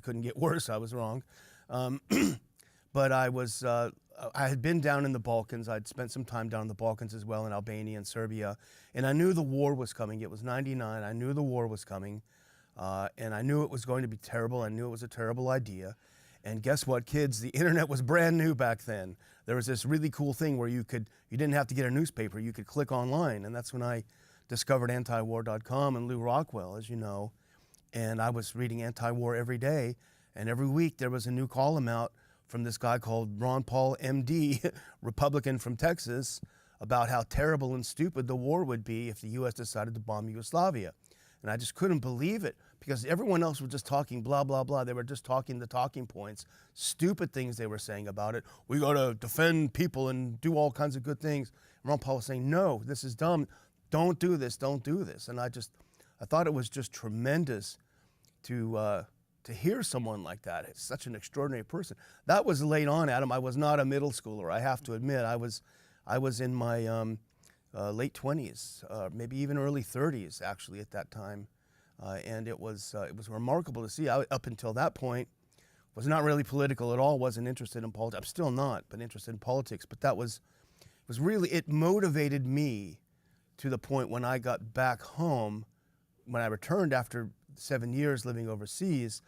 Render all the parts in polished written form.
couldn't get worse. I was wrong. But I had been down in the Balkans. I'd spent some time down in the Balkans as well, in Albania and Serbia. And I knew the war was coming. It was '99. I knew the war was coming. And I knew it was going to be terrible. I knew it was a terrible idea. And guess what, kids? The internet was brand new back then. There was this really cool thing where you didn't have to get a newspaper. You could click online. And that's when I discovered antiwar.com and Lou Rockwell, as you know. And I was reading anti-war every day. And every week there was a new column out from this guy called Ron Paul, MD, Republican from Texas, about how terrible and stupid the war would be if the U.S. decided to bomb Yugoslavia. And I just couldn't believe it, because everyone else was just talking blah, blah, blah. They were just talking the talking points, stupid things they were saying about it. We got to defend people and do all kinds of good things. And Ron Paul was saying, no, this is dumb. Don't do this, don't do this. And I thought it was just tremendous to hear someone like that. It's such an extraordinary person. That was late on, Adam. I was not a middle schooler, I have to admit. I was in my late 20s, maybe even early 30s, actually, at that time. And it was remarkable to see. Up until that point, was not really political at all, wasn't interested in politics. I'm still not, but interested in politics. But that was really, it motivated me to the point when I got back home, when I returned after 7 years living overseas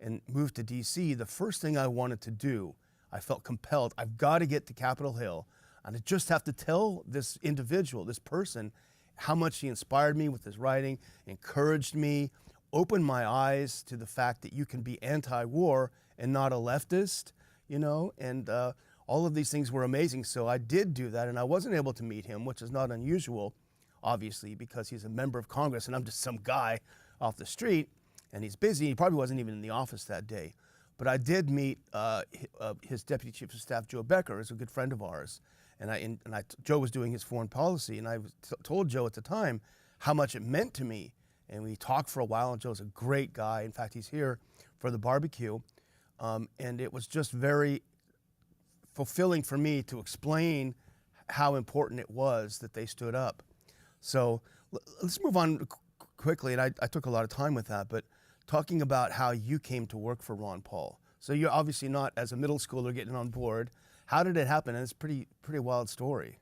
and moved to DC, the first thing I wanted to do, I felt compelled, I've got to get to Capitol Hill, and I just have to tell this individual, this person, how much he inspired me with his writing, encouraged me, opened my eyes to the fact that you can be anti-war and not a leftist, you know, and all of these things were amazing. So I did do that, and I wasn't able to meet him, which is not unusual, obviously, because he's a member of Congress and I'm just some guy off the street, and he's busy. He probably wasn't even in the office that day. But I did meet his Deputy Chief of Staff, Joe Becker, who's a good friend of ours. And Joe was doing his foreign policy, and I told Joe at the time how much it meant to me. And we talked for a while, and Joe's a great guy. In fact, he's here for the barbecue. And it was just very fulfilling for me to explain how important it was that they stood up. So let's move on quickly, and I took a lot of time with that, but talking about how you came to work for Ron Paul. So you're obviously not, as a middle schooler, getting on board. How did it happen? And it's a pretty wild story.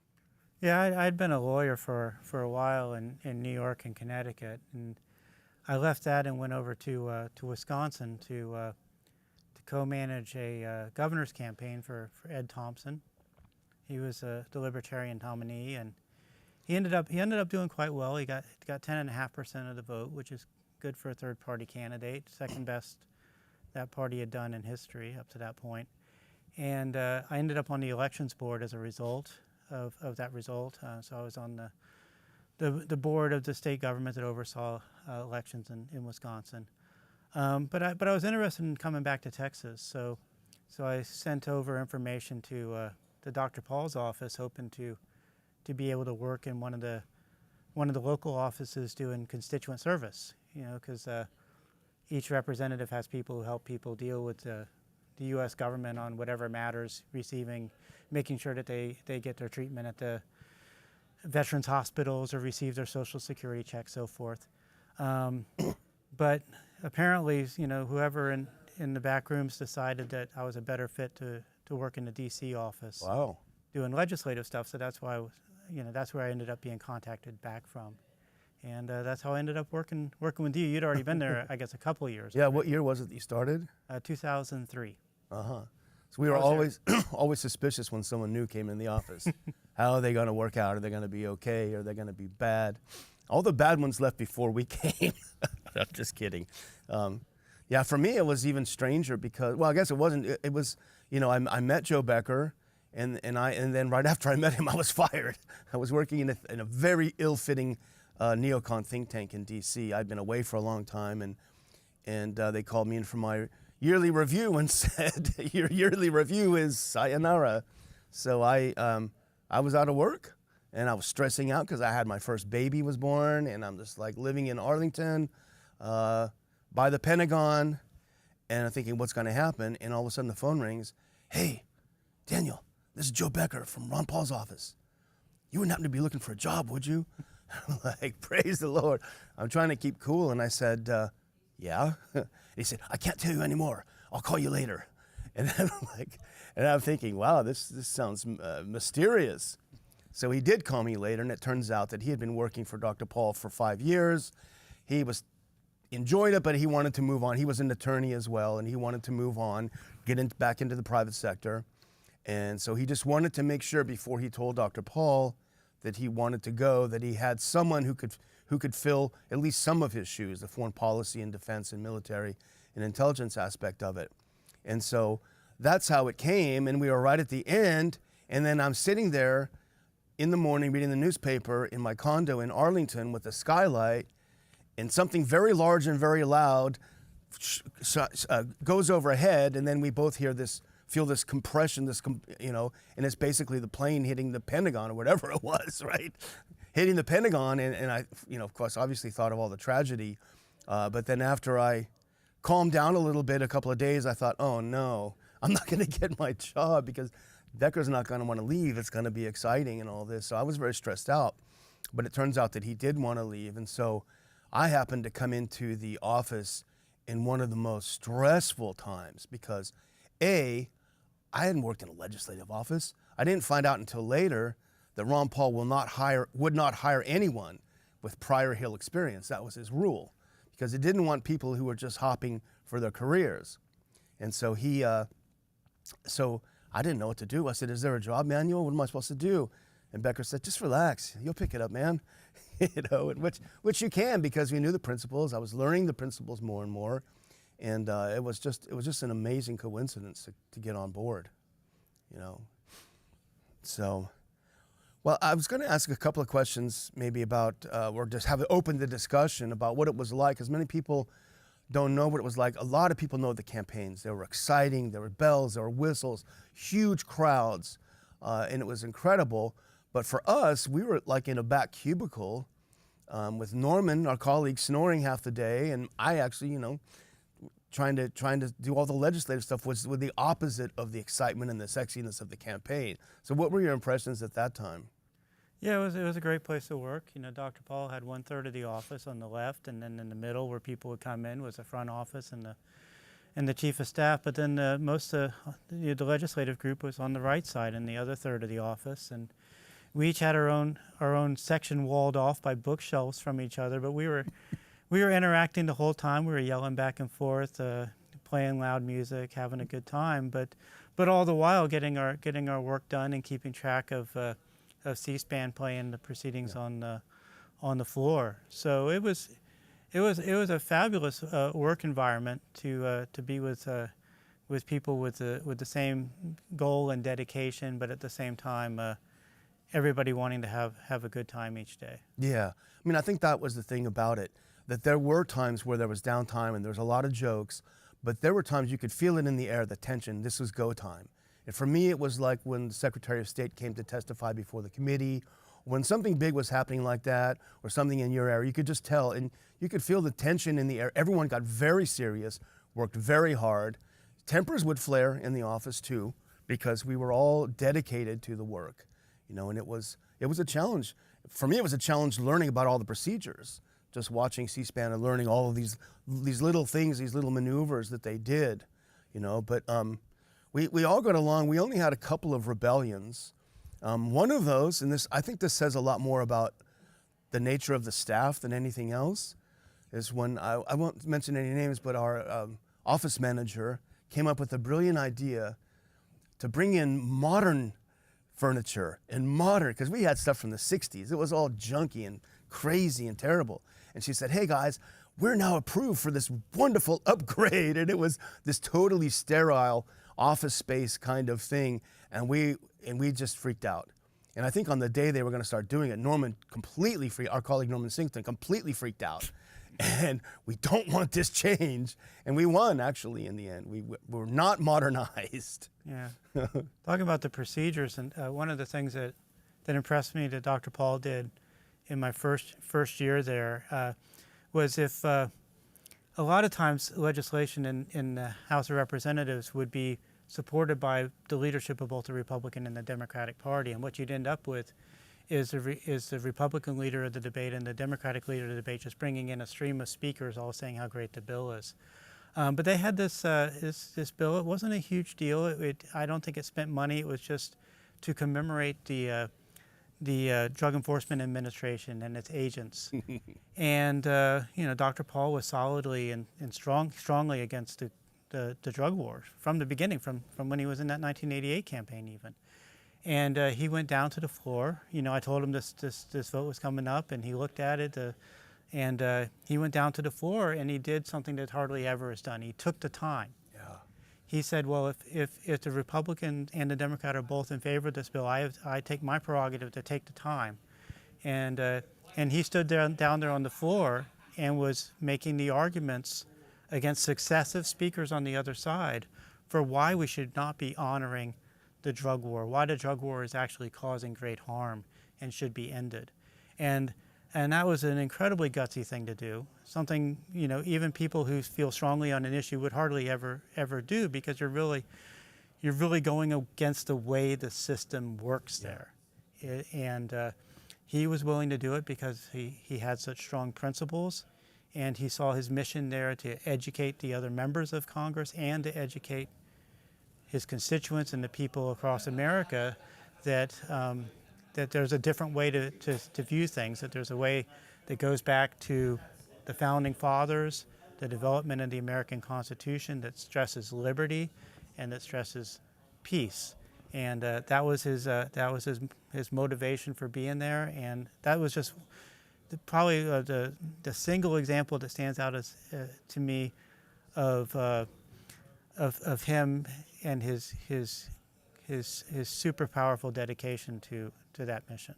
Yeah, I'd been a lawyer for a while in New York and Connecticut, and I left that and went over to Wisconsin to co-manage a governor's campaign for Ed Thompson. He was the Libertarian nominee, and he ended up doing quite well. He got 10.5% of the vote, which is good for a third-party candidate, second best that party had done in history up to that point. And I ended up on the elections board as a result of that result. So I was on the board of the state government that oversaw elections in Wisconsin. But I was interested in coming back to Texas, so I sent over information to Dr. Paul's office, hoping to be able to work in one of the local offices doing constituent service. You know, because each representative has people who help people deal with the U.S. government on whatever matters, making sure that they get their treatment at the veterans hospitals or receive their Social Security checks, so forth. But apparently, you know, whoever in the back rooms decided that I was a better fit to work in the D.C. office. Wow. Doing legislative stuff. So that's why that's where I ended up being contacted back from. And that's how I ended up working with you. You'd already been there, I guess, a couple of years. Yeah, what year was it that you started? 2003. Uh-huh. So we were always suspicious when someone new came in the office. How are they going to work out? Are they going to be okay? Are they going to be bad? All the bad ones left before we came. I'm just kidding. Yeah, for me it was even stranger because, well, I guess it wasn't. It was, you know, I met Joe Becker, and then right after I met him, I was fired. I was working in a very ill-fitting neocon think tank in D.C. I'd been away for a long time, and they called me in for my yearly review and said, your yearly review is sayonara. So I was out of work, and I was stressing out because I had my first baby was born, and I'm just like living in Arlington by the Pentagon, and I'm thinking, what's going to happen? And all of a sudden the phone rings. Hey, Daniel, this is Joe Becker from Ron Paul's office. You wouldn't happen to be looking for a job, would you? I'm like, praise the Lord. I'm trying to keep cool. And I said, yeah. And he said, I can't tell you anymore. I'll call you later. And then I'm thinking, wow, this sounds mysterious. So he did call me later, and it turns out that he had been working for Dr. Paul for 5 years. He enjoyed it, but he wanted to move on. He was an attorney as well, and he wanted to move on, back into the private sector. And so he just wanted to make sure before he told Dr. Paul that he wanted to go, that he had someone who could fill at least some of his shoes, the foreign policy and defense and military and intelligence aspect of it. And so that's how it came, and we were right at the end, and then I'm sitting there in the morning reading the newspaper in my condo in Arlington with a skylight, and something very large and very loud goes overhead, and then we both feel this compression, and it's basically the plane hitting the Pentagon or whatever it was, right? Hitting the Pentagon, and I, of course, obviously thought of all the tragedy, but then after I calmed down a little bit, a couple of days, I thought, oh no, I'm not gonna get my job because Decker's not gonna wanna leave. It's gonna be exciting and all this. So I was very stressed out, but it turns out that he did wanna leave. And so I happened to come into the office in one of the most stressful times because I hadn't worked in a legislative office. I didn't find out until later that Ron Paul would not hire anyone with prior Hill experience. That was his rule, because he didn't want people who were just hopping for their careers. And so so I didn't know what to do. I said, is there a job manual? What am I supposed to do? And Becker said, just relax, you'll pick it up, man. And which you can, because we knew the principles. I was learning the principles more and more. And it was just an amazing coincidence to get on board, So, well, I was going to ask a couple of questions maybe about, or just have it open the discussion about what it was like, because many people don't know what it was like. A lot of people know the campaigns. They were exciting, there were bells, there were whistles, huge crowds, and it was incredible. But for us, we were like in a back cubicle with Norman, our colleague, snoring half the day, and I actually, trying to do all the legislative stuff was the opposite of the excitement and the sexiness of the campaign. So what were your impressions at that time? Yeah, it was a great place to work. Dr. Paul had 1/3 of the office on the left, and then in the middle where people would come in was the front office and the chief of staff. But then most of the legislative group was on the right side in the other third of the office, and we each had our own section walled off by bookshelves from each other. But we were interacting the whole time. We were yelling back and forth, playing loud music, having a good time. But all the while getting our work done and keeping track of C-SPAN playing the proceedings on the floor. So it was a fabulous work environment to be with people with the same goal and dedication, but at the same time everybody wanting to have a good time each day. Yeah, I mean, I think that was the thing about it, that there were times where there was downtime and there was a lot of jokes, but there were times you could feel it in the air, the tension. This was go time. And for me, it was like when the Secretary of State came to testify before the committee. When something big was happening like that, or something in your area, you could just tell, and you could feel the tension in the air. Everyone got very serious, worked very hard. Tempers would flare in the office too, because we were all dedicated to the work, and it was a challenge. For me, it was a challenge learning about all the procedures, just watching C-SPAN and learning all of these little things, these little maneuvers that they did, but we all got along. We only had a couple of rebellions. One of those, and I think this says a lot more about the nature of the staff than anything else, is when, I won't mention any names, but our office manager came up with a brilliant idea to bring in modern furniture because we had stuff from the 60s. It was all junky and crazy and terrible. And she said, hey guys, we're now approved for this wonderful upgrade. And it was this totally sterile office space kind of thing. And we just freaked out. And I think on the day they were going to start doing it, our colleague Norman Singleton completely freaked out. And we don't want this change. And we won, actually, in the end. We were not modernized. Yeah. Talking about the procedures, and one of the things that impressed me that Dr. Paul did in my first year there was if a lot of times legislation in the House of Representatives would be supported by the leadership of both the Republican and the Democratic Party, and what you'd end up with is the Republican leader of the debate and the Democratic leader of the debate just bringing in a stream of speakers all saying how great the bill is. But they had this bill. It wasn't a huge deal. I don't think it spent money. It was just to commemorate the Drug Enforcement Administration and its agents. And Dr. Paul was solidly and strongly against the drug war from the beginning, from when he was in that 1988 campaign even. And he went down to the floor. I told him this vote was coming up, and he looked at it. And he went down to the floor, and he did something that hardly ever is done. He took the time. Yeah. He said, well, if the Republican and the Democrat are both in favor of this bill, I take my prerogative to take the time. And he stood down there on the floor and was making the arguments against successive speakers on the other side for why we should not be honoring the drug war, why the drug war is actually causing great harm and should be ended. And that was an incredibly gutsy thing to do, something even people who feel strongly on an issue would hardly ever do, because you're really going against the way the system works there. And he was willing to do it because he had such strong principles, and he saw his mission there to educate the other members of Congress and to educate his constituents and the people across America that there's a different way to view things, that there's a way that goes back to the Founding Fathers, the development of the American Constitution that stresses liberty and that stresses peace. And that was his motivation for being there, and that was just probably the single example that stands out as to me of him and his super powerful dedication to that mission.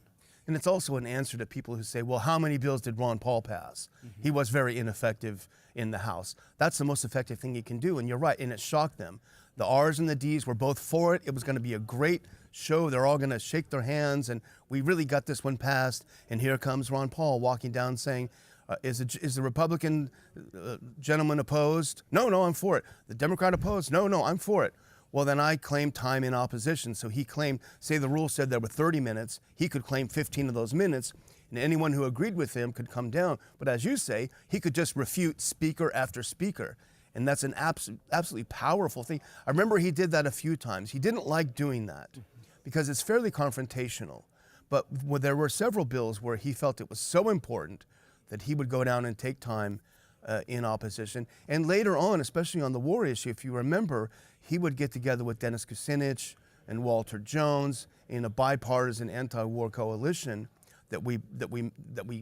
And it's also an answer to people who say, well, how many bills did Ron Paul pass? Mm-hmm. He was very ineffective in the House. That's the most effective thing he can do, and you're right, and it shocked them. The R's and the D's were both for it. It was going to be a great show. They're all going to shake their hands, and we really got this one passed. And here comes Ron Paul walking down saying, is the Republican gentleman opposed? No, I'm for it. The Democrat opposed? No, I'm for it. Well, then I claimed time in opposition. So he claimed, say the rule said there were 30 minutes, he could claim 15 of those minutes, and anyone who agreed with him could come down. But as you say, he could just refute speaker after speaker. And that's an absolutely powerful thing. I remember he did that a few times. He didn't like doing that because it's fairly confrontational. But there were several bills where he felt it was so important that he would go down and take time in opposition. And later on, especially on the war issue, if you remember, he would get together with Dennis Kucinich and Walter Jones in a bipartisan anti-war coalition that we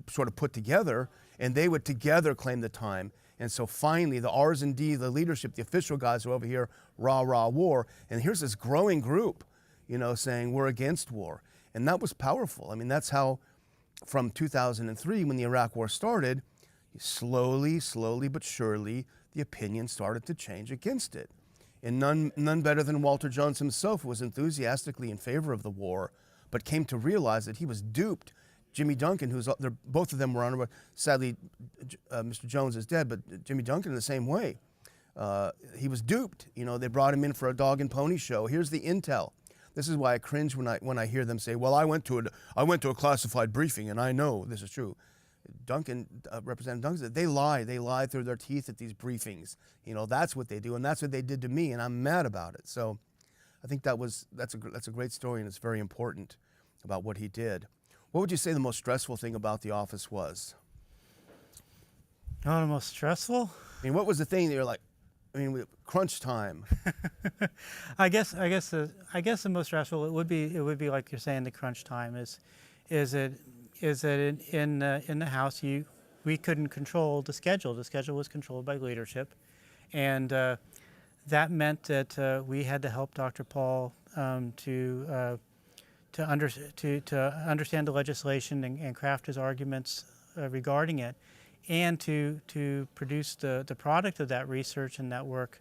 sort of put together, and they would together claim the time. And so finally, the R's and D, the leadership, the official guys are over here, rah, rah, war. And here's this growing group, saying we're against war. And that was powerful. I mean, that's how, from 2003, when the Iraq War started, slowly but surely, the opinion started to change against it. And none better than Walter Jones himself, who was enthusiastically in favor of the war, but came to realize that he was duped. Jimmy Duncan, both of them were on, sadly, Mr. Jones is dead, but Jimmy Duncan in the same way. He was duped. They brought him in for a dog and pony show. Here's the intel. This is why I cringe when I hear them say, well, I went to a classified briefing and I know this is true. Representative Duncan said, they lie through their teeth at these briefings. That's what they do, and that's what they did to me, and I'm mad about it. So I think that's a great story, and it's very important about what he did. What would you say the most stressful thing about the office was? Oh, the most stressful? I mean, what was the thing that you're like, crunch time? I guess the most stressful it would be like you're saying, the crunch time is that in the House we couldn't control the schedule. The schedule was controlled by leadership, and that meant that we had to help Dr. Paul to understand the legislation and craft his arguments regarding it, and to produce the product of that research and that work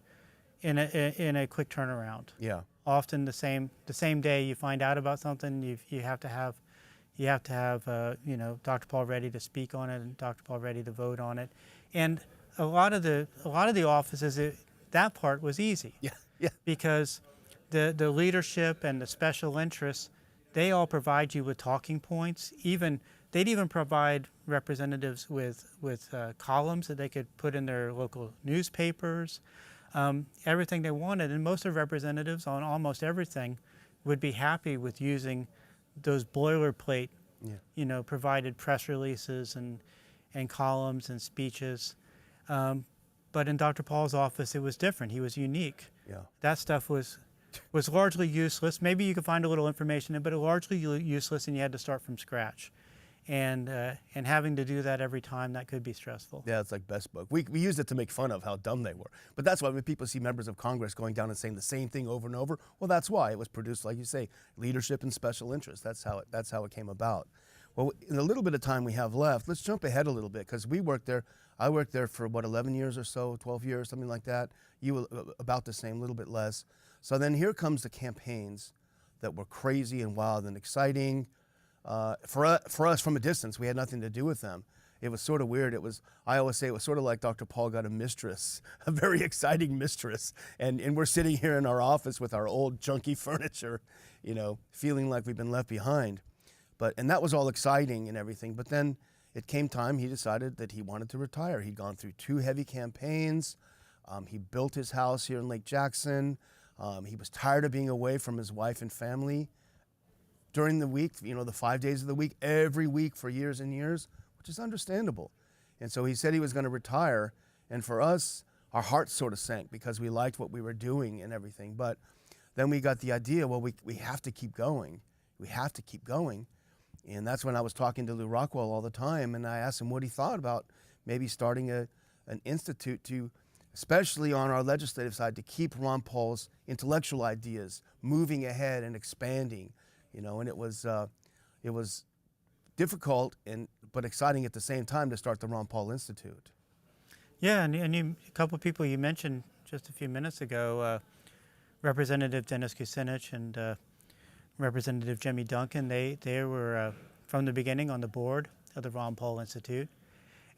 in a quick turnaround. Yeah. Often the same day you find out about something, you have to have Dr. Paul ready to speak on it and Dr. Paul ready to vote on it, and a lot of the offices, that part was easy. Yeah. Because the leadership and the special interests, they all provide you with talking points, even they'd even provide representatives with columns that they could put in their local newspapers, everything they wanted. And most of the representatives on almost everything would be happy with using those boilerplate, provided press releases and columns and speeches. But in Dr. Paul's office, it was different. He was unique. Yeah. That stuff was largely useless. Maybe you could find a little information in it, but largely useless, and you had to start from scratch. And having to do that every time, that could be stressful. Yeah, it's like best book. We used it to make fun of how dumb they were. But that's why when people see members of Congress going down and saying the same thing over and over, well, that's why. It was produced, like you say, leadership and special interest. That's how it came about. Well, in the little bit of time we have left, let's jump ahead a little bit, because we worked there. I worked there for, 11 years or so, 12 years, something like that. You were about the same, a little bit less. So then here comes the campaigns that were crazy and wild and exciting. For us from a distance, we had nothing to do with them. It was sort of weird. I always say it was sort of like Dr. Paul got a mistress, a very exciting mistress. And we're sitting here in our office with our old junky furniture, feeling like we've been left behind. And that was all exciting and everything. But then it came time, he decided that he wanted to retire. He'd gone through 2 heavy campaigns. He built his house here in Lake Jackson. He was tired of being away from his wife and family during the week, the 5 days of the week, every week for years and years, which is understandable. And so he said he was going to retire. And for us, our hearts sort of sank because we liked what we were doing and everything. But then we got the idea, well, we have to keep going. We have to keep going. And that's when I was talking to Lou Rockwell all the time, and I asked him what he thought about maybe starting an institute to, especially on our legislative side, to keep Ron Paul's intellectual ideas moving ahead and expanding. And it was difficult but exciting at the same time to start the Ron Paul Institute. Yeah, and a couple of people you mentioned just a few minutes ago, Representative Dennis Kucinich and Representative Jimmy Duncan, they were from the beginning on the board of the Ron Paul Institute,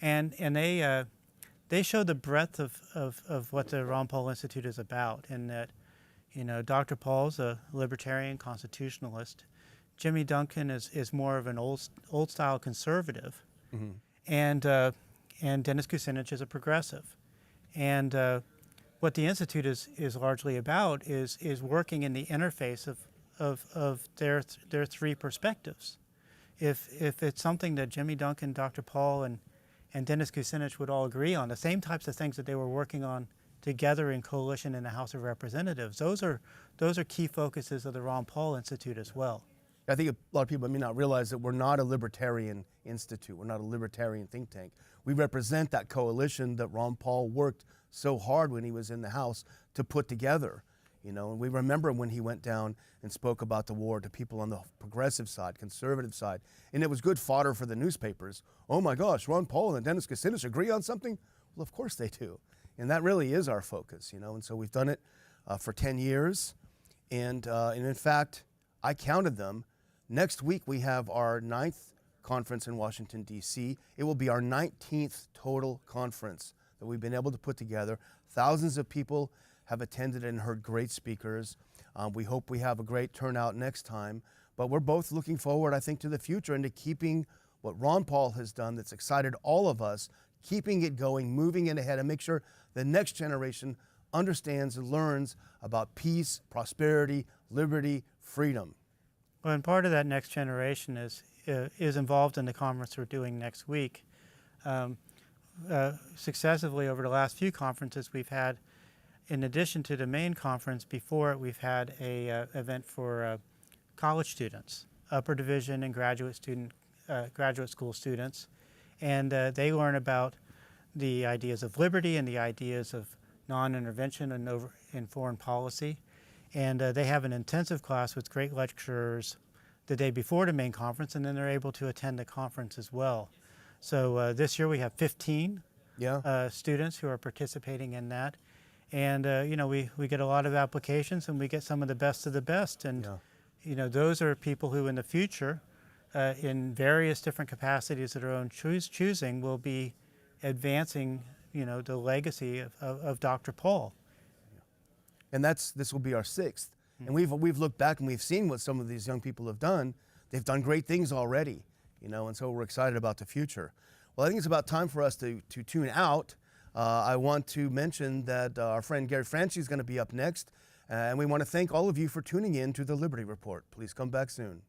and they show the breadth of what the Ron Paul Institute is about, in that, Dr. Paul's a libertarian constitutionalist. Jimmy Duncan is more of an old style conservative, mm-hmm. and Dennis Kucinich is a progressive. And what the Institute is largely about is working in the interface of their 3 perspectives. If it's something that Jimmy Duncan, Dr. Paul, and Dennis Kucinich would all agree on, the same types of things that they were working on together in coalition in the House of Representatives, those are key focuses of the Ron Paul Institute as well. I think a lot of people may not realize that we're not a libertarian institute. We're not a libertarian think tank. We represent that coalition that Ron Paul worked so hard when he was in the House to put together. And we remember when he went down and spoke about the war to people on the progressive side, conservative side, and it was good fodder for the newspapers. Oh my gosh, Ron Paul and Dennis Kucinich agree on something? Well, of course they do. And that really is our focus, and so we've done it for 10 years. And in fact, I counted them. Next week, we have our 9th conference in Washington, D.C. It will be our 19th total conference that we've been able to put together. Thousands of people have attended and heard great speakers. We hope we have a great turnout next time. But we're both looking forward, I think, to the future and to keeping what Ron Paul has done that's excited all of us, keeping it going, moving it ahead, and make sure the next generation understands and learns about peace, prosperity, liberty, freedom. Well, and part of that next generation is involved in the conference we're doing next week. Successively over the last few conferences we've had, in addition to the main conference, before it we've had a event for college students, upper division and graduate school students, and they learn about the ideas of liberty and the ideas of non-intervention in foreign policy. And they have an intensive class with great lecturers the day before the main conference, and then they're able to attend the conference as well. So this year we have 15 students who are participating in that. And, we get a lot of applications, and we get some of the best. And, those are people who in the future, in various different capacities of their own choosing, will be advancing, the legacy of Dr. Paul. And this will be our 6th. And we've looked back and we've seen what some of these young people have done. They've done great things already. and so we're excited about the future. Well, I think it's about time for us to tune out. I want to mention that our friend Gary Franchi is going to be up next, and we want to thank all of you for tuning in to the Liberty Report. Please come back soon.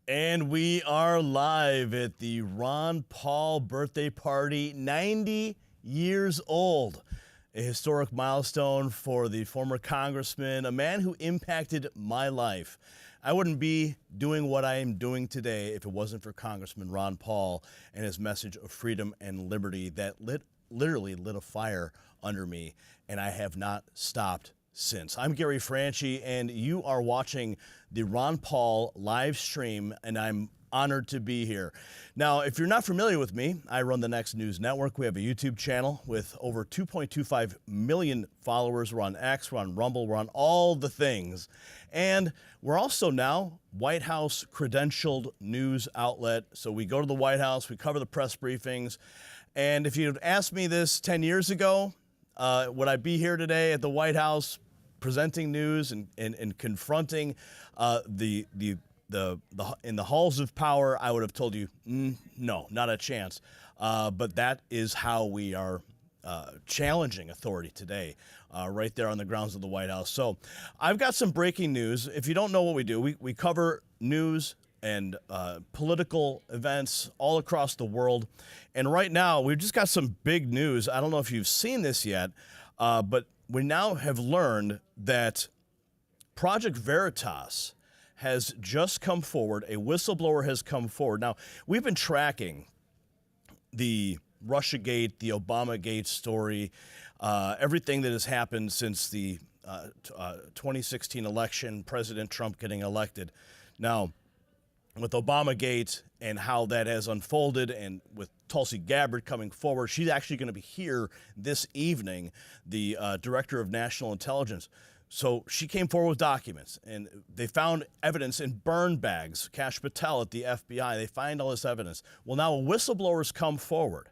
And we are live at the Ron Paul birthday party, 90 years old. A historic milestone for the former congressman, a man who impacted my life. I wouldn't be doing what I am doing today if it wasn't for Congressman Ron Paul and his message of freedom and liberty that literally lit a fire under me, and I have not stopped since. I'm Gary Franchi, and you are watching the Ron Paul live stream, and I'm honored to be here. Now, if you're not familiar with me, I run the Next News Network. We have a YouTube channel with over 2.25 million followers. We're on X, we're on Rumble, we're on all the things. And we're also now White House credentialed news outlet. So we go to the White House, we cover the press briefings. And if you'd asked me this 10 years ago, would I be here today at the White House presenting news and confronting in the halls of power? I would have told you, no, not a chance. But that is how we are challenging authority today, right there on the grounds of the White House. So I've got some breaking news. If you don't know what we do, we cover news and political events all across the world. And right now, we've just got some big news. I don't know if you've seen this yet, but we now have learned that Project Veritas has just come forward. A whistleblower has come forward. Now, we've been tracking the Russiagate, the Obamagate story, everything that has happened since the 2016 election, President Trump getting elected. Now, with Obamagate and how that has unfolded, and with Tulsi Gabbard coming forward, she's actually going to be here this evening, the Director of National Intelligence. So she came forward with documents, and they found evidence in burn bags. Kash Patel at the FBI, they find all this evidence. Well, now whistleblowers come forward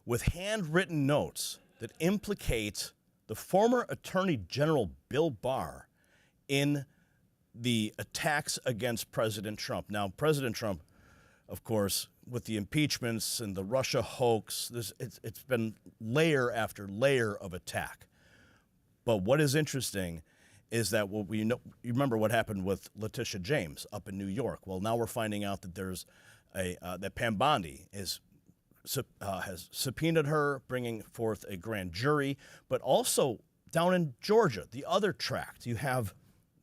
with handwritten notes that implicate the former Attorney General Bill Barr in the attacks against President Trump. Now, President Trump, of course, with the impeachments and the Russia hoax, it's been layer after layer of attack. But what is interesting is that what you remember what happened with Letitia James up in New York. Well, now we're finding out that there's that Pam Bondi has subpoenaed her, bringing forth a grand jury. But also down in Georgia, the other tract, you have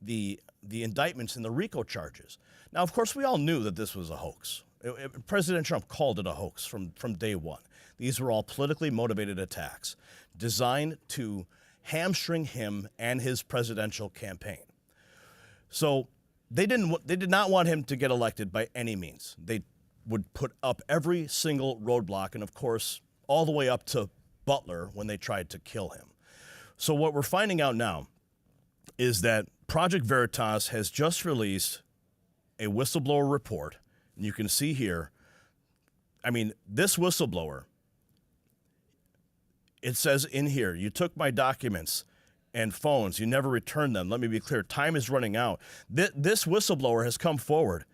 the indictments and the RICO charges. Now, of course, we all knew that this was a hoax. President Trump called it a hoax from day one. These were all politically motivated attacks designed to hamstring him and his presidential campaign. So they did not want him to get elected by any means. They would put up every single roadblock, and of course, all the way up to Butler when they tried to kill him. So what we're finding out now is that Project Veritas has just released a whistleblower report, and you can see here, I mean, this whistleblower, it says in here, you took my documents and phones, you never returned them. Let me be clear, time is running out. This whistleblower has come forward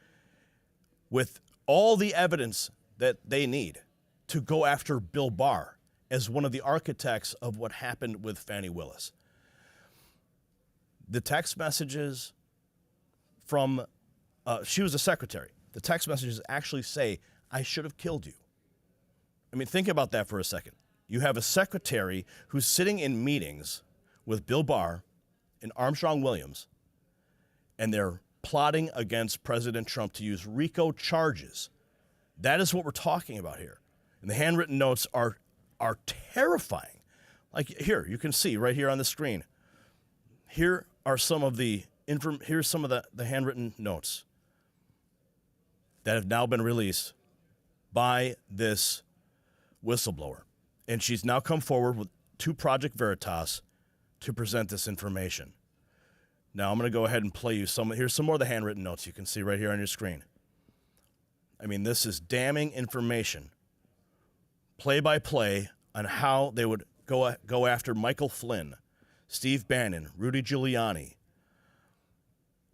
with all the evidence that they need to go after Bill Barr as one of the architects of what happened with Fani Willis. The text messages from, she was a secretary. The text messages actually say, I should have killed you. I mean, think about that for a second. You have a secretary who's sitting in meetings with Bill Barr and Armstrong Williams, and they're plotting against President Trump to use RICO charges. That is what we're talking about here. And the handwritten notes are terrifying. Like here, you can see right here on the screen. Here are some of the here's some of the handwritten notes that have now been released by this whistleblower. And she's now come forward to Project Veritas to present this information. Now I'm going to go ahead and play you some. Here's some more of the handwritten notes you can see right here on your screen. I mean, this is damning information, play by play, on how they would go after Michael Flynn, Steve Bannon, Rudy Giuliani,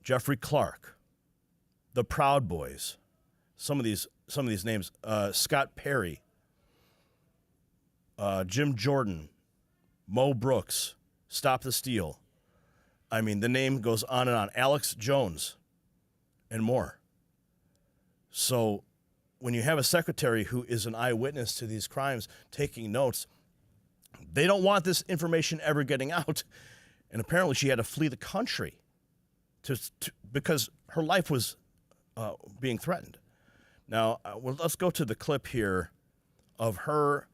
Jeffrey Clark, the Proud Boys, some of these names, Scott Perry, Jim Jordan, Mo Brooks, Stop the Steal. I mean, the name goes on and on. Alex Jones and more. So when you have a secretary who is an eyewitness to these crimes taking notes, they don't want this information ever getting out. And apparently she had to flee the country because her life was being threatened. Now, well, let's go to the clip here of her.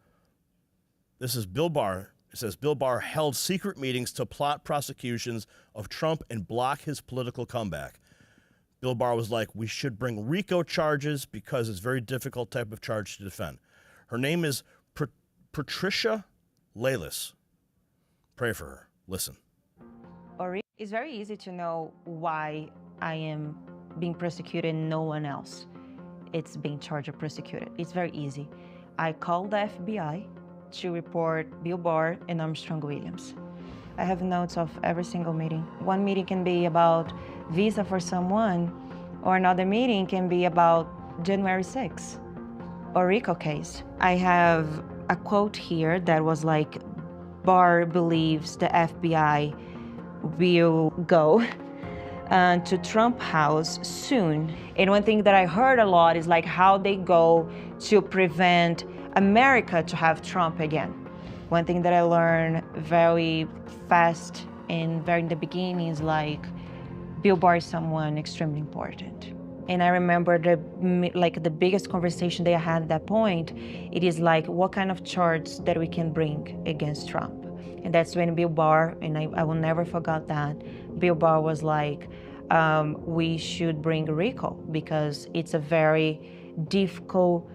This is Bill Barr. It says, Bill Barr held secret meetings to plot prosecutions of Trump and block his political comeback. Bill Barr was like, we should bring RICO charges because it's a very difficult type of charge to defend. Her name is Patricia Leylis. Pray for her. Listen. It's very easy to know why I am being prosecuted and no one else. It's being charged or prosecuted. It's very easy. I called the FBI to report Bill Barr and Armstrong Williams. I have notes of every single meeting. One meeting can be about visa for someone, or another meeting can be about January 6th or RICO case. I have a quote here that was like, Barr believes the FBI will go to Trump House soon. And one thing that I heard a lot is like how they go to prevent America to have Trump again. One thing that I learned very fast and very in the beginning is like Bill Barr is someone extremely important. And I remember the biggest conversation they had at that point, it is like, what kind of charge that we can bring against Trump? And that's when Bill Barr, and I will never forget that, Bill Barr was like, we should bring RICO because it's a very difficult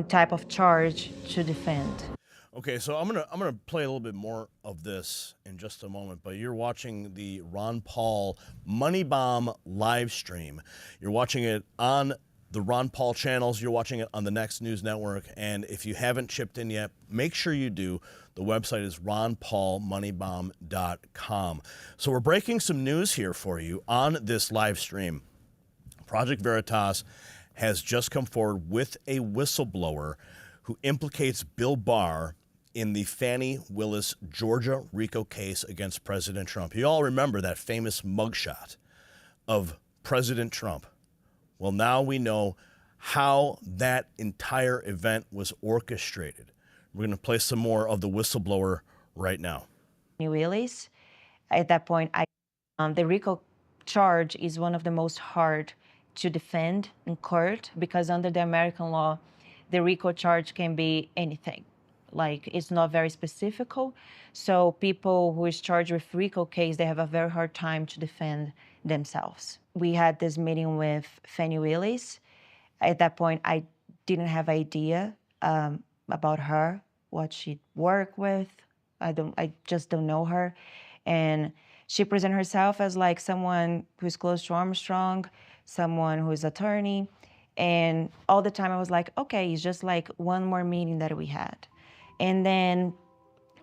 type of charge to defend. Okay, so I'm gonna play a little bit more of this in just a moment, but you're watching the Ron Paul Money Bomb live stream. You're watching it on the Ron Paul channels. You're watching it on the Next News Network, and if you haven't chipped in yet, make sure you do. The website is ronpaulmoneybomb.com. So we're breaking some news here for you on this live stream. Project Veritas has just come forward with a whistleblower who implicates Bill Barr in the Fani Willis Georgia RICO case against President Trump. You all remember that famous mugshot of President Trump. Well, now we know how that entire event was orchestrated. We're going to play some more of the whistleblower right now. Willis, at that point, the RICO charge is one of the most hard to defend in court because under the American law, the RICO charge can be anything. Like, it's not very specific. So people who is charged with RICO case, they have a very hard time to defend themselves. We had this meeting with Fani Willis. At that point, I didn't have idea about her, what she worked with. I just don't know her. And she presented herself as like someone who's close to Armstrong, someone who's attorney. And all the time I was like, okay, it's just like one more meeting that we had. And then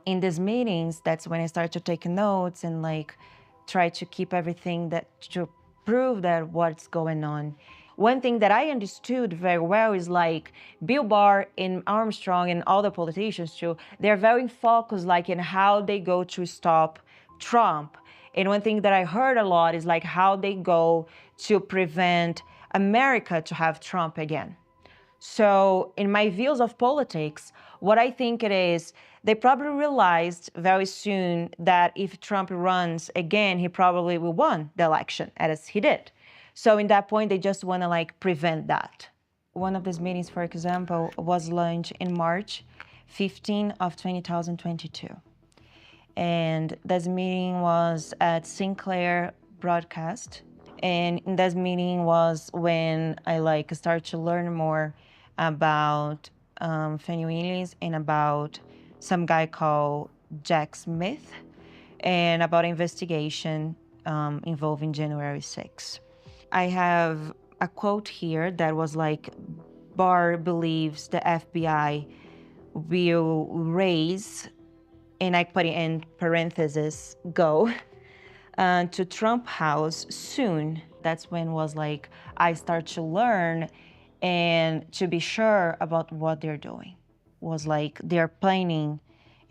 in these meetings, that's when I started to take notes and like try to keep everything that to prove that what's going on. One thing that I understood very well is like Bill Barr and Armstrong and all the politicians too, they're very focused like in how they go to stop Trump. And one thing that I heard a lot is like how they go to prevent America to have Trump again. So in my views of politics, what I think it is, they probably realized very soon that if Trump runs again, he probably will win the election, as he did. So in that point, they just want to like prevent that. One of these meetings, for example, was launched in March 15 of 2022. And this meeting was at Sinclair Broadcast. And in this meeting was when I like started to learn more about Fani Willis and about some guy called Jack Smith and about investigation involving January 6th. I have a quote here that was like, Barr believes the FBI will raise, and I put it in parentheses, go to Trump House soon. That's when was like, I start to learn and to be sure about what they're doing. Was like they're planning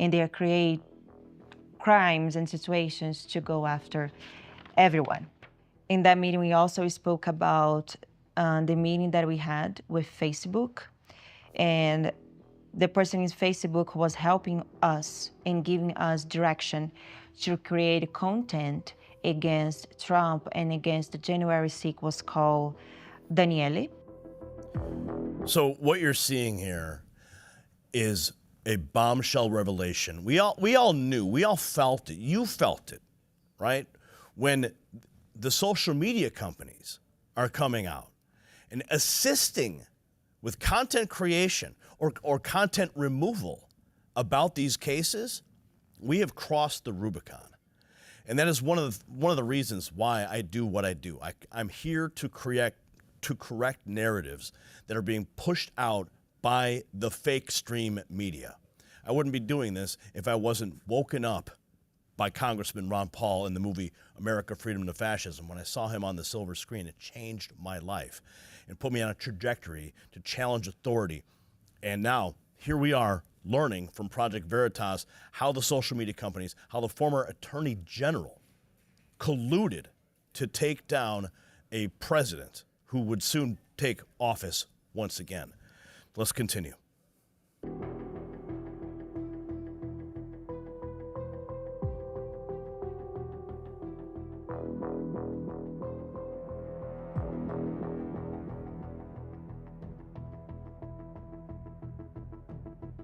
and they create crimes and situations to go after everyone. In that meeting, we also spoke about the meeting that we had with Facebook, and the person in Facebook was helping us and giving us direction to create content against Trump and against the January 6th was called Daniele. So what you're seeing here is a bombshell revelation. We all knew, we all felt it. You felt it, right? When the social media companies are coming out and assisting with content creation or content removal about these cases, we have crossed the Rubicon. And that is one of the reasons why I do what I do. I'm here to correct narratives that are being pushed out by the fake stream media. I wouldn't be doing this if I wasn't woken up by Congressman Ron Paul in the movie America, Freedom to Fascism. When I saw him on the silver screen, it changed my life and put me on a trajectory to challenge authority. And now, here we are learning from Project Veritas how the social media companies, how the former Attorney General colluded to take down a president who would soon take office once again. Let's continue.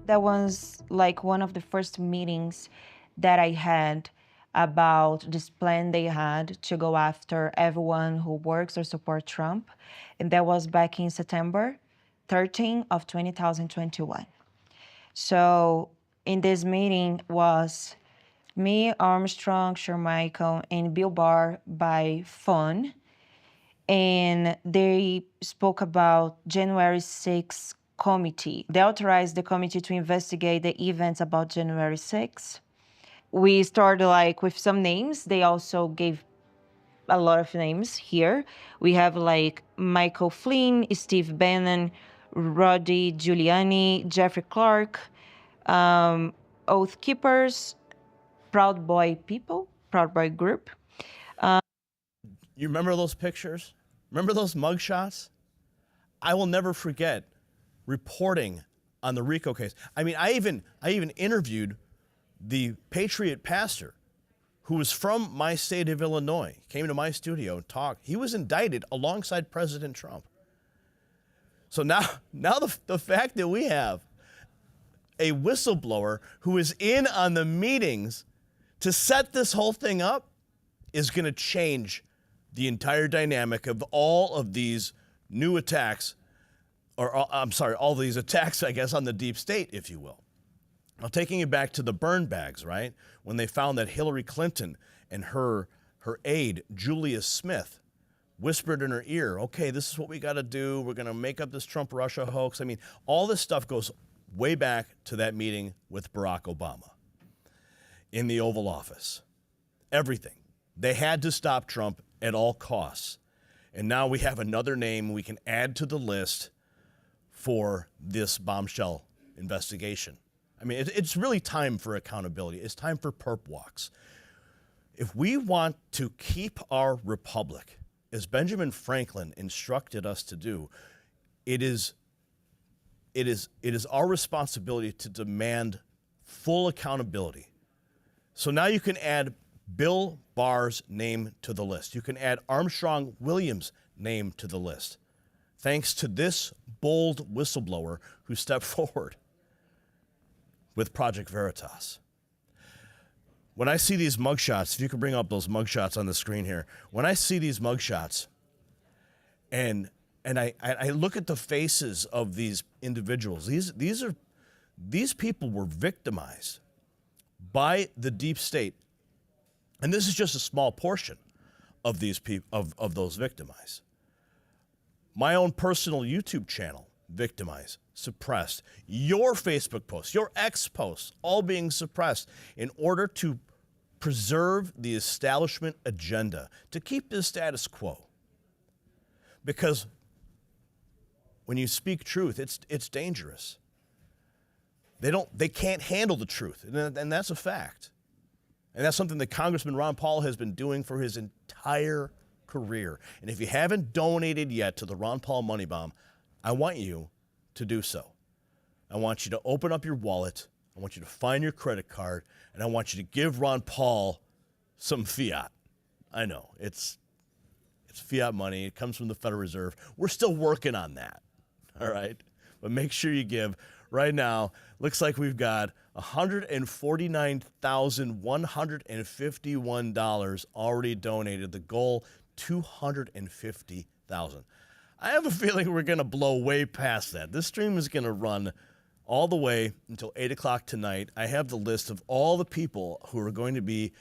That was like one of the first meetings that I had about this plan they had to go after everyone who works or supports Trump. And that was back in September 13 of 2021. So in this meeting was me, Armstrong, Shermichael, and Bill Barr by phone. And they spoke about January 6th committee. They authorized the committee to investigate the events about January 6th. We started like with some names. They also gave a lot of names here. We have like Michael Flynn, Steve Bannon, Rudy Giuliani, Jeffrey Clark, Oath Keepers, Proud Boy People, Proud Boy Group. You remember those pictures? Remember those mugshots? I will never forget reporting on the RICO case. I mean, I even interviewed the Patriot pastor who was from my state of Illinois, came to my studio and talked. He was indicted alongside President Trump. So now the fact that we have a whistleblower who is in on the meetings to set this whole thing up is going to change the entire dynamic of all of these new attacks, or I'm sorry, all these attacks, I guess, on the deep state, if you will. Now, taking it back to the burn bags, right? When they found that Hillary Clinton and her aide, Julia Smith, whispered in her ear, okay, this is what we got to do. We're going to make up this Trump-Russia hoax. I mean, all this stuff goes way back to that meeting with Barack Obama in the Oval Office. Everything. They had to stop Trump at all costs. And now we have another name we can add to the list for this bombshell investigation. I mean, it's really time for accountability. It's time for perp walks. If we want to keep our republic, as Benjamin Franklin instructed us to do, it is our responsibility to demand full accountability. So now you can add Bill Barr's name to the list. You can add Armstrong Williams' name to the list, thanks to this bold whistleblower who stepped forward with Project Veritas. When I see these mugshots, if you can bring up those mugshots on the screen here, when I see these mugshots and I look at the faces of these individuals, these people were victimized by the deep state. And this is just a small portion of these of those victimized. My own personal YouTube channel, victimized, suppressed. Your Facebook posts, your X posts, all being suppressed in order to preserve the establishment agenda, to keep the status quo. Because when you speak truth, it's dangerous. They can't handle the truth, and that's a fact. And that's something that Congressman Ron Paul has been doing for his entire career. And if you haven't donated yet to the Ron Paul Money Bomb, I want you to do so. I want you to open up your wallet. I want you to find your credit card, and I want you to give Ron Paul some fiat. I know, it's fiat money. It comes from the Federal Reserve. We're still working on that, all right? But make sure you give. Right now, looks like we've got $149,151 already donated. The goal, $250,000. I have a feeling we're going to blow way past that. This stream is going to run all the way until 8 o'clock tonight. I have the list of all the people who are going to be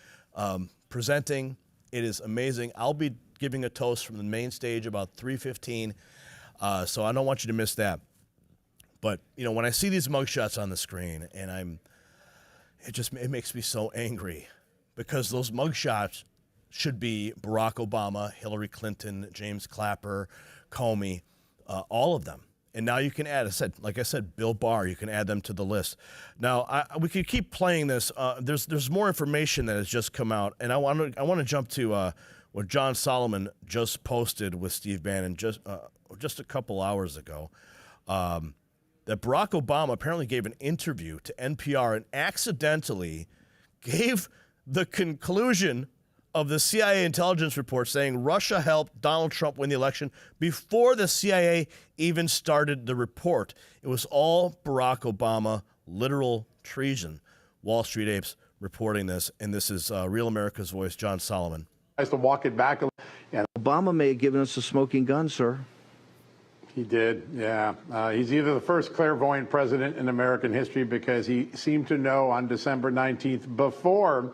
presenting. It is amazing. I'll be giving a toast from the main stage about 3:15, so I don't want you to miss that. But, you know, when I see these mugshots on the screen, and it makes me so angry, because those mugshots should be Barack Obama, Hillary Clinton, James Clapper, Comey, all of them. And now you can add, like I said, Bill Barr, you can add them to the list. Now, we could keep playing this. There's more information that has just come out, and I want to jump to what John Solomon just posted with Steve Bannon just a couple hours ago. That Barack Obama apparently gave an interview to NPR and accidentally gave the conclusion of the CIA intelligence report, saying Russia helped Donald Trump win the election before the CIA even started the report. It was all Barack Obama, literal treason. Wall Street Apes reporting this, and this is Real America's Voice, John Solomon. To walk it back. And Obama may have given us a smoking gun, sir. He did, yeah. He's either the first clairvoyant president in American history, because he seemed to know on December 19th, before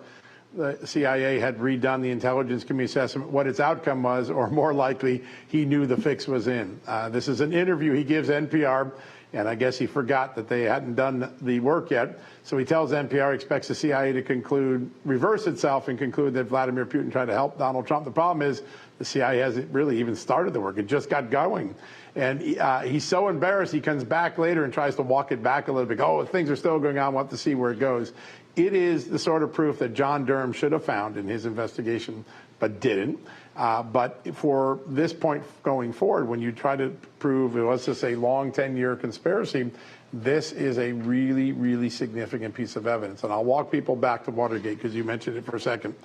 the CIA had redone the intelligence committee assessment, what its outcome was, or more likely, he knew the fix was in. This is an interview he gives NPR, and I guess he forgot that they hadn't done the work yet. So he tells NPR expects the CIA to reverse itself and conclude that Vladimir Putin tried to help Donald Trump. The problem is the CIA hasn't really even started the work. It just got going. And he's so embarrassed, he comes back later and tries to walk it back a little bit. Oh, things are still going on. We'll have to see where it goes. It is the sort of proof that John Durham should have found in his investigation, but didn't. But for this point going forward, when you try to prove, let's just say, long 10-year conspiracy, this is a really, really significant piece of evidence. And I'll walk people back to Watergate, because you mentioned it for a second.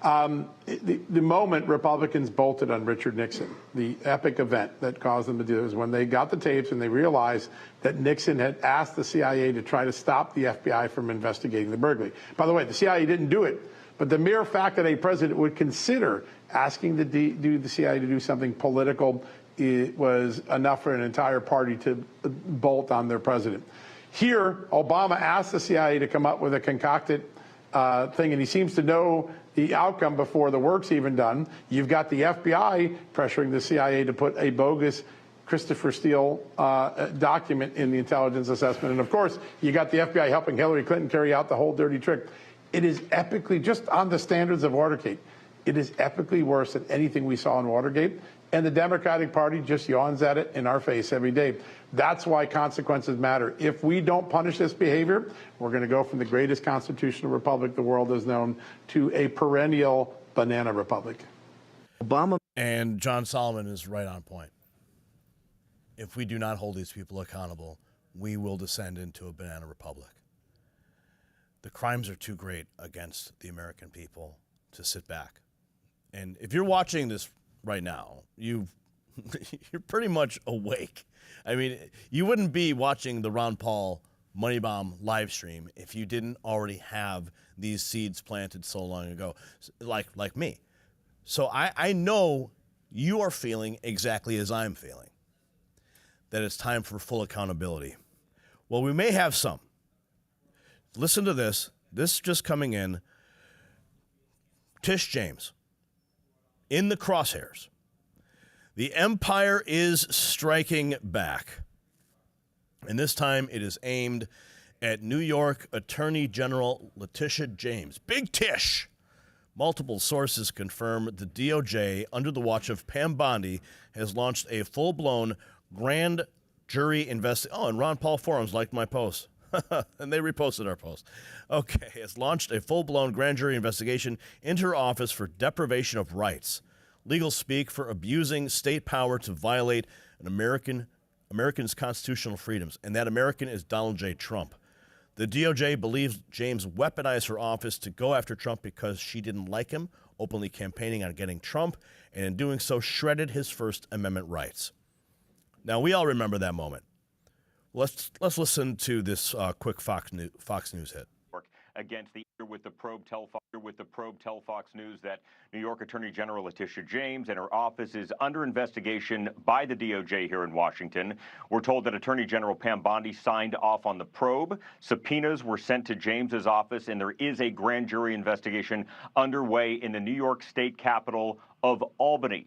The moment Republicans bolted on Richard Nixon, the epic event that caused them to do it, was when they got the tapes and they realized that Nixon had asked the CIA to try to stop the FBI from investigating the burglary. By the way, the CIA didn't do it, but the mere fact that a president would consider asking the CIA to do something political, it was enough for an entire party to bolt on their president. Here, Obama asked the CIA to come up with a concocted thing, and he seems to know the outcome before the work's even done. You've got the FBI pressuring the CIA to put a bogus Christopher Steele document in the intelligence assessment. And of course, you got the FBI helping Hillary Clinton carry out the whole dirty trick. It is epically, just on the standards of Watergate, it is epically worse than anything we saw in Watergate. And the Democratic Party just yawns at it in our face every day. That's why consequences matter. If we don't punish this behavior, we're going to go from the greatest constitutional republic the world has known to a perennial banana republic. Obama. And John Solomon is right on point. If we do not hold these people accountable, we will descend into a banana republic. The crimes are too great against the American people to sit back. And if you're watching this right now, you're pretty much awake. I mean, you wouldn't be watching the Ron Paul Money Bomb live stream if you didn't already have these seeds planted so long ago, like me. So I know you are feeling exactly as I'm feeling, that it's time for full accountability. Well, we may have some. Listen to this. This just coming in. Tish James, in the crosshairs. The empire is striking back. And this time it is aimed at New York Attorney General Letitia James. Big Tish! Multiple sources confirm the DOJ, under the watch of Pam Bondi, has launched a full-blown grand jury investigation. Oh, and Ron Paul Forums liked my post. And they reposted our post. Okay, has launched a full-blown grand jury investigation into her office for deprivation of rights. legal speak for abusing state power to violate an American's constitutional freedoms, and that American is Donald J. Trump. The DOJ believes James weaponized her office to go after Trump because she didn't like him, openly campaigning on getting Trump, and in doing so shredded his First Amendment rights. Now, we all remember that moment. Let's listen to this quick Fox News hit. Against the with the probe tell Fox News that New York Attorney General Letitia James and her office is under investigation by the DOJ here in Washington. We're told that Attorney General Pam Bondi signed off on the probe. Subpoenas were sent to James's office, and there is a grand jury investigation underway in the New York State Capitol of Albany.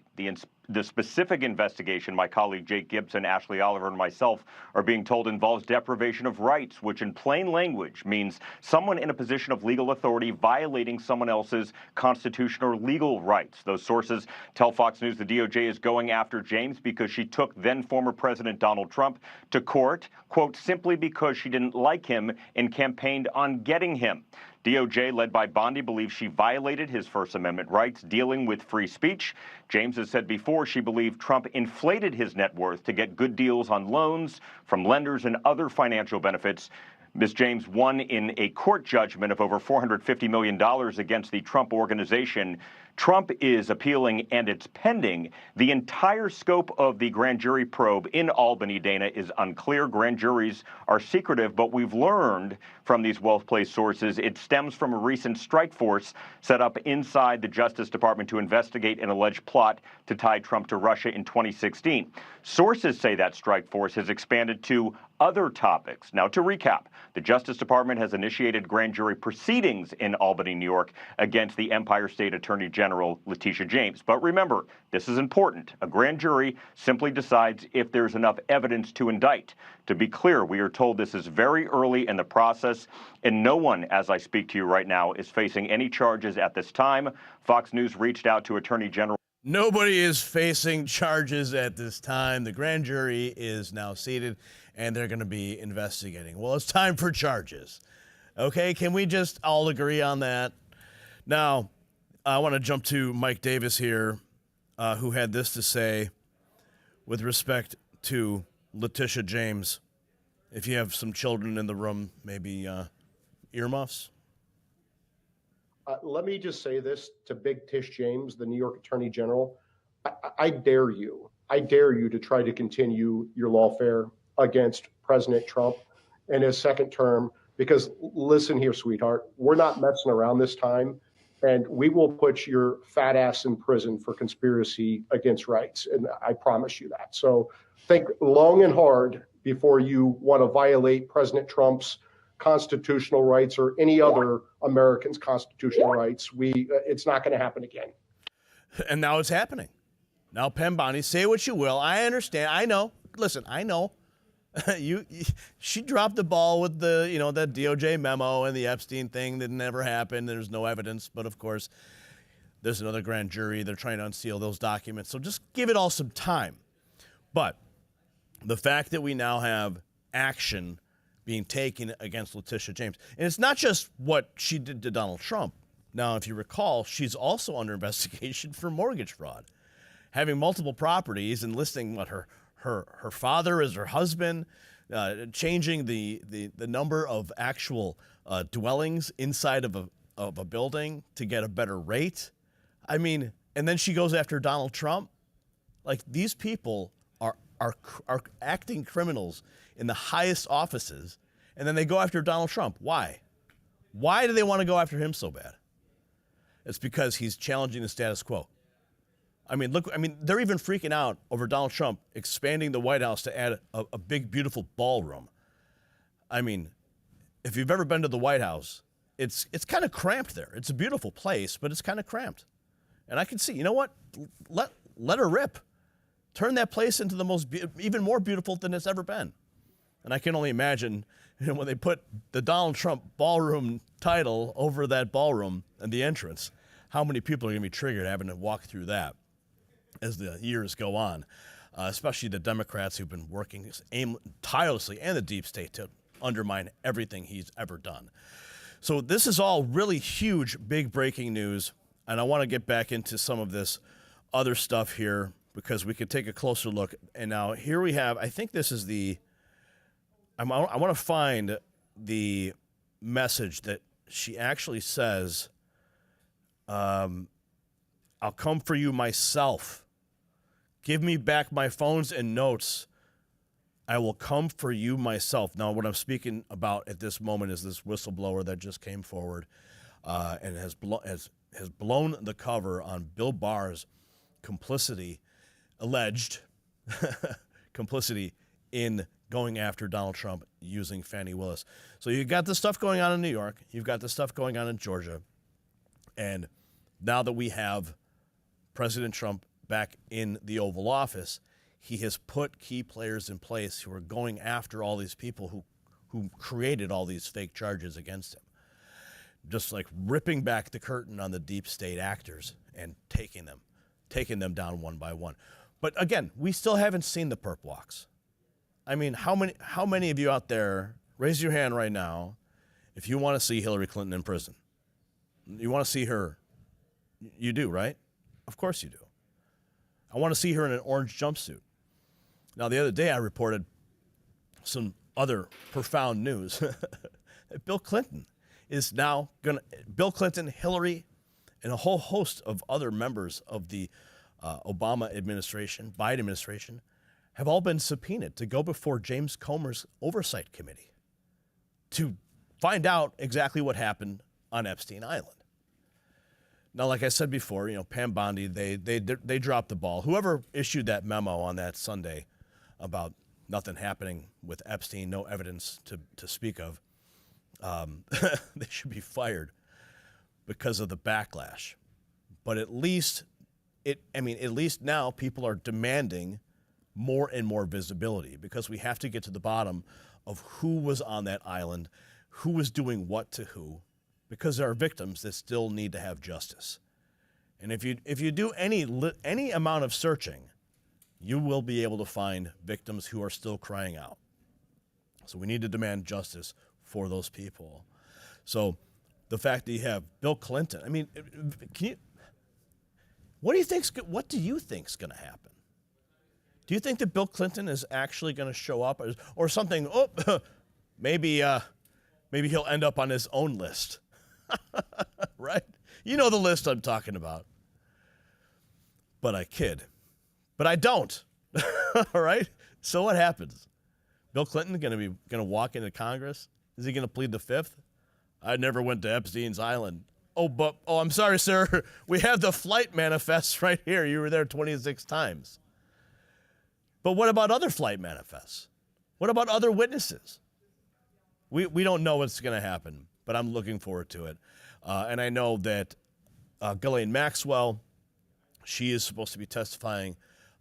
The specific investigation, my colleague Jake Gibson, Ashley Oliver, and myself are being told involves deprivation of rights, which in plain language means someone in a position of legal authority violating someone else's constitutional or legal rights. Those sources tell Fox News the DOJ is going after James because she took then former President Donald Trump to court, quote, simply because she didn't like him and campaigned on getting him. DOJ, led by Bondi, believes she violated his First Amendment rights dealing with free speech. James has said before she believed Trump inflated his net worth to get good deals on loans from lenders and other financial benefits. Ms. James won in a court judgment of over $450 million against the Trump Organization. Trump is appealing, and it's pending. The entire scope of the grand jury probe in Albany, Dana, is unclear. Grand juries are secretive, but we've learned from these well-placed sources it stems from a recent strike force set up inside the Justice Department to investigate an alleged plot to tie Trump to Russia in 2016. Sources say that strike force has expanded to other topics. Now, to recap, the Justice Department has initiated grand jury proceedings in Albany, New York, against the Empire State Attorney General Letitia James. But remember, this is important. A grand jury simply decides if there's enough evidence to indict. To be clear, we are told this is very early in the process, and no one, as I speak to you right now, is facing any charges at this time. Fox News reached out to Attorney General. Nobody is facing charges at this time. The grand jury is now seated, and they're going to be investigating. Well, it's time for charges. Okay, can we just all agree on that? Now, I want to jump to Mike Davis here, who had this to say with respect to Letitia James. If you have some children in the room, maybe earmuffs. Let me just say this to Big Tish James, the New York Attorney General. I dare you to try to continue your lawfare against President Trump and his second term, because listen here, sweetheart, we're not messing around this time, and we will put your fat ass in prison for conspiracy against rights, and I promise you that. So think long and hard before you want to violate President Trump's constitutional rights or any other American's constitutional rights. It's not going to happen again. And now it's happening. Now, Pam Bondi, say what you will. I understand. I know. Listen, I know. She dropped the ball with the, that DOJ memo and the Epstein thing that never happened. There's no evidence. But, of course, there's another grand jury. They're trying to unseal those documents. So just give it all some time. But the fact that we now have action being taken against Letitia James. And it's not just what she did to Donald Trump. Now, if you recall, she's also under investigation for mortgage fraud, having multiple properties and listing what her father as her husband, changing the number of actual dwellings inside of a building to get a better rate. I mean, and then she goes after Donald Trump. Like, these people are acting criminals in the highest offices, and then they go after Donald Trump. Why? Why do they want to go after him so bad? It's because he's challenging the status quo. I mean, look, they're even freaking out over Donald Trump expanding the White House to add a big, beautiful ballroom. I mean, if you've ever been to the White House, it's kind of cramped there. It's a beautiful place, but it's kind of cramped. And I can see, you know what? Let her rip. Turn that place into the even more beautiful than it's ever been. And I can only imagine when they put the Donald Trump ballroom title over that ballroom and the entrance, how many people are going to be triggered having to walk through that as the years go on, especially the Democrats who've been working tirelessly, and the deep state, to undermine everything he's ever done. So this is all really huge, big breaking news, and I want to get back into some of this other stuff here because we could take a closer look. And now here we have, I think this is I want to find the message that she actually says, I'll come for you myself. Give me back my phones and notes. I will come for you myself. Now, what I'm speaking about at this moment is this whistleblower that just came forward and has blown the cover on Bill Barr's alleged complicity in going after Donald Trump using Fani Willis. So you've got this stuff going on in New York. You've got this stuff going on in Georgia. And now that we have President Trump back in the Oval Office, he has put key players in place who are going after all these people who created all these fake charges against him. Just like ripping back the curtain on the deep state actors and taking them down one by one. But again, we still haven't seen the perp walks. I mean, how many of you out there, raise your hand right now if you want to see Hillary Clinton in prison? You want to see her? You do, right? Of course you do. I want to see her in an orange jumpsuit. Now, the other day I reported some other profound news. Bill Clinton, Hillary, and a whole host of other members of the Obama administration, Biden administration, have all been subpoenaed to go before James Comer's oversight committee to find out exactly what happened on Epstein Island. Now, like I said before, Pam Bondi, they dropped the ball. Whoever issued that memo on that Sunday about nothing happening with Epstein, no evidence to speak of, they should be fired because of the backlash. But at least now people are demanding more and more visibility because we have to get to the bottom of who was on that island, who was doing what to who, because there are victims that still need to have justice. And if you do any amount of searching, you will be able to find victims who are still crying out. So we need to demand justice for those people. So the fact that you have Bill Clinton, what do you think's going to happen? Do you think that Bill Clinton is actually going to show up or something? Oh, maybe he'll end up on his own list. Right? You know the list I'm talking about. But I kid. But I don't. All right? So what happens? Bill Clinton going to walk into Congress? Is he going to plead the fifth? I never went to Epstein's Island. Oh, I'm sorry, sir. We have the flight manifests right here. You were there 26 times. But what about other flight manifests? What about other witnesses? We don't know what's going to happen, but I'm looking forward to it. And I know that Ghislaine Maxwell, she is supposed to be testifying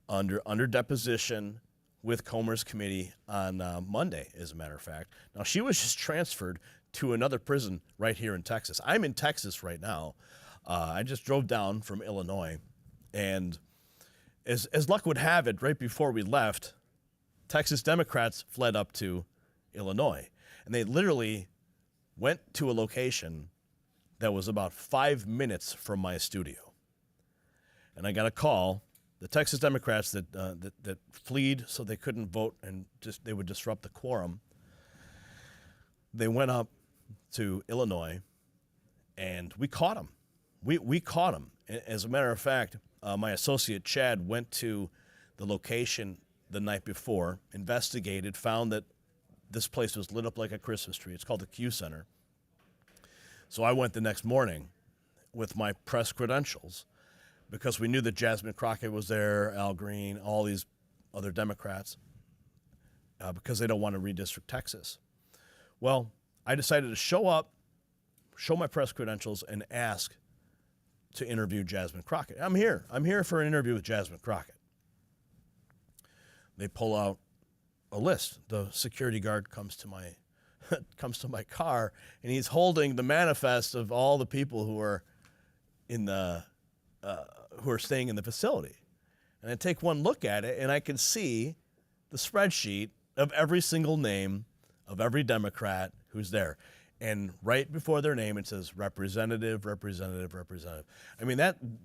under deposition with Comer's committee on Monday, as a matter of fact. Now, she was just transferred to another prison right here in Texas. I'm in Texas right now. I just drove down from Illinois, and as luck would have it, right before we left, Texas Democrats fled up to Illinois, and they literally went to a location that was about 5 minutes from my studio. And I got a call. The Texas Democrats that fled so they couldn't vote and they would disrupt the quorum, they went up to Illinois, and we caught them. We caught them. As a matter of fact, my associate Chad went to the location the night before, investigated, found that this place was lit up like a Christmas tree. It's called the Q Center. So I went the next morning with my press credentials because we knew that Jasmine Crockett was there, Al Green, all these other Democrats, because they don't want to redistrict Texas. Well, I decided to show up, show my press credentials, and ask to interview Jasmine Crockett. I'm here for an interview with Jasmine Crockett. They pull out a list. The security guard comes to my car, and he's holding the manifest of all the people who are who are staying in the facility. And I take one look at it, and I can see the spreadsheet of every single name of every Democrat who's there. And right before their name, it says representative, representative, representative. I mean,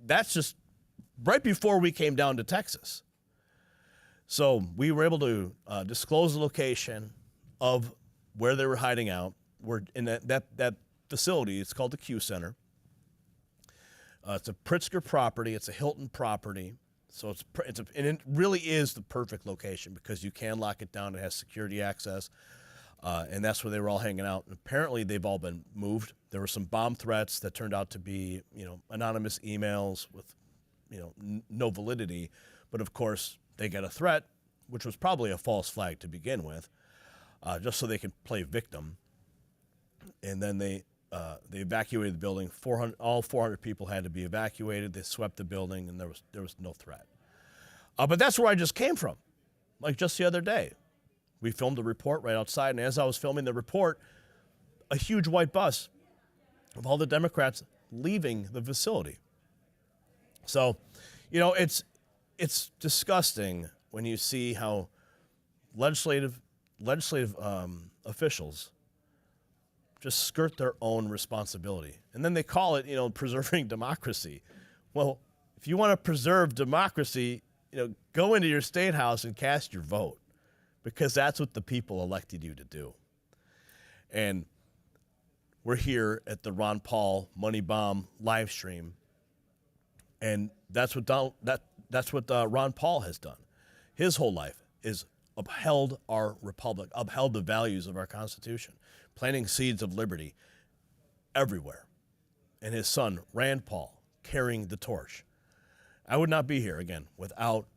that's just right before we came down to Texas. So we were able to disclose the location of where they were hiding out. We're in that facility. It's called the Q Center. It's a Pritzker property. It's a Hilton property. So and it really is the perfect location because you can lock it down. It has security access, and that's where they were all hanging out. And apparently, they've all been moved. There were some bomb threats that turned out to be, anonymous emails with, no validity. But of course, they get a threat, which was probably a false flag to begin with, just so they could play victim. And then they evacuated the building. All 400 people had to be evacuated. They swept the building, and there was no threat. But that's where I just came from, like just the other day. We filmed the report right outside, and as I was filming the report, a huge white bus of all the Democrats leaving the facility. So, it's disgusting when you see how legislative officials just skirt their own responsibility. And then they call it, preserving democracy. Well, if you want to preserve democracy, go into your state house and cast your vote, because that's what the people elected you to do. And we're here at the Ron Paul Money Bomb live stream, and that's what Ron Paul has done. His whole life is upheld our republic, upheld the values of our Constitution, planting seeds of liberty everywhere. And his son, Rand Paul, carrying the torch. I would not be here, again, without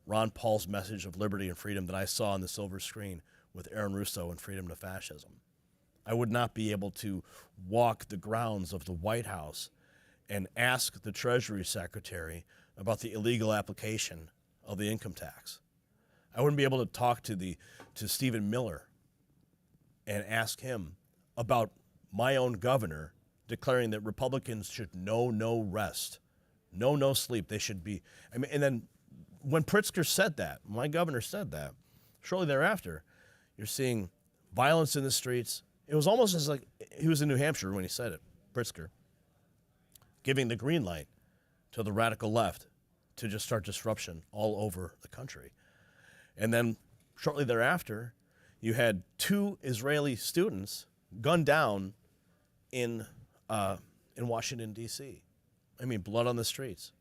Ron Paul's message of liberty and freedom that I saw on the silver screen with Aaron Russo and Freedom to Fascism. I would not be able to walk the grounds of the White House and ask the Treasury Secretary about the illegal application of the income tax. I wouldn't be able to talk to Stephen Miller and ask him about my own governor declaring that Republicans should know no rest, no sleep. They should be. And then when Pritzker said that, my governor said that, shortly thereafter, you're seeing violence in the streets. It was almost as like he was in New Hampshire when he said it, Pritzker, giving the green light to the radical left to just start disruption all over the country. And then shortly thereafter, you had 2 Israeli students gunned down in Washington, D.C. Blood on the streets.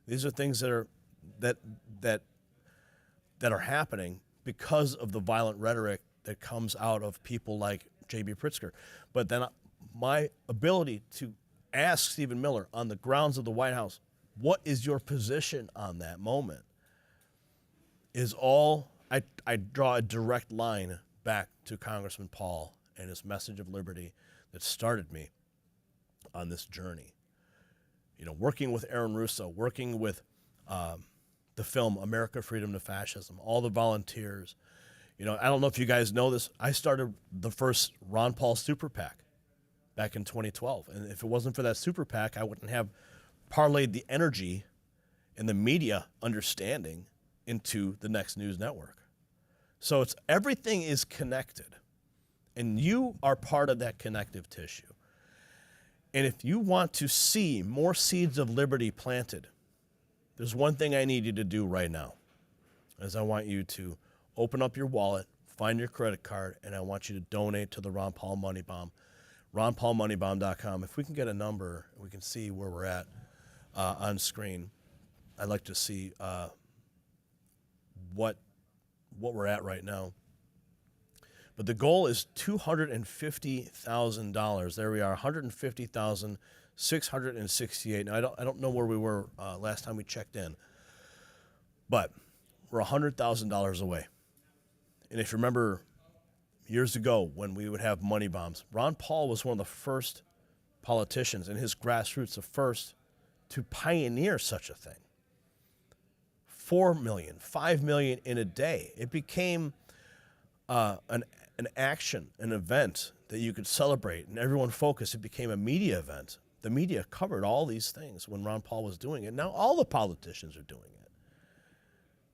These are things that are happening because of the violent rhetoric that comes out of people like J.B. Pritzker. But then my ability to ask Stephen Miller on the grounds of the White House, what is your position on that moment, is all, I draw a direct line back to Congressman Paul and his message of liberty that started me on this journey. Working with Aaron Russo, working with the film America, Freedom to Fascism, all the volunteers. I don't know if you guys know this. I started the first Ron Paul Super PAC back in 2012. And if it wasn't for that Super PAC, I wouldn't have parlayed the energy and the media understanding into the Next News Network. So everything is connected, and you are part of that connective tissue. And if you want to see more seeds of liberty planted, there's one thing I need you to do right now, is I want you to open up your wallet, find your credit card, and I want you to donate to the Ron Paul Money Bomb, ronpaulmoneybomb.com. If we can get a number, we can see where we're at on screen. I'd like to see what we're at right now. But the goal is $250,000. There we are, $150,668. Now I don't know where we were last time we checked in, but we're $100,000 away. And if you remember years ago when we would have money bombs, Ron Paul was one of the first politicians, and his grassroots the first to pioneer such a thing. 4 million, 5 million in a day. It became an action, an event that you could celebrate, and everyone focused. It became a media event. The media covered all these things when Ron Paul was doing it. Now all the politicians are doing it.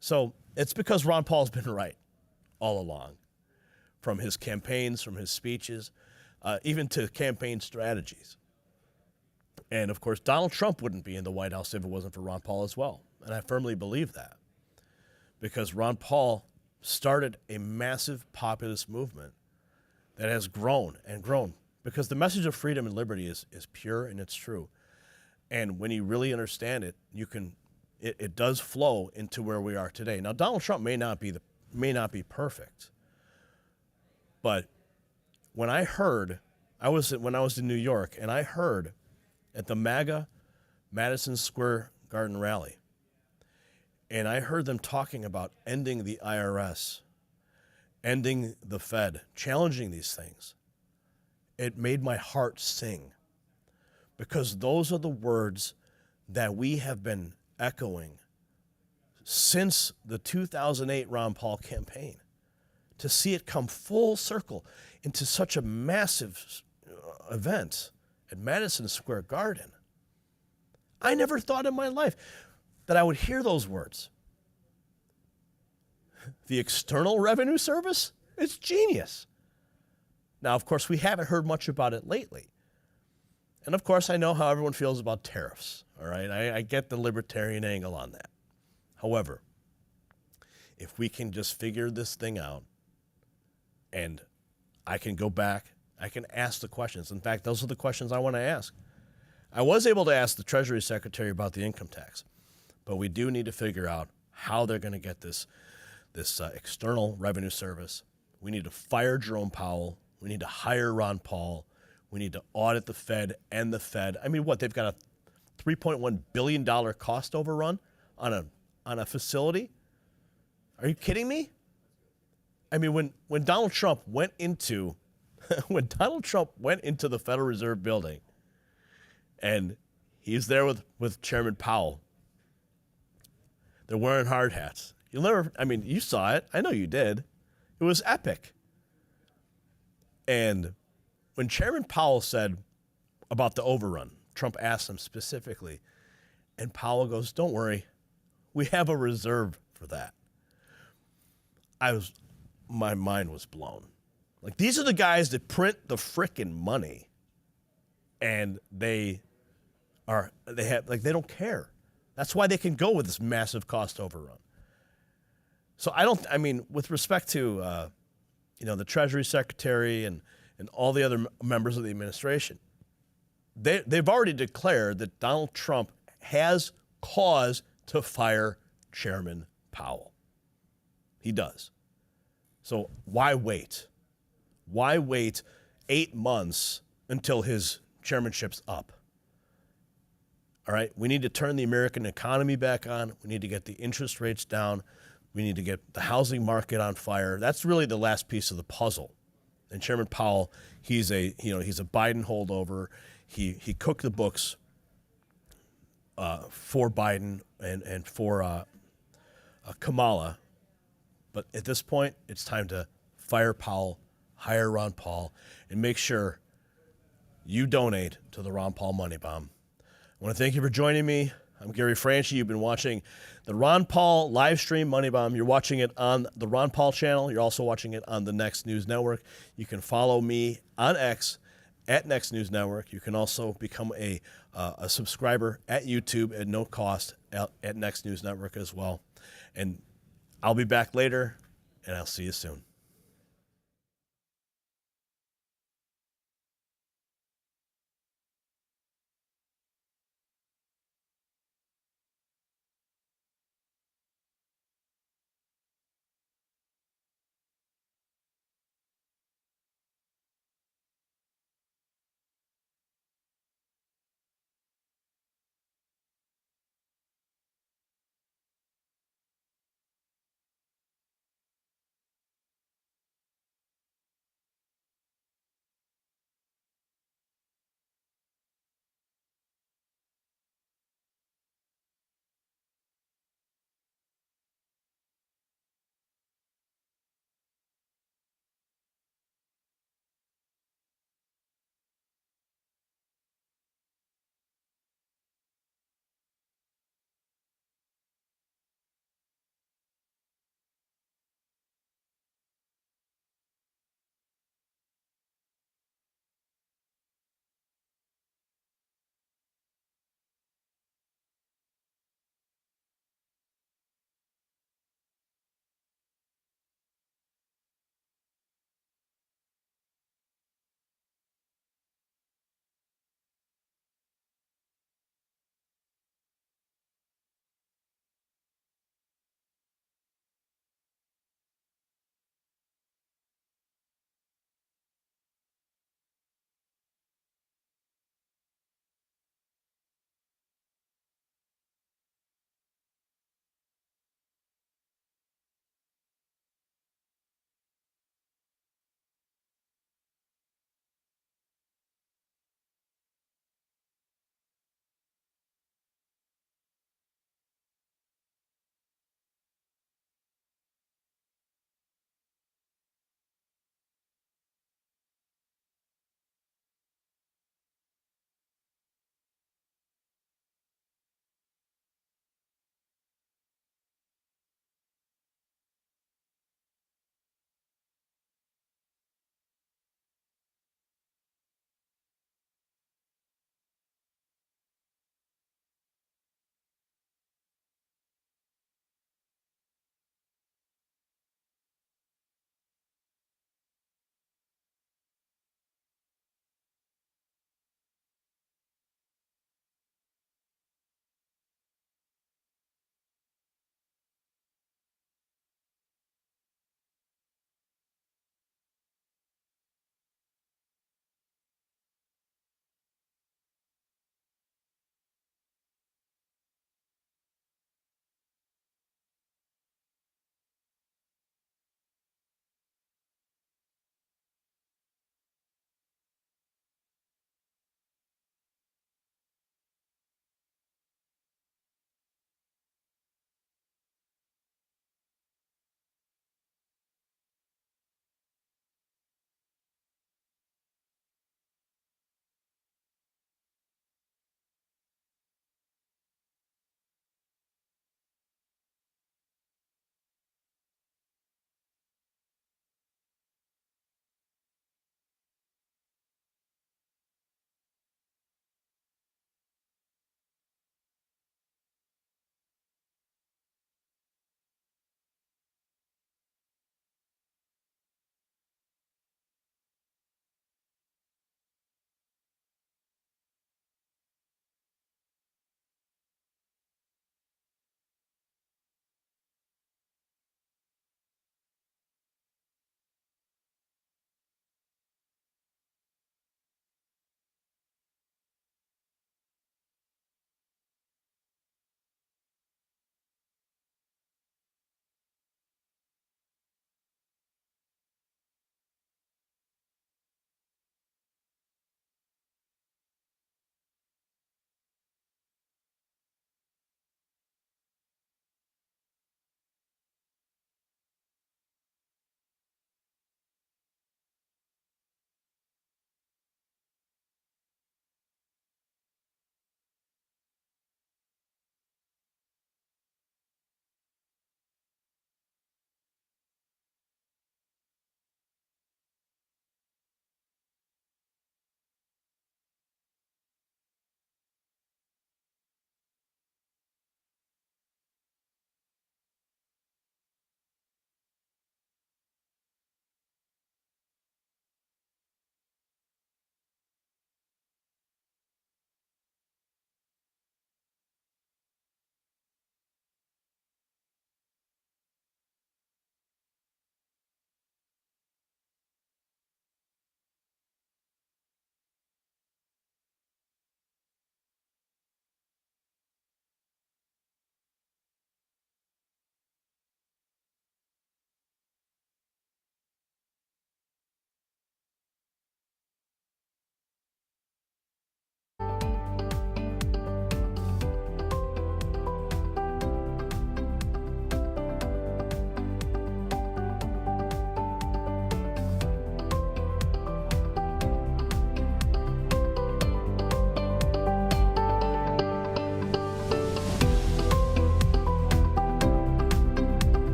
So it's because Ron Paul's been right all along, from his campaigns, from his speeches, even to campaign strategies. And of course, Donald Trump wouldn't be in the White House if it wasn't for Ron Paul as well. And I firmly believe that, because Ron Paul started a massive populist movement that has grown and grown, because the message of freedom and liberty is pure and it's true. And when you really understand it, it does flow into where we are today. Now, Donald Trump may not be perfect, but when I was in New York, and I heard at the MAGA Madison Square Garden rally, and I heard them talking about ending the IRS, ending the Fed, challenging these things. It made my heart sing, because those are the words that we have been echoing since the 2008 Ron Paul campaign. To see it come full circle into such a massive event at Madison Square Garden, I never thought in my life that I would hear those words. The External Revenue Service? It's genius. Now, of course, we haven't heard much about it lately. And of course, I know how everyone feels about tariffs, all right? I get the libertarian angle on that. However, if we can just figure this thing out, and I can go back, I can ask the questions. In fact, those are the questions I want to ask. I was able to ask the Treasury Secretary about the income tax, but we do need to figure out how they're going to get this External Revenue Service. We need to fire Jerome Powell. We need to hire Ron Paul. We need to audit the Fed and the Fed. I mean, what, they've got a $3.1 billion cost overrun on a facility? Are you kidding me? I mean, when Donald Trump went into the Federal Reserve building, and he's there with Chairman Powell, they're wearing hard hats. You saw it. I know you did. It was epic. And when Chairman Powell said about the overrun, Trump asked him specifically, and Powell goes, "Don't worry, we have a reserve for that." My mind was blown. Like, these are the guys that print the frickin' money, and they don't care. That's why they can go with this massive cost overrun. So with respect to the Treasury Secretary and all the other members of the administration, they've already declared that Donald Trump has cause to fire Chairman Powell. He does. So why wait? Why wait 8 months until his chairmanship's up? All right, we need to turn the American economy back on. We need to get the interest rates down. We need to get the housing market on fire. That's really the last piece of the puzzle. And Chairman Powell, he's a Biden holdover. He cooked the books for Biden and for Kamala. But at this point, it's time to fire Powell, hire Ron Paul, and make sure you donate to the Ron Paul Money Bomb. I want to thank you for joining me. I'm Gary Franchi. You've been watching the Ron Paul live stream Money Bomb. You're watching it on the Ron Paul channel. You're also watching it on the Next News Network. You can follow me on X at Next News Network. You can also become a subscriber at YouTube at no cost at Next News Network as well. And I'll be back later, and I'll see you soon.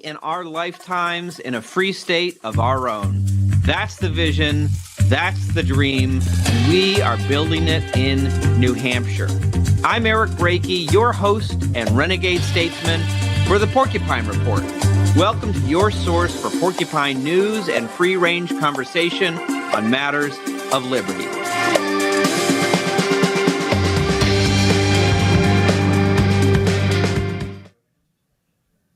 in our lifetimes in a free state of our own. That's the vision. That's the dream. We are building it in New Hampshire. I'm Eric Brakey, your host and renegade statesman for the Porcupine Report. Welcome to your source for porcupine news and free-range conversation on matters of liberty.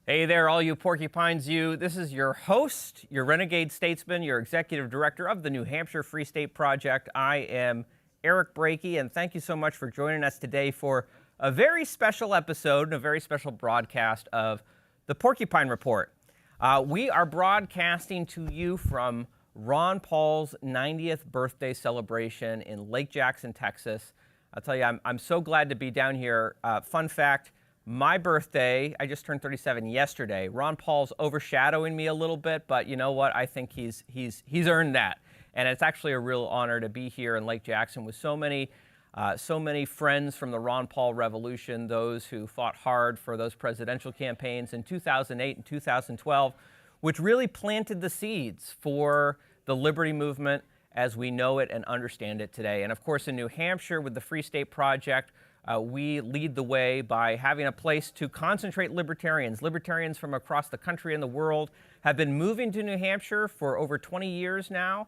Hey there, all you porcupines, you. This is your host, your renegade statesman, your executive director of the New Hampshire Free State Project. I am Eric Brakey, and thank you so much for joining us today for a very special episode and a very special broadcast of the Porcupine Report. We are broadcasting to you from Ron Paul's 90th birthday celebration in Lake Jackson, Texas. I'll tell you, I'm so glad to be down here. Fun fact, my birthday, I just turned 37 yesterday. Ron Paul's overshadowing me a little bit, but you know what? I think he's earned that. And it's actually a real honor to be here in Lake Jackson with so many friends from the Ron Paul Revolution, those who fought hard for those presidential campaigns in 2008 and 2012, which really planted the seeds for the liberty movement as we know it and understand it today. And of course, in New Hampshire with the Free State Project, we lead the way by having a place to concentrate libertarians. Libertarians from across the country and the world have been moving to New Hampshire for over 20 years now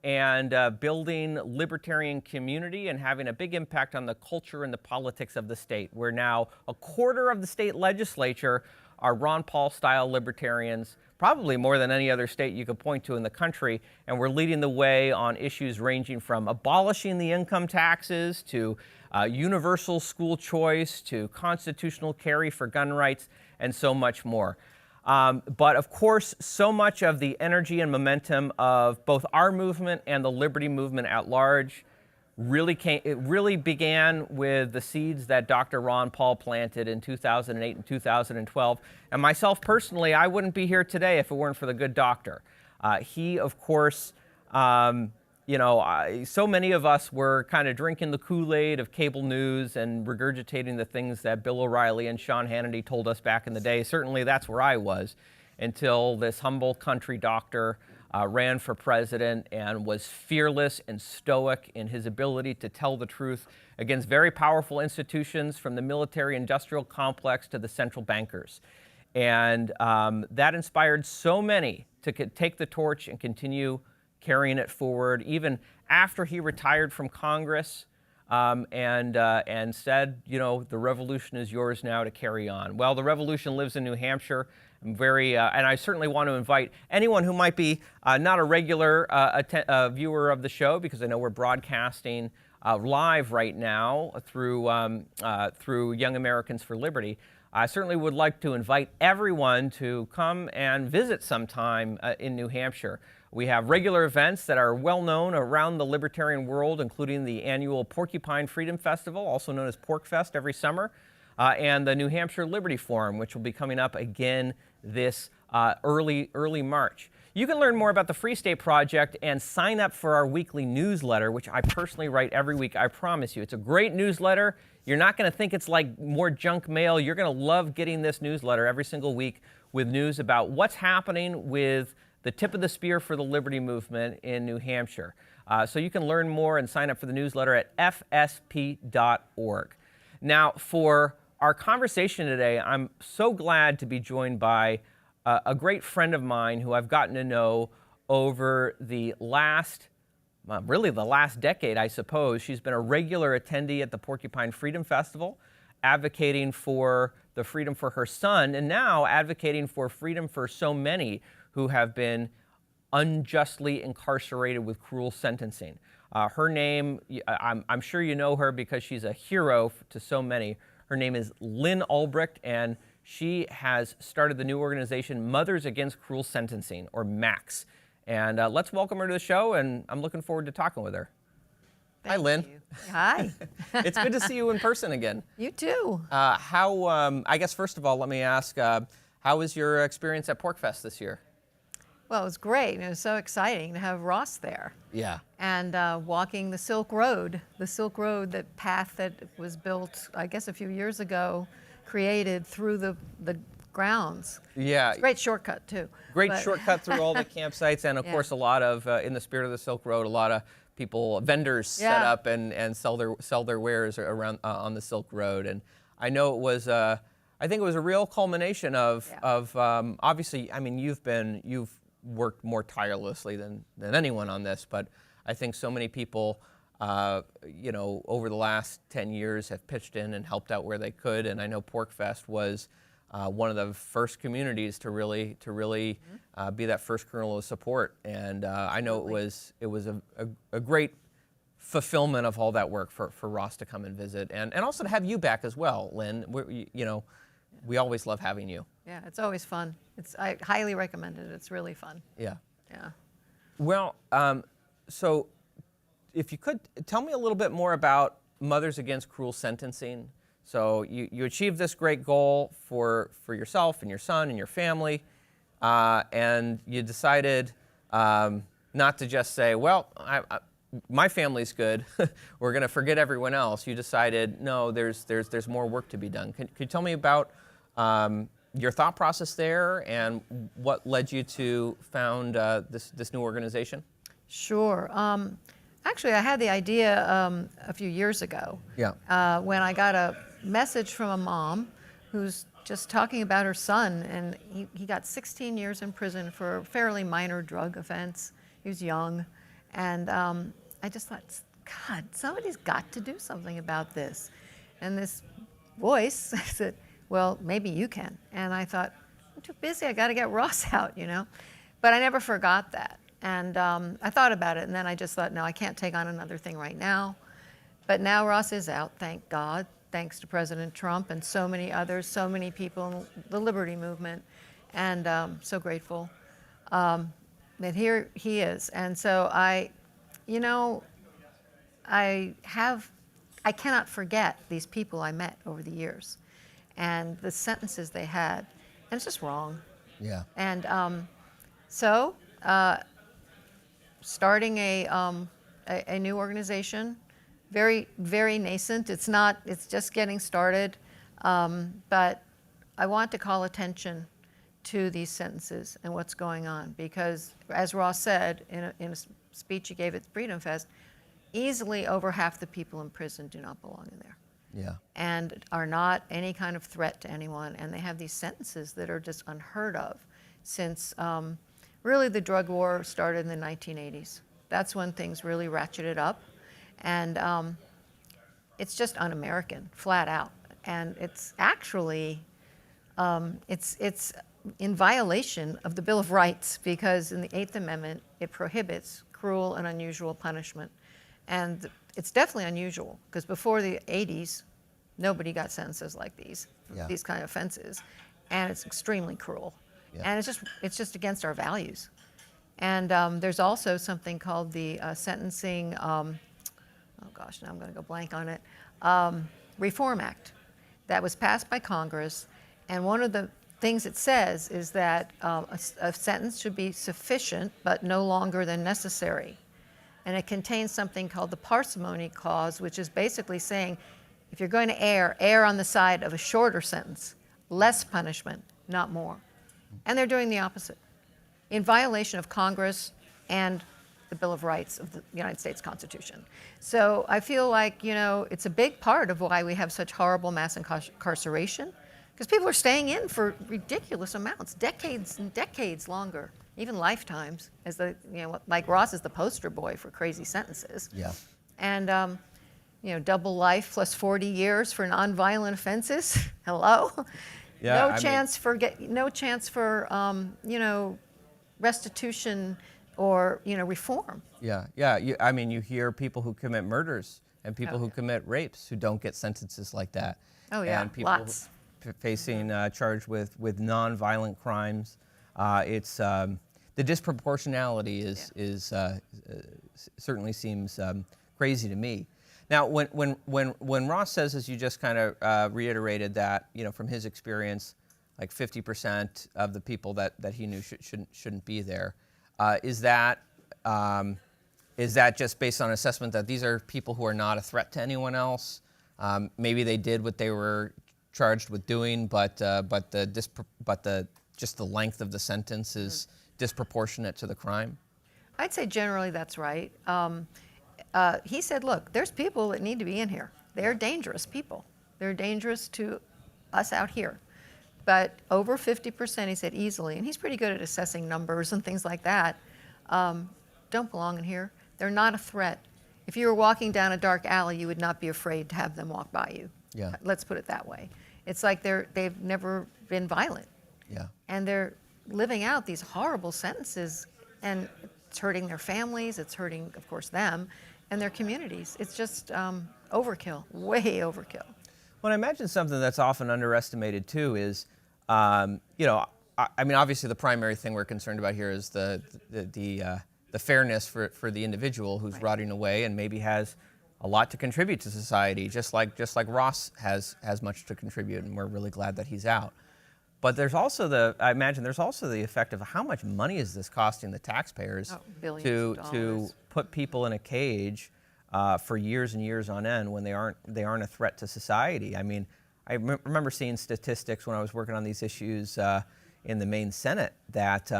and building libertarian community and having a big impact on the culture and the politics of the state. We're now a quarter of the state legislature are Ron Paul-style libertarians, probably more than any other state you could point to in the country, and we're leading the way on issues ranging from abolishing the income taxes to universal school choice to constitutional carry for gun rights and so much more. But of course, so much of the energy and momentum of both our movement and the liberty movement at large really began with the seeds that Dr. Ron Paul planted in 2008 and 2012. And myself personally, I wouldn't be here today if it weren't for the good doctor. He, of course, so many of us were kind of drinking the Kool-Aid of cable news and regurgitating the things that Bill O'Reilly and Sean Hannity told us back in the day. Certainly that's where I was until this humble country doctor ran for president and was fearless and stoic in his ability to tell the truth against very powerful institutions from the military-industrial complex to the central bankers. And that inspired so many to take the torch and continue carrying it forward, even after he retired from Congress and said, the revolution is yours now to carry on. Well, the revolution lives in New Hampshire. I'm and I certainly want to invite anyone who might be not a regular viewer of the show, because I know we're broadcasting live right now through Young Americans for Liberty. I certainly would like to invite everyone to come and visit sometime in New Hampshire. We have regular events that are well known around the libertarian world, including the annual Porcupine Freedom Festival, also known as PorcFest, every summer, and the New Hampshire Liberty Forum, which will be coming up again this early March. You can learn more about the Free State Project and sign up for our weekly newsletter, which I personally write every week, I promise you. It's a great newsletter. You're not going to think it's like more junk mail. You're going to love getting this newsletter every single week with news about what's happening with the tip of the spear for the liberty movement in New Hampshire. So you can learn more and sign up for the newsletter at fsp.org. Now, for our conversation today, I'm so glad to be joined by a great friend of mine who I've gotten to know over the last decade, I suppose. She's been a regular attendee at the Porcupine Freedom Festival, advocating for the freedom for her son, and now advocating for freedom for so many who have been unjustly incarcerated with cruel sentencing. Her name, I'm sure you know her because she's a hero to so many. Her name is Lynn Ulbricht, and she has started the new organization Mothers Against Cruel Sentencing, or MACS. And let's welcome her to the show, and I'm looking forward to talking with her. Hi, Lynn. Hi. It's good to see you in person again. You too. I guess first of all, let me ask, how was your experience at PorcFest this year? Well, it was great. It was so exciting to have Ross there. Yeah. And walking the Silk Road, that path that was built, I guess, a few years ago, created through the grounds. Yeah. It's a great shortcut, too. Great But- shortcut through all the campsites, and of Yeah. course, a lot of, in the spirit of the Silk Road, a lot of people, vendors set Yeah. up and sell their wares around on the Silk Road. And I know it was, I think it was a real culmination of obviously, I mean, you've worked more tirelessly than anyone on this, but I think so many people, over the last 10 years have pitched in and helped out where they could. And I know PorcFest was one of the first communities to really be that first kernel of support. And I know it was a great fulfillment of all that work for Ross to come and visit, and also to have you back as well, Lynn. We always love having you. Yeah, it's always fun. I highly recommend it. It's really fun. Yeah. Yeah. Well, so if you could tell me a little bit more about Mothers Against Cruel Sentencing. So you achieved this great goal for yourself and your son and your family, and you decided not to just say, well, my family's good, we're going to forget everyone else. You decided, no, there's more work to be done. Can you tell me about your thought process there and what led you to found this new organization? Sure. Actually, I had the idea a few years ago. Yeah. When I got a message from a mom who's just talking about her son, and he got 16 years in prison for a fairly minor drug offense. He was young, and I just thought, God, somebody's got to do something about this. And this voice said, well, maybe you can. And I thought, I'm too busy, I got to get Ross out, But I never forgot that. And I thought about it, and then I just thought, no, I can't take on another thing right now. But now Ross is out, thank God, thanks to President Trump and so many others, so many people in the Liberty Movement, and so grateful that here he is. And so I cannot forget these people I met over the years and the sentences they had, and it's just wrong. Yeah. And so starting a new organization, very, very nascent. It's just getting started, but I want to call attention to these sentences and what's going on, because as Ross said in a speech he gave at Freedom Fest, easily over half the people in prison do not belong in there. Yeah. And are not any kind of threat to anyone, and they have these sentences that are just unheard of since really the drug war started in the 1980s. That's when things really ratcheted up, and it's just un-American, flat out. And it's actually, it's in violation of the Bill of Rights, because in the 8th Amendment, it prohibits cruel and unusual punishment. And it's definitely unusual, because before the 80s, nobody got sentences like these, these kind of offenses. And it's extremely cruel. Yeah. And it's just against our values. And there's also something called the sentencing, oh gosh, now I'm going to go blank on it, Reform Act that was passed by Congress. And one of the things it says is that a sentence should be sufficient but no longer than necessary. And it contains something called the parsimony clause, which is basically saying if you're going to err on the side of a shorter sentence, less punishment, not more. And they're doing the opposite, in violation of Congress and the Bill of Rights of the United States Constitution. So I feel like, it's a big part of why we have such horrible mass incarceration, because people are staying in for ridiculous amounts, decades and decades longer, even lifetimes, as like Ross is the poster boy for crazy sentences. Yeah. And, double life plus 40 years for nonviolent offenses. Hello? Yeah, no chance for restitution or, reform. Yeah, yeah. You hear people who commit murders and people who commit rapes who don't get sentences like that. Oh yeah, and people lots. Facing charged with non-violent crimes. It's the disproportionality is certainly seems crazy to me. Now, when Ross says, as you just kind of reiterated, that from his experience, like 50% of the people that he knew shouldn't be there, is that just based on assessment that these are people who are not a threat to anyone else? Maybe they did what they were charged with doing, but just the length of the sentence is disproportionate to the crime? I'd say generally that's right. He said, look, there's people that need to be in here. They're dangerous people. They're dangerous to us out here. But over 50%, he said, easily, and he's pretty good at assessing numbers and things like that, don't belong in here. They're not a threat. If you were walking down a dark alley, you would not be afraid to have them walk by you. Yeah. Let's put it that way. It's like they've never been violent. Yeah. And they're living out these horrible sentences, and it's hurting their families, it's hurting, of course, them and their communities. It's just overkill, way overkill. Well, I imagine something that's often underestimated too is, I mean, obviously the primary thing we're concerned about here is the fairness for the individual who's rotting away and maybe has a lot to contribute to society, just like Ross has much to contribute, and we're really glad that he's out. But there's also I imagine there's also the effect of how much money is this costing the taxpayers to put people in a cage for years and years on end when they aren't a threat to society. I mean, I remember seeing statistics when I was working on these issues in the Maine Senate that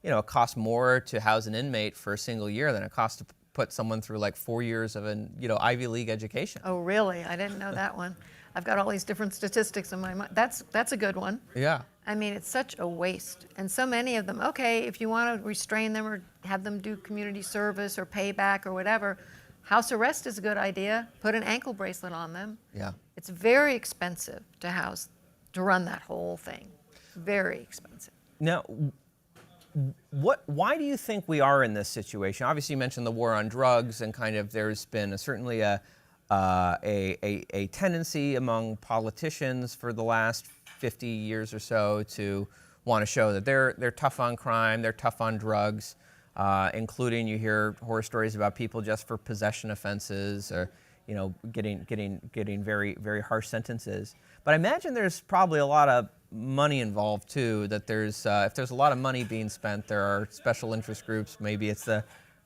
it costs more to house an inmate for a single year than it costs to put someone through like 4 years of an Ivy League education. Oh, really? I didn't know that one. I've got all these different statistics in my mind. That's a good one. Yeah. I mean, it's such a waste. And so many of them, okay, if you want to restrain them or have them do community service or payback or whatever, house arrest is a good idea. Put an ankle bracelet on them. Yeah. It's very expensive to run that whole thing. Very expensive. Now, why do you think we are in this situation? Obviously, you mentioned the war on drugs, and kind of there's been certainly a tendency among politicians for the last 50 years or so to want to show that they're tough on crime, they're tough on drugs, including you hear horror stories about people just for possession offenses or getting very, very harsh sentences. But I imagine there's probably a lot of money involved too, that if there's a lot of money being spent, there are special interest groups. Maybe it's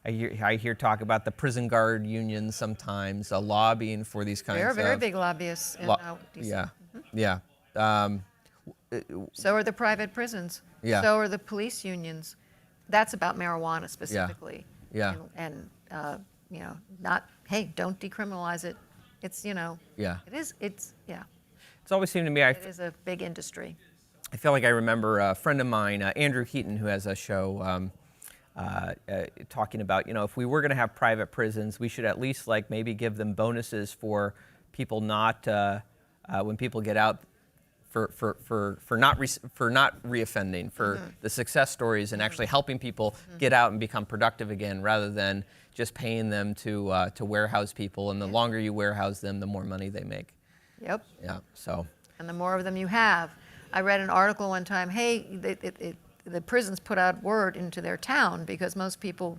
I hear talk about the prison guard union sometimes, lobbying for these kinds of... They're very big lobbyists in DC. Yeah, Mm-hmm. yeah. So are the private prisons. Yeah. So are the police unions. That's about marijuana specifically. Yeah. And not, hey, don't decriminalize it. It's, Yeah. It's always seemed to me... It is a big industry. I feel like I remember a friend of mine, Andrew Heaton, who has a show talking about, if we were going to have private prisons, we should at least maybe give them bonuses for people not, when people get out, for not reoffending, for the success stories and actually helping people get out and become productive again, rather than just paying them to warehouse people. And the longer you warehouse them, the more money they make. Yep. Yeah. So. And the more of them you have. I read an article one time, hey, the prisons put out word into their town because most people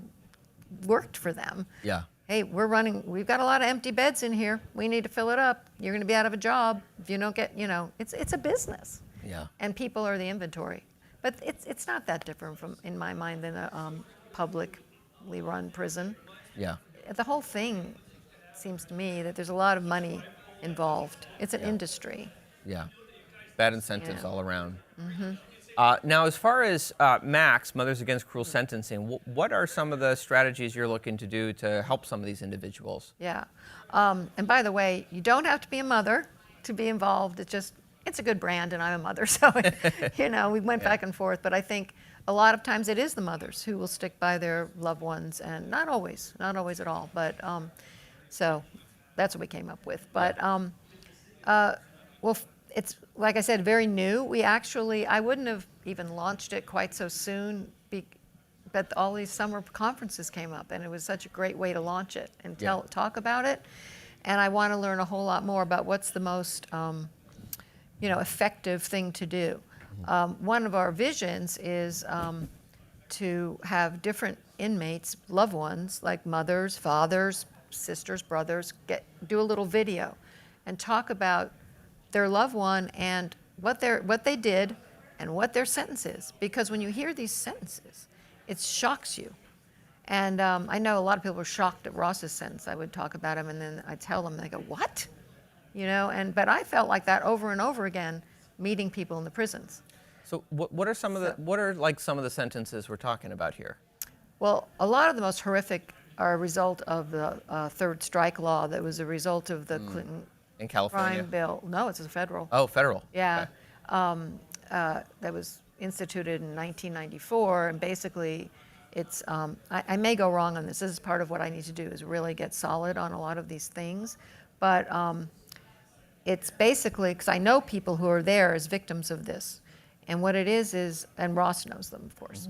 worked for them. Yeah. Hey, we've got a lot of empty beds in here. We need to fill it up. You're going to be out of a job if you don't get, it's a business. Yeah. And people are the inventory. But it's not that different in my mind, than a publicly run prison. Yeah. The whole thing seems to me that there's a lot of money involved. It's an industry. Yeah. Bad incentives all around. Mm-hmm. Now, as far as MACS, Mothers Against Cruel Sentencing, what are some of the strategies you're looking to do to help some of these individuals? Yeah. And by the way, you don't have to be a mother to be involved. It's a good brand, and I'm a mother, so, we went back and forth. But I think a lot of times it is the mothers who will stick by their loved ones, and not always at all. But so that's what we came up with. But, it's, like I said, very new. I wouldn't have even launched it quite so soon, but all these summer conferences came up, and it was such a great way to launch it and talk about it. And I want to learn a whole lot more about what's the most, effective thing to do. One of our visions is to have different inmates, loved ones, like mothers, fathers, sisters, brothers, do a little video and talk about their loved one and what they did and what their sentence is. Because when you hear these sentences, it shocks you. And I know a lot of people were shocked at Ross's sentence. I would talk about him, and then I'd tell them, and they go, what? But I felt like that over and over again, meeting people in the prisons. So what are some of the sentences we're talking about here? Well, a lot of the most horrific are a result of the third strike law that was a result of the Clinton in California crime bill. No, it's a federal. Oh, federal. Yeah. Okay. That was instituted in 1994, and basically it's, I may go wrong on this. This is part of what I need to do, is really get solid on a lot of these things. But it's basically, because I know people who are there as victims of this, and what it is, and Ross knows them, of course.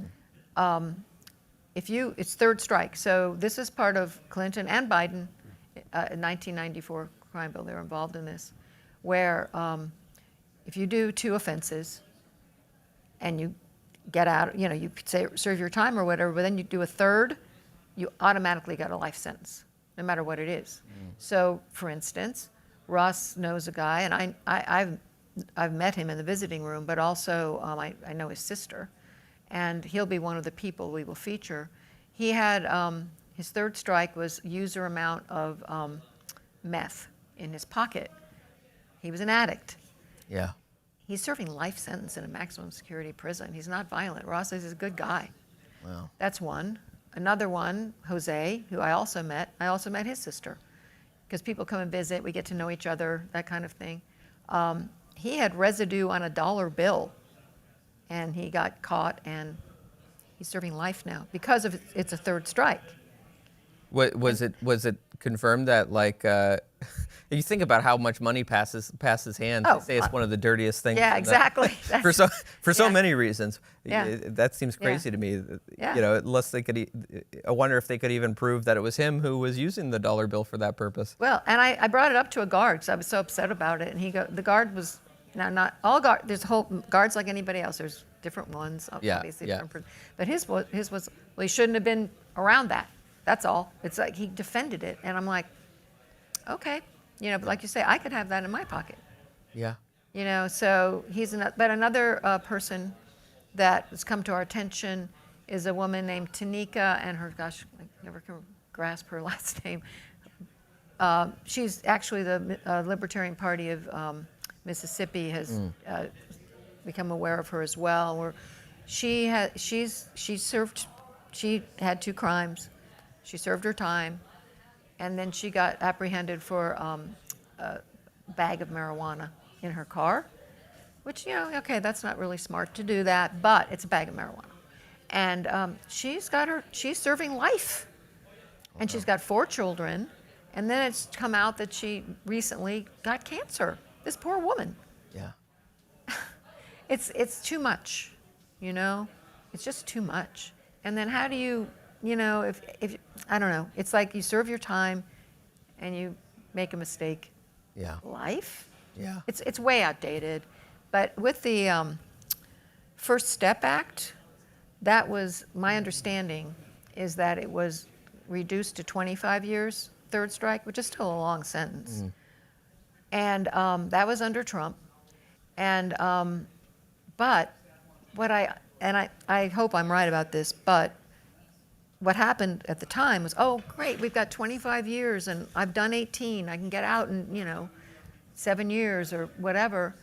It's third strike. So this is part of Clinton and Biden, 1994 crime bill. They were involved in this, where if you do 2 offenses and you get out, you say serve your time or whatever, but then you do a third, you automatically get a life sentence, no matter what it is. So, for instance, Ross knows a guy, and I've met him in the visiting room, but also I know his sister, and he'll be one of the people we will feature. He had, his third strike was user amount of meth in his pocket. He was an addict. Yeah. He's serving life sentence in a maximum security prison. He's not violent. Ross says he's a good guy. Wow. That's one. Another one, Jose, who I also met his sister, because people come and visit, we get to know each other, that kind of thing. He had residue on a $1 bill, and he got caught, and he's serving life now because of it's a third strike. Was it confirmed that, like, you think about how much money passes hands? They say it's one of the dirtiest things. Yeah, exactly. for so many reasons. Yeah. That seems crazy to me. Yeah. Unless they could, I wonder if they could even prove that it was him who was using the $1 bill for that purpose. Well, and I brought it up to a guard because I was so upset about it, and the guard was, now not all guard. There's whole guards like anybody else. There's different ones, obviously. Yeah. Different, but his was well, he shouldn't have been around that. That's all. It's like he defended it, and I'm like, okay, but like you say, I could have that in my pocket. Yeah. So he's another person that has come to our attention is a woman named Tanika, and I never can grasp her last name. She's actually the Libertarian Party of Mississippi has become aware of her as well. She had 2 crimes. She served her time, and then she got apprehended for a bag of marijuana in her car, which, okay, that's not really smart to do that, but it's a bag of marijuana. And she's serving life, and she's got 4 children, and then it's come out that she recently got cancer. This poor woman. Yeah. It's too much, It's just too much. And then how do you, if I don't know, it's like you serve your time and you make a mistake. Yeah. Life? Yeah. It's way outdated. But with the First Step Act, that was, my understanding is that it was reduced to 25 years, third strike, which is still a long sentence. And that was under Trump. And but what I hope I'm right about this, but what happened at the time was, oh, great, we've got 25 years and I've done 18. I can get out in, 7 years or whatever.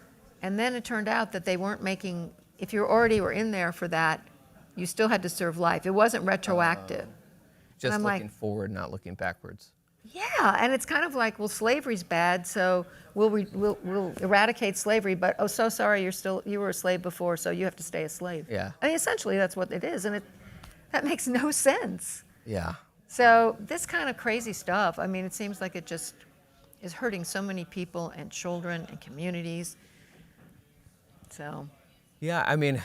And then it turned out that they weren't making, if you already were in there for that, you still had to serve life. It wasn't retroactive. Just looking forward, not looking backwards. Yeah, and it's kind of like, well, slavery's bad, so we'll eradicate slavery, but oh, so sorry, you were a slave before, so you have to stay a slave. Yeah. I mean, essentially that's what it is, and that makes no sense. Yeah. So this kind of crazy stuff, I mean, it seems like it just is hurting so many people and children and communities. So. Yeah, I mean,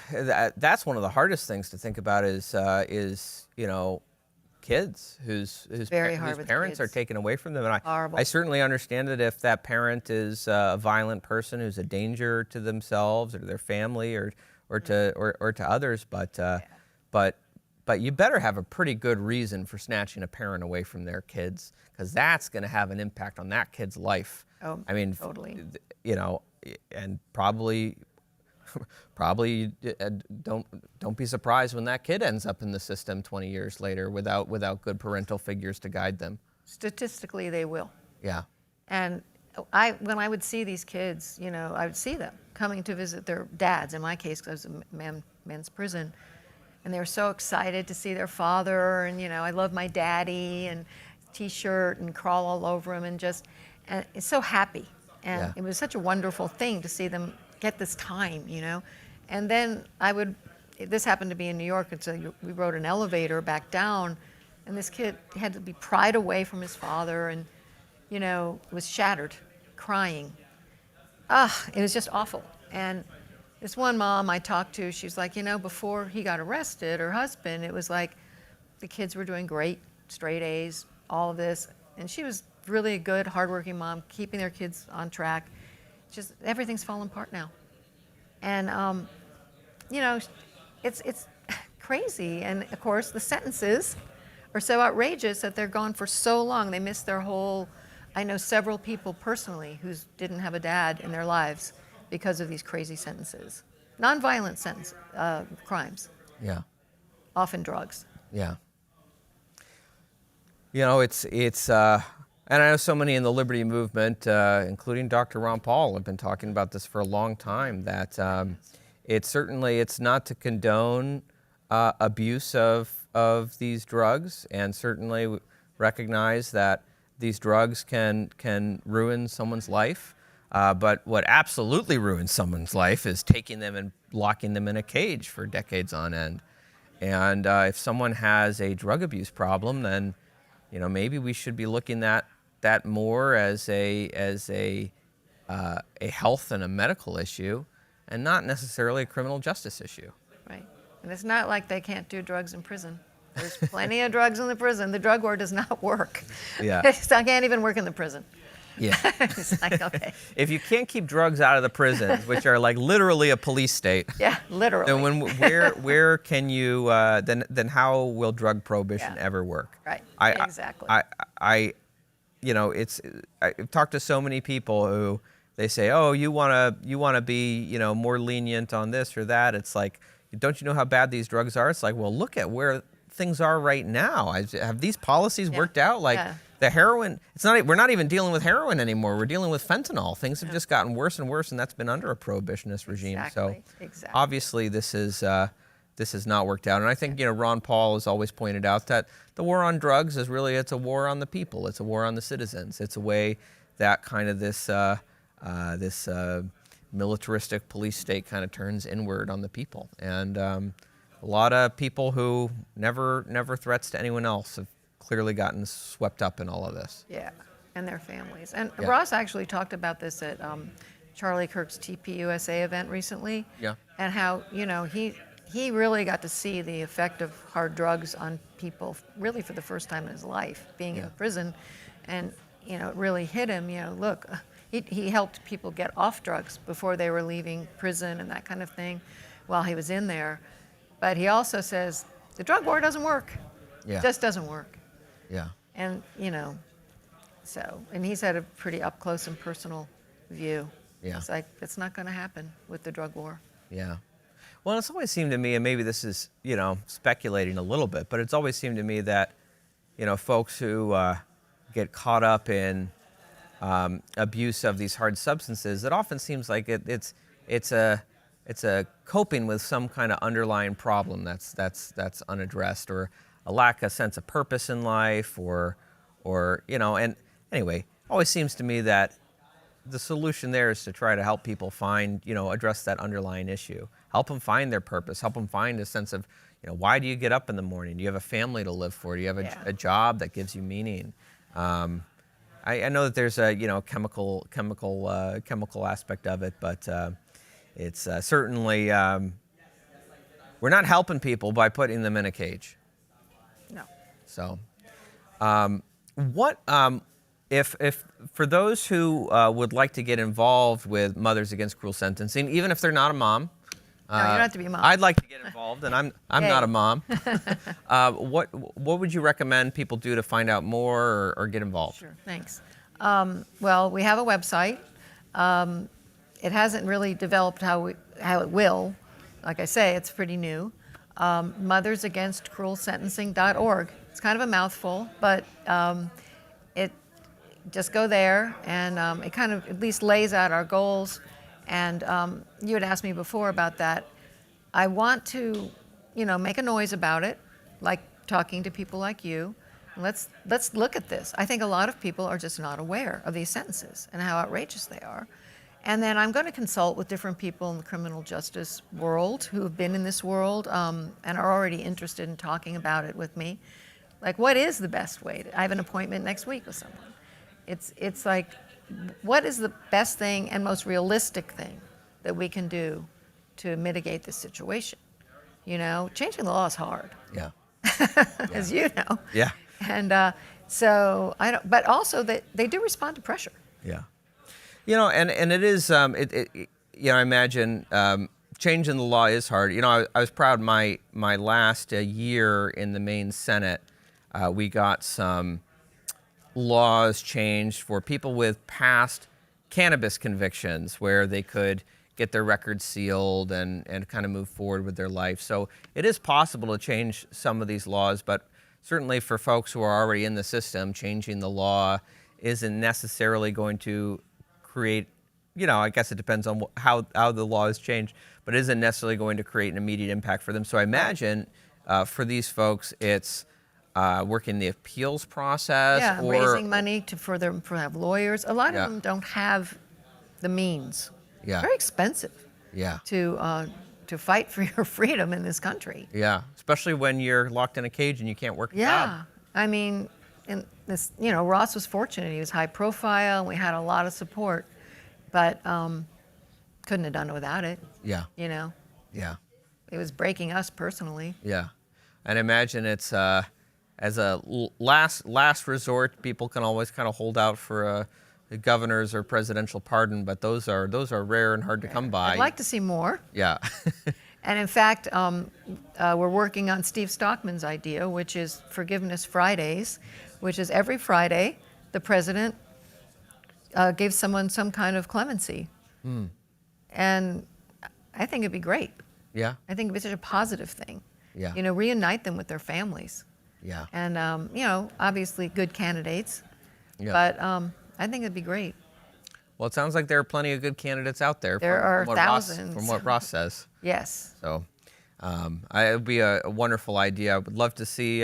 that's one of the hardest things to think about is kids whose parents are taken away from them. And I certainly understand it if that parent is a violent person who's a danger to themselves or to their family or to others. But you better have a pretty good reason for snatching a parent away from their kids, because that's going to have an impact on that kid's life. Oh, I mean, totally. And probably don't be surprised when that kid ends up in the system 20 years later without good parental figures to guide them. Statistically, they will. Yeah. And when I would see these kids, you know, I would see them coming to visit their dads. In my case, because I was a men's prison, and they were so excited to see their father, and you know, I love my daddy, and T-shirt, and crawl all over him, and it's so happy, and it was such a wonderful thing to see them get this time, you know, and then this happened to be in New York, and so we rode an elevator back down, and this kid had to be pried away from his father, and you know, was shattered, crying. It was just awful. And this one mom I talked to, she's like, you know, before he got arrested, her husband, it was like the kids were doing great, straight A's, all of this. And she was really a good, hardworking mom, keeping their kids on track. Just everything's fallen apart now. And, you know, it's crazy. And of course, the sentences are so outrageous that they're gone for so long. They miss their whole. I know several people personally who didn't have a dad in their lives because of these crazy sentences. Nonviolent crimes. Yeah. Often drugs. Yeah. You know, it's and I know so many in the liberty movement, including Dr. Ron Paul, have been talking about this for a long time, that it's not to condone abuse of these drugs, and certainly recognize that these drugs can ruin someone's life, but what absolutely ruins someone's life is taking them and locking them in a cage for decades on end. And if someone has a drug abuse problem, then you know, maybe we should be looking at that more as a health and a medical issue, and not necessarily a criminal justice issue. Right, and it's not like they can't do drugs in prison. There's plenty of drugs in the prison. The drug war does not work. Yeah. I can't even work in the prison. Yeah. It's like, okay. If you can't keep drugs out of the prisons, which are like literally a police state. Yeah, literally. Then where can you then how will drug prohibition ever work? Right. Exactly. You know, I've talked to so many people who they say, oh, you wanna be, you know, more lenient on this or that. It's like, don't you know how bad these drugs are? It's like, well, look at where things are right now. Have these policies worked out? Like the heroin, we're not even dealing with heroin anymore. We're dealing with fentanyl. Things have just gotten worse and worse, and that's been under a prohibitionist regime. Exactly. So obviously this has not worked out. And I think, you know, Ron Paul has always pointed out that the war on drugs is really, it's a war on the people. It's a war on the citizens. It's a way that kind of this militaristic police state kind of turns inward on the people. And a lot of people who never threats to anyone else have clearly gotten swept up in all of this. Yeah, and their families. And Ross actually talked about this at Charlie Kirk's TPUSA event recently. Yeah. And how, you know, he really got to see the effect of hard drugs on people really for the first time in his life, being in prison. And, you know, it really hit him, you know, look, he helped people get off drugs before they were leaving prison and that kind of thing while he was in there. But he also says, the drug war doesn't work. Yeah. It just doesn't work. Yeah. And, you know, and he's had a pretty up close and personal view. Yeah. It's like, it's not going to happen with the drug war. Yeah. Well, it's always seemed to me, and maybe this is, you know, speculating a little bit, but it's always seemed to me that, you know, folks who get caught up in abuse of these hard substances, it often seems like it's a coping with some kind of underlying problem that's unaddressed, or a lack of sense of purpose in life, or you know. And anyway, always seems to me that the solution there is to try to help people find, you know, address that underlying issue, help them find their purpose, help them find a sense of, you know, why do you get up in the morning? Do you have a family to live for? Do you have a job that gives you meaning? I know that there's a, you know, chemical aspect of it, but it's certainly we're not helping people by putting them in a cage. No. So, if for those who would like to get involved with Mothers Against Cruel Sentencing, even if they're not a mom, no, you don't have to be a mom. I'd like to get involved, and I'm not a mom. What would you recommend people do to find out more or get involved? Sure, thanks. Well, we have a website. It hasn't really developed how it will. Like I say, it's pretty new. mothersagainstcruelsentencing.org. It's kind of a mouthful, but just go there, and it kind of at least lays out our goals. And you had asked me before about that. I want to, make a noise about it, like talking to people like you. Let's look at this. I think a lot of people are just not aware of these sentences and how outrageous they are. And then I'm going to consult with different people in the criminal justice world who have been in this world and are already interested in talking about it with me. Like, what is the best way? I have an appointment next week with someone. It's like, what is the best thing and most realistic thing that we can do to mitigate this situation? Changing the law is hard. Yeah. As you know. Yeah. And so I don't, but also they do respond to pressure. Yeah. And it is, I imagine changing the law is hard. I was proud my last year in the Maine Senate, we got some laws changed for people with past cannabis convictions where they could get their records sealed and kind of move forward with their life. So it is possible to change some of these laws, but certainly for folks who are already in the system, changing the law isn't necessarily going to create, I guess it depends on how the law is changed, but it isn't necessarily going to create an immediate impact for them. So I imagine for these folks, it's working the appeals process. Yeah, or raising money for have lawyers. A lot of them don't have the means. Yeah. Very expensive. Yeah. To fight for your freedom in this country. Yeah, especially when you're locked in a cage and you can't work a job. Yeah, I mean, in this, Ross was fortunate. He was high profile, and we had a lot of support, but couldn't have done it without it. Yeah. Yeah. Yeah. It was breaking us personally. Yeah, and imagine it's as a last resort, people can always kind of hold out for a governor's or presidential pardon, but those are rare and hard to come by. I'd like to see more. Yeah. And in fact, we're working on Steve Stockman's idea, which is Forgiveness Fridays, which is every Friday the president gave someone some kind of clemency. And I think it'd be great. Yeah. I think it'd be such a positive thing. Yeah. Reunite them with their families. Yeah. And, obviously good candidates. Yeah. But I think it'd be great. Well, it sounds like there are plenty of good candidates out there. There are thousands. From what Ross says. Yes. So, it would be a wonderful idea. I would love to see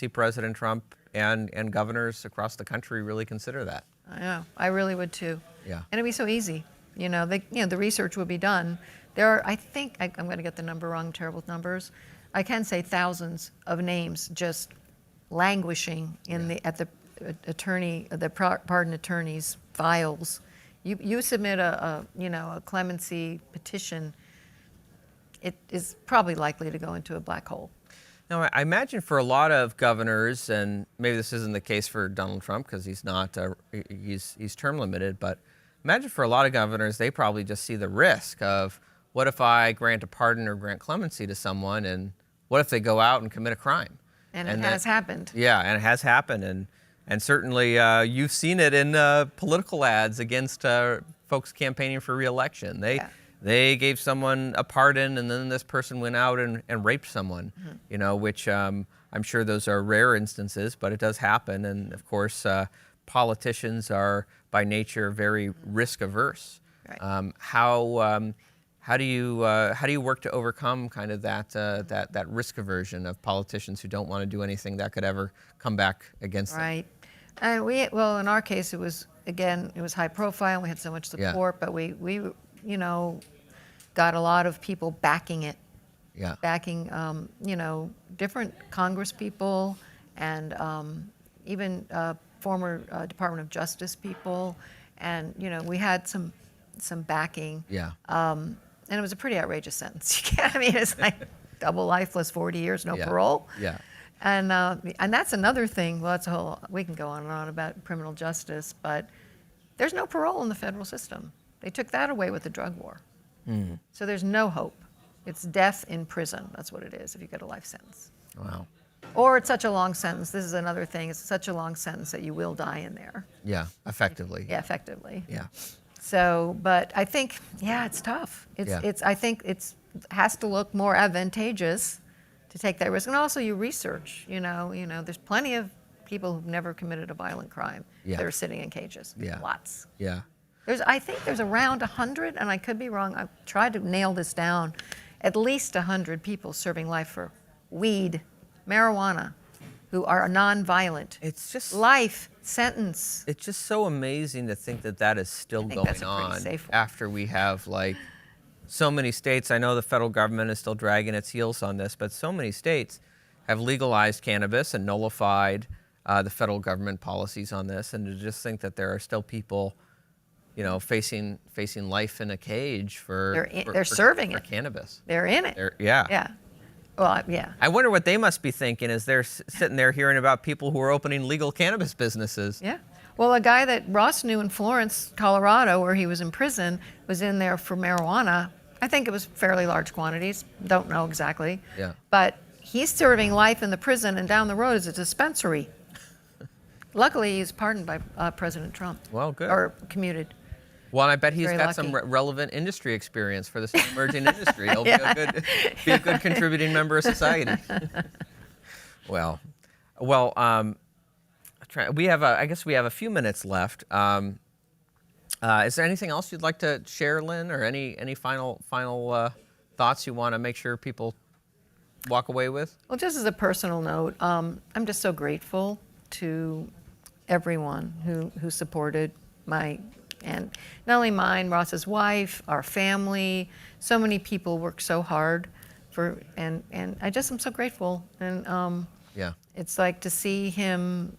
President Trump and governors across the country really consider that. I know. I really would too. Yeah. And it'd be so easy. The research would be done. There are, I think, I'm going to get the number wrong, terrible numbers. I can say thousands of names just languishing at the pardon attorney's files. You submit a clemency petition, it is probably likely to go into a black hole. Now, I imagine for a lot of governors, and maybe this isn't the case for Donald Trump because he's not, he's term limited, but imagine for a lot of governors, they probably just see the risk of what if I grant a pardon or grant clemency to someone, and what if they go out and commit a crime? And it has happened. Yeah, and it has happened, and certainly you've seen it in political ads against folks campaigning for re-election. They gave someone a pardon, and then this person went out and raped someone, which I'm sure those are rare instances, but it does happen. And of course, politicians are by nature very risk averse. Right. How do you work to overcome kind of that risk aversion of politicians who don't want to do anything that could ever come back against them? Right. Well, in our case, it was high profile. We had so much support, but we got a lot of people backing it. Yeah. Backing, different Congress people and even former Department of Justice people, and we had some backing. Yeah. And it was a pretty outrageous sentence. It's like double life plus 40 years, no parole. Yeah. And that's another thing. Well, we can go on and on about criminal justice, but there's no parole in the federal system. They took that away with the drug war. So there's no hope. It's death in prison. That's what it is if you get a life sentence. Wow. Or it's such a long sentence. This is another thing. It's such a long sentence that you will die in there. Yeah, effectively. Yeah, effectively. Yeah. So, but I think, it's tough. I think it has to look more advantageous to take that risk. And also you research, there's plenty of people who've never committed a violent crime that are sitting in cages. Yeah. Lots. Yeah. I think there's around 100, and I could be wrong. I've tried to nail this down. At least 100 people serving life for weed, marijuana, who are nonviolent. It's just life sentence. It's just so amazing to think that that is still going on after we have like so many states. I know the federal government is still dragging its heels on this, but so many states have legalized cannabis and nullified the federal government policies on this, and to just think that there are still people, you know, facing life in a cage for serving it. Cannabis. They're in it. Yeah. Well, yeah. I wonder what they must be thinking as they're sitting there hearing about people who are opening legal cannabis businesses. Yeah. Well, a guy that Ross knew in Florence, Colorado, where he was in prison, was in there for marijuana. I think it was fairly large quantities. Don't know exactly. Yeah. But he's serving life in the prison, and down the road is a dispensary. Luckily, he's pardoned by President Trump. Well, good. Or commuted. Well, and I bet he's Very got lucky. some relevant industry experience for this emerging industry. He'll be a good contributing member of society. Well, I guess we have a few minutes left. Is there anything else you'd like to share, Lynn, or any final thoughts you want to make sure people walk away with? Well, just as a personal note, I'm just so grateful to everyone who supported and not only mine, Ross's wife, our family. So many people worked so hard and I'm so grateful. And it's like to see him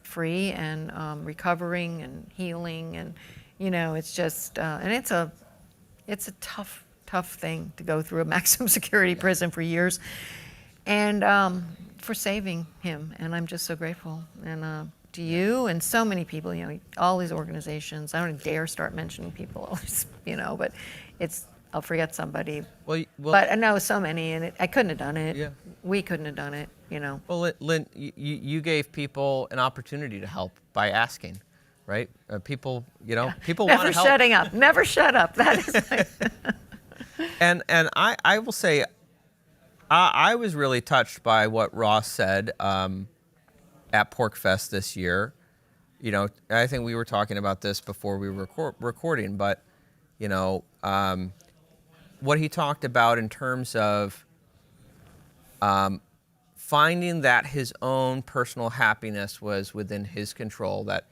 free and recovering and healing, and you know, it's just and it's a tough thing to go through a maximum security prison for years, and for saving him. And I'm just so grateful. And to you and so many people, you know, all these organizations. I don't dare start mentioning people, you know, but I'll forget somebody. But I know so many, and I couldn't have done it. Yeah. We couldn't have done it, you know. Well, Lynn, you gave people an opportunity to help by asking, right? People, you know, people want to help. Never shutting up. Never shut up. That is. And I will say, I was really touched by what Ross said at PorcFest this year. You know, I think we were talking about this before we were recording, but, you know, what he talked about in terms of finding that his own personal happiness was within his control, that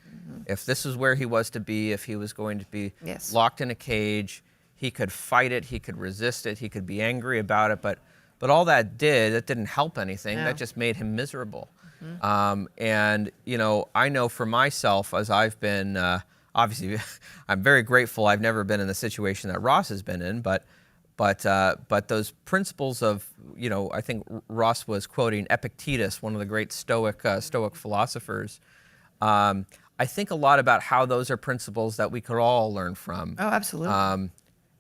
if this is where he was to be, if he was going to be locked in a cage, he could fight it, he could resist it, he could be angry about it, but all that didn't help anything. No. That just made him miserable. And, you know, I know for myself, as I've been, obviously, I'm very grateful I've never been in the situation that Ross has been in, but those principles of, you know, I think Ross was quoting Epictetus, one of the great Stoic philosophers. I think a lot about how those are principles that we could all learn from. Oh, absolutely.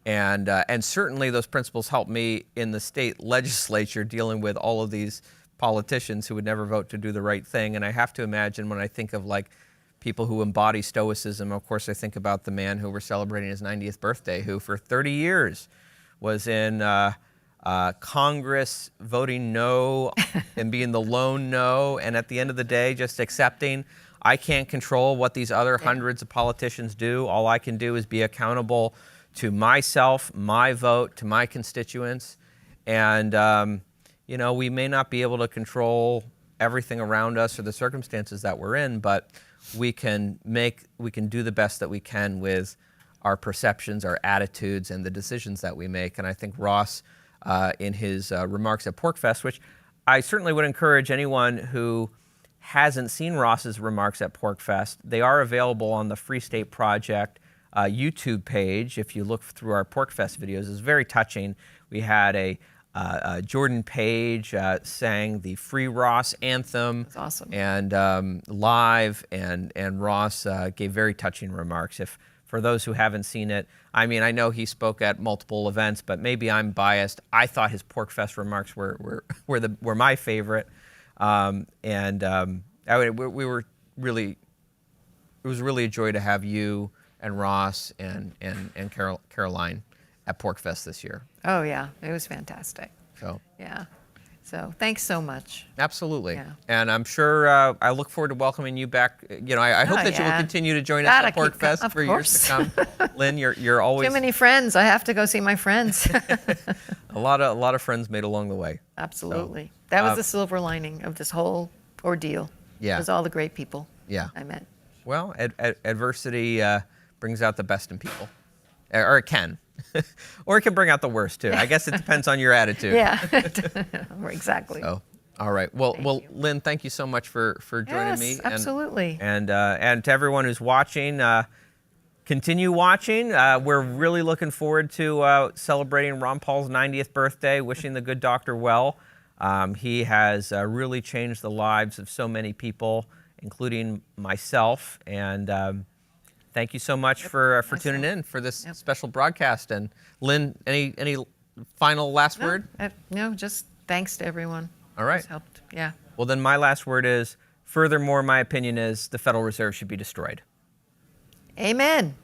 And certainly those principles helped me in the state legislature dealing with all of these politicians who would never vote to do the right thing. And I have to imagine when I think of like people who embody stoicism, of course I think about the man who we're celebrating his 90th birthday, who for 30 years was in Congress voting no and being the lone no, and at the end of the day just accepting, I can't control what these other hundreds of politicians do. All I can do is be accountable to myself, my vote, to my constituents. And, you know, we may not be able to control everything around us or the circumstances that we're in, but we can do the best that we can with our perceptions, our attitudes, and the decisions that we make. And I think Ross, in his remarks at PorcFest, which I certainly would encourage anyone who hasn't seen Ross's remarks at PorcFest, they are available on the Free State Project YouTube page. If you look through our PorcFest videos, it's very touching. We had a Jordan Page sang the Free Ross anthem. That's awesome. And live, and Ross gave very touching remarks. For those who haven't seen it, I mean, I know he spoke at multiple events, but maybe I'm biased. I thought his PorcFest remarks were my favorite, we were really. It was really a joy to have you and Ross and Caroline at PorcFest this year. Oh yeah, it was fantastic. So yeah, So thanks so much. Absolutely. Yeah. And I'm sure I look forward to welcoming you back. You know, I hope that you will continue to join us Gotta at Pork keep Fest for years to come. Lynn, you're always Too many friends. I have to go see my friends. a lot of friends made along the way. Absolutely. That was the silver lining of this whole ordeal. Yeah. It was all the great people Yeah. I met. Well, adversity brings out the best in people, or it can, or it can bring out the worst too. I guess it depends on your attitude. Yeah, exactly. So, all right. Well, Lynn, thank you so much for joining me. Yes, absolutely. And to everyone who's watching, continue watching. We're really looking forward to celebrating Ron Paul's 90th birthday. Wishing the good doctor well. He has really changed the lives of so many people, including myself. And thank you so much for tuning in for this special broadcast. And Lynn, any final last word? No, just thanks to everyone. All right. It's helped. Yeah. Well, then my last word is, furthermore, my opinion is the Federal Reserve should be destroyed. Amen.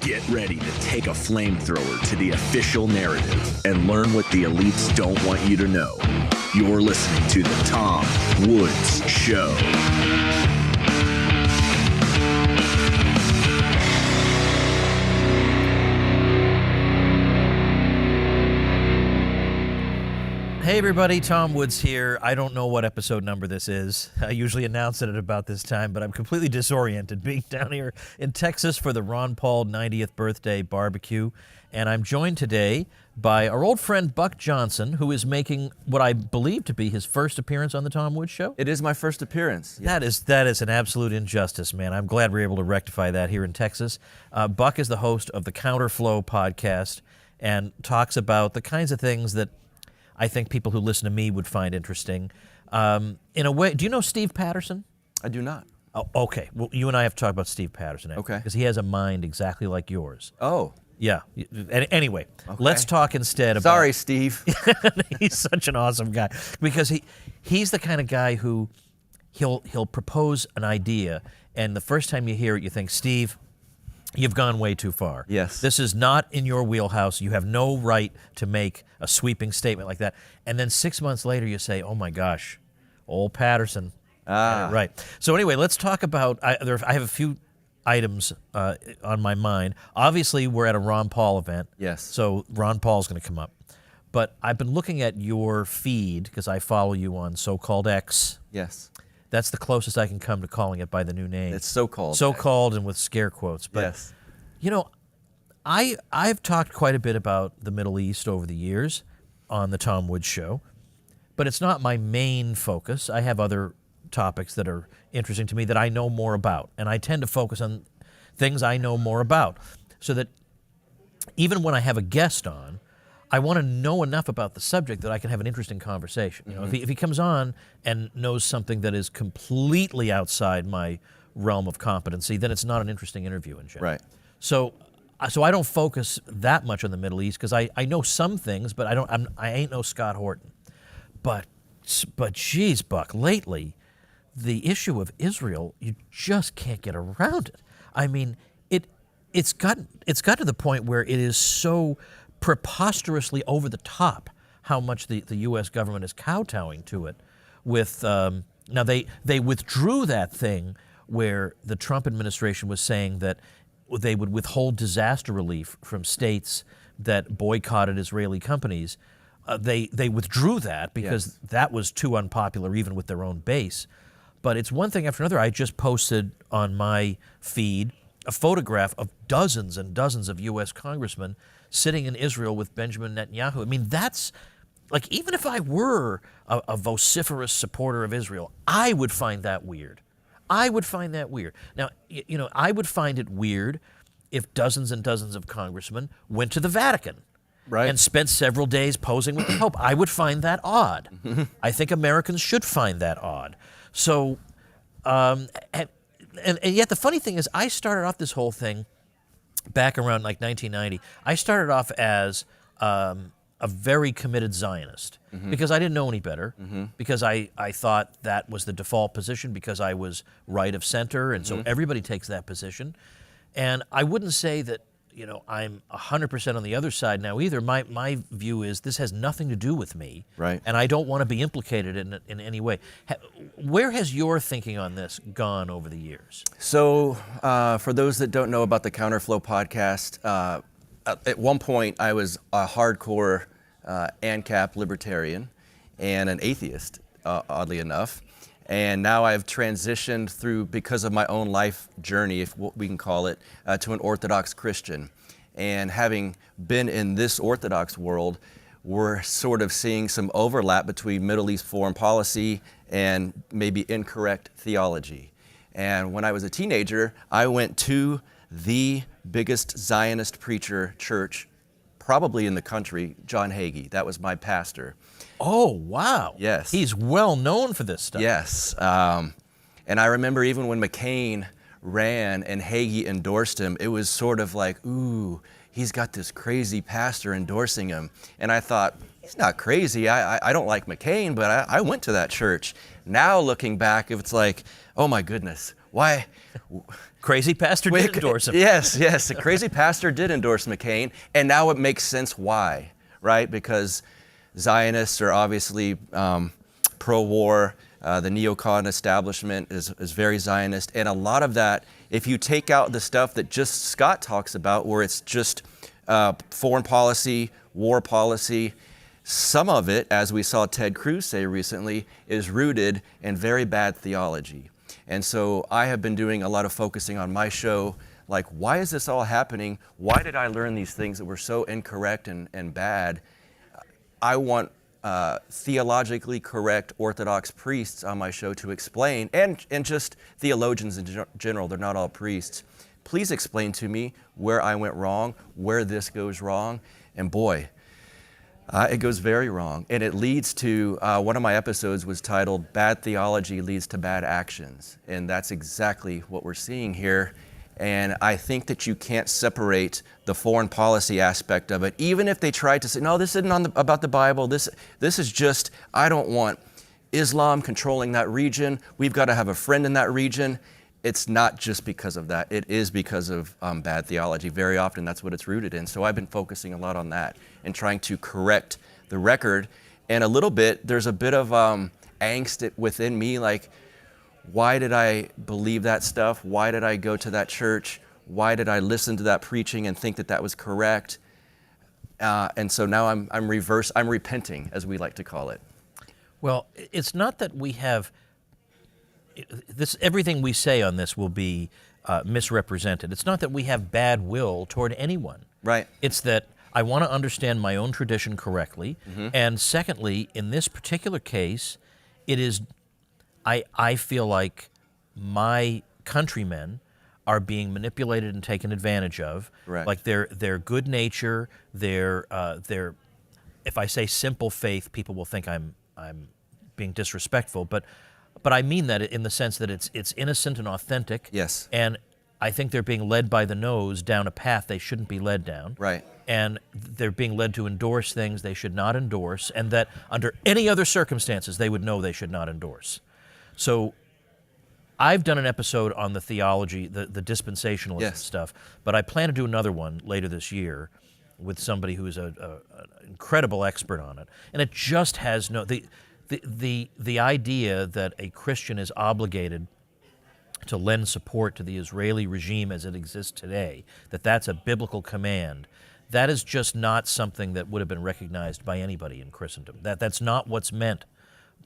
Get ready to take a flamethrower to the official narrative and learn what the elites don't want you to know. You're listening to The Tom Woods Show. Hey everybody, Tom Woods here. I don't know what episode number this is. I usually announce it at about this time, but I'm completely disoriented being down here in Texas for the Ron Paul 90th birthday barbecue. And I'm joined today by our old friend Buck Johnson, who is making what I believe to be his first appearance on the Tom Woods Show. It is my first appearance. Yes. That is an absolute injustice, man. I'm glad we're able to rectify that here in Texas. Buck is the host of the Counterflow podcast and talks about the kinds of things that I think people who listen to me would find interesting. In a way, do you know Steve Patterson? I do not. Oh, okay. Well, you and I have to talk about Steve Patterson. Okay. Because he has a mind exactly like yours. Oh. Yeah. Anyway, Okay. let's talk instead about... Sorry, Steve. He's such an awesome guy. Because he's the kind of guy who he'll propose an idea, and the first time you hear it, you think, Steve, you've gone way too far. Yes. This is not in your wheelhouse. You have no right to make a sweeping statement like that. And then 6 months later, you say, oh my gosh, old Patterson. Right. So anyway, let's talk about, I have a few items on my mind. Obviously, we're at a Ron Paul event. Yes. So Ron Paul's going to come up. But I've been looking at your feed, because I follow you on so-called X. Yes. That's the closest I can come to calling it by the new name. It's so-called. So-called and with scare quotes. But, Yes. you know, I've talked quite a bit about the Middle East over the years on the Tom Woods Show, but it's not my main focus. I have other topics that are interesting to me that I know more about, and I tend to focus on things I know more about, so that even when I have a guest on, I want to know enough about the subject that I can have an interesting conversation. You know, if he comes on and knows something that is completely outside my realm of competency, then it's not an interesting interview in general. Right. So I don't focus that much on the Middle East, because I know some things, but I ain't no Scott Horton. But geez, Buck, lately, the issue of Israel, you just can't get around it. I mean, it's gotten to the point where it is so preposterously over the top how much the U.S. government is kowtowing to it. With now they withdrew that thing where the Trump administration was saying that they would withhold disaster relief from states that boycotted Israeli companies. They withdrew that because that was too unpopular even with their own base. But it's one thing after another. I just posted on my feed a photograph of dozens and dozens of U.S. congressmen sitting in Israel with Benjamin Netanyahu. I mean, that's, like, even if I were a vociferous supporter of Israel, I would find that weird. I would find that weird. Now, you know, I would find it weird if dozens and dozens of congressmen went to the Vatican and spent several days posing with the Pope. I would find that odd. I think Americans should find that odd. So, and yet the funny thing is, I started off this whole thing back around like 1990. I started off as a very committed Zionist because I didn't know any better, because I thought that was the default position, because I was right of center, and so everybody takes that position. And I wouldn't say that, you know, I'm 100% on the other side now either. My view is this has nothing to do with me, and I don't want to be implicated in any way. Where has your thinking on this gone over the years? So, for those that don't know about the Counterflow podcast, at one point I was a hardcore ANCAP libertarian and an atheist, oddly enough. And now I've transitioned through, because of my own life journey, if we can call it, to an Orthodox Christian. And having been in this Orthodox world, we're sort of seeing some overlap between Middle East foreign policy and maybe incorrect theology. And when I was a teenager, I went to the biggest Zionist preacher church probably in the country, John Hagee. That was my pastor. Oh, wow. Yes. He's well known for this stuff. Yes. And I remember even when McCain ran and Hagee endorsed him, it was sort of like, ooh, he's got this crazy pastor endorsing him. And I thought, he's not crazy. I don't like McCain, but I went to that church. Now looking back, it's like, oh my goodness, Why? Crazy pastor did endorse him. Yes, the crazy pastor did endorse McCain, and now it makes sense why, right? Because Zionists are obviously pro-war. The neocon establishment is very Zionist, and a lot of that, if you take out the stuff that just Scott talks about, where it's just foreign policy, war policy, some of it, as we saw Ted Cruz say recently, is rooted in very bad theology. And so I have been doing a lot of focusing on my show, like, why is this all happening? Why did I learn these things that were so incorrect and bad? I want theologically correct Orthodox priests on my show to explain, and just theologians in general, they're not all priests. Please explain to me where I went wrong, where this goes wrong, and boy, it goes very wrong. And it leads to, one of my episodes was titled, Bad Theology Leads to Bad Actions. And that's exactly what we're seeing here. And I think that you can't separate the foreign policy aspect of it, even if they try to say, no, this isn't about the Bible. This is just, I don't want Islam controlling that region. We've got to have a friend in that region. It's not just because of that. It is because of bad theology. Very often that's what it's rooted in. So I've been focusing a lot on that and trying to correct the record. And a little bit, there's a bit of angst within me, like, why did I believe that stuff? Why did I go to that church? Why did I listen to that preaching and think that that was correct? And so now I'm repenting, as we like to call it. Well, it's not that we have everything we say on this will be misrepresented. It's not that we have bad will toward anyone. Right. It's that I want to understand my own tradition correctly. Mm-hmm. And secondly, in this particular case, it is, I feel like my countrymen are being manipulated and taken advantage of. Right. Like their good nature, their if I say simple faith, people will think I'm being disrespectful, but I mean that in the sense that it's innocent and authentic. Yes. And I think they're being led by the nose down a path they shouldn't be led down. Right. And they're being led to endorse things they should not endorse, and that under any other circumstances they would know they should not endorse. So I've done an episode on the theology, the dispensationalism stuff, but I plan to do another one later this year with somebody who is an incredible expert on it. And it just has no... The idea that a Christian is obligated to lend support to the Israeli regime as it exists today, that's a biblical command, that is just not something that would have been recognized by anybody in Christendom. That's not what's meant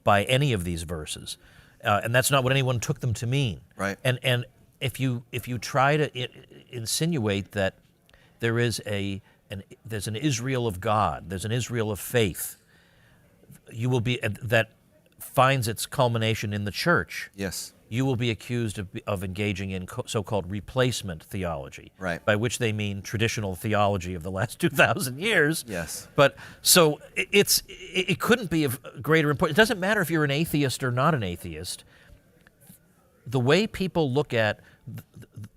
by any of these verses. And that's not what anyone took them to mean. Right. And if you try to insinuate that there's an Israel of God, there's an Israel of faith, you will be that finds its culmination in the church. Yes. You will be accused of engaging in so-called replacement theology, right? By which they mean traditional theology of the last 2,000 years. Yes. But so it couldn't be of greater importance. It doesn't matter if you're an atheist or not an atheist. The way people look at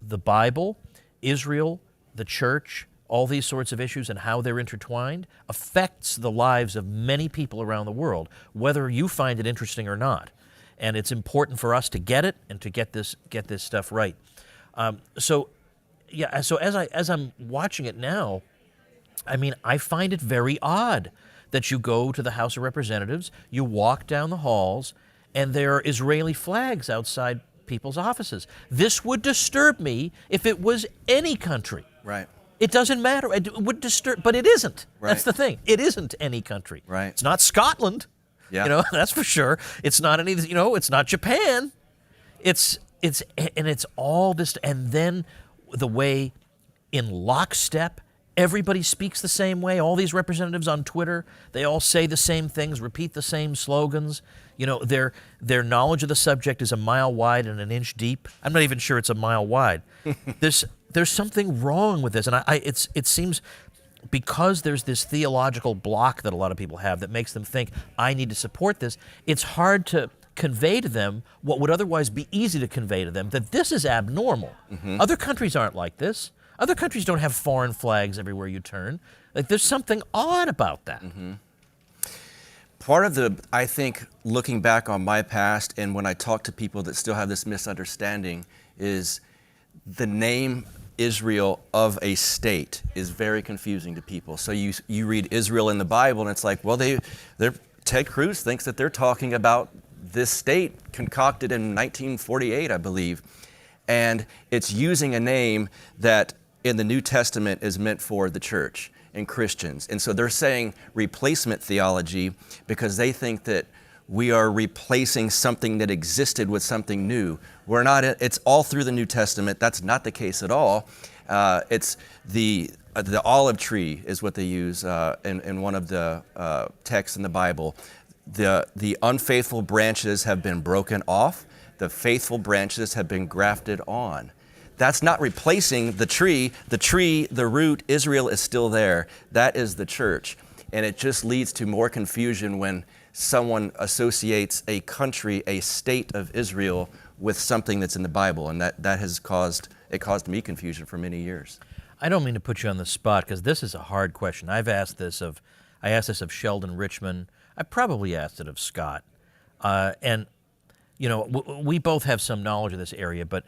the Bible, Israel, the church, all these sorts of issues and how they're intertwined affects the lives of many people around the world, whether you find it interesting or not. And it's important for us to get it and to get this stuff right. So as I'm watching it now, I mean, I find it very odd that you go to the House of Representatives, you walk down the halls, and there are Israeli flags outside people's offices. This would disturb me if it was any country. Right. It doesn't matter. It would disturb, but it isn't. Right. That's the thing. It isn't any country. Right. It's not Scotland. Yeah. You know, that's for sure. It's not any. You know, it's not Japan. It's all this, and then the way, in lockstep, everybody speaks the same way. All these representatives on Twitter, they all say the same things, repeat the same slogans. You know, their knowledge of the subject is a mile wide and an inch deep. I'm not even sure it's a mile wide. There's something wrong with this, and it seems because there's this theological block that a lot of people have that makes them think, I need to support this, it's hard to convey to them what would otherwise be easy to convey to them, that this is abnormal. Mm-hmm. Other countries aren't like this. Other countries don't have foreign flags everywhere you turn. Like, there's something odd about that. Mm-hmm. part of I think, looking back on my past and when I talk to people that still have this misunderstanding is the name Israel of a state is very confusing to people. So you read Israel in the Bible and it's like, well, Ted Cruz thinks that they're talking about this state concocted in 1948, I believe. And it's using a name that in the New Testament is meant for the church and Christians. And so they're saying replacement theology because they think that we are replacing something that existed with something new. We're not, it's all through the New Testament. That's not the case at all. It's the olive tree is what they use in one of the texts in the Bible. The unfaithful branches have been broken off. The faithful branches have been grafted on. That's not replacing the tree. The tree, the root, Israel is still there. That is the church. And it just leads to more confusion when someone associates a country, a state of Israel, with something that's in the Bible. And that has caused me confusion for many years. I don't mean to put you on the spot because this is a hard question. I asked this of Sheldon Richman. I probably asked it of Scott. And, you know, we both have some knowledge of this area, but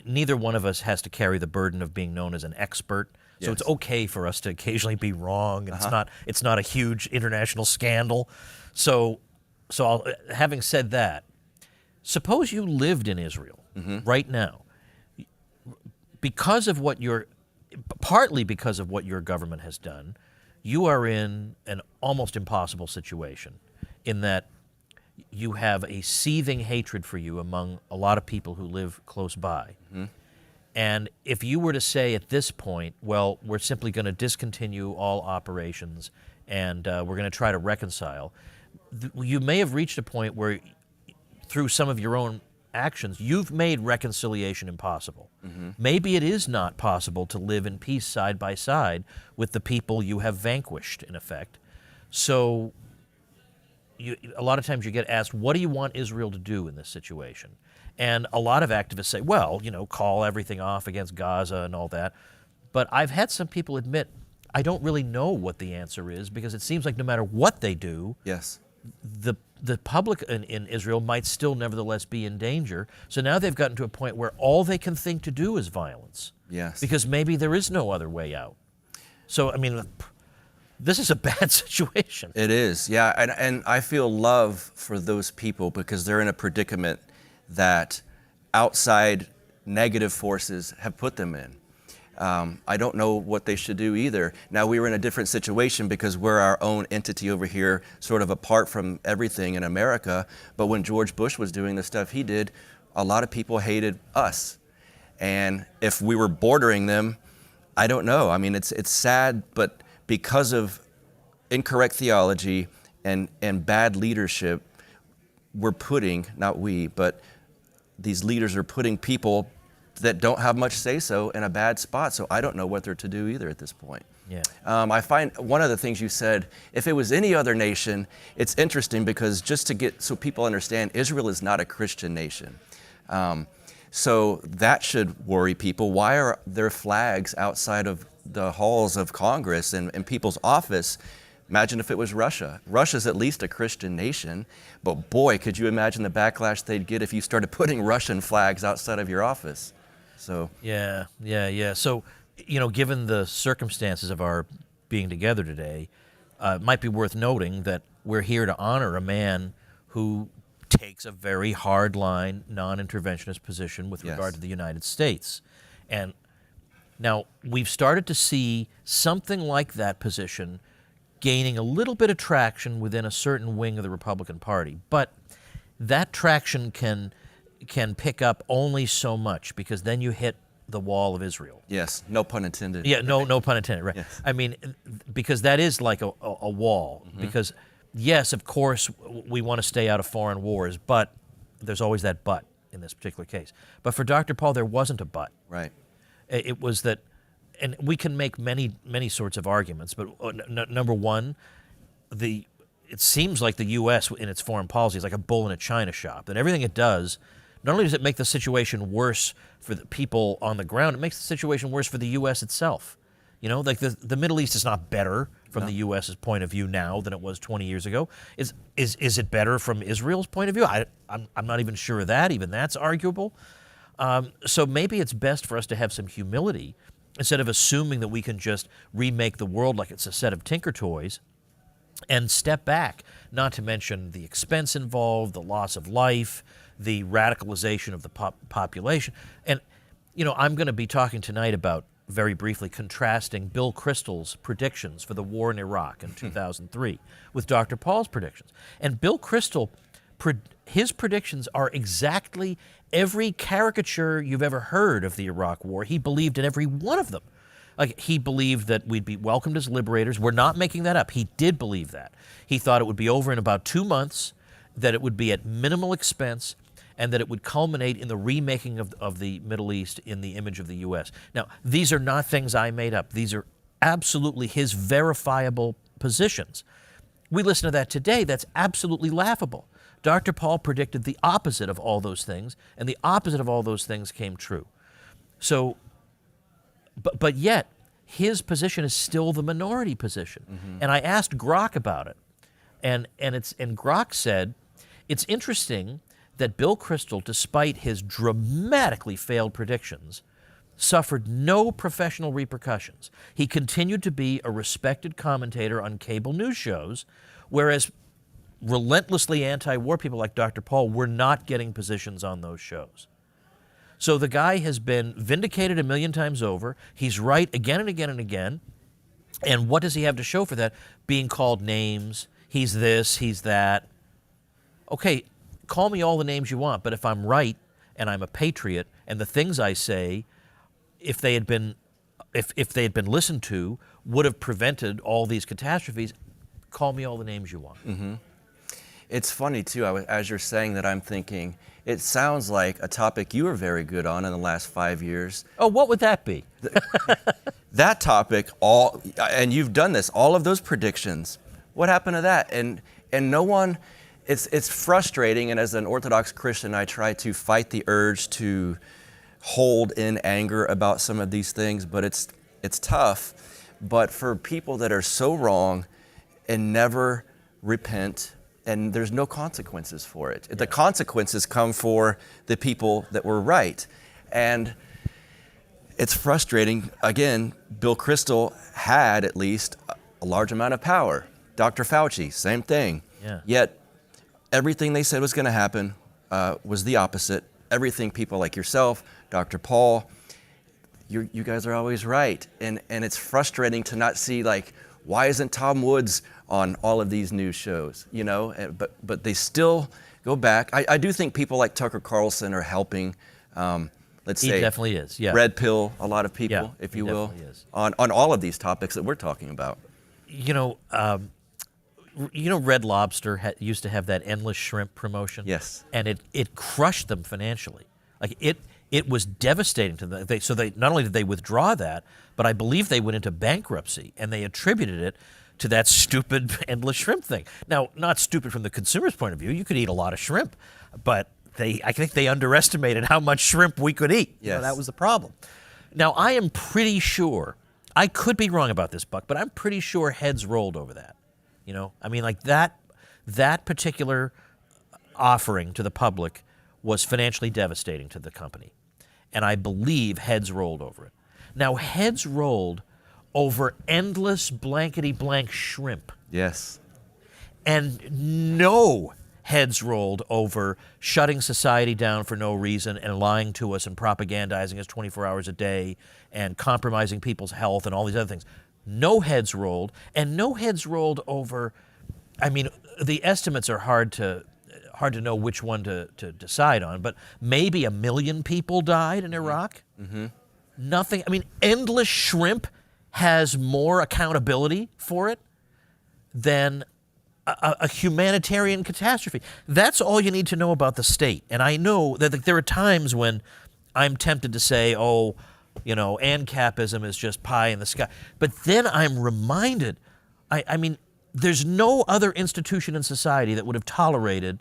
neither one of us has to carry the burden of being known as an expert. So Yes. it's okay for us to occasionally be wrong. And it's not a huge international scandal. So having said that, suppose you lived in Israel right now, partly because of what your government has done, you are in an almost impossible situation in that you have a seething hatred for you among a lot of people who live close by. And if you were to say at this point, well, we're simply going to discontinue all operations and we're going to try to reconcile, you may have reached a point where through some of your own actions, you've made reconciliation impossible. Maybe it is not possible to live in peace side by side with the people you have vanquished, in effect. So a lot of times you get asked, what do you want Israel to do in this situation? And a lot of activists say, well, you know, call everything off against Gaza and all that. But I've had some people admit, I don't really know what the answer is because it seems like no matter what they do, Yes. the public in Israel might still nevertheless be in danger. So now they've gotten to a point where all they can think to do is violence. Yes. Because maybe there is no other way out. So, I mean, this is a bad situation. It is, yeah. And I feel love for those people because they're in a predicament that outside negative forces have put them in. I don't know what they should do either. Now, we were in a different situation because we're our own entity over here, sort of apart from everything in America. But when George Bush was doing the stuff he did, a lot of people hated us. And if we were bordering them, I don't know. I mean, it's sad, but because of incorrect theology and bad leadership, we're putting, not we, but these leaders are putting people that don't have much say-so in a bad spot. So I don't know what they're to do either at this point. Yeah. I find one of the things you said, if it was any other nation, it's interesting because just to get, so people understand, Israel is not a Christian nation. So that should worry people. Why are there flags outside of the halls of Congress and people's office? Imagine if it was Russia. Russia's at least a Christian nation, but boy, could you imagine the backlash they'd get if you started putting Russian flags outside of your office. So Yeah. So, you know, given the circumstances of our being together today, it might be worth noting that we're here to honor a man who takes a very hard-line, non-interventionist position with regard to the United States. And now we've started to see something like that position gaining a little bit of traction within a certain wing of the Republican Party. But that traction can pick up only so much because then you hit the wall of Israel. Yes, no pun intended. Yeah, no pun intended, right. Yes. I mean, because that is like a wall. Because, yes, of course, we want to stay out of foreign wars, but there's always that but in this particular case. But for Dr. Paul, there wasn't a but. Right. It was that, and we can make many sorts of arguments, but number one, it seems like the U.S. in its foreign policy is like a bull in a china shop, that everything it does, not only does it make the situation worse for the people on the ground, it makes the situation worse for the U.S. itself. You know, like the Middle East is not better from the U.S.'s point of view now than it was 20 years ago. Is it better from Israel's point of view? I'm not even sure of that. Even that's arguable. So maybe it's best for us to have some humility instead of assuming that we can just remake the world like it's a set of Tinker Toys and step back, not to mention the expense involved, the loss of life, the radicalization of the population. And, you know, I'm going to be talking tonight about, very briefly, contrasting Bill Kristol's predictions for the war in Iraq in 2003 with Dr. Paul's predictions. And Bill Kristol, his predictions are exactly every caricature you've ever heard of the Iraq War. He believed in every one of them. Like, he believed that we'd be welcomed as liberators. We're not making that up. He did believe that. He thought it would be over in about 2 months, that it would be at minimal expense, and that it would culminate in the remaking of the Middle East in the image of the U.S. Now, these are not things I made up. These are absolutely his verifiable positions. We listen to that today, that's absolutely laughable. Dr. Paul predicted the opposite of all those things, and the opposite of all those things came true. So, but yet, his position is still the minority position. And I asked Grok about it, and Grok said, it's interesting that Bill Kristol, despite his dramatically failed predictions, suffered no professional repercussions. He continued to be a respected commentator on cable news shows, whereas relentlessly anti-war people like Dr. Paul were not getting positions on those shows. So the guy has been vindicated a million times over. He's right again and again and again. And what does he have to show for that? Being called names. He's this, he's that. Okay, call me all the names you want, but if I'm right and I'm a patriot and the things I say, if they had been listened to, would have prevented all these catastrophes, call me all the names you want. It's funny, too, as you're saying that, I'm thinking, it sounds like a topic you were very good on in the last 5 years. Oh, what would that be? That topic, and you've done this, all of those predictions. What happened to that? And no one, it's frustrating, and as an Orthodox Christian, I try to fight the urge to hold in anger about some of these things, but it's tough. But for people that are so wrong and never repent, and there's no consequences for it. Yeah. The consequences come for the people that were right. And it's frustrating. Again, Bill Kristol had at least a large amount of power. Dr. Fauci, same thing. Yeah. Yet everything they said was going to happen was the opposite. Everything people like yourself, Dr. Paul, you guys are always right. And it's frustrating to not see, like, why isn't Tom Woods on all of these news shows, you know? But they still go back. I do think people like Tucker Carlson are helping, let's say. He definitely is, yeah. Red pill a lot of people, yeah, if you will, is. on all of these topics that we're talking about. You know, Red Lobster used to have that endless shrimp promotion? Yes. And it crushed them financially. Like, it was devastating to them. So not only did they withdraw that, but I believe they went into bankruptcy, and they attributed it to that stupid endless shrimp thing. Now, not stupid from the consumer's point of view. You could eat a lot of shrimp, but I think they underestimated how much shrimp we could eat. Yes. You know, that was the problem. Now, I am pretty sure, I could be wrong about this, Buck, but I'm pretty sure heads rolled over that. You know, I mean, like that particular offering to the public was financially devastating to the company. And I believe heads rolled over it. Now, heads rolled over endless blankety-blank shrimp. Yes. And no heads rolled over shutting society down for no reason and lying to us and propagandizing us 24 hours a day and compromising people's health and all these other things. No heads rolled, and no heads rolled over, I mean, the estimates are hard to know which one to decide on, but maybe 1 million people died in Iraq. Nothing, I mean, endless shrimp has more accountability for it than a humanitarian catastrophe. That's all you need to know about the state. And I know that there are times when I'm tempted to say, oh, you know, ANCAPism is just pie in the sky. But then I'm reminded, I mean, there's no other institution in society that would have tolerated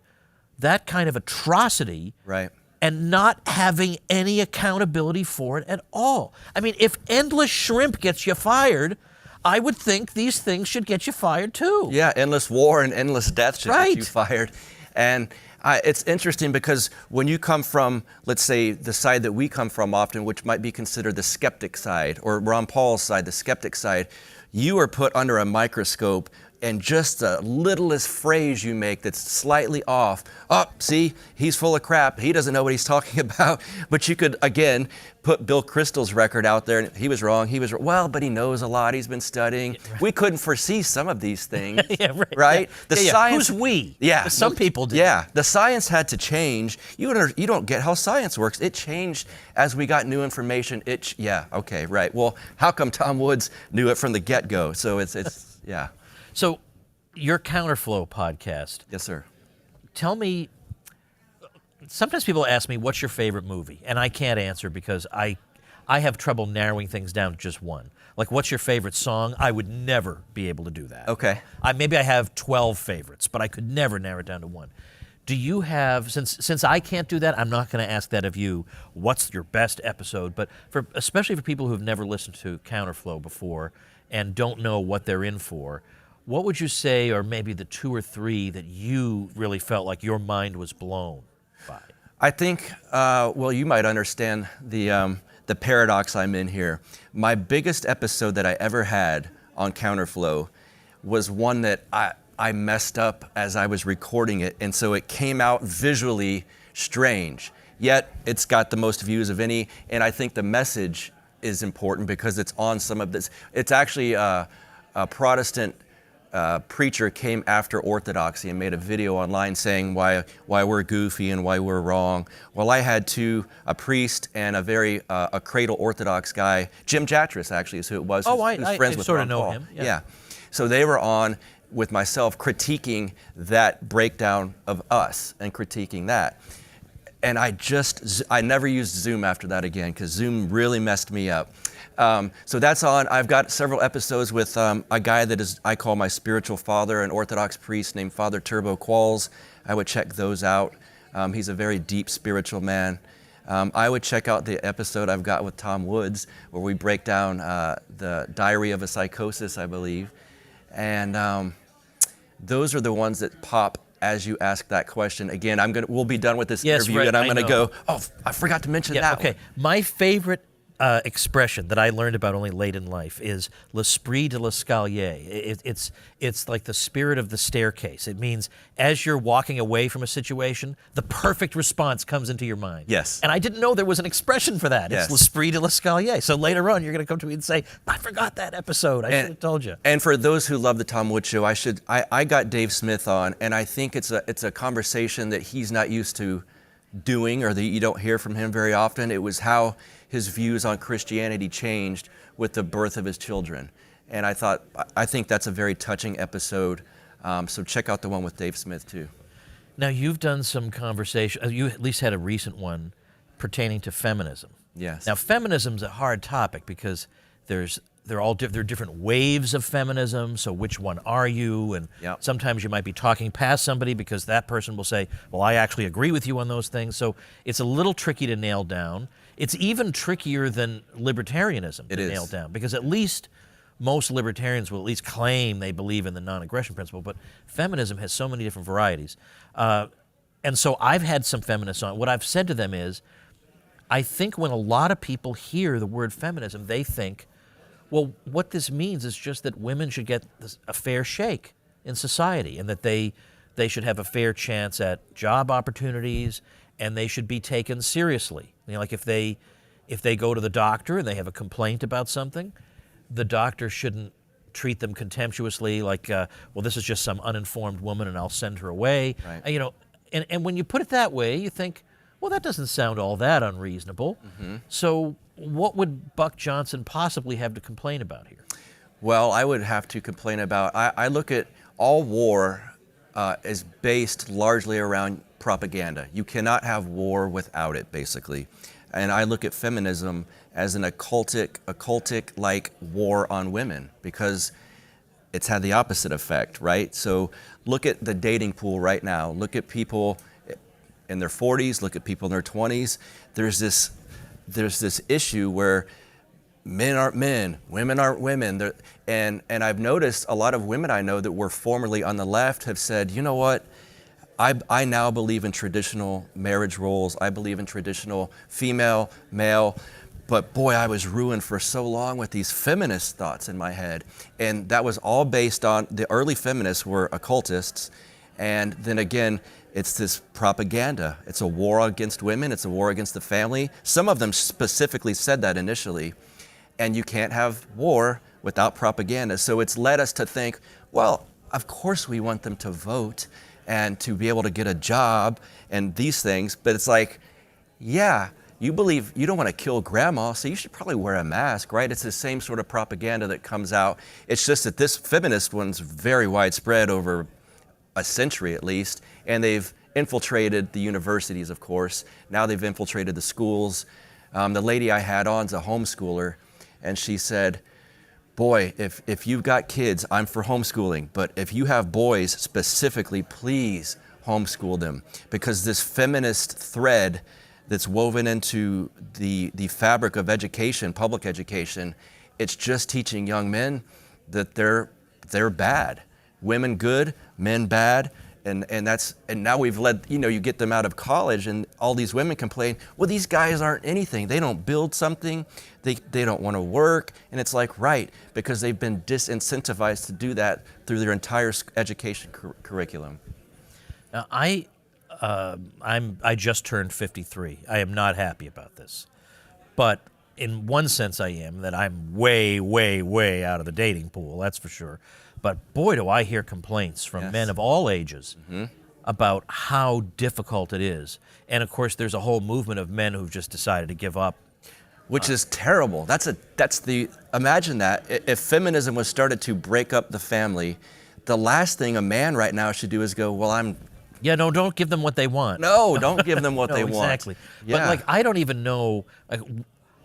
that kind of atrocity, right, and not having any accountability for it at all. I mean, if endless shrimp gets you fired, I would think these things should get you fired too. Yeah, endless war and endless death should Right. get you fired. And it's interesting because when you come from, let's say, the side that we come from often, which might be considered the skeptic side, or Ron Paul's side, the skeptic side, you are put under a microscope, and just the littlest phrase you make that's slightly off, oh, see, he's full of crap, he doesn't know what he's talking about. But you could, again, put Bill Kristol's record out there, and he was wrong, well, but he knows a lot, he's been studying. Right. We couldn't foresee some of these things, yeah, right? Yeah. The yeah, science, who's we? Yeah. Some people did. Yeah, the science had to change. You don't get how science works. It changed as we got new information. Yeah, okay, right. Well, how come Tom Woods knew it from the get-go? So it's yeah. So, your Counterflow podcast. Yes, sir. Tell me, sometimes people ask me, what's your favorite movie? And I can't answer because I have trouble narrowing things down to just one. Like, what's your favorite song? I would never be able to do that. Okay. Maybe I have 12 favorites, but I could never narrow it down to one. Do you have, since I can't do that, I'm not going to ask that of you, what's your best episode? But especially for people who have never listened to Counterflow before and don't know what they're in for, what would you say are maybe the 2 or 3 that you really felt like your mind was blown by? I think, well, you might understand the paradox I'm in here. My biggest episode that I ever had on Counterflow was one that I messed up as I was recording it, and so it came out visually strange. Yet, it's got the most views of any, and I think the message is important because it's on some of this. It's actually a Protestant preacher came after Orthodoxy and made a video online saying why we're goofy and why we're wrong. Well, I had a priest and a cradle Orthodox guy, Jim Jatras actually is who it was. Oh, who's friends with sort Ron of know Paul. him. Yeah. So they were on with myself critiquing that breakdown of us and critiquing that. And I never used Zoom after that again because Zoom really messed me up. So that's on. I've got several episodes with a guy that I call my spiritual father, an Orthodox priest named Father Turbo Qualls. I would check those out. He's a very deep spiritual man. I would check out the episode I've got with Tom Woods where we break down the Diary of a Psychosis, I believe. And those are the ones that pop as you ask that question. Again, we'll be done with this interview, right, and I'm going to know. go, oh, I forgot to mention that Okay, one. my favorite expression that I learned about only late in life is l'esprit de l'escalier. It's like the spirit of the staircase. It means as you're walking away from a situation, the perfect response comes into your mind. Yes. And I didn't know there was an expression for that. Yes. It's l'esprit de l'escalier. So later on, you're going to come to me and say, I forgot that episode. I should have told you. And for those who love the Tom Woods Show, I got Dave Smith on, and I think it's a conversation that he's not used to doing or that you don't hear from him very often. It was how his views on Christianity changed with the birth of his children. And I think that's a very touching episode. So check out the one with Dave Smith too. Now you've done some conversation, you at least had a recent one pertaining to feminism. Yes. Now feminism's a hard topic because there are different waves of feminism, so which one are you? And sometimes you might be talking past somebody because that person will say, well, I actually agree with you on those things. So it's a little tricky to nail down. It's even trickier than libertarianism to nail down because at least most libertarians will at least claim they believe in the non-aggression principle, but feminism has so many different varieties. And so I've had some feminists on. What I've said to them is, I think when a lot of people hear the word feminism, they think, well, what this means is just that women should get a fair shake in society and that they should have a fair chance at job opportunities and they should be taken seriously. You know, like if they go to the doctor and they have a complaint about something, the doctor shouldn't treat them contemptuously like, well, this is just some uninformed woman and I'll send her away. Right. You know, and when you put it that way, you think, well, that doesn't sound all that unreasonable. Mm-hmm. So what would Buck Johnson possibly have to complain about here? Well, I would have to complain about, I look at all war is based largely around propaganda. You cannot have war without it, basically. And I look at feminism as an occultic-like war on women because it's had the opposite effect, right? So look at the dating pool right now. Look at people in their 40s, look at people in their 20s. There's this issue where men aren't men, women aren't women. And I've noticed a lot of women I know that were formerly on the left have said, you know what, I now believe in traditional marriage roles. I believe in traditional female, male. But boy, I was ruined for so long with these feminist thoughts in my head. And that was all based on, the early feminists were occultists. And then again, it's this propaganda. It's a war against women. It's a war against the family. Some of them specifically said that initially. And you can't have war without propaganda. So it's led us to think, well, of course we want them to vote and to be able to get a job and these things. But it's like, yeah, you believe you don't want to kill grandma, so you should probably wear a mask, right? It's the same sort of propaganda that comes out. It's just that this feminist one's very widespread over a century at least, and they've infiltrated the universities, of course. Now they've infiltrated the schools. The lady I had on's a homeschooler, and she said, boy, if you've got kids, I'm for homeschooling, but if you have boys specifically, please homeschool them, because this feminist thread that's woven into the fabric of education, public education, it's just teaching young men that they're bad. Women good, men bad, and now we've you get them out of college and all these women complain, well, these guys aren't anything. They don't build something, they don't want to work, and it's like, right, because they've been disincentivized to do that through their entire education curriculum. Now, I just turned 53. I am not happy about this. But in one sense I am, that I'm way, way, way out of the dating pool, that's for sure. But boy, do I hear complaints from men of all ages about how difficult it is. And of course, there's a whole movement of men who've just decided to give up. Which is terrible. Imagine that. If feminism was started to break up the family, the last thing a man right now should do is go, well, yeah, no, don't give them what they want. No, don't give them what they want. Exactly. Yeah. But I don't even know,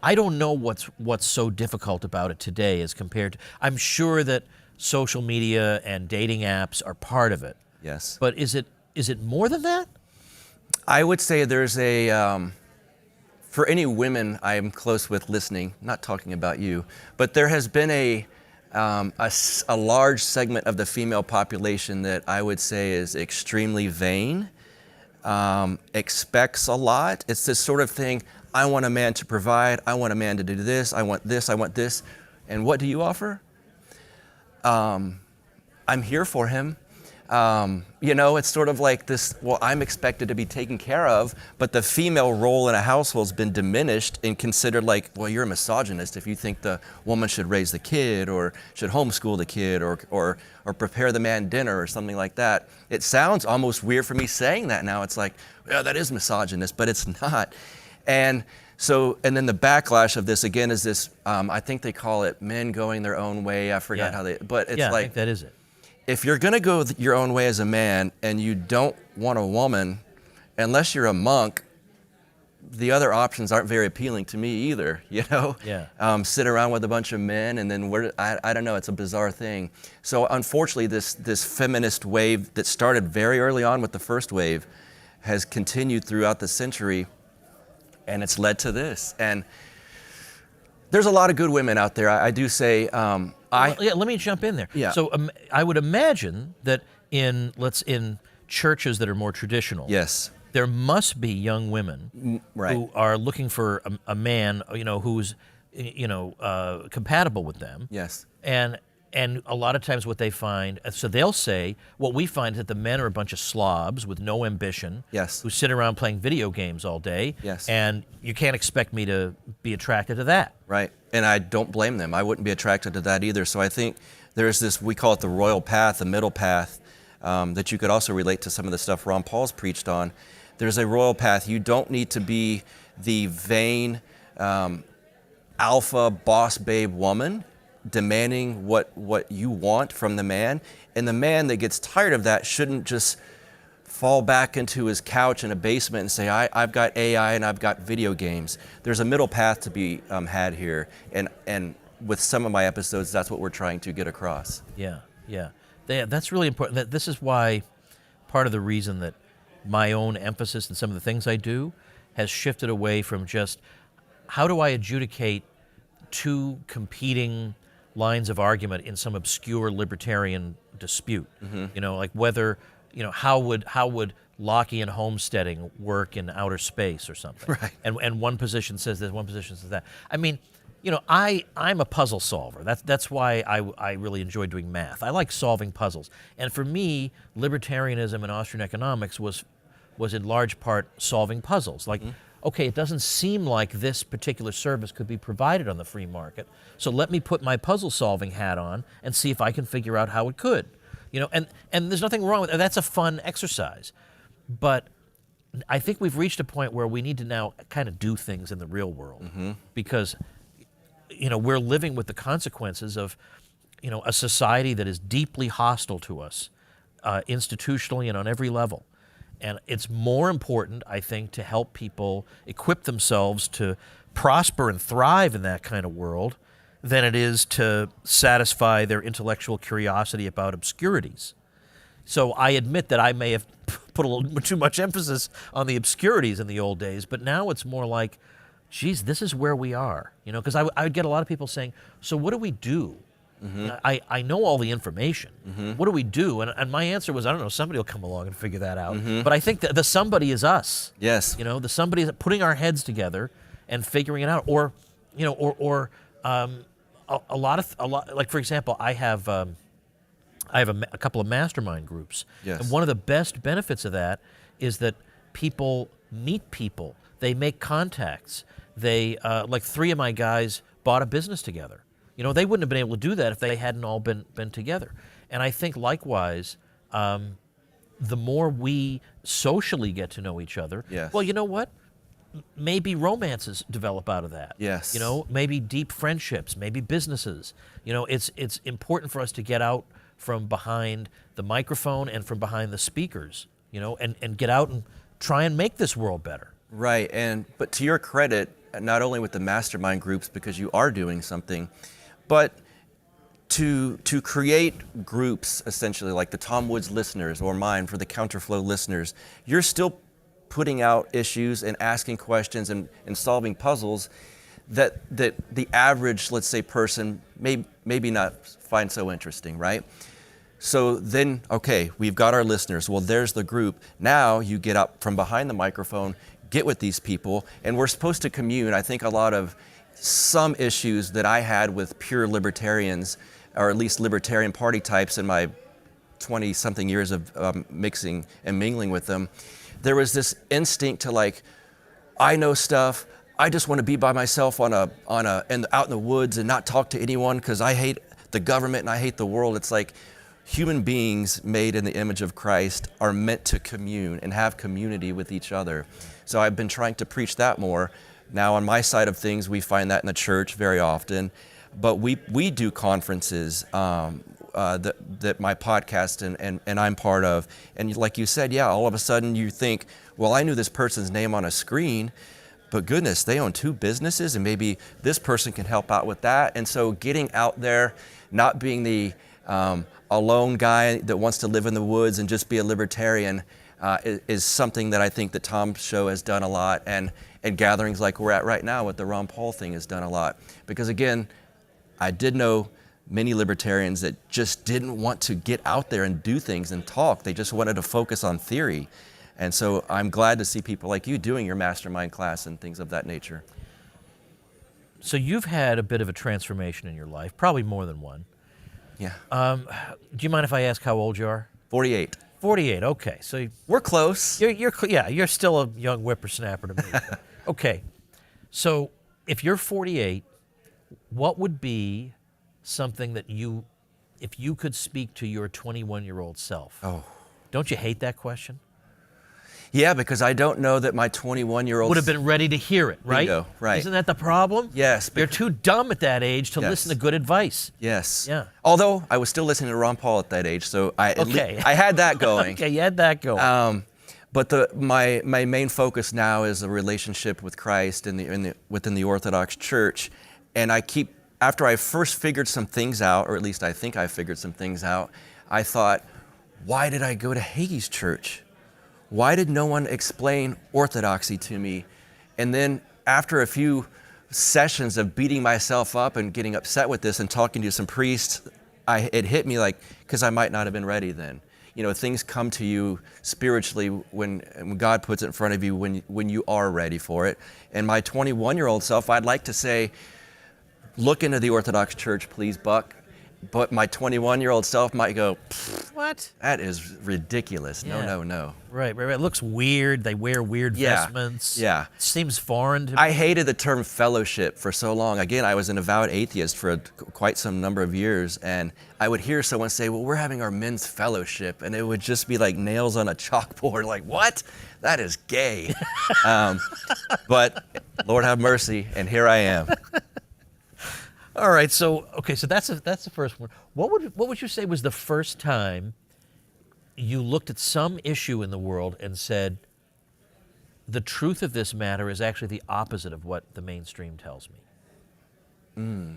I don't know what's so difficult about it today as compared to, I'm sure that social media and dating apps are part of it. Yes. But is it more than that? I would say there's for any women I'm close with listening, not talking about you, but there has been a large segment of the female population that I would say is extremely vain, expects a lot. It's this sort of thing, I want a man to provide, I want a man to do this, I want this, I want this. And what do you offer? I'm here for him. It's sort of like this, well, I'm expected to be taken care of, but the female role in a household has been diminished and considered like, well, you're a misogynist if you think the woman should raise the kid or should homeschool the kid or prepare the man dinner or something like that. It sounds almost weird for me saying that now. It's like, yeah, that is misogynist, but it's not. And then the backlash of this again is this, I think they call it men going their own way. I forgot how but it's I like, think that is it. If you're going to go your own way as a man and you don't want a woman, unless you're a monk, the other options aren't very appealing to me either, Yeah. Sit around with a bunch of men and then I don't know, it's a bizarre thing. So unfortunately, this feminist wave that started very early on with the first wave has continued throughout the century, and it's led to this. And there's a lot of good women out there. I do say, let me jump in there. Yeah. So I would imagine that in churches that are more traditional, yes, there must be young women who are looking for a man, who's, compatible with them. Yes. And a lot of times what they find, so they'll say, what we find is that the men are a bunch of slobs with no ambition, yes, who sit around playing video games all day, yes, and you can't expect me to be attracted to that. Right, and I don't blame them. I wouldn't be attracted to that either. So I think there's this, we call it the royal path, the middle path, that you could also relate to some of the stuff Ron Paul's preached on. There's a royal path. You don't need to be the vain, alpha boss babe woman demanding what you want from the man, and the man that gets tired of that shouldn't just fall back into his couch in a basement and say, I've got AI and I've got video games. There's a middle path to be had here, and with some of my episodes, that's what we're trying to get across. Yeah. That's really important. This is why part of the reason that my own emphasis and some of the things I do has shifted away from just how do I adjudicate two competing lines of argument in some obscure libertarian dispute. You know, like whether, you know, how would Lockean homesteading work in outer space or something. Right. And one position says this, one position says that. I mean, you know, I'm a puzzle solver. That's why I really enjoy doing math. I like solving puzzles. And for me, libertarianism and Austrian economics was in large part solving puzzles. Like, okay, it doesn't seem like this particular service could be provided on the free market, so let me put my puzzle solving hat on and see if I can figure out how it could. You know, and there's nothing wrong with that. That's a fun exercise. But I think we've reached a point where we need to now kind of do things in the real world because, you know, we're living with the consequences of, you know, a society that is deeply hostile to us, institutionally and on every level. And it's more important, I think, to help people equip themselves to prosper and thrive in that kind of world than it is to satisfy their intellectual curiosity about obscurities. So I admit that I may have put a little too much emphasis on the obscurities in the old days, but now it's more like, geez, this is where we are. You know, because I would get a lot of people saying, so what do we do? I know all the information. What do we do? And my answer was, I don't know, somebody will come along and figure that out. But I think that the somebody is us. Yes. You know, the somebody is putting our heads together and figuring it out. Or, you know, a lot, like for example, I have a couple of mastermind groups. Yes. And one of the best benefits of that is that people meet people. They make contacts. They, like 3 of my guys bought a business together. You know, they wouldn't have been able to do that if they hadn't all been together. And I think likewise, the more we socially get to know each other, well, you know what? Maybe romances develop out of that. Yes. You know, maybe deep friendships, maybe businesses. You know, it's important for us to get out from behind the microphone and from behind the speakers, you know, and get out and try and make this world better. Right, but to your credit, not only with the mastermind groups, because you are doing something, but to create groups, essentially, like the Tom Woods listeners or mine for the Counterflow listeners, you're still putting out issues and asking questions and solving puzzles that the average, let's say, person maybe not find so interesting, right? So then, okay, we've got our listeners. Well, there's the group. Now you get up from behind the microphone, get with these people, and we're supposed to commune. I think a lot of some issues that I had with pure libertarians, or at least libertarian party types in my 20-something years of mixing and mingling with them, there was this instinct to like, I know stuff, I just want to be by myself out in the woods and not talk to anyone because I hate the government and I hate the world. It's like human beings made in the image of Christ are meant to commune and have community with each other. So I've been trying to preach that more. Now on my side of things, we find that in the church very often, but we do conferences that my podcast and I'm part of. And like you said, yeah, all of a sudden you think, well, I knew this person's name on a screen, but goodness, they own 2 businesses and maybe this person can help out with that. And so getting out there, not being the alone guy that wants to live in the woods and just be a libertarian is something that I think that Tom's show has done a lot, and gatherings like we're at right now with the Ron Paul thing has done a lot. Because again, I did know many libertarians that just didn't want to get out there and do things and talk. They just wanted to focus on theory. And so I'm glad to see people like you doing your mastermind class and things of that nature. So you've had a bit of a transformation in your life, probably more than one. Yeah. Do you mind if I ask how old you are? 48. 48, okay. So we're close. You're still a young whippersnapper to me. Okay. So if you're 48, what would be something that if you could speak to your 21-year-old self? Oh. Don't you hate that question? Yeah, because I don't know that my 21-year-old would have been ready to hear it, right? Bingo, right. Isn't that the problem? Yes. You're too dumb at that age to listen to good advice. Yes. Yeah. Although I was still listening to Ron Paul at that age, so I had that going. Okay, you had that going. But my main focus now is a relationship with Christ within the Orthodox Church, and after I first figured some things out, or at least I think I figured some things out, I thought, why did I go to Hagee's church? Why did no one explain orthodoxy to me? And then after a few sessions of beating myself up and getting upset with this and talking to some priests, it hit me like, because I might not have been ready then. You know, things come to you spiritually when God puts it in front of you when you are ready for it. And my 21-year-old self, I'd like to say, look into the Orthodox Church, please, Buck. But my 21-year-old self might go, what? That is ridiculous. Yeah. No. Right. It looks weird. They wear weird vestments. Yeah. It seems foreign to me. I hated the term fellowship for so long. Again, I was an avowed atheist for quite some number of years, and I would hear someone say, well, we're having our men's fellowship, and it would just be like nails on a chalkboard, like, what? That is gay. But Lord have mercy, and here I am. All right, so that's the first one. What would you say was the first time you looked at some issue in the world and said, the truth of this matter is actually the opposite of what the mainstream tells me?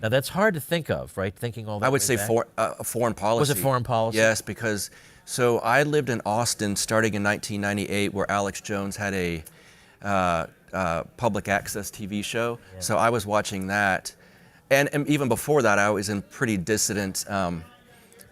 Now that's hard to think of, right? Thinking all that. I would say back. foreign policy. Was it foreign policy? Yes, because so I lived in Austin starting in 1998, where Alex Jones had a public access TV show. Yeah. So I was watching that. And even before that, I was in pretty dissident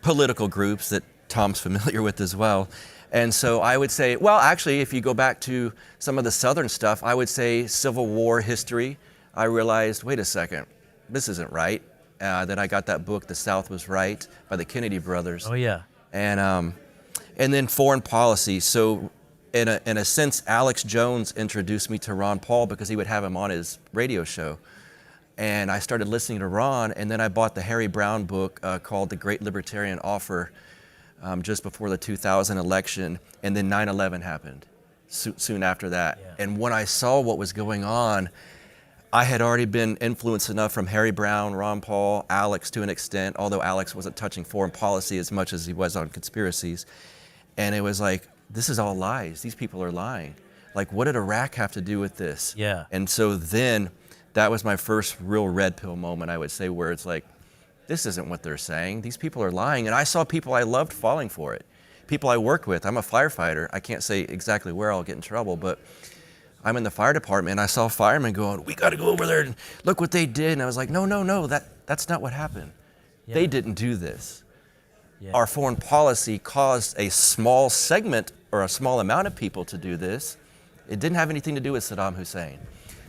political groups that Tom's familiar with as well. And so I would say, well, actually, if you go back to some of the Southern stuff, I would say Civil War history. I realized, wait a second, this isn't right. Then I got that book, The South Was Right, by the Kennedy brothers. Oh, yeah. And then foreign policy. So in a sense, Alex Jones introduced me to Ron Paul because he would have him on his radio show. And I started listening to Ron, and then I bought the Harry Brown book called The Great Libertarian Offer just before the 2000 election, and then 9/11 happened soon after that. Yeah. And when I saw what was going on, I had already been influenced enough from Harry Brown, Ron Paul, Alex to an extent, although Alex wasn't touching foreign policy as much as he was on conspiracies. And it was like, this is all lies. These people are lying. Like, what did Iraq have to do with this? Yeah. And so then that was my first real red pill moment, I would say, where it's like, this isn't what they're saying. These people are lying. And I saw people I loved falling for it. People I worked with. I'm a firefighter. I can't say exactly where I'll get in trouble, but I'm in the fire department, and I saw firemen going, we got to go over there and look what they did. And I was like, no, that's not what happened. Yeah. They didn't do this. Yeah. Our foreign policy caused a small segment or a small amount of people to do this. It didn't have anything to do with Saddam Hussein.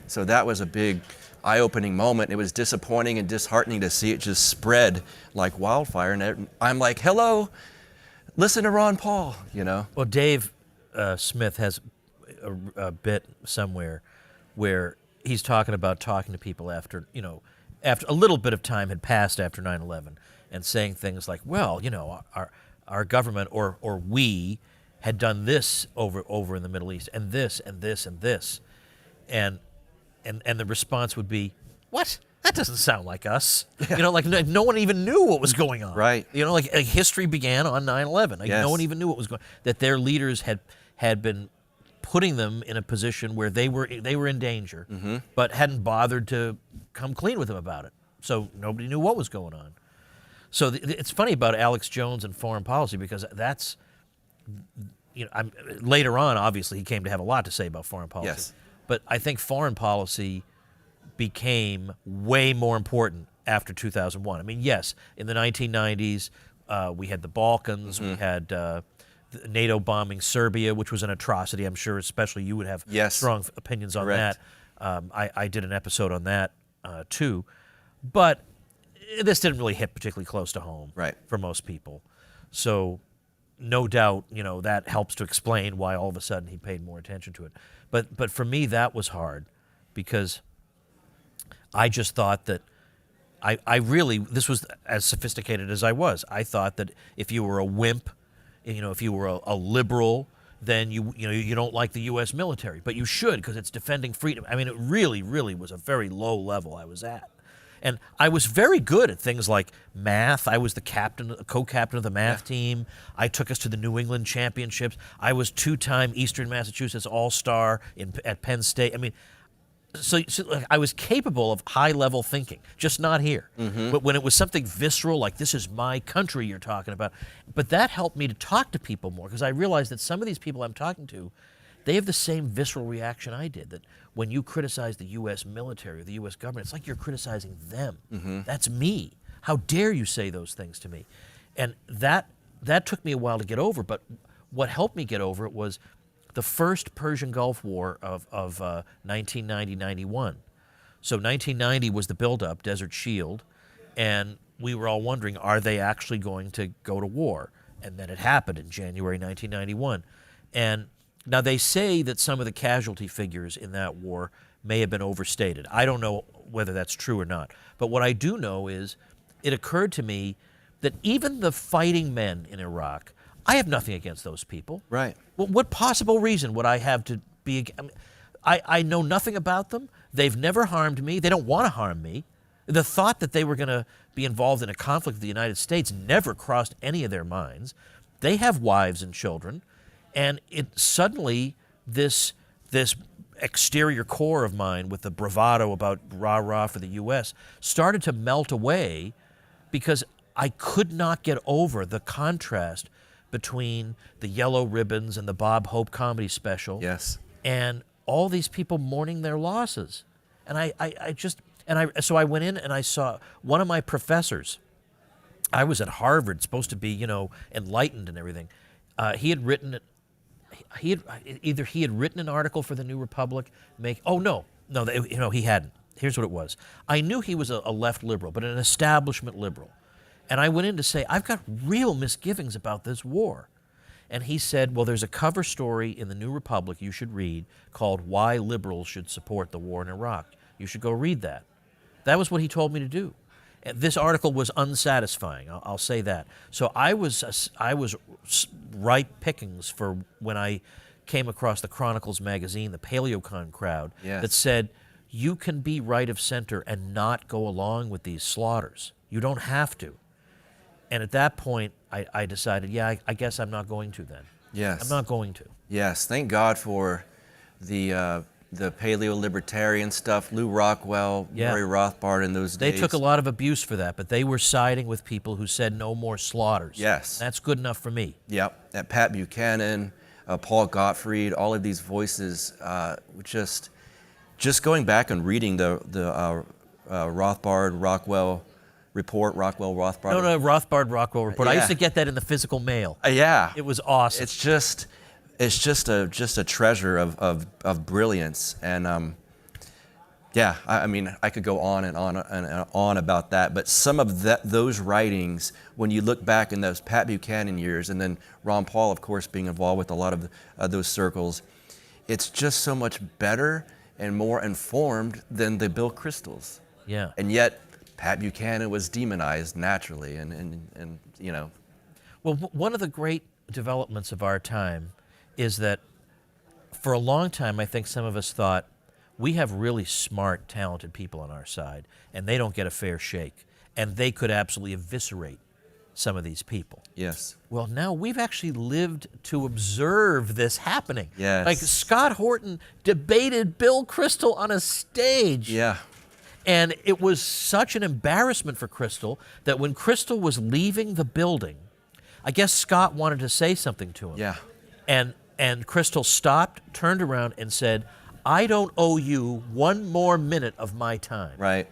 So that was a big eye-opening moment. It was disappointing and disheartening to see it just spread like wildfire. And I'm like, hello, listen to Ron Paul, you know? Well, Dave Smith has a bit somewhere where he's talking about talking to people after a little bit of time had passed after 9/11 and saying things like, well, our government or we had done this over in the Middle East and this and this and this. And the response would be, what? That doesn't sound like us. Yeah. Like no one even knew what was going on. Right. Like history began on 9/11. Like yes. No one even knew what was going on. That their leaders had been putting them in a position where they were in danger, but hadn't bothered to come clean with them about it. So nobody knew what was going on. So it's funny about Alex Jones and foreign policy because that's, later on, obviously, he came to have a lot to say about foreign policy. Yes. But I think foreign policy became way more important after 2001. I mean, yes, in the 1990s, we had the Balkans, we had NATO bombing Serbia, which was an atrocity. I'm sure especially you would have strong opinions on Correct. that. I did an episode on that too. But this didn't really hit particularly close to home for most people. So no doubt, that helps to explain why all of a sudden he paid more attention to it. But for me, that was hard because I just thought that this was as sophisticated as I was. I thought that if you were a wimp, if you were a liberal, then you don't like the U.S. military, but you should because it's defending freedom. I mean, it really, really was a very low level I was at. And I was very good at things like math. I was the co-captain of the math team. I took us to the New England Championships. I was 2-time Eastern Massachusetts All-Star at Penn State. I mean, so I was capable of high-level thinking, just not here. But when it was something visceral, like this is my country you're talking about, but that helped me to talk to people more because I realized that some of these people I'm talking to, they have the same visceral reaction I did, that when you criticize the U.S. military or the U.S. government, it's like you're criticizing them. That's me. How dare you say those things to me? And that took me a while to get over, but what helped me get over it was the first Persian Gulf War of 1990-91. So 1990 was the buildup, Desert Shield, and we were all wondering, are they actually going to go to war? And then it happened in January 1991. And now they say that some of the casualty figures in that war may have been overstated. I don't know whether that's true or not. But what I do know is it occurred to me that even the fighting men in Iraq, I have nothing against those people. Right. Well, what possible reason would I have to be? I know nothing about them. They've never harmed me. They don't want to harm me. The thought that they were going to be involved in a conflict with the United States never crossed any of their minds. They have wives and children, and it suddenly this exterior core of mine with the bravado about rah-rah for the U.S. started to melt away because I could not get over the contrast between the yellow ribbons and the Bob Hope comedy special. Yes. And all these people mourning their losses. And so I went in and I saw one of my professors. I was at Harvard, supposed to be, enlightened and everything. He had written an article for the New Republic. He hadn't. Here's what it was. I knew he was a left liberal, but an establishment liberal. And I went in to say, I've got real misgivings about this war. And he said, well, there's a cover story in the New Republic you should read called Why Liberals Should Support the War in Iraq. You should go read that. That was what he told me to do. And this article was unsatisfying, I'll say that. So I was ripe pickings for when I came across the Chronicles magazine, the Paleocon crowd, that said, you can be right of center and not go along with these slaughters. You don't have to. And at that point, I decided, I guess I'm not going to then. Yes. I'm not going to. Yes, thank God for the paleo-libertarian stuff, Lew Rockwell, Murray Rothbard in those days. They took a lot of abuse for that, but they were siding with people who said no more slaughters. Yes. That's good enough for me. Yep, and Pat Buchanan, Paul Gottfried, all of these voices, just going back and reading the Rothbard, Rockwell report, Rothbard. No, Rothbard-Rockwell report. I used to get that in the physical mail. Yeah. It was awesome. It's just a treasure of brilliance, and I mean, I could go on and on about that. But some of those writings, when you look back in those Pat Buchanan years, and then Ron Paul, of course, being involved with a lot of those circles, it's just so much better and more informed than the Bill Kristols. Yeah. And yet, Pat Buchanan was demonized naturally, and you know. Well, one of the great developments of our time is that for a long time, I think some of us thought we have really smart, talented people on our side, and they don't get a fair shake, and they could absolutely eviscerate some of these people. Yes. Well, now we've actually lived to observe this happening. Yes. Like Scott Horton debated Bill Kristol on a stage. Yeah. And it was such an embarrassment for Kristol that when Kristol was leaving the building, I guess Scott wanted to say something to him. Yeah. And Kristol stopped, turned around, and said, I don't owe you one more minute of my time. Right.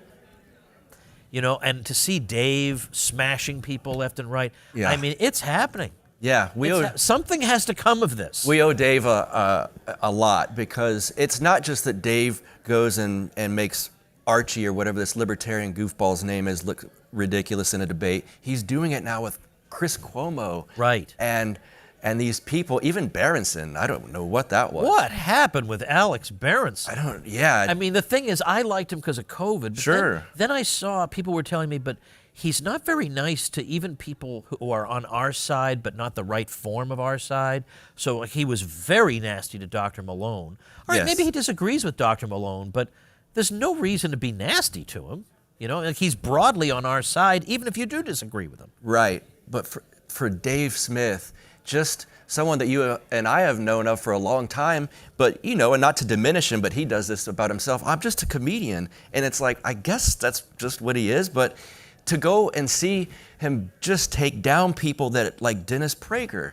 You know, and to see Dave smashing people left and right, Yeah. I mean, it's happening. Yeah, something has to come of this. We owe Dave a lot, because it's not just that Dave goes and makes Archie or whatever this libertarian goofball's name is look ridiculous in a debate. He's doing it now with Chris Cuomo. Right. And these people, even Berenson, I don't know what that was. What happened with Alex Berenson? I mean, the thing is, I liked him because of COVID. But Sure. Then I saw people were telling me, but he's not very nice to even people who are on our side, but not the right form of our side. So he was very nasty to Dr. Malone. All right, Yes. maybe he disagrees with Dr. Malone, but there's no reason to be nasty to him. You know, like he's broadly on our side, even if you do disagree with him. Right. But for Dave Smith, just someone that you and I have known of for a long time, but, you know, and not to diminish him, but he does this about himself. I'm just a comedian. And it's like, I guess that's just what he is. But to go and see him just take down people that, like Dennis Prager,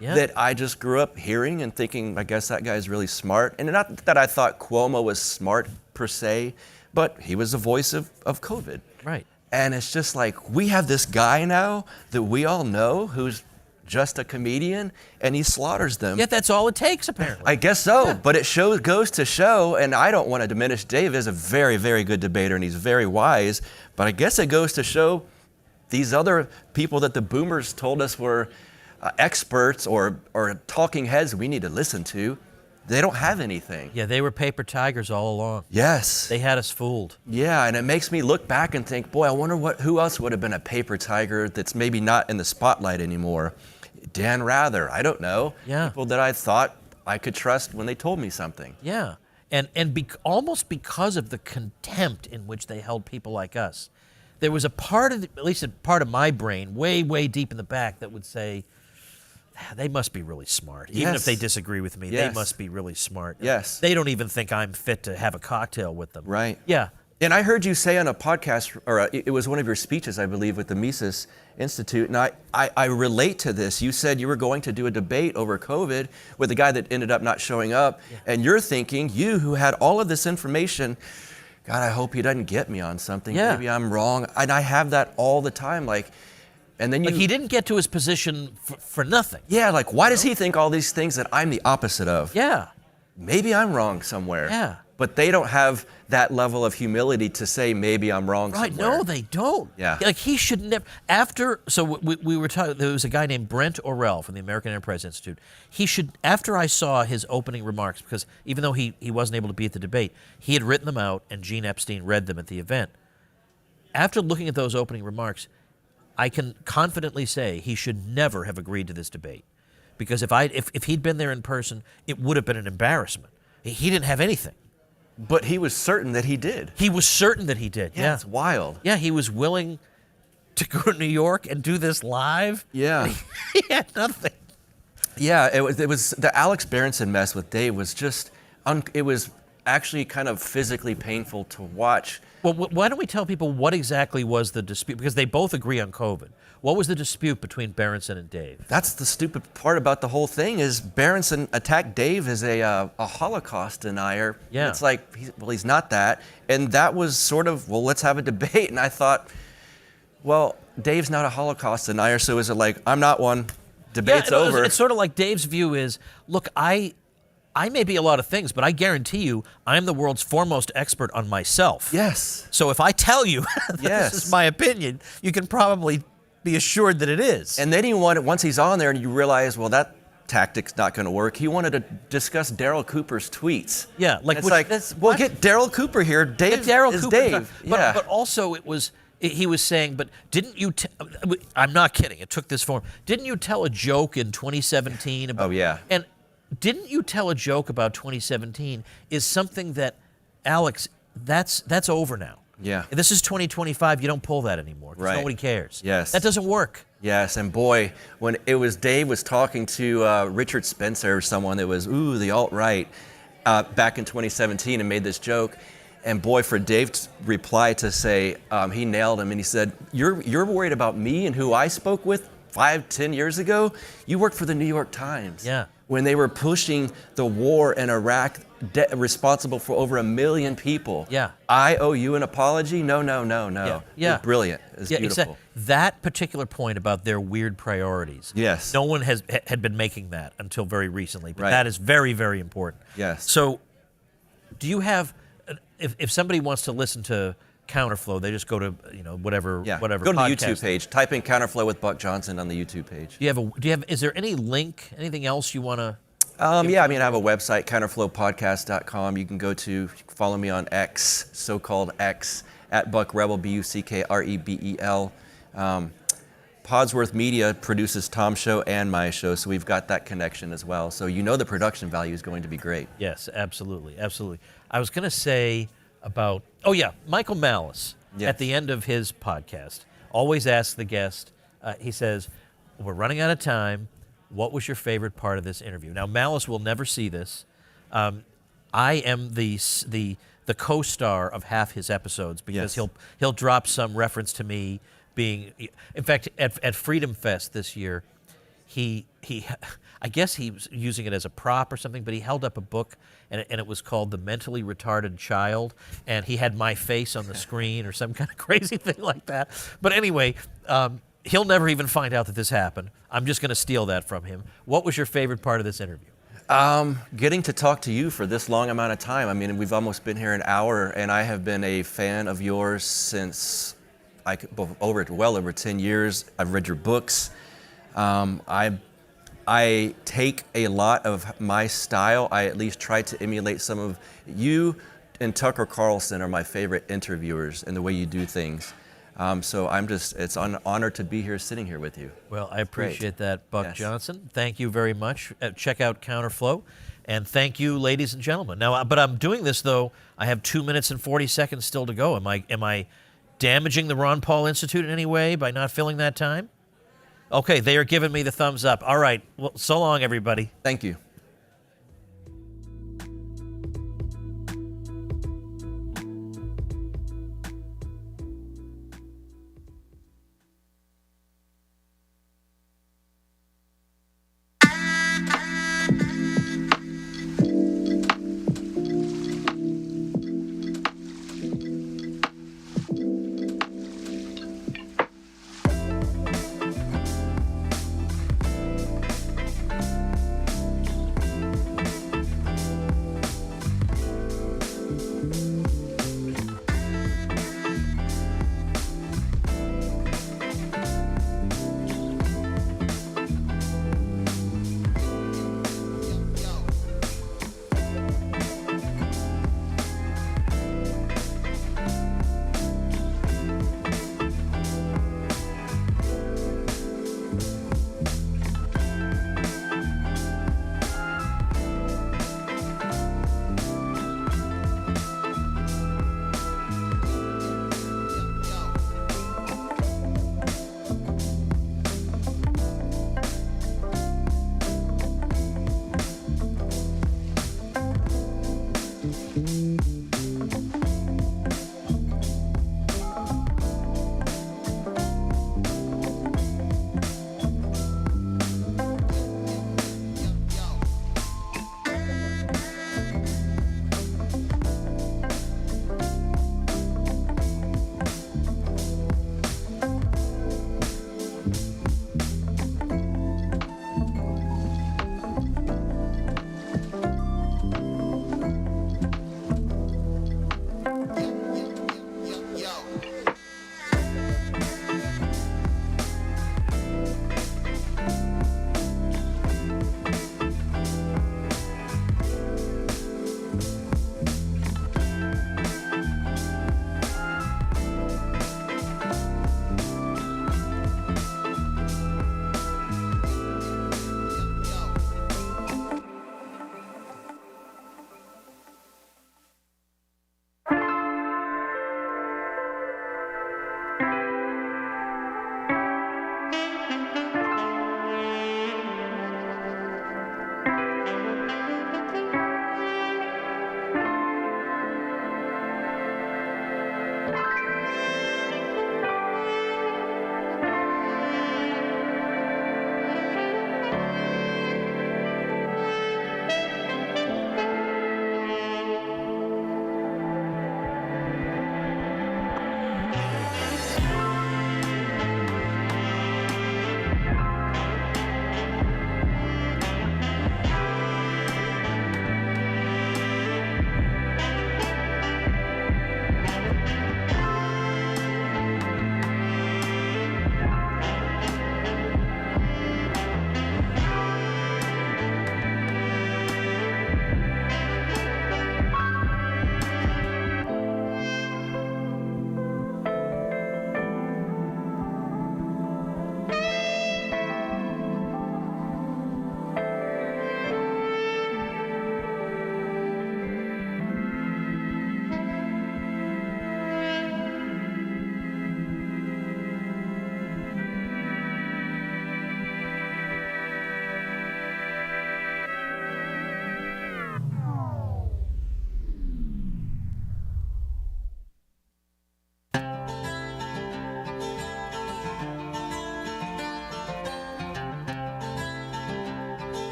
that I just grew up hearing and thinking, I guess that guy's really smart. And not that I thought Cuomo was smart per se, but he was the voice of COVID. Right. And it's just like, we have this guy now that we all know who's just a comedian, and he slaughters them. Yet that's all it takes, apparently. I guess so, but it goes to show, and I don't want to diminish Dave as a very, very good debater, and he's very wise, but I guess it goes to show these other people that the boomers told us were experts or talking heads we need to listen to, they don't have anything. Yeah, they were paper tigers all along. Yes. They had us fooled. Yeah, and it makes me look back and think, boy, I wonder who else would have been a paper tiger that's maybe not in the spotlight anymore. Dan Rather, I don't know. Yeah. People that I thought I could trust when they told me something. Yeah, and almost because of the contempt in which they held people like us, there was a part of, at least a part of my brain, way, way deep in the back that would say, they must be really smart. Even if they disagree with me, they must be really smart. Yes. They don't even think I'm fit to have a cocktail with them. Right. Yeah. And I heard you say on a podcast, or it was one of your speeches, I believe, with the Mises Institute, and I relate to this. You said you were going to do a debate over COVID with a guy that ended up not showing up, and you're thinking, you who had all of this information, God, I hope he doesn't get me on something. Yeah. Maybe I'm wrong. And I have that all the time. And then he didn't get to his position for nothing. Yeah, like, why does he think all these things that I'm the opposite of? Yeah. Maybe I'm wrong somewhere. Yeah. But they don't have that level of humility to say, maybe I'm wrong Right, somewhere. no, they don't. Yeah. Like, he should never, we were talking, there was a guy named Brent Orrell from the American Enterprise Institute. He should, after I saw his opening remarks, because even though he wasn't able to be at the debate, he had written them out and Gene Epstein read them at the event. After looking at those opening remarks, I can confidently say he should never have agreed to this debate. Because if he'd been there in person, it would have been an embarrassment. He didn't have anything. But he was certain that he did. He was certain that he did. Yeah, it's wild. Yeah, he was willing to go to New York and do this live. Yeah. He had nothing. Yeah, it was the Alex Berenson mess with Dave was just, it was actually kind of physically painful to watch. Well, why don't we tell people what exactly was the dispute? Because they both agree on COVID. What was the dispute between Berenson and Dave? That's the stupid part about the whole thing is Berenson attacked Dave as a Holocaust denier. Yeah. It's like, he's not that. And that was sort of, well, let's have a debate. And I thought, well, Dave's not a Holocaust denier, so is it like, I'm not one, debate's over. It's sort of like Dave's view is, look, I may be a lot of things, but I guarantee you I'm the world's foremost expert on myself. Yes. So if I tell you that this is my opinion, you can probably be assured that it is. And then once he's on there and you realize, well, that tactic's not going to work, he wanted to discuss Daryl Cooper's tweets. Yeah. Well, get Daryl Cooper here. Dave is Dave. Yeah. But also he was saying, but didn't you, I'm not kidding, it took this form. Didn't you tell a joke in 2017 about, oh, yeah. And didn't you tell a joke about 2017 is something that, Alex, that's over now. Yeah. This is 2025. You don't pull that anymore. Right. Nobody cares. Yes. That doesn't work. Yes, and boy, when it was Dave was talking to Richard Spencer or someone that was, the alt-right, back in 2017 and made this joke, and boy, for Dave's reply to say, he nailed him, and he said, you're worried about me and who I spoke with 5-10 years ago? You worked for the New York Times. Yeah. When they were pushing the war in Iraq, responsible for over 1 million people. Yeah. I owe you an apology? No. Yeah. It's brilliant. It's beautiful. Exactly. That particular point about their weird priorities. Yes. No one had been making that until very recently, but Right. that is very, very important. Yes. So, do you have, if somebody wants to listen to Counterflow, they just go to whatever. Yeah. Whatever. Go to the podcast. YouTube page. Type in Counterflow with Buck Johnson on the YouTube page. Is there any link, anything else you want to? Yeah, I have a website, counterflowpodcast.com. You can go to, follow me on X, so-called X, at Buck Rebel, BUCKREBEL. Podsworth Media produces Tom's show and my show, so we've got that connection as well. So the production value is going to be great. Yes, absolutely, absolutely. I was going to say about, Michael Malice, at the end of his podcast, always asks the guest, he says, we're running out of time. What was your favorite part of this interview? Now, Malice will never see this. I am the co-star of half his episodes because he'll drop some reference to me being. In fact, at Freedom Fest this year, I guess he was using it as a prop or something, but he held up a book, and it was called The Mentally Retarded Child, and he had my face on the screen or some kind of crazy thing like that. But anyway, he'll never even find out that this happened. I'm just going to steal that from him. What was your favorite part of this interview? Getting to talk to you for this long amount of time. I mean, we've almost been here an hour, and I have been a fan of yours since well over 10 years. I've read your books. I take a lot of my style. I at least try to emulate some of you, and Tucker Carlson are my favorite interviewers and the way you do things. So it's an honor to be here, sitting here with you. Well, I appreciate that, Buck Yes. Johnson. Thank you very much. Check out Counterflow. And thank you, ladies and gentlemen. Now, but I'm doing this, though. I have 2 minutes and 40 seconds still to go. Am I damaging the Ron Paul Institute in any way by not filling that time? Okay, they are giving me the thumbs up. All right. Well, so long, everybody. Thank you.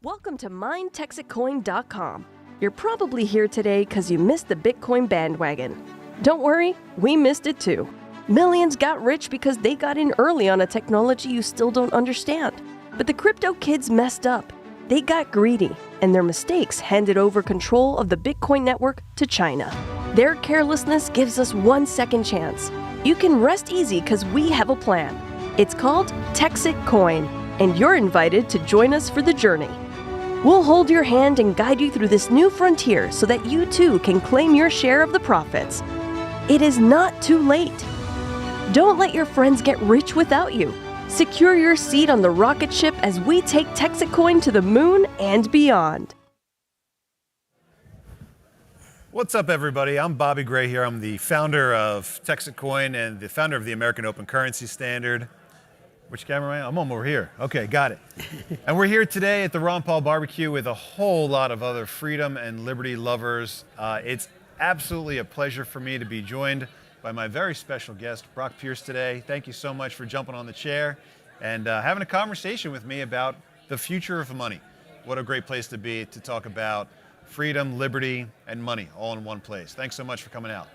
Welcome to MineTexitCoin.com. You're probably here today because you missed the Bitcoin bandwagon. Don't worry, we missed it too. Millions got rich because they got in early on a technology you still don't understand. But the crypto kids messed up. They got greedy, and their mistakes handed over control of the Bitcoin network to China. Their carelessness gives us 1 second chance. You can rest easy because we have a plan. It's called Texit Coin, and you're invited to join us for the journey. We'll hold your hand and guide you through this new frontier so that you too can claim your share of the profits. It is not too late. Don't let your friends get rich without you. Secure your seat on the rocket ship as we take Texit Coin to the moon and beyond. What's up, everybody? I'm Bobby Gray here. I'm the founder of Texit Coin and the founder of the American Open Currency Standard. Which camera am I on? I'm over here. Okay, got it. And we're here today at the Ron Paul Barbecue with a whole lot of other freedom and liberty lovers. It's absolutely a pleasure for me to be joined by my very special guest, Brock Pierce, today. Thank you so much for jumping on the chair and having a conversation with me about the future of money. What a great place to be to talk about freedom, liberty, and money all in one place. Thanks so much for coming out.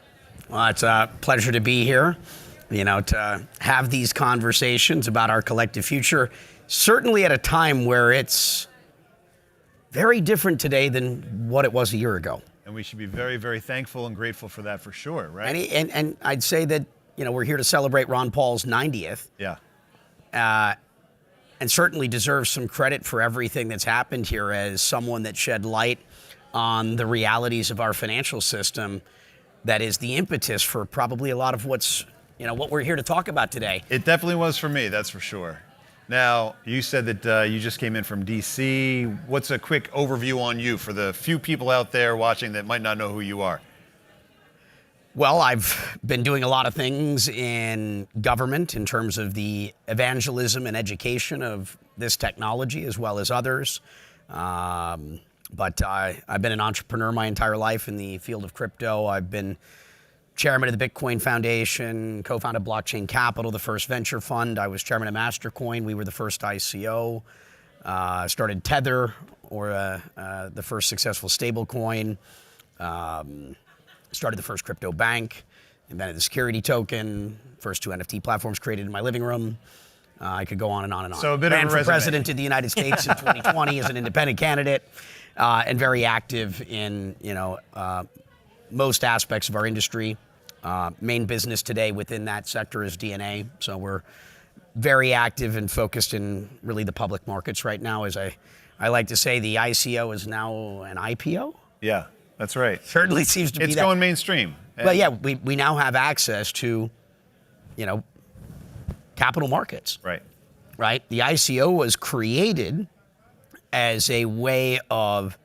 Well, it's a pleasure to be here. You know, to have these conversations about our collective future, certainly at a time where it's very different today than what it was a year ago. And we should be very, very thankful and grateful for that for sure, right? And I'd say that, you know, we're here to celebrate Ron Paul's 90th. Yeah. And certainly deserves some credit for everything that's happened here as someone that shed light on the realities of our financial system that is the impetus for probably a lot of what's, you know, what we're here to talk about today. It definitely was for me, that's for sure. Now, you said that you just came in from D.C. What's a quick overview on you for the few people out there watching that might not know who you are? Well, I've been doing a lot of things in government in terms of the evangelism and education of this technology as well as others. But I've been an entrepreneur my entire life in the field of crypto. I've been chairman of the Bitcoin Foundation, co-founded Blockchain Capital, the first venture fund. I was chairman of Mastercoin. We were the first ICO. Started Tether, or the first successful stablecoin. Started the first crypto bank. Invented the security token. First 2 NFT platforms created in my living room. I could go on and on and on. So a bit Ran of a for resume. president of the United States in 2020 as an independent candidate, and very active in, you know, most aspects of our industry. Main business today within that sector is DNA. So we're very active and focused in really the public markets right now. As I like to say, the ICO is now an IPO. Yeah, that's right. Certainly seems to be It's that. going mainstream. But yeah, we now have access to, you know, capital markets. Right. Right? The ICO was created as a way of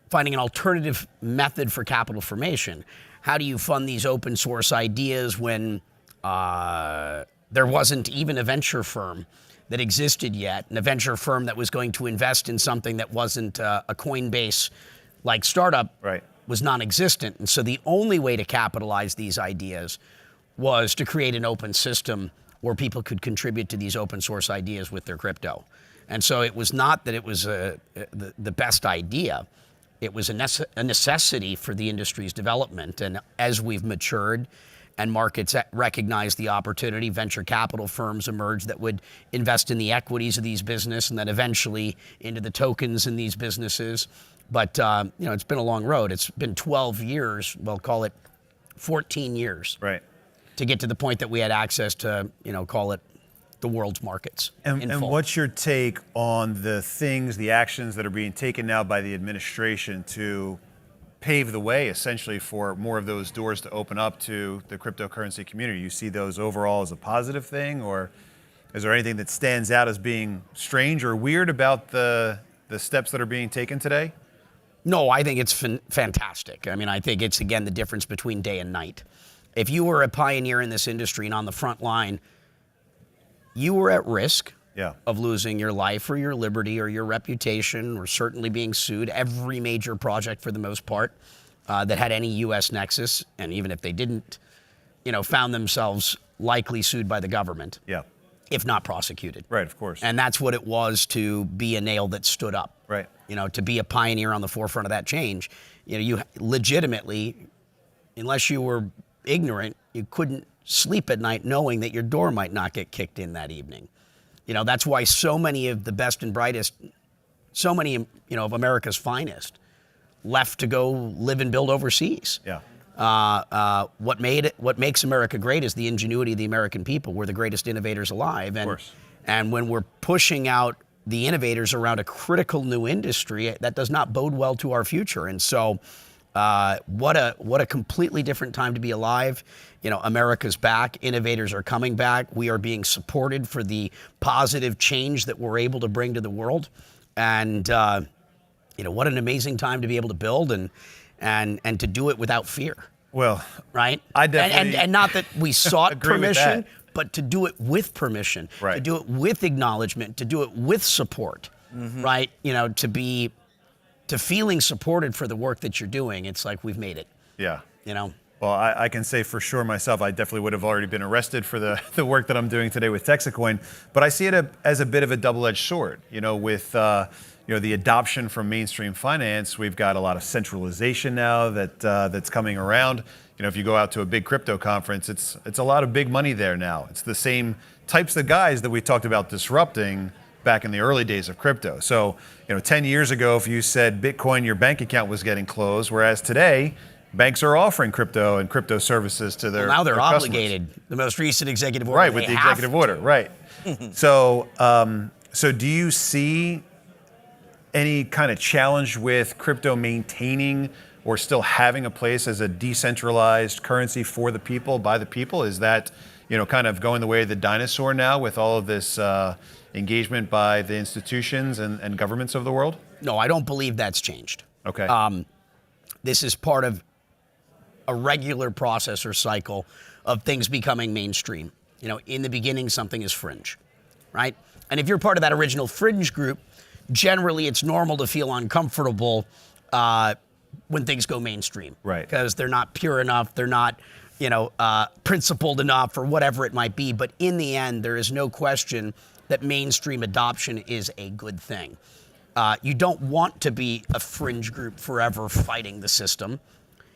finding an alternative method for capital formation. How do you fund these open source ideas when there wasn't even a venture firm that existed yet, and a venture firm that was going to invest in something that wasn't a Coinbase-like startup was non-existent. And so the only way to capitalize these ideas was to create an open system where people could contribute to these open source ideas with their crypto. And so it was not that it was the best idea. It was a necessity for the industry's development. And as we've matured and markets recognize the opportunity, venture capital firms emerge that would invest in the equities of these businesses and then eventually into the tokens in these businesses. But, you know, it's been a long road. It's been 12 years, we'll call it 14 years. Right. To get to the point that we had access to, you know, call it the world's markets. And what's your take on the things, the actions that are being taken now by the administration to pave the way, essentially, for more of those doors to open up to the cryptocurrency community? You see those overall as a positive thing, or is there anything that stands out as being strange or weird about the steps that are being taken today? No, I think it's fantastic. I mean, I think it's, again, the difference between day and night. If you were a pioneer in this industry and on the front line, you were at risk of losing your life or your liberty or your reputation, or certainly being sued. Every major project, for the most part, that had any U.S. nexus, and even if they didn't, you know, found themselves likely sued by the government. Yeah. if not prosecuted. Right, of course. And that's what it was to be a nail that stood up. Right. You know, to be a pioneer on the forefront of that change. You know, you legitimately, unless you were ignorant, you couldn't sleep at night knowing that your door might not get kicked in that evening. You know, that's why so many of the best and brightest, so many, you know, of America's finest left to go live and build overseas. Yeah. What makes America great is the ingenuity of the American people. We're the greatest innovators alive. And, of course. And when we're pushing out the innovators around a critical new industry, that does not bode well to our future. And so what a completely different time to be alive. You know, America's back. Innovators are coming back. We are being supported for the positive change that we're able to bring to the world. And, you know, what an amazing time to be able to build and to do it without fear. Well, right? I definitely and not that we sought agree with permission, that. but to do it with permission, Right. to do it with acknowledgement, to do it with support, right? You know, to feeling supported for the work that you're doing. It's like we've made it. Yeah. You know. Well, I can say for sure myself, I definitely would have already been arrested for the work that I'm doing today with Texacoin. But I see it as a bit of a double-edged sword. You know, with you know, the adoption from mainstream finance, we've got a lot of centralization now that's coming around. You know, if you go out to a big crypto conference, it's a lot of big money there now. It's the same types of guys that we talked about disrupting back in the early days of crypto. So, you know, 10 years ago, if you said Bitcoin, your bank account was getting closed, whereas today, banks are offering crypto and crypto services to their Well, now they're their customers. obligated. The most recent executive order. Right, with they the have executive order, right. So, so do you see any kind of challenge with crypto maintaining or still having a place as a decentralized currency for the people, by the people? Is that, you know, kind of going the way of the dinosaur now with all of this engagement by the institutions and governments of the world? No, I don't believe that's changed. Okay. This is part of a regular process or cycle of things becoming mainstream. You know, in the beginning, something is fringe, right? And if you're part of that original fringe group, generally it's normal to feel uncomfortable when things go mainstream. Right. Because they're not pure enough, they're not, you know, principled enough or whatever it might be. But in the end, there is no question that mainstream adoption is a good thing. You don't want to be a fringe group forever fighting the system.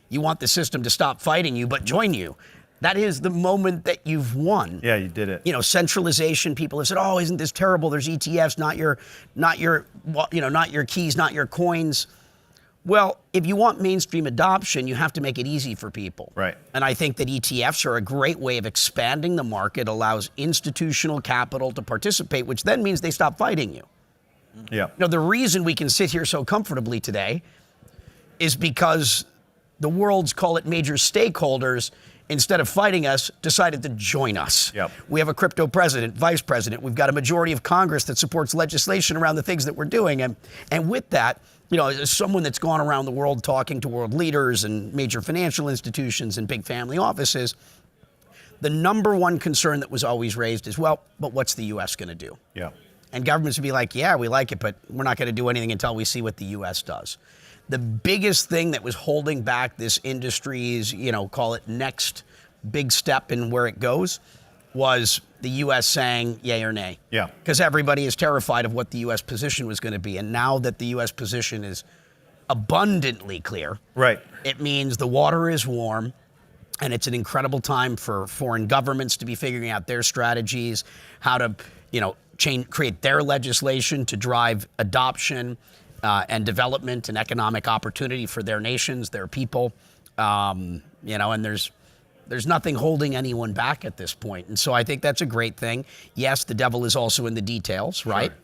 You want the system to stop fighting you, but join you. That is the moment that you've won. Yeah, you did it. You know, centralization. People have said, "Oh, isn't this terrible? There's ETFs, not your keys, not your coins." Well, if you want mainstream adoption, you have to make it easy for people. Right. And I think that ETFs are a great way of expanding the market, allows institutional capital to participate, which then means they stop fighting you. Yeah. You know, the reason we can sit here so comfortably today is because the world's, call it major stakeholders, instead of fighting us, decided to join us. Yep. We have a crypto president, vice president. We've got a majority of Congress that supports legislation around the things that we're doing. And with that, you know, as someone that's gone around the world talking to world leaders and major financial institutions and big family offices, the number one concern that was always raised is, well, but what's the U.S. going to do? Yeah. And governments would be like, yeah, we like it, but we're not going to do anything until we see what the U.S. does. The biggest thing that was holding back this industry's, you know, call it next big step in where it goes, was the U.S. saying yay or nay. Yeah. Because everybody is terrified of what the U.S. position was going to be. And now that the U.S. position is abundantly clear, right, it means the water is warm. And it's an incredible time for foreign governments to be figuring out their strategies, how to, you know, create their legislation to drive adoption and development and economic opportunity for their nations, their people. You know, and there's nothing holding anyone back at this point. And so I think that's a great thing. Yes, the devil is also in the details, right? Sure.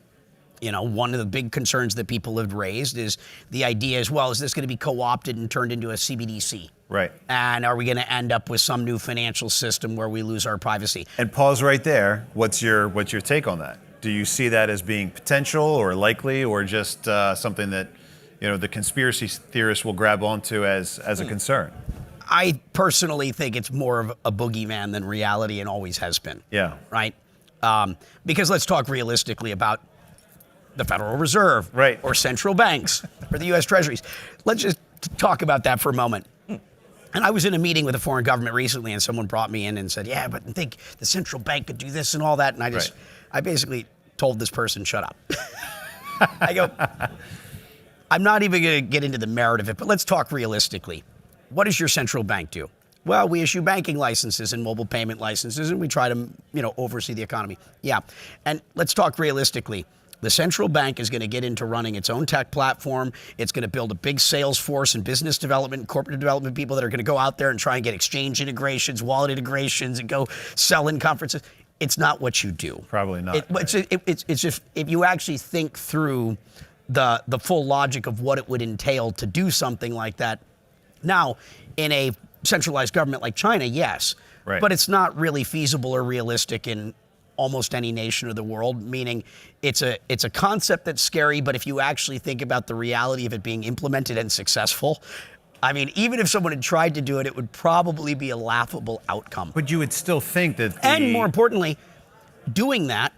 You know, one of the big concerns that people have raised is the idea as well, is this going to be co-opted and turned into a CBDC? Right. And are we going to end up with some new financial system where we lose our privacy? And pause right there. What's your take on that? Do you see that as being potential or likely, or just something that, you know, the conspiracy theorists will grab onto as a concern? I personally think it's more of a boogeyman than reality, and always has been. Yeah. Right? Because let's talk realistically about the Federal Reserve, right, or central banks, or the U.S. Treasuries. Let's just talk about that for a moment. And I was in a meeting with a foreign government recently, and someone brought me in and said, yeah, but I think the central bank could do this and all that. And I basically told this person, shut up. I go, I'm not even going to get into the merit of it, but let's talk realistically. What does your central bank do? Well, we issue banking licenses and mobile payment licenses, and we try to, oversee the economy. Yeah, and let's talk realistically. The central bank is going to get into running its own tech platform. It's going to build a big sales force and business development and corporate development people that are going to go out there and try and get exchange integrations, wallet integrations, and go sell in conferences. It's not what you do. Probably not. It's just, if you actually think through the full logic of what it would entail to do something like that. Now, in a centralized government like China, yes. Right. But it's not really feasible or realistic in almost any nation of the world, meaning it's a concept that's scary, but if you actually think about the reality of it being implemented and successful, I mean, even if someone had tried to do it, it would probably be a laughable outcome. But you would still think that And more importantly, doing that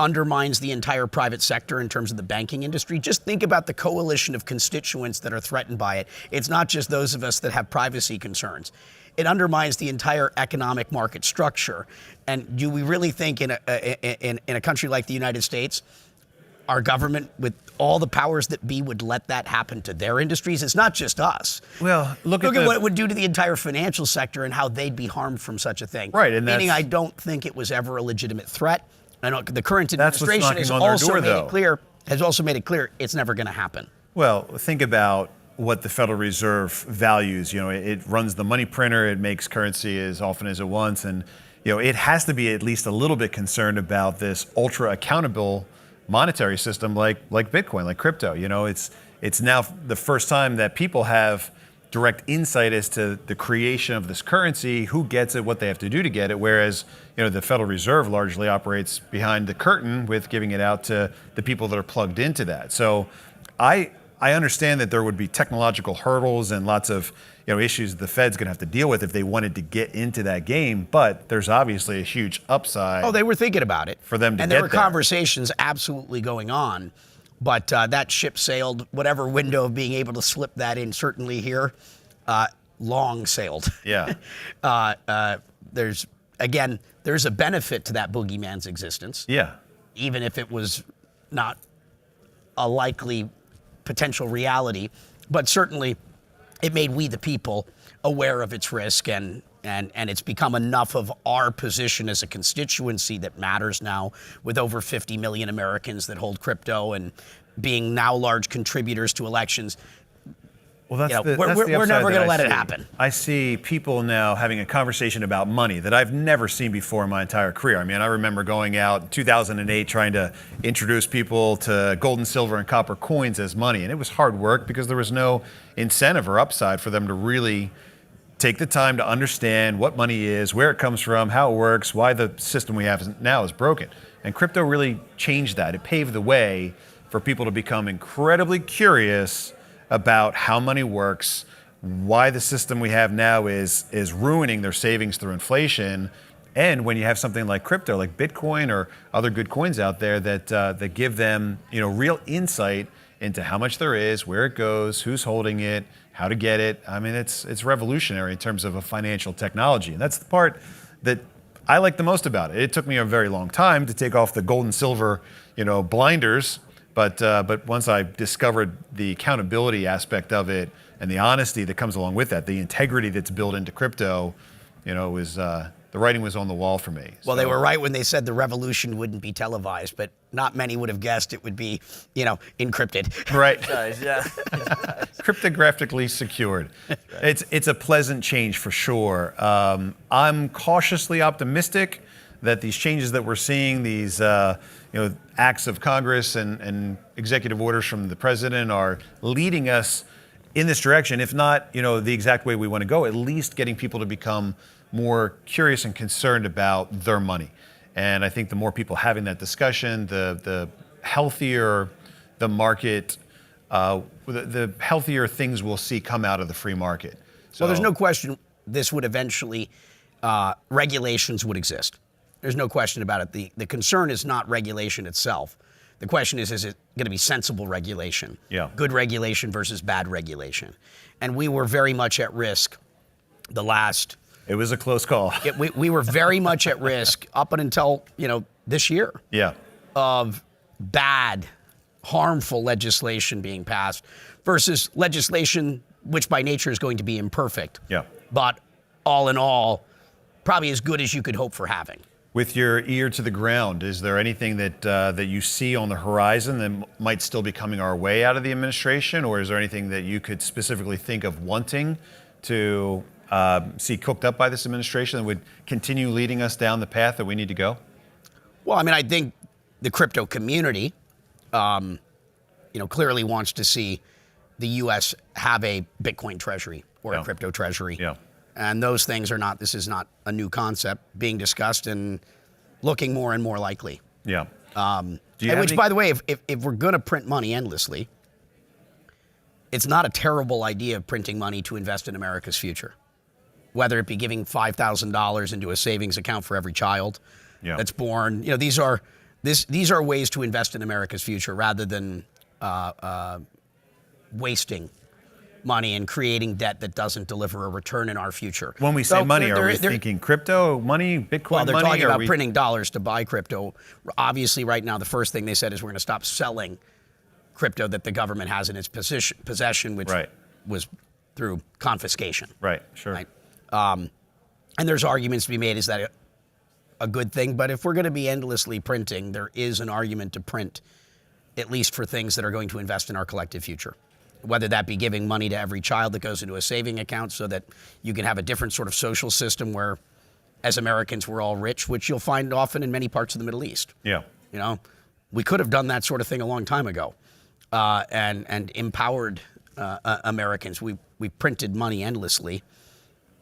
undermines the entire private sector in terms of the banking industry. Just think about the coalition of constituents that are threatened by it. It's not just those of us that have privacy concerns. It undermines the entire economic market structure. And do we really think in a country like the United States, our government with all the powers that be would let that happen to their industries? It's not just us. Well, look at what it would do to the entire financial sector and how they'd be harmed from such a thing. Right, and meaning I don't think it was ever a legitimate threat. I know the current That's what's administration has also made it clear it's never going to happen. Well, think about what the Federal Reserve values. It runs the money printer, it makes currency as often as it wants, and it has to be at least a little bit concerned about this ultra accountable monetary system like Bitcoin, like crypto. It's now the first time that people have direct insight as to the creation of this currency, who gets it, what they have to do to get it, whereas the Federal Reserve largely operates behind the curtain with giving it out to the people that are plugged into that. So I understand that there would be technological hurdles and lots of issues the Fed's going to have to deal with if they wanted to get into that game, but there's obviously a huge upside. Oh, they were thinking about it. For them to and get there were there. conversations absolutely going on, but that ship sailed. Whatever window of being able to slip that in, certainly here, long sailed. Yeah. There's a benefit to that boogeyman's existence. Yeah. Even if it was not a likely potential reality, but certainly it made we the people aware of its risk, and it's become enough of our position as a constituency that matters now, with over 50 million Americans that hold crypto and being now large contributors to elections. Well, that's we're never going to let it happen. I see people now having a conversation about money that I've never seen before in my entire career. I mean, I remember going out in 2008 trying to introduce people to gold and silver and copper coins as money, and it was hard work because there was no incentive or upside for them to really take the time to understand what money is, where it comes from, how it works, why the system we have now is broken. And crypto really changed that. It paved the way for people to become incredibly curious about how money works, why the system we have now is ruining their savings through inflation. And when you have something like crypto, like Bitcoin or other good coins out there that give them real insight into how much there is, where it goes, who's holding it, how to get it. I mean, it's revolutionary in terms of a financial technology. And that's the part that I like the most about it. It took me a very long time to take off the gold and silver, blinders. But once I discovered the accountability aspect of it and the honesty that comes along with that, the integrity that's built into crypto, was the writing was on the wall for me. Well, they were right when they said the revolution wouldn't be televised, but not many would have guessed it would be, encrypted. Right. Yeah. Cryptographically secured. Right. It's a pleasant change for sure. I'm cautiously optimistic that these changes that we're seeing, these acts of Congress and executive orders from the president are leading us in this direction, if not the exact way we want to go, at least getting people to become more curious and concerned about their money. And I think the more people having that discussion, the healthier the market, the healthier things we'll see come out of the free market. So, well, there's no question this would eventually, regulations would exist. There's no question about it. The concern is not regulation itself. The question is it going to be sensible regulation? Yeah. Good regulation versus bad regulation. And we were very much at risk the last. It was a close call. We were very much at risk up until, this year. Yeah. Of bad, harmful legislation being passed versus legislation which by nature is going to be imperfect. Yeah. But all in all, probably as good as you could hope for having. With your ear to the ground, is there anything that you see on the horizon that might still be coming our way out of the administration, or is there anything that you could specifically think of wanting to see cooked up by this administration that would continue leading us down the path that we need to go? Well, I mean, I think the crypto community, clearly wants to see the U.S. have a Bitcoin treasury or a crypto treasury. Yeah. And those things this is not a new concept being discussed and looking more and more likely. Yeah. Which, by the way, if we're going to print money endlessly, it's not a terrible idea of printing money to invest in America's future. Whether it be giving $5,000 into a savings account for every child that's born. These are ways to invest in America's future rather than wasting money and creating debt that doesn't deliver a return in our future. When we say money, are we thinking crypto money, Bitcoin well, they're money? Talking about printing dollars to buy crypto. Obviously, right now, the first thing they said is we're going to stop selling crypto that the government has in its possession, which was through confiscation. Right, sure. Right? And there's arguments to be made, is that a good thing? But if we're going to be endlessly printing, there is an argument to print, at least for things that are going to invest in our collective future. Whether that be giving money to every child that goes into a saving account so that you can have a different sort of social system where, as Americans, we're all rich, which you'll find often in many parts of the Middle East. Yeah. We could have done that sort of thing a long time ago and empowered Americans. We printed money endlessly.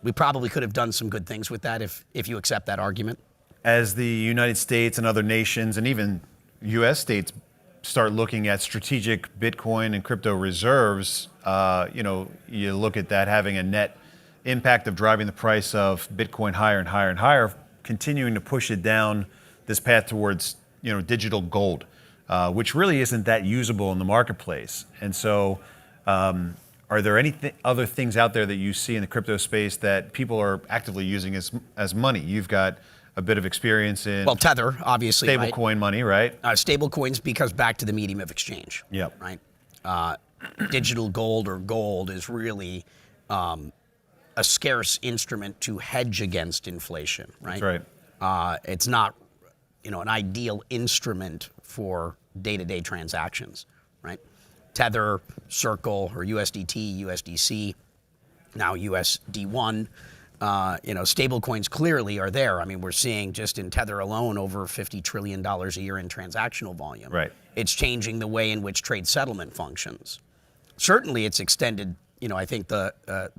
We probably could have done some good things with that if you accept that argument. As the United States and other nations and even U.S. states start looking at strategic Bitcoin and crypto reserves, you look at that having a net impact of driving the price of Bitcoin higher and higher and higher, continuing to push it down this path towards, digital gold, which really isn't that usable in the marketplace. And so, are there any other things out there that you see in the crypto space that people are actively using as money? You've got a bit of experience in Tether, obviously, stablecoin money, right? Stablecoins, because back to the medium of exchange. Yep. Right. Digital gold or gold is really a scarce instrument to hedge against inflation. Right. That's right. It's not, an ideal instrument for day-to-day transactions. Right. Tether, Circle, or USDT, USDC, now USD1. Stable coins clearly are there. I mean, we're seeing just in Tether alone over $50 trillion a year in transactional volume. Right. It's changing the way in which trade settlement functions. Certainly, it's extended, I think the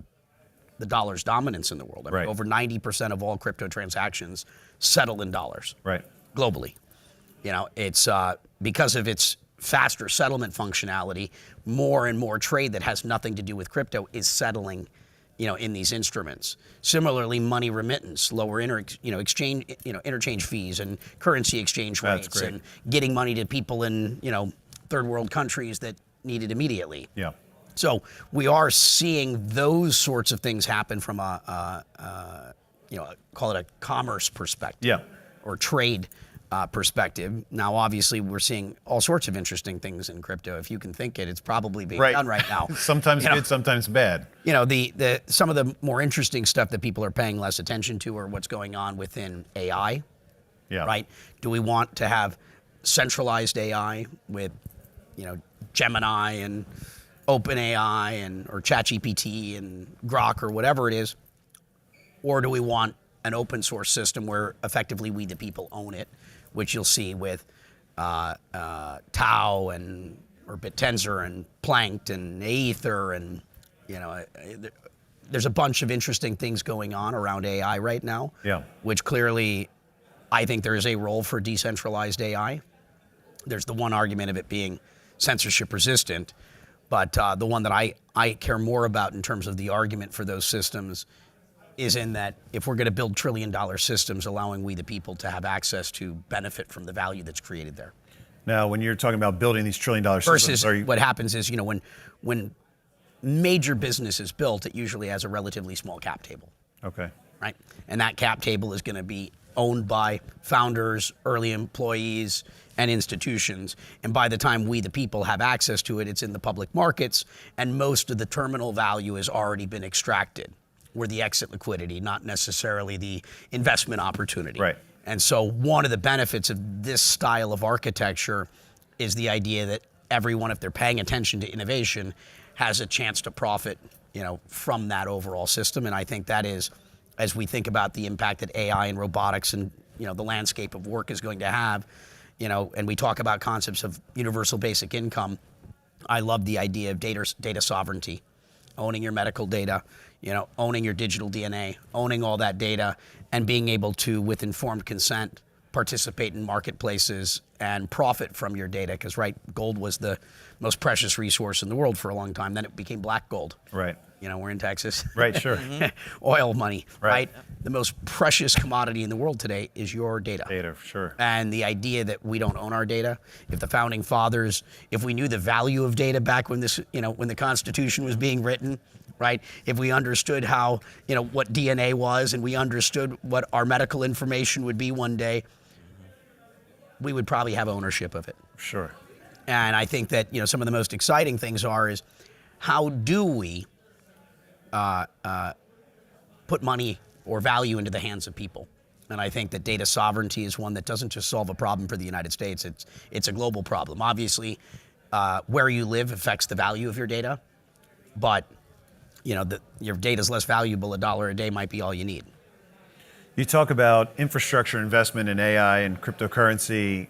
dollar's dominance in the world. I mean, over 90% of all crypto transactions settle in dollars. Right. Globally. It's because of its faster settlement functionality, more and more trade that has nothing to do with crypto is settling in these instruments. Similarly, money remittance, lower interchange fees and currency exchange rates, and getting money to people in third world countries that need it immediately. Yeah. So we are seeing those sorts of things happen from a call it a commerce perspective, or trade perspective. Now, obviously, we're seeing all sorts of interesting things in crypto. If you can think it, it's probably being done right now. Sometimes good, sometimes bad. The some of the more interesting stuff that people are paying less attention to are what's going on within AI. Yeah. Right? Do we want to have centralized AI with, Gemini and OpenAI or ChatGPT and Grok or whatever it is? Or do we want an open source system where effectively we the people own it, which you'll see with Tau or BitTensor and Planked and Aether and there's a bunch of interesting things going on around AI right now. Yeah. Which clearly I think there is a role for decentralized AI. There's the one argument of it being censorship resistant, but the one that I care more about in terms of the argument for those systems is in that if we're going to build trillion-dollar systems, allowing we the people to have access to benefit from the value that's created there. Now, when you're talking about building these trillion-dollar systems, versus what happens is, when major business is built, it usually has a relatively small cap table. Okay. Right? And that cap table is going to be owned by founders, early employees, and institutions. And by the time we, the people, have access to it, it's in the public markets, and most of the terminal value has already been extracted. We're the exit liquidity, not necessarily the investment opportunity. Right. And so one of the benefits of this style of architecture is the idea that everyone, if they're paying attention to innovation, has a chance to profit, from that overall system. And I think that is, as we think about the impact that AI and robotics and, the landscape of work is going to have, and we talk about concepts of universal basic income, I love the idea of data sovereignty, owning your medical data, owning your digital DNA, owning all that data, and being able to, with informed consent, participate in marketplaces and profit from your data. Because, gold was the most precious resource in the world for a long time. Then it became black gold. Right. We're in Texas. Right, sure. Oil money, right? The most precious commodity in the world today is your data. Data, sure. And the idea that we don't own our data, if the founding fathers, if we knew the value of data back when this, when the Constitution was being written, right? If we understood how, what DNA was, and we understood what our medical information would be one day, we would probably have ownership of it. Sure. And I think that, some of the most exciting things is how do we put money or value into the hands of people? And I think that data sovereignty is one that doesn't just solve a problem for the United States, it's a global problem. Obviously, where you live affects the value of your data, but your data is less valuable, $1 a day might be all you need. You talk about infrastructure investment in AI and cryptocurrency.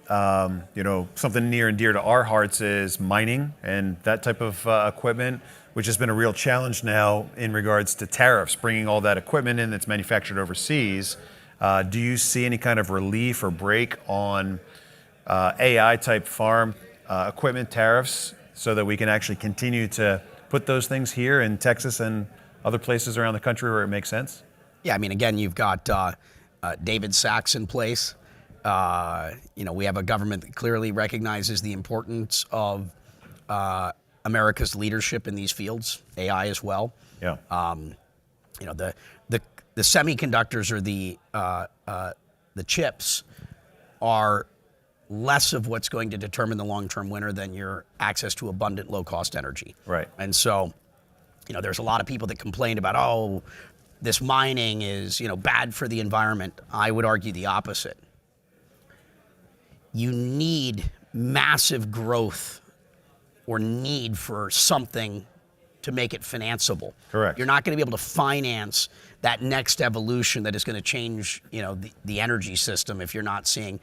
Something near and dear to our hearts is mining and that type of equipment, which has been a real challenge now in regards to tariffs, bringing all that equipment in that's manufactured overseas. Do you see any kind of relief or break on AI type farm equipment tariffs so that we can actually continue to put those things here in Texas and other places around the country where it makes sense? Yeah, again, you've got David Sachs in place. We have a government that clearly recognizes the importance of America's leadership in these fields, AI as well. Yeah. The semiconductors or the chips are less of what's going to determine the long-term winner than your access to abundant, low-cost energy. Right. And so, there's a lot of people that complain about, this mining is, bad for the environment. I would argue the opposite. You need massive growth or need for something to make it financeable. Correct. You're not going to be able to finance that next evolution that is going to change, the energy system if you're not seeing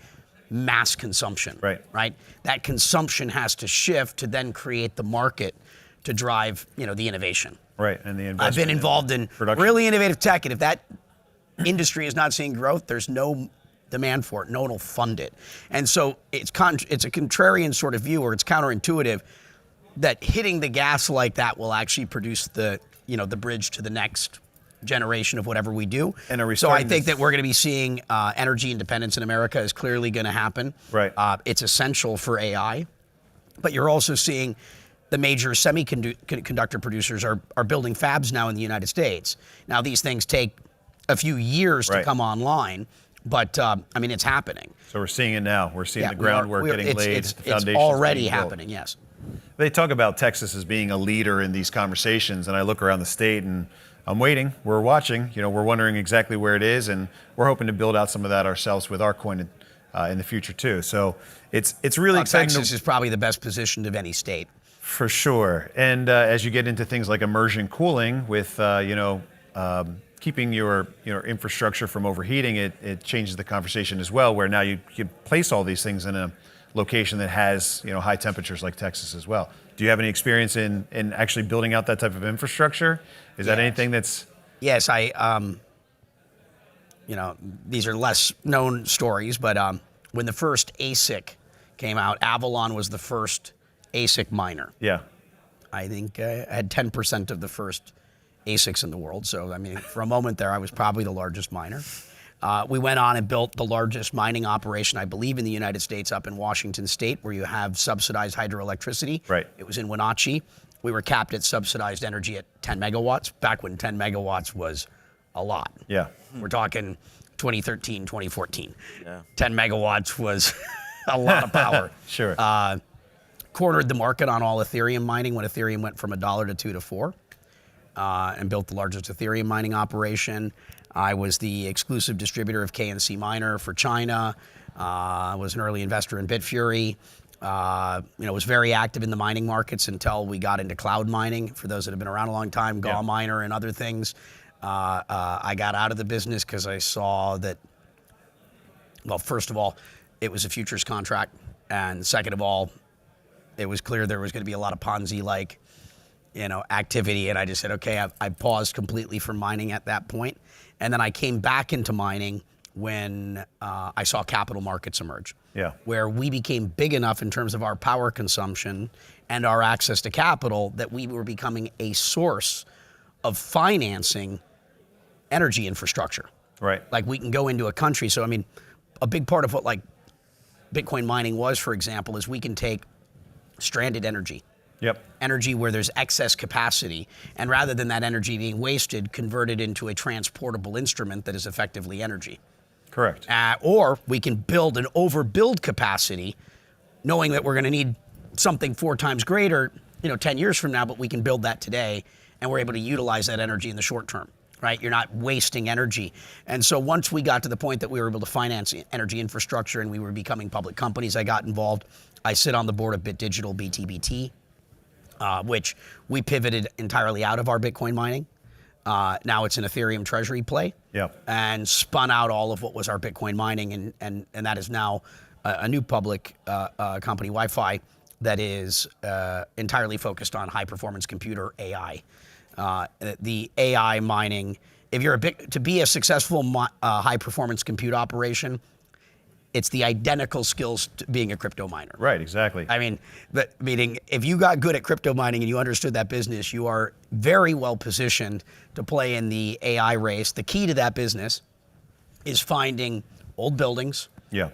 mass consumption. Right. Right? That consumption has to shift to then create the market to drive, the innovation. Right, and the investment. I've been involved in really innovative tech, and if that industry is not seeing growth, there's no demand for it. No one will fund it. And so it's a contrarian sort of view, or it's counterintuitive, that hitting the gas like that will actually produce the bridge to the next generation of whatever we do. And so I think that we're going to be seeing energy independence in America is clearly going to happen. Right. It's essential for AI, but you're also seeing the major semiconductor producers are building fabs now in the United States. Now, these things take a few years to come online, but it's happening. So we're seeing it now. We're seeing the groundwork getting laid. The foundation's it's already happening, yes. They talk about Texas as being a leader in these conversations, and I look around the state and I'm waiting. We're watching. We're wondering exactly where it is, and we're hoping to build out some of that ourselves with our coin in the future too. So it's really exciting. Texas is probably the best positioned of any state. For sure. And as you get into things like immersion cooling with, keeping your infrastructure from overheating, it changes the conversation as well, where now you can place all these things in a location that has, high temperatures like Texas as well. Do you have any experience in actually building out that type of infrastructure? Is that anything that's... Yes, these are less known stories, but when the first ASIC came out, Avalon was the first ASIC miner. Yeah. I think I had 10% of the first ASICs in the world. So, for a moment there, I was probably the largest miner. We went on and built the largest mining operation, I believe, in the United States up in Washington State, where you have subsidized hydroelectricity. Right. It was in Wenatchee. We were capped at subsidized energy at 10 megawatts, back when 10 megawatts was a lot. Yeah. We're talking 2013, 2014. Yeah. 10 megawatts was a lot of power. Sure. Cornered the market on all Ethereum mining when Ethereum went from $1 to $2 to $4, and built the largest Ethereum mining operation. I was the exclusive distributor of KNC Miner for China. I was an early investor in Bitfury. Was very active in the mining markets until we got into cloud mining. For those that have been around a long time, Gaw Miner and other things. I got out of the business because I saw that, well, first of all, it was a futures contract. And second of all, it was clear there was going to be a lot of Ponzi-like, activity. And I just said, okay, I paused completely from mining at that point. And then I came back into mining when I saw capital markets emerge. Yeah. Where we became big enough in terms of our power consumption and our access to capital that we were becoming a source of financing energy infrastructure. Right. Like we can go into a country. So, I mean, a big part of what like Bitcoin mining was, for example, is we can take stranded energy. Yep. Energy where there's excess capacity, and rather than that energy being wasted, convert it into a transportable instrument that is effectively energy. Correct. Or we can build an overbuild capacity, knowing that we're going to need something 4 times greater, 10 years from now, but we can build that today, and we're able to utilize that energy in the short term, right? You're not wasting energy. And so once we got to the point that we were able to finance energy infrastructure and we were becoming public companies, I got involved. I sit on the board of BitDigital, BTBT, which we pivoted entirely out of our Bitcoin mining. Now it's an Ethereum treasury play. Yep. And spun out all of what was our Bitcoin mining, and that is now a new public company, Wi-Fi, that is entirely focused on high-performance computer AI. The AI mining, if you're to be a successful high-performance compute operation, it's the identical skills to being a crypto miner. Right, exactly. I mean, meaning if you got good at crypto mining and you understood that business, you are very well positioned to play in the AI race. The key to that business is finding old buildings,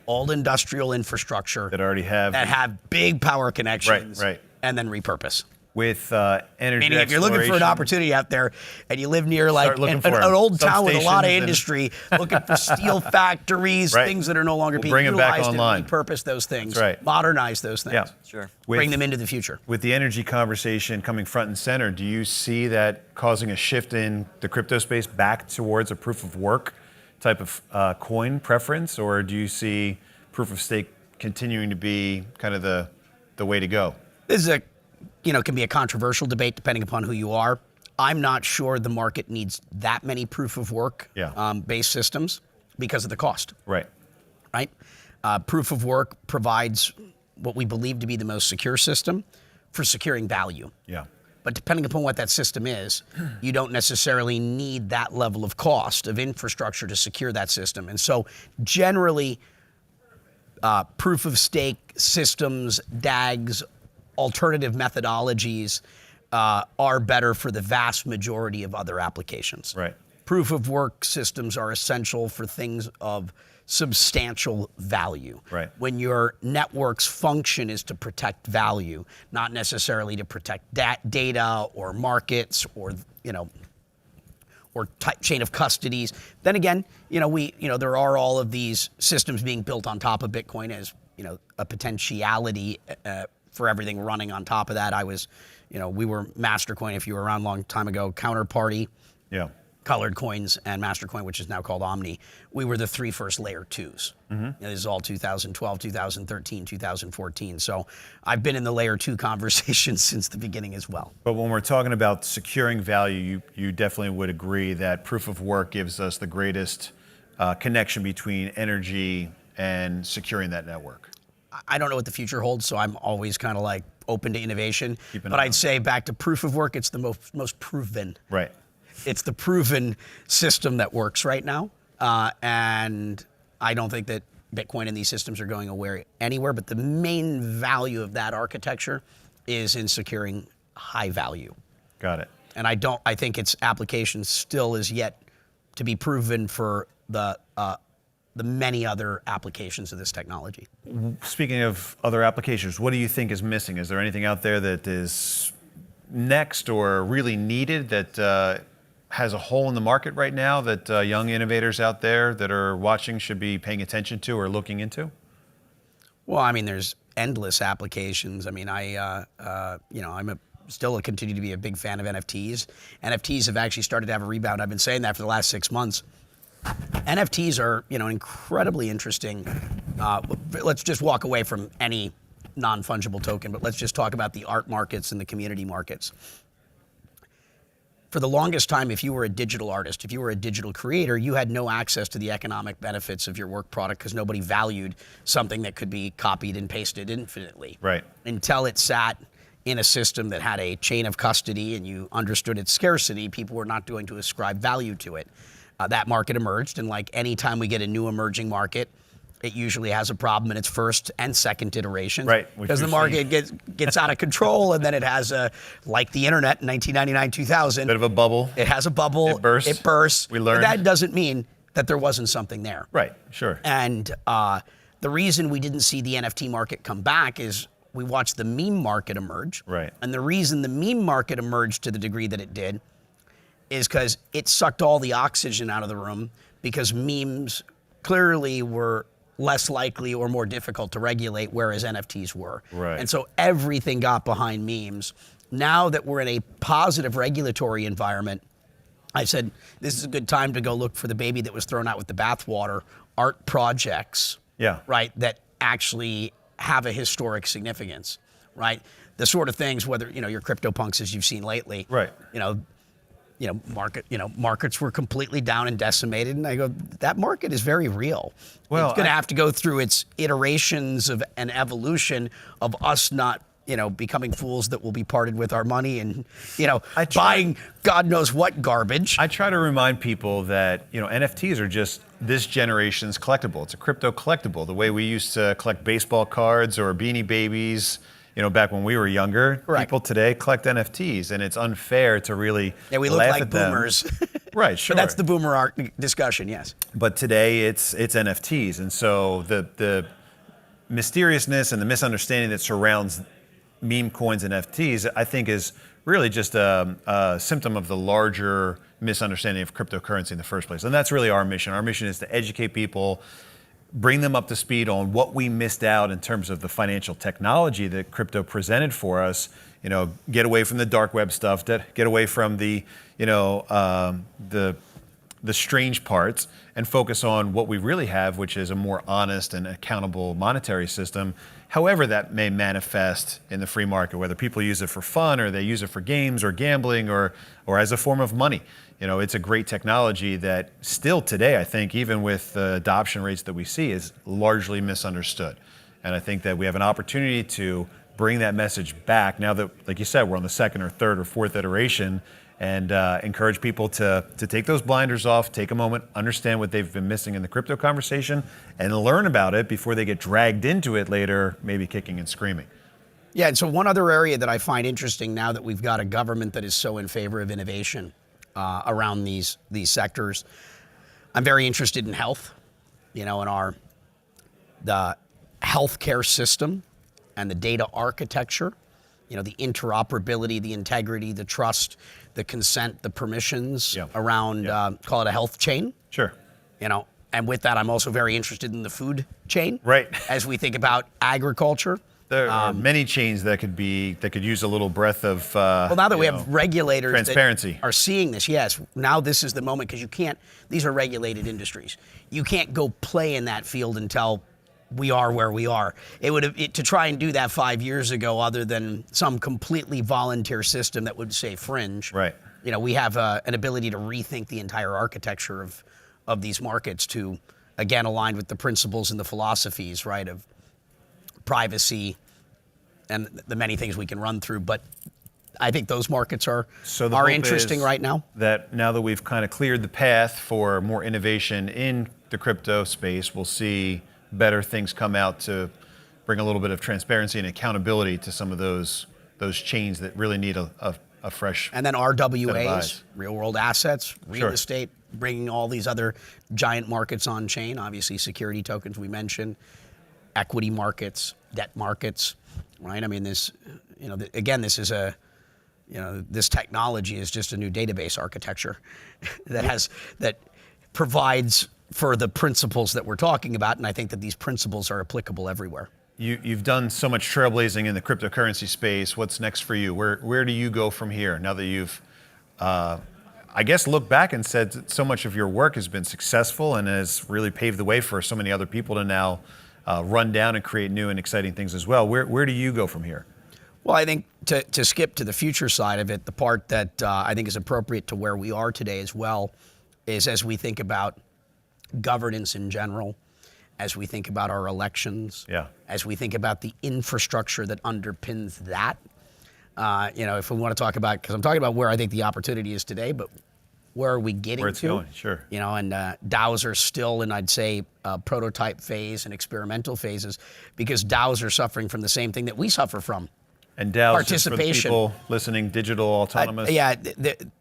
old industrial infrastructure that already have big power connections, right. And then repurpose. With energy Meaning if you're looking for an opportunity out there and you live near like an old town with a lot of industry, looking for steel factories, things that are no longer being utilized, and repurpose those things, modernize those things, bring them into the future. With the energy conversation coming front and center, do you see that causing a shift in the crypto space back towards a proof of work type of coin preference, or do you see proof of stake continuing to be kind of the way to go? This is can be a controversial debate depending upon who you are. I'm not sure the market needs that many proof of work based systems because of the cost. Right. Right? Proof of work provides what we believe to be the most secure system for securing value. Yeah. But depending upon what that system is, you don't necessarily need that level of cost of infrastructure to secure that system. And so generally, proof of stake systems, DAGs, alternative methodologies are better for the vast majority of other applications. Right. Proof of work systems are essential for things of substantial value. Right. When your network's function is to protect value, not necessarily to protect data or markets or or chain of custodies. Then again, there are all of these systems being built on top of Bitcoin as a potentiality for everything running on top of that. We were Mastercoin, if you were around a long time ago, Counterparty, Colored Coins, and Mastercoin, which is now called Omni. We were the 3 first layer 2s. This is all 2012, 2013, 2014. So I've been in the layer 2 conversation since the beginning as well. But when we're talking about securing value, you definitely would agree that proof of work gives us the greatest connection between energy and securing that network. I don't know what the future holds, so I'm always kind of like open to innovation. But I'd say back to proof of work, it's the most proven. Right. It's the proven system that works right now. And I don't think that Bitcoin and these systems are going anywhere, but the main value of that architecture is in securing high value. Got it. And I think its application still is yet to be proven for the many other applications of this technology. Speaking of other applications, what do you think is missing? Is there anything out there that is next or really needed that has a hole in the market right now that young innovators out there that are watching should be paying attention to or looking into? Well, I mean, there's endless applications. I mean, still continue to be a big fan of NFTs. NFTs have actually started to have a rebound. I've been saying that for the last 6 months. NFTs are, incredibly interesting. Let's just walk away from any non-fungible token, but let's just talk about the art markets and the community markets. For the longest time, if you were a digital artist, if you were a digital creator, you had no access to the economic benefits of your work product because nobody valued something that could be copied and pasted infinitely. Right. Until it sat in a system that had a chain of custody and you understood its scarcity, people were not going to ascribe value to it. That market emerged, and like any time we get a new emerging market, it usually has a problem in its first and second iteration. Right. Because the market gets out of control, and then it has like the internet in 1999, 2000. Bit of a bubble. It has a bubble. It bursts. It bursts. We learned. But that doesn't mean that there wasn't something there. Right, sure. And the reason we didn't see the NFT market come back is we watched the meme market emerge. Right. And the reason the meme market emerged to the degree that it did is because it sucked all the oxygen out of the room, because memes clearly were less likely or more difficult to regulate, whereas NFTs were. Right. And so everything got behind memes. Now that we're in a positive regulatory environment, I said, this is a good time to go look for the baby that was thrown out with the bathwater, art projects, right, that actually have a historic significance, right? The sort of things, whether, your CryptoPunks as you've seen lately, right. Markets were completely down and decimated, and I go, that market is very real. Well, it's going to have to go through its iterations of an evolution of us not, becoming fools that will be parted with our money and, buying God knows what garbage. I try to remind people that, NFTs are just this generation's collectible. It's a crypto collectible, the way we used to collect baseball cards or Beanie Babies. Back when we were younger. Correct. People today collect NFTs, and it's unfair to really we look laugh like at them. boomers. Right, sure. But that's the boomer art discussion, yes. But today it's NFTs, and so the mysteriousness and the misunderstanding that surrounds meme coins and NFTs, I think, is really just a symptom of the larger misunderstanding of cryptocurrency in the first place. And that's really our mission. Our mission is to educate people, bring them up to speed on what we missed out in terms of the financial technology that crypto presented for us. Get away from the dark web stuff, get away from the strange parts, and focus on what we really have, which is a more honest and accountable monetary system, however that may manifest in the free market, whether people use it for fun or they use it for games or gambling or as a form of money. It's a great technology that still today, I think, even with the adoption rates that we see, is largely misunderstood. And I think that we have an opportunity to bring that message back now that, like you said, we're on the second or third or fourth iteration, and encourage people to take those blinders off, take a moment, understand what they've been missing in the crypto conversation, and learn about it before they get dragged into it later, maybe kicking and screaming. Yeah, and so one other area that I find interesting now that we've got a government that is so in favor of innovation around these sectors, I'm very interested in health, in the healthcare system and the data architecture, the interoperability, the integrity, the trust, the consent, the permissions around, call it a health chain. Sure. And with that, I'm also very interested in the food chain. Right. As we think about agriculture. There are many chains that could use a little breath of well, now that we have regulators transparency that are seeing this, yes, now this is the moment, because you can't, these are regulated industries. You can't go play in that field until we are where we are. To try and do that 5 years ago, other than some completely volunteer system that would say fringe. Right. We have an ability to rethink the entire architecture of these markets to, again, align with the principles and the philosophies, right, of privacy and the many things we can run through. But I think those markets are interesting right now. That now that we've kind of cleared the path for more innovation in the crypto space, we'll see better things come out to bring a little bit of transparency and accountability to some of those chains that really need a fresh. And then RWAs, real world assets, real Sure. estate, bringing all these other giant markets on chain. Obviously, security tokens we mentioned, equity markets, debt markets, right? I mean, this, again, this is this technology is just a new database architecture that provides for the principles that we're talking about, and I think that these principles are applicable everywhere. You've done so much trailblazing in the cryptocurrency space. What's next for you? Where do you go from here now that you've, I guess, looked back and said that so much of your work has been successful and has really paved the way for so many other people to now run down and create new and exciting things as well. Where do you go from here? Well, I think to skip to the future side of it, the part that I think is appropriate to where we are today as well is as we think about governance in general, as we think about our elections, as we think about the infrastructure that underpins that. If we want to talk about, because I'm talking about where I think the opportunity is today, but where are we getting to? Where it's going, sure. And DAOs are still in, I'd say, prototype phase and experimental phases, because DAOs are suffering from the same thing that we suffer from. And DAOs, participation. Just for the people listening, digital, autonomous.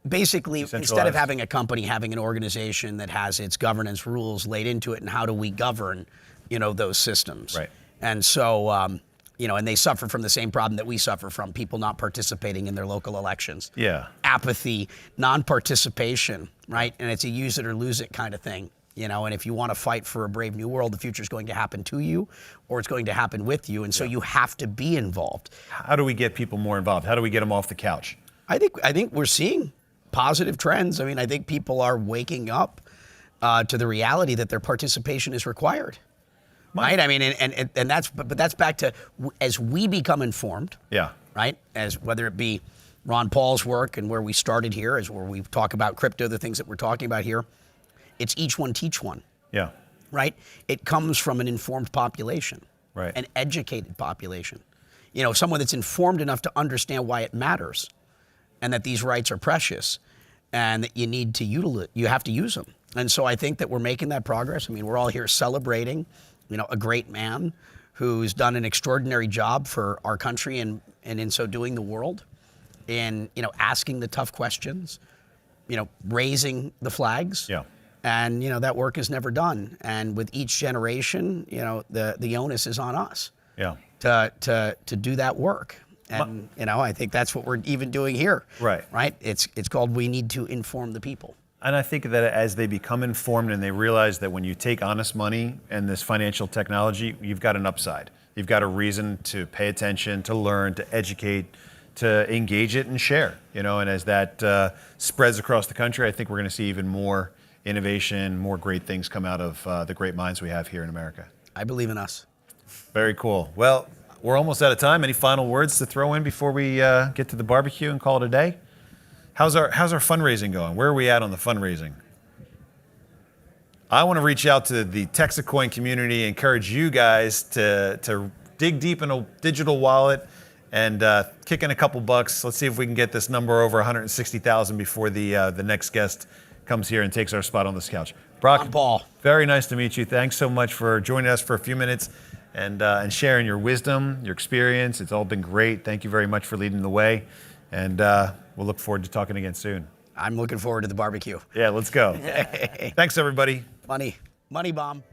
Basically, instead of having a company, having an organization that has its governance rules laid into it, and how do we govern, those systems? Right. And so, and they suffer from the same problem that we suffer from: people not participating in their local elections. Yeah. Apathy, non-participation, right? And it's a use it or lose it kind of thing. And if you want to fight for a brave new world, the future is going to happen to you, or it's going to happen with you, and so you have to be involved. How do we get people more involved? How do we get them off the couch? I think we're seeing positive trends. I mean, I think people are waking up to the reality that their participation is required. Right? I mean, and that's back to as we become informed. Yeah. Right? As whether it be Ron Paul's work and where we started here, as where we talk about crypto, the things that we're talking about here. It's each one teach one. Yeah. Right? It comes from an informed population. Right. An educated population. Someone that's informed enough to understand why it matters, and that these rights are precious, and that you have to use them. And so I think that we're making that progress. I mean, we're all here celebrating, a great man who's done an extraordinary job for our country and in so doing the world, in asking the tough questions, raising the flags. Yeah. And, that work is never done. And with each generation, the onus is on us. Yeah. To do that work. And, I think that's what we're even doing here. Right. Right? It's called we need to inform the people. And I think that as they become informed and they realize that when you take honest money and this financial technology, you've got an upside. You've got a reason to pay attention, to learn, to educate, to engage it and share. And as that spreads across the country, I think we're going to see even more innovation, more great things come out of the great minds we have here in America. I believe in us. Very cool. Well, we're almost out of time. Any final words to throw in before we get to the barbecue and call it a day? How's our fundraising going? Where are we at on the fundraising? I want to reach out to the Texacoin community, encourage you guys to dig deep in a digital wallet and kick in a couple bucks. Let's see if we can get this number over 160,000 before the next guest comes here and takes our spot on this couch. Brock, Paul. Very nice to meet you. Thanks so much for joining us for a few minutes and sharing your wisdom, your experience. It's all been great. Thank you very much for leading the way. And we'll look forward to talking again soon. I'm looking forward to the barbecue. Yeah, let's go. Thanks, everybody. Money bomb.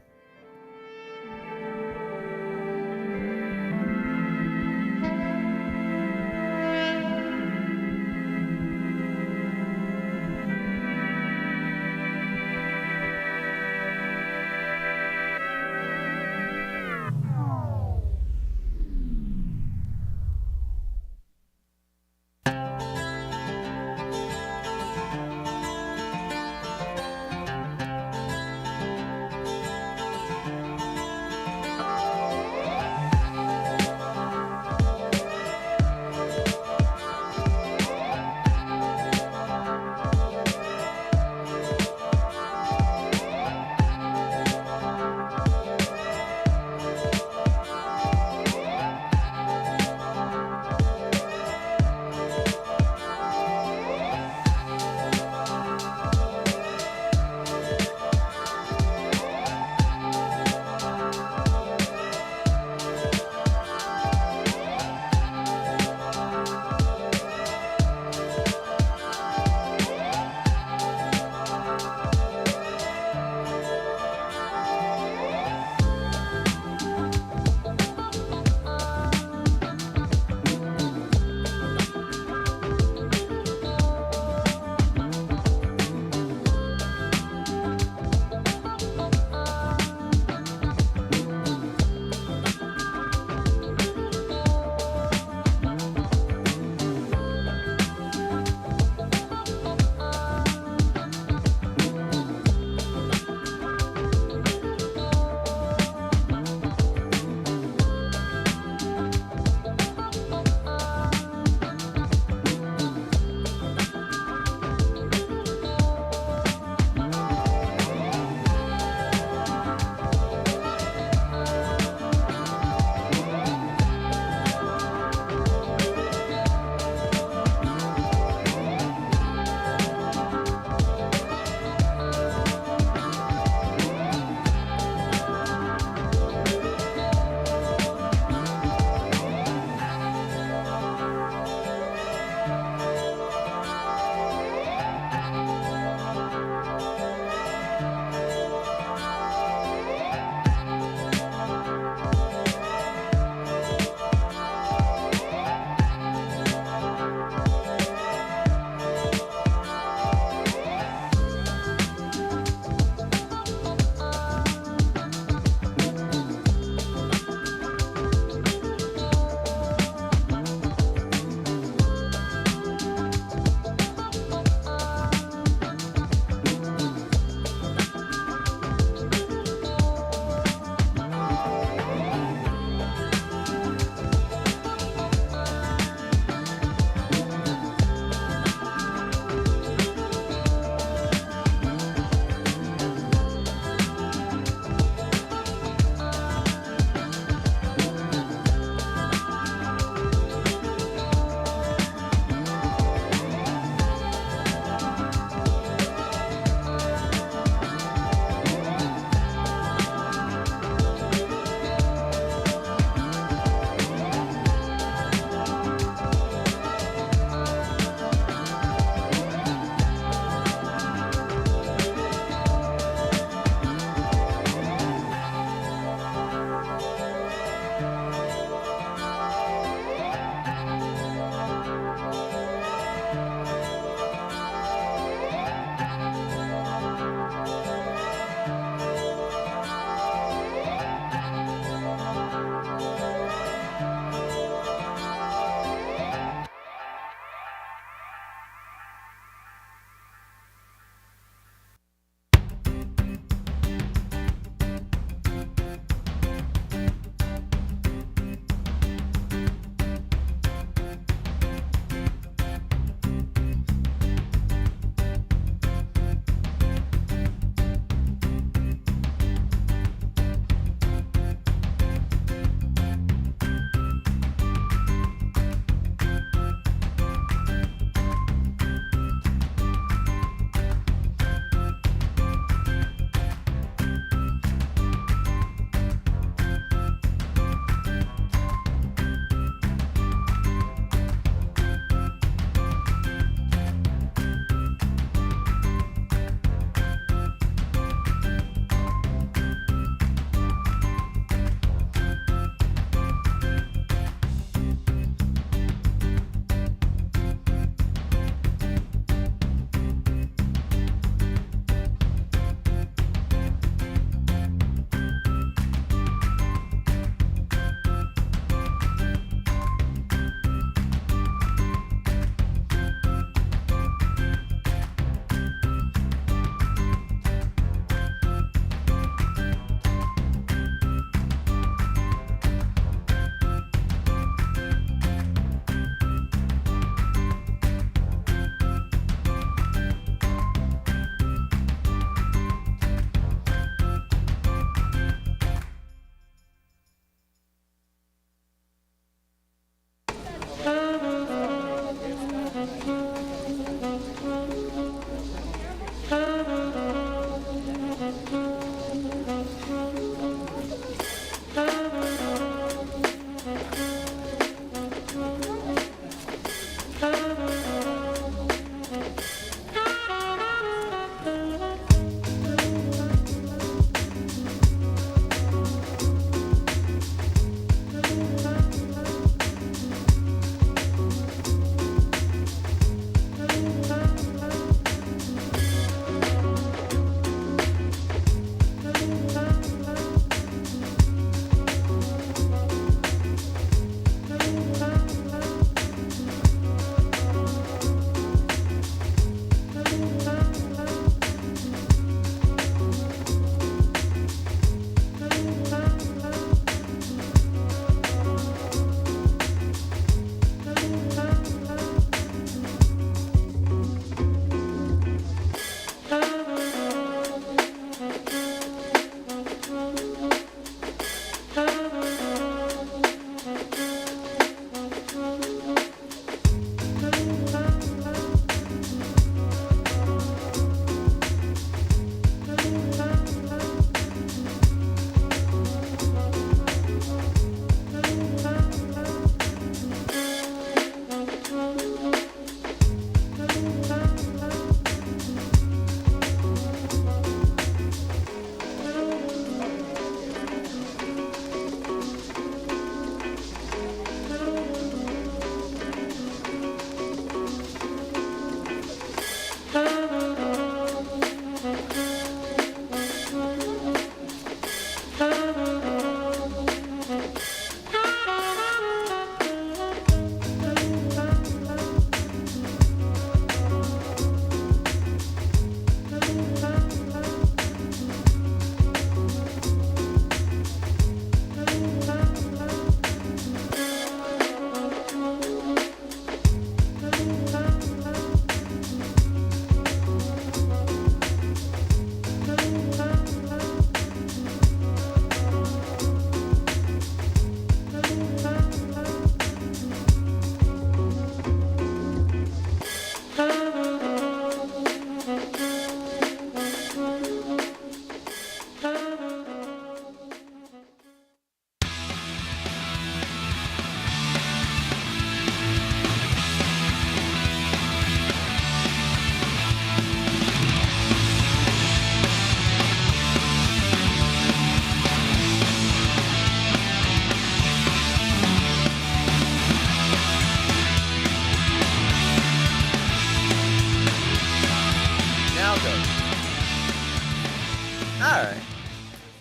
right.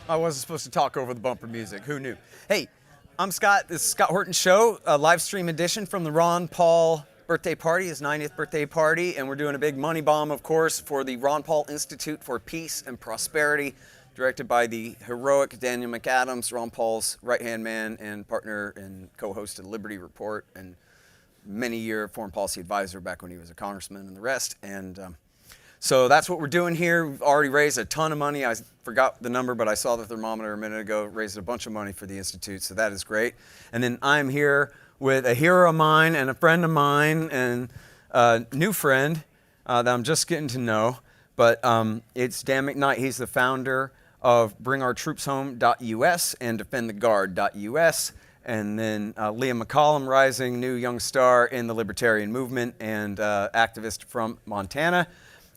I wasn't supposed to talk over the bumper music. Who knew? Hey, I'm Scott. This is Scott Horton Show, a live stream edition from the Ron Paul birthday party, his 90th birthday party, and we're doing a big money bomb, of course, for the Ron Paul Institute for Peace and Prosperity, directed by the heroic Daniel McAdams, Ron Paul's right-hand man and partner and co-host of the Liberty Report, and many-year foreign policy advisor back when he was a congressman and the rest. And so that's what we're doing here. We've already raised a ton of money. I forgot the number, but I saw the thermometer a minute ago. Raised a bunch of money for the Institute, so that is great. And then I'm here with a hero of mine and a friend of mine and a new friend that I'm just getting to know. But it's Dan McKnight. He's the founder of BringOurTroopsHome.us and DefendTheGuard.us. And then Leah McCollum, rising new young star in the libertarian movement and activist from Montana.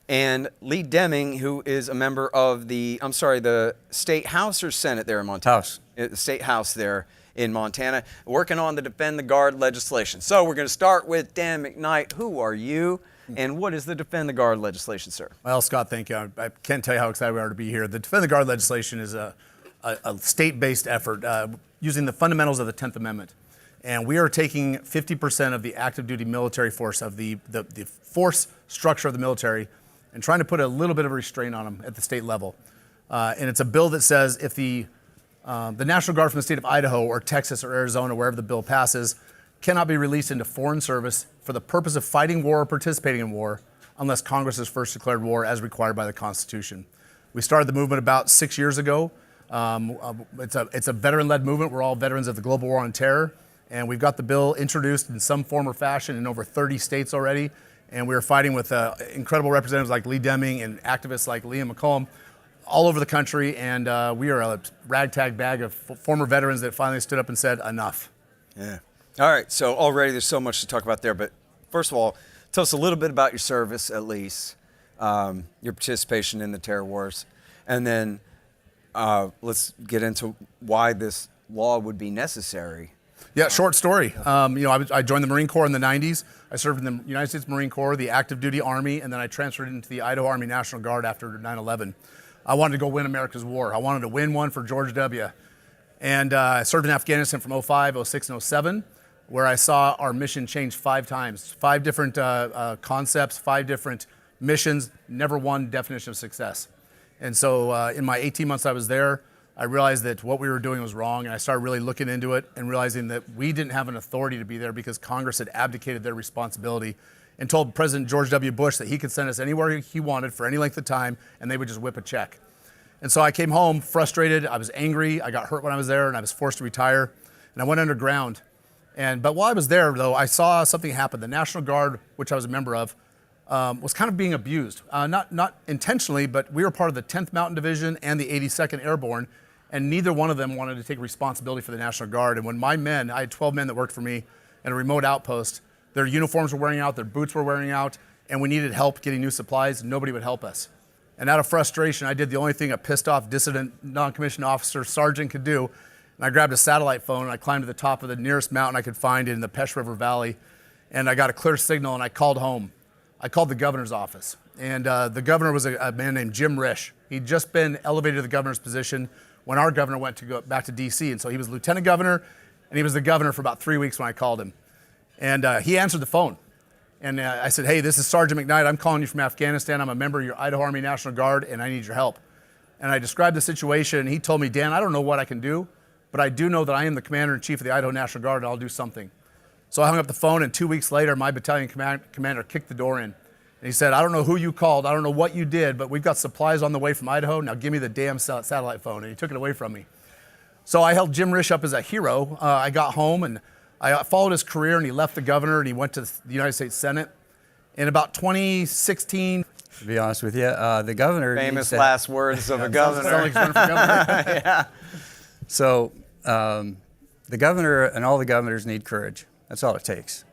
And Lee Deming, who is a member of the State House or Senate there in Montana? House. The State House there in Montana, working on the Defend the Guard legislation. So we're going to start with Dan McKnight. Who are you, and what is the Defend the Guard legislation, sir? Well, Scott, thank you. I can't tell you how excited we are to be here. The Defend the Guard legislation is a state-based effort using the fundamentals of the 10th Amendment. And we are taking 50% of the active duty military force, of the force structure of the military, and trying to put a little bit of a restraint on them at the state level. And it's a bill that says if the National Guard from the state of Idaho or Texas or Arizona, wherever the bill passes, cannot be released into foreign service for the purpose of fighting war or participating in war unless Congress has first declared war as required by the Constitution. We started the movement about 6 years ago. It's a veteran-led movement. We're all veterans of the global war on terror. And we've got the bill introduced in some form or fashion in over 30 states already. And we're fighting with incredible representatives like Lee Deming and activists like Leah McCollum all over the country. And we are a ragtag bag of former veterans that finally stood up and said, enough. Yeah. All right. So already there's so much to talk about there. But first of all, tell us a little bit about your service, at least, your participation in the terror wars. And then let's get into why this law would be necessary. Yeah, short story. I joined the Marine Corps in the 90s. I served in the United States Marine Corps, the active duty Army, and then I transferred into the Idaho Army National Guard after 9/11. I wanted to go win America's war. I wanted to win one for George W. And I served in Afghanistan from 05, 06, and 07, where I saw our mission change 5 times. 5 different concepts, 5 different missions, never one definition of success. And so in my 18 months I was there, I realized that what we were doing was wrong, and I started really looking into it and realizing that we didn't have an authority to be there because Congress had abdicated their responsibility and told President George W. Bush that he could send us anywhere he wanted for any length of time, and they would just whip a check. And so I came home frustrated. I was angry. I got hurt when I was there, and I was forced to retire, and I went underground. But while I was there, though, I saw something happen. The National Guard, which I was a member of, was kind of being abused. Not intentionally, but we were part of the 10th Mountain Division and the 82nd Airborne, and neither one of them wanted to take responsibility for the National Guard. And when my men, I had 12 men that worked for me in a remote outpost, their uniforms were wearing out, their boots were wearing out, and we needed help getting new supplies. Nobody would help us. And out of frustration, I did the only thing a pissed off dissident non-commissioned officer sergeant could do. And I grabbed a satellite phone and I climbed to the top of the nearest mountain I could find in the Pesh River Valley. And I got a clear signal and I called home. I called the governor's office. And the governor was a man named Jim Risch. He'd just been elevated to the governor's position when our governor went to go back to D.C. And so he was lieutenant governor, and he was the governor for about 3 weeks when I called him. And he answered the phone. And I said, hey, this is Sergeant McKnight. I'm calling you from Afghanistan. I'm a member of your Idaho Army National Guard, and I need your help. And I described the situation, and he told me, Dan, I don't know what I can do, but I do know that I am the commander-in-chief of the Idaho National Guard, and I'll do something. So I hung up the phone, and 2 weeks later, my battalion commander kicked the door in. And he said, I don't know who you called, I don't know what you did, but we've got supplies on the way from Idaho. Now give me the damn satellite phone. And he took it away from me. So I held Jim Risch up as a hero. I got home and I followed his career, and he left the governor and he went to the United States Senate. In about 2016, to be honest with you, the governor. Famous last words of a governor. Yeah. So the governor and all the governors need courage. That's all it takes.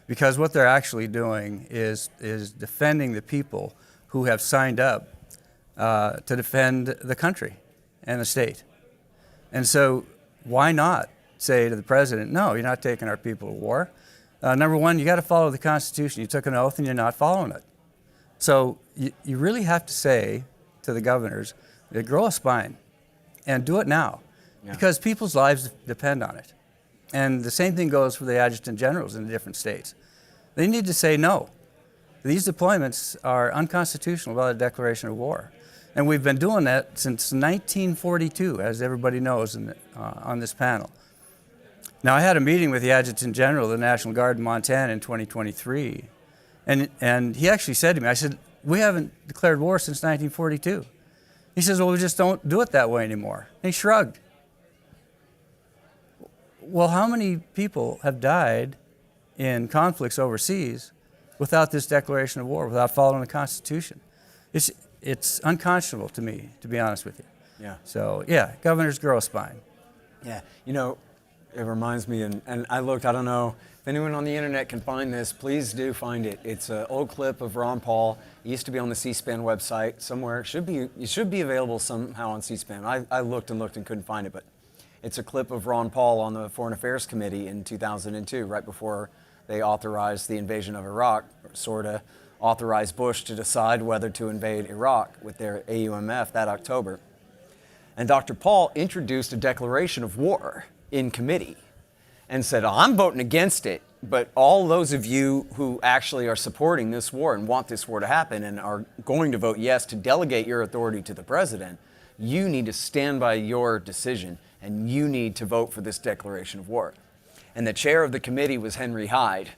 Because what they're actually doing is defending the people who have signed up to defend the country and the state. And so why not say to the president, no, you're not taking our people to war. Number one, you got to follow the Constitution. You took an oath and you're not following it. So you really have to say to the governors, Grow a spine and do it now because people's lives depend on it. And the same thing goes for the adjutant generals in the different states. They need to say no. These deployments are unconstitutional without a declaration of war. And we've been doing that since 1942, as everybody knows on this panel. Now, I had a meeting with the Adjutant General of the National Guard in Montana in 2023, and he actually said to me, I said, we haven't declared war since 1942. He says, well, we just don't do it that way anymore. And he shrugged. Well, how many people have died in conflicts overseas without this declaration of war, without following the Constitution? It's unconscionable to me, to be honest with you. Yeah. So, yeah, governors grow a spine. Yeah, you know, it reminds me, and I looked, I don't know, if anyone on the internet can find this, please do find it. It's an old clip of Ron Paul. It used to be on the C-SPAN website somewhere. It should be available somehow on C-SPAN. I looked and couldn't find it, but it's a clip of Ron Paul on the Foreign Affairs Committee in 2002, right before they authorized the invasion of Iraq, or sort of authorized Bush to decide whether to invade Iraq with their AUMF that October. And Dr. Paul introduced a declaration of war in committee and said, I'm voting against it, but all those of you who actually are supporting this war and want this war to happen and are going to vote yes to delegate your authority to the president, you need to stand by your decision and you need to vote for this declaration of war. And the chair of the committee was Henry Hyde,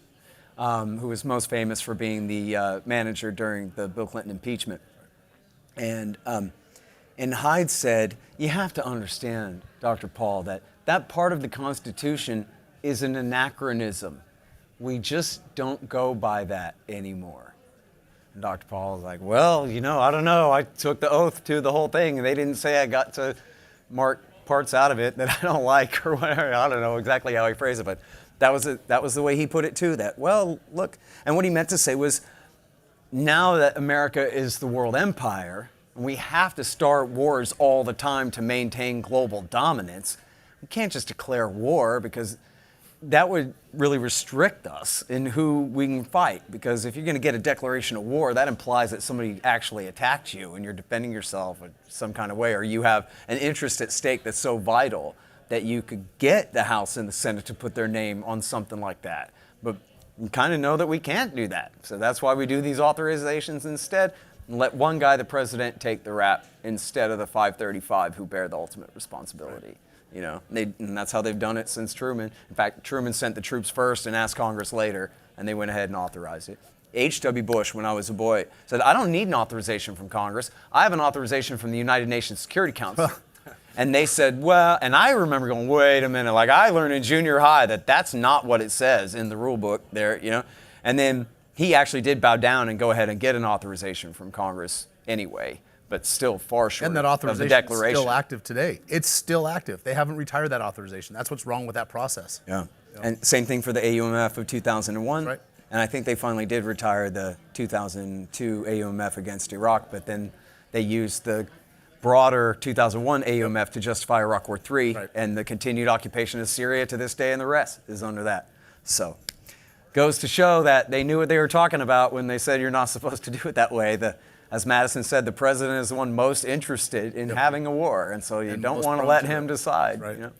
who was most famous for being the manager during the Bill Clinton impeachment. And Hyde said, you have to understand, Dr. Paul, that part of the Constitution is an anachronism. We just don't go by that anymore. And Dr. Paul was like, well, you know, I don't know. I took the oath to the whole thing, and they didn't say I got to mark parts out of it that I don't like or whatever. I don't know exactly how he phrased it, but that was the way he put it too, that, well, look. And what he meant to say was, now that America is the world empire, and we have to start wars all the time to maintain global dominance, we can't just declare war because that would really restrict us in who we can fight. Because if you're going to get a declaration of war, that implies that somebody actually attacked you and you're defending yourself in some kind of way, or you have an interest at stake that's so vital that you could get the House and the Senate to put their name on something like that. But we kind of know that we can't do that. So that's why we do these authorizations instead, and let one guy, the president, take the rap instead of the 535 who bear the ultimate responsibility. Right. You know, and that's how they've done it since Truman. In fact, Truman sent the troops first and asked Congress later, and they went ahead and authorized it. H.W. Bush, when I was a boy, said, I don't need an authorization from Congress. I have an authorization from the United Nations Security Council. And they said, well, and I remember going, wait a minute, like I learned in junior high that that's not what it says in the rule book there, you know. And then he actually did bow down and go ahead and get an authorization from Congress anyway, but still far short and that of the authorization declaration. is still active today. It's still active. They haven't retired that authorization. That's what's wrong with that process. Yeah. And same thing for the AUMF of 2001. Right. And I think they finally did retire the 2002 AUMF against Iraq, but then they used the broader 2001 AUMF to justify Iraq War III, right, and the continued occupation of Syria to this day, and the rest is under that. So, goes to show that they knew what they were talking about when they said you're not supposed to do it that way. As Madison said, the president is the one most interested in having a war, and so you don't want to let him decide. Right. You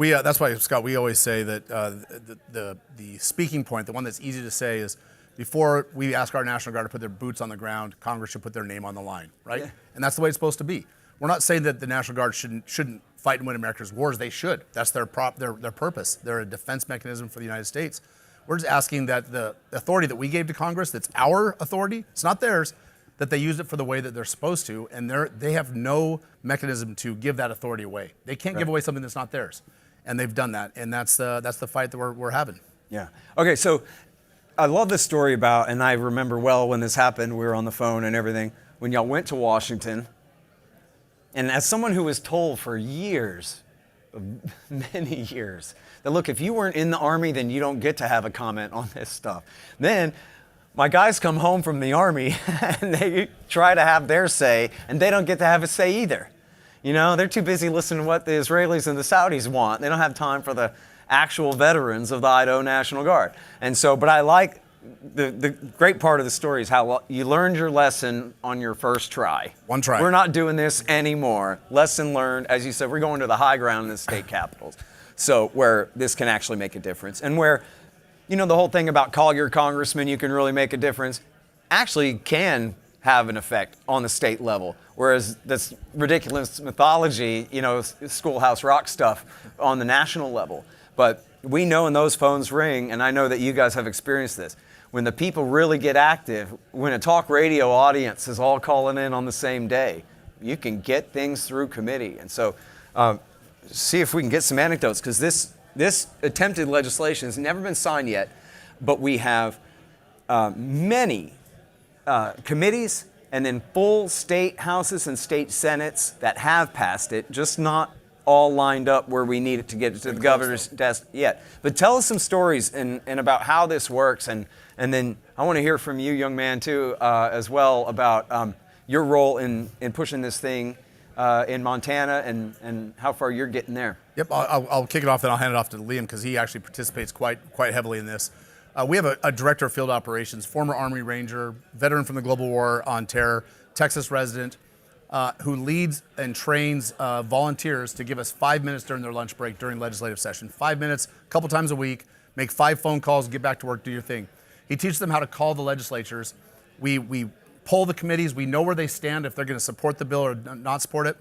know? That's why, Scott, we always say that the speaking point, the one that's easy to say is, before we ask our National Guard to put their boots on the ground, Congress should put their name on the line, right? Yeah. And that's the way it's supposed to be. We're not saying that the National Guard shouldn't fight and win America's wars. They should. That's their purpose. They're a defense mechanism for the United States. We're just asking that the authority that we gave to Congress, that's our authority, it's not theirs, that they use it for the way that they're supposed to, and they have no mechanism to give that authority away. They can't give away something that's not theirs, and they've done that, and that's the fight that we're having. Yeah. Okay, so I love this story about, and I remember well when this happened, we were on the phone and everything, when y'all went to Washington. And as someone who was told for years, many years, that look, if you weren't in the Army, then you don't get to have a comment on this stuff. Then my guys come home from the Army and they try to have their say, and they don't get to have a say either. You know, they're too busy listening to what the Israelis and the Saudis want. They don't have time for the actual veterans of the Idaho National Guard. And so, but I like the great part of the story is how you learned your lesson on your first try. One try. We're not doing this anymore. Lesson learned. As you said, we're going to the high ground in the state capitals. So where this can actually make a difference. And where, you know, the whole thing about call your congressman, you can really make a difference, actually can have an effect on the state level. Whereas this ridiculous mythology, you know, Schoolhouse Rock stuff on the national level. But we know when those phones ring, and I know that you guys have experienced this, when the people really get active, when a talk radio audience is all calling in on the same day, you can get things through committee. And so see if we can get some anecdotes, because this attempted legislation has never been signed yet, but we have many committees and then full state houses and state senates that have passed it, just not all lined up where we need it to get it to the governor's desk yet. But tell us some stories and about how this works, and then I want to hear from you, young man, too, as well, about your role in pushing this thing in Montana and how far you're getting there. Yep, I'll kick it off, then I'll hand it off to Liam, because he actually participates quite heavily in this. We have a director of field operations, former Army Ranger, veteran from the Global War on Terror, Texas resident, who leads and trains volunteers to give us 5 minutes during their lunch break during legislative session. 5 minutes, a couple times a week, make 5 phone calls, get back to work, do your thing. He teaches them how to call the legislatures. We poll the committees. We know where they stand, if they're going to support the bill or not support it.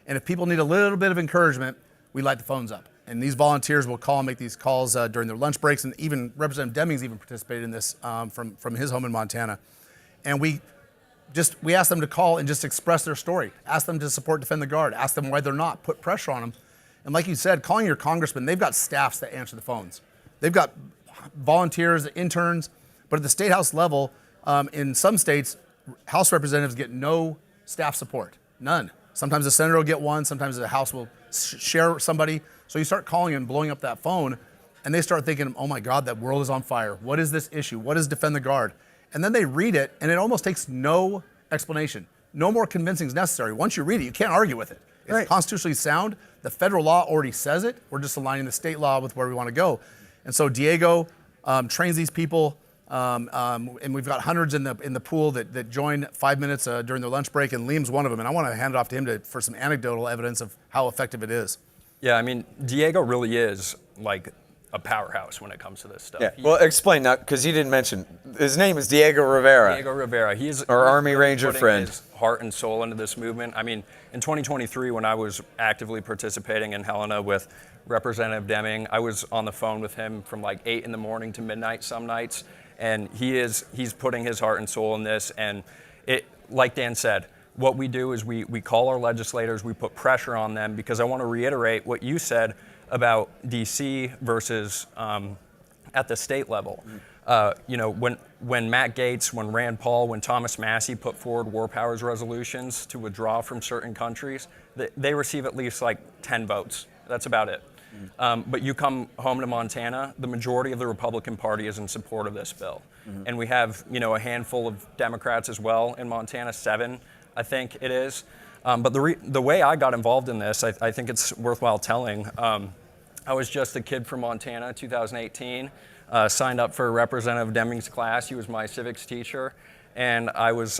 And if people need a little bit of encouragement, we light the phones up. And these volunteers will call and make these calls during their lunch breaks. And even Representative Demings even participated in this from his home in Montana. And we ask them to call and just express their story. Ask them to support Defend the Guard. Ask them why they're not. Put pressure on them. And like you said, calling your congressman, they've got staffs that answer the phones. They've got volunteers, interns. But at the state house level, in some states, House representatives get no staff support. None. Sometimes the senator will get one. Sometimes the House will share somebody. So you start calling and blowing up that phone, and they start thinking, oh my God, that world is on fire. What is this issue? What is Defend the Guard? And then they read it, and it almost takes no explanation. No more convincing is necessary. Once you read it, you can't argue with it. It's constitutionally sound. The federal law already says it. We're just aligning the state law with where we want to go. And so Diego trains these people, and we've got hundreds in the pool that join 5 minutes during their lunch break, and Liam's one of them. And I want to hand it off to him for some anecdotal evidence of how effective it is. Yeah, I mean, Diego really is like a powerhouse when it comes to this stuff. Yeah. Well, explain that, because he didn't mention. His name is Diego Rivera. Diego Rivera. He's our Army Ranger putting friend. His heart and soul into this movement. I mean, in 2023, when I was actively participating in Helena with Representative Deming, I was on the phone with him from like 8 in the morning to midnight some nights, and he's putting his heart and soul in this. And it, like Dan said, what we do is we call our legislators, we put pressure on them, because I want to reiterate what you said about DC versus at the state level. You know, when Matt Gaetz, when Rand Paul, when Thomas Massie put forward war powers resolutions to withdraw from certain countries, they receive at least like 10 votes. That's about it. But you come home to Montana, the majority of the Republican Party is in support of this bill. And we have, you know, a handful of Democrats as well in Montana, 7, I think it is. But the way I got involved in this, I think it's worthwhile telling. I was just a kid from Montana, 2018, signed up for Representative Deming's class. He was my civics teacher. And I was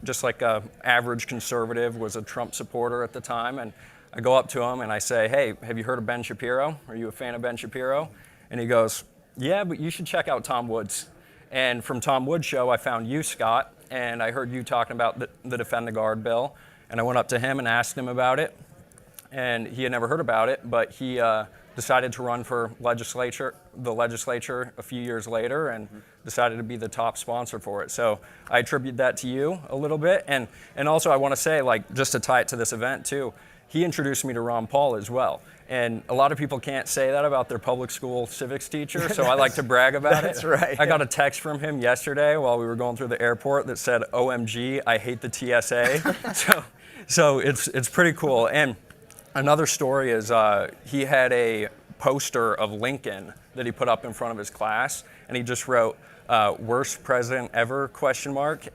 just like an average conservative, was a Trump supporter at the time. And I go up to him and I say, hey, have you heard of Ben Shapiro? Are you a fan of Ben Shapiro? And he goes, yeah, but you should check out Tom Woods. And from Tom Woods' show, I found you, Scott, and I heard you talking about the Defend the Guard bill. And I went up to him and asked him about it. And he had never heard about it, but he decided to run for the legislature a few years later, and decided to be the top sponsor for it. So I attribute that to you a little bit. And also I want to say, like, just to tie it to this event too, he introduced me to Ron Paul as well. And a lot of people can't say that about their public school civics teacher, so I like to brag about it. That's right. I got a text from him yesterday while we were going through the airport that said, OMG, I hate the TSA. So it's pretty cool. And another story is he had a poster of Lincoln that he put up in front of his class, and he just wrote, worst president ever, ?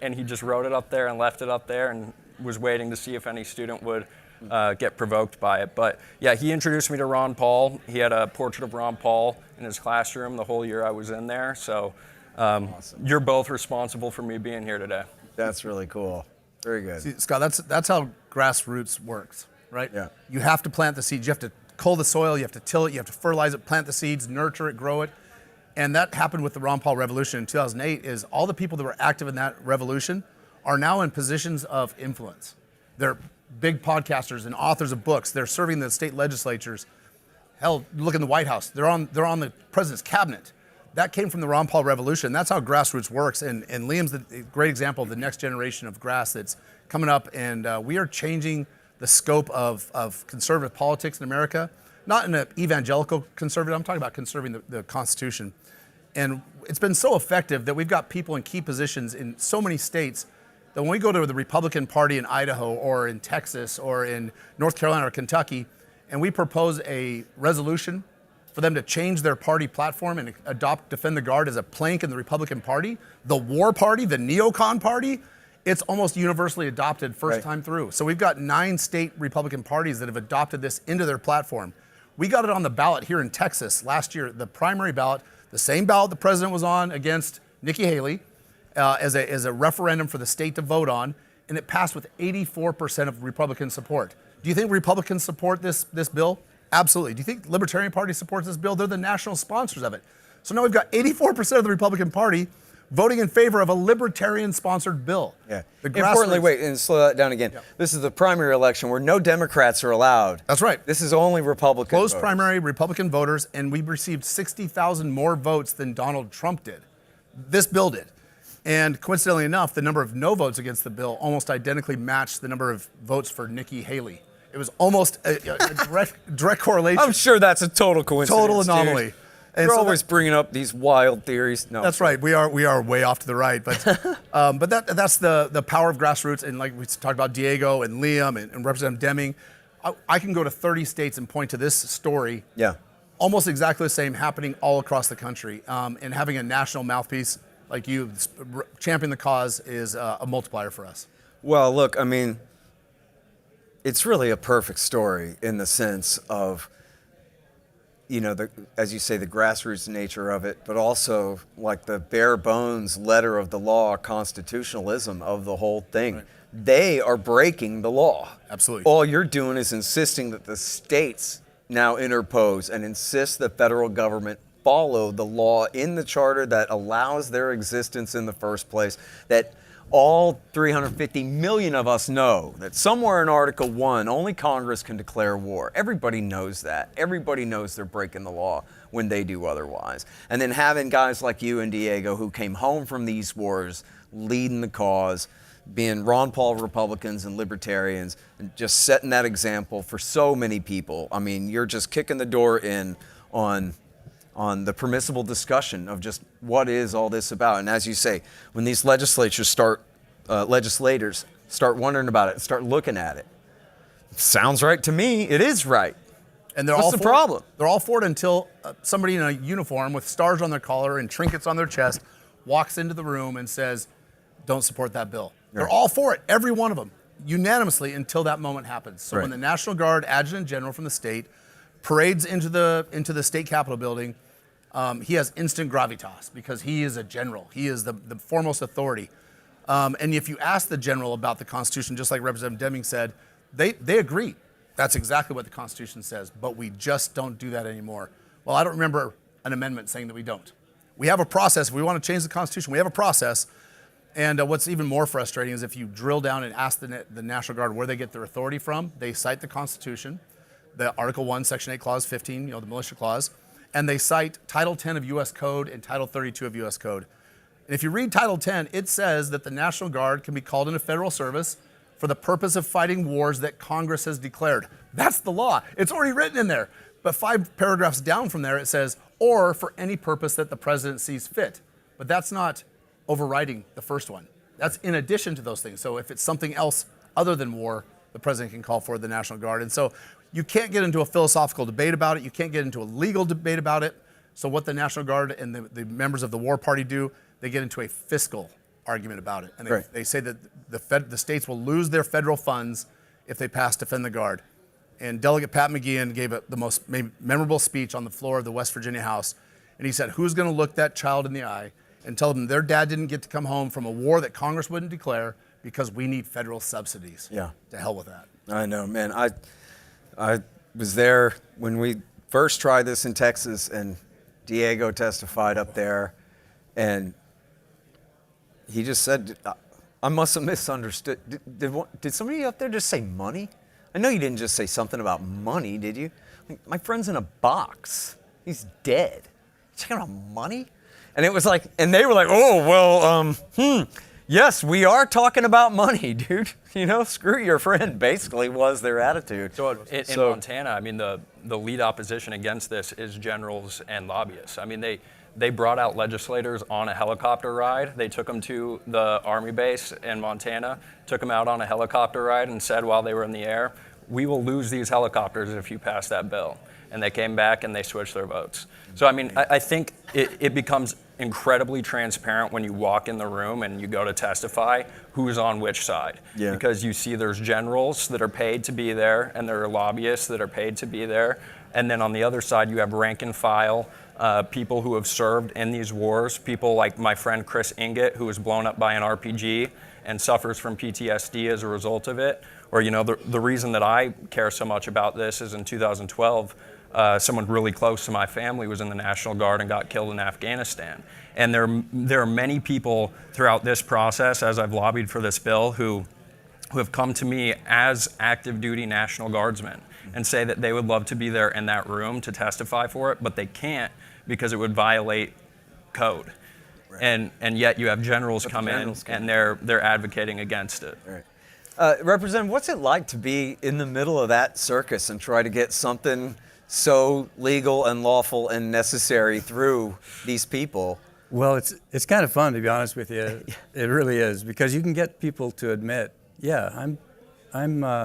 And he just wrote it up there and left it up there and was waiting to see if any student would get provoked by it. But yeah, he introduced me to Ron Paul. He had a portrait of Ron Paul in his classroom the whole year I was in there. So You're both responsible for me being here today. That's really cool. Very good. See, Scott, that's how grassroots works, right? Yeah. You have to plant the seeds. You have to cull the soil. You have to till it. You have to fertilize it, plant the seeds, nurture it, grow it. And that happened with the Ron Paul Revolution in 2008 is all the people that were active in that revolution are now in positions of influence. They're big podcasters and authors of books. They're serving the state legislatures. Hell, look in the White House. They're on the president's cabinet. That came from the Ron Paul Revolution. That's how grassroots works. And Liam's the great example of the next generation of grass that's coming up. And we are changing the scope of conservative politics in America. Not in an evangelical conservative. I'm talking about conserving the Constitution. And it's been so effective that we've got people in key positions in so many states that when we go to the Republican Party in Idaho or in Texas or in North Carolina or Kentucky, and we propose a resolution for them to change their party platform and adopt Defend the Guard as a plank in the Republican Party, the war party, the neocon party, it's almost universally adopted first time through. So we've got 9 state Republican parties that have adopted this into their platform. We got it on the ballot here in Texas last year, the primary ballot, the same ballot the president was on against Nikki Haley as a referendum for the state to vote on, and it passed with 84% of Republican support. Do you think Republicans support this bill? Absolutely. Do you think the Libertarian Party supports this bill? They're the national sponsors of it. So now we've got 84% of the Republican Party voting in favor of a libertarian-sponsored bill. Yeah. Importantly, wait, and slow that down again. Yeah. This is the primary election where no Democrats are allowed. That's right. This is only Republican Closed voters. primary Republican voters, and we received 60,000 more votes than Donald Trump did. This bill did. And coincidentally enough, the number of no votes against the bill almost identically matched the number of votes for Nikki Haley. It was almost a direct correlation. I'm sure that's a total coincidence. Total anomaly. Dude. And You're so always bringing up these wild theories. No, that's right. We are way off to the right, but that's the power of grassroots. And like we talked about Diego and Liam and Representative Deming, I can go to 30 states and point to this story. Yeah, almost exactly the same happening all across the country. And having a national mouthpiece like you championing the cause is a multiplier for us. Well, look, I mean, it's really a perfect story in the sense of, you know, as you say, the grassroots nature of it, but also like the bare bones letter of the law, constitutionalism of the whole thing. Right. They are breaking the law. Absolutely. All you're doing is insisting that the states now interpose and insist the federal government follow the law in the charter that allows their existence in the first place, that all 350 million of us know that somewhere in Article 1, only Congress can declare war. Everybody knows that. Everybody knows they're breaking the law when they do otherwise. And then having guys like you and Diego who came home from these wars, leading the cause, being Ron Paul Republicans and Libertarians, and just setting that example for so many people. I mean, you're just kicking the door in on the permissible discussion of just what is all this about. And as you say, when these legislators start wondering about it, start looking at it, sounds right to me. It is right. And they're What's all the problem? They're all for it until somebody in a uniform with stars on their collar and trinkets on their chest walks into the room and says, don't support that bill. Right. They're all for it, every one of them, unanimously until that moment happens. So when the National Guard Adjutant General from the state parades into the state Capitol building, he has instant gravitas because he is a general. He is the foremost authority. And if you ask the general about the Constitution, just like Representative Deming said, they agree. That's exactly what the Constitution says, but we just don't do that anymore. Well, I don't remember an amendment saying that we don't. We have a process. If we want to change the Constitution, we have a process. And what's even more frustrating is if you drill down and ask the National Guard where they get their authority from, they cite the Constitution, the Article 1, Section 8, Clause 15, the militia clause, and they cite Title 10 of U.S. Code and Title 32 of U.S. Code. And if you read Title 10, it says that the National Guard can be called into federal service for the purpose of fighting wars that Congress has declared. That's the law. It's already written in there. But 5 paragraphs down from there, it says, or for any purpose that the president sees fit. But that's not overriding the first one. That's in addition to those things. So if it's something else other than war, the president can call for the National Guard. And so you can't get into a philosophical debate about it. You can't get into a legal debate about it. So what the National Guard and the members of the war party do, they get into a fiscal argument about it. And they say that the states will lose their federal funds if they pass Defend the Guard. And Delegate Pat McGeehan gave the most memorable speech on the floor of the West Virginia House. And he said, who's going to look that child in the eye and tell them their dad didn't get to come home from a war that Congress wouldn't declare because we need federal subsidies. Yeah. To hell with that. I know, man. I was there when we first tried this in Texas, and Diego testified up there, and he just said, I must have misunderstood. Did somebody up there just say money? I know you didn't just say something about money, did you? Like, my friend's in a box. He's dead. You talking about money? And it was like, and they were like, oh, well, yes, we are talking about money, dude. You know, screw your friend, basically was their attitude. So in Montana, I mean, the lead opposition against this is generals and lobbyists. I mean, they brought out legislators on a helicopter ride. They took them to the Army base in Montana, took them out on a helicopter ride and said while they were in the air, we will lose these helicopters if you pass that bill. And they came back and they switched their votes. So, I mean, I think it becomes incredibly transparent when you walk in the room and you go to testify who's on which side. Yeah. Because you see there's generals that are paid to be there and there are lobbyists that are paid to be there. And then on the other side, you have rank and file, people who have served in these wars, people like my friend Chris Inget, who was blown up by an RPG and suffers from PTSD as a result of it. Or, you know, the reason that I care so much about this is in 2012, someone really close to my family was in the National Guard and got killed in Afghanistan. And there are many people throughout this process, as I've lobbied for this bill, who have come to me as active duty National Guardsmen and say that they would love to be there in that room to testify for it, but they can't because it would violate code. Right. And yet you have generals come in and they're advocating against it. Right. Representative, what's it like to be in the middle of that circus and try to get something so legal and lawful and necessary through these people? Well, it's kind of fun, to be honest with you. It really is, because you can get people to admit, yeah, I'm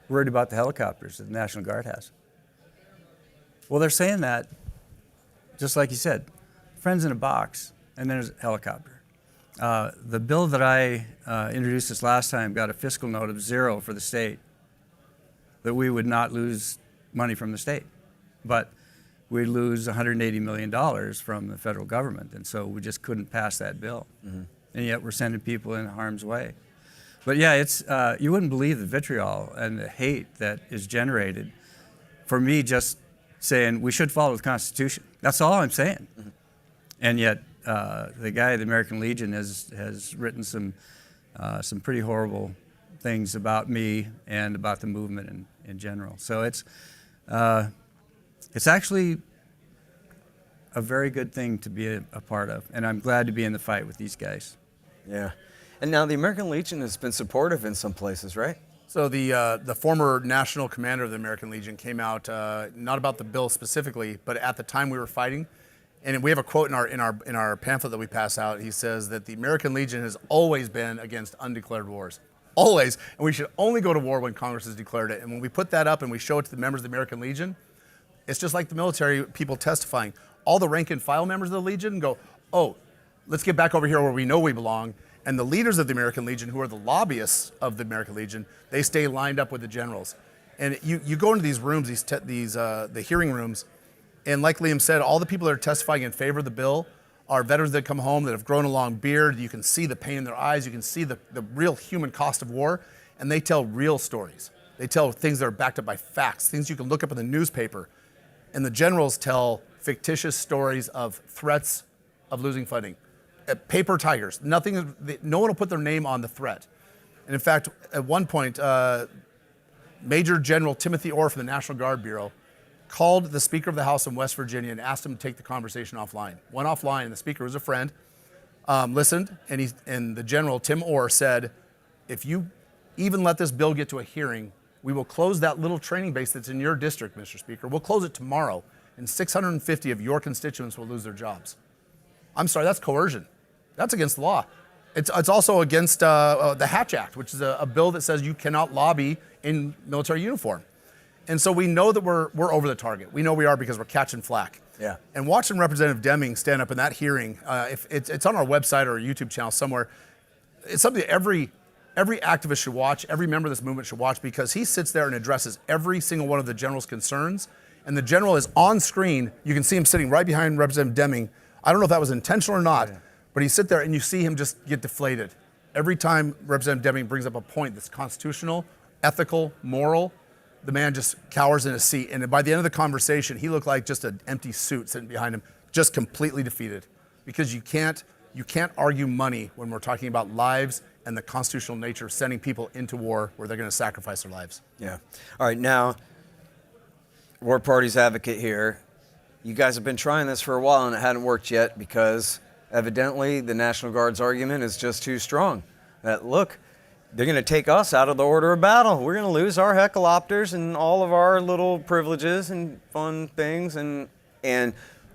worried about the helicopters that the National Guard has. Well, they're saying that, just like you said, friends in a box, and there's a helicopter. The bill that I introduced this last time got a fiscal note of 0 for the state, that we would not lose money from the state, but we'd lose $180 million from the federal government, and so we just couldn't pass that bill. Mm-hmm. And yet we're sending people in harm's way. But yeah, it's you wouldn't believe the vitriol and the hate that is generated for me just saying we should follow the Constitution. That's all I'm saying. Mm-hmm. And yet the guy at the American Legion has written some pretty horrible things about me and about the movement in general. So it's actually a very good thing to be a part of, and I'm glad to be in the fight with these guys. Yeah. And now the American Legion has been supportive in some places, right? So the former national commander of the American Legion came out, not about the bill specifically, but at the time we were fighting, and we have a quote in our pamphlet that we pass out. He says that the American Legion has always been against undeclared wars. Always. And we should only go to war when Congress has declared it. And when we put that up and we show it to the members of the American Legion, it's just like the military people testifying. All the rank and file members of the Legion go, oh, let's get back over here where we know we belong. And the leaders of the American Legion, who are the lobbyists of the American Legion, they stay lined up with the generals. And you go into these rooms, the hearing rooms, and like Liam said, all the people that are testifying in favor of the bill are veterans that come home that have grown a long beard. You can see the pain in their eyes. You can see the real human cost of war. And they tell real stories. They tell things that are backed up by facts, things you can look up in the newspaper. And the generals tell fictitious stories of threats of losing funding. Paper tigers. No one will put their name on the threat. And in fact, at one point, Major General Timothy Orr from the National Guard Bureau called the Speaker of the House in West Virginia and asked him to take the conversation offline. Went offline, and the Speaker was a friend, listened, and the General, Tim Orr, said, if you even let this bill get to a hearing, we will close that little training base that's in your district, Mr. Speaker. We'll close it tomorrow, and 650 of your constituents will lose their jobs. I'm sorry, that's coercion. That's against the law. It's also against the Hatch Act, which is a bill that says you cannot lobby in military uniform. And so we know that we're over the target. We know we are because we're catching flack. Yeah. And watching Representative Deming stand up in that hearing, if it's on our website or YouTube channel somewhere, it's something that every activist should watch, every member of this movement should watch, because he sits there and addresses every single one of the general's concerns. And the general is on screen. You can see him sitting right behind Representative Deming. I don't know if that was intentional or not, But you sit there and you see him just get deflated. Every time Representative Deming brings up a point that's constitutional, ethical, moral, the man just cowers in his seat. And by the end of the conversation, he looked like just an empty suit sitting behind him, just completely defeated. Because you can't argue money when we're talking about lives and the constitutional nature of sending people into war where they're going to sacrifice their lives. Yeah. All right, now, War Party's advocate here. You guys have been trying this for a while and it hadn't worked yet because evidently the National Guard's argument is just too strong. That, look, they're going to take us out of the order of battle. We're going to lose our helicopters and all of our little privileges and fun things. And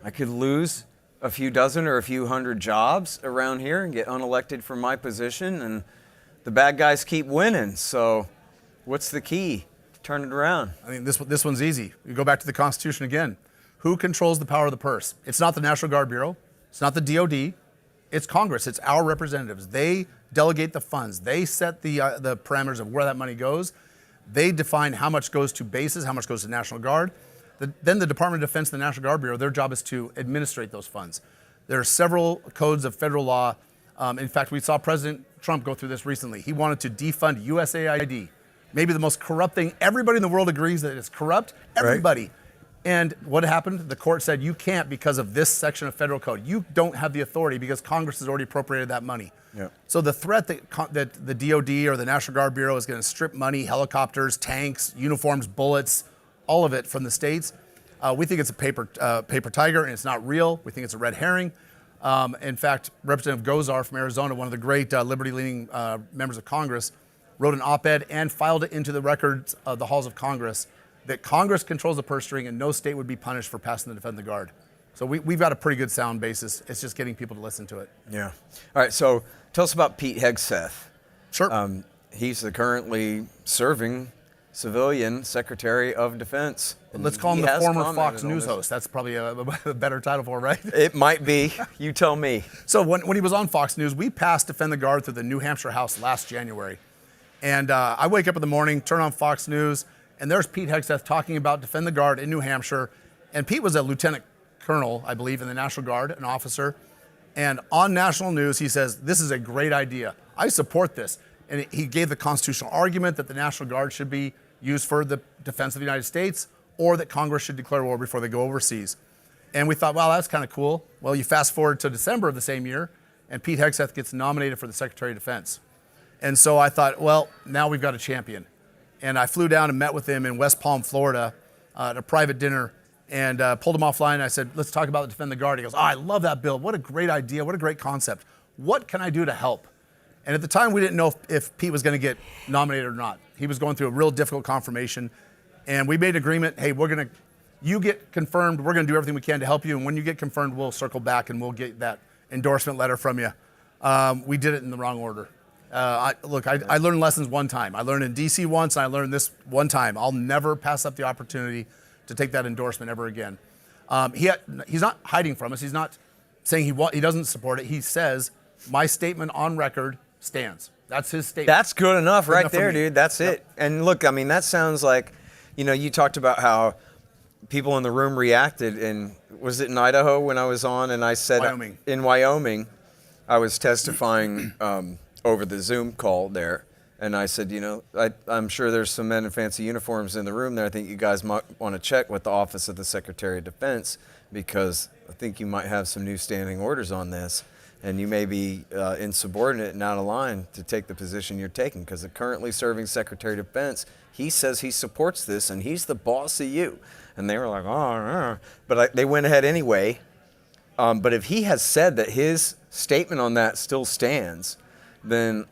I could lose a few dozen or a few hundred jobs around here and get unelected from my position. And the bad guys keep winning. So what's the key to turn it around? I mean, this one's easy. You go back to the Constitution again. Who controls the power of the purse? It's not the National Guard Bureau. It's not the DOD. It's Congress. It's our representatives. They delegate the funds. They set the parameters of where that money goes. They define how much goes to bases, how much goes to National Guard. Then the Department of Defense and the National Guard Bureau, their job is to administrate those funds. There are several codes of federal law. In fact, we saw President Trump go through this recently. He wanted to defund USAID, maybe the most corrupt thing. Everybody in the world agrees that it's corrupt. Everybody. Right. And what happened? The court said you can't because of this section of federal code. You don't have the authority because Congress has already appropriated that money. Yeah. So the threat that the DOD or the National Guard Bureau is going to strip money, helicopters, tanks, uniforms, bullets, all of it from the states, we think it's a paper tiger and it's not real. We think it's a red herring. In fact, Representative Gozar from Arizona, one of the great liberty-leaning members of Congress, wrote an op-ed and filed it into the records of the halls of Congress that Congress controls the purse string and no state would be punished for passing the Defend the Guard. So we've got a pretty good sound basis. It's just getting people to listen to it. Yeah. All right, so tell us about Pete Hegseth. Sure. He's the currently serving civilian Secretary of Defense. Let's call him the former Fox News host. That's probably a better title for it, right? It might be. You tell me. So when he was on Fox News, we passed Defend the Guard through the New Hampshire House last January. And I wake up in the morning, turn on Fox News, and there's Pete Hegseth talking about Defend the Guard in New Hampshire. And Pete was a lieutenant colonel, I believe, in the National Guard, an officer. And on national news, he says, this is a great idea. I support this. And he gave the constitutional argument that the National Guard should be used for the defense of the United States or that Congress should declare war before they go overseas. And we thought, wow, that's kind of cool. Well, you fast forward to December of the same year, and Pete Hegseth gets nominated for the Secretary of Defense. And so I thought, well, now we've got a champion. And I flew down and met with him in West Palm, Florida, at a private dinner, and pulled him offline. I said, let's talk about Defend the Guard. He goes, I love that bill. What a great idea. What a great concept. What can I do to help? And at the time, we didn't know if Pete was going to get nominated or not. He was going through a real difficult confirmation. And we made an agreement, hey, you get confirmed, we're going to do everything we can to help you. And when you get confirmed, we'll circle back and we'll get that endorsement letter from you. We did it in the wrong order. I learned lessons one time. I learned in D.C. once, and I learned this one time. I'll never pass up the opportunity to take that endorsement ever again. He's not hiding from us. He's not saying he doesn't support it. He says, my statement on record stands. That's his statement. That's good enough right there, dude. That's it. And look, I mean, that sounds like, you talked about how people in the room reacted. And was it in Idaho when I was on and I said, Wyoming. In Wyoming, I was testifying over the Zoom call there. And I said, I'm sure there's some men in fancy uniforms in the room there. I think you guys might want to check with the Office of the Secretary of Defense because I think you might have some new standing orders on this. And you may be insubordinate and out of line to take the position you're taking because the currently serving Secretary of Defense, he says he supports this and he's the boss of you. And they were like, oh, but they went ahead anyway. But if he has said that his statement on that still stands, then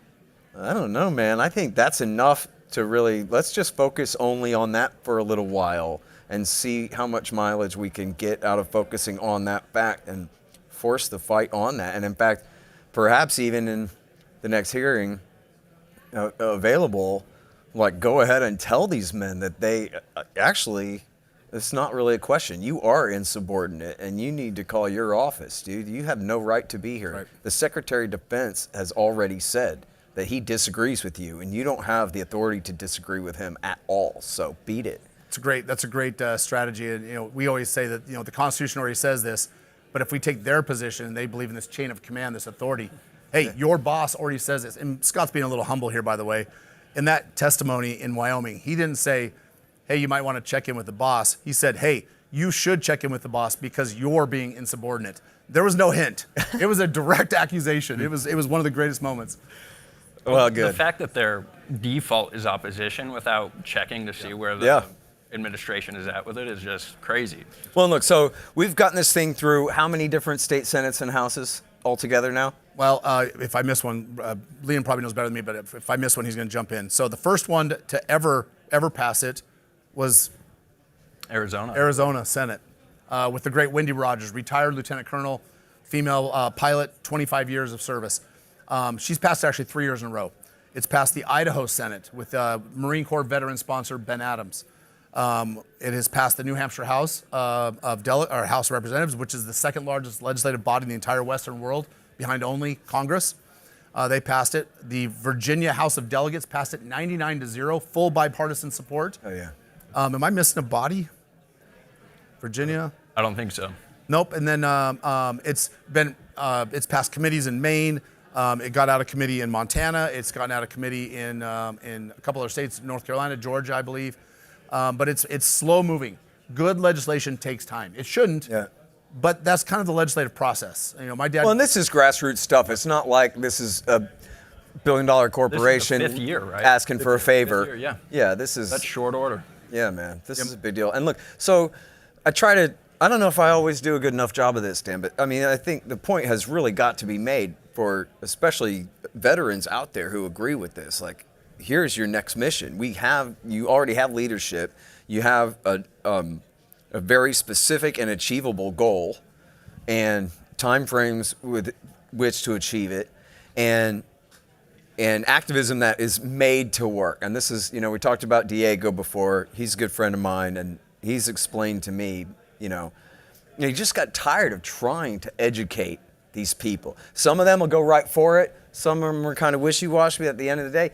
I don't know, man. I think that's enough to really, let's just focus only on that for a little while and see how much mileage we can get out of focusing on that fact and force the fight on that. And in fact, perhaps even in the next hearing available, go ahead and tell these men that they actually, it's not really a question. You are insubordinate and you need to call your office, dude. You have no right to be here. Right. The Secretary of Defense has already said that he disagrees with you and you don't have the authority to disagree with him at all. So beat it. That's a great strategy. And, we always say that, the Constitution already says this. But if we take their position and they believe in this chain of command, this authority, hey, your boss already says this. And Scott's being a little humble here, by the way. In that testimony in Wyoming, he didn't say, hey, you might want to check in with the boss. He said, hey, you should check in with the boss because you're being insubordinate. There was no hint. It was a direct accusation. It was one of the greatest moments. Well, good. The fact that their default is opposition without checking to see where the administration is at with it is just crazy. Well, look, so we've gotten this thing through how many different state senates and houses altogether now? Well, if I miss one, Liam probably knows better than me, but if I miss one, he's going to jump in. So the first one to ever pass it was Arizona Senate with the great Wendy Rogers, retired lieutenant colonel, female pilot, 25 years of service. She's passed it actually 3 years in a row. It's passed the Idaho Senate with Marine Corps veteran sponsor Ben Adams. It has passed the New Hampshire House House of Representatives, which is the second largest legislative body in the entire Western world, behind only Congress. They passed it. The Virginia House of Delegates passed it 99-0, full bipartisan support. Oh yeah. Am I missing a body? Virginia? I don't think so. Nope. And then it's passed committees in Maine. It got out of committee in Montana. It's gotten out of committee in a couple other states, North Carolina, Georgia, I believe. But it's slow moving. Good legislation takes time. It shouldn't. Yeah. But that's kind of the legislative process. You know, my dad. Well, and this is grassroots stuff. It's not like this is a billion-dollar corporation This is the 5th year, right? asking for a favor. 5th year, yeah. Yeah, this is. That's short order. Yeah, man. This is a big deal. And look, so I don't know if I always do a good enough job of this, Dan, but I mean, I think the point has really got to be made for especially veterans out there who agree with this. Like, here's your next mission. You already have leadership. You have a very specific and achievable goal and timeframes with which to achieve it, and activism that is made to work. And this is, we talked about Diego before. He's a good friend of mine, and he's explained to me, he just got tired of trying to educate these people. Some of them will go right for it. Some of them are kind of wishy-washy, but at the end of the day,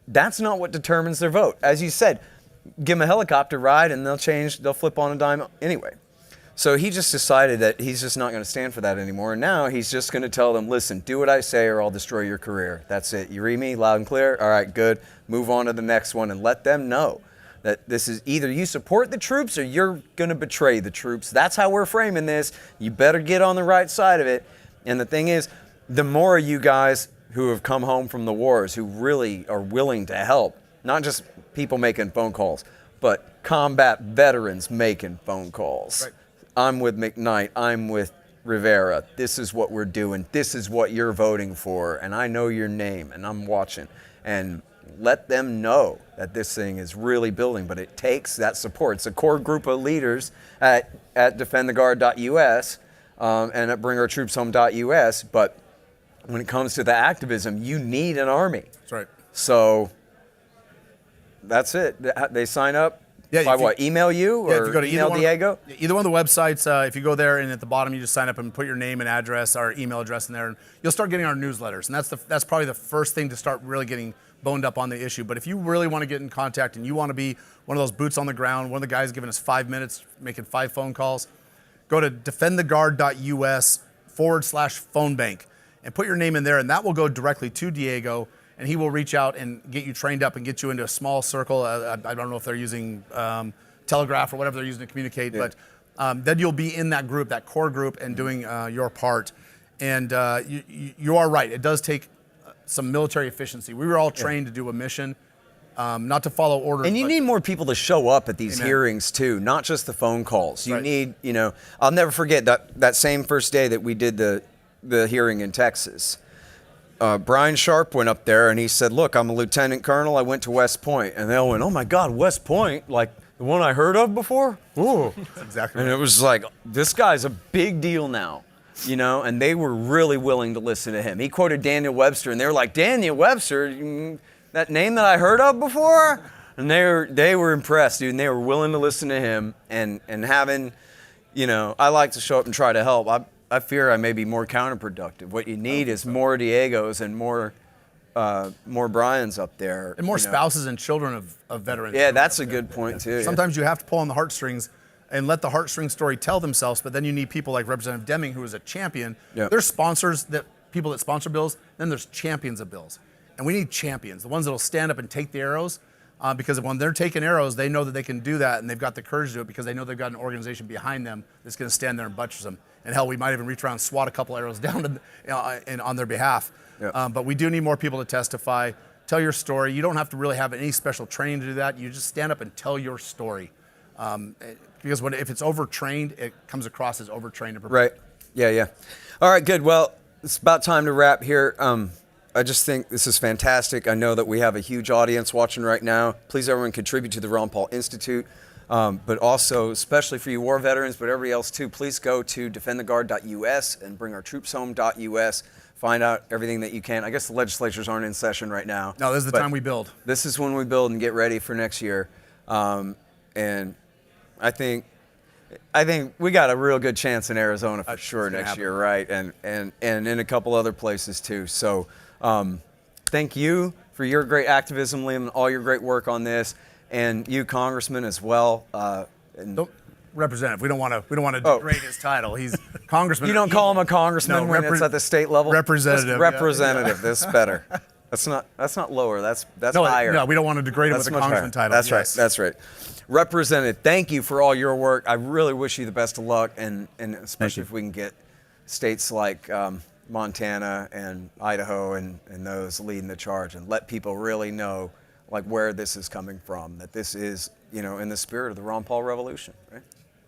that's not what determines their vote. As you said, give them a helicopter ride and they'll flip on a dime anyway. So he just decided that he's just not going to stand for that anymore. And now he's just going to tell them, listen, do what I say or I'll destroy your career. That's it. You read me loud and clear? All right, good. Move on to the next one and let them know that this is either you support the troops or you're going to betray the troops. That's how we're framing this. You better get on the right side of it. And the thing is, the more you guys who have come home from the wars who really are willing to help, not just people making phone calls, but combat veterans making phone calls. Right. I'm with McKnight. I'm with Rivera. This is what we're doing. This is what you're voting for. And I know your name and I'm watching. And let them know that this thing is really building, but it takes that support. It's a core group of leaders at defendtheguard.us and at bringourtroopshome.us. But when it comes to the activism, you need an army. That's right. So that's it. They sign up. Yeah, by what? Email you or if you go to email Diego? Either one of the websites. If you go there and at the bottom you just sign up and put your name and address, our email address in there, and you'll start getting our newsletters. And that's probably the first thing to start really getting boned up on the issue. But if you really want to get in contact and you want to be one of those boots on the ground, one of the guys giving us 5 minutes, making 5 phone calls, go to defendtheguard.us/phone bank and put your name in there, and that will go directly to Diego. And he will reach out and get you trained up and get you into a small circle. I don't know if they're using Telegraph or whatever they're using to communicate, but then you'll be in that group, that core group, and doing your part. And you are right. It does take some military efficiency. We were all trained to do a mission, not to follow orders. And you need more people to show up at these hearings too, not just the phone calls. You need, I'll never forget that same first day that we did the hearing in Texas. Brian Sharp went up there and he said, look, I'm a lieutenant colonel. I went to West Point. And they all went, oh my God, West Point? Like the one I heard of before? Ooh. That's exactly right. And it was like, this guy's a big deal now, and they were really willing to listen to him. He quoted Daniel Webster and they were like, Daniel Webster, that name that I heard of before? And they were impressed, dude, and they were willing to listen to him and having, I like to show up and try to help. I fear I may be more counterproductive. What you need is more Diegos and more Brians up there. And more spouses and children of veterans. Yeah, that's a good point too. Sometimes you have to pull on the heartstrings and let the heartstring story tell themselves. But then you need people like Representative Deming, who is a champion. Yep. There's sponsors, people that sponsor bills. Then there's champions of bills. And we need champions, the ones that will stand up and take the arrows. Because when they're taking arrows, they know that they can do that, and they've got the courage to do it because they know they've got an organization behind them that's going to stand there and buttress them. And hell, we might even reach around and swat a couple arrows down on their behalf. Yep. But we do need more people to testify. Tell your story. You don't have to really have any special training to do that. You just stand up and tell your story. Because if it's overtrained, it comes across as overtrained. Right. Yeah. All right, good. Well, it's about time to wrap here. I just think this is fantastic. I know that we have a huge audience watching right now. Please, everyone, contribute to the Ron Paul Institute. But also, especially for you war veterans, but everybody else too, please go to defendtheguard.us and bringourtroopshome.us. Find out everything that you can. I guess the legislatures aren't in session right now. No, this is the time we build. This is when we build and get ready for next year. And I think we got a real good chance in Arizona for sure next year, right? And in a couple other places too. So thank you for your great activism, Liam, and all your great work on this, and you, Congressman, as well. Representative. We don't want to degrade his title. He's congressman. You don't call him a congressman when it's at the state level. Representative. Representative. This is better. That's not lower. That's higher. No, we don't want to degrade him with a congressman title. That's yes. right. That's right. Representative, thank you for all your work. I really wish you the best of luck, and especially if we can get states like Montana and Idaho and those leading the charge, and let people really know like where this is coming from. That this is in the spirit of the Ron Paul Revolution. Right.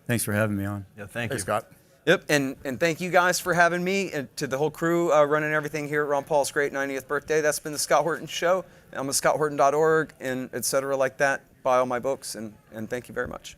Thanks for having me on. Yeah, thank you, Scott. Yep, and thank you guys for having me, and to the whole crew running everything here at Ron Paul's great 90th birthday. That's been the Scott Horton Show. I'm at scotthorton.org and et cetera like that. Buy all my books, and thank you very much.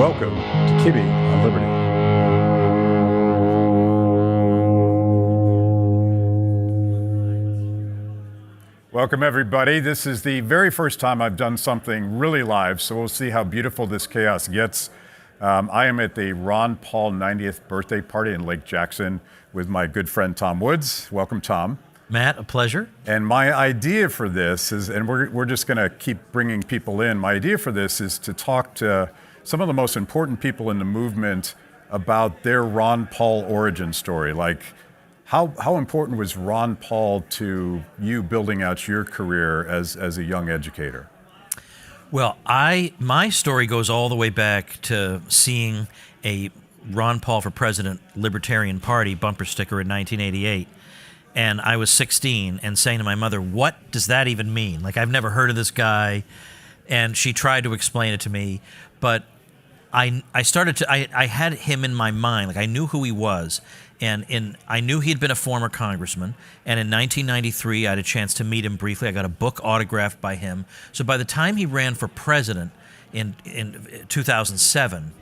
Welcome to Kibbe on Liberty. Welcome, everybody. This is the very first time I've done something really live, so we'll see how beautiful this chaos gets. I am at the Ron Paul 90th birthday party in Lake Jackson with my good friend Tom Woods. Welcome, Tom. Matt, a pleasure. And my idea for this is, and we're just going to keep bringing people in, my idea for this is to talk to some of the most important people in the movement about their Ron Paul origin story. Like, how important was Ron Paul to you building out your career as a young educator? Well, my story goes all the way back to seeing a Ron Paul for President Libertarian Party bumper sticker in 1988. And I was 16 and saying to my mother, what does that even mean? Like, I've never heard of this guy. And she tried to explain it to me. But I had him in my mind. Like, I knew who he was. And I knew he'd been a former congressman. And in 1993, I had a chance to meet him briefly. I got a book autographed by him. So by the time he ran for president in 2007,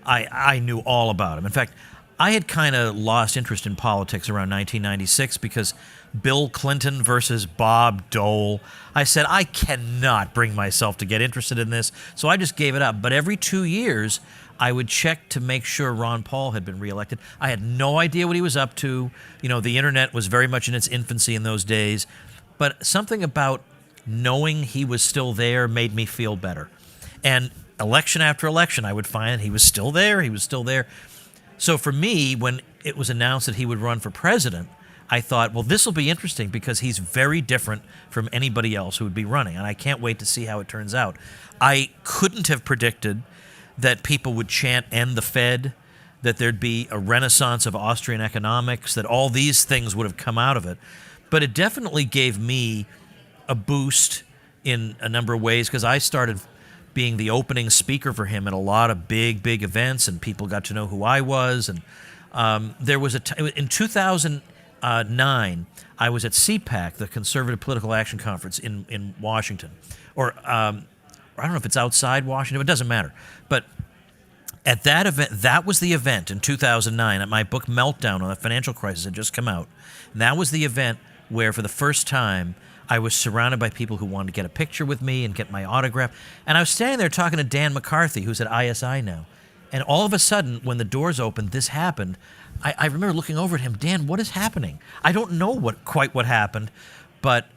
I knew all about him. In fact, I had kind of lost interest in politics around 1996 because Bill Clinton versus Bob Dole. I said, I cannot bring myself to get interested in this, so I just gave it up. But every 2 years, I would check to make sure Ron Paul had been reelected. I had no idea what he was up to. You know, the internet was very much in its infancy in those days. But something about knowing he was still there made me feel better. And election after election, I would find he was still there, he was still there. So for me, when it was announced that he would run for president, I thought, well, this will be interesting because he's very different from anybody else who would be running, and I can't wait to see how it turns out. I couldn't have predicted that people would chant "End the Fed," that there'd be a renaissance of Austrian economics, that all these things would have come out of it. But it definitely gave me a boost in a number of ways because I started being the opening speaker for him at a lot of big events, and people got to know who I was. And there was in 2009, I was at CPAC, the Conservative Political Action Conference in Washington, or I don't know if it's outside Washington. It doesn't matter. But at that event, that was the event in 2009. My book Meltdown on the Financial Crisis had just come out. And that was the event where, for the first time, I was surrounded by people who wanted to get a picture with me and get my autograph. And I was standing there talking to Dan McCarthy, who's at ISI now. And all of a sudden, when the doors opened, this happened. I remember looking over at him, Dan, what is happening? I don't know quite what happened, but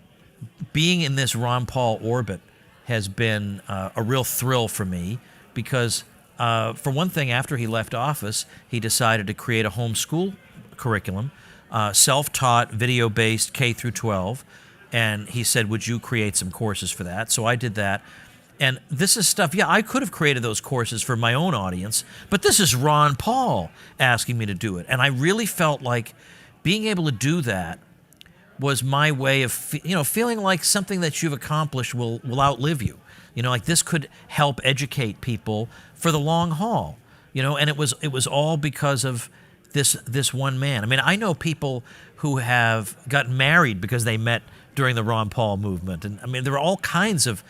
being in this Ron Paul orbit has been a real thrill for me because, for one thing, after he left office, he decided to create a homeschool curriculum, self-taught, video-based K through 12. And he said, would you create some courses for that? So I did that. And this is stuff, I could have created those courses for my own audience, but this is Ron Paul asking me to do it. And I really felt like being able to do that was my way of, feeling like something that you've accomplished will outlive you. Like this could help educate people for the long haul. And it was all because of this one man. I mean, I know people who have gotten married because they met during the Ron Paul movement. And I mean, there are all kinds of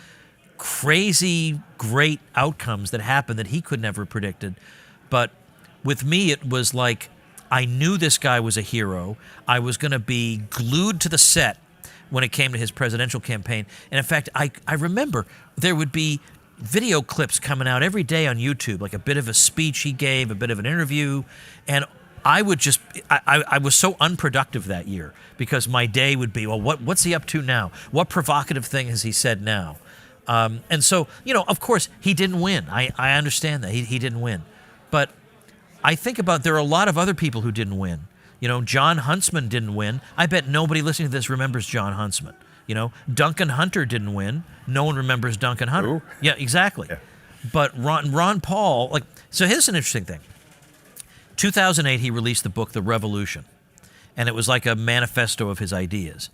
crazy, great outcomes that happened that he could never have predicted. But with me, it was like, I knew this guy was a hero. I was going to be glued to the set when it came to his presidential campaign. And in fact, I remember there would be video clips coming out every day on YouTube, like a bit of a speech he gave, a bit of an interview. And I would just, I was so unproductive that year because my day would be, well, what's he up to now? What provocative thing has he said now? And so, of course, he didn't win. I understand that. He didn't win. But I think about there are a lot of other people who didn't win. John Huntsman didn't win. I bet nobody listening to this remembers John Huntsman. Duncan Hunter didn't win. No one remembers Duncan Hunter. Ooh. Yeah, exactly. Yeah. But Ron Paul, so here's an interesting thing. 2008, he released the book The Revolution, and it was like a manifesto of his ideas.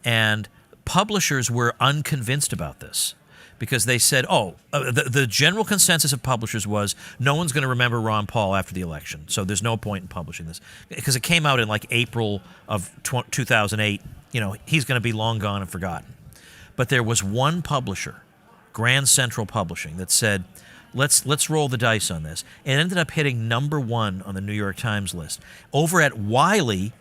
And publishers were unconvinced about this because they said, the general consensus of publishers was no one's going to remember Ron Paul after the election, so there's no point in publishing this. Because it came out in April of 2008, he's going to be long gone and forgotten. But there was one publisher, Grand Central Publishing, that said, Let's roll the dice on this. It ended up hitting #1 on the New York Times list. Over at Wiley,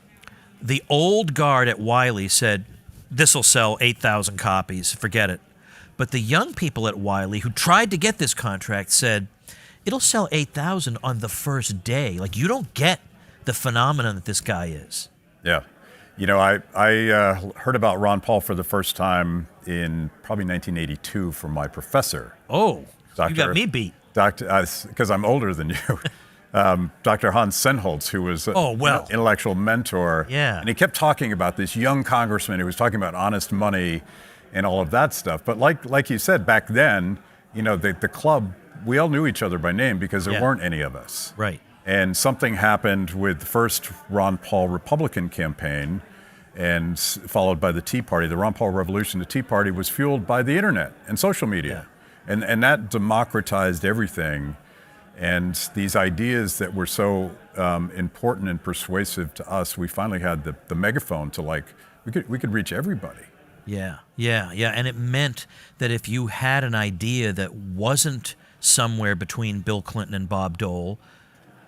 the old guard at Wiley said, this will sell 8,000 copies, forget it. But the young people at Wiley who tried to get this contract said, it'll sell 8,000 on the first day. You don't get the phenomenon that this guy is. Yeah. I heard about Ron Paul for the first time in probably 1982 from my professor. Oh. You got me beat. Because I'm older than you. Dr. Hans Senholz, who was an intellectual mentor. Yeah. And he kept talking about this young congressman who was talking about honest money and all of that stuff. But like you said, back then, the club, we all knew each other by name because there Yeah. weren't any of us. Right. And something happened with the first Ron Paul Republican campaign and followed by the Tea Party. The Ron Paul Revolution, the Tea Party, was fueled by the internet and social media. And that democratized everything. And these ideas that were so important and persuasive to us, we finally had the megaphone to we could reach everybody. Yeah. And it meant that if you had an idea that wasn't somewhere between Bill Clinton and Bob Dole,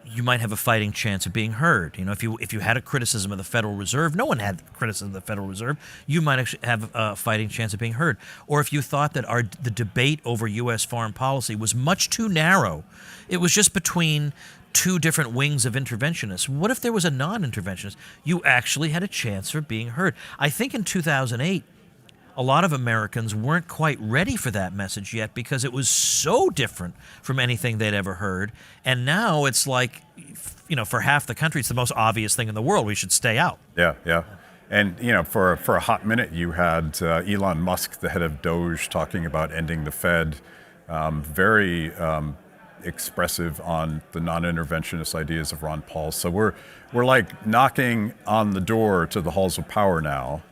you might have a fighting chance of being heard. If you had a criticism of the Federal Reserve, no one had criticism of the Federal Reserve, you might actually have a fighting chance of being heard. Or if you thought that the debate over U.S. foreign policy was much too narrow, it was just between two different wings of interventionists. What if there was a non-interventionist? You actually had a chance for being heard. I think in 2008, a lot of Americans weren't quite ready for that message yet because it was so different from anything they'd ever heard. And now it's like, for half the country, it's the most obvious thing in the world. We should stay out. Yeah. And, for a hot minute, you had Elon Musk, the head of Doge, talking about ending the Fed, very expressive on the non-interventionist ideas of Ron Paul. So we're like knocking on the door to the halls of power now.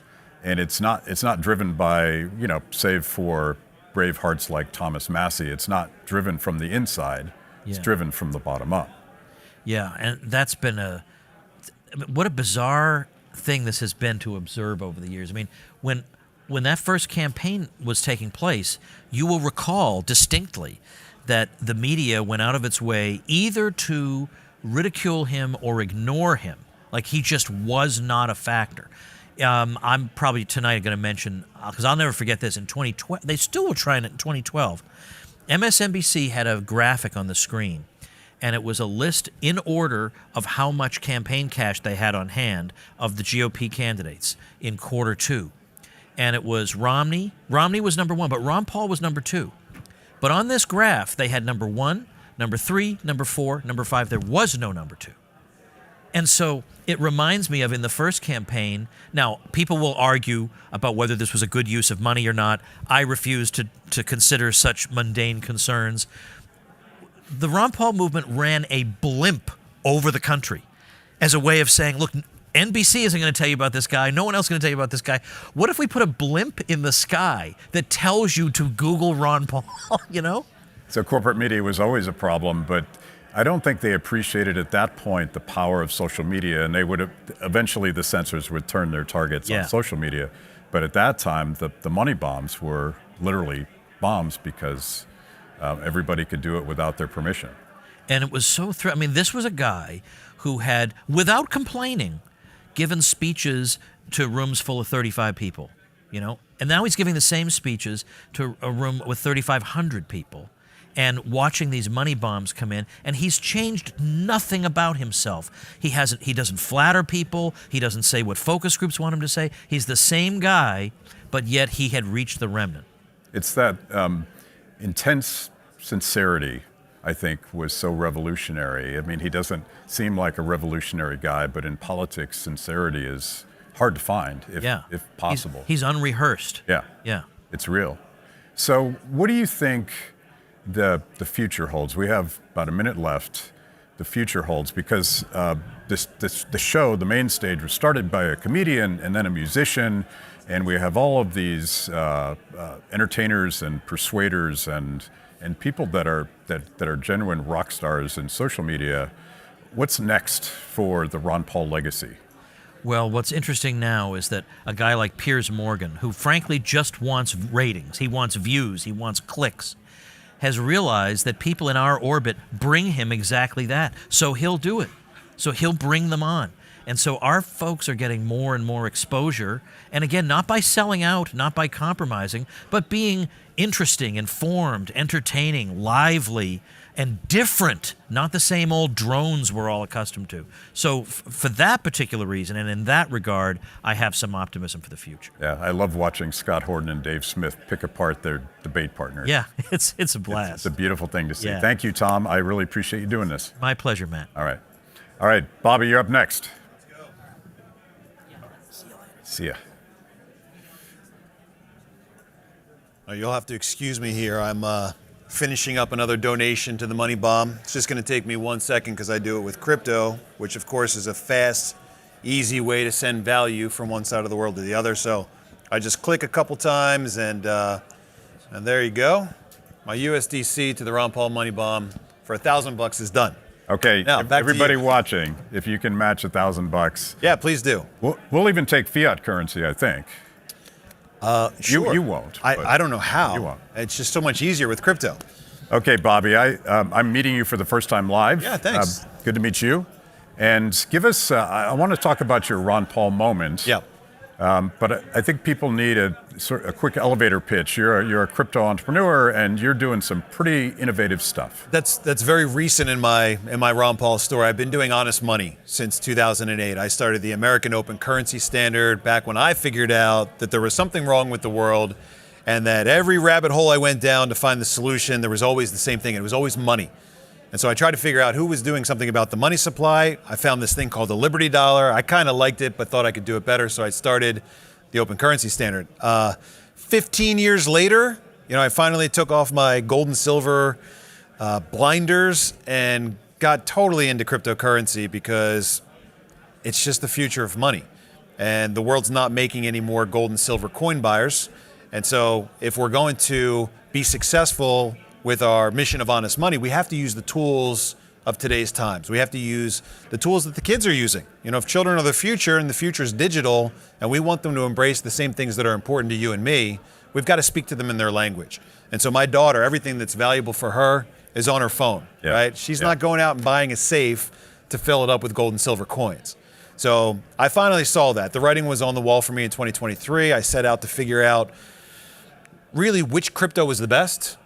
And it's not driven by, save for brave hearts like Thomas Massey, it's not driven from the inside, it's driven from the bottom up. Yeah, and that's been what a bizarre thing this has been to observe over the years. I mean, when that first campaign was taking place, you will recall distinctly that the media went out of its way either to ridicule him or ignore him, like he just was not a factor. I'm probably tonight going to mention, because I'll never forget this, in 2012, they still were trying it in 2012. MSNBC had a graphic on the screen, and it was a list in order of how much campaign cash they had on hand of the GOP candidates in quarter two. And it was Romney was number one, but Ron Paul was number two. But on this graph, they had number one, number three, number four, number five. There was no number two. And so it reminds me of in the first campaign. Now, people will argue about whether this was a good use of money or not. I refuse to consider such mundane concerns. The Ron Paul movement ran a blimp over the country as a way of saying, look, NBC isn't going to tell you about this guy. No one else is going to tell you about this guy. What if we put a blimp in the sky that tells you to Google Ron Paul, So corporate media was always a problem, but I don't think they appreciated at that point the power of social media, and they would have, eventually the censors would turn their targets on social media. But at that time, the money bombs were literally bombs because everybody could do it without their permission. And it was so this was a guy who had, without complaining, given speeches to rooms full of 35 people, and now he's giving the same speeches to a room with 3,500 people. And watching these money bombs come in, and he's changed nothing about himself. He doesn't flatter people. He doesn't say what focus groups want him to say. He's the same guy, but yet he had reached the remnant. It's that intense sincerity, I think, was so revolutionary. I mean, he doesn't seem like a revolutionary guy, but in politics, sincerity is hard to find, if possible. He's unrehearsed. Yeah. It's real. So what do you think the future holds? We have about a minute left. The future holds because the show, the main stage, was started by a comedian and then a musician, and we have all of these entertainers and persuaders and people that are genuine rock stars in social media. What's next for the Ron Paul legacy? Well, what's interesting now is that a guy like Piers Morgan, who frankly just wants ratings, he wants views, he wants clicks, has realized that people in our orbit bring him exactly that. So he'll do it. So he'll bring them on. And so our folks are getting more and more exposure. And again, not by selling out, not by compromising, but being interesting, informed, entertaining, lively, and different. Not the same old drones we're all accustomed to. So for that particular reason, and in that regard, I have some optimism for the future. Yeah, I love watching Scott Horton and Dave Smith pick apart their debate partners. Yeah, it's a blast. It's a beautiful thing to see. Yeah. Thank you, Tom. I really appreciate you doing this. My pleasure, Matt. All right, Bobby, you're up next. See ya. You'll have to excuse me here. I'm finishing up another donation to the Money Bomb. It's just going to take me 1 second because I do it with crypto, which of course is a fast, easy way to send value from one side of the world to the other. So I just click a couple times and there you go. My USDC to the Ron Paul Money Bomb for $1,000 is done. Okay, now, back to everybody you. watching, if you can match $1,000. Yeah, please do. We'll even take fiat currency, I think. Sure. You won't. I don't know how. You won't. It's just so much easier with crypto. Okay, Bobby, I'm meeting you for the first time live. Yeah, thanks. Good to meet you. And give us, I want to talk about your Ron Paul moment. Yeah. But I think people need a quick elevator pitch. You're a crypto entrepreneur, and you're doing some pretty innovative stuff. That's very recent in my Ron Paul story. I've been doing honest money since 2008. I started the American Open Currency Standard back when I figured out that there was something wrong with the world, and that every rabbit hole I went down to find the solution, there was always the same thing. It was always money. And so I tried to figure out who was doing something about the money supply. I found this thing called the Liberty Dollar. I kind of liked it, but thought I could do it better. So I started the Open Currency Standard. 15 years later, I finally took off my gold and silver blinders and got totally into cryptocurrency because it's just the future of money. And the world's not making any more gold and silver coin buyers. And so if we're going to be successful with our mission of honest money, we have to use the tools of today's times. We have to use the tools that the kids are using. If children are the future and the future is digital and we want them to embrace the same things that are important to you and me, we've got to speak to them in their language. And so my daughter, everything that's valuable for her is on her phone, right? She's not going out and buying a safe to fill it up with gold and silver coins. So I finally saw that. The writing was on the wall for me in 2023. I set out to figure out really which crypto was the best.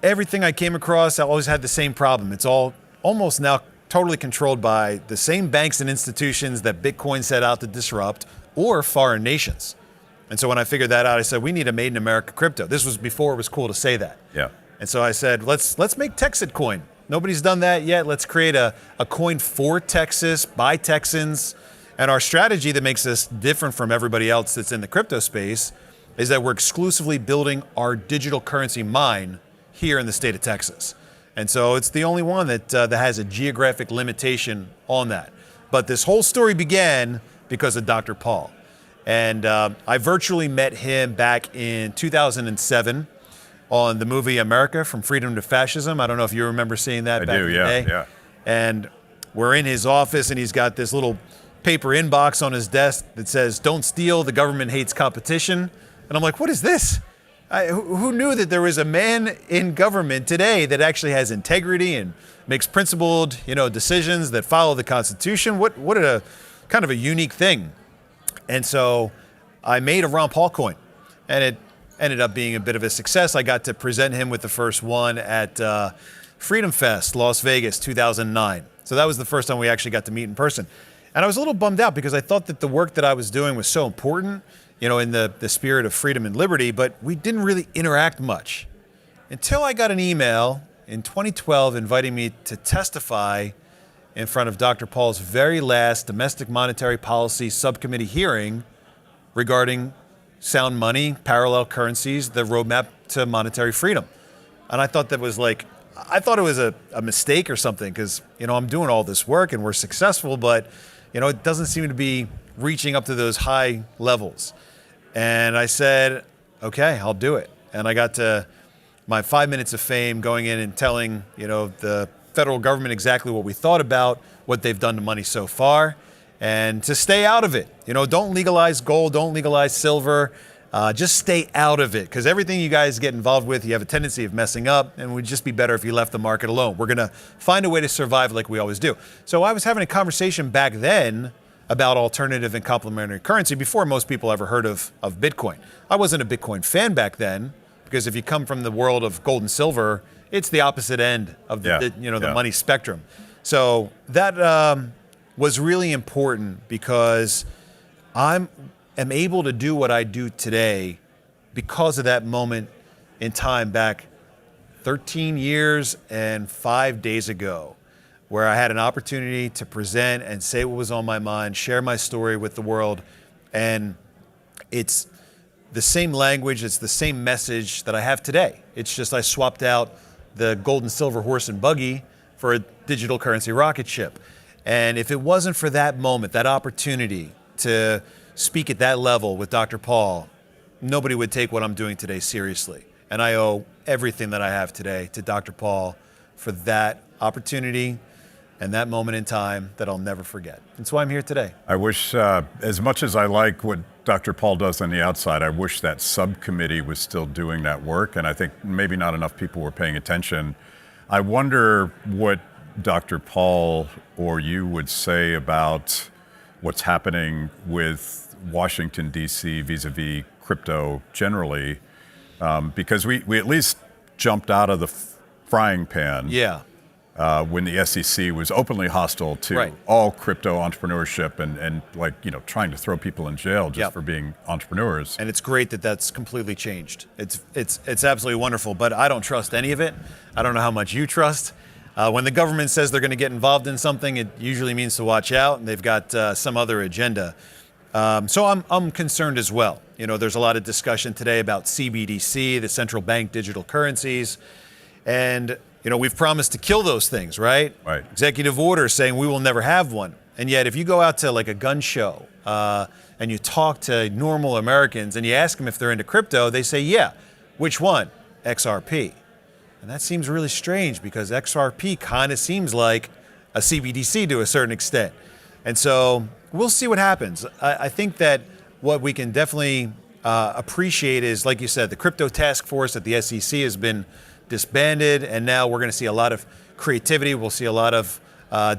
Everything I came across, I always had the same problem. It's all almost now totally controlled by the same banks and institutions that Bitcoin set out to disrupt, or foreign nations. And so when I figured that out, I said, we need a made in America crypto. This was before it was cool to say that. Yeah. And so I said, let's make Texit coin. Nobody's done that yet. Let's create a coin for Texas, by Texans. And our strategy that makes us different from everybody else that's in the crypto space is that we're exclusively building our digital currency mine here in the state of Texas. And so it's the only one that has a geographic limitation on that. But this whole story began because of Dr. Paul. And I virtually met him back in 2007 on the movie America, From Freedom to Fascism. I don't know if you remember seeing that back in the day. Yeah. And we're in his office and he's got this little paper inbox on his desk that says, "Don't steal, the government hates competition." And I'm like, what is this? Who knew that there was a man in government today that actually has integrity and makes principled, decisions that follow the Constitution? What a kind of a unique thing. And so I made a Ron Paul coin, and it ended up being a bit of a success. I got to present him with the first one at Freedom Fest, Las Vegas, 2009. So that was the first time we actually got to meet in person. And I was a little bummed out because I thought that the work that I was doing was so important, in the spirit of freedom and liberty, but we didn't really interact much until I got an email in 2012 inviting me to testify in front of Dr. Paul's very last domestic monetary policy subcommittee hearing regarding sound money, parallel currencies, the roadmap to monetary freedom. And I thought that was I thought it was a mistake or something because, I'm doing all this work and we're successful, but, it doesn't seem to be reaching up to those high levels. And I said, okay, I'll do it. And I got to my 5 minutes of fame going in and telling, the federal government exactly what we thought about what they've done to money so far and to stay out of it. Don't legalize gold, don't legalize silver, just stay out of it because everything you guys get involved with, you have a tendency of messing up and it would just be better if you left the market alone. We're going to find a way to survive like we always do. So I was having a conversation back then about alternative and complementary currency before most people ever heard of Bitcoin. I wasn't a Bitcoin fan back then because if you come from the world of gold and silver, it's the opposite end of the money spectrum. So that was really important because I am able to do what I do today because of that moment in time back 13 years and 5 days ago, where I had an opportunity to present and say what was on my mind, share my story with the world. And it's the same language, it's the same message that I have today. It's just I swapped out the gold and silver horse and buggy for a digital currency rocket ship. And if it wasn't for that moment, that opportunity to speak at that level with Dr. Paul, nobody would take what I'm doing today seriously. And I owe everything that I have today to Dr. Paul for that opportunity and that moment in time that I'll never forget. That's why I'm here today. I wish, as much as I like what Dr. Paul does on the outside, I wish that subcommittee was still doing that work, and I think maybe not enough people were paying attention. I wonder what Dr. Paul or you would say about what's happening with Washington, D.C. vis-a-vis crypto generally, because we at least jumped out of the frying pan. Yeah. When the SEC was openly hostile to all crypto entrepreneurship and like, you know, trying to throw people in jail just for being entrepreneurs. And it's great that that's completely changed. It's absolutely wonderful, but I don't trust any of it. I don't know how much you trust. When the government says they're going to get involved in something, it usually means to watch out, and they've got some other agenda. So I'm concerned as well. You know, there's a lot of discussion today about CBDC, the central bank digital currencies, and you know, we've promised to kill those things, right? Right. Executive order saying we will never have one. And yet if you go out to like a gun show and you talk to normal Americans and you ask them if they're into crypto, they say, yeah. Which one? XRP. And that seems really strange because XRP kind of seems like a CBDC to a certain extent. And so we'll see what happens. I think that what we can definitely appreciate is, like you said, the crypto task force at the SEC has been disbanded, and now we're going to see a lot of creativity. We'll see a lot of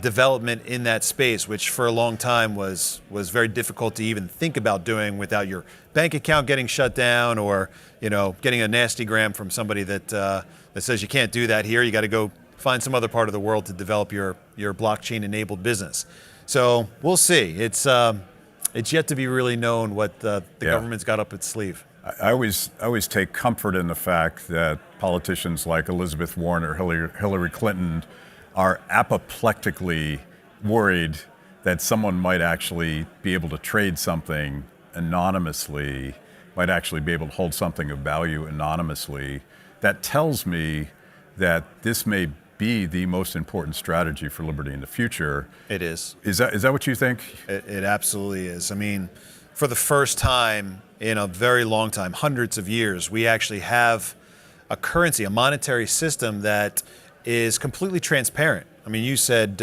development in that space, which for a long time was very difficult to even think about doing without your bank account getting shut down, or you know, getting a nasty gram from somebody that says you can't do that here. You got to go find some other part of the world to develop your blockchain-enabled business. So we'll see. It's yet to be really known what the government's got up its sleeve. I always take comfort in the fact that politicians like Elizabeth Warren or Hillary Clinton are apoplectically worried that someone might actually be able to trade something anonymously, might actually be able to hold something of value anonymously. That tells me that this may be the most important strategy for liberty in the future. It is. Is that what you think? It absolutely is. I mean, for the first time in a very long time, hundreds of years, we actually have a currency, a monetary system that is completely transparent. I mean, you said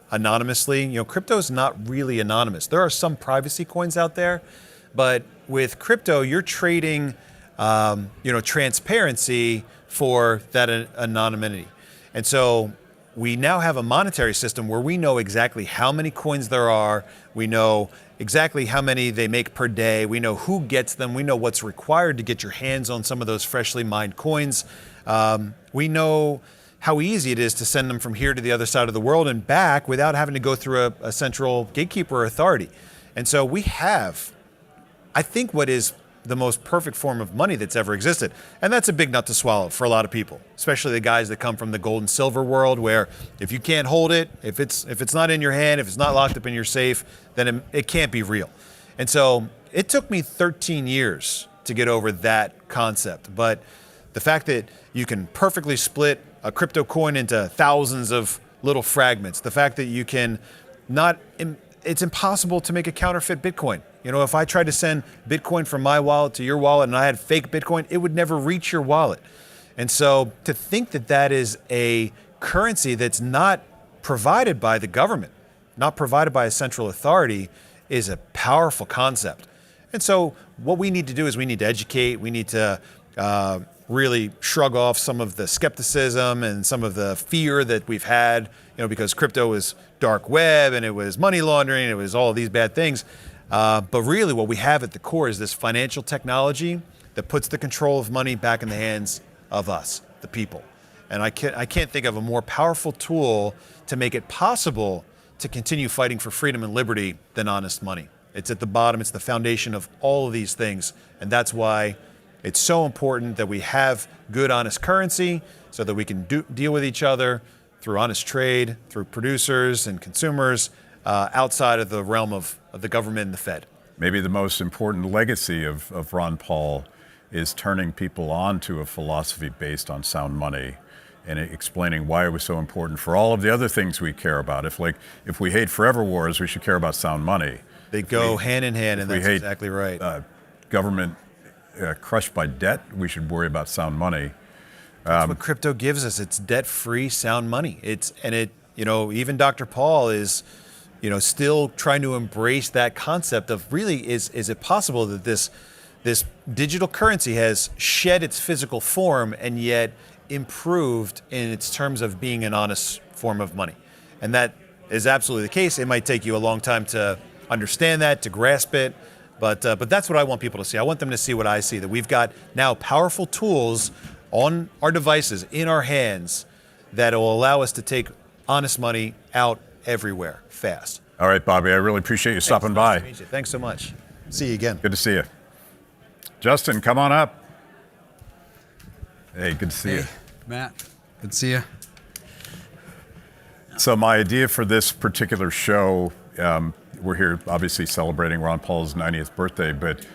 anonymously. You know, crypto is not really anonymous. There are some privacy coins out there, but with crypto, you're trading, transparency for that anonymity. And so we now have a monetary system where we know exactly how many coins there are. We know exactly how many they make per day. We know who gets them. We know what's required to get your hands on some of those freshly mined coins. We know how easy it is to send them from here to the other side of the world and back without having to go through a central gatekeeper authority. And so we have, I think, what is the most perfect form of money that's ever existed. And that's a big nut to swallow for a lot of people, especially the guys that come from the gold and silver world, where if you can't hold it, if it's not in your hand, if it's not locked up in your safe, then it can't be real. And so it took me 13 years to get over that concept. But the fact that you can perfectly split a crypto coin into thousands of little fragments, the fact that you can it's impossible to make a counterfeit Bitcoin. You know, if I tried to send Bitcoin from my wallet to your wallet and I had fake Bitcoin, it would never reach your wallet. And so to think that that is a currency that's not provided by the government, not provided by a central authority, is a powerful concept. And so what we need to do is we need to educate, we need to really shrug off some of the skepticism and some of the fear that we've had, because crypto was dark web and it was money laundering, it was all of these bad things. But really what we have at the core is this financial technology that puts the control of money back in the hands of us, the people. And I can't think of a more powerful tool to make it possible to continue fighting for freedom and liberty than honest money. It's at the bottom, it's the foundation of all of these things. And that's why it's so important that we have good, honest currency so that we can deal with each other through honest trade, through producers and consumers, outside of the realm of the government and the Fed. Maybe the most important legacy of Ron Paul is turning people on to a philosophy based on sound money. and explaining why it was so important for all of the other things we care about. If we hate forever wars, we should care about sound money. They go hand in hand, and that's exactly right. Government crushed by debt, we should worry about sound money. That's what crypto gives us. It's debt-free, sound money. Even Dr. Paul is, still trying to embrace that concept of really, is it possible that this digital currency has shed its physical form and yet improved in its terms of being an honest form of money? And that is absolutely the case. It might take you a long time to understand that, to grasp it, but that's what I want people to see. I want them to see what I see, that we've got now powerful tools on our devices, in our hands, that will allow us to take honest money out everywhere fast. All right, Bobby, I really appreciate you stopping by. Nice to meet you. Thanks so much. See you again. Good to see you. Justin, come on up. Hey, good to see you. Matt, good to see you. So my idea for this particular show, we're here obviously celebrating Ron Paul's 90th birthday, but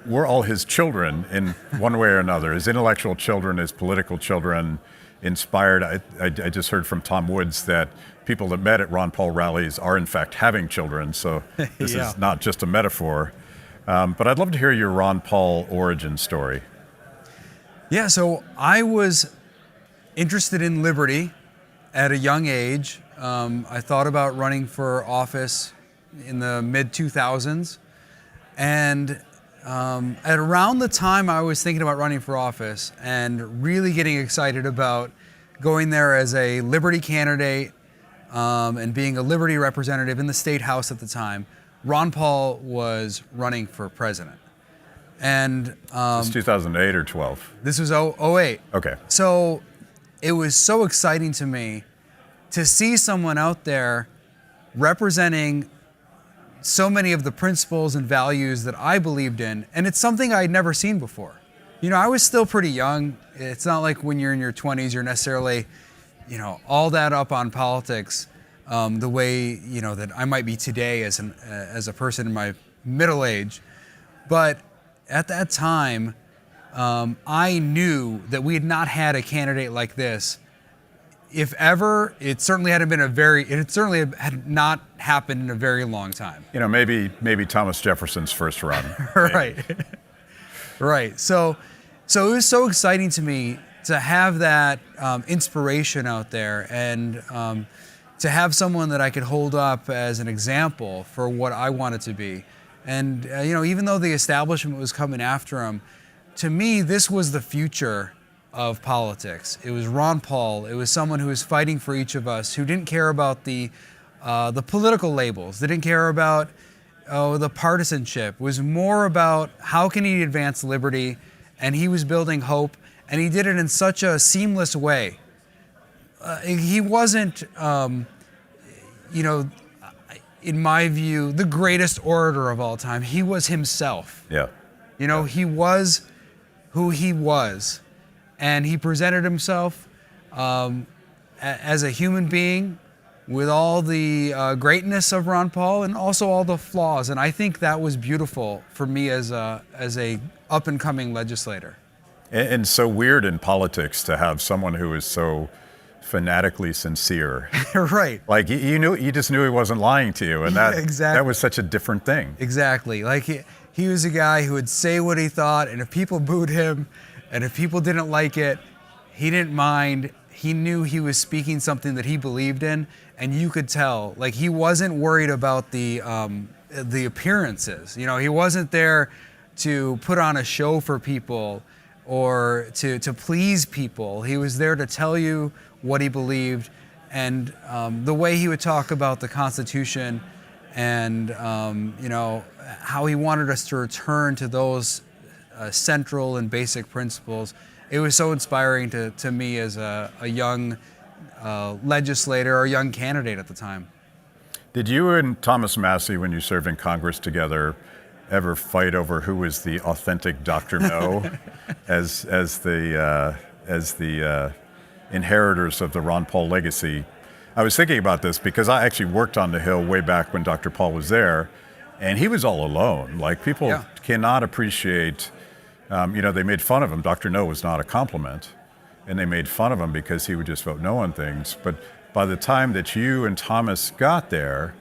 we're all his children in one way or another, his intellectual children, his political children, inspired. I just heard from Tom Woods that people that met at Ron Paul rallies are in fact having children, so this is not just a metaphor. But I'd love to hear your Ron Paul origin story. Yeah, so I was interested in liberty at a young age. I thought about running for office in the mid-2000s, and at around the time I was thinking about running for office and really getting excited about going there as a liberty candidate and being a liberty representative in the state house at the time, Ron Paul was running for president. And It's 2008 or 12? This was 08. Okay. So it was so exciting to me to see someone out there representing so many of the principles and values that I believed in, and it's something I'd never seen before. I was still pretty young. It's not like when you're in your 20s, you're necessarily, all that up on politics the way, that I might be today as a person in my middle age. But at that time, I knew that we had not had a candidate like this. If ever, it certainly had not happened in a very long time. Maybe Thomas Jefferson's first run. Right. Right. So it was so exciting to me to have that inspiration out there, and to have someone that I could hold up as an example for what I wanted to be. And even though the establishment was coming after him, to me, this was the future of politics. It was Ron Paul. It was someone who was fighting for each of us, who didn't care about the political labels. They didn't care about the partisanship. It was more about how can he advance liberty, and he was building hope, and he did it in such a seamless way. He wasn't, in my view, the greatest orator of all time. He was himself. Yeah. He was who he was. And he presented himself as a human being with all the greatness of Ron Paul and also all the flaws. And I think that was beautiful for me as a up-and-coming legislator. And so weird in politics to have someone who is so fanatically sincere. Right. Like you just knew he wasn't lying to you, and that was such a different thing. Exactly. Like he was a guy who would say what he thought, and if people booed him, and if people didn't like it, he didn't mind. He knew he was speaking something that he believed in, and you could tell. Like, he wasn't worried about the appearances. He wasn't there to put on a show for people or to please people. He was there to tell you what he believed, and the way he would talk about the Constitution and how he wanted us to return to those central and basic principles. It was so inspiring to me as a young legislator or young candidate at the time. Did you and Thomas Massie, when you served in Congress together, ever fight over who was the authentic Dr. No as the inheritors of the Ron Paul legacy? I was thinking about this because I actually worked on the Hill way back when Dr. Paul was there, and he was all alone. Like, people cannot appreciate, they made fun of him. Dr. No was not a compliment. and they made fun of him because he would just vote no on things. But by the time that you and Thomas got there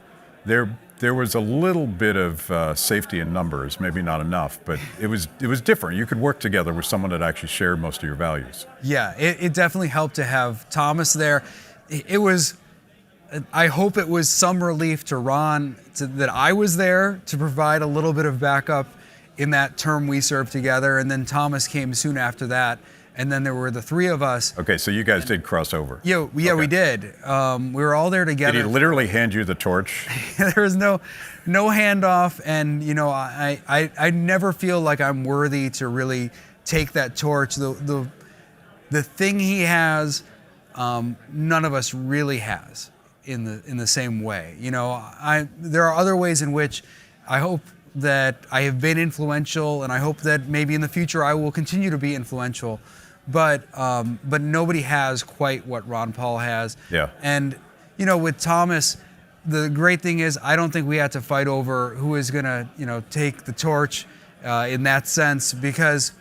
was a little bit of safety in numbers, maybe not enough, but it was different. You could work together with someone that actually shared most of your values. Yeah, it definitely helped to have Thomas there. It was, I hope it was some relief to Ron that I was there to provide a little bit of backup in that term we served together, and then Thomas came soon after that, and then there were the three of us. Okay, so you guys did cross over. Yeah, okay. We did. We were all there together. Did he literally hand you the torch? There was no handoff, and I never feel like I'm worthy to really take that torch. The thing he has, none of us really has in the same way. There are other ways in which I hope that I have been influential, and I hope that maybe in the future I will continue to be influential. But nobody has quite what Ron Paul has. Yeah. And with Thomas, the great thing is I don't think we had to fight over who is gonna take the torch in that sense, because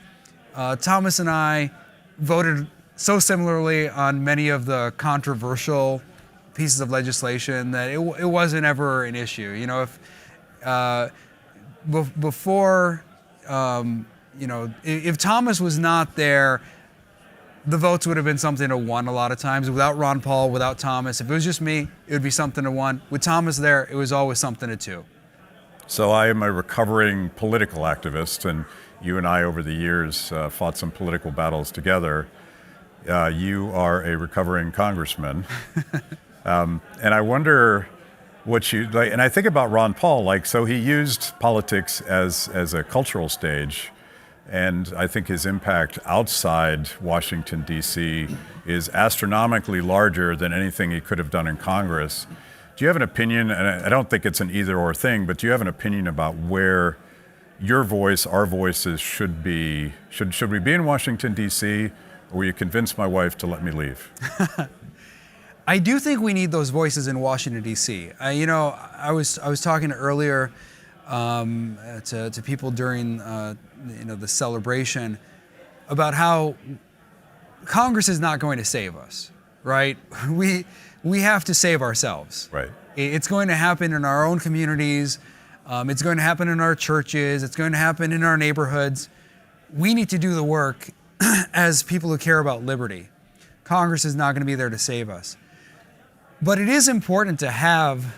Thomas and I voted so similarly on many of the controversial pieces of legislation that it wasn't ever an issue. If Thomas was not there, the votes would have been something to one a lot of times. Without Ron Paul, without Thomas, if it was just me, it would be something to one. With Thomas there, it was always something to two. So I am a recovering political activist, and you and I over the years fought some political battles together. You are a recovering congressman. And I wonder what you like, and I think about Ron Paul, so he used politics as a cultural stage. And I think his impact outside Washington, D.C. is astronomically larger than anything he could have done in Congress. Do you have an opinion, and I don't think it's an either-or thing, but do you have an opinion about where your voice, our voices should be? Should we be in Washington, D.C., or will you convince my wife to let me leave? I do think we need those voices in Washington, D.C. I was talking earlier to people during the celebration about how Congress is not going to save us, right? We have to save ourselves. Right. It's going to happen in our own communities. It's going to happen in our churches. It's going to happen in our neighborhoods. We need to do the work as people who care about liberty. Congress is not going to be there to save us. But it is important to have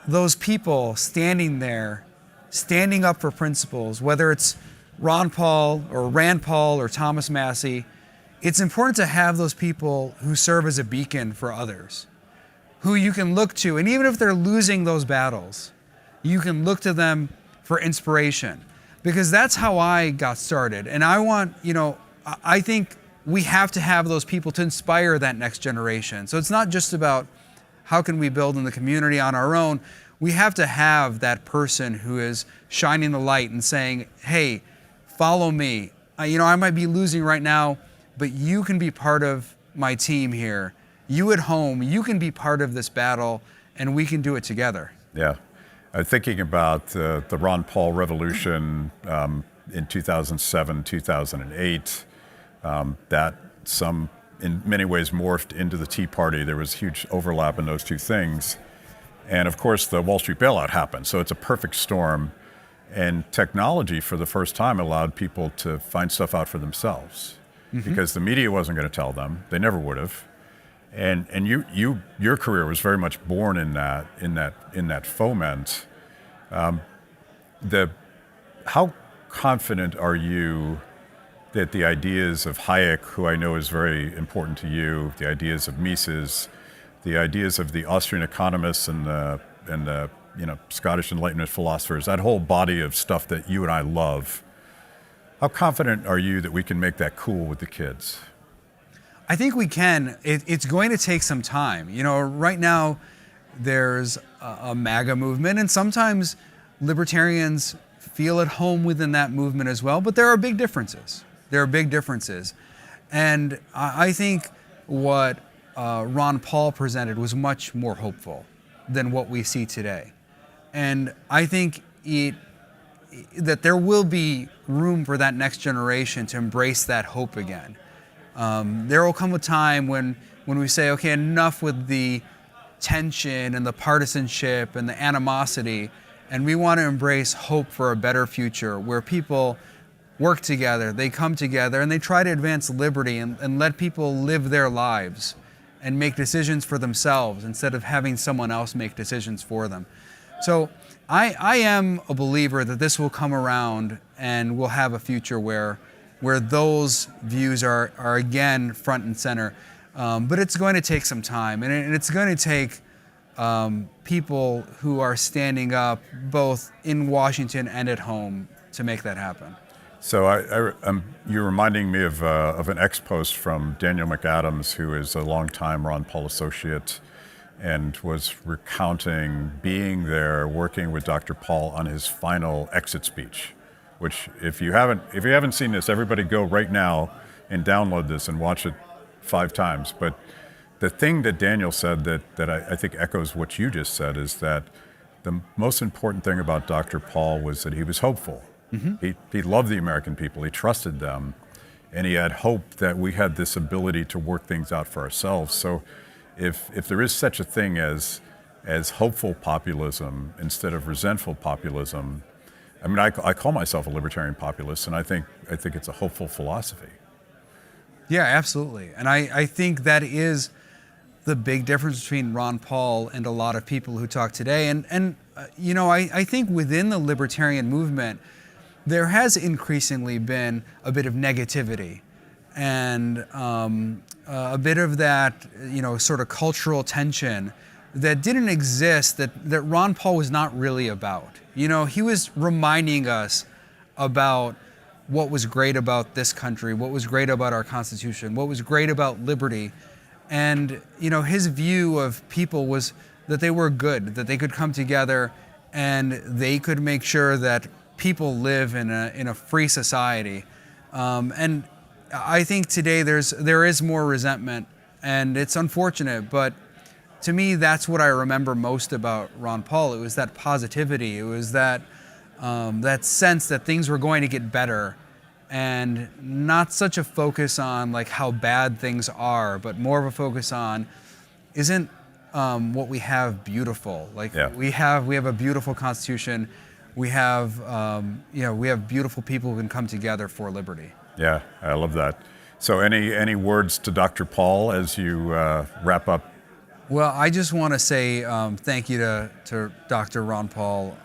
those people standing there, standing up for principles, whether it's Ron Paul or Rand Paul or Thomas Massie. It's important to have those people who serve as a beacon for others, who you can look to. And even if they're losing those battles, you can look to them for inspiration, because that's how I got started. And I think we have to have those people to inspire that next generation. So it's not just about how can we build in the community on our own. We have to have that person who is shining the light and saying, hey, follow me. I might be losing right now, but you can be part of my team here. You at home, you can be part of this battle, and we can do it together. Yeah. Thinking about the Ron Paul revolution in 2007, 2008, that in many ways morphed into the Tea Party. There was huge overlap in those two things. And of course, the Wall Street bailout happened. So it's a perfect storm. And technology, for the first time, allowed people to find stuff out for themselves, because the media wasn't going to tell them. They never would have. And your career was very much born in that foment. How confident are you that the ideas of Hayek, who I know is very important to you, the ideas of Mises, the ideas of the Austrian economists and the Scottish Enlightenment philosophers, that whole body of stuff that you and I love, how confident are you that we can make that cool with the kids? I think we can. It's going to take some time. Right now there's a MAGA movement, and sometimes libertarians feel at home within that movement as well, but there are big differences. And I think what Ron Paul presented was much more hopeful than what we see today. And I think that there will be room for that next generation to embrace that hope again. There will come a time when we say, okay, enough with the tension and the partisanship and the animosity, and we want to embrace hope for a better future where people work together, they come together, and they try to advance liberty and let people live their lives and make decisions for themselves instead of having someone else make decisions for them. So I am a believer that this will come around and we'll have a future where those views are again front and center. But it's going to take some time, and it's going to take people who are standing up both in Washington and at home to make that happen. So you're reminding me of an ex-post from Daniel McAdams, who is a longtime Ron Paul associate and was recounting being there, working with Dr. Paul on his final exit speech, which if you haven't seen this, everybody go right now and download this and watch it 5 times. But the thing that Daniel said that I think echoes what you just said is that the most important thing about Dr. Paul was that he was hopeful. Mm-hmm. He loved the American people, he trusted them, and he had hope that we had this ability to work things out for ourselves. So if there is such a thing as hopeful populism instead of resentful populism, I mean, I call myself a libertarian populist, and I think it's a hopeful philosophy. Yeah, absolutely. And I think that is the big difference between Ron Paul and a lot of people who talk today. And you know, I think within the libertarian movement, there has increasingly been a bit of negativity and a bit of that, you know, sort of cultural tension that didn't exist, that Ron Paul was not really about. You know, he was reminding us about what was great about this country, what was great about our Constitution, what was great about liberty. And, you know, his view of people was that they were good, that they could come together and they could make sure that people live in a free society. And I think today there is more resentment, and it's unfortunate, but to me, that's what I remember most about Ron Paul. It was that positivity. It was that sense that things were going to get better, and not such a focus on like how bad things are, but more of a focus on, isn't what we have beautiful? Like we have a beautiful Constitution. We have we have beautiful people who can come together for liberty. Yeah, I love that. So any words to Dr. Paul as you wrap up? Well, I just want to say thank you to Dr. Ron Paul.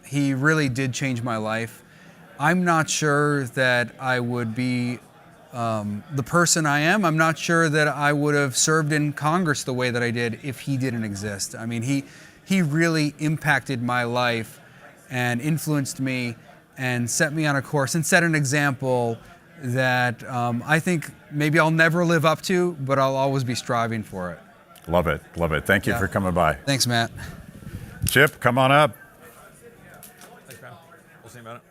He really did change my life. I'm not sure that I would be the person I am. I'm not sure that I would have served in Congress the way that I did if he didn't exist. I mean, he really impacted my life and influenced me and set me on a course and set an example that I think maybe I'll never live up to, but I'll always be striving for it. Love it, love it. Thank you for coming by. Thanks, Matt. Chip, come on up. Thanks, man. We'll see about it.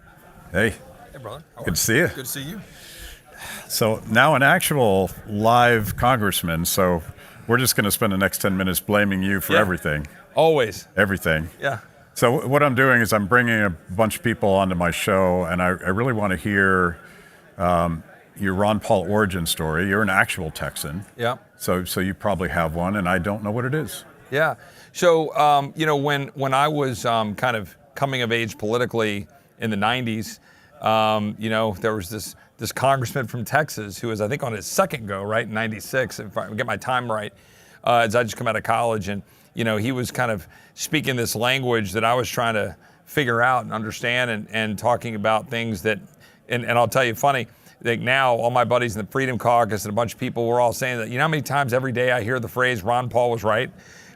Hey. Hey, brother. Good to see you. Good to see you. So now an actual live congressman, so we're just going to spend the next 10 minutes blaming you for everything. Always. Everything. Yeah. So what I'm doing is I'm bringing a bunch of people onto my show, and I really want to hear your Ron Paul origin story. You're an actual Texan. Yeah. So you probably have one, and I don't know what it is. Yeah. So, you know, when I was kind of coming of age politically in the 90s, you know, there was this congressman from Texas who was, I think, on his second go, right, in 96, if I get my time right, as I just come out of college. And, you know, he was kind of speaking this language that I was trying to figure out and understand and talking about things that, and I'll tell you, funny, like now all my buddies in the Freedom Caucus and a bunch of people were all saying that, you know how many times every day I hear the phrase Ron Paul was right,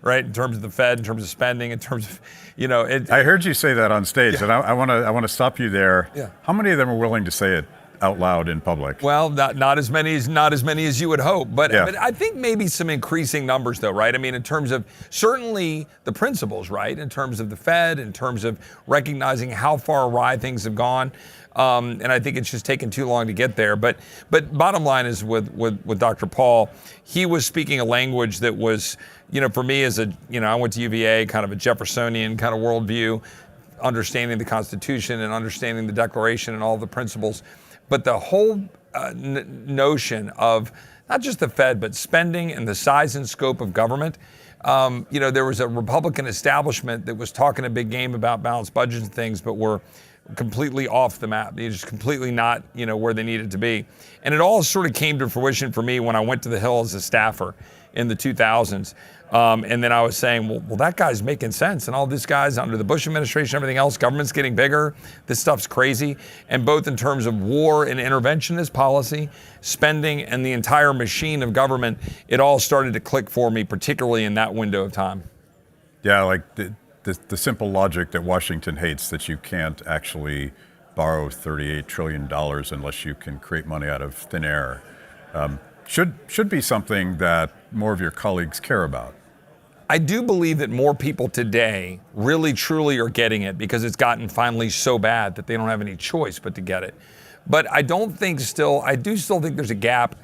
in terms of the Fed, in terms of spending, in terms of, you know. I heard you say that on stage, and I want to stop you there. Yeah. How many of them are willing to say it out loud in public? Well, not as many as you would hope, but I think maybe some increasing numbers, though, right? I mean, in terms of certainly the principles, right? In terms of the Fed, in terms of recognizing how far awry things have gone, and I think it's just taken too long to get there. But bottom line is with Dr. Paul, he was speaking a language that was, you know, for me as a, you know, I went to UVA, kind of a Jeffersonian kind of worldview, understanding the Constitution and understanding the Declaration and all the principles. But the whole notion of not just the Fed, but spending and the size and scope of government. There was a Republican establishment that was talking a big game about balanced budgets and things, but were completely off the map. They're just completely not, where they needed to be. And it all sort of came to fruition for me when I went to the Hill as a staffer in the 2000s. And then I was saying, well, that guy's making sense. And all these guys under the Bush administration, everything else, government's getting bigger. This stuff's crazy. And both in terms of war and interventionist policy, spending, and the entire machine of government, it all started to click for me, particularly in that window of time. Yeah, like the simple logic that Washington hates, that you can't actually borrow $38 trillion unless you can create money out of thin air, should be something that more of your colleagues care about. I do believe that more people today really truly are getting it because it's gotten finally so bad that they don't have any choice but to get it. But I do still think there's a gap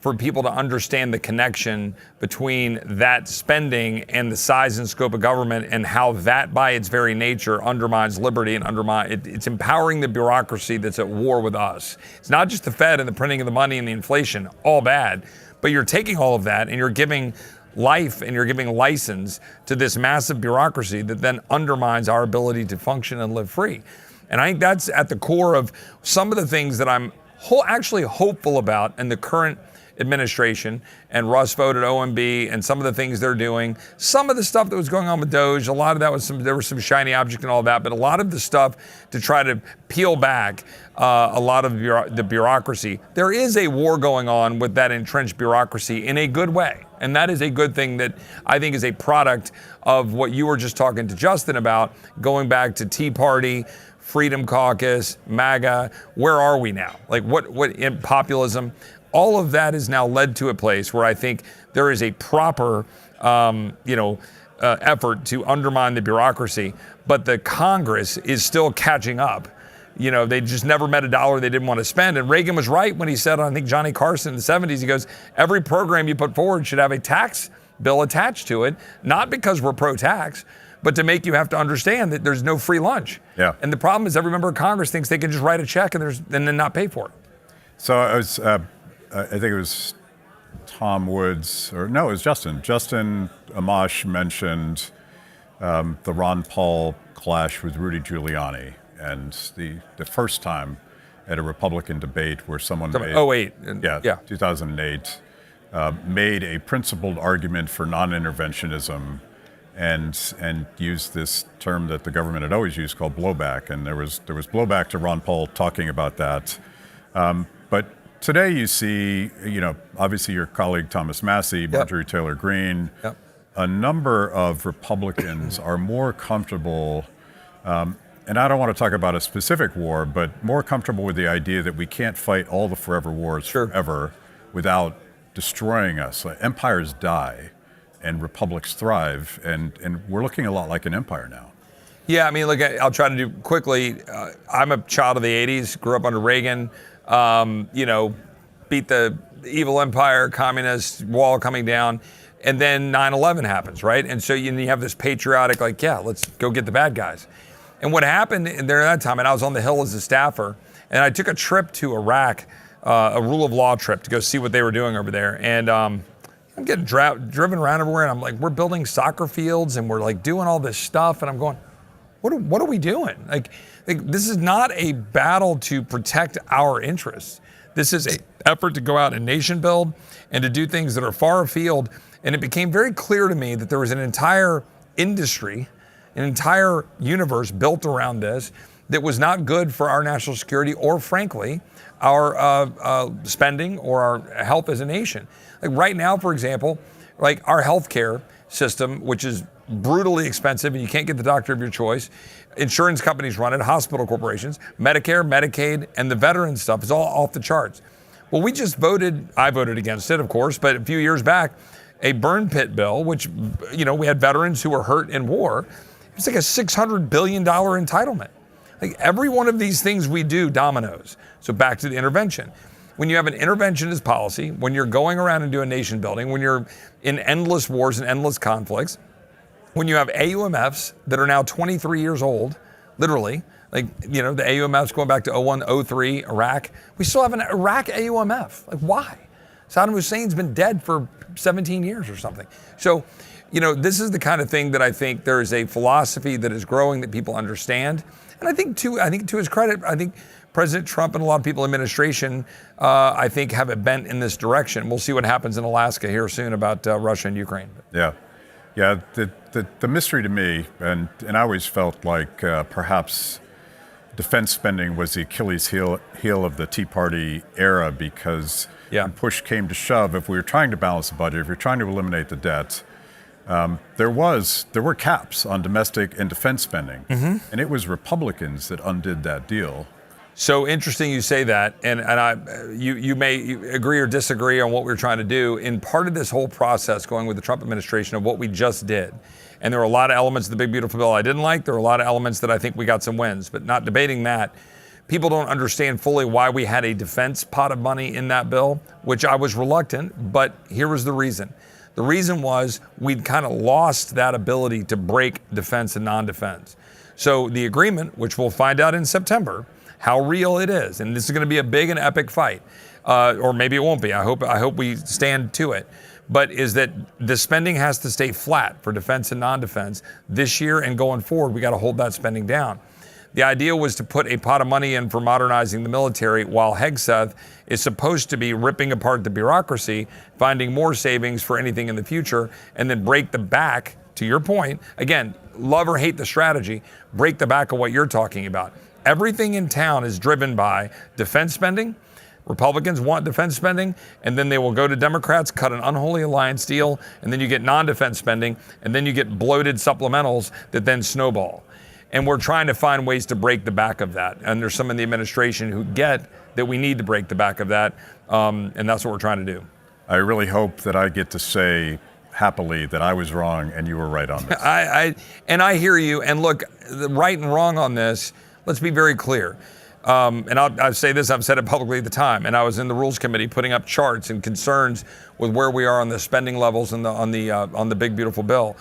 for people to understand the connection between that spending and the size and scope of government, and how that by its very nature undermines liberty and it's empowering the bureaucracy that's at war with us. It's not just the Fed and the printing of the money and the inflation, all bad, but you're taking all of that and you're giving life and you're giving license to this massive bureaucracy that then undermines our ability to function and live free. And I think that's at the core of some of the things that I'm actually hopeful about in the current administration, and Russ voted OMB and some of the things they're doing. Some of the stuff that was going on with Doge, a lot of that was there was some shiny object and all that, but a lot of the stuff to try to peel back a lot of the bureaucracy. There is a war going on with that entrenched bureaucracy in a good way. And that is a good thing that I think is a product of what you were just talking to Justin about, going back to Tea Party, Freedom Caucus, MAGA. Where are we now? Like what in populism? All of that has now led to a place where I think there is a proper, effort to undermine the bureaucracy, but the Congress is still catching up. They just never met a dollar they didn't want to spend. And Reagan was right when he said, I think Johnny Carson in the 70s, he goes, every program you put forward should have a tax bill attached to it, not because we're pro-tax, but to make you have to understand that there's no free lunch. Yeah. And the problem is every member of Congress thinks they can just write a check and then not pay for it. So I think it was Tom Woods, or no, it was Justin. Justin Amash mentioned the Ron Paul clash with Rudy Giuliani, and the first time at a Republican debate where someone made 2008, made a principled argument for non-interventionism and used this term that the government had always used called blowback, and there was blowback to Ron Paul talking about that. But today you see, obviously your colleague Thomas Massie, Marjorie Taylor Greene, a number of Republicans are more comfortable, and I don't want to talk about a specific war, but more comfortable with the idea that we can't fight all the forever wars forever without destroying us. Empires die and republics thrive, and we're looking a lot like an empire now. Yeah, I mean, look, I'll try to do quickly. I'm a child of the 80s, grew up under Reagan. Beat the evil empire, communist wall coming down, and then 9/11 happens, right? And so you have this patriotic, let's go get the bad guys. And what happened there at that time, and I was on the Hill as a staffer, and I took a trip to Iraq, a rule of law trip to go see what they were doing over there. And I'm getting driven around everywhere, and I'm like, we're building soccer fields, and we're doing all this stuff, and I'm going, what are we doing? This is not a battle to protect our interests. This is an effort to go out and nation build and to do things that are far afield. And it became very clear to me that there was an entire industry, an entire universe built around this that was not good for our national security or, frankly, our spending or our health as a nation. Right now, for example, our healthcare system, which is brutally expensive and you can't get the doctor of your choice. Insurance companies run it, hospital corporations, Medicare, Medicaid, and the veteran stuff is all off the charts. Well, I voted against it, of course, but a few years back, a burn pit bill, which, we had veterans who were hurt in war. It's like a $600 billion entitlement. Every one of these things we do dominoes. So back to the intervention. When you have an interventionist policy, when you're going around and doing nation building, when you're in endless wars and endless conflicts, when you have AUMFs that are now 23 years old, literally, Like, the AUMF's going back to 01, 03, Iraq. We still have an Iraq AUMF. Like, why? Saddam Hussein's been dead for 17 years or something. So, this is the kind of thing that I think there is a philosophy that is growing that people understand. And I think to his credit, I think President Trump and a lot of people in administration, I think, have a bent in this direction. We'll see what happens in Alaska here soon about Russia and Ukraine. Yeah. Yeah, the mystery to me, and I always felt like perhaps defense spending was the Achilles heel of the Tea Party era, because when push came to shove, if we were trying to balance the budget, if you're trying to eliminate the debt, there were caps on domestic and defense spending, and it was Republicans that undid that deal. So interesting you say that, and you may agree or disagree on what we're trying to do. In part of this whole process going with the Trump administration of what we just did, and there were a lot of elements of the big beautiful bill I didn't like. There were a lot of elements that I think we got some wins, but not debating that. People don't understand fully why we had a defense pot of money in that bill, which I was reluctant, but here was the reason. The reason was we'd kind of lost that ability to break defense and non-defense. So the agreement, which we'll find out in September, how real it is, and this is going to be a big and epic fight, or maybe it won't be. I hope we stand to it. But is that the spending has to stay flat for defense and non-defense this year and going forward. We got to hold that spending down. The idea was to put a pot of money in for modernizing the military, while Hegseth is supposed to be ripping apart the bureaucracy, finding more savings for anything in the future, and then break the back, to your point, again, love or hate the strategy, break the back of what you're talking about. Everything in town is driven by defense spending. Republicans want defense spending, and then they will go to Democrats, cut an unholy alliance deal, and then you get non-defense spending, and then you get bloated supplementals that then snowball. And we're trying to find ways to break the back of that. And there's some in the administration who get that we need to break the back of that, and that's what we're trying to do. I really hope that I get to say happily that I was wrong and you were right on this. I hear you, and look, the right and wrong on this, let's be very clear. And I'll say this, I've said it publicly at the time, and I was in the Rules Committee putting up charts and concerns with where we are on the spending levels and on the big beautiful bill.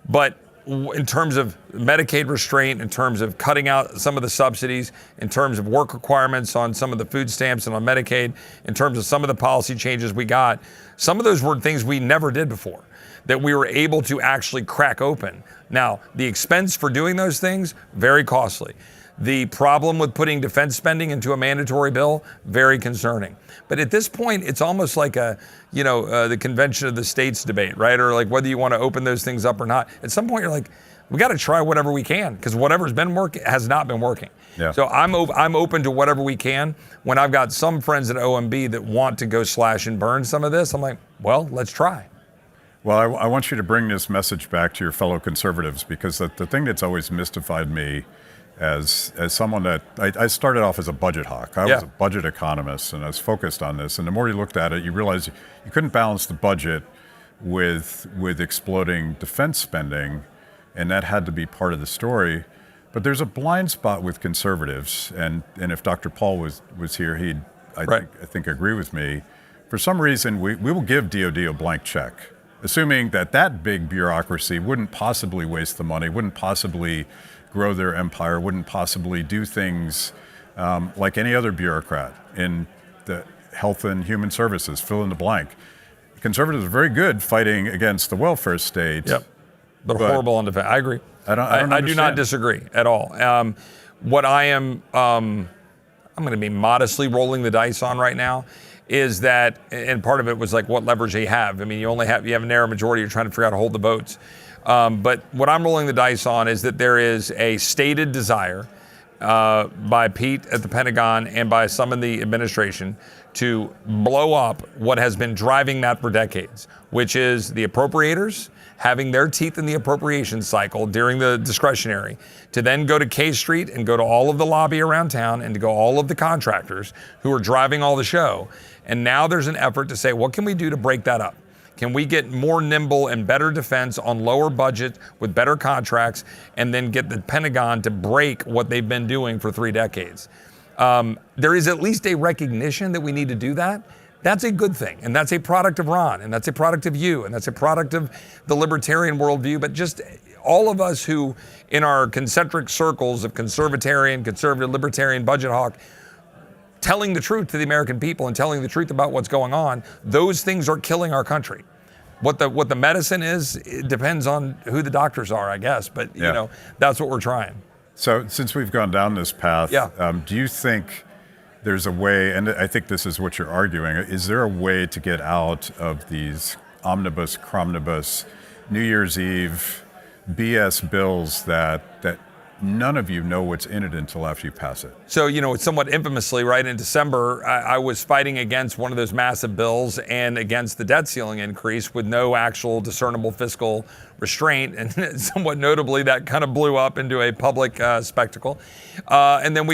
But in terms of Medicaid restraint, in terms of cutting out some of the subsidies, in terms of work requirements on some of the food stamps and on Medicaid, in terms of some of the policy changes we got, some of those were things we never did before that we were able to actually crack open. Now, the expense for doing those things, very costly. The problem with putting defense spending into a mandatory bill, very concerning. But at this point, it's almost like the convention of the states debate, right? Or like whether you want to open those things up or not. At some point, you're like, we got to try whatever we can, because whatever's been working has not been working. Yeah. So I'm open to whatever we can. When I've got some friends at OMB that want to go slash and burn some of this, I'm like, well, let's try. Well, I want you to bring this message back to your fellow conservatives, because the thing that's always mystified me as someone that I started off as a budget hawk. I was a budget economist, and I was focused on this. And the more you looked at it, you realized you couldn't balance the budget with exploding defense spending, and that had to be part of the story. But there's a blind spot with conservatives, and if Dr. Paul was here, he'd I think agree with me. For some reason, we will give DOD a blank check, assuming that big bureaucracy wouldn't possibly waste the money, wouldn't possibly grow their empire, wouldn't possibly do things like any other bureaucrat in the health and human services, fill in the blank. Conservatives are very good fighting against the welfare state. Yep, but horrible on defense. I agree. I do not disagree at all. What I am, I'm going to be modestly rolling the dice on right now is that, and part of it was like what leverage you have. I mean, you have a narrow majority, you're trying to figure out how to hold the votes. But what I'm rolling the dice on is that there is a stated desire by Pete at the Pentagon and by some in the administration to blow up what has been driving that for decades, which is the appropriators having their teeth in the appropriation cycle during the discretionary, to then go to K Street and go to all of the lobby around town and to go all of the contractors who are driving all the show. And now there's an effort to say, what can we do to break that up? Can we get more nimble and better defense on lower budget with better contracts, and then get the Pentagon to break what they've been doing for 3 decades? There is at least a recognition that we need to do that. That's a good thing, and that's a product of Ron, and that's a product of you, and that's a product of the libertarian worldview. But just all of us who, in our concentric circles of conservative, libertarian, budget hawk, telling the truth to the American people and telling the truth about what's going on, those things are killing our country. What the medicine is, it depends on who the doctors are, I guess. But, you know, that's what we're trying. So since we've gone down this path, do you think there's a way, and I think this is what you're arguing, is there a way to get out of these omnibus, cromnibus, New Year's Eve BS bills that none of you know what's in it until after you pass it? So, you know, somewhat infamously, right, in December, I was fighting against one of those massive bills and against the debt ceiling increase with no actual discernible fiscal restraint. And somewhat notably, that kind of blew up into a public spectacle. And then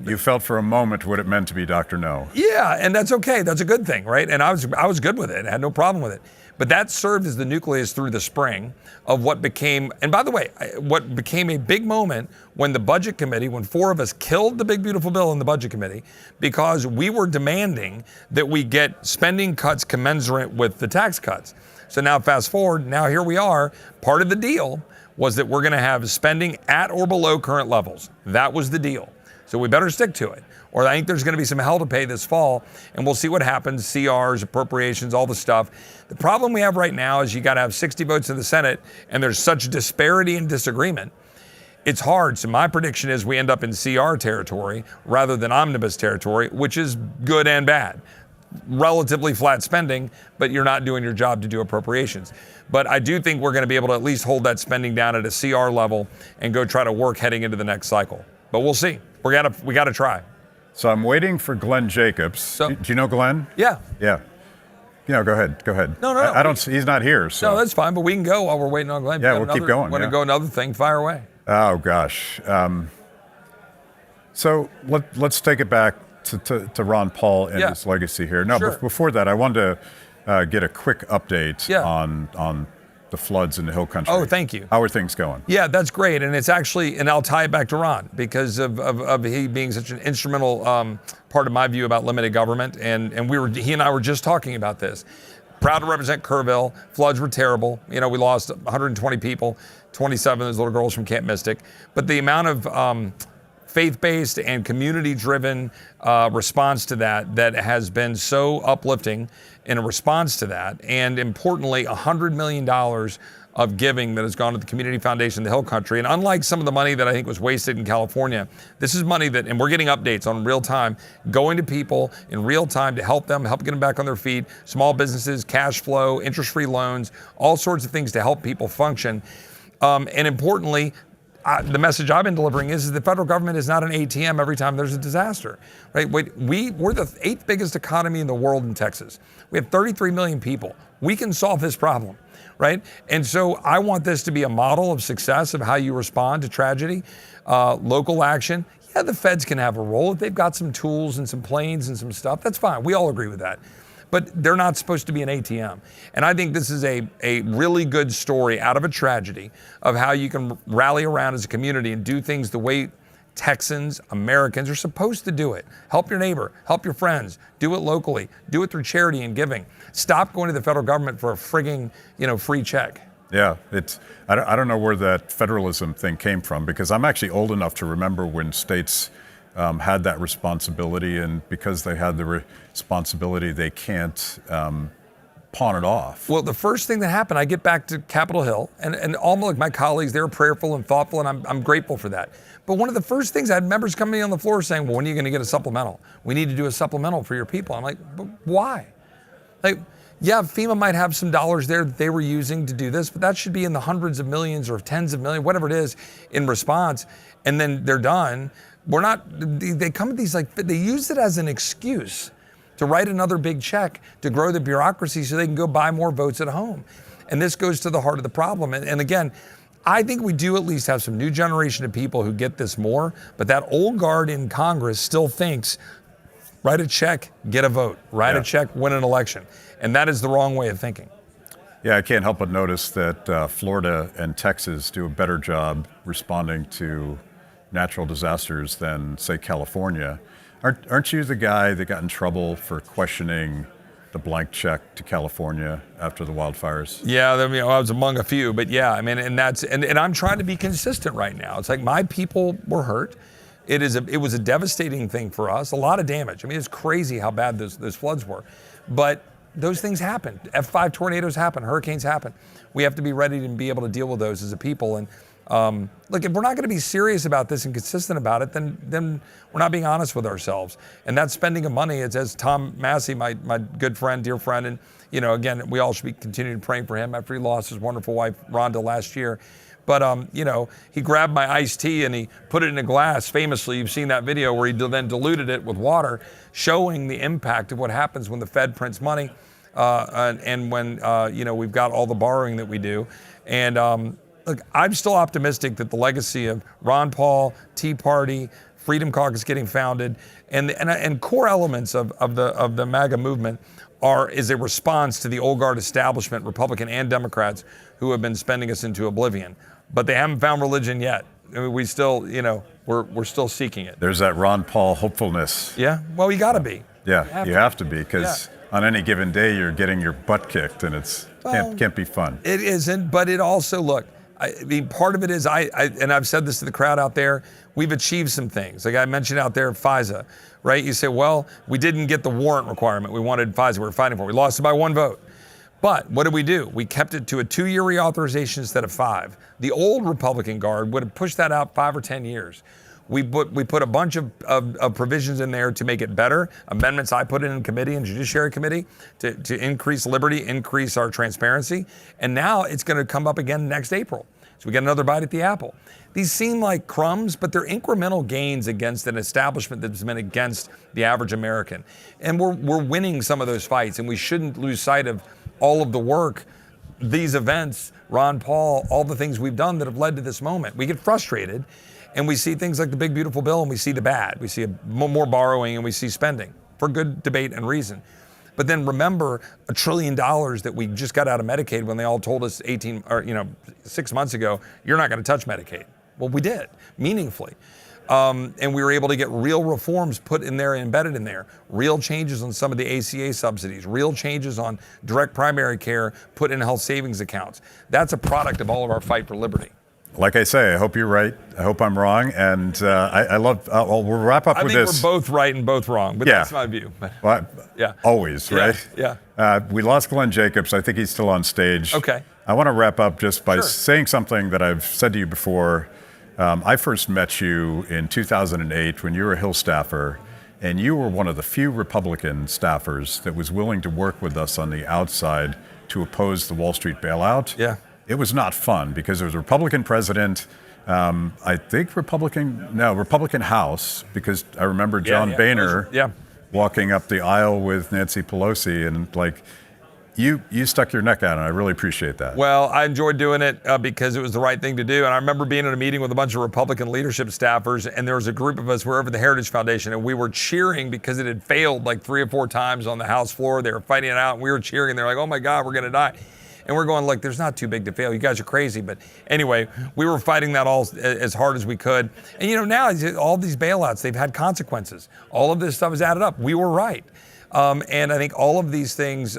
you felt for a moment what it meant to be Dr. No. Yeah, and that's okay. That's a good thing, right? And I was good with it. I had no problem with it. But that served as the nucleus through the spring of what became, and by the way, what became a big moment when the Budget Committee, when 4 of us killed the big beautiful bill in the Budget Committee because we were demanding that we get spending cuts commensurate with the tax cuts. So now fast forward, now here we are. Part of the deal was that we're going to have spending at or below current levels. That was the deal. So we better stick to it. Or I think there's going to be some hell to pay this fall, and we'll see what happens, CRs, appropriations, all the stuff. The problem we have right now is you got to have 60 votes in the Senate, and there's such disparity and disagreement. It's hard. So my prediction is we end up in CR territory rather than omnibus territory, which is good and bad. Relatively flat spending, but you're not doing your job to do appropriations. But I do think we're going to be able to at least hold that spending down at a CR level and go try to work heading into the next cycle. But we'll see. We got to try. So I'm waiting for Glenn Jacobs. Do you know Glenn? Yeah. Yeah. No, go ahead. Go ahead. No. I don't. He's not here. So. No, that's fine. But we can go while we're waiting on Glenn. Yeah, we'll keep going. Want to go another thing? Fire away. Oh gosh. So let's take it back to Ron Paul and his legacy here. No, before that, I wanted to get a quick update on the floods in the Hill Country. Oh, thank you. How are things going? Yeah, that's great. And it's actually, and I'll tie it back to Ron because of he being such an instrumental part of my view about limited government. And he and I were just talking about this. Proud to represent Kerrville. Floods were terrible. You know, we lost 120 people, 27 of those little girls from Camp Mystic. But the amount of faith-based and community-driven response to that has been so uplifting in a response to that, and importantly, $100 million of giving that has gone to the Community Foundation of the Hill Country. And unlike some of the money that I think was wasted in California, this is money that, and we're getting updates on real time, going to people in real time to help them, help get them back on their feet, small businesses, cash flow, interest-free loans, all sorts of things to help people function. And importantly, the message I've been delivering is the federal government is not an ATM every time there's a disaster, right? We're the 8th biggest economy in the world in Texas. We have 33 million people. We can solve this problem, right? And so I want this to be a model of success of how you respond to tragedy, local action. Yeah, the feds can have a role. If they've got some tools and some planes and some stuff, that's fine. We all agree with that. But they're not supposed to be an ATM. And I think this is a really good story out of a tragedy of how you can rally around as a community and do things the way Texans, Americans are supposed to do it. Help your neighbor, help your friends, do it locally, do it through charity and giving. Stop going to the federal government for a frigging, free check. Yeah, I don't know where that federalism thing came from, because I'm actually old enough to remember when states had that responsibility, and because they had the responsibility, they can't pawn it off. Well, the first thing that happened, I get back to Capitol Hill, and all my colleagues, they were prayerful and thoughtful, and I'm grateful for that. But one of the first things, I had members coming on the floor saying, well, when are you going to get a supplemental? We need to do a supplemental for your people. I'm like, but why? Like, yeah, FEMA might have some dollars there that they were using to do this, but that should be in the hundreds of millions or tens of millions, whatever it is, in response, and then they're done. They come with these, they use it as an excuse to write another big check to grow the bureaucracy so they can go buy more votes at home. And this goes to the heart of the problem. And again, I think we do at least have some new generation of people who get this more, but that old guard in Congress still thinks, write a check, get a vote, write a check, win an election. And that is the wrong way of thinking. Yeah, I can't help but notice that Florida and Texas do a better job responding to natural disasters than, say, California. Aren't you the guy that got in trouble for questioning the blank check to California after the wildfires. Yeah, I mean, I was among a few, but yeah, I mean, and I'm trying to be consistent right now. It's like my people were hurt. It was a devastating thing for us, a lot of damage. I mean, it's crazy how bad those floods were, but those things happen. F5 tornadoes happen, hurricanes happen. We have to be ready to be able to deal with those as a people. And look, if we're not going to be serious about this and consistent about it, then we're not being honest with ourselves. And that spending of money, it's as Tom Massey, my good friend, dear friend, and again, we all should be continuing praying for him after he lost his wonderful wife, Rhonda, last year. But he grabbed my iced tea and he put it in a glass. Famously, you've seen that video where he then diluted it with water, showing the impact of what happens when the Fed prints money, and when we've got all the borrowing that we do. And look, I'm still optimistic that the legacy of Ron Paul, Tea Party, Freedom Caucus getting founded, and core elements of the MAGA movement is a response to the old guard establishment, Republican and Democrats, who have been spending us into oblivion. But they haven't found religion yet. I mean, we still, we're still seeking it. There's that Ron Paul hopefulness. Yeah, well, you got to be. Yeah, you have to be, because on any given day you're getting your butt kicked, and can't be fun. It isn't, but it also, look, I mean, part of it is and I've said this to the crowd out there, we've achieved some things. Like I mentioned out there, FISA, right? You say, well, we didn't get the warrant requirement. We wanted FISA, we were fighting for it. We lost it by 1 vote. But what did we do? We kept it to a 2-year reauthorization instead of 5. The old Republican Guard would have pushed that out 5 or 10 years. We put a bunch of provisions in there to make it better. Amendments I put in committee and Judiciary Committee to increase liberty, increase our transparency. And now it's going to come up again next April. So we get another bite at the apple. These seem like crumbs, but they're incremental gains against an establishment that's been against the average American. And we're winning some of those fights, and we shouldn't lose sight of all of the work, these events, Ron Paul, all the things we've done that have led to this moment. We get frustrated, and we see things like the big, beautiful bill, and we see the bad. We see more borrowing, and we see spending for good debate and reason. But then remember $1 trillion that we just got out of Medicaid when they all told us 6 months ago, you're not going to touch Medicaid. Well, we did, meaningfully. And we were able to get real reforms put in there, embedded in there, real changes on some of the ACA subsidies, real changes on direct primary care put in health savings accounts. That's a product of all of our fight for liberty. Like I say, I hope you're right. I hope I'm wrong. And I love, we'll wrap up with this. I think we're both right and both wrong, but that's my view. Well, yeah. Always, right? Yeah. We lost Glenn Jacobs. I think he's still on stage. Okay. I want to wrap up just by saying something that I've said to you before. I first met you in 2008 when you were a Hill staffer, and you were one of the few Republican staffers that was willing to work with us on the outside to oppose the Wall Street bailout. Yeah. It was not fun because there was a Republican president, I think Republican House, because I remember John Boehner walking up the aisle with Nancy Pelosi, and you stuck your neck out, and I really appreciate that. Well, I enjoyed doing it because it was the right thing to do. And I remember being in a meeting with a bunch of Republican leadership staffers, and there was a group of us who were over the Heritage Foundation, and we were cheering because it had failed like 3 or 4 times on the House floor. They were fighting it out, and we were cheering, and they're like, oh my God, we're going to die. And we're going, look, there's not too big to fail. You guys are crazy. But anyway, we were fighting that all as hard as we could. And now all these bailouts, they've had consequences. All of this stuff is added up. We were right. And I think all of these things,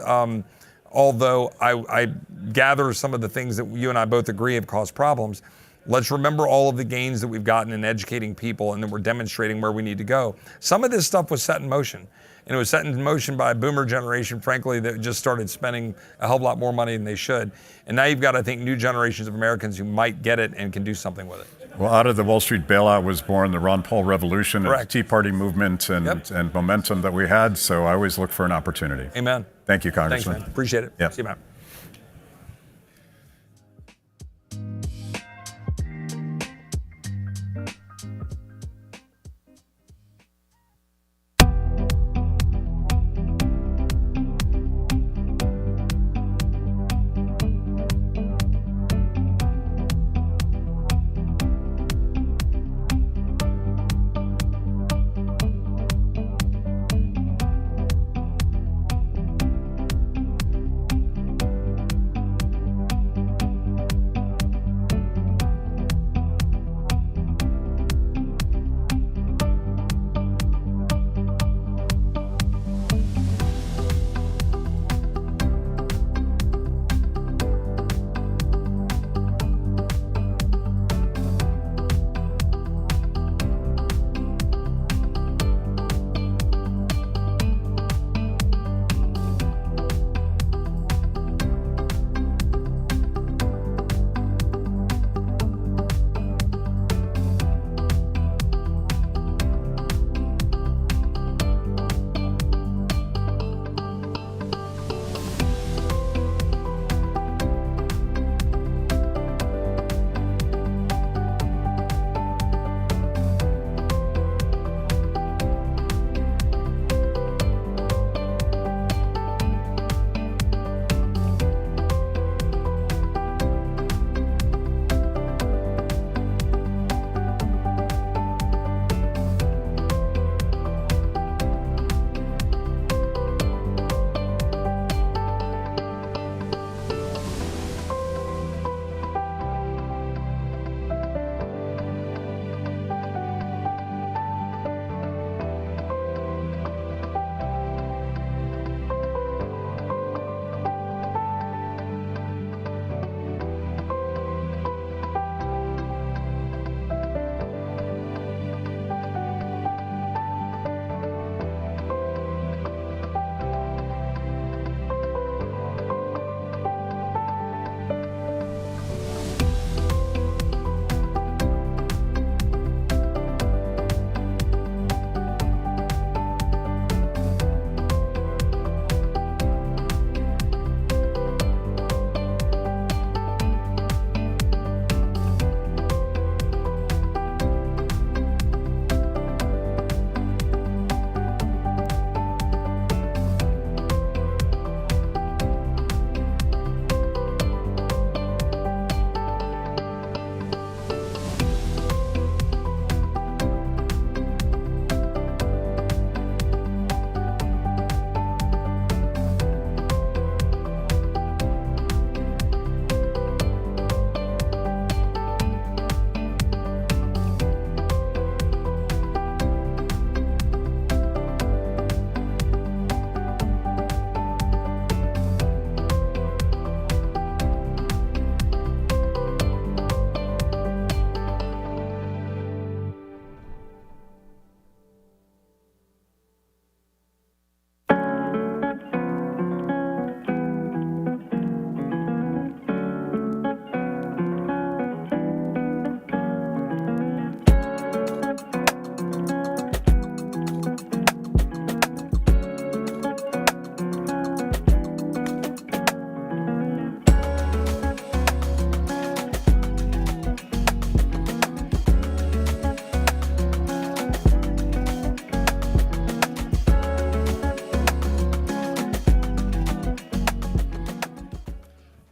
although I gather some of the things that you and I both agree have caused problems, let's remember all of the gains that we've gotten in educating people, and then we're demonstrating where we need to go. Some of this stuff was set in motion. And it was set in motion by a boomer generation, frankly, that just started spending a hell of a lot more money than they should. And now you've got, I think, new generations of Americans who might get it and can do something with it. Well, out of the Wall Street bailout was born the Ron Paul revolution, and the Tea Party movement, and momentum that we had. So I always look for an opportunity. Amen. Thank you, Congressman. Thanks, man. Appreciate it. Yep. See you, man.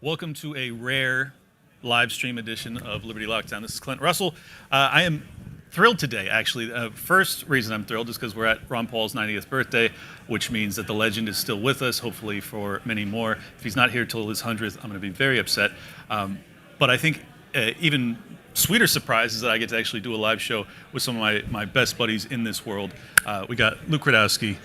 Welcome to a rare live stream edition of Liberty Lockdown. This is Clint Russell. I am thrilled today, actually. First reason I'm thrilled is because we're at Ron Paul's 90th birthday, which means that the legend is still with us, hopefully for many more. If he's not here till his 100th, I'm going to be very upset. But I think even sweeter surprise is that I get to actually do a live show with some of my best buddies in this world. We got Luke Radowski,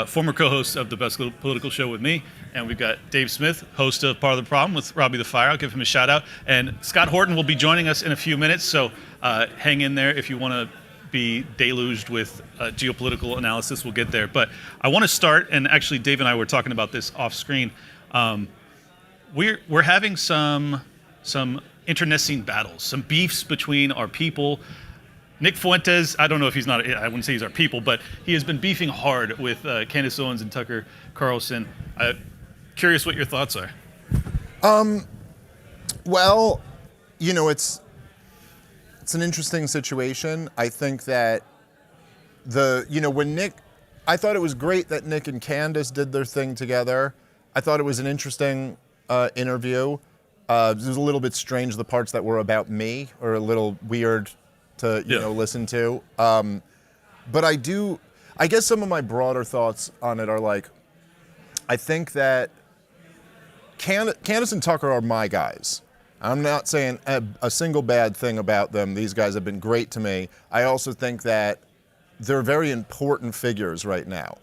former co-host of the Best Political Show with me, and we've got Dave Smith, host of Part of the Problem with Robbie the Fire. I'll give him a shout out. And Scott Horton will be joining us in a few minutes, so hang in there if you want to be deluged with geopolitical analysis. We'll get there. But I want to start, and actually Dave and I were talking about this off screen. We're having some internecine battles, some beefs between our people. Nick Fuentes, I don't know if he's not, I wouldn't say he's our people, but he has been beefing hard with Candace Owens and Tucker Carlson. Curious what your thoughts are. Well, you know, it's an interesting situation. I think that when Nick, I thought it was great that Nick and Candace did their thing together. I thought it was an interesting interview. It was a little bit strange, the parts that were about me, or a little weird to listen to. But I guess some of my broader thoughts on it are like, I think that Candace and Tucker are my guys. I'm not saying a single bad thing about them. These guys have been great to me. I also think that they're very important figures right now.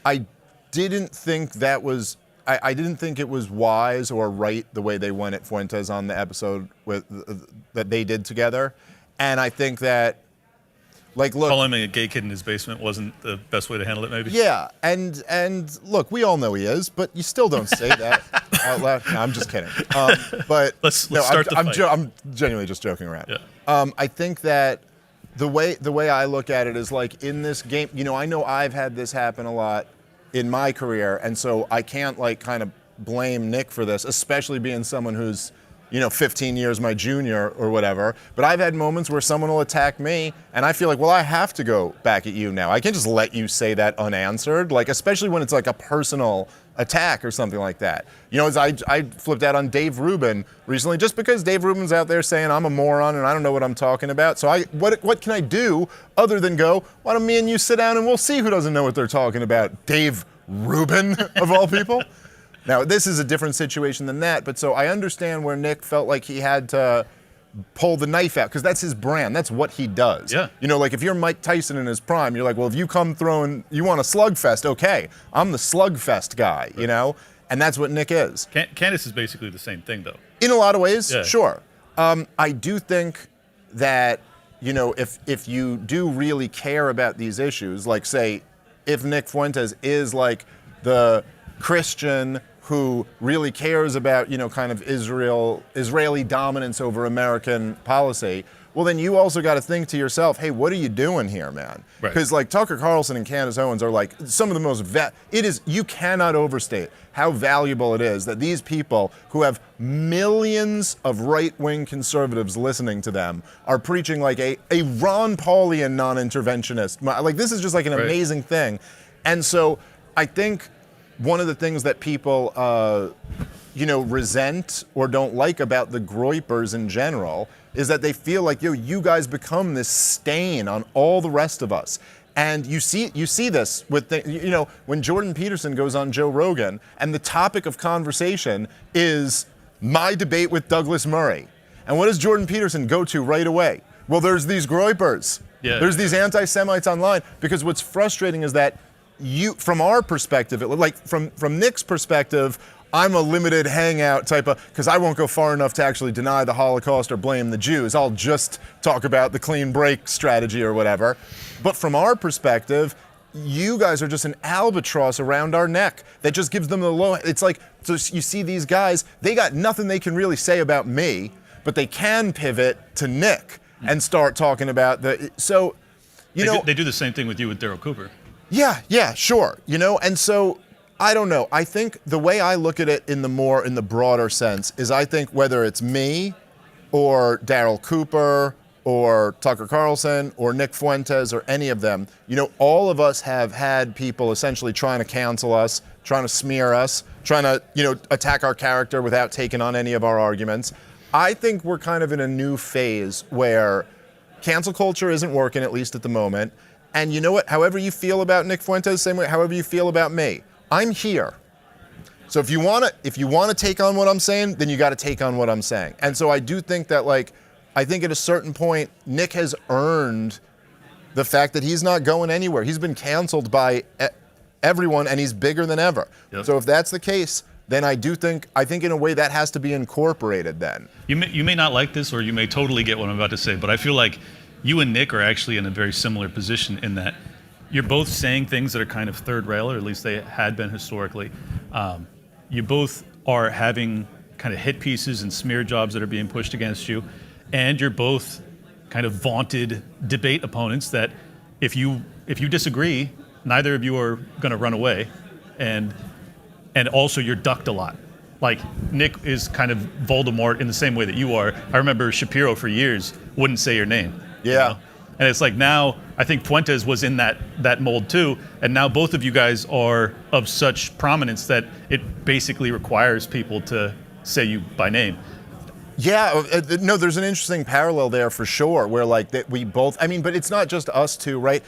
I didn't think I didn't think it was wise or right the way they went at Fuentes on the episode that they did together. And I think that, look, calling him a gay kid in his basement wasn't the best way to handle it, maybe. Yeah, and look, we all know he is, but you still don't say that out loud. No, I'm just kidding. But let's start the fight. I'm genuinely just joking around. Yeah. I think that the way I look at it is like in this game. I know I've had this happen a lot in my career, and so I can't kind of blame Nick for this, especially being someone who's 15 years my junior or whatever. But I've had moments where someone will attack me, and I feel like, well, I have to go back at you now. I can't just let you say that unanswered, especially when it's like a personal attack or something like that. As I flipped out on Dave Rubin recently, just because Dave Rubin's out there saying I'm a moron and I don't know what I'm talking about. So what can I do other than go, why don't me and you sit down and we'll see who doesn't know what they're talking about? Dave Rubin, of all people. Now, this is a different situation than that, but so I understand where Nick felt like he had to pull the knife out, because that's his brand. That's what he does. Yeah. If you're Mike Tyson in his prime, you're like, well, if you come throwing, you want a slugfest, okay. I'm the slugfest guy, And that's what Nick is. Candace is basically the same thing, though. In a lot of ways, yeah. Sure. I do think that, if you do really care about these issues, like, say, if Nick Fuentes is like the Christian who really cares about, kind of Israeli dominance over American policy, well, then you also got to think to yourself, hey, what are you doing here, man? Because Tucker Carlson and Candace Owens are some of the most, you cannot overstate how valuable it is that these people who have millions of right-wing conservatives listening to them are preaching a Ron Paulian non-interventionist. This is just an amazing thing. And so I think one of the things that people, resent or don't like about the Groypers in general is that they feel like, you guys become this stain on all the rest of us. And you see this with, when Jordan Peterson goes on Joe Rogan and the topic of conversation is my debate with Douglas Murray. And what does Jordan Peterson go to right away? Well, there's these Groypers. Yeah. There's these anti-Semites online. Because what's frustrating is that from our perspective, from Nick's perspective, I'm a limited hangout type of, because I won't go far enough to actually deny the Holocaust or blame the Jews. I'll just talk about the clean break strategy or whatever. But from our perspective, you guys are just an albatross around our neck that just gives them the low. It's like, so you see these guys, they got nothing they can really say about me, but they can pivot to Nick and start talking about they do the same thing with you with Daryl Cooper. Yeah, sure. And so I don't know. I think the way I look at it in the broader sense is I think whether it's me or Daryl Cooper or Tucker Carlson or Nick Fuentes or any of them, all of us have had people essentially trying to cancel us, trying to smear us, trying to, attack our character without taking on any of our arguments. I think we're kind of in a new phase where cancel culture isn't working, at least at the moment. And you know what? However you feel about Nick Fuentes, same way, however you feel about me, I'm here. So if you want to take on what I'm saying, then you got to take on what I'm saying. And so I do think that, I think at a certain point, Nick has earned the fact that he's not going anywhere. He's been canceled by everyone, and he's bigger than ever. Yep. So if that's the case, then I think in a way that has to be incorporated then. You may not like this, or you may totally get what I'm about to say, but I feel like you and Nick are actually in a very similar position in that you're both saying things that are kind of third rail, or at least they had been historically. You both are having kind of hit pieces and smear jobs that are being pushed against you, and you're both kind of vaunted debate opponents that if you disagree, neither of you are going to run away, and also you're ducked a lot. Like, Nick is kind of Voldemort in the same way that you are. I remember Shapiro for years wouldn't say your name. Yeah. And it's like now, I think Fuentes was in that mold too, and now both of you guys are of such prominence that it basically requires people to say you by name. Yeah, no, there's an interesting parallel there for sure, where that we both, but it's not just us two, right?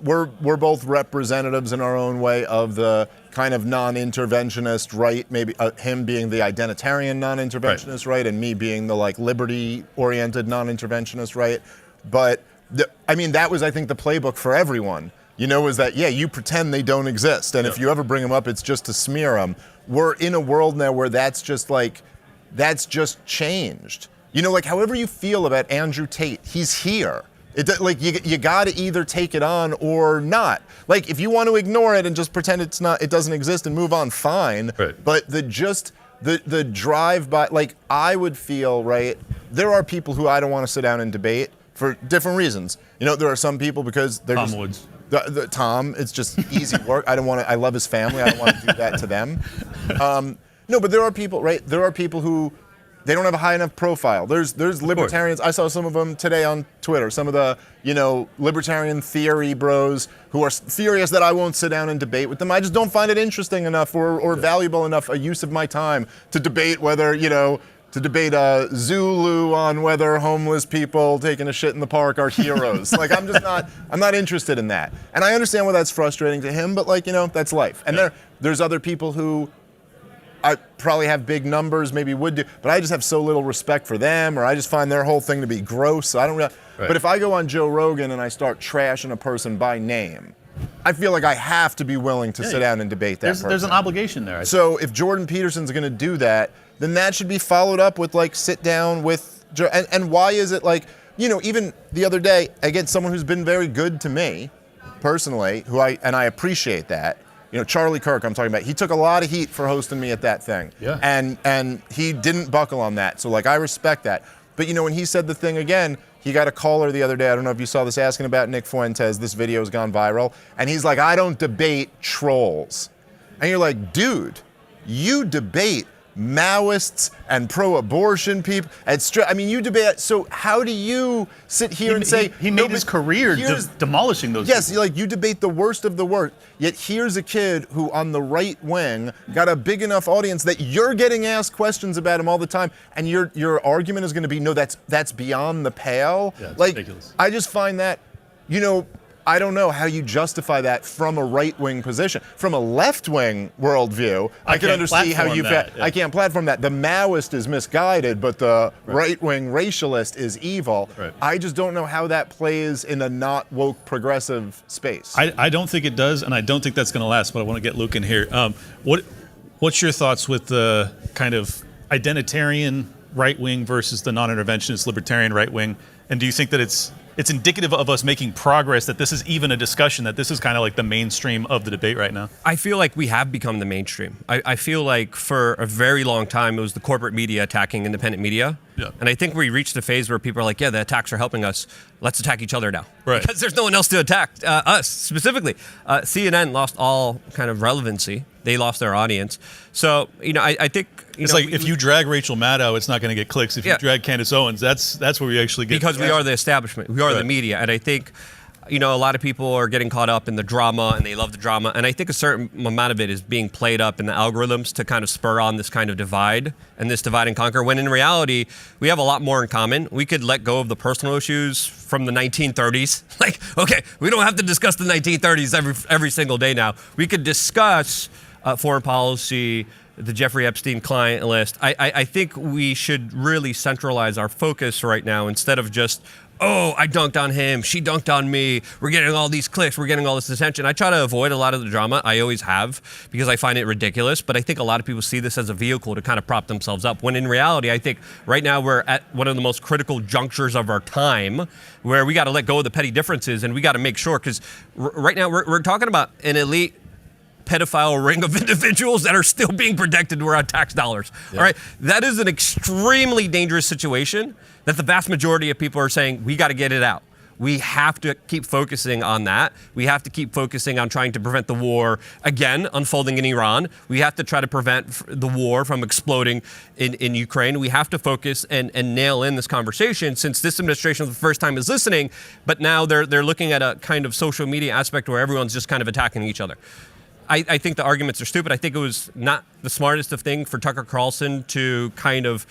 We're both representatives in our own way of the kind of non-interventionist right, maybe him being the identitarian non-interventionist right, and me being the liberty-oriented non-interventionist right. But that was, I think, the playbook for everyone. Was that, you pretend they don't exist, and if you ever bring them up, it's just to smear them. We're in a world now where that's just changed. However you feel about Andrew Tate, he's here. You got to either take it on or not. If you want to ignore it and just pretend it doesn't exist and move on, fine. Right. But the drive by, I would feel, right, there are people who I don't want to sit down and debate for different reasons. There are some people because they're Tom Woods. Tom, it's just easy work. I love his family. I don't want to do that to them. No, but there are people, right? There are people who they don't have a high enough profile. There's libertarians. I saw some of them today on Twitter. Some of the libertarian theory bros who are furious that I won't sit down and debate with them. I just don't find it interesting enough or valuable enough a use of my time to debate whether Zulu on whether homeless people taking a shit in the park are heroes. I'm not interested in that. And I understand why that's frustrating to him, but that's life. And there's other people who I probably have big numbers, maybe would do, but I just have so little respect for them, or I just find their whole thing to be gross. So I don't really. Right. But if I go on Joe Rogan and I start trashing a person by name, I feel like I have to be willing to sit down and debate that person. There's an obligation there. So if Jordan Peterson's going to do that, then that should be followed up with sit down with Joe. And why is it even the other day, again, someone who's been very good to me personally, I appreciate that. Charlie Kirk, I'm talking about, he took a lot of heat for hosting me at that thing. Yeah. And he didn't buckle on that. So I respect that. But when he said the thing again, he got a caller the other day, I don't know if you saw this, asking about Nick Fuentes. This video has gone viral. And he's like, I don't debate trolls. And you're like, dude, you debate Maoists and pro-abortion people. You debate. So how do you sit here and say he made his career demolishing those? Yes, people. You debate the worst of the worst. Yet here's a kid who, on the right wing, got a big enough audience that you're getting asked questions about him all the time, and your argument is going to be, no, that's beyond the pale. Yeah, it's ridiculous. I just find that, I don't know how you justify that from a right-wing position. From a left-wing worldview, I can understand how I can't platform that. The Maoist is misguided, but the right-wing racialist is evil. Right. I just don't know how that plays in a not woke progressive space. I don't think it does, and I don't think that's going to last, but I want to get Luke in here. What's your thoughts with the kind of identitarian right-wing versus the non-interventionist libertarian right-wing, and do you think that it's indicative of us making progress, that this is even a discussion, that this is kind of the mainstream of the debate right now? I feel like we have become the mainstream. I feel like for a very long time, it was the corporate media attacking independent media. Yeah. And I think we reached a phase where people are like, yeah, the attacks are helping us. Let's attack each other now. Right. Because there's no one else to attack us specifically. CNN lost all kind of relevancy. They lost their audience. So, I think... It's if you drag Rachel Maddow, it's not going to get clicks. If you drag Candace Owens, that's where we actually get... Because we are the establishment. We are the media. And I think a lot of people are getting caught up in the drama and they love the drama. And I think a certain amount of it is being played up in the algorithms to kind of spur on this kind of divide and this divide and conquer, when in reality, we have a lot more in common. We could let go of the personal issues from the 1930s. Like, okay, we don't have to discuss the 1930s every single day now. We could discuss foreign policy, the Jeffrey Epstein client list. I think we should really centralize our focus right now instead of just, oh, I dunked on him, she dunked on me, we're getting all these clicks, we're getting all this attention. I try to avoid a lot of the drama. I always have, because I find it ridiculous. But I think a lot of people see this as a vehicle to kind of prop themselves up, when in reality, I think right now we're at one of the most critical junctures of our time, where we got to let go of the petty differences, and we got to make sure, because right now we're talking about an elite pedophile ring of individuals that are still being protected with our tax dollars. Yeah. All right, that is an extremely dangerous situation that the vast majority of people are saying, we got to get it out. We have to keep focusing on that. We have to keep focusing on trying to prevent the war, again, unfolding in Iran. We have to try to prevent the war from exploding in Ukraine. We have to focus and nail in this conversation, since this administration for the first time is listening, but now they're looking at a kind of social media aspect where everyone's just kind of attacking each other. I think the arguments are stupid. I think it was not the smartest of thing for Tucker Carlson to kind of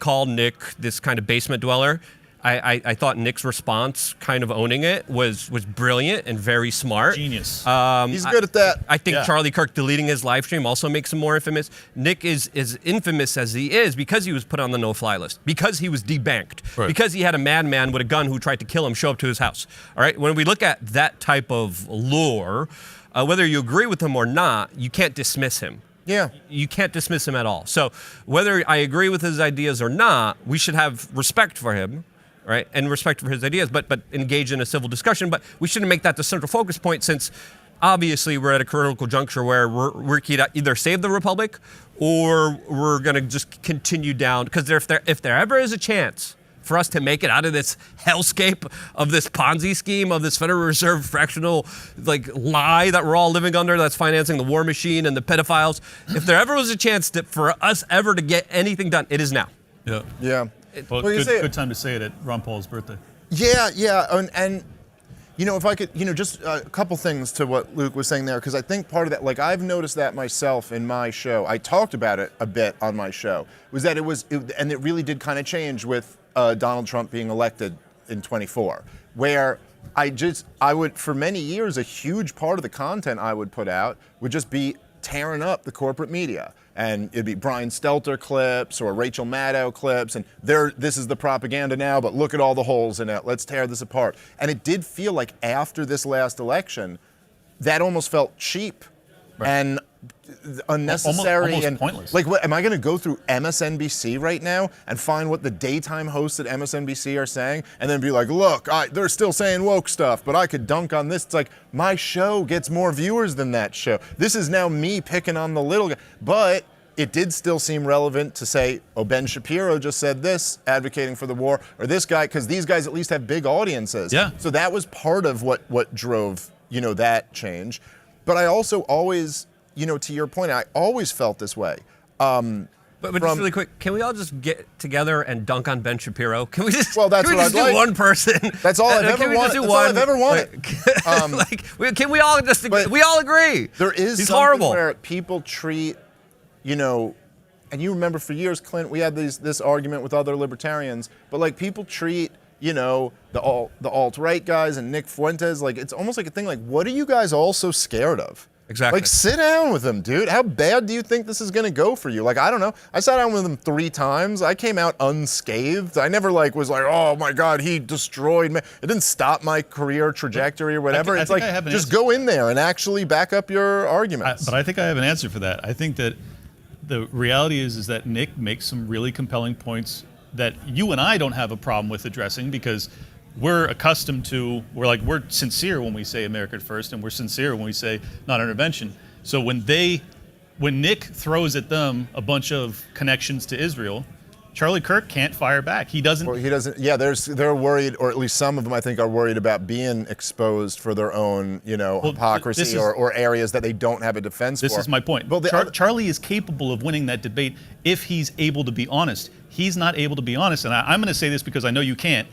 call Nick this kind of basement dweller. I thought Nick's response, kind of owning it, was brilliant and very smart. Genius. He's good at that. I think Charlie Kirk deleting his live stream also makes him more infamous. Nick is infamous as he is because he was put on the no-fly list, because he was debanked, because he had a madman with a gun who tried to kill him show up to his house. All right, when we look at that type of lore, whether you agree with him or not, you can't dismiss him. Yeah. You can't dismiss him at all. So whether I agree with his ideas or not, we should have respect for him, right? And respect for his ideas, but engage in a civil discussion. But we shouldn't make that the central focus point, since obviously we're at a critical juncture where we're either save the Republic or we're going to just continue down. Because if there ever is a chance for us to make it out of this hellscape of this Ponzi scheme, of this Federal Reserve fractional lie that we're all living under, that's financing the war machine and the pedophiles, if there ever was a chance for us ever to get anything done, it is now. Yeah. Yeah. Well, good time to say it at Ron Paul's birthday. Yeah. And if I could, just a couple things to what Luke was saying there, because I think part of that, I've noticed that myself in my show. I talked about it a bit on my show, was that and it really did kind of change with Donald Trump being elected in 24, where I would, for many years, a huge part of the content I would put out would just be tearing up the corporate media. And it'd be Brian Stelter clips or Rachel Maddow clips, and this is the propaganda now, but look at all the holes in it. Let's tear this apart. And it did feel like after this last election, that almost felt cheap and unnecessary, almost pointless. What am I going to go through MSNBC right now and find what the daytime hosts at MSNBC are saying, and then be like, look, they're still saying woke stuff, but I could dunk on this? It's like, my show gets more viewers than that show. This is now me picking on the little guy, but it did still seem relevant to say, oh, Ben Shapiro just said this, advocating for the war, or this guy, because these guys at least have big audiences. Yeah. So that was part of what drove that change. But I also always, to your point, I always felt this way. But just really quick, can we all just get together and dunk on Ben Shapiro? Can we just? Well, that's what I'd like. Do one person. That's all I've ever wanted. That's all I've ever wanted. Can we all just? We all agree. There is He's something horrible. where people treat, and you remember for years, Clint, we had this argument with other libertarians, but people treat, the alt-right guys and Nick Fuentes, it's almost like a thing, what are you guys all so scared of? Exactly. Sit down with them, dude. How bad do you think this is going to go for you? I don't know. I sat down with him 3 times. I came out unscathed. I never was oh my God, he destroyed me. It didn't stop my career trajectory or whatever. I think I have an just answer. Go in there and actually back up your arguments. But I think I have an answer for that. I think that the reality is that Nick makes some really compelling points that you and I don't have a problem with addressing, because we're accustomed to, we're sincere when we say America first, and we're sincere when we say non-intervention. So when Nick throws at them a bunch of connections to Israel, Charlie Kirk can't fire back. He doesn't. Well, he doesn't. Yeah, they're worried, or at least some of them, I think, are worried about being exposed for their own, hypocrisy or areas that they don't have a defense for. This is my point. Well, Charlie is capable of winning that debate if he's able to be honest. He's not able to be honest, and I'm going to say this because I know you can't.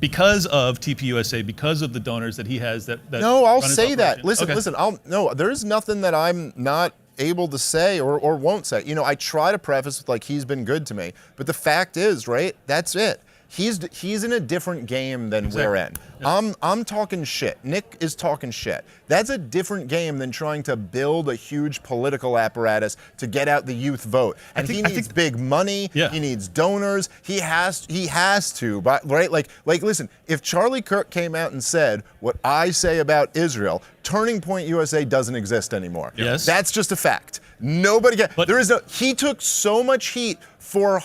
because of TPUSA, because of the donors that he has that No, I'll run his say that. operation. Listen, Okay. no, there's nothing that I'm not able to say or won't say. You know, I try to preface with like he's been good to me, but the fact is, right? That's it. He's in a different game than we're in. I'm talking shit. Nick is talking shit. That's a different game than trying to build a huge political apparatus to get out the youth vote. And he needs big money. He needs donors. He has to. But right, like listen. If Charlie Kirk came out and said what I say about Israel, Turning Point USA doesn't exist anymore. Yes, that's just a fact. Nobody can. There is no. He took so much heat for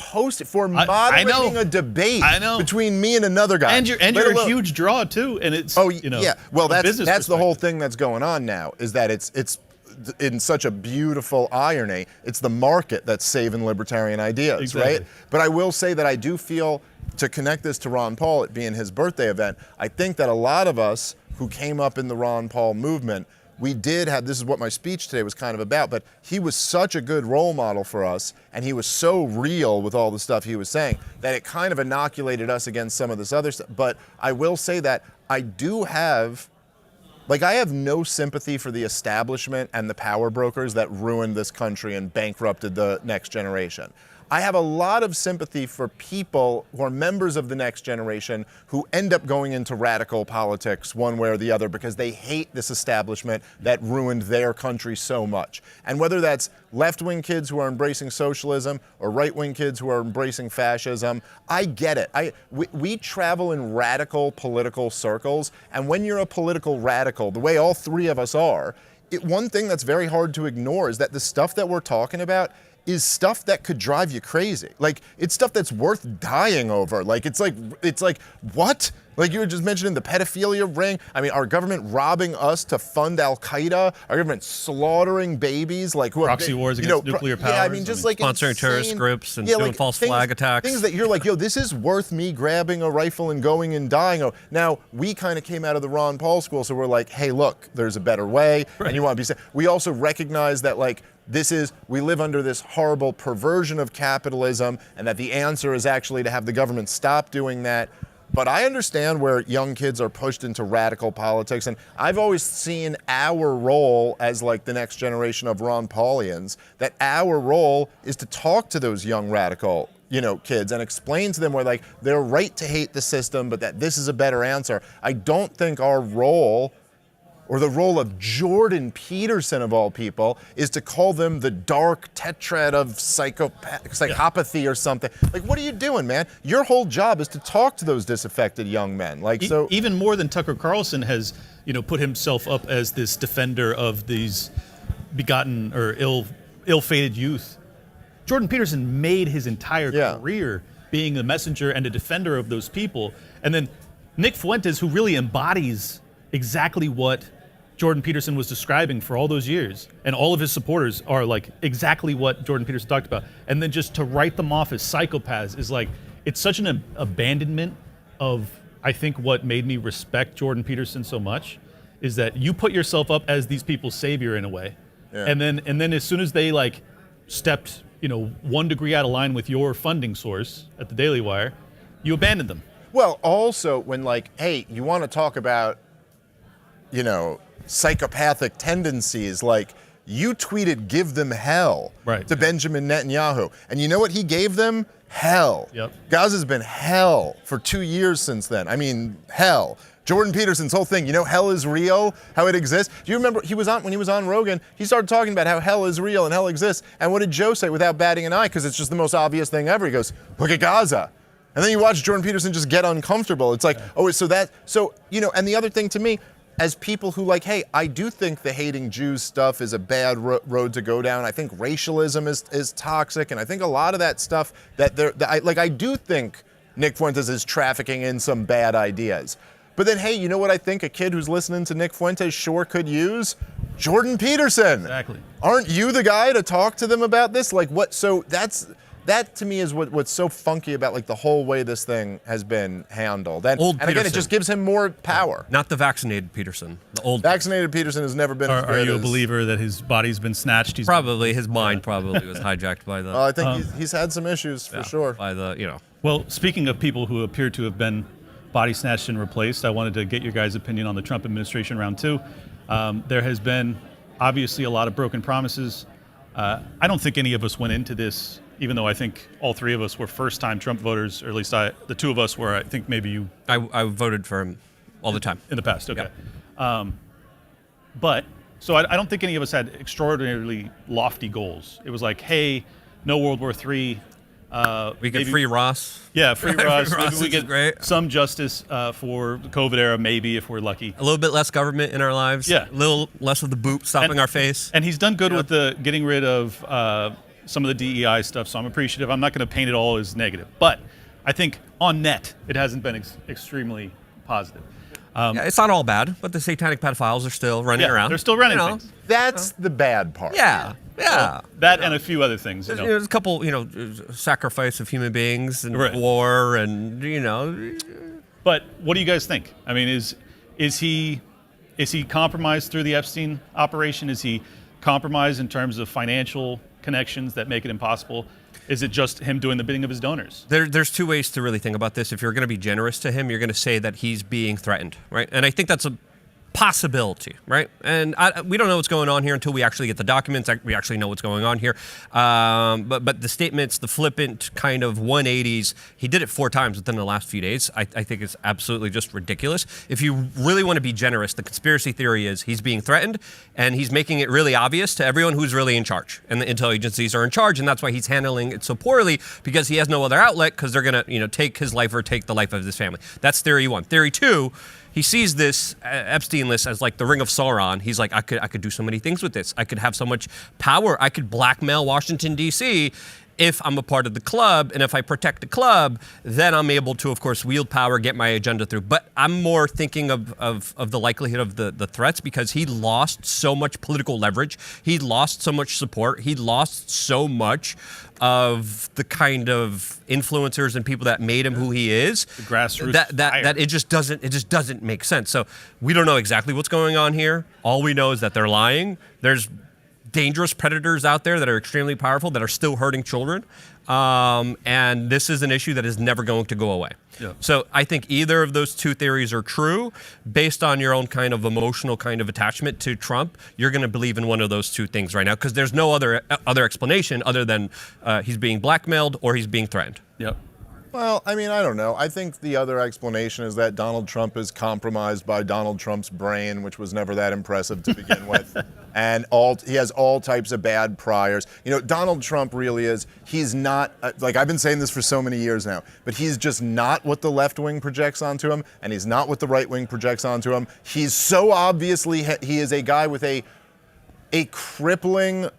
moderating a debate between me and another guy. And you're a huge draw too, and it's yeah. Well, that's business the whole thing that's going on now is that it's in such a beautiful irony. It's the market that's saving libertarian ideas, right? But I will say that I do feel, to connect this to Ron Paul, it being his birthday event, I think that a lot of us who came up in the Ron Paul movement, we did have, this is what my speech today was kind of about, but he was such a good role model for us, and he was so real with all the stuff he was saying, that it kind of inoculated us against some of this other stuff. But I will say that I do have, I have no sympathy for the establishment and the power brokers that ruined this country and bankrupted the next generation. I have a lot of sympathy for people who are members of the next generation who end up going into radical politics one way or the other because they hate this establishment that ruined their country so much. And whether that's left-wing kids who are embracing socialism or right-wing kids who are embracing fascism, I get it. We travel in radical political circles, and when you're a political radical, the way all three of us are, one thing that's very hard to ignore is that the stuff that we're talking about is stuff that could drive you crazy. Like, it's stuff that's worth dying over. It's like, what? Like you were just mentioning the pedophilia ring. I mean, our government robbing us to fund Al-Qaeda, our government slaughtering babies, proxy wars against nuclear powers. Yeah, I mean, sponsoring terrorist groups and doing false flag attacks. Things that you're like, yo, this is worth me grabbing a rifle and going and dying. Now, we kind of came out of the Ron Paul school, so we're like, hey, look, there's a better way, and you want to be safe. We also recognize that, we live under this horrible perversion of capitalism, and that the answer is actually to have the government stop doing that. But I understand where young kids are pushed into radical politics, and I've always seen our role as the next generation of Ron Paulians, that our role is to talk to those young radical kids and explain to them where they're right to hate the system, but that this is a better answer. I don't think our role, or the role of Jordan Peterson of all people, is to call them the dark tetrad of psychopathy or something. What are you doing, man? Your whole job is to talk to those disaffected young men. Even more than Tucker Carlson has, put himself up as this defender of these begotten or ill-fated youth. Jordan Peterson made his entire career being the messenger and a defender of those people. And then Nick Fuentes, who really embodies exactly what Jordan Peterson was describing for all those years, and all of his supporters are exactly what Jordan Peterson talked about. And then just to write them off as psychopaths is it's such an abandonment of, I think, what made me respect Jordan Peterson so much, is that you put yourself up as these people's savior in a way. Yeah. And then as soon as they stepped 1 degree out of line with your funding source at the Daily Wire, you abandoned them. Well, also when hey, you want to talk about psychopathic tendencies, you tweeted "give them hell" to Benjamin Netanyahu, and you know what he gave them? Hell. Yep. Gaza's been hell for 2 years since then. I mean, hell. Jordan Peterson's whole thing, hell is real, how it exists. Do you remember when he was on Rogan, he started talking about how hell is real and hell exists, and what did Joe say without batting an eye, because it's just the most obvious thing ever? He goes, look at Gaza. And then you watch Jordan Peterson just get uncomfortable. It's and the other thing to me, as people who hey, I do think the hating Jews stuff is a bad road to go down. I think racialism is toxic, and I think a lot of that stuff I do think Nick Fuentes is trafficking in some bad ideas. But then, hey, you know what I think a kid who's listening to Nick Fuentes sure could use? Jordan Peterson. Exactly. Aren't you the guy to talk to them about this? What? So that to me is what's so funky about the whole way this thing has been handled. And again, it just gives him more power. Not the vaccinated Peterson. The old vaccinated Peterson has never been. Are you a believer that his body's been snatched? Probably his mind probably was hijacked by the. Well, I think he's had some issues for sure. By the Well, speaking of people who appear to have been body snatched and replaced. I wanted to get your guys' opinion on the Trump administration round 2. There has been obviously a lot of broken promises. I don't think any of us went into this, even though I think all 3 of us were first-time Trump voters, or at least the 2 of us were. I think maybe you. I voted for him all the time. In the past, okay. Yep. So I don't think any of us had extraordinarily lofty goals. It was like, hey, no World War III. We get free Ross. Yeah, free Ross. Free Ross Maybe we is get great. some justice for the COVID era, maybe, if we're lucky. A little bit less government in our lives. Yeah. A little less of the boot stopping our face. And he's done good with the getting rid of some of the DEI stuff, so I'm appreciative. I'm not going to paint it all as negative. But I think on net, it hasn't been extremely positive. Yeah, it's not all bad, but the satanic pedophiles are still running around. They're still running things. That's the bad part. Yeah. Well, that and a few other things. There's a couple, sacrifice of human beings and war and, But what do you guys think? I mean, is he compromised through the Epstein operation? Is he compromised in terms of financial connections that make it impossible? Is it just him doing the bidding of his donors? There's 2 ways to really think about this. If you're going to be generous to him, you're going to say that he's being threatened, right? And I think that's a possibility, right? And we don't know what's going on here until we actually get the documents. We actually know what's going on here. But the statements, the flippant kind of 180s, he did it 4 times within the last few days. I think it's absolutely just ridiculous. If you really want to be generous, the conspiracy theory is he's being threatened and he's making it really obvious to everyone who's really in charge. And the intel agencies are in charge, and that's why he's handling it so poorly, because he has no other outlet, because they're going to, take his life or take the life of his family. That's theory 1. Theory 2, he sees this Epstein list as like the Ring of Sauron. He's like, I could do so many things with this. I could have so much power. I could blackmail Washington, D.C. if I'm a part of the club. And if I protect the club, then I'm able to, of course, wield power, get my agenda through. But I'm more thinking of the likelihood of the threats, because he lost so much political leverage. He lost so much support. He lost so much of the kind of influencers and people that made him who he is. The grassroots that it just doesn't make sense. So we don't know exactly what's going on here. All we know is that they're lying. There's dangerous predators out there that are extremely powerful that are still hurting children. And this is an issue that is never going to go away. Yeah. So I think either of those 2 theories are true. Based on your own kind of emotional kind of attachment to Trump, you're going to believe in one of those 2 things right now, because there's no other explanation other than he's being blackmailed or he's being threatened. Yep. Well, I mean, I don't know. I think the other explanation is that Donald Trump is compromised by Donald Trump's brain, which was never that impressive to begin with. And he has all types of bad priors. Donald Trump really is, he's not, like I've been saying this for so many years now, but he's just not what the left wing projects onto him, and he's not what the right wing projects onto him. He's so obviously, he is a guy with a crippling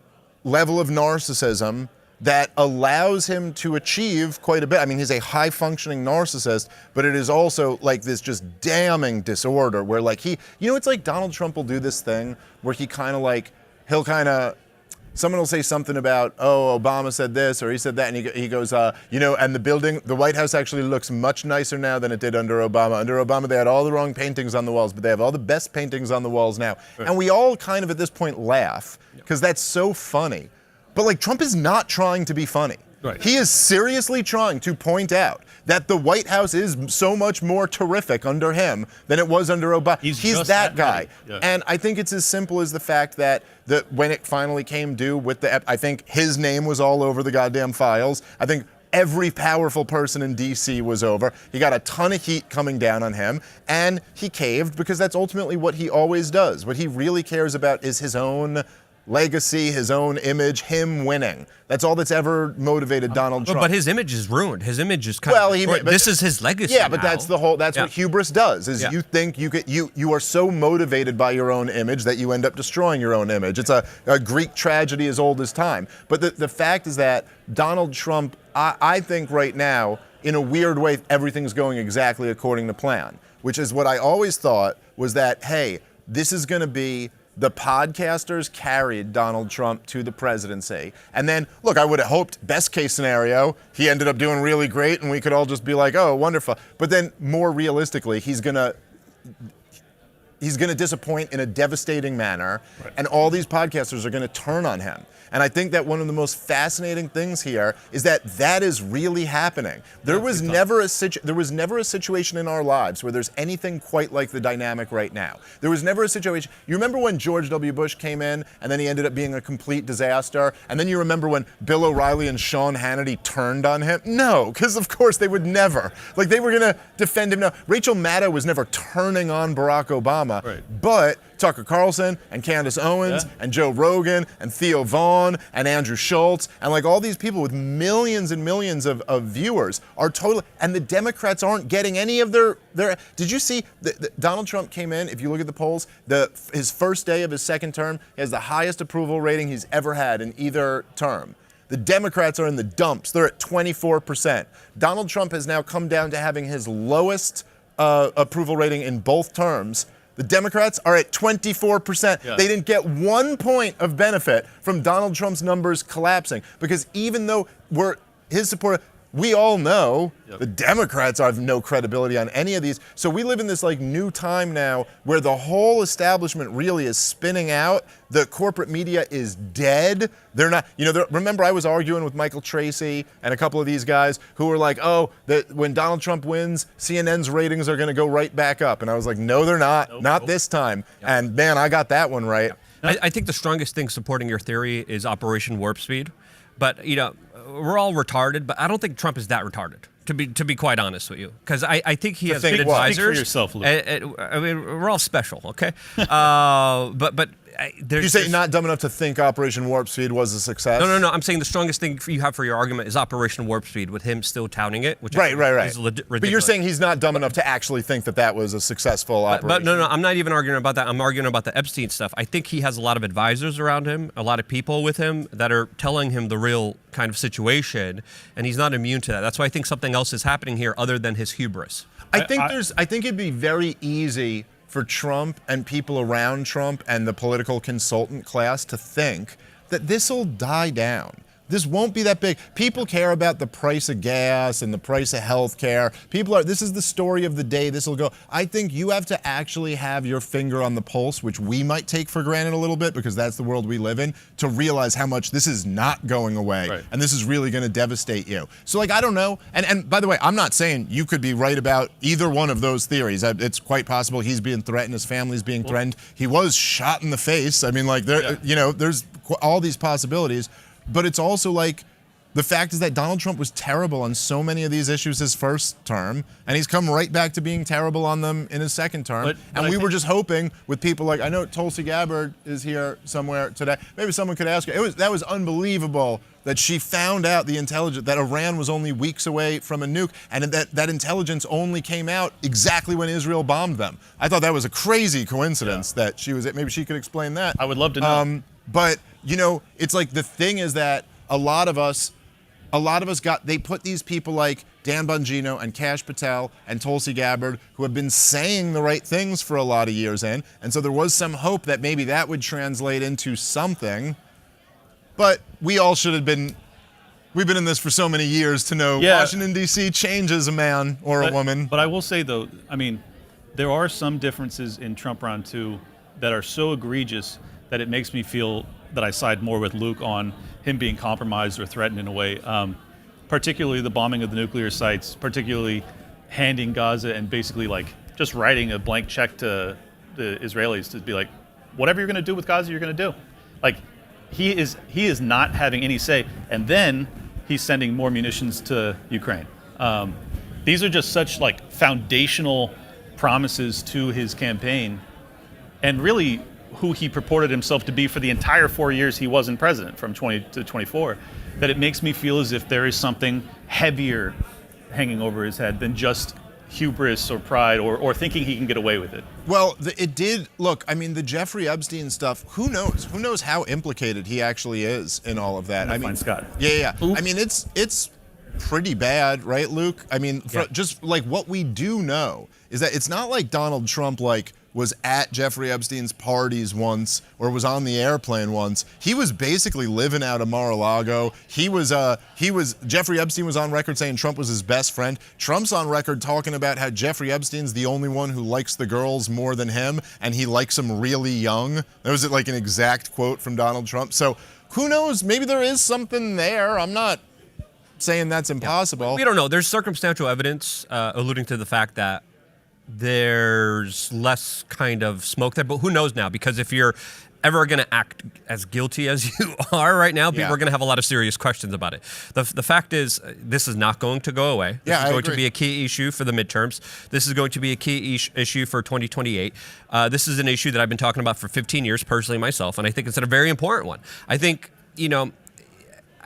level of narcissism that allows him to achieve quite a bit. I mean, he's a high-functioning narcissist, but it is also like this just damning disorder where like it's like Donald Trump will do this thing where someone will say something about, oh, Obama said this or he said that, and he goes, and the White House actually looks much nicer now than it did under Obama. Under Obama, they had all the wrong paintings on the walls, but they have all the best paintings on the walls now. Right. And we all kind of at this point laugh because that's so funny. But like Trump is not trying to be funny. Right. He is seriously trying to point out that the White House is so much more terrific under him than it was under Obama. He's that guy. Yeah. And I think it's as simple as the fact that when it finally came due I think his name was all over the goddamn files. I think every powerful person in D.C. was over. He got a ton of heat coming down on him, and he caved because that's ultimately what he always does. What he really cares about is his own legacy, his own image, him winning. That's all that's ever motivated Donald Trump. But his image is ruined. His image is kind of destroyed. This is his legacy. Yeah, but that's what hubris does. Is you think you are so motivated by your own image that you end up destroying your own image. It's a Greek tragedy as old as time. But the fact is that Donald Trump, I think right now, in a weird way, everything's going exactly according to plan, which is what I always thought was that, hey, this is going to be the podcasters carried Donald Trump to the presidency. And then, look, I would have hoped, best case scenario, he ended up doing really great and we could all just be like, oh, wonderful. But then more realistically, he's going to disappoint in a devastating manner, and all these podcasters are going to turn on him. And I think that one of the most fascinating things here is that that is really happening. There was never a situation in our lives where there's anything quite like the dynamic right now. There was never a situation. You remember when George W. Bush came in and then he ended up being a complete disaster? And then you remember when Bill O'Reilly and Sean Hannity turned on him? No, because of course they would never. Like, they were going to defend him. No, Rachel Maddow was never turning on Barack Obama, but Tucker Carlson and Candace Owens and Joe Rogan and Theo Vaughn and Andrew Schultz and like all these people with millions and millions of viewers are totally, and the Democrats aren't getting any of their did you see Donald Trump came in, if you look at the polls, his first day of his second term, he has the highest approval rating he's ever had in either term. The Democrats are in the dumps. They're at 24%. Donald Trump has now come down to having his lowest approval rating in both terms. The Democrats are at 24%. Yeah. They didn't get 1 point of benefit from Donald Trump's numbers collapsing, because even though we're his supporter, we all know the Democrats have no credibility on any of these. So we live in this like new time now where the whole establishment really is spinning out. The corporate media is dead. They're not, remember I was arguing with Michael Tracy and a couple of these guys who were like, oh, that when Donald Trump wins, CNN's ratings are going to go right back up. And I was like, no, they're not. Not this time. And man, I got that one right. I think the strongest thing supporting your theory is Operation Warp Speed. But, we're all retarded, but I don't think Trump is that retarded, to be quite honest with you. Because I think he has good advisors. Speak for yourself, Luke. I mean, we're all special, okay? But there's you say not dumb enough to think Operation Warp Speed was a success? No. I'm saying the strongest thing you have for your argument is Operation Warp Speed, with him still touting it, which right. is ridiculous. But you're saying he's not dumb enough to actually think that was a successful operation. But no, I'm not even arguing about that. I'm arguing about the Epstein stuff. I think he has a lot of advisors around him, a lot of people with him that are telling him the real kind of situation, and he's not immune to that. That's why I think something else is happening here other than his hubris. I think it'd be very easy for Trump and people around Trump and the political consultant class to think that this will die down. This won't be that big. People care about the price of gas and the price of health care. This is the story of the day. This will go. I think you have to actually have your finger on the pulse, which we might take for granted a little bit because that's the world we live in, to realize how much this is not going away. And this is really going to devastate you. So I don't know. And by the way, I'm not saying you could be right about either one of those theories. It's quite possible he's being threatened, his family's being threatened. He was shot in the face. I mean, there's all these possibilities. But it's also the fact is that Donald Trump was terrible on so many of these issues his first term, and he's come right back to being terrible on them in his second term. And we were just hoping with people like, I know Tulsi Gabbard is here somewhere today. Maybe someone could ask her. That was unbelievable that she found out the intelligence that Iran was only weeks away from a nuke, and that intelligence only came out exactly when Israel bombed them. I thought that was a crazy coincidence that she was. Maybe she could explain that. I would love to know. But it's like the thing is that a lot of us they put these people like Dan Bongino and Kash Patel and Tulsi Gabbard who have been saying the right things for a lot of years in, and so there was some hope that maybe that would translate into something. But we all should have been. We've been in this for so many years to know Washington D.C. changes a man or a woman. But I will say though, I mean, there are some differences in Trump round 2 that are so egregious that it makes me feel that I side more with Luke on him being compromised or threatened in a way, particularly the bombing of the nuclear sites, particularly handing Gaza and basically just writing a blank check to the Israelis to be like, whatever you're going to do with Gaza, you're going to do. He is not having any say, and then he's sending more munitions to Ukraine. These are just such foundational promises to his campaign, and really who he purported himself to be for the entire 4 years he wasn't president, from 20 to 24, that it makes me feel as if there is something heavier hanging over his head than just hubris or pride or thinking he can get away with it. Well, it did. Look, I mean, the Jeffrey Epstein stuff, who knows? Who knows how implicated he actually is in all of that? I mean, Scott. Yeah. I mean, it's pretty bad, right, Luke? I mean, just what we do know is that it's not like Donald Trump, was at Jeffrey Epstein's parties once or was on the airplane once. He was basically living out of Mar-a-Lago. Jeffrey Epstein was on record saying Trump was his best friend. Trump's on record talking about how Jeffrey Epstein's the only one who likes the girls more than him, and he likes them really young. That was like an exact quote from Donald Trump. So who knows? Maybe there is something there. I'm not saying that's impossible. We don't know. There's circumstantial evidence alluding to the fact that there's less kind of smoke there, but who knows now? Because if you're ever going to act as guilty as you are right now, people are going to have a lot of serious questions about it. The fact is, this is not going to go away. This is going to be a key issue for the midterms. This is going to be a key issue for 2028. This is an issue that I've been talking about for 15 years personally myself, and I think it's a very important one. I think, you know,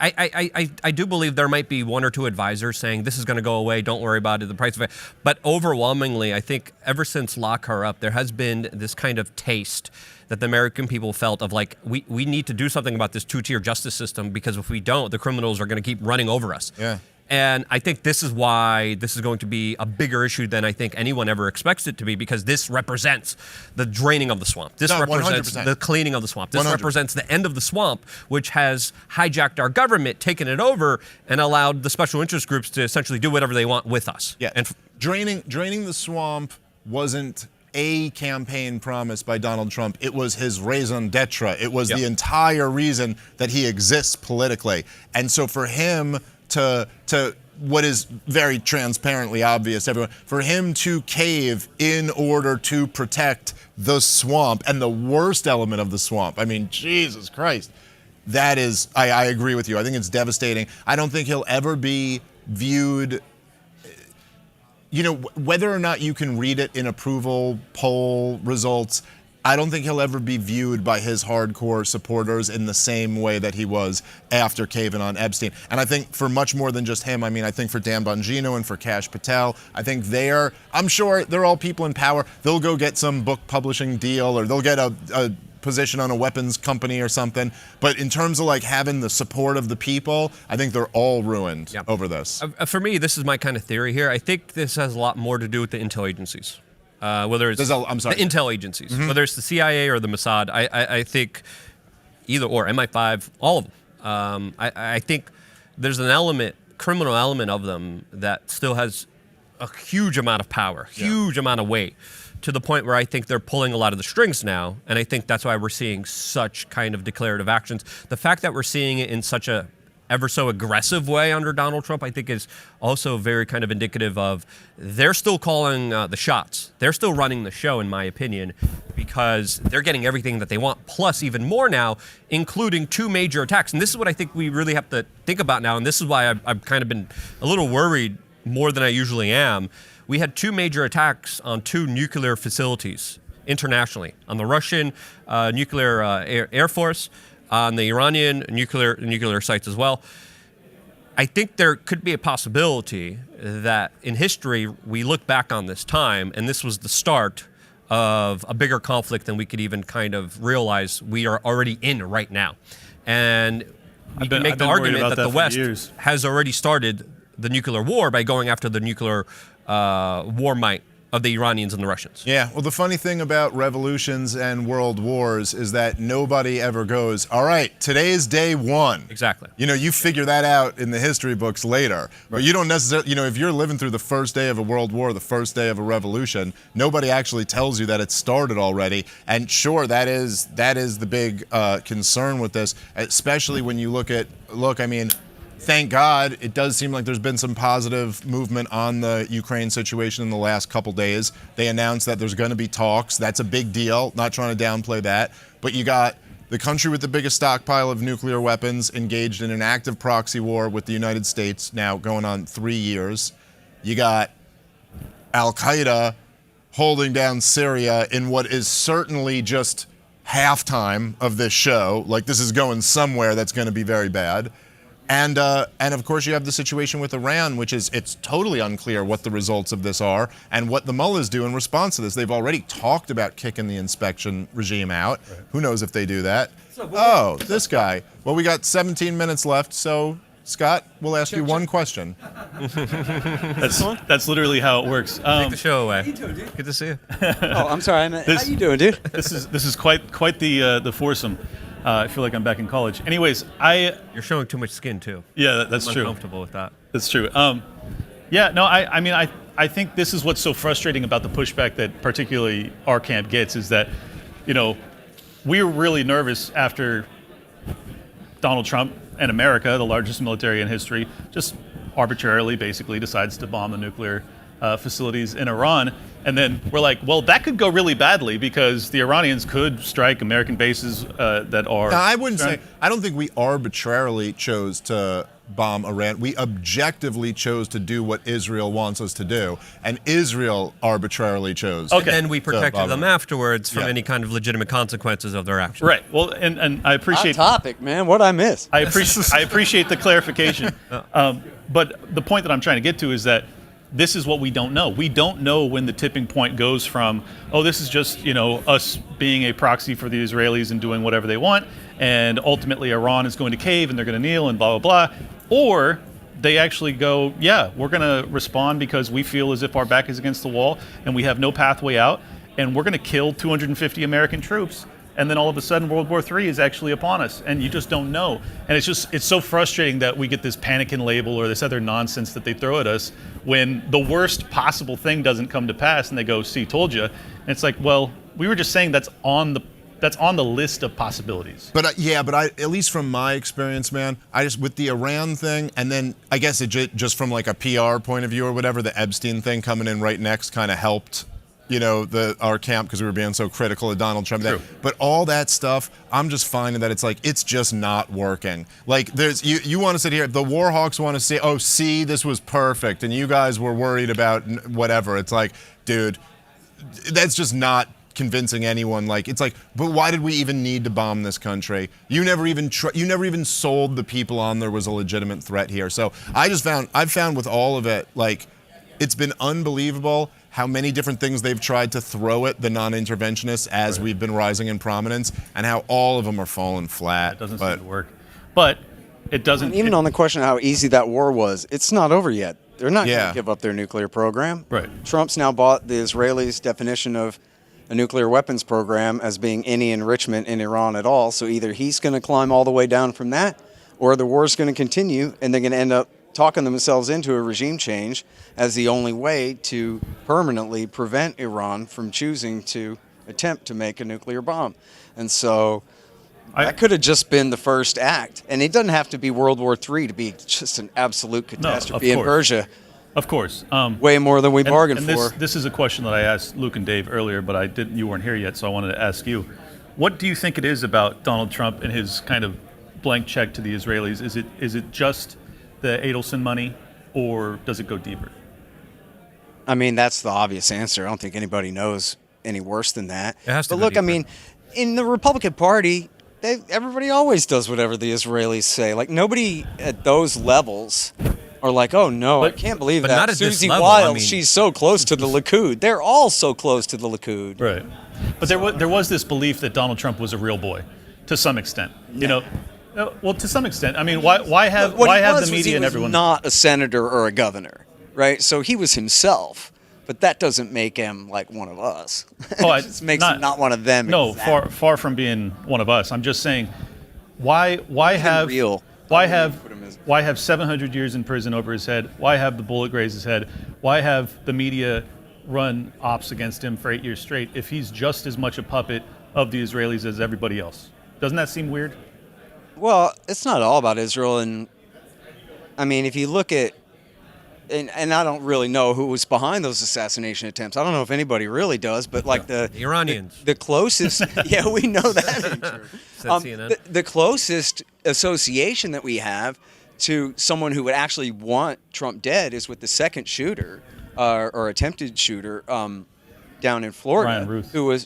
I do believe there might be one or two advisors saying this is going to go away, don't worry about it, the price of it. But overwhelmingly, I think ever since Lock Her Up, there has been this kind of taste that the American people felt of like, we need to do something about this two-tier justice system, because if we don't, the criminals are going to keep running over us. Yeah. And I think this is why this is going to be a bigger issue than I think anyone ever expects it to be, because this represents the draining of the swamp. This represents 100%. the cleaning of the swamp. This 100%. represents the end of the swamp, which has hijacked our government, taken it over, and allowed the special interest groups to essentially do whatever they want with us. Yeah. And draining the swamp wasn't a campaign promise by Donald Trump. It was his raison d'etre. It was the entire reason that he exists politically. And so for him to what is very transparently obvious, everyone, for him to cave in order to protect the swamp and the worst element of the swamp, I mean, Jesus Christ, that is, I agree with you. I think it's devastating. I don't think he'll ever be viewed, you know, whether or not you can read it in approval poll results, I don't think he'll ever be viewed by his hardcore supporters in the same way that he was after caving on Epstein. And I think for much more than just him, I mean, I think for Dan Bongino and for Kash Patel, I think I'm sure they're all people in power. They'll go get some book publishing deal, or they'll get a position on a weapons company or something. But in terms of like having the support of the people, I think they're all ruined over this. For me, this is my kind of theory here. I think this has a lot more to do with the intel agencies. Whether it's the intel agencies, whether it's the CIA or the Mossad, I think either or, MI5, all of them. I think there's an criminal element of them that still has a huge amount of power, huge amount of weight, to the point where I think they're pulling a lot of the strings now, and I think that's why we're seeing such kind of declarative actions. The fact that we're seeing it in such a ever so aggressive way under Donald Trump, I think is also very kind of indicative of they're still calling the shots. They're still running the show, in my opinion, because they're getting everything that they want, plus even more now, including two major attacks. And this is what I think we really have to think about now, and this is why I've kind of been a little worried more than I usually am. We had two major attacks on two nuclear facilities internationally, on the Russian nuclear air force, on the Iranian nuclear sites as well. I think there could be a possibility that in history we look back on this time and this was the start of a bigger conflict than we could even kind of realize we are already in right now. And we can make the argument that the West has already started the nuclear war by going after the nuclear war might of the Iranians and the Russians. Yeah, well, the funny thing about revolutions and world wars is that nobody ever goes, all right, today is day one. Exactly. You know, you figure that out in the history books later. But you don't necessarily, you know, if you're living through the first day of a world war, the first day of a revolution, nobody actually tells you that it started already. And sure, that is the big concern with this, especially when you look, I mean, thank God, it does seem like there's been some positive movement on the Ukraine situation in the last couple days. They announced that there's going to be talks. That's a big deal. Not trying to downplay that. But you got the country with the biggest stockpile of nuclear weapons engaged in an active proxy war with the United States now going on 3 years. You got Al-Qaeda holding down Syria in what is certainly just halftime of this show. Like, this is going somewhere that's going to be very bad. And of course you have the situation with Iran, which is, it's totally unclear what the results of this are and what the mullahs do in response to this. They've already talked about kicking the inspection regime out. Right. Who knows if they do that? This guy. Well, we got 17 minutes left, so Scott, we'll ask you one question. That's literally how it works. Take the show away. How you doing, dude? Good to see you. Oh, I'm sorry. How you doing, dude? This is quite the foursome. I feel like I'm back in college. Anyways, You're showing too much skin too. Yeah, that's I'm true. uncomfortable with that. That's true. I think this is what's so frustrating about the pushback that particularly our camp gets is that, we were really nervous after Donald Trump and America, the largest military in history, just arbitrarily basically decides to bomb the nuclear facilities in Iran. And then we're like, well, that could go really badly because the Iranians could strike American bases that are... Now, I wouldn't say, I don't think we arbitrarily chose to bomb Iran. We objectively chose to do what Israel wants us to do. And Israel arbitrarily chose. And then we to protected bomb them Iran. afterwards from Yeah. any kind of legitimate consequences of their actions. Right. Well, and I appreciate... Hot topic, man. What'd I miss? I appreciate the clarification. But the point that I'm trying to get to is that this is what we don't know. We don't know when the tipping point goes from, oh, this is just, us being a proxy for the Israelis and doing whatever they want, and ultimately Iran is going to cave and they're going to kneel and blah, blah, blah. Or they actually go, yeah, we're going to respond because we feel as if our back is against the wall and we have no pathway out, and we're going to kill 250 American troops. And then all of a sudden World War III is actually upon us, and you just don't know. And it's so frustrating that we get this panicking label or this other nonsense that they throw at us when the worst possible thing doesn't come to pass, and they go, see, told you. And it's like, well, we were just saying that's on the list of possibilities. But at least from my experience, man, with the Iran thing, and then I guess it just from like a PR point of view or whatever, the Epstein thing coming in right next kind of helped, our camp because we were being so critical of Donald Trump. True. But all that stuff, I'm just finding that it's just not working. Like you want to sit here, the war hawks want to say, oh, see, this was perfect, and you guys were worried about whatever. It's like, dude, that's just not convincing anyone. Like, it's like, but why did we even need to bomb this country? You never even sold the people on there was a legitimate threat here. So I've found with all of it, like, it's been unbelievable how many different things they've tried to throw at the non-interventionists as we've been rising in prominence, and how all of them are falling flat. It doesn't seem to work. But it doesn't... Even on the question of how easy that war was, it's not over yet. They're not going to give up their nuclear program. Right. Trump's now bought the Israelis' definition of a nuclear weapons program as being any enrichment in Iran at all. So either he's going to climb all the way down from that, or the war's going to continue, and they're going to end up talking themselves into a regime change as the only way to permanently prevent Iran from choosing to attempt to make a nuclear bomb. And so that could have just been the first act. And it doesn't have to be World War III to be just an absolute catastrophe in Persia. Of course. Way more than we bargained for. This is a question that I asked Luke and Dave earlier, but you weren't here yet, so I wanted to ask you. What do you think it is about Donald Trump and his kind of blank check to the Israelis? Is it just the Adelson money, or does it go deeper? I mean, that's the obvious answer. I don't think anybody knows any worse than that. It has to but go look, deeper. I mean, in the Republican Party, everybody always does whatever the Israelis say. Like, nobody at those levels are like, oh, no, I can't believe but that. not at this Susie level, Wiles, I mean- she's so close to the Likud. They're all so close to the Likud. Right. But there was this belief that Donald Trump was a real boy, to some extent. Well, to some extent. I mean, why have the media and everyone? He was not a senator or a governor, right? So he was himself, but that doesn't make him like one of us. Oh, it just makes him not one of them. No, exactly. far from being one of us. I'm just saying, why have 700 years in prison over his head? Why have the bullet graze his head? Why have the media run ops against him for 8 years straight if he's just as much a puppet of the Israelis as everybody else? Doesn't that seem weird? Well, it's not all about Israel, and I mean, if you look at, and I don't really know who was behind those assassination attempts. I don't know if anybody really does, but like the Iranians, the closest, yeah, we know that ain't true. Said CNN. The closest association that we have to someone who would actually want Trump dead is with the second shooter, or attempted shooter, down in Florida, Ryan Ruth. who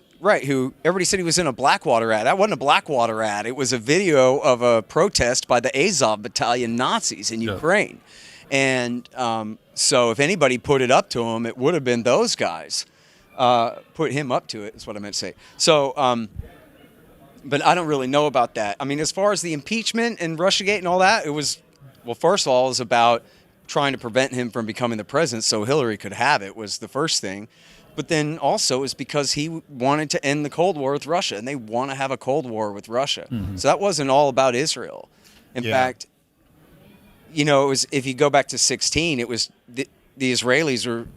everybody said he was in a Blackwater ad. That wasn't a Blackwater ad. It was a video of a protest by the Azov battalion Nazis in Ukraine. And so if anybody put it up to him, it would have been those guys. Put him up to it is what I meant to say. So, but I don't really know about that. I mean, as far as the impeachment and Russiagate and all that, it was Well, first of all, it was about trying to prevent him from becoming the president so Hillary could have it was the first thing. But then also it's because he wanted to end the Cold War with Russia, and they want to have a Cold War with Russia. So that wasn't all about Israel. In fact, you know, it was, if you go back to 16, it was the Israelis were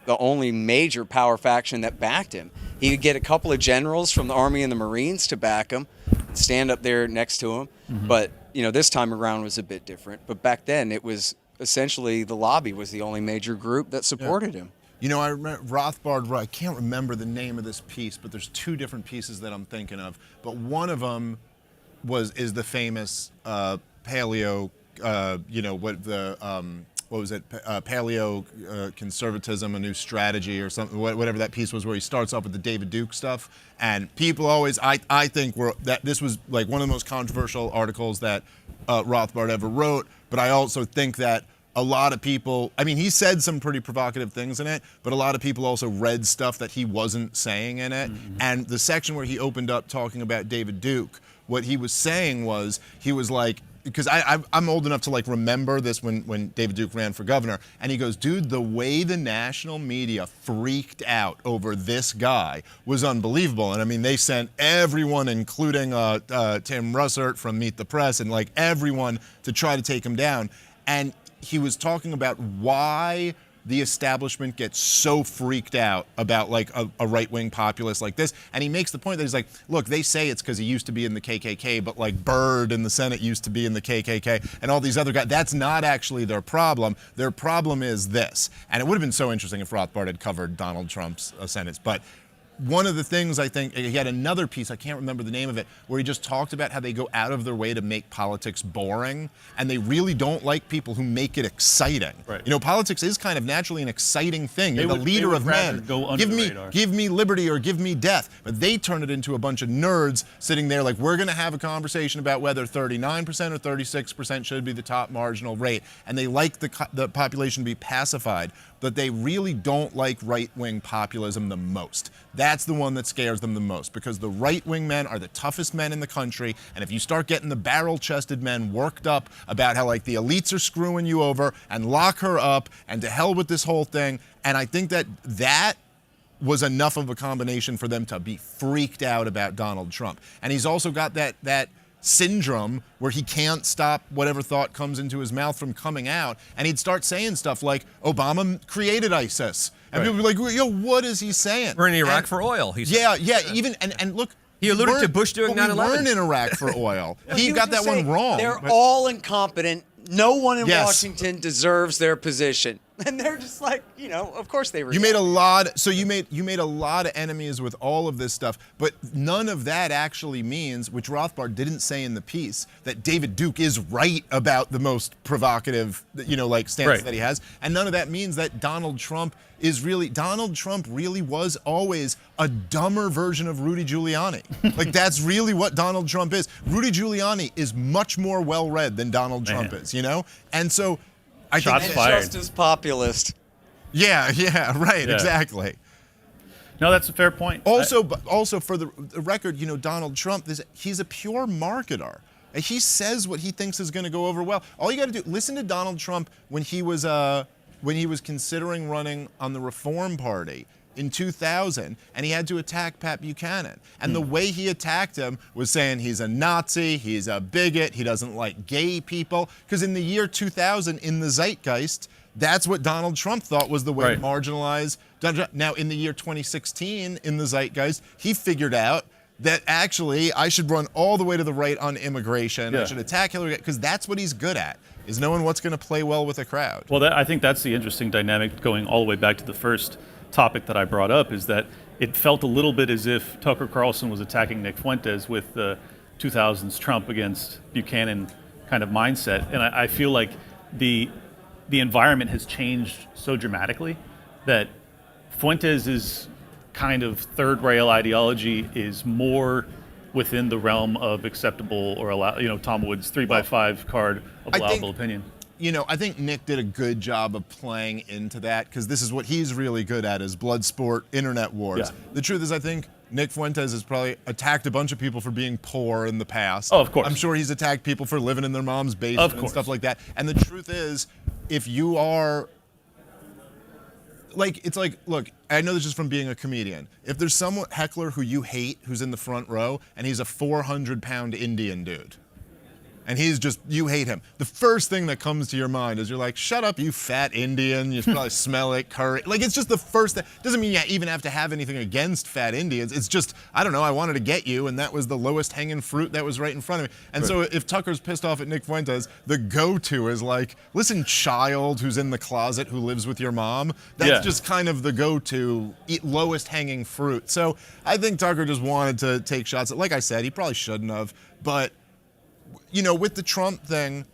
the only major power faction that backed him. He could get a couple of generals from the Army and the Marines to back him, stand up there next to him. But, you know, this time around was a bit different. But back then it was essentially the lobby was the only major group that supported him. You know, I remember Rothbard, I can't remember the name of this piece, but there's two different pieces that I'm thinking of. But one of them is the famous paleo, you know, what was it, paleo conservatism, a new strategy or something, whatever that piece was, where he starts off with the David Duke stuff. And people always, I think that this was like one of the most controversial articles that Rothbard ever wrote, but I also think that a lot of people, I mean, he said some pretty provocative things in it, but a lot of people also read stuff that he wasn't saying in it. And the section where he opened up talking about David Duke, what he was saying was, he was like, because I'm old enough to like remember this when David Duke ran for governor, and he goes, dude, the way the national media freaked out over this guy was unbelievable. And I mean, they sent everyone, including Tim Russert from Meet the Press, and like everyone to try to take him down. And he was talking about why the establishment gets so freaked out about like a right-wing populist like this. And he makes the point that he's like, look, they say it's because he used to be in the KKK, but like Byrd in the Senate used to be in the KKK, and all these other guys. That's not actually their problem. Their problem is this. And it would have been so interesting if Rothbard had covered Donald Trump's sentence. But one of the things, I think, he had another piece, I can't remember the name of it, where he just talked about how they go out of their way to make politics boring, and they really don't like people who make it exciting. Right. You know, politics is kind of naturally an exciting thing. You're the leader of men. Give me liberty or give me death. But they turn it into a bunch of nerds sitting there like, we're going to have a conversation about whether 39% or 36% should be the top marginal rate. And they like the population to be pacified, but they really don't like right-wing populism the most. That's the one that scares them the most, because the right-wing men are the toughest men in the country, and if you start getting the barrel-chested men worked up about how like the elites are screwing you over and lock her up and to hell with this whole thing, and I think that was enough of a combination for them to be freaked out about Donald Trump. And he's also got that syndrome where he can't stop whatever thought comes into his mouth from coming out, and he'd start saying stuff like, Obama created ISIS. And people would be like, yo, what is he saying? We're in Iraq for oil, he said. Even, and look, he alluded to Bush doing 9/11. We weren't in Iraq for oil. He got that one wrong. They're all incompetent. No one in Washington deserves their position. And they're just like, you know, of course they were. You made a lot of enemies with all of this stuff, but none of that actually means, which Rothbard didn't say in the piece, that David Duke is right about the most provocative, you know, like stance that he has. And none of that means that Donald Trump really was always a dumber version of Rudy Giuliani. Like, that's really what Donald Trump is. Rudy Giuliani is much more well-read than Donald Trump is, you know? And so I think just as populist. Yeah, exactly. No, that's a fair point. Also for the record, you know, Donald Trump, he's a pure marketer. He says what he thinks is going to go over well. All you got to do, listen to Donald Trump when he was considering running on the Reform Party in 2000, and he had to attack Pat Buchanan. And the way he attacked him was saying he's a Nazi, he's a bigot, he doesn't like gay people. Because in the year 2000, in the zeitgeist, that's what Donald Trump thought was the way to marginalize Donald Trump. Now, in the year 2016, in the zeitgeist, he figured out that actually I should run all the way to the right on immigration. I should attack Hillary, because that's what he's good at, is knowing what's going to play well with a crowd. Well, I think that's the interesting dynamic going all the way back to the first topic that I brought up, is that it felt a little bit as if Tucker Carlson was attacking Nick Fuentes with the 2000s Trump against Buchanan kind of mindset. And I feel like the environment has changed so dramatically that Fuentes' kind of third rail ideology is more within the realm of acceptable or allow, you know, Tom Woods' 3x5 card of allowable opinion. You know, I think Nick did a good job of playing into that, because this is what he's really good at, is blood sport, internet wars. The truth is, I think Nick Fuentes has probably attacked a bunch of people for being poor in the past. Oh, of course. I'm sure he's attacked people for living in their mom's basement and stuff like that. And the truth is, if you are, like, it's like, look, I know this just from being a comedian. If there's some heckler who you hate who's in the front row and he's a 400-pound Indian dude, and he's just, you hate him, the first thing that comes to your mind is you're like, shut up, you fat Indian, you probably smell it, curry. Like, it's just the first thing. Doesn't mean you even have to have anything against fat Indians. It's just, I don't know, I wanted to get you, and that was the lowest hanging fruit that was right in front of me. And so if Tucker's pissed off at Nick Fuentes, the go-to is like, listen, child who's in the closet who lives with your mom. That's just kind of the go-to lowest hanging fruit. So I think Tucker just wanted to take shots at, like I said, he probably shouldn't have, but you know, with the Trump thing,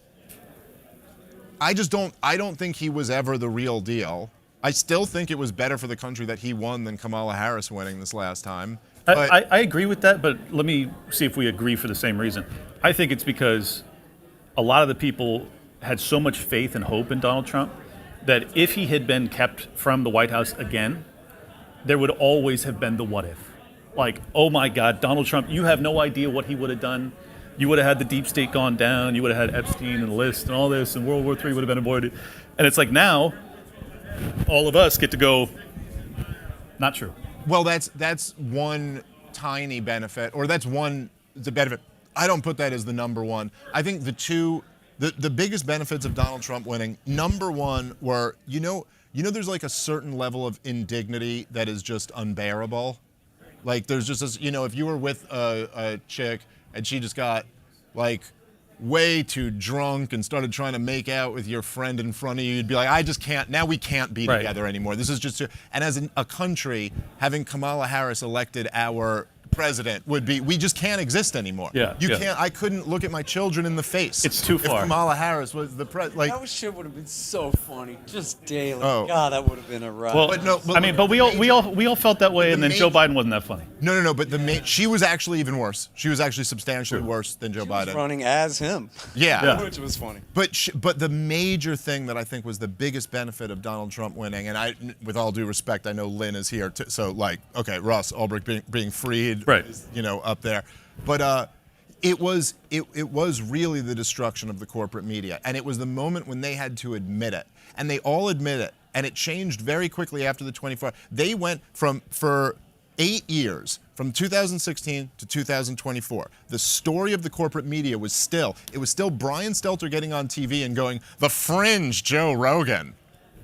I don't think he was ever the real deal. I still think it was better for the country that he won than Kamala Harris winning this last time. I agree with that, but let me see if we agree for the same reason. I think it's because a lot of the people had so much faith and hope in Donald Trump that if he had been kept from the White House again, there would always have been the what if. Like, oh my God, Donald Trump, you have no idea what he would have done. You would have had the deep state gone down. You would have had Epstein and the list and all this, and World War III would have been avoided. And it's like now, all of us get to go, not true. Well, that's one tiny benefit, or that's the benefit. I don't put that as the number one. I think the biggest benefits of Donald Trump winning, number one were, you know, there's like a certain level of indignity that is just unbearable. Like there's just this, you know, if you were with a chick and she just got like way too drunk and started trying to make out with your friend in front of you, you'd be like, I just can't, now we can't be together anymore. This is just, and as a country, having Kamala Harris elected our president would be, we just can't exist anymore. Can't, I couldn't look at my children in the face. It's too far. If Kamala Harris was the president. Like, that shit would have been so funny, just daily. God, that would have been a ride. Well, but we all felt that way, and then Joe Biden wasn't that funny. No, but she was actually even worse. She was actually substantially worse than Joe Biden. Was running as him. Yeah. Which was funny. But the major thing that I think was the biggest benefit of Donald Trump winning, and I, with all due respect, I know Lynn is here, so like, okay, Russ Ulbricht being freed, is, you know, up there, but it was really the destruction of the corporate media, and it was the moment when they had to admit it, and they all admit it, and it changed very quickly after the 24. They went for 8 years, from 2016 to 2024, the story of the corporate media was still Brian Stelter getting on TV and going, the fringe Joe Rogan.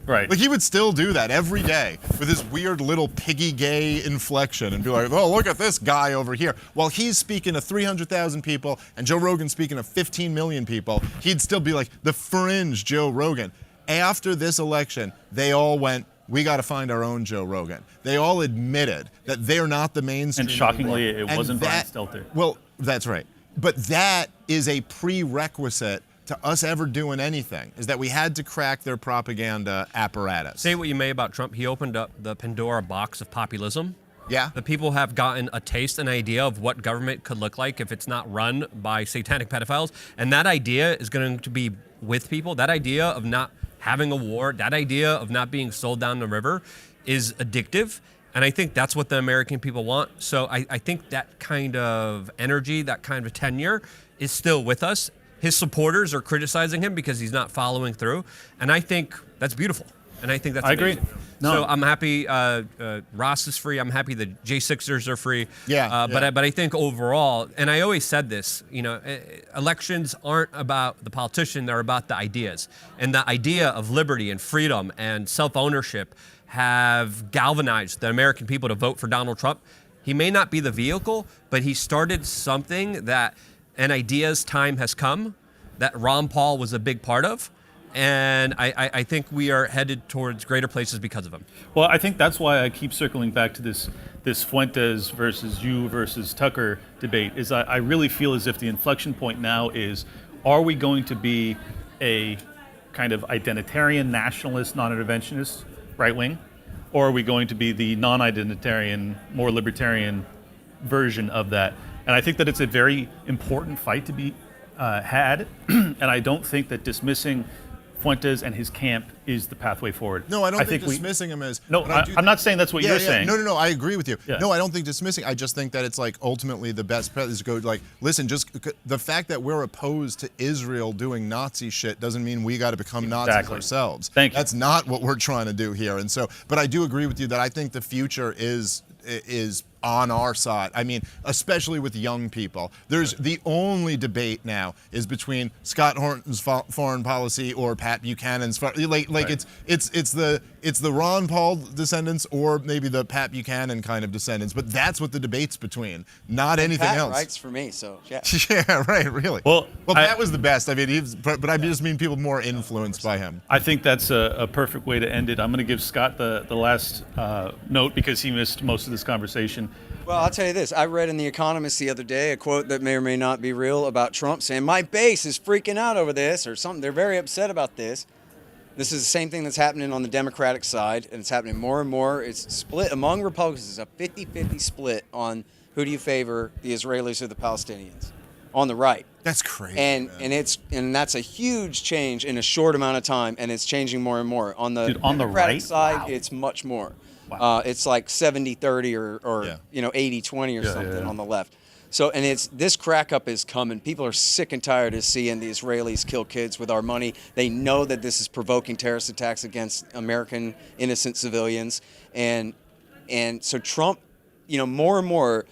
Right. Like he would still do that every day with his weird little piggy gay inflection and be like, oh, look at this guy over here. While he's speaking to 300,000 people and Joe Rogan's speaking to 15 million people, he'd still be like, the fringe Joe Rogan. After this election, they all went, we got to find our own Joe Rogan. They all admitted that they're not the mainstream. And shockingly, anymore. it wasn't Brian Stelter. Well, that's right. But that is a prerequisite to us ever doing anything, is that we had to crack their propaganda apparatus. Say what you may about Trump, he opened up the Pandora box of populism. Yeah. The people have gotten a taste, an idea of what government could look like if it's not run by satanic pedophiles. And that idea is going to be with people. That idea of not having a war, that idea of not being sold down the river is addictive. And I think that's what the American people want. So I think that kind of energy, that kind of tenure is still with us. His supporters are criticizing him because he's not following through. And I think that's beautiful. And I think that's amazing. agree. No. So I'm happy Ross is free. I'm happy the J6ers are free. But I think overall, and I always said this, you know, elections aren't about the politician, they're about the ideas. And the idea of liberty and freedom and self-ownership have galvanized the American people to vote for Donald Trump. He may not be the vehicle, but he started something that an idea's time has come, that Ron Paul was a big part of. And I think we are headed towards greater places because of him. Well, I think that's why I keep circling back to this Fuentes versus you versus Tucker debate, is I really feel as if the inflection point now is, are we going to be a kind of identitarian, nationalist, non-interventionist right wing, or are we going to be the non-identitarian, more libertarian version of that? And I think that it's a very important fight to be had, and I don't think that dismissing Fuentes and his camp is the pathway forward. No, I don't think we- dismissing him is. No, I'm not saying that's what you're saying. No, I agree with you. Yeah. No, I don't think dismissing. I just think that it's like ultimately the best path is to go like, listen, just the fact that we're opposed to Israel doing Nazi shit doesn't mean we got to become Nazis ourselves. Thank you. That's not what we're trying to do here. And so, but I do agree with you that I think the future is on our side. I mean, especially with young people. There's the only debate now is between Scott Horton's foreign policy or Pat Buchanan's it's the Ron Paul descendants or maybe the Pat Buchanan kind of descendants. But that's what the debate's between, not anything Pat else. writes for me, so yeah. Yeah, right, really. Well, Pat was the best. I mean, but I just mean people more influenced by him. I think that's a perfect way to end it. I'm going to give Scott the last note because he missed most of this conversation. Well, I'll tell you this. I read in The Economist the other day a quote that may or may not be real about Trump saying, my base is freaking out over this or something. They're very upset about this. This is the same thing that's happening on the Democratic side, and it's happening more and more. It's split among Republicans. It's a 50-50 split on who do you favor, the Israelis or the Palestinians, on the right. That's crazy. And that's a huge change in a short amount of time, and it's changing more and more. On the on the Democratic right? side, Wow. it's much more. It's like 70-30 or 80-20 or something on the left. So, and this crack up is coming. People are sick and tired of seeing the Israelis kill kids with our money. They know that this is provoking terrorist attacks against American innocent civilians. And so Trump, more and more,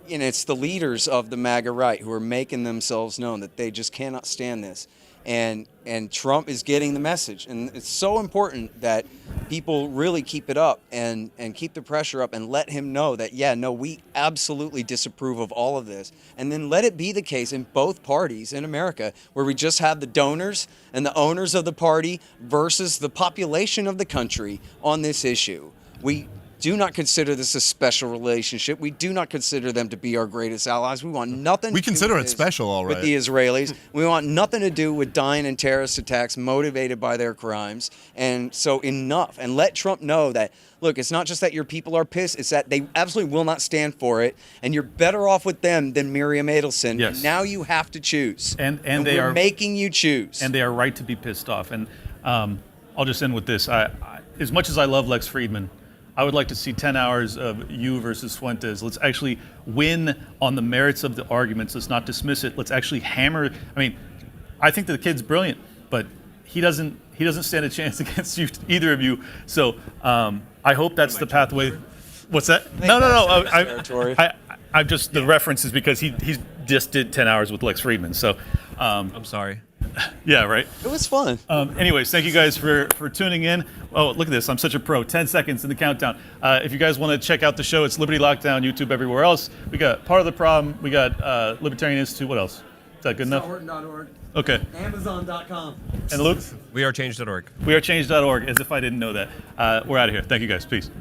it's the leaders of the MAGA right who are making themselves known that they just cannot stand this. And Trump is getting the message. And it's so important that people really keep it up and keep the pressure up and let him know that, we absolutely disapprove of all of this. And then let it be the case in both parties in America where we just have the donors and the owners of the party versus the population of the country on this issue. We do not consider this a special relationship. We do not consider them to be our greatest allies. We want nothing We to do consider with it this special, all right. with the Israelis. We want nothing to do with dying in terrorist attacks motivated by their crimes. And so enough. And let Trump know that, look, it's not just that your people are pissed, it's that they absolutely will not stand for it. And you're better off with them than Miriam Adelson. Yes. Now you have to choose. And we're they are making you choose. And they are right to be pissed off. And I'll just end with this. As much as I love Lex Friedman, I would like to see 10 hours of you versus Fuentes. Let's actually win on the merits of the arguments. Let's not dismiss it. Let's actually hammer. I mean, I think the kid's brilliant, but he doesn't stand a chance against you, either of you. So I hope that's the pathway. What's that? No. I just the reference is because he just did 10 hours with Lex Friedman. So I'm sorry. Yeah, right. It was fun. Anyways, thank you guys for tuning in. Oh, look at this. I'm such a pro. 10 seconds in the countdown. If you guys want to check out the show, it's Liberty Lockdown, YouTube, everywhere else. We got Part of the Problem. We got Libertarian Institute. What else? Is that good enough? Horton.org. Okay. Amazon.com. And Luke? WeAreChange.org. WeAreChange.org, as if I didn't know that. We're out of here. Thank you guys. Peace.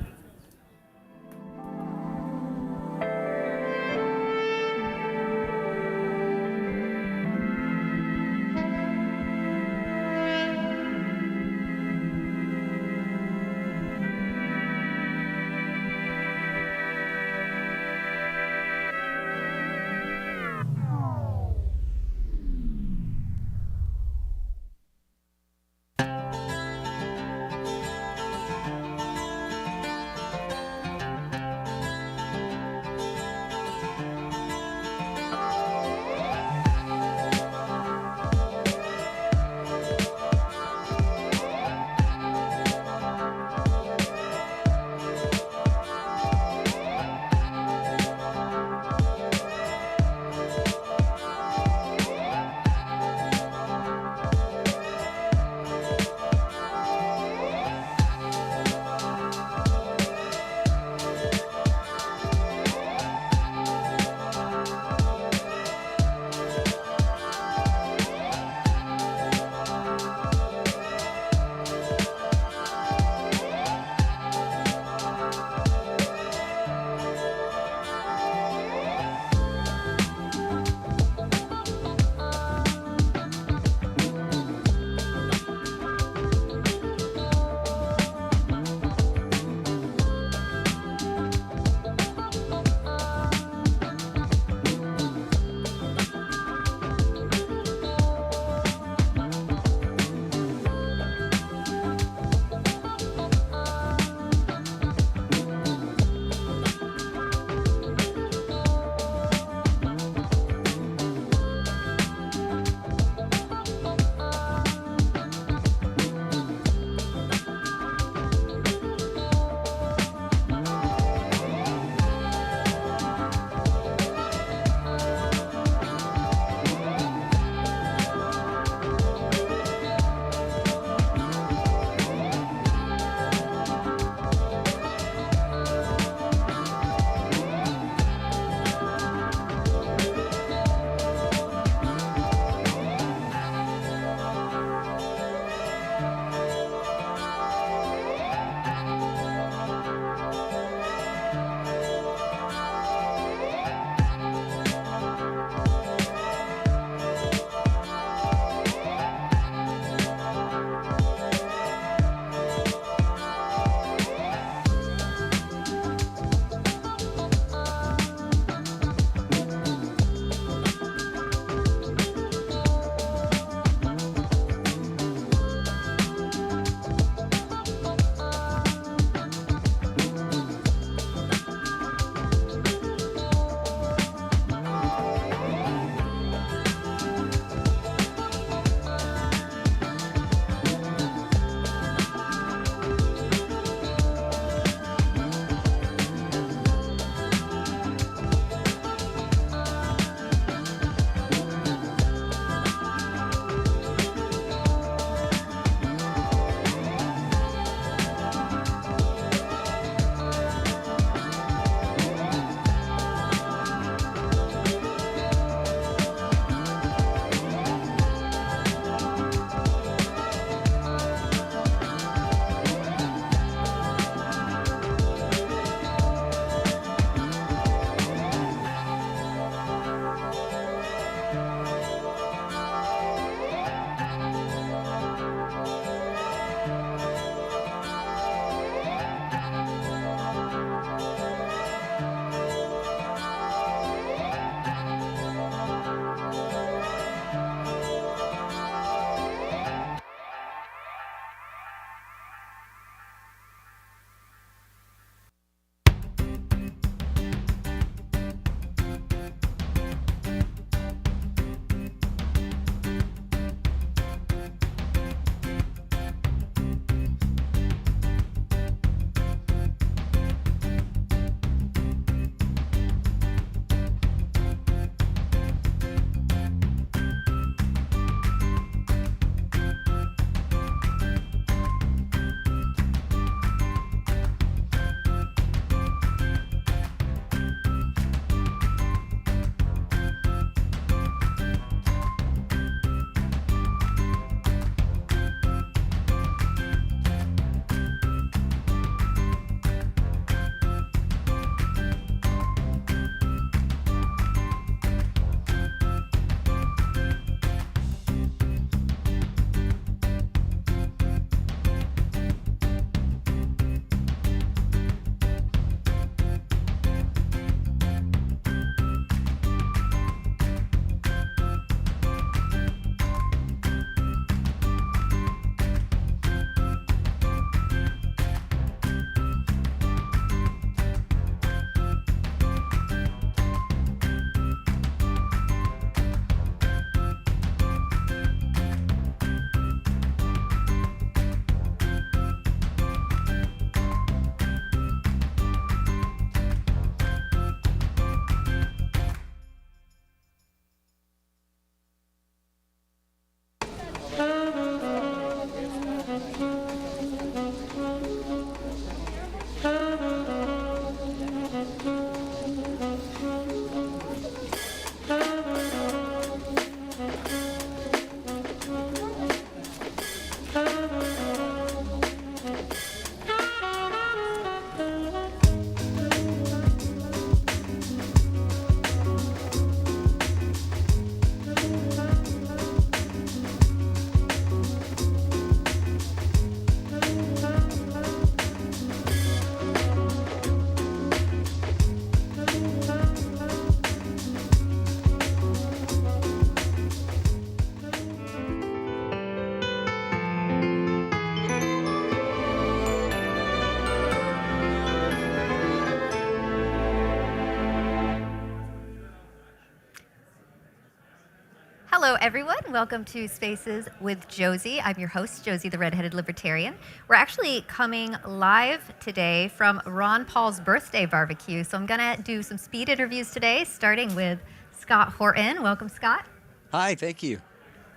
Hello, everyone. Welcome to Spaces with Josie. I'm your host, Josie, the redheaded libertarian. We're actually coming live today from Ron Paul's birthday barbecue. So I'm going to do some speed interviews today, starting with Scott Horton. Welcome, Scott. Hi, thank you.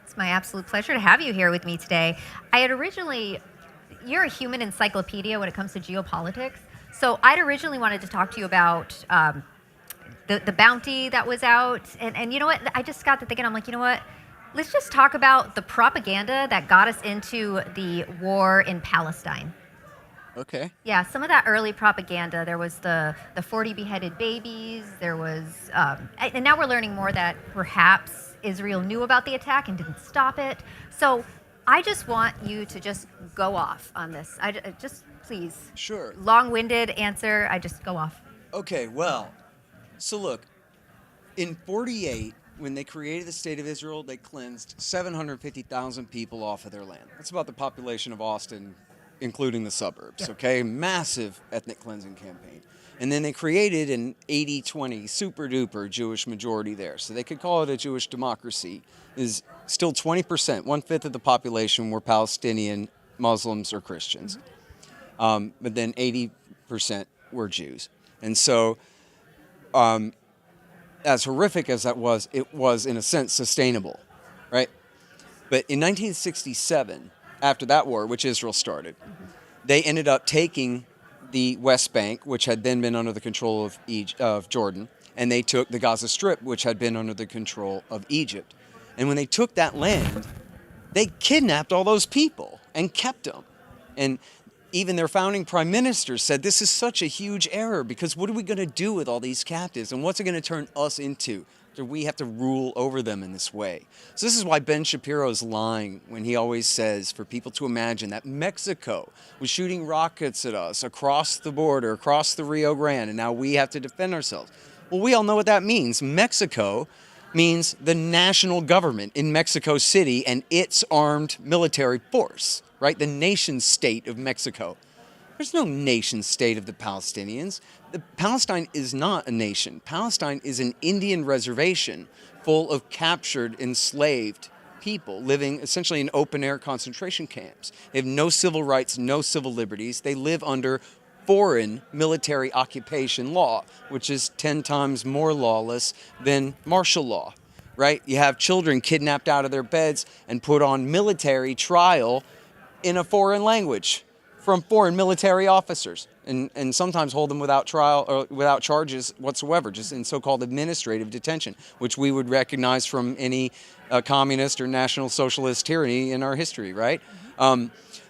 It's my absolute pleasure to have you here with me today. You're a human encyclopedia when it comes to geopolitics. So I'd originally wanted to talk to you about the bounty that was out. And you know what? I just got to thinking, I'm like, you know what? Let's just talk about the propaganda that got us into the war in Palestine. Okay. Yeah, some of that early propaganda, there was the 40 beheaded babies, there was, and now we're learning more that perhaps Israel knew about the attack and didn't stop it. So I just want you to just go off on this. Just please. Sure. Long-winded answer, I just go off. Okay, well, so look, in 48, when they created the State of Israel, they cleansed 750,000 people off of their land. That's about the population of Austin, including the suburbs, okay? Massive ethnic cleansing campaign. And then they created an 80-20 super-duper Jewish majority there. So they could call it a Jewish democracy. Is still 20%, 1/5 of the population were Palestinian, Muslims, or Christians. But then 80% were Jews. And so as horrific as that was, it was, in a sense, sustainable, right? But in 1967, after that war, which Israel started, they ended up taking the West Bank, which had then been under the control of Jordan, and they took the Gaza Strip, which had been under the control of Egypt. And when they took that land, they kidnapped all those people and kept them. And even their founding prime minister said, this is such a huge error, because what are we going to do with all these captives? And what's it going to turn us into? Do we have to rule over them in this way? So this is why Ben Shapiro's lying when he always says for people to imagine that Mexico was shooting rockets at us across the border, across the Rio Grande, and now we have to defend ourselves. Well, we all know what that means. Mexico means the national government in Mexico City and its armed military force, right? The nation state of Mexico. There's no nation state of the Palestinians. Palestine is not a nation. Palestine is an Indian reservation full of captured, enslaved people living essentially in open-air concentration camps. They have no civil rights, no civil liberties. They live under foreign military occupation law, which is 10 times more lawless than martial law, right? You have children kidnapped out of their beds and put on military trial in a foreign language from foreign military officers, and sometimes hold them without trial or without charges whatsoever, just in so-called administrative detention, which we would recognize from any communist or national socialist tyranny in our history, right?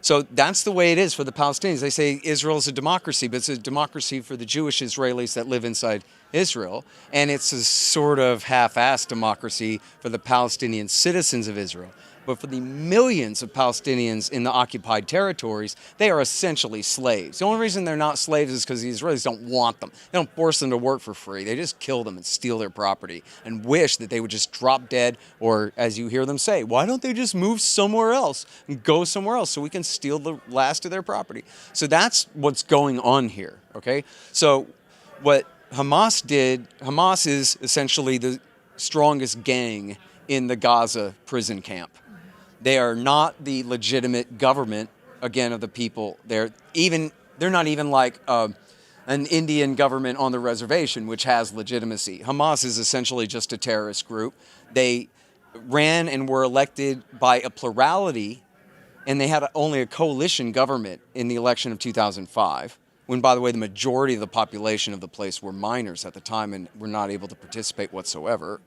So that's the way it is for the Palestinians. They say Israel is a democracy, but it's a democracy for the Jewish Israelis that live inside Israel, and it's a sort of half-assed democracy for the Palestinian citizens of Israel. But for the millions of Palestinians in the occupied territories, they are essentially slaves. The only reason they're not slaves is because the Israelis don't want them. They don't force them to work for free. They just kill them and steal their property and wish that they would just drop dead, or, as you hear them say, why don't they just move somewhere else and go somewhere else so we can steal the last of their property? So that's what's going on here, okay? So what Hamas did, Hamas is essentially the strongest gang in the Gaza prison camp. They are not the legitimate government, again, of the people. They're not even like an Indian government on the reservation, which has legitimacy. Hamas is essentially just a terrorist group. They ran and were elected by a plurality, and they had only a coalition government in the election of 2005, when, by the way, the majority of the population of the place were minors at the time and were not able to participate whatsoever.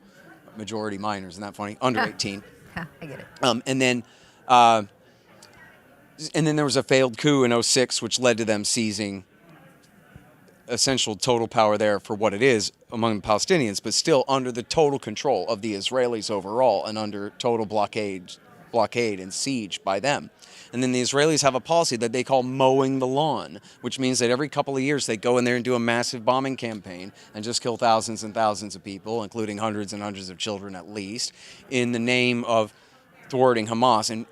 Majority minors, isn't that funny? Under 18. I get it. And then there was a failed coup in 2006, which led to them seizing essential total power there for what it is among the Palestinians, but still under the total control of the Israelis overall and under total blockade and siege by them. And then the Israelis have a policy that they call mowing the lawn, which means that every couple of years they go in there and do a massive bombing campaign and just kill thousands and thousands of people, including hundreds and hundreds of children at least, in the name of thwarting Hamas. And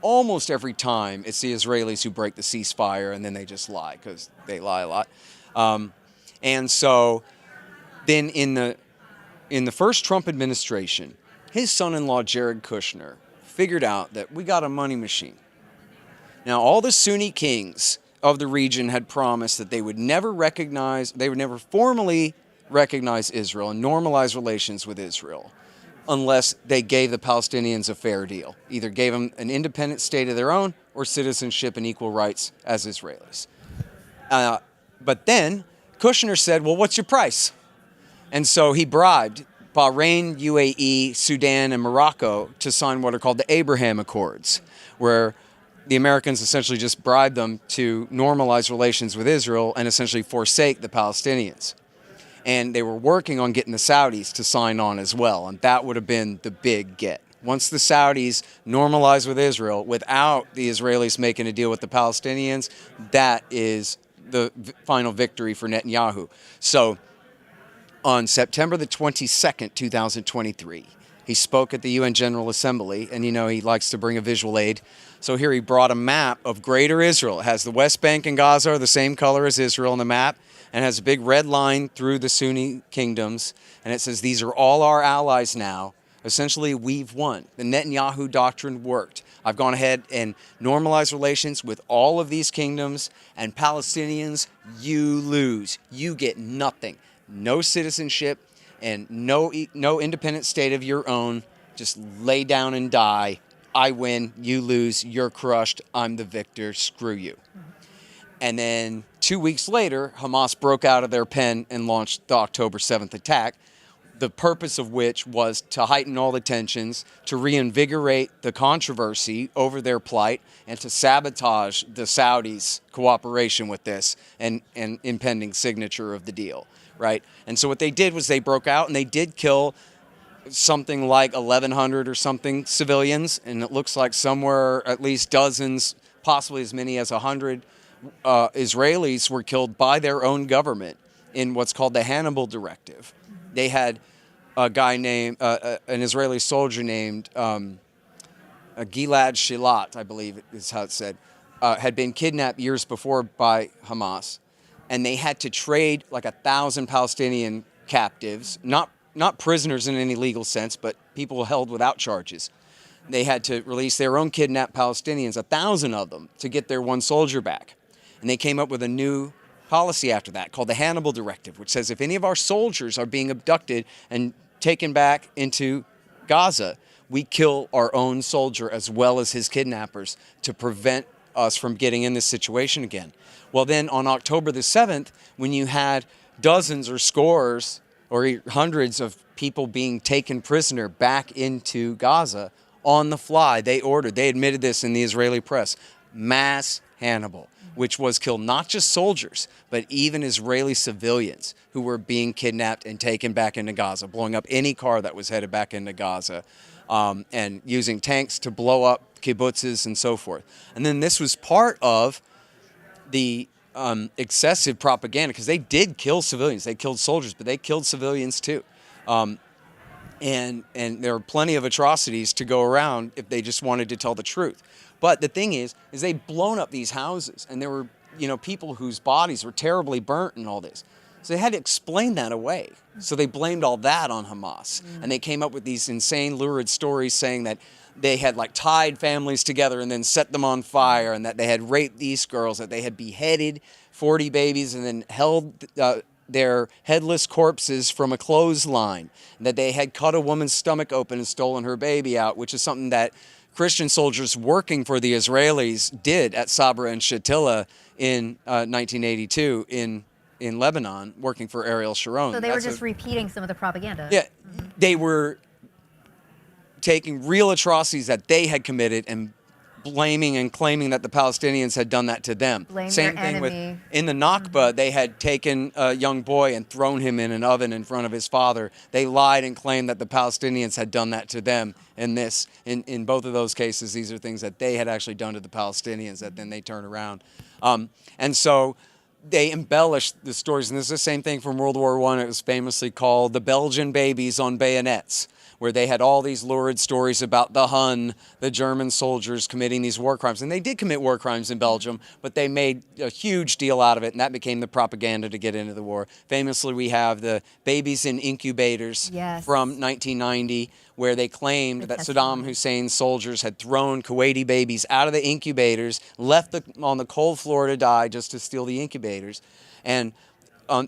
almost every time it's the Israelis who break the ceasefire, and then they just lie, because they lie a lot. And so then in the first Trump administration, his son-in-law, Jared Kushner, figured out that we got a money machine. Now, all the Sunni kings of the region had promised that they would never formally recognize Israel and normalize relations with Israel unless they gave the Palestinians a fair deal. Either gave them an independent state of their own or citizenship and equal rights as Israelis. But then Kushner said, well, what's your price? And so he bribed Bahrain, UAE, Sudan, and Morocco to sign what are called the Abraham Accords, where the Americans essentially just bribed them to normalize relations with Israel and essentially forsake the Palestinians. And they were working on getting the Saudis to sign on as well, and that would have been the big get. Once the Saudis normalize with Israel without the Israelis making a deal with the Palestinians, that is the final victory for Netanyahu. So on September the 22nd, 2023, he spoke at the UN General Assembly, and you know he likes to bring a visual aid. So here he brought a map of Greater Israel. It has the West Bank and Gaza are the same color as Israel on the map, and has a big red line through the Sunni kingdoms, and it says these are all our allies now. Essentially, we've won. The Netanyahu doctrine worked. I've gone ahead and normalized relations with all of these kingdoms, and Palestinians, you lose. You get nothing. No citizenship and no independent state of your own. Just lay down and die. I win, you lose, you're crushed, I'm the victor, screw you. And then 2 weeks later, Hamas broke out of their pen and launched the October 7th attack, the purpose of which was to heighten all the tensions, to reinvigorate the controversy over their plight, and to sabotage the Saudis' cooperation with this and impending signature of the deal, right? And so what they did was they broke out and they did kill something like 1,100 or something civilians, and it looks like somewhere at least dozens, possibly as many as 100 Israelis were killed by their own government in what's called the Hannibal Directive. They had a guy named, an Israeli soldier named Gilad Shalit, I believe is how it's said, had been kidnapped years before by Hamas, and they had to trade like 1,000 Palestinian captives, not prisoners in any legal sense, but people held without charges. They had to release their own kidnapped Palestinians, 1,000 of them, to get their one soldier back. And they came up with a new policy after that called the Hannibal Directive, which says if any of our soldiers are being abducted and taken back into Gaza, we kill our own soldier as well as his kidnappers to prevent us from getting in this situation again. Well, then on October the 7th, when you had dozens or scores or hundreds of people being taken prisoner back into Gaza on the fly, they admitted this in the Israeli press, mass Hannibal, which was kill not just soldiers, but even Israeli civilians who were being kidnapped and taken back into Gaza, blowing up any car that was headed back into Gaza, and using tanks to blow up kibbutzes and so forth. And then this was part of the excessive propaganda, because they did kill civilians. They killed soldiers, but they killed civilians too. And there are plenty of atrocities to go around if they just wanted to tell the truth. But the thing is they'd blown up these houses, and there were, people whose bodies were terribly burnt and all this. So they had to explain that away. So they blamed all that on Hamas. And they came up with these insane, lurid stories saying that they had tied families together and then set them on fire, and that they had raped these girls, that they had beheaded 40 babies and then held their headless corpses from a clothesline, and that they had cut a woman's stomach open and stolen her baby out, which is something that Christian soldiers working for the Israelis did at Sabra and Shatila in 1982 in Lebanon, working for Ariel Sharon. So they were just repeating some of the propaganda. Yeah, they were taking real atrocities that they had committed and blaming and claiming that the Palestinians had done that to them. Blame Same your thing enemy. in the Nakba, they had taken a young boy and thrown him in an oven in front of his father. They lied and claimed that the Palestinians had done that to them. In both of those cases, these are things that they had actually done to the Palestinians that then they turn around. And so they embellished the stories. And this is the same thing from World War I. It was famously called the Belgian babies on bayonets, where they had all these lurid stories about the Hun, the German soldiers committing these war crimes. And they did commit war crimes in Belgium, but they made a huge deal out of it, and that became the propaganda to get into the war. Famously, we have the babies in incubators from 1990, where they claimed that Saddam Hussein's soldiers had thrown Kuwaiti babies out of the incubators, left them on the cold floor to die just to steal the incubators. And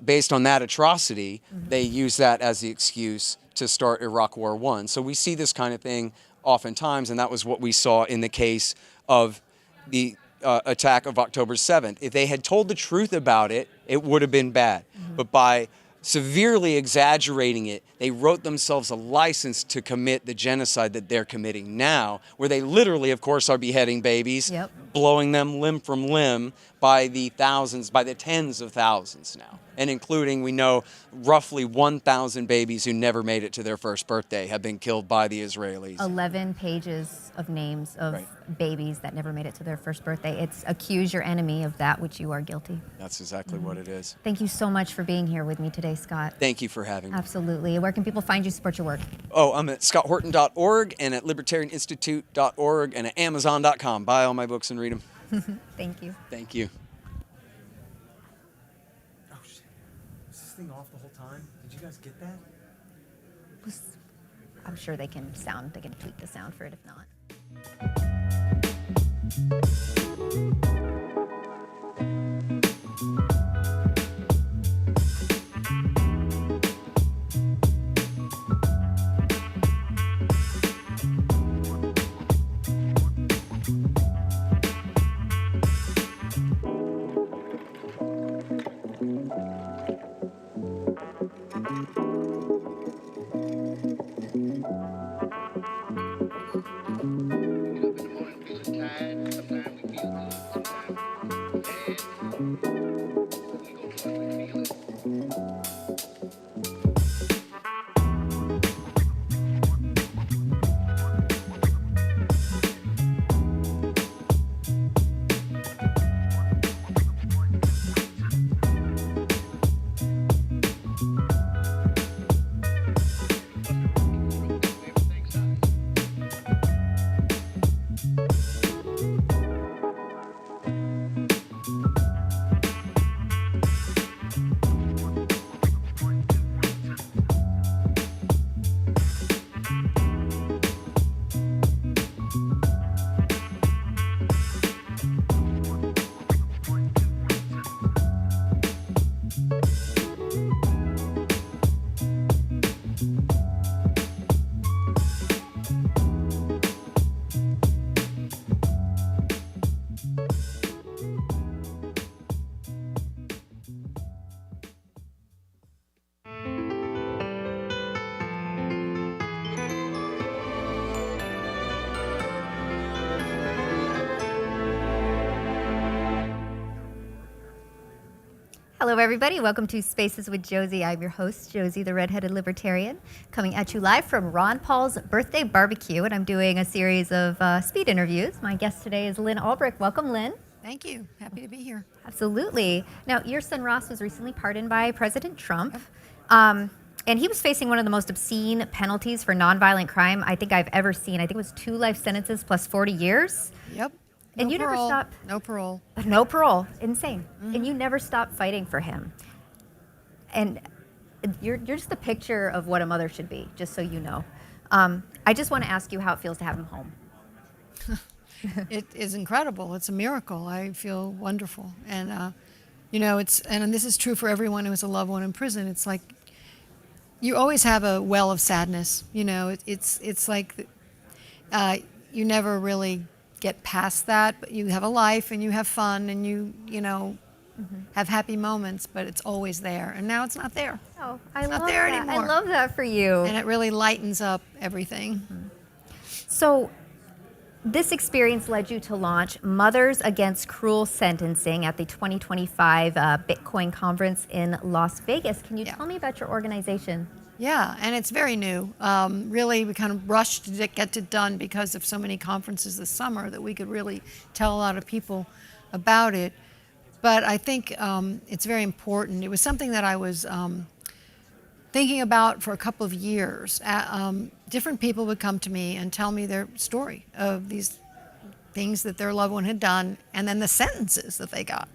based on that atrocity, they used that as the excuse to start Iraq War I. So we see this kind of thing oftentimes, and that was what we saw in the case of the attack of October 7th. If they had told the truth about it, it would have been bad. But by severely exaggerating it, they wrote themselves a license to commit the genocide that they're committing now, where they literally, of course, are beheading babies, blowing them limb from limb by the thousands, by the tens of thousands now. And including, we know, roughly 1,000 babies who never made it to their first birthday have been killed by the Israelis. 11 pages of names of babies that never made it to their first birthday. It's accuse your enemy of that which you are guilty. That's exactly what it is. Thank you so much for being here with me today, Scott. Thank you for having me. Absolutely. Where can people find you, support your work? Oh, I'm at scotthorton.org and at libertarianinstitute.org and at amazon.com. Buy all my books and read them. Thank you. Thank you. Is this thing off the whole time? Did you guys get that? I'm sure they can tweak the sound for it if not. Hello, everybody. Welcome to Spaces with Josie. I'm your host, Josie, the redheaded libertarian, coming at you live from Ron Paul's birthday barbecue, and I'm doing a series of speed interviews. My guest today is Lynn Albrecht. Welcome, Lynn. Thank you. Happy to be here. Absolutely. Now, your son Ross was recently pardoned by President Trump, and he was facing one of the most obscene penalties for nonviolent crime I think I've ever seen. I think it was 2 life sentences plus 40 years. Yep. And no you parole. never stopped. No parole. No parole. Insane. And you never stopped fighting for him. And you're just a picture of what a mother should be, just so you know. I just want to ask you how it feels to have him home. It is incredible. It's a miracle. I feel wonderful. And, you know, and this is true for everyone who has a loved one in prison. It's like you always have a well of sadness. You know, it's like you never really get past that, but you have a life and you have fun and you know, have happy moments, but it's always there. And now it's not there. Oh, It's not there that. anymore. I love that for you. And it really lightens up everything. So this experience led you to launch Mothers Against Cruel Sentencing at the 2025 Bitcoin conference in Las Vegas. Can you tell me about your organization? Yeah, and it's very new. Really, we kind of rushed to get it done because of so many conferences this summer that we could really tell a lot of people about it. But I think it's very important. It was something that I was thinking about for a couple of years. different people would come to me and tell me their story of these things that their loved one had done, and then the sentences that they got.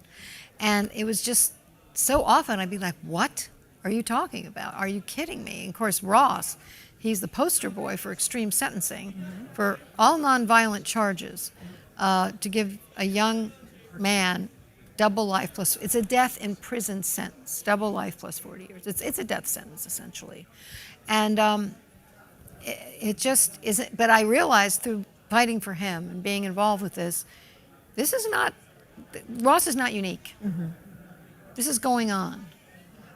And it was just so often I'd be like, what are you talking about? Are you kidding me? And of course, Ross, he's the poster boy for extreme sentencing for all nonviolent charges, to give a young man double life plus, it's a death in prison sentence, double life plus 40 years. It's a death sentence, essentially. And it just isn't, but I realized through fighting for him and being involved with this is not, Ross is not unique. This is going on.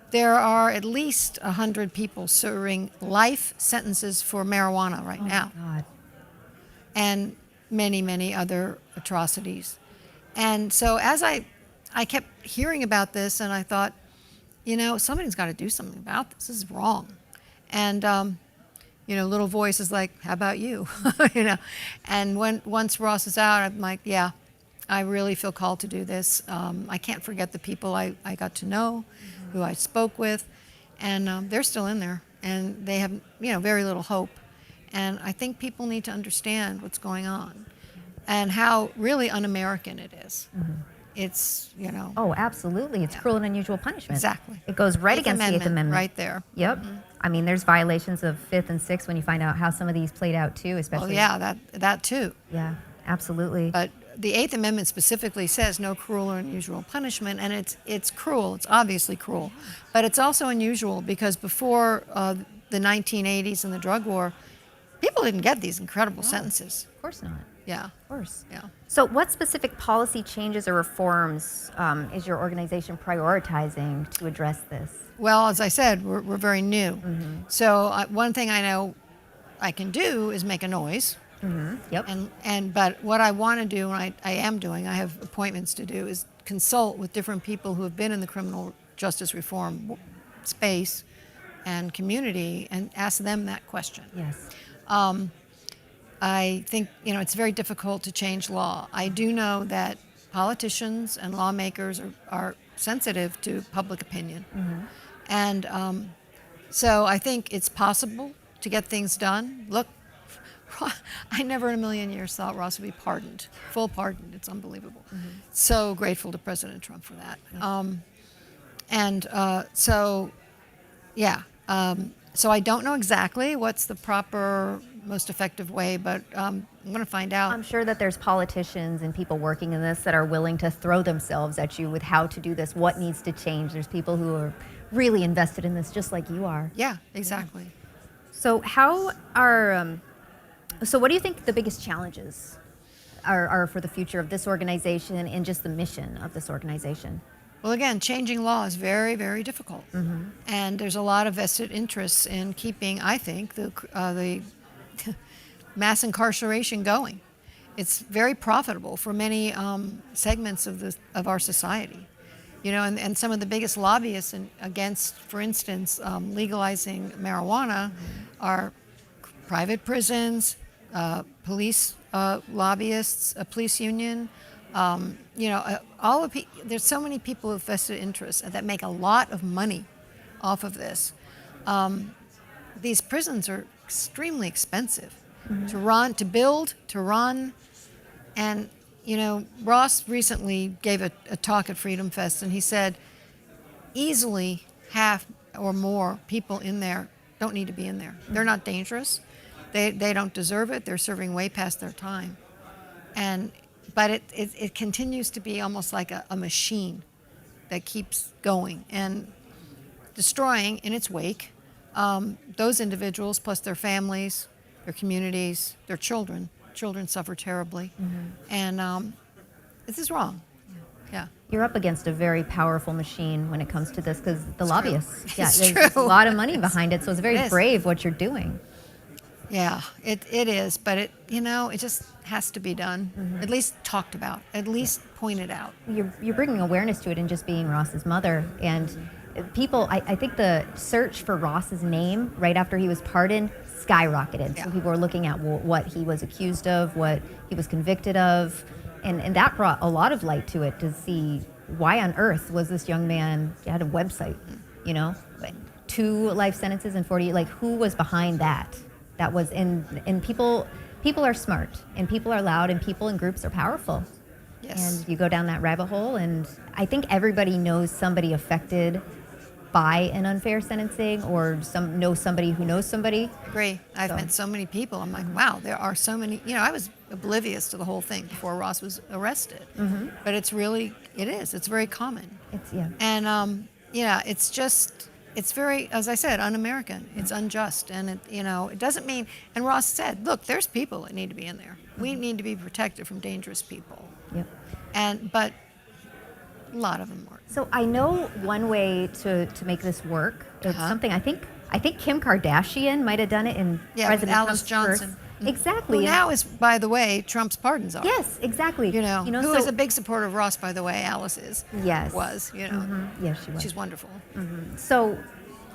There are at least 100 people serving life sentences for marijuana right now. God. And many, many other atrocities. And so as I kept hearing about this, and I thought, somebody's got to do something about this. This is wrong. And, little voice is like, how about you? And once Ross is out, I'm like, yeah, I really feel called to do this. I can't forget the people I got to know, who I spoke with, and they're still in there, and they have, very little hope. And I think people need to understand what's going on and how really un-American it is. It's, Oh, absolutely. It's cruel and unusual punishment. Exactly. It goes right against the Eighth Amendment. Right there. Yep. I mean, there's violations of Fifth and Sixth when you find out how some of these played out too, especially. Oh, yeah, that too. Yeah, absolutely. But the Eighth Amendment specifically says no cruel or unusual punishment, and it's cruel. It's obviously cruel. But it's also unusual because before the 1980s and the drug war, people didn't get these incredible sentences. Of course not. Yeah. Of course. Yeah. So what specific policy changes or reforms is your organization prioritizing to address this? Well, as I said, we're very new. So one thing I know I can do is make a noise. Yep. But what I want to do, and I am doing, I have appointments to do, is consult with different people who have been in the criminal justice reform space and community and ask them that question. Yes. I think, it's very difficult to change law. I do know that politicians and lawmakers are sensitive to public opinion. And so I think it's possible to get things done. Look, I never in a million years thought Ross would be pardoned, full pardoned. It's unbelievable. So grateful to President Trump for that. So I don't know exactly what's the proper, most effective way, but I'm going to find out. I'm sure that there's politicians and people working in this that are willing to throw themselves at you with how to do this, what needs to change. There's people who are really invested in this, just like you are. Yeah, exactly. So so what do you think the biggest challenges are for the future of this organization and just the mission of this organization? Well, again, changing law is very, very difficult. And there's a lot of vested interests in keeping, I think, the mass incarceration going. It's very profitable for many segments of our society. And some of the biggest lobbyists against, for instance, legalizing marijuana are private prisons, police lobbyists, a police union. There's so many people with vested interests that make a lot of money off of this. These prisons are extremely expensive to run, to build, to run. And, Ross recently gave a talk at Freedom Fest, and he said easily half or more people in there don't need to be in there. They're not dangerous. They don't deserve it. They're serving way past their time. But it continues to be almost like a machine that keeps going and destroying in its wake those individuals plus their families, their communities, their children. Children suffer terribly. And this is wrong. Yeah. You're up against a very powerful machine when it comes to this because the lobbyists. It's There's true. a lot of money behind it, so it's very It is. brave what you're doing. Yeah, it is, but it just has to be done. At least talked about, at least pointed out. You're bringing awareness to it and just being Ross's mother. And people, I think the search for Ross's name right after he was pardoned skyrocketed. So people were looking at what he was accused of, what he was convicted of. And that brought a lot of light to it to see why on earth was this young man, he had a website, 2 life sentences and 40, like who was behind that? That was and people are smart, and people are loud, and people in groups are powerful. Yes. And you go down that rabbit hole, and I think everybody knows somebody affected by an unfair sentencing, or knows somebody who knows somebody. Agree. I've met so many people. I'm like, wow, there are so many. I was oblivious to the whole thing before Ross was arrested. Mhm. But it is. It's very common. Yeah. And it's very, as I said, un-American. It's unjust, and it doesn't mean. And Ross said, look, there's people that need to be in there. We need to be protected from dangerous people. Yep. But a lot of them work. So I know one way to make this work. It's something I think Kim Kardashian might have done it in Yeah, President with Alice Trump's Johnson. first. Exactly. Who now is, by the way, Trump's pardon czar. Yes, exactly. Who so- is a big supporter of Ross, by the way. Alice is. Yes. Was. Yes, she was. She's wonderful. So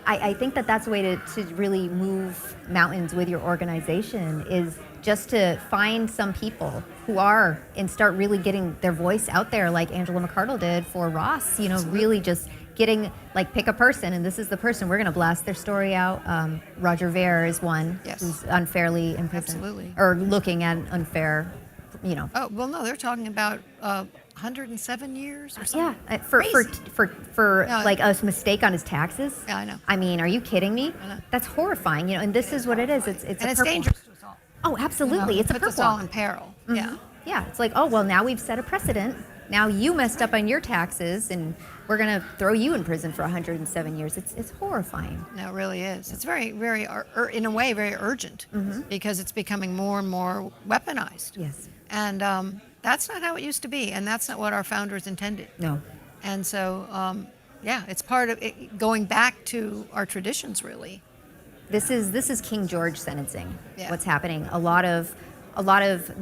I think that's a way to really move mountains with your organization, is just to find some people who are, and start really getting their voice out there, like Angela McArdle did for Ross. Really just getting, pick a person, and this is the person we're going to blast their story out. Roger Ver is one who's unfairly imprisoned. Absolutely. Or looking at unfair, Oh, well, no, they're talking about 107 years or something. Yeah, Crazy. for Yeah. a mistake on his taxes. Yeah, I know. I mean, are you kidding me? I know. That's horrifying. And this is what it is. It's And a it's perp dangerous walk. to us all. Oh, absolutely. It's a puts perp us all walk. in peril. Mhm. Yeah. Yeah. It's like, oh well, now we've set a precedent. Now you messed up on your taxes, and we're gonna throw you in prison for 107 years. It's horrifying. No, it really is. It's very, very, in a way, very urgent because it's becoming more and more weaponized. Yes. And that's not how it used to be, and that's not what our founders intended. No. And so, it's part of it, going back to our traditions, really. This is King George sentencing. Yeah. What's happening? A lot of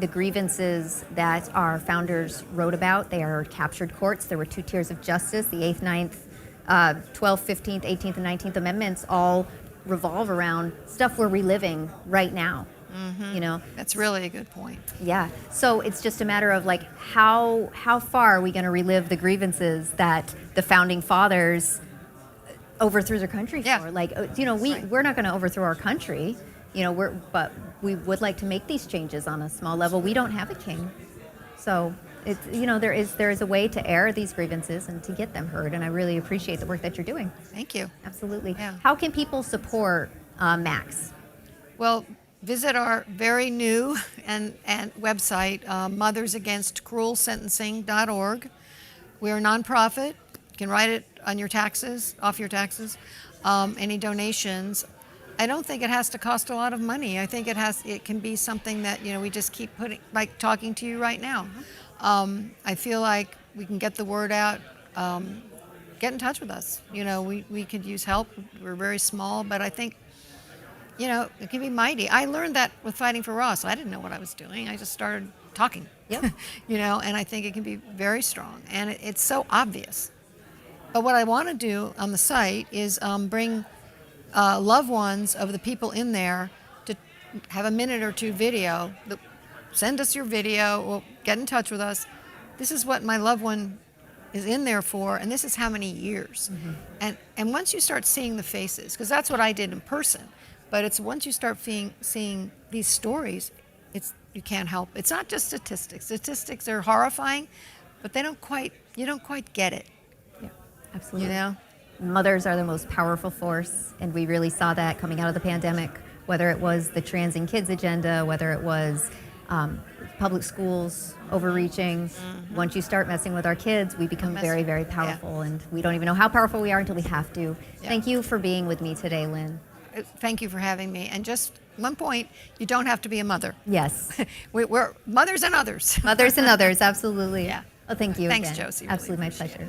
the grievances that our founders wrote about, they are captured courts. There were 2 tiers of justice. The 8th, 9th, 12th, 15th, 18th, and 19th Amendments all revolve around stuff we're reliving right now. That's really a good point. Yeah. So it's just a matter of how far are we going to relive the grievances that the founding fathers overthrew their country for? We're not going to overthrow our country. But we would like to make these changes on a small level. We don't have a king, so it's there is a way to air these grievances and to get them heard. And I really appreciate the work that you're doing. Thank you. Absolutely. Yeah. How can people support Max? Well, visit our very new and website, mothersagainstcruelsentencing.org. We're a nonprofit. You can write it on your taxes, off your taxes. Any donations. I don't think it has to cost a lot of money. I think it can be something that, we just keep putting, like talking to you right now. I feel like we can get the word out. Get in touch with us. We could use help. We're very small, but I think, it can be mighty. I learned that with fighting for Ross. I didn't know what I was doing. I just started talking. Yep. And I think it can be very strong. And it's so obvious. But what I want to do on the site is bring loved ones of the people in there to have a minute or 2 video. Send us your video, or get in touch with us. This is what my loved one is in there for, and this is how many years. And once you start seeing the faces, because that's what I did in person, but it's once you start seeing these stories, you can't help. It's not just statistics. Statistics are horrifying, but you don't quite get it. Yeah, absolutely. Mothers are the most powerful force, and we really saw that coming out of the pandemic, whether it was the trans and kids agenda, whether it was public schools overreaching. Once you start messing with our kids, we become very, very powerful, and we don't even know how powerful we are until we have to. Thank you for being with me today, Lynn. Thank you for having me. And just one point, you don't have to be a mother. Yes. We're mothers and others. Mothers and others, absolutely. Yeah. Oh, thank you Thanks, again. Josie. Really Absolutely, my pleasure.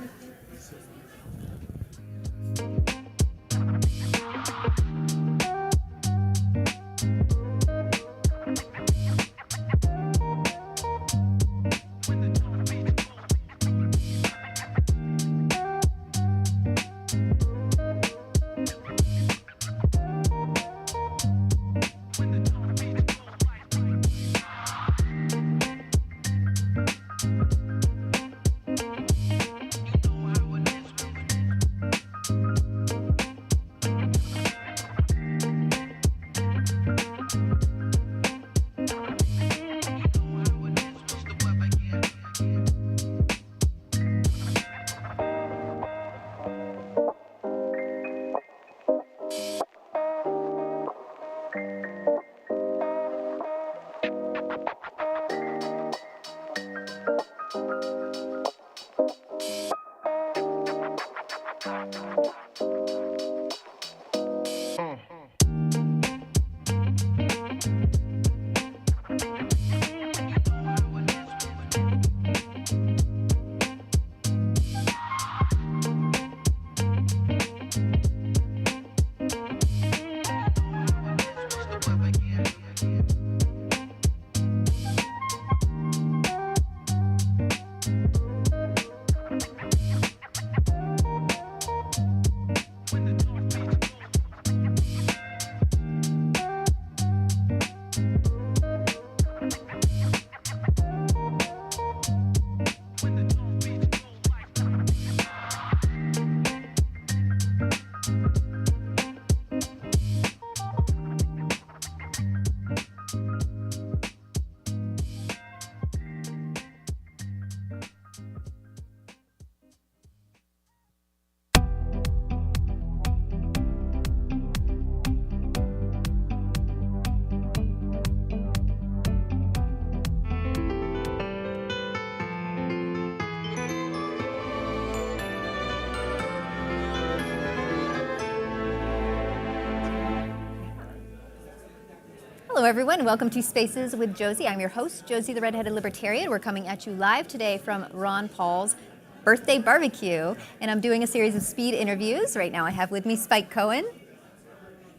Hello, everyone. Welcome to Spaces with Josie. I'm your host, Josie the Redheaded Libertarian. We're coming at you live today from Ron Paul's birthday barbecue, and I'm doing a series of speed interviews. Right now I have with me Spike Cohen.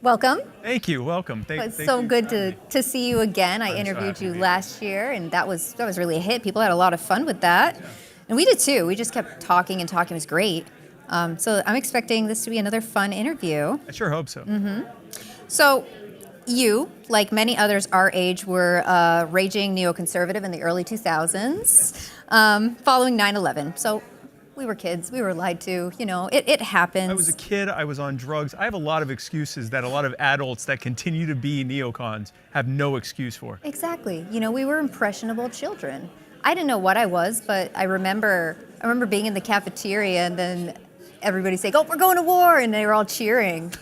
Welcome. Thank you. Welcome. It's so good to see you again. I interviewed you last year, and that was really a hit. People had a lot of fun with that, and we did too. We just kept talking and talking. It was great. So I'm expecting this to be another fun interview. I sure hope so. So you, like many others our age, were raging neoconservative in the early 2000s, following 9/11. So we were kids. We were lied to. You know, it happens. I was a kid. I was on drugs. I have a lot of excuses that a lot of adults that continue to be neocons have no excuse for. Exactly. You know, we were impressionable children. I didn't know what I was, but I remember being in the cafeteria and then everybody saying, "Oh, we're going to war," and they were all cheering.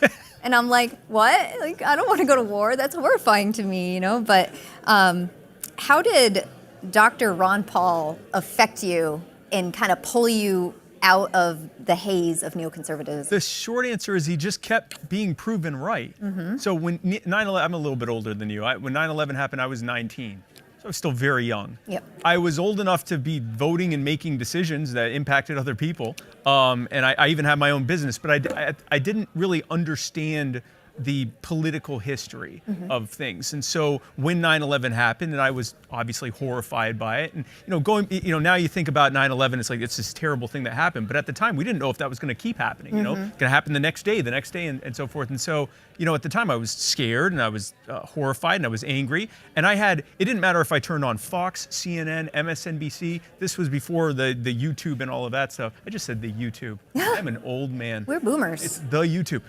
And I'm like, what? Like, I don't want to go to war. That's horrifying to me, you know? But how did Dr. Ron Paul affect you and kind of pull you out of the haze of neoconservatism? The short answer is he just kept being proven right. So when 9/11, I'm a little bit older than you. When 9/11 happened, I was 19. So I was still very young. Yep. I was old enough to be voting and making decisions that impacted other people. And I even had my own business, but I didn't really understand the political history of things. And so when 9/11 happened, and I was obviously horrified by it, and now you think about 9/11, it's like it's this terrible thing that happened. But at the time, we didn't know if that was going to keep happening. You know, going to happen the next day, and so forth. And so, at the time, I was scared and I was horrified and I was angry. And it didn't matter if I turned on Fox, CNN, MSNBC. This was before the YouTube and all of that stuff. I just said the YouTube. I'm an old man. We're boomers. It's the YouTube.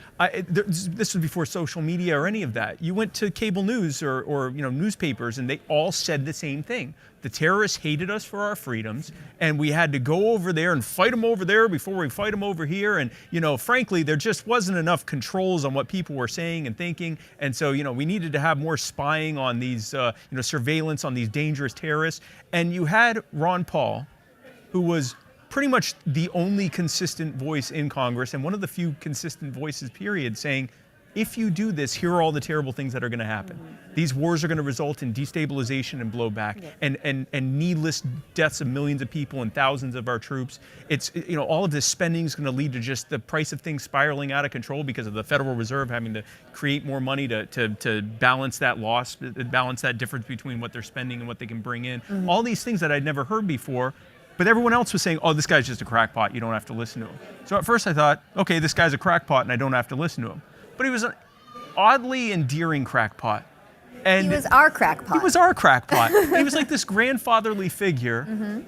This was before social media or any of that. You went to cable news or newspapers, and they all said the same thing. The terrorists hated us for our freedoms, and we had to go over there and fight them over there before we fight them over here. And frankly, there just wasn't enough controls on what people were saying and thinking. And so we needed to have more spying on these surveillance on these dangerous terrorists. And you had Ron Paul, who was pretty much the only consistent voice in Congress and one of the few consistent voices, period, saying, if you do this, here are all the terrible things that are going to happen. These wars are going to result in destabilization and blowback and needless deaths of millions of people and thousands of our troops. It's, all of this spending is going to lead to just the price of things spiraling out of control because of the Federal Reserve having to create more money to balance that loss, balance that difference between what they're spending and what they can bring in. All these things that I'd never heard before. But everyone else was saying, oh, this guy's just a crackpot. You don't have to listen to him. So at first I thought, okay, this guy's a crackpot and I don't have to listen to him. But he was an oddly endearing crackpot. And he was our crackpot. He was our crackpot. He was like this grandfatherly figure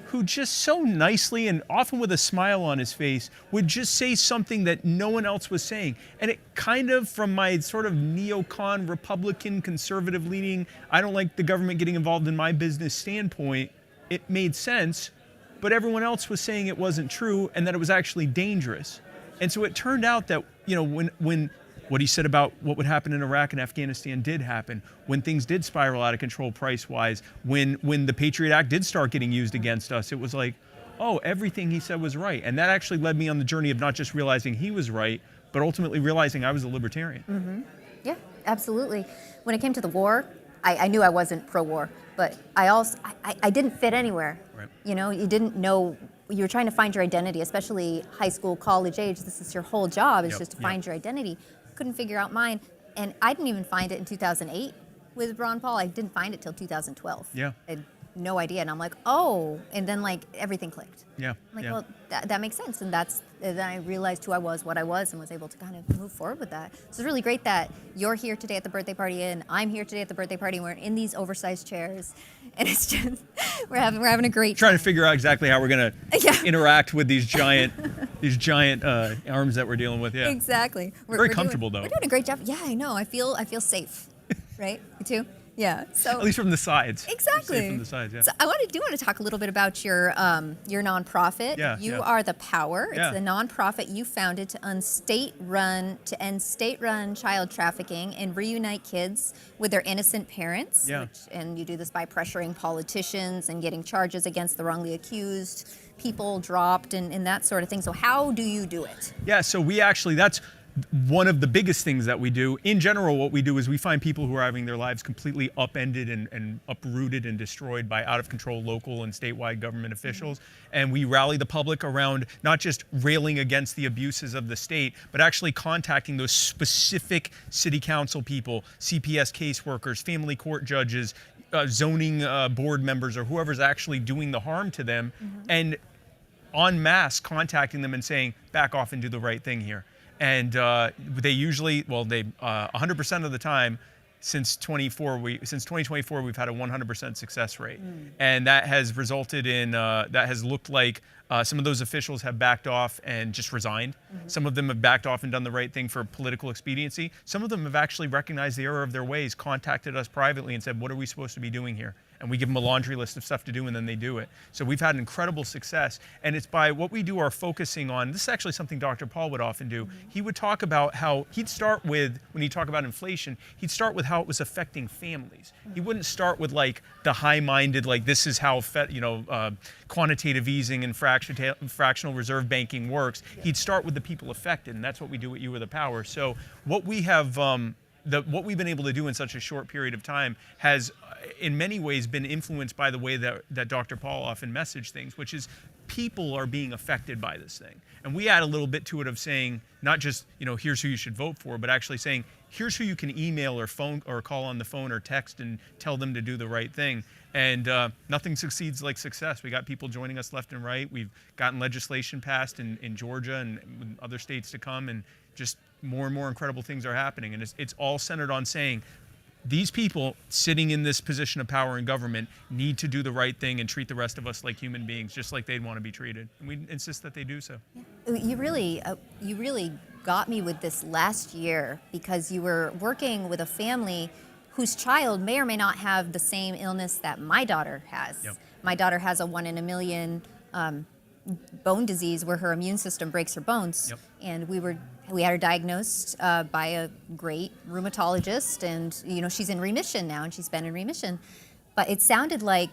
who just so nicely and often with a smile on his face would just say something that no one else was saying. And it kind of, from my sort of neocon, Republican, conservative leaning, I don't like the government getting involved in my business standpoint, it made sense. But everyone else was saying it wasn't true and that it was actually dangerous. And so it turned out that, when what he said about what would happen in Iraq and Afghanistan did happen, when things did spiral out of control price-wise, when the Patriot Act did start getting used against us, it was like, oh, everything he said was right. And that actually led me on the journey of not just realizing he was right, but ultimately realizing I was a libertarian. Yeah, absolutely. When it came to the war, I knew I wasn't pro-war, but I didn't fit anywhere. Right. You didn't know. You were trying to find your identity, especially high school, college age. This is your whole job, is just to find your identity. Couldn't figure out mine. And I didn't even find it in 2008 with Ron Paul. I didn't find it till 2012. Yeah. I had no idea. And I'm like, oh, and then everything clicked. Yeah. I'm like, well, that makes sense. And then I realized who I was, what I was, and was able to kind of move forward with that. So it's really great that you're here today at the birthday party and I'm here today at the birthday party and we're in these oversized chairs. And it's just, we're having a great Trying to figure out exactly how we're going to interact with these giant arms that we're dealing with. Yeah. Exactly. Very comfortable though. We're doing a great job. Yeah, I know. I feel safe. Right? You too? Yeah. So at least from the sides. Exactly. Safe from the sides, yeah. So I want to talk a little bit about your nonprofit. Yeah. You are the Power. Yeah. It's the nonprofit you founded to end state-run child trafficking and reunite kids with their innocent parents. Yeah. And you do this by pressuring politicians and getting charges against the wrongly accused, people dropped, and that sort of thing. So how do you do it? Yeah. So we actually one of the biggest things that we do, in general, what we do is we find people who are having their lives completely upended and uprooted and destroyed by out of control local and statewide government officials. And we rally the public around not just railing against the abuses of the state, but actually contacting those specific city council people, CPS caseworkers, family court judges, zoning board members, or whoever's actually doing the harm to them, and en masse contacting them and saying, back off and do the right thing here. And they usually, well, they 100% of the time, since 2024, we've had a 100% success rate, and that has resulted in that has looked like some of those officials have backed off and just resigned. Some of them have backed off and done the right thing for political expediency. Some of them have actually recognized the error of their ways, contacted us privately and said, what are we supposed to be doing here? And we give them a laundry list of stuff to do, and then they do it. So we've had incredible success, and it's by what we do are focusing on. This is actually something Dr. Paul would often do. He would talk about how he'd start with, when he talked about inflation, he'd start with how it was affecting families. He wouldn't start with like the high-minded, like this is how quantitative easing and fractional reserve banking works. He'd start with the people affected, and that's what we do at You Are the Power. So what we have. What we've been able to do in such a short period of time has, in many ways, been influenced by the way that Dr. Paul often messaged things, which is people are being affected by this thing. And we add a little bit to it of saying, not just, here's who you should vote for, but actually saying, here's who you can email or phone or call on the phone or text and tell them to do the right thing. And nothing succeeds like success. We got people joining us left and right. We've gotten legislation passed in Georgia and other states to come, and just more and more incredible things are happening. And it's all centered on saying, these people sitting in this position of power in government need to do the right thing and treat the rest of us like human beings, just like they'd want to be treated. And we insist that they do so. You really got me with this last year, because you were working with a family whose child may or may not have the same illness that my daughter has. Yep. My daughter has a 1 in a million bone disease where her immune system breaks her bones. Yep. And we had her diagnosed by a great rheumatologist, and Mm-hmm. she's in remission now, and she's been in remission. But it sounded like,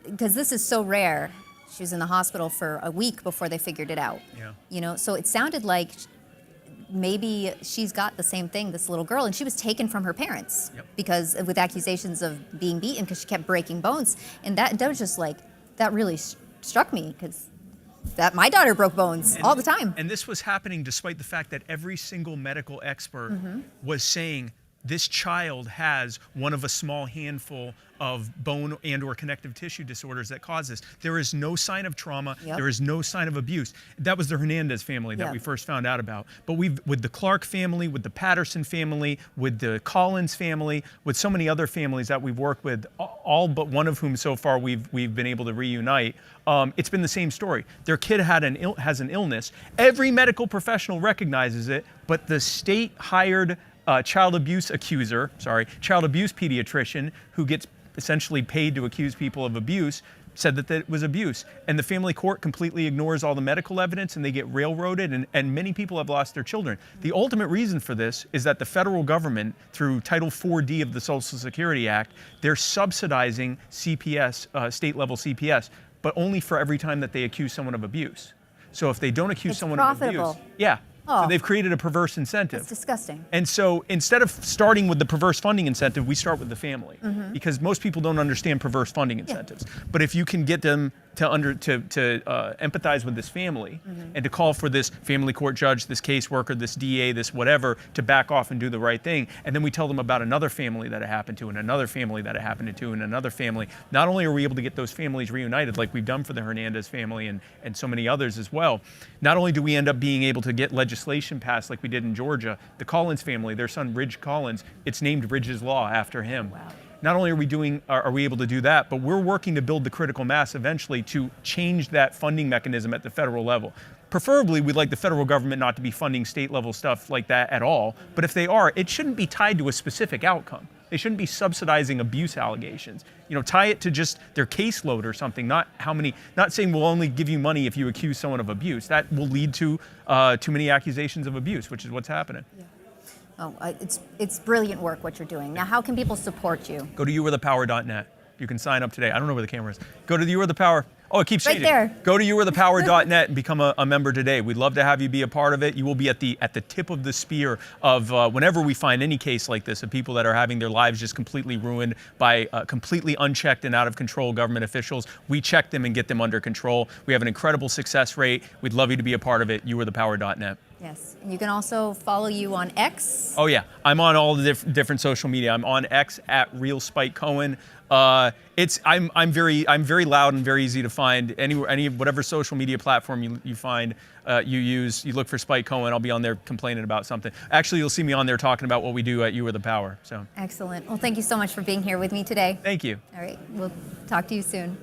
because this is so rare, she was in the hospital for a week before they figured it out. Yeah. So it sounded like maybe she's got the same thing, this little girl, and she was taken from her parents because with accusations of being beaten because she kept breaking bones. And that was just like, that really struck me, because that my daughter broke bones all the time. And this was happening despite the fact that every single medical expert was saying this child has one of a small handful of bone and or connective tissue disorders that cause this. There is no sign of trauma. There is no sign of abuse. That was the Hernandez family that we first found out about. But with the Clark family, with the Patterson family, with the Collins family, with so many other families that we've worked with, all but one of whom so far we've been able to reunite, it's been the same story. Their kid has an illness. Every medical professional recognizes it, but the state hired child abuse pediatrician who gets essentially paid to accuse people of abuse said that it was abuse. And the family court completely ignores all the medical evidence, and they get railroaded, and many people have lost their children. The ultimate reason for this is that the federal government, through Title 4D of the Social Security Act, they're subsidizing CPS, state-level CPS, but only for every time that they accuse someone of abuse. So if they don't accuse someone of abuse, so they've created a perverse incentive. It's disgusting. And so instead of starting with the perverse funding incentive, we start with the family, because most people don't understand perverse funding incentives. But if you can get them to empathize with this family and to call for this family court judge, this caseworker, this DA, this whatever, to back off and do the right thing, and then we tell them about another family that it happened to, and another family that it happened to, and another family, not only are we able to get those families reunited like we've done for the Hernandez family and so many others as well, not only do we end up being able to get legislation passed like we did in Georgia, the Collins family, their son Ridge Collins, it's named Ridge's Law after him. Wow. Not only are we able to do that, but we're working to build the critical mass eventually to change that funding mechanism at the federal level. Preferably, we'd like the federal government not to be funding state level stuff like that at all. But if they are, it shouldn't be tied to a specific outcome. They shouldn't be subsidizing abuse allegations. Tie it to just their caseload or something, not saying we'll only give you money if you accuse someone of abuse. That will lead to too many accusations of abuse, which is what's happening. Yeah. It's brilliant work what you're doing. Now, how can people support you? Go to youarethepower.net. You can sign up today. I don't know where the camera is. Go to You Are the Power. Oh, it keeps Right changing. there. Go to youarethepower.net and become a member today. We'd love to have you be a part of it. You will be at the tip of the spear of whenever we find any case like this of people that are having their lives just completely ruined by completely unchecked and out of control government officials. We check them and get them under control. We have an incredible success rate. We'd love you to be a part of it. youarethepower.net. Yes, and you can also follow you on X. Oh yeah, I'm on all the different social media. I'm on X at Real Spike Cohen. I'm very loud and very easy to find. Any whatever social media platform you find you use, you look for Spike Cohen. I'll be on there complaining about something. Actually, you'll see me on there talking about what we do at You Are the Power. So Excellent. Well, thank you so much for being here with me today. Thank you. All right, we'll talk to you soon.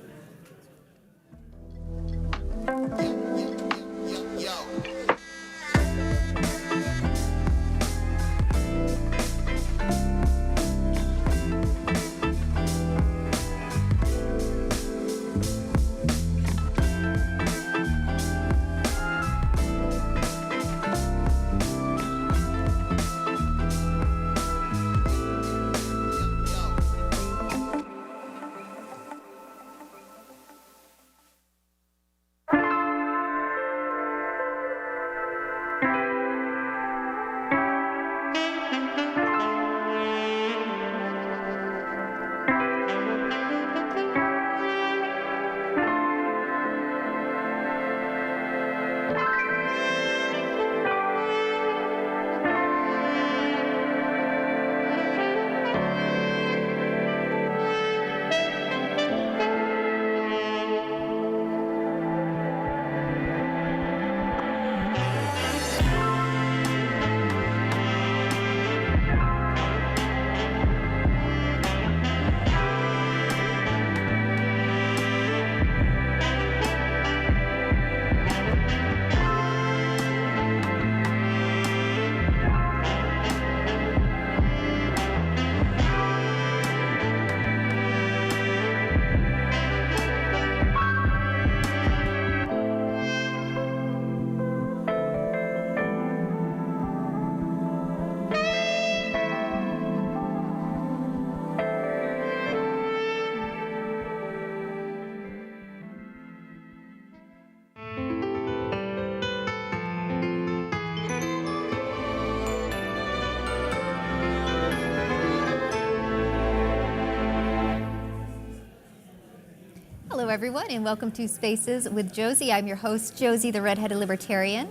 Hello, everyone, and welcome to Spaces with Josie. I'm your host, Josie, the redheaded libertarian,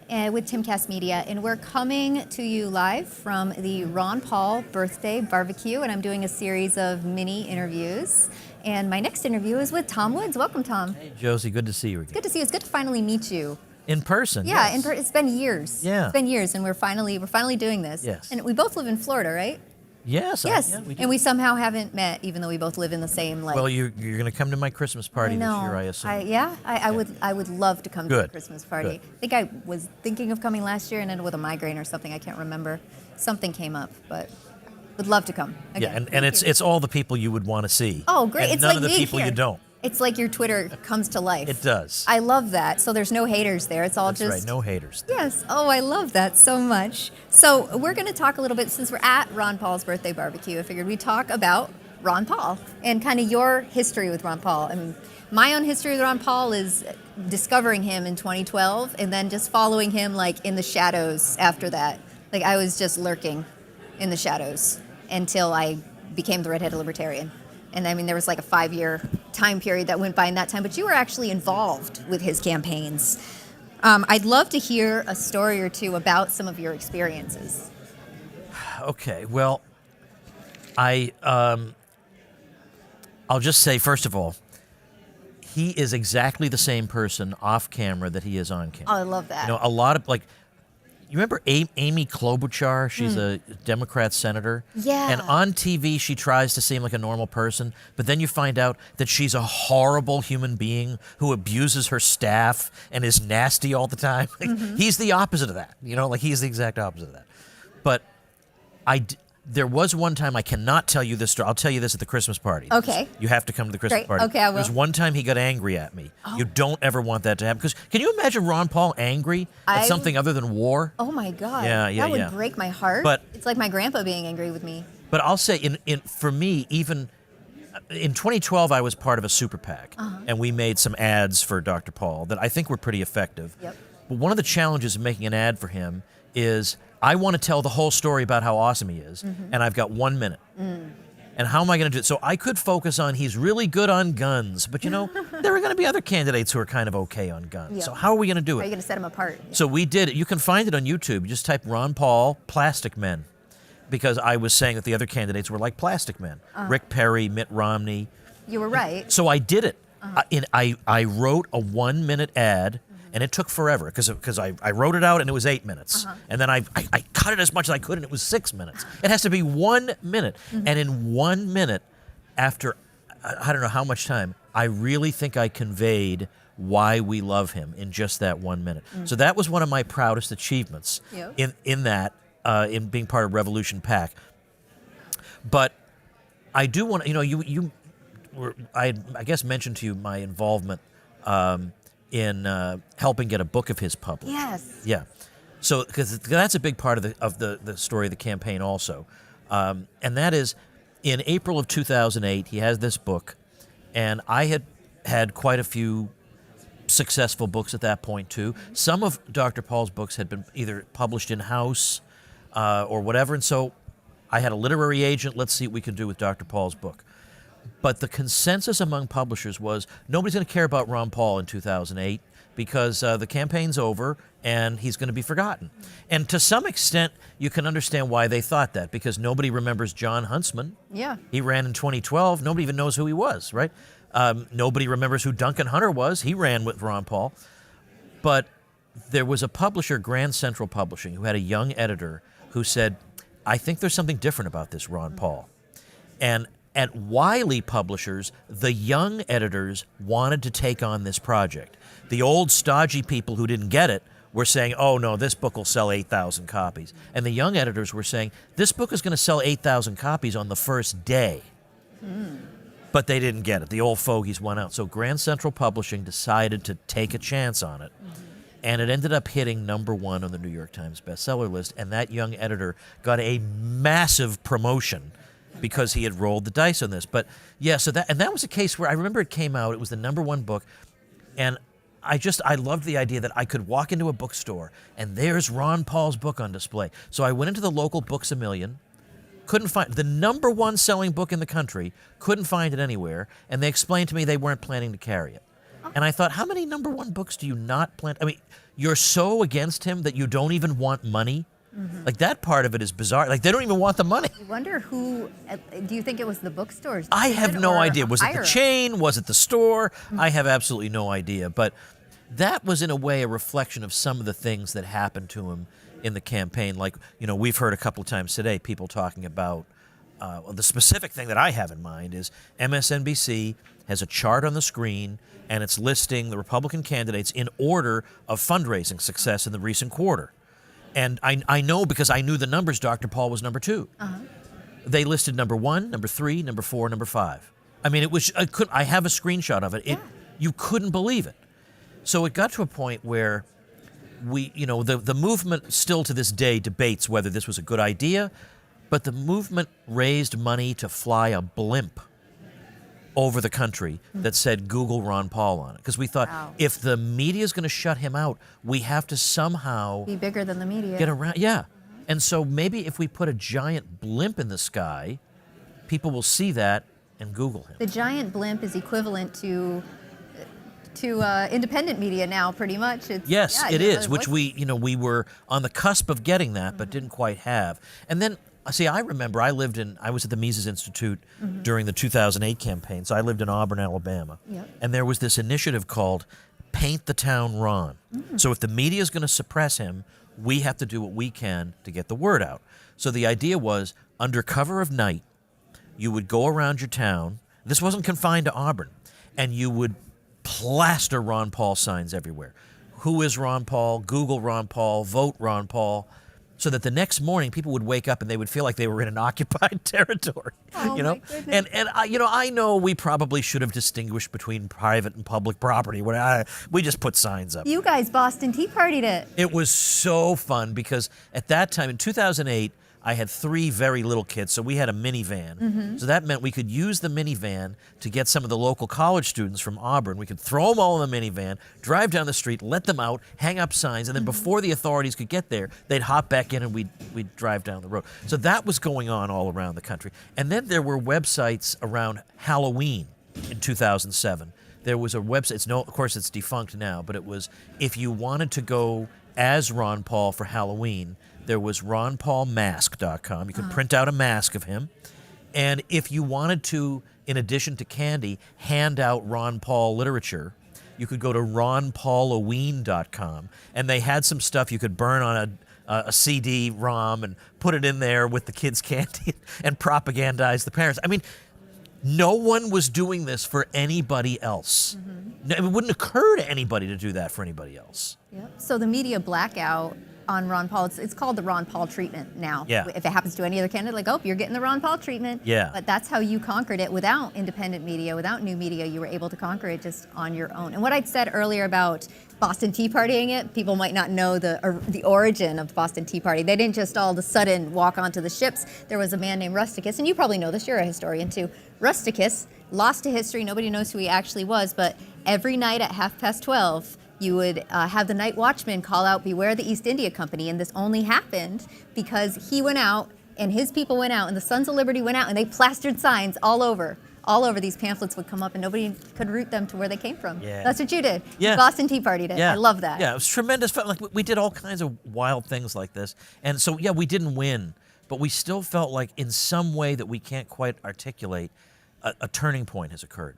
with Timcast Media, and we're coming to you live from the Ron Paul birthday barbecue, and I'm doing a series of mini interviews. And my next interview is with Tom Woods. Welcome, Tom. Hey, Josie, good to see you again. It's good to see you. It's good to finally meet you. In person. Yeah, yes. it's been years. Yeah. It's been years, and we're finally doing this. Yes. And we both live in Florida, right? Yes. Yes. Yeah, we do. And we somehow haven't met, even though we both live in the same Well, you're going to come to my Christmas party this year, I assume. I would love to come to Good. a Christmas party. Good. I think I was thinking of coming last year and ended with a migraine or something. I can't remember. Something came up, but would love to come. Yeah, and it's all the people you would want to see. Oh, great. And It's none like of the me people here. you don't. It's like your Twitter comes to life. It does. I love that. So there's no haters there. It's all That's just right, no haters. Yes. Oh, I love that so much. So we're going to talk a little bit, since we're at Ron Paul's birthday barbecue, I figured we'd talk about Ron Paul and kind of your history with Ron Paul. I mean, my own history with Ron Paul is discovering him in 2012 and then just following him like in the shadows after that. Like I was just lurking in the shadows until I became the redheaded libertarian. And I mean, there was like a 5-year time period that went by in that time, but you were actually involved with his campaigns. I'd love to hear a story or two about some of your experiences. Okay, well, I'll just say, first of all, he is exactly the same person off camera that he is on camera. Oh, I love that. You know, a lot of, like, you remember Amy Klobuchar? She's a Democrat senator. Yeah. And on TV, she tries to seem like a normal person, but then you find out that she's a horrible human being who abuses her staff and is nasty all the time. He's the opposite of that. You know, like he's the exact opposite of that. But there was one time, I cannot tell you this story. I'll tell you this at the Christmas party. Okay. You have to come to the Christmas Great. party. Okay, I will. There was one time he got angry at me. You don't ever want that to happen. Because can you imagine Ron Paul angry at something other than war? Oh my God. Yeah, That would break my heart. But- it's like my grandpa being angry with me. But I'll say, for me, even, in 2012, I was part of a super PAC, and we made some ads for Dr. Paul that I think were pretty effective. Yep. But one of the challenges of making an ad for him is I want to tell the whole story about how awesome he is, and I've got 1 minute. And how am I going to do it? So I could focus on he's really good on guns, but there are going to be other candidates who are kind of okay on guns. Yeah. So how are we going to do How are it? you going to set them apart? So we did it. You can find it on YouTube. You just type Ron Paul, Plastic Men, because I was saying that the other candidates were like plastic men. Rick Perry, Mitt Romney. You were right. So I did it. I wrote a 1 minute ad, and it took forever because I wrote it out and it was 8 minutes. And then I cut it as much as I could and it was 6 minutes. It has to be 1 minute. And in 1 minute, after I don't know how much time, I really think I conveyed why we love him in just that 1 minute. So that was one of my proudest achievements in that, in being part of Revolution PAC. But I do want to, I guess mentioned to you my involvement in helping get a book of his published. Yes. Yeah. So, because that's a big part of the story of the campaign also. And that is, in April of 2008, he has this book, and I had had quite a few successful books at that point too. Some of Dr. Paul's books had been either published in-house or whatever, and so I had a literary agent, let's see what we can do with Dr. Paul's book. But the consensus among publishers was nobody's going to care about Ron Paul in 2008 because the campaign's over and he's going to be forgotten. And to some extent, you can understand why they thought that, because nobody remembers John Huntsman. Yeah. He ran in 2012. Nobody even knows who he was, right? Nobody remembers who Duncan Hunter was. He ran with Ron Paul. But there was a publisher, Grand Central Publishing, who had a young editor who said, I think there's something different about this Ron Paul. And at Wiley Publishers, the young editors wanted to take on this project. The old stodgy people who didn't get it were saying, oh no, this book will sell 8,000 copies. And the young editors were saying, this book is going to sell 8,000 copies on the first day. But they didn't get it. The old fogies won out. So Grand Central Publishing decided to take a chance on it. And it ended up hitting #1 on the New York Times bestseller list. And that young editor got a massive promotion because he had rolled the dice on this. But yeah, so that was a case where I remember it came out, it was the #1 book, and I loved the idea that I could walk into a bookstore and there's Ron Paul's book on display. So I went into the local Books A Million, couldn't find the #1 selling book in the country, couldn't find it anywhere, and they explained to me they weren't planning to carry it. And I thought, how many #1 books do you not plan? I mean, you're so against him that you don't even want money. Like, that part of it is bizarre. Like, they don't even want the money. I wonder who, do you think it was the bookstores? I have no idea. Was it the higher? chain? Was it the store? I have absolutely no idea. But that was, in a way, a reflection of some of the things that happened to him in the campaign. Like, we've heard a couple of times today people talking about the specific thing that I have in mind is MSNBC has a chart on the screen, and it's listing the Republican candidates in order of fundraising success in the recent quarter. And I know because I knew the numbers, Dr. Paul was #2. They listed #1, #3, #4, #5. I mean, it was, I have a screenshot of it. You couldn't believe it. So it got to a point where the movement still to this day debates whether this was a good idea, but the movement raised money to fly a blimp over the country that said Google Ron Paul on it. Because we thought, if the media is going to shut him out, we have to somehow Be bigger than the media. get around. Yeah. And so maybe if we put a giant blimp in the sky, people will see that and Google him. The giant blimp is equivalent to independent media now, pretty much. Yes, it is, which we were on the cusp of getting that, but didn't quite have. And then, see, I remember I was at the Mises Institute during the 2008 campaign, so I lived in Auburn, Alabama. Yep. And there was this initiative called Paint the Town Ron. So if the media is going to suppress him, we have to do what we can to get the word out. So the idea was, under cover of night, you would go around your town. This wasn't confined to Auburn. And you would plaster Ron Paul signs everywhere. Who is Ron Paul? Google Ron Paul. Vote Ron Paul. So that the next morning people would wake up and they would feel like they were in an occupied territory. Oh, my goodness. And I know we probably should have distinguished between private and public property. We just put signs up. You guys Boston Tea Partied it. It was so fun because at that time in 2008, I had 3 very little kids, so we had a minivan. So that meant we could use the minivan to get some of the local college students from Auburn. We could throw them all in the minivan, drive down the street, let them out, hang up signs, and then before the authorities could get there, they'd hop back in and we'd drive down the road. So that was going on all around the country. And then there were websites around Halloween in 2007. There was a website, of course it's defunct now, but it was, if you wanted to go as Ron Paul for Halloween, there was ronpaulmask.com. You could print out a mask of him. And if you wanted to, in addition to candy, hand out Ron Paul literature, you could go to ronpauloween.com. And they had some stuff you could burn on a CD-ROM and put it in there with the kids' candy and propagandize the parents. I mean, no one was doing this for anybody else. It wouldn't occur to anybody to do that for anybody else. Yep. So the media blackout on Ron Paul, it's called the Ron Paul treatment now. Yeah. If it happens to any other candidate, like, oh, you're getting the Ron Paul treatment. Yeah. But that's how you conquered it. Without independent media, without new media, you were able to conquer it just on your own. And what I'd said earlier about Boston Tea Partying it, people might not know the origin of the Boston Tea Party. They didn't just all of a sudden walk onto the ships. There was a man named Rusticus, and you probably know this, you're a historian too. Rusticus, lost to history, nobody knows who he actually was, but every night at 12:30, you would have the night watchman call out, "Beware the East India Company," and this only happened because he went out and his people went out and the Sons of Liberty went out and they plastered signs all over. All over, these pamphlets would come up and nobody could route them to where they came from. Yeah. That's what you did. Yeah. You Boston Tea Partied it. Yeah. I love that. Yeah, it was tremendous fun. Like, we did all kinds of wild things like this. And so, yeah, we didn't win, but we still felt like in some way that we can't quite articulate, a turning point has occurred.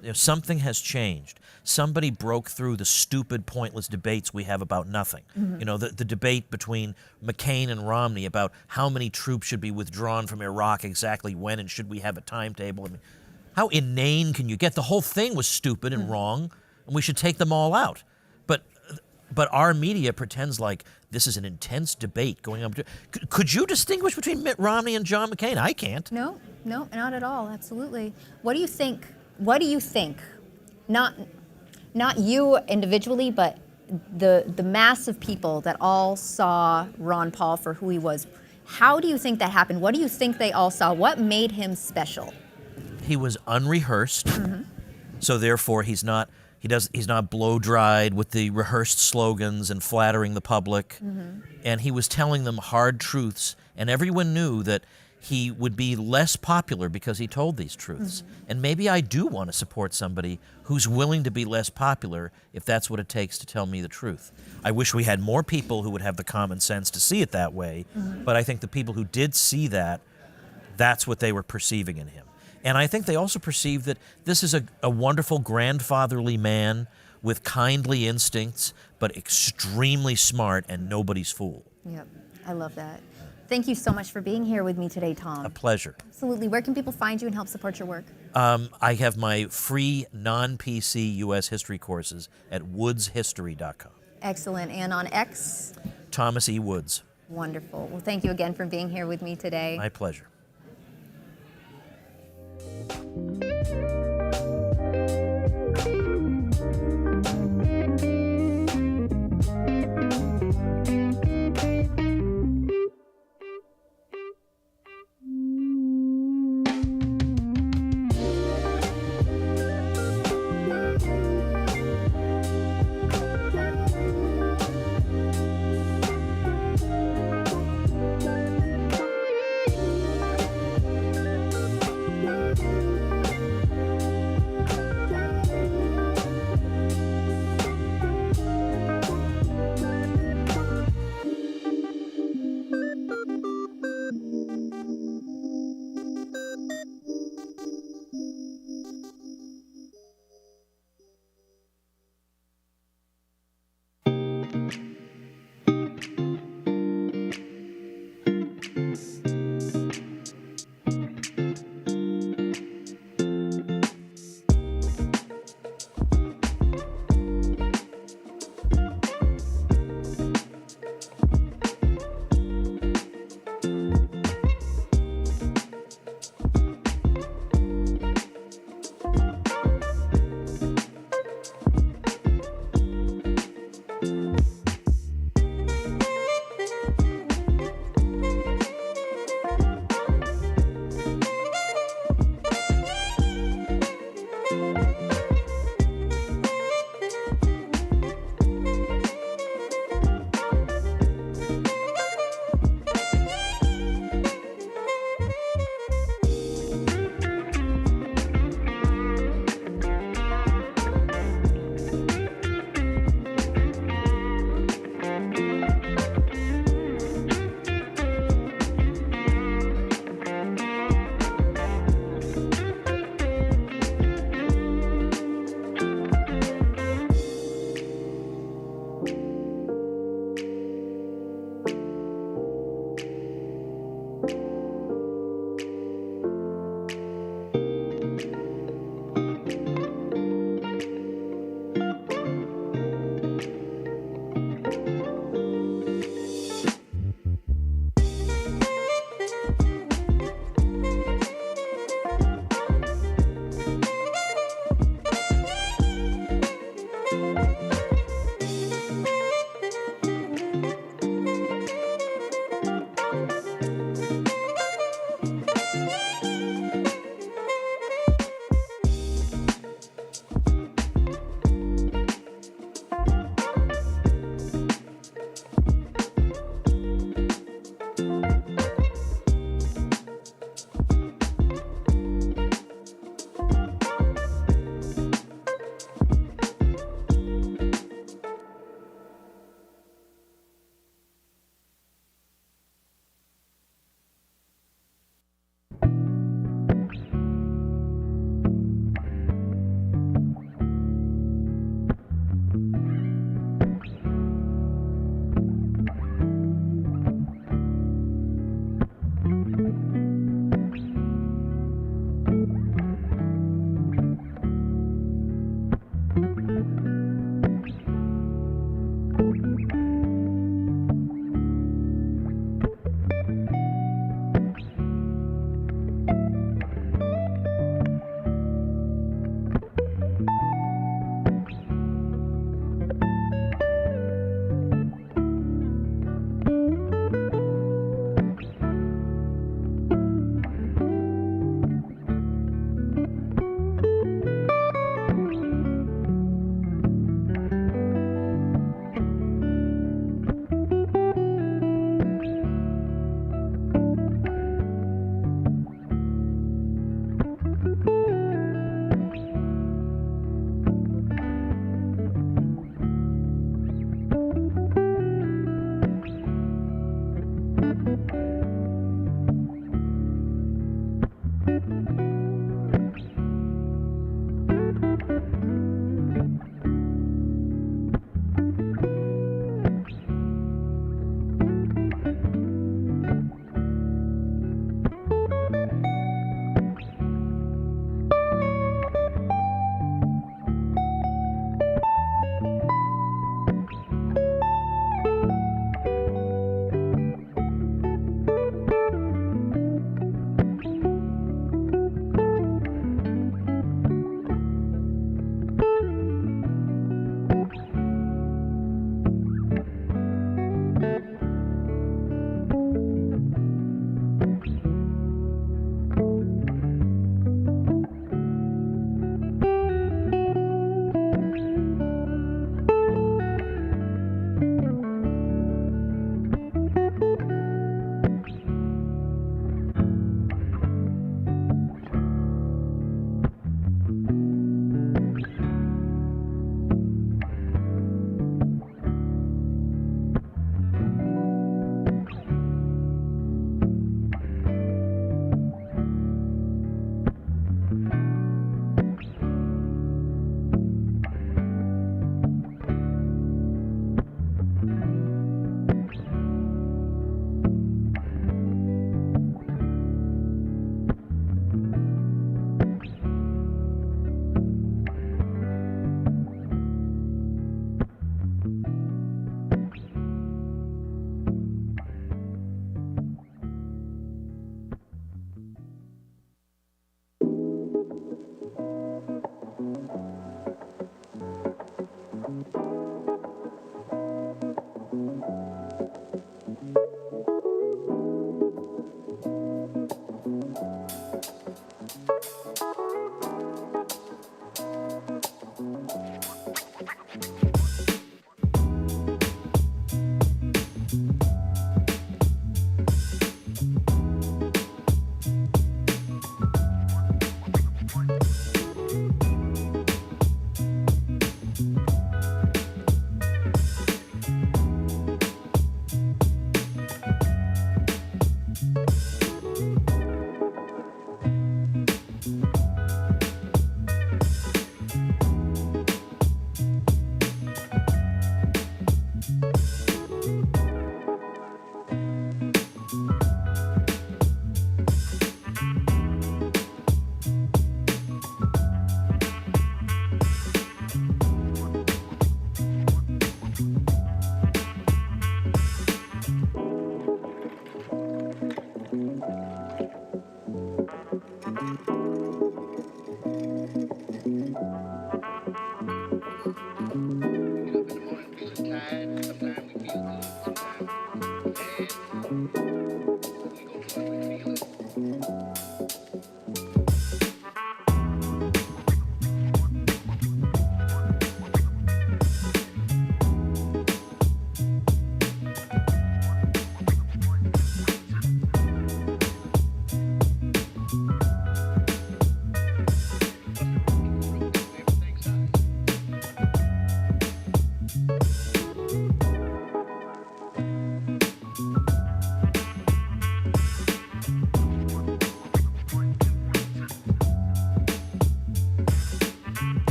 You know, something has changed. Somebody broke through the stupid, pointless debates we have about nothing. You know, the debate between McCain and Romney about how many troops should be withdrawn from Iraq, exactly when, and should we have a timetable. I mean, how inane can you get? The whole thing was stupid and wrong, and we should take them all out. But our media pretends like this is an intense debate going on. Could you distinguish between Mitt Romney and John McCain? I can't. No, not at all. Absolutely. What do you think? What do you think? Not you individually, but the mass of people that all saw Ron Paul for who he was. How do you think that happened? What do you think they all saw? What made him special? He was unrehearsed, so therefore he's not blow dried with the rehearsed slogans and flattering the public. And he was telling them hard truths, and everyone knew that he would be less popular because he told these truths. And maybe I do want to support somebody who's willing to be less popular if that's what it takes to tell me the truth. I wish we had more people who would have the common sense to see it that way, but I think the people who did see that, that's what they were perceiving in him. And I think they also perceived that this is a wonderful grandfatherly man with kindly instincts, but extremely smart and nobody's fool. Yep, I love that. Thank you so much for being here with me today, Tom. A pleasure. Absolutely. Where can people find you and help support your work? I have my free non-PC U.S. history courses at woodshistory.com. Excellent. And on X? Thomas E. Woods. Wonderful. Well, thank you again for being here with me today. My pleasure.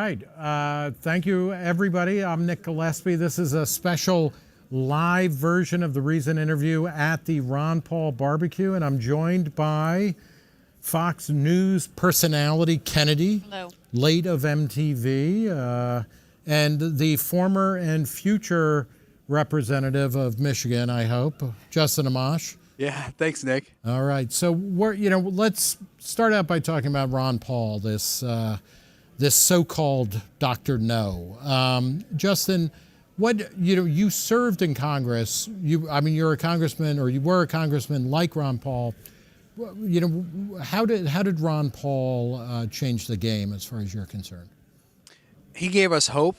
right. Thank you, everybody. I'm Nick Gillespie. This is a special live version of the Reason interview at the Ron Paul barbecue, and I'm joined by Fox News personality Kennedy, Hello. late of MTV, and the former and future representative of Michigan, I hope, Justin Amash. Yeah, thanks, Nick. All right, so let's start out by talking about Ron Paul, this so-called Dr. No. Justin, you served in Congress. You're a congressman, or you were a congressman like Ron Paul. How did Ron Paul change the game as far as you're concerned? He gave us hope.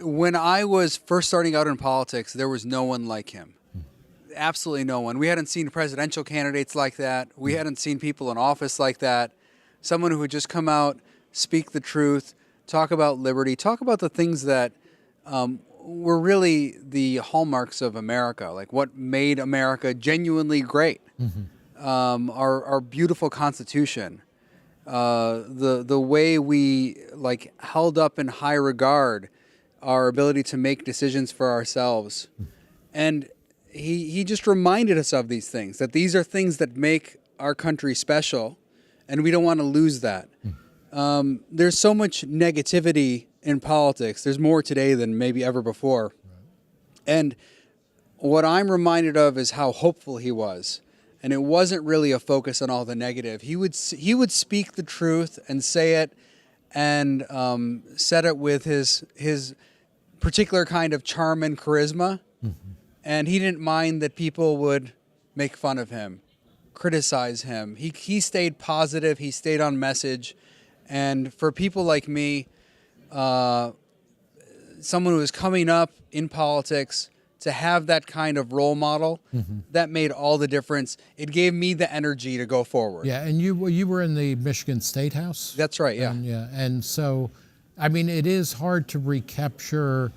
When I was first starting out in politics, there was no one like him. Absolutely no one. We hadn't seen presidential candidates like that. We hadn't seen people in office like that. Someone who would just come out, speak the truth, talk about liberty, talk about the things that were really the hallmarks of America, like what made America genuinely great. Our beautiful Constitution, the way we held up in high regard our ability to make decisions for ourselves. And he just reminded us of these things, that these are things that make our country special, and we don't want to lose that. There's so much negativity in politics. There's more today than maybe ever before. And what I'm reminded of is how hopeful he was. And it wasn't really a focus on all the negative. He would speak the truth and say it, and said it with his particular kind of charm and charisma. And he didn't mind that people would make fun of him, criticize him. He stayed positive. He stayed on message. And for people like me, someone who was coming up in politics, to have that kind of role model, that made all the difference. It gave me the energy to go forward. Yeah, and you were in the Michigan State House? That's right, yeah. And so, it is hard to recapture,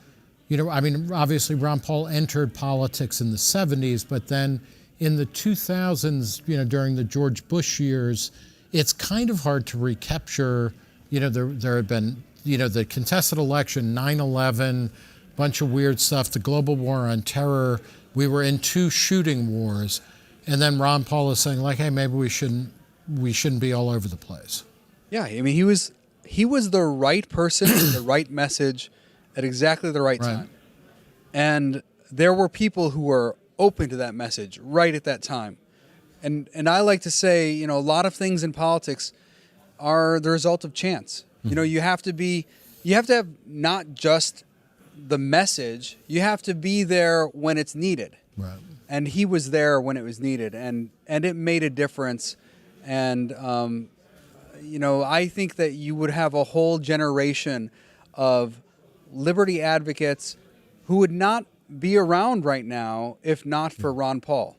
obviously Ron Paul entered politics in the 70s, but then in the 2000s, during the George Bush years, it's kind of hard to recapture, there had been, the contested election, 9/11, bunch of weird stuff, the global war on terror. We were in 2 shooting wars, and then Ron Paul is saying, hey, maybe we shouldn't be all over the place. Yeah, he was the right person with the right message at exactly the right time. And there were people who were open to that message right at that time. And I like to say, a lot of things in politics are the result of chance. You have to have not just the message, you have to be there when it's needed. Right. And he was there when it was needed, and it made a difference. And I think that you would have a whole generation of liberty advocates who would not be around right now if not for Ron Paul.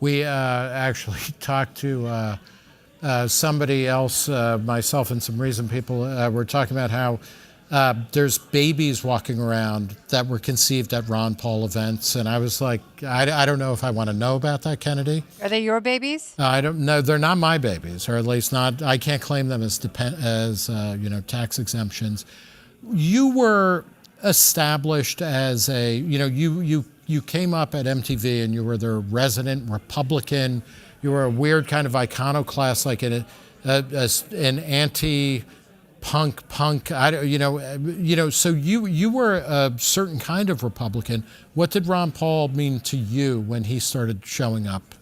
We actually talked to somebody else, myself and some Reason people were talking about how there's babies walking around that were conceived at Ron Paul events, and I was like, I don't know if I want to know about that, Kennedy. Are they your babies? I don't know. They're not my babies, or at least not. I can't claim them as tax exemptions. You were established as you came up at MTV and you were their resident Republican. You were a weird kind of iconoclast, like an anti-punk. So you were a certain kind of Republican. What did Ron Paul mean to you when he started showing up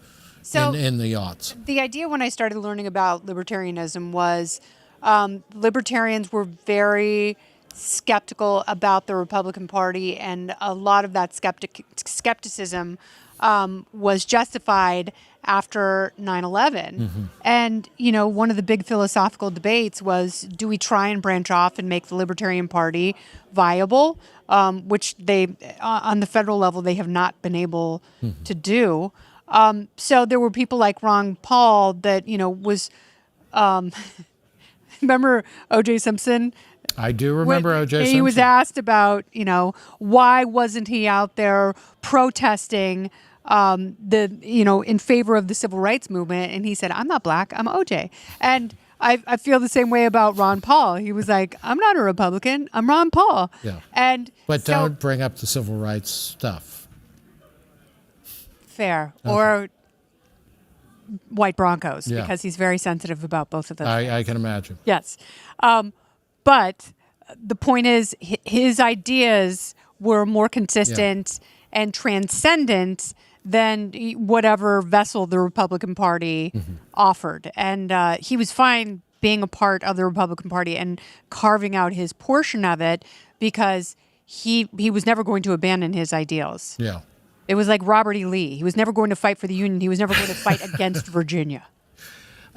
in the aughts? The idea when I started learning about libertarianism was libertarians were very skeptical about the Republican Party, and a lot of that skepticism was justified after 9/11. And, one of the big philosophical debates was, do we try and branch off and make the Libertarian Party viable, which they, on the federal level, they have not been able to do. So there were people like Ron Paul that, was, remember O.J. Simpson? I do remember O.J. Simpson. He was asked about, why wasn't he out there protesting in favor of the civil rights movement? And he said, I'm not black, I'm O.J. And I feel the same way about Ron Paul. He was like, I'm not a Republican. I'm Ron Paul. Yeah. And But so, don't bring up the civil rights stuff. fair. Okay. Or white Broncos, Yeah. because he's very sensitive about both of those. I can imagine. Yes. But the point is, his ideas were more consistent and transcendent than whatever vessel the Republican Party offered. And he was fine being a part of the Republican Party and carving out his portion of it because he was never going to abandon his ideals. Yeah. It was like Robert E. Lee. He was never going to fight for the Union. He was never going to fight against Virginia.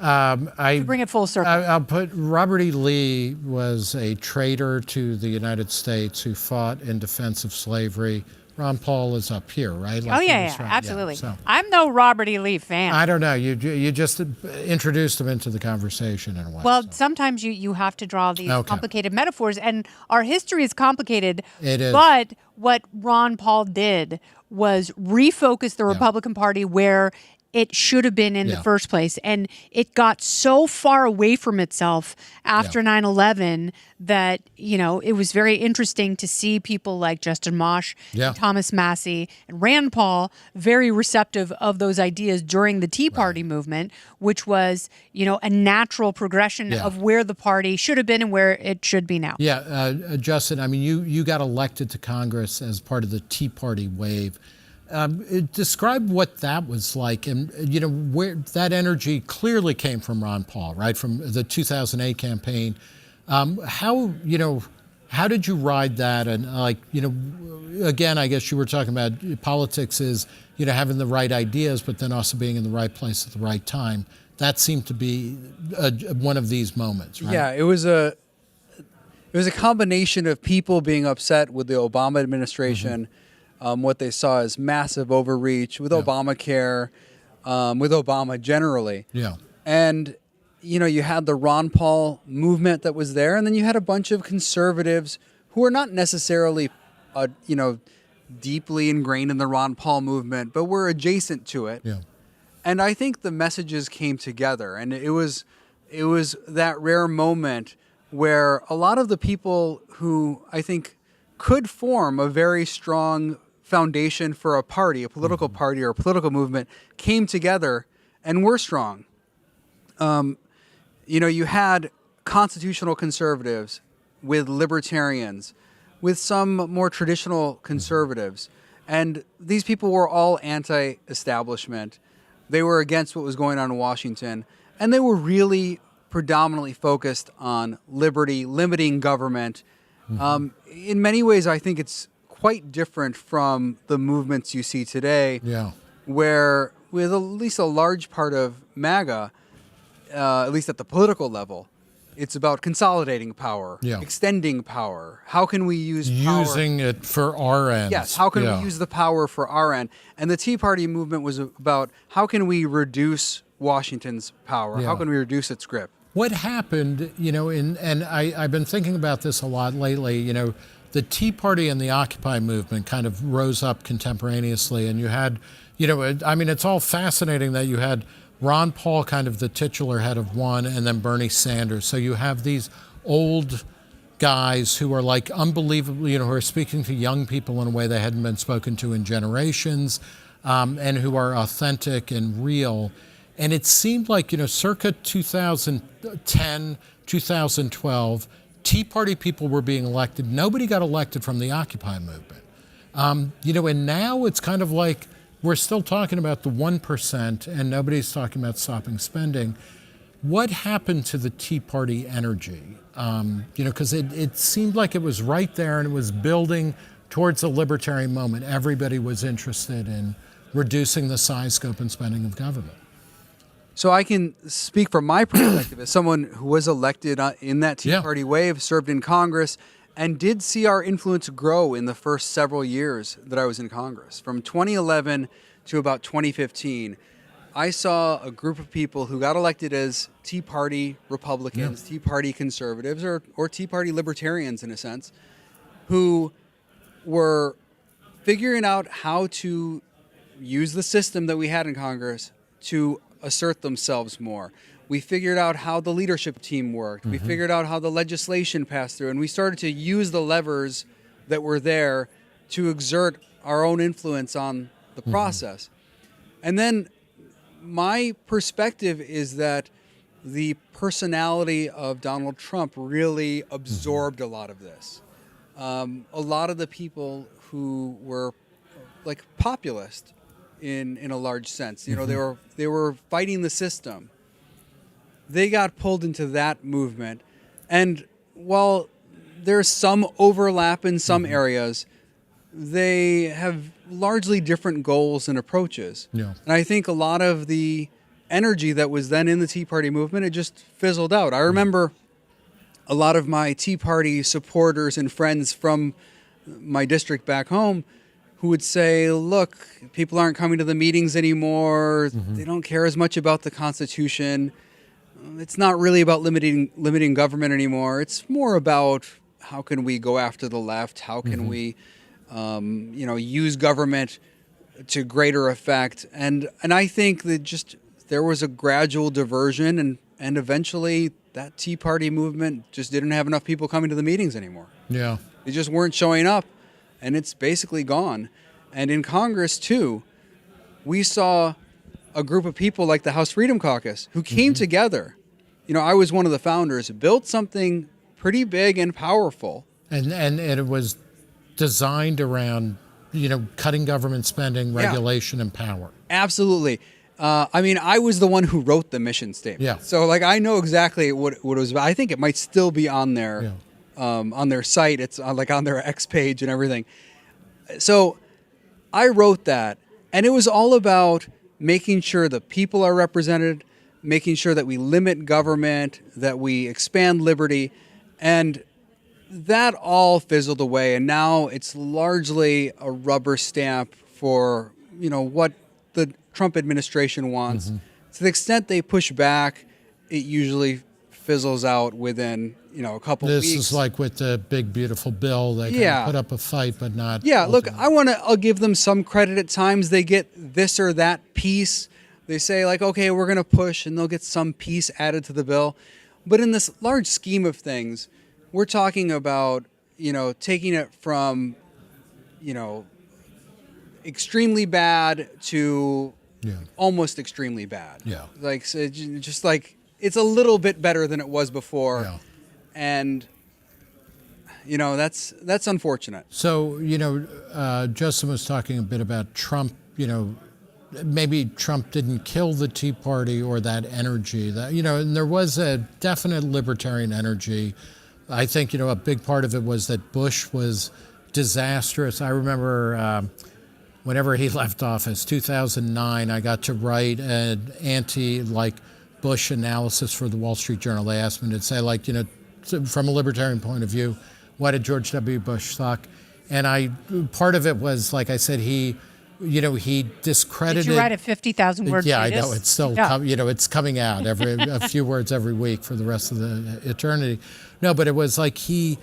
To bring it full circle. I'll put Robert E. Lee was a traitor to the United States who fought in defense of slavery. Ron Paul is up here, right? Oh, yeah, absolutely. I'm no Robert E. Lee fan. I don't know. You just introduced him into the conversation in a way. Well, sometimes you have to draw these complicated metaphors, and our history is complicated. It is. But what Ron Paul did was refocus the Republican Party where it should have been in the first place. And it got so far away from itself after 9/11 that, it was very interesting to see people like Justin Mosh, Thomas Massey, and Rand Paul very receptive of those ideas during the Tea Party movement, which was, a natural progression of where the party should have been and where it should be now. Yeah, Justin, I mean, you got elected to Congress as part of the Tea Party wave. Describe what that was like, and where that energy clearly came from Ron Paul, right, from the 2008 campaign. How did you ride that? And again, I guess you were talking about politics is having the right ideas, but then also being in the right place at the right time. That seemed to be one of these moments, right? Yeah, it was a combination of people being upset with the Obama administration. What they saw as massive overreach with Obamacare, with Obama generally. Yeah. And, you had the Ron Paul movement that was there, and then you had a bunch of conservatives who are not necessarily, deeply ingrained in the Ron Paul movement, but were adjacent to it. Yeah. And I think the messages came together, and it was that rare moment where a lot of the people who I think could form a very strong foundation for a party, a political party or a political movement, came together and were strong. You had constitutional conservatives with libertarians, with some more traditional conservatives, and these people were all anti-establishment. They were against what was going on in Washington, and they were really predominantly focused on liberty, limiting government. In many ways, I think it's quite different from the movements you see today, where with at least a large part of MAGA, at least at the political level, it's about consolidating power, extending power. How can we use power? Using it for our ends. Yes, how can we use the power for our end? And the Tea Party movement was about how can we reduce Washington's power? How can we reduce its grip? What happened, and I've been thinking about this a lot lately, the Tea Party and the Occupy movement kind of rose up contemporaneously, and you had, it's all fascinating that you had Ron Paul kind of the titular head of one, and then Bernie Sanders. So you have these old guys who are like unbelievable, who are speaking to young people in a way they hadn't been spoken to in generations, and who are authentic and real. And it seemed like, circa 2010, 2012, Tea Party people were being elected. Nobody got elected from the Occupy movement. And now it's kind of like we're still talking about the 1% and nobody's talking about stopping spending. What happened to the Tea Party energy? Because it seemed like it was right there and it was building towards a libertarian moment. Everybody was interested in reducing the size, scope, and spending of government. So I can speak from my perspective as someone who was elected in that Tea Party wave, served in Congress, and did see our influence grow in the first several years that I was in Congress. From 2011 to about 2015, I saw a group of people who got elected as Tea Party Republicans, Tea Party conservatives, or Tea Party libertarians in a sense, who were figuring out how to use the system that we had in Congress to assert themselves more. We figured out how the leadership team worked. We figured out how the legislation passed through, and we started to use the levers that were there to exert our own influence on the process. And then my perspective is that the personality of Donald Trump really absorbed a lot of this. A lot of the people who were like populist in a large sense, you know, they were fighting the system. They got pulled into that movement. And while there's some overlap in some areas, they have largely different goals and approaches. Yeah. And I think a lot of the energy that was then in the Tea Party movement, it just fizzled out. I remember a lot of my Tea Party supporters and friends from my district back home who would say, look, people aren't coming to the meetings anymore. They don't care as much about the Constitution. It's not really about limiting government anymore. It's more about how can we go after the left? How can we, use government to greater effect? And I think that just there was a gradual diversion, and eventually that Tea Party movement just didn't have enough people coming to the meetings anymore. Yeah. They just weren't showing up, and it's basically gone. And in Congress, too, we saw a group of people like the House Freedom Caucus who came together. You know, I was one of the founders, built something pretty big and powerful. And it was designed around, cutting government spending, regulation, and power. Absolutely. I was the one who wrote the mission statement. Yeah. So, I know exactly what it was about. I think it might still be on their site. It's on their X page and everything. So, I wrote that, and it was all about making sure the people are represented, making sure that we limit government, that we expand liberty, and that all fizzled away. And now it's largely a rubber stamp for, what the Trump administration wants. To the extent they push back, it usually fizzles out within, a couple weeks. This is like with the big, beautiful bill. They can put up a fight, but not. Yeah, look, I'll give them some credit at times. They get this or that piece. They say, okay, we're going to push, and they'll get some piece added to the bill. But in this large scheme of things, we're talking about, taking it from, extremely bad to almost extremely bad. Yeah. It's a little bit better than it was before. Yeah. And, that's unfortunate. So, Justin was talking a bit about Trump, maybe Trump didn't kill the Tea Party or that energy that, and there was a definite libertarian energy. I think, a big part of it was that Bush was disastrous. I remember whenever he left office, 2009, I got to write an Bush analysis for the Wall Street Journal. They asked me to say, from a libertarian point of view, why did George W. Bush suck? And part of it was, like I said, he discredited. Did you write a 50,000 word Yeah, treatise? I know. It's still, it's coming out a few words every week for the rest of the eternity. No, but it was like he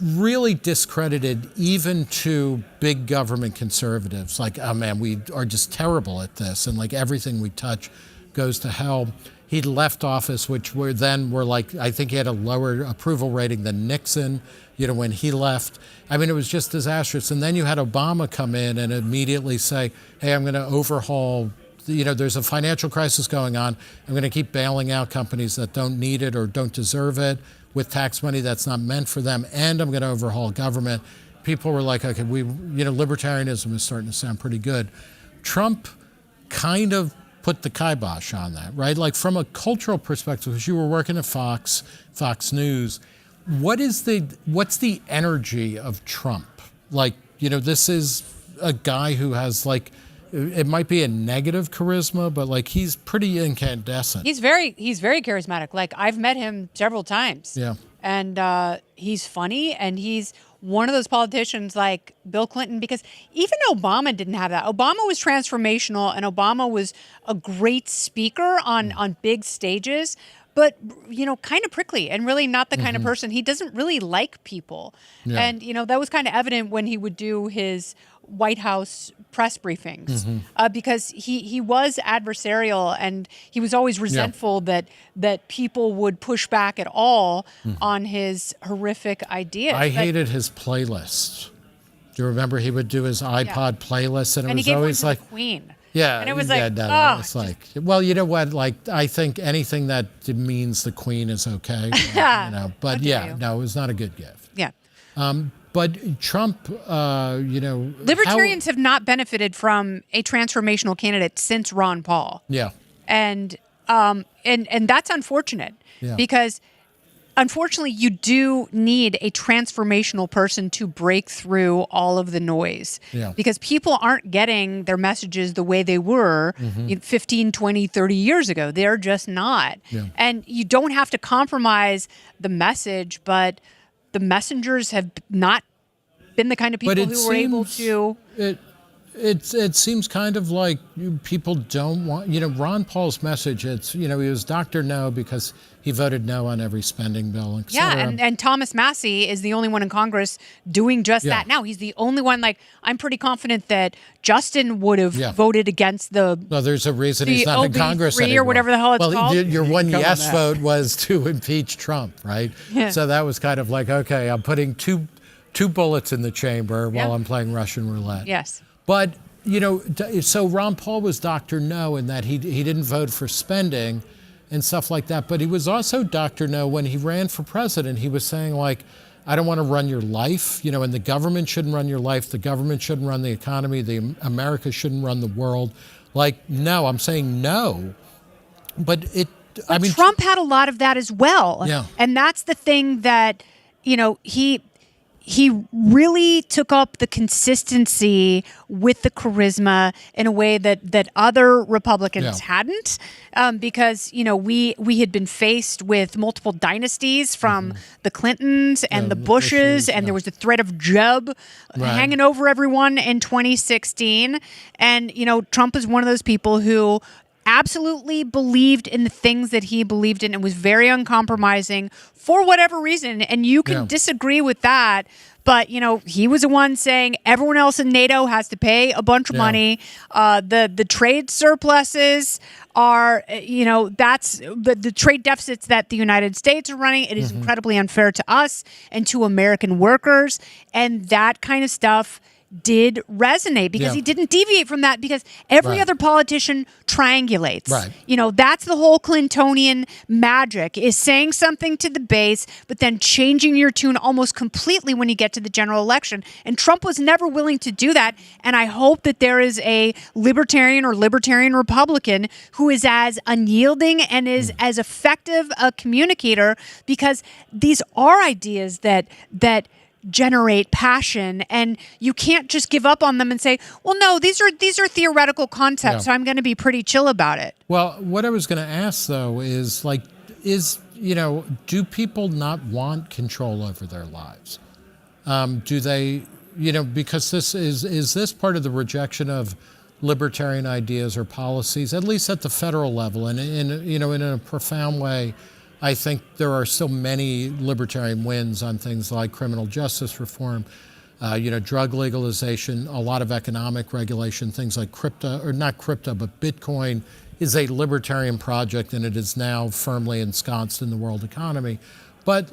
really discredited even to big government conservatives. Like, oh man, we are just terrible at this, and everything we touch goes to hell. He left office, which were I think he had a lower approval rating than Nixon, when he left. I mean, it was just disastrous. And then you had Obama come in and immediately say, hey, I'm going to overhaul, there's a financial crisis going on. I'm going to keep bailing out companies that don't need it or don't deserve it with tax money that's not meant for them. And I'm going to overhaul government. People were like, okay, libertarianism is starting to sound pretty good. Trump kind of put the kibosh on that, right? From a cultural perspective, because you were working at Fox News, what's the energy of Trump? This is a guy who has it might be a negative charisma, but he's pretty incandescent. He's very charismatic. I've met him several times. Yeah. And he's funny, and he's one of those politicians like Bill Clinton, because even Obama didn't have that. Obama was transformational, and Obama was a great speaker on big stages, but, kind of prickly and really not the kind of person. He doesn't really like people. Yeah. And, that was kind of evident when he would do his White House press briefings because he was adversarial, and he was always resentful that people would push back at all on his horrific ideas. I hated his playlists. Do you remember he would do his iPod playlist, and it was he gave always one to like the Queen. Yeah, and it was yeah, like, no, oh, it's like, well, you know what? Like, I think anything that means the Queen is okay. But yeah, no, it was not a good gift. Yeah. But Trump, Libertarians have not benefited from a transformational candidate since Ron Paul. Yeah. And that's unfortunate because unfortunately you do need a transformational person to break through all of the noise because people aren't getting their messages the way they were 15, 20, 30 years ago. They're just not. And you don't have to compromise the message, but the messengers have not been the kind of people who were able to. It seems kind of like people don't want, Ron Paul's message, he was Dr. No because he voted no on every spending bill, et cetera. And Thomas Massey is the only one in Congress doing just that now. He's the only one, I'm pretty confident that Justin would have voted against the... Well, there's a reason he's not in Congress anymore. Or whatever the hell it's called. Your one yes vote was to impeach Trump, right? Yeah. So that was kind of like, okay, I'm putting two bullets in the chamber while I'm playing Russian roulette. Yes. But, so Ron Paul was Dr. No in that he didn't vote for spending and stuff like that. But he was also Dr. No when he ran for president. He was saying, I don't want to run your life, and the government shouldn't run your life. The government shouldn't run the economy. America shouldn't run the world. No, I'm saying no. But Trump had a lot of that as well. Yeah. And that's the thing that, he really took up the consistency with the charisma in a way that other Republicans hadn't, because we had been faced with multiple dynasties from the Clintons and the Bushes, and there was the threat of Jeb hanging over everyone in 2016. And Trump is one of those people who absolutely believed in the things that he believed in and was very uncompromising for whatever reason. And you can disagree with that, but he was the one saying everyone else in NATO has to pay a bunch of money. The trade surpluses are, that's the trade deficits that the United States are running. It is incredibly unfair to us and to American workers, and that kind of stuff did resonate because he didn't deviate from that because every other politician triangulates. Right. That's the whole Clintonian magic, is saying something to the base, but then changing your tune almost completely when you get to the general election. And Trump was never willing to do that. And I hope that there is a libertarian or libertarian Republican who is as unyielding and is as effective a communicator, because these are ideas that generate passion, and you can't just give up on them and say, well, no, these are theoretical concepts, so I'm going to be pretty chill about it. Well, what I was going to ask though is do people not want control over their lives? Do they, because this is this part of the rejection of libertarian ideas or policies, at least at the federal level, and in a profound way. I think there are still many libertarian wins on things like criminal justice reform, drug legalization, a lot of economic regulation, things like not crypto, but Bitcoin is a libertarian project, and it is now firmly ensconced in the world economy. But,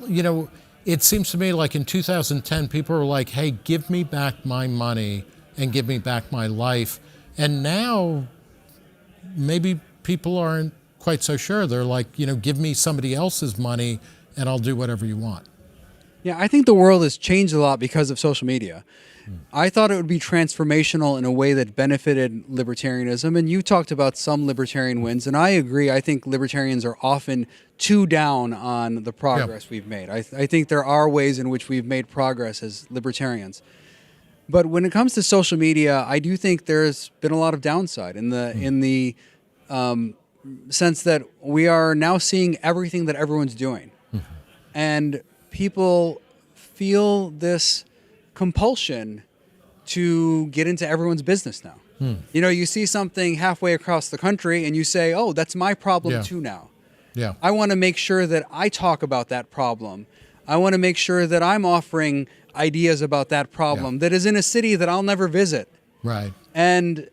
it seems to me like in 2010, people were like, hey, give me back my money and give me back my life. And now maybe people aren't quite so sure. They're like, give me somebody else's money and I'll do whatever you want. Yeah, I think the world has changed a lot because of social media. I thought it would be transformational in a way that benefited libertarianism, and you talked about some libertarian wins, and I agree. I think libertarians are often too down on the progress we've made. I think there are ways in which we've made progress as libertarians. But when it comes to social media, I do think there's been a lot of downside in the sense that we are now seeing everything that everyone's doing. And people feel this compulsion to get into everyone's business now. You see something halfway across the country and you say, oh, that's my problem too now. I want to make sure that I talk about that problem. I want to make sure that I'm offering ideas about that problem that is in a city that I'll never visit. Right. And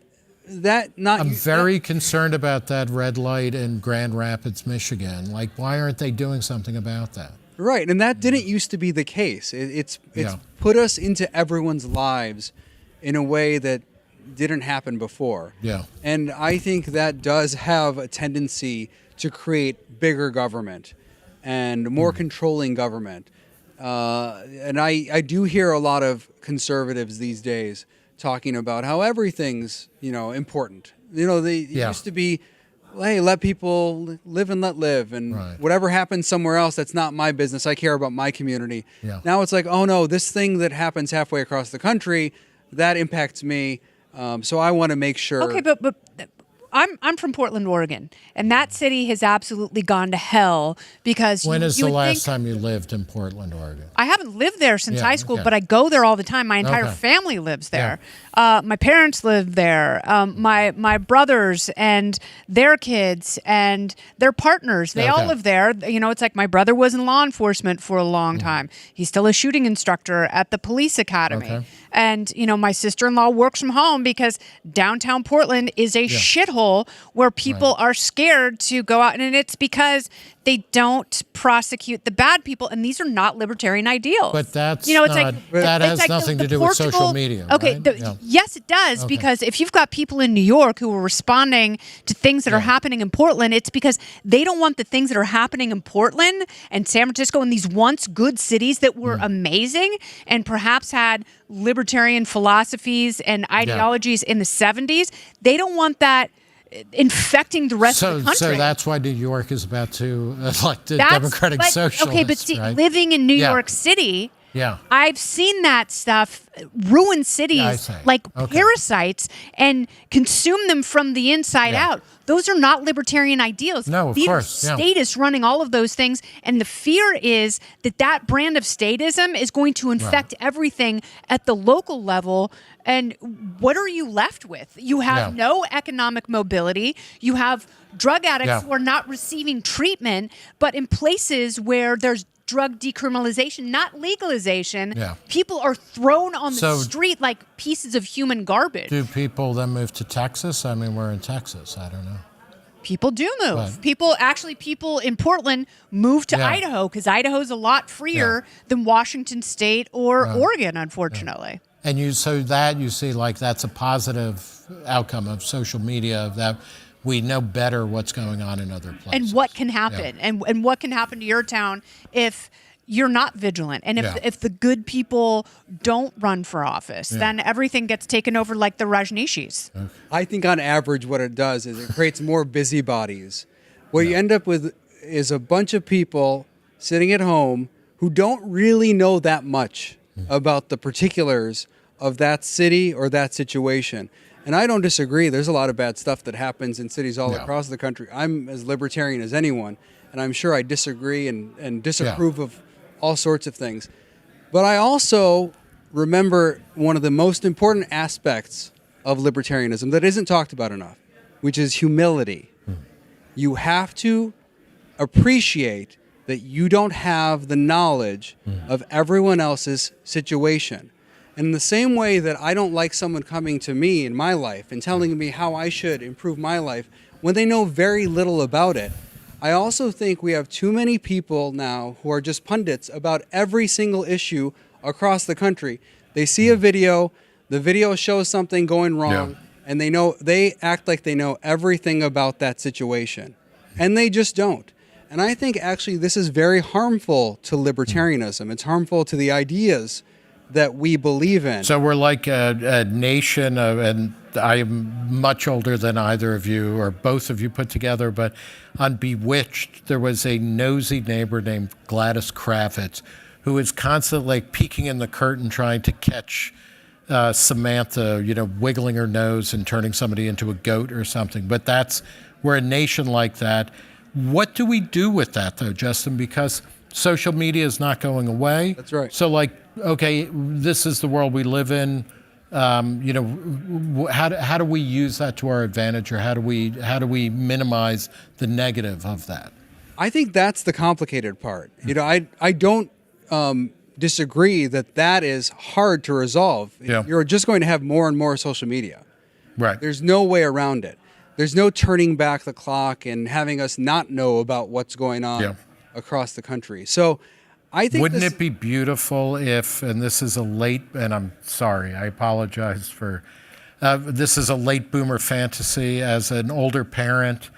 I'm very concerned about that red light in Grand Rapids, Michigan. Like, why aren't they doing something about that? Right, and that didn't used to be the case. It's put us into everyone's lives in a way that didn't happen before. Yeah. And I think that does have a tendency to create bigger government and more controlling government. And I do hear a lot of conservatives these days talking about how everything's, important. It used to be, hey, let people live and let live, and whatever happens somewhere else, that's not my business. I care about my community. Yeah. Now it's like, oh no, this thing that happens halfway across the country, that impacts me. So I want to make sure. Okay, but I'm from Portland, Oregon, and that city has absolutely gone to hell because When is you the would last think- time you lived in Portland, Oregon? I haven't lived there since Yeah, high school, okay. but I go there all the time. My entire Okay. family lives there. My parents live there. My brothers and their kids and their partners, they all Okay. live there. It's like my brother was in law enforcement for a long time. He's still a shooting instructor at the police academy. Okay. And, my sister-in-law works from home because downtown Portland is a shithole where people are scared to go out. And it's because they don't prosecute the bad people. And these are not libertarian ideals. But that's it's not, like, that it's has like nothing the to do with social Portugal- media, Okay, right? Yeah. yes, it does, Okay. because if you've got people in New York who are responding to things that are happening in Portland, it's because they don't want the things that are happening in Portland and San Francisco and these once good cities that were amazing and perhaps had libertarian philosophies and ideologies in the 70s. They don't want that infecting the rest of the country. So that's why New York is about to elect a That's- Democratic but- Socialist. Okay, but see, right? living in New Yeah. York City, Yeah. I've seen that stuff ruin Yeah, I cities see. like Okay. parasites and consume them from the inside out. Those are not libertarian ideals. No, of These course, are yeah. statists running all of those things. And the fear is that brand of statism is going to infect everything at the local level. And what are you left with? You have no economic mobility. You have drug addicts who are not receiving treatment, but in places where there's drug decriminalization, not legalization, people are thrown on the So- street like pieces of human garbage. Do people then move to Texas? I mean, we're in Texas. I don't know. People do move. But- People in Portland move to Yeah. Idaho because Idaho's a lot freer than Washington State or Oregon, unfortunately. And you see like that's a positive outcome of social media, that we know better what's going on in other places. And what can happen, and what can happen to your town if you're not vigilant, and if the good people don't run for office, then everything gets taken over like the Rajneeshis. I think on average what it does is it creates more busybodies. What you end up with is a bunch of people sitting at home who don't really know that much about the particulars of that city or that situation. And I don't disagree. There's a lot of bad stuff that happens in cities all across the country. I'm as libertarian as anyone, and I'm sure I disagree and disapprove of all sorts of things. But I also remember one of the most important aspects of libertarianism that isn't talked about enough, which is humility. You have to appreciate that you don't have the knowledge of everyone else's situation. And in the same way that I don't like someone coming to me in my life and telling me how I should improve my life when they know very little about it, I also think we have too many people now who are just pundits about every single issue across the country. They see a video, the video shows something going wrong, and they act like they know everything about that situation. And they just don't. And I think actually this is very harmful to libertarianism. It's harmful to the ideas that we believe in. So we're like a nation of, and I am much older than either of you or both of you put together, but on Bewitched, there was a nosy neighbor named Gladys Kravitz who was constantly peeking in the curtain trying to catch Samantha, wiggling her nose and turning somebody into a goat or something. But we're a nation like that. What do we do with that, though, Justin? Because social media is not going away. That's right. So, okay, this is the world we live in. How do we use that to our advantage, or how do we minimize the negative of that? I think that's the complicated part. I don't disagree that is hard to resolve. Yeah. You're just going to have more and more social media. Right. There's no way around it. There's no turning back the clock and having us not know about what's going on across the country. So I think Wouldn't it be beautiful if, and this is a late, and I'm sorry, I apologize for, this is a late boomer fantasy as an older parent.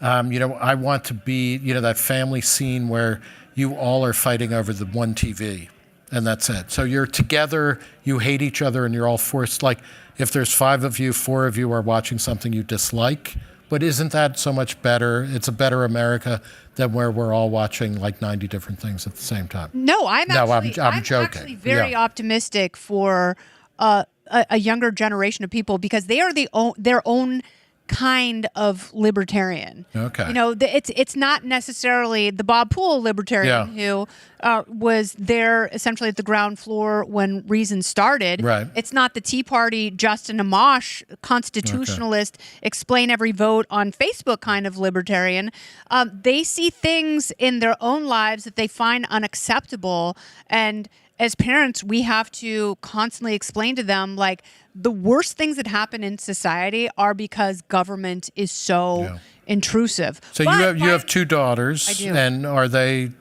I want to be, that family scene where you all are fighting over the one TV and that's it. So you're together, you hate each other, and you're all forced, like if there's 5 of you, 4 of you are watching something you dislike, but isn't that so much better? It's a better America than where we're all watching like 90 different things at the same time. No, I'm joking. Actually very optimistic for a younger generation of people because they are their own kind of libertarian. Okay. It's not necessarily the Bob Poole libertarian who was there essentially at the ground floor when Reason started. Right. It's not the Tea Party, Justin Amash, constitutionalist, explain every vote on Facebook kind of libertarian. They see things in their own lives that they find unacceptable, and as parents, we have to constantly explain to them, like, the worst things that happen in society are because government is so intrusive. So you have 2 daughters. I do. And are they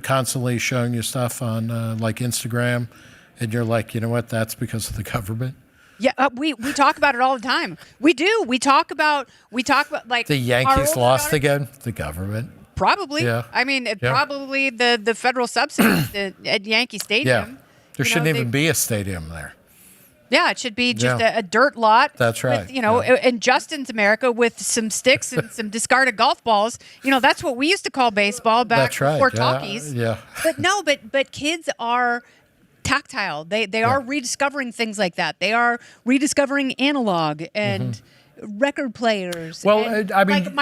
constantly showing you stuff on like Instagram? And you're like, you know what, that's because of the government? Yeah, we talk about it all the time. We do. We talk about like The Yankees lost again? The government. Probably. Yeah. I mean, probably the federal subsidies at Yankee Stadium. Yeah. There shouldn't even be a stadium there. Yeah, it should be just a dirt lot. That's right. With, in Justin's America with some sticks and some discarded golf balls. That's what we used to call baseball back before talkies. Yeah. But kids are tactile. They are rediscovering things like that. They are rediscovering analog and record players. Well, and, I mean, like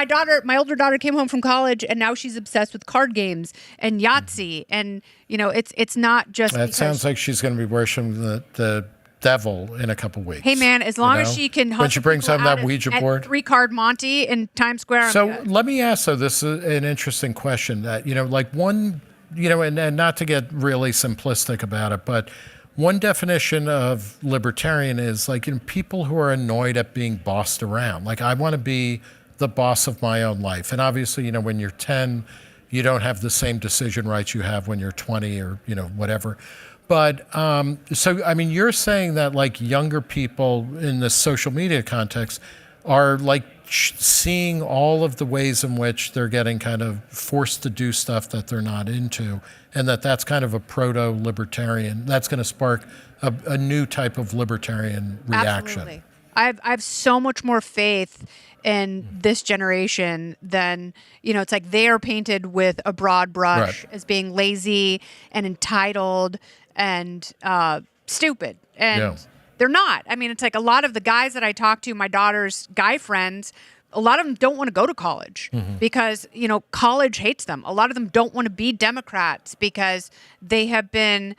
my older daughter came home from college and now she's obsessed with card games and Yahtzee, and it's not just. That sounds like she's going to be worshiping the devil in a couple weeks. Hey man, as long as she can when she brings home that Ouija board, 3-card Monty in Times Square. So let me ask though, this is an interesting question that like one, and not to get really simplistic about it, but one definition of libertarian is like people who are annoyed at being bossed around. Like I want to be the boss of my own life, and obviously when you're 10, you don't have the same decision rights you have when you're 20 or whatever. But so I mean, you're saying that like younger people in the social media context are like seeing all of the ways in which they're getting kind of forced to do stuff that they're not into, and that's kind of a proto-libertarian. That's going to spark a new type of libertarian reaction. Absolutely. I have so much more faith in this generation than, it's like they are painted with a broad brush as being lazy and entitled and stupid. And they're not. I mean, it's like a lot of the guys that I talk to, my daughter's guy friends, a lot of them don't want to go to college because, college hates them. A lot of them don't want to be Democrats because they have been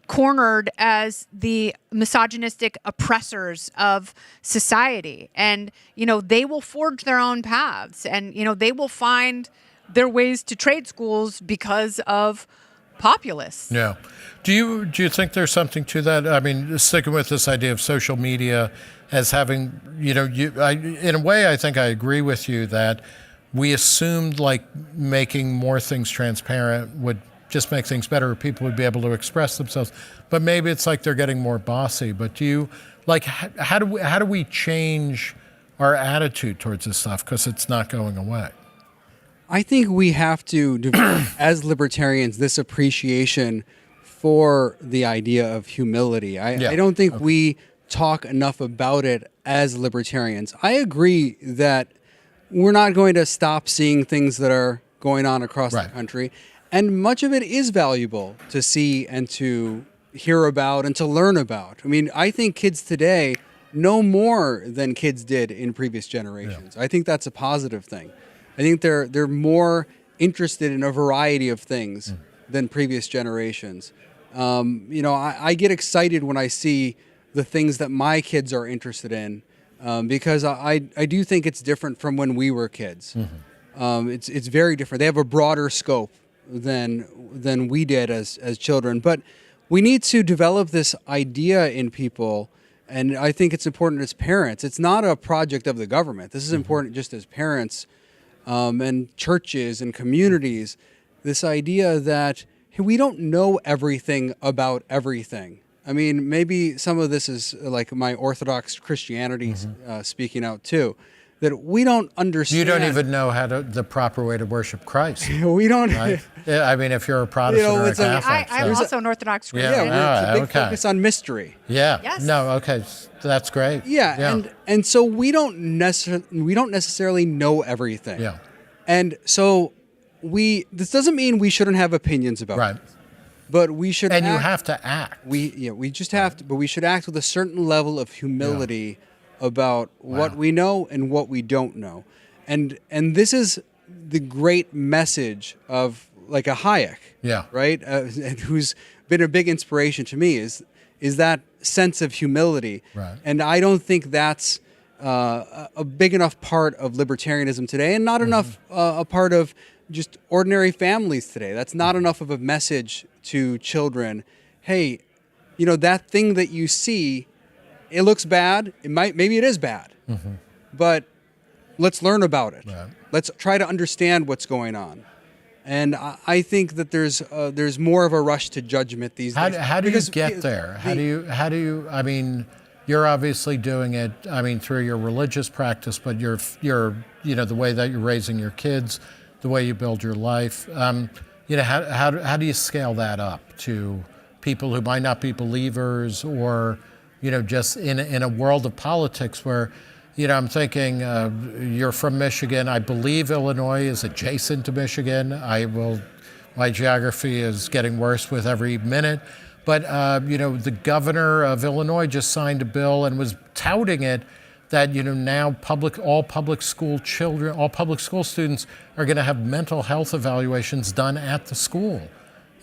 cornered as the misogynistic oppressors of society. And, they will forge their own paths and, they will find their ways to trade schools because of populists. Yeah. Do you think there's something to that? I mean, sticking with this idea of social media as having, in a way, I think I agree with you that we assumed like making more things transparent would just make things better. People would be able to express themselves, but maybe it's like they're getting more bossy. But do you like how do we change our attitude towards this stuff because it's not going away? I think we have to develop, as libertarians, this appreciation for the idea of humility. I don't think we talk enough about it as libertarians. I agree that we're not going to stop seeing things that are going on across the country, and much of it is valuable to see and to hear about and to learn about. I mean, I think kids today know more than kids did in previous generations. I think that's a positive thing. I think they're more interested in a variety of things than previous generations. I get excited when I see the things that my kids are interested in because I do think it's different from when we were kids. It's very different. They have a broader scope than we did as children. But we need to develop this idea in people, and I think it's important as parents. It's not a project of the government. This is important just as parents and churches and communities. This idea that hey, we don't know everything about everything. I mean, maybe some of this is like my Orthodox Christianity speaking out too. That we don't understand. You don't even know the proper way to worship Christ. We don't. Right? Yeah, I mean, if you're a Protestant or a Catholic. I'm also an Orthodox Christian. Yeah, it's a big focus on mystery. Yeah. Yes. No. Okay. That's great. Yeah. And so we don't necessarily know everything. Yeah. And so this doesn't mean we shouldn't have opinions about it. But we should. And you have to act. We just have to. But we should act with a certain level of humility. About what we know and what we don't know. And this is the great message of like a Hayek, right? And who's been a big inspiration to me is that sense of humility. Right. And I don't think that's a big enough part of libertarianism today, and not enough a part of just ordinary families today. That's not enough of a message to children. Hey, that thing that you see, it looks bad. Maybe it is bad, but let's learn about it. Right. Let's try to understand what's going on. And I think that there's more of a rush to judgment these days. How do you get there? How do you? I mean, you're obviously doing it. I mean, through your religious practice, but you're the way that you're raising your kids, the way you build your life. How do you scale that up to people who might not be believers or just in a world of politics where, I'm thinking you're from Michigan. I believe Illinois is adjacent to Michigan. My geography is getting worse with every minute. But, the governor of Illinois just signed a bill and was touting it that, now all public school students are going to have mental health evaluations done at the school.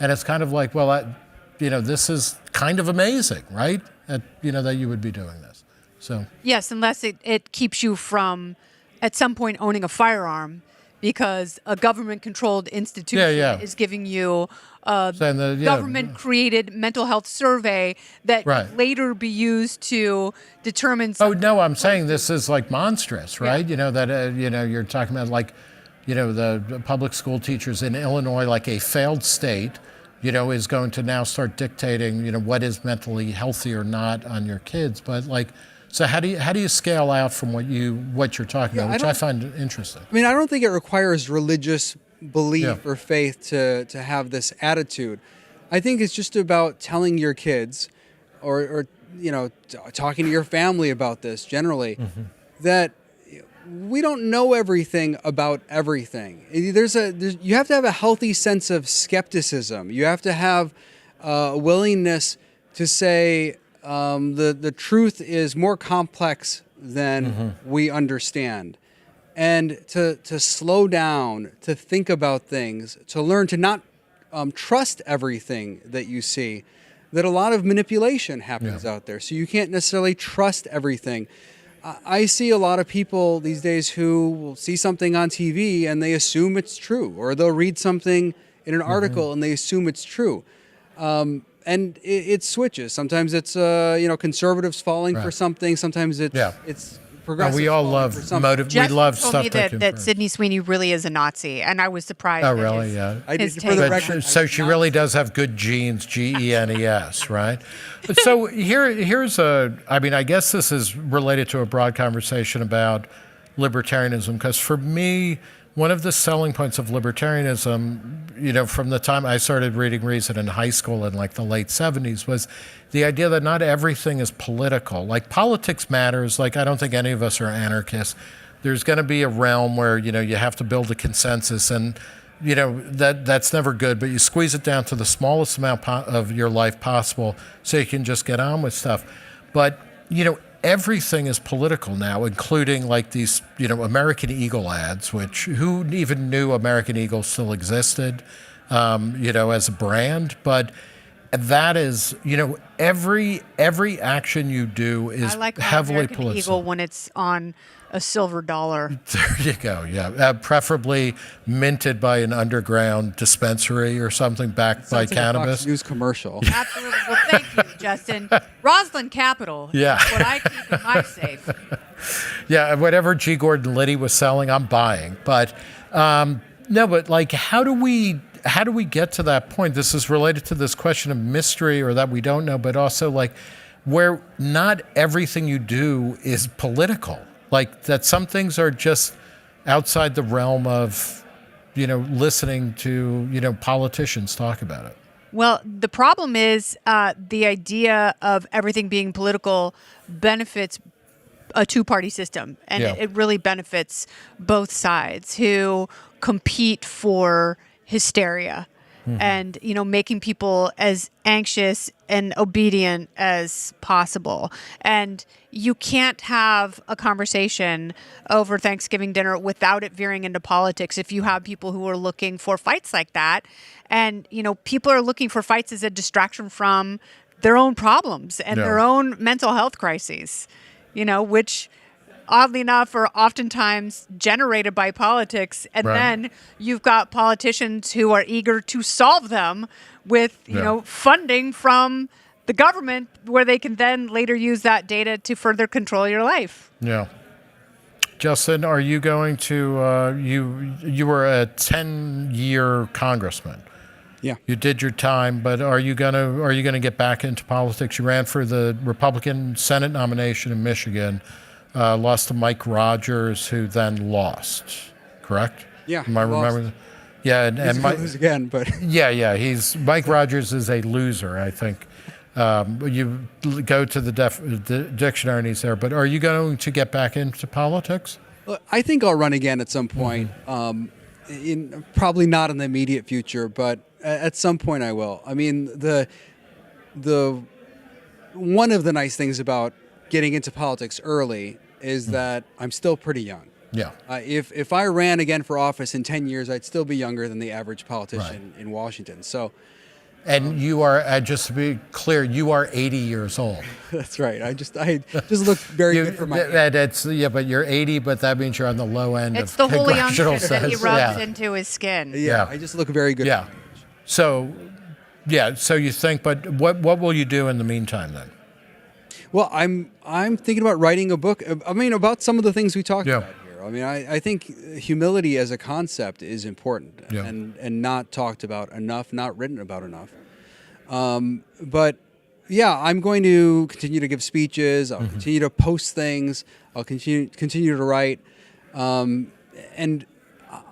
And it's kind of like, well, this is kind of amazing, right? That you would be doing this. So yes, unless it keeps you from at some point owning a firearm because a government-controlled institution is giving you a government-created mental health survey that could later be used to determine. Oh no, I'm saying this is like monstrous, right? You're talking about like, the public school teachers in Illinois, like a failed state. Is going to now start dictating, what is mentally healthy or not on your kids. But so how do you scale out from what you're talking about, which I find interesting. I mean, I don't think it requires religious belief or faith to have this attitude. I think it's just about telling your kids or talking to your family about this generally, that we don't know everything about everything. You have to have a healthy sense of skepticism. You have to have a willingness to say the truth is more complex than we understand, and to slow down, to think about things, to learn to not trust everything that you see. That a lot of manipulation happens out there, so you can't necessarily trust everything. I see a lot of people these days who will see something on TV and they assume it's true, or they'll read something in an article and they assume it's true. And it switches. Sometimes it's conservatives falling for something. Sometimes it's progressives. We all love motive. Jeff We love told stuff me that Sydney Sweeney really is a Nazi, and I was surprised. Oh, at really? his- Yeah. his take. So she really does have good genes, GENES, right? But so here's I guess this is related to a broad conversation about libertarianism, because for me, one of the selling points of libertarianism, from the time I started reading Reason in high school in like the late 70s, was the idea that not everything is political. Like politics matters. Like I don't think any of us are anarchists. There's going to be a realm where, you have to build a consensus, and, that's never good, but you squeeze it down to the smallest amount of your life possible so you can just get on with stuff. But, everything is political now, including like these, American Eagle ads, which who even knew American Eagle still existed, as a brand. But that is, every action you do is I like my heavily American politicized. Eagle when it's on a silver dollar. There you go. Yeah, preferably minted by an underground dispensary or something backed by Sounds like a cannabis. Fox News commercial. Absolutely. Well, thank you, Justin. Roslyn Capital. Yeah. Is what I keep in my safe. Yeah, whatever G. Gordon Liddy was selling, I'm buying. But no, but like, how do we get to that point? This is related to this question of mystery or that we don't know, but also like where not everything you do is political. Like that some things are just outside the realm of, listening to, politicians talk about it. Well, the problem is the idea of everything being political benefits a two-party system, and it really benefits both sides who compete for hysteria and making people as anxious and obedient as possible. And you can't have a conversation over Thanksgiving dinner without it veering into politics if you have people who are looking for fights like that. And people are looking for fights as a distraction from their own problems and their own mental health crises, which oddly enough are oftentimes generated by politics. And then you've got politicians who are eager to solve them with, funding from the government where they can then later use that data to further control your life. Yeah. Justin, are you going to, you were a 10-year congressman. Yeah. You did your time, but are you gonna get back into politics? You ran for the Republican Senate nomination in Michigan, lost to Mike Rogers, who then lost. Correct? Yeah. Am I remembering? Yeah, and Mike lose again, but Mike Rogers is a loser, I think. You go to the dictionary and he's there. But are you going to get back into politics? I think I'll run again at some point. Probably not in the immediate future, but at some point I will. I mean, the one of the nice things about getting into politics early is that I'm still pretty young. Yeah. If I ran again for office in 10 years, I'd still be younger than the average politician in Washington. So. And you are, just to be clear, you are 80 years old. That's right. I just look very good for my age. But you're 80, but that means you're on the low end it's of the holy congressional unction that he sense. rubs into his skin. Yeah, I just look very good. Yeah. So you think, but what will you do in the meantime then? Well, I'm thinking about writing a book. I mean, about some of the things we talked about here. I mean, I think humility as a concept is important and not talked about enough, not written about enough. But yeah, I'm going to continue to give speeches. I'll continue to post things. I'll continue to write, and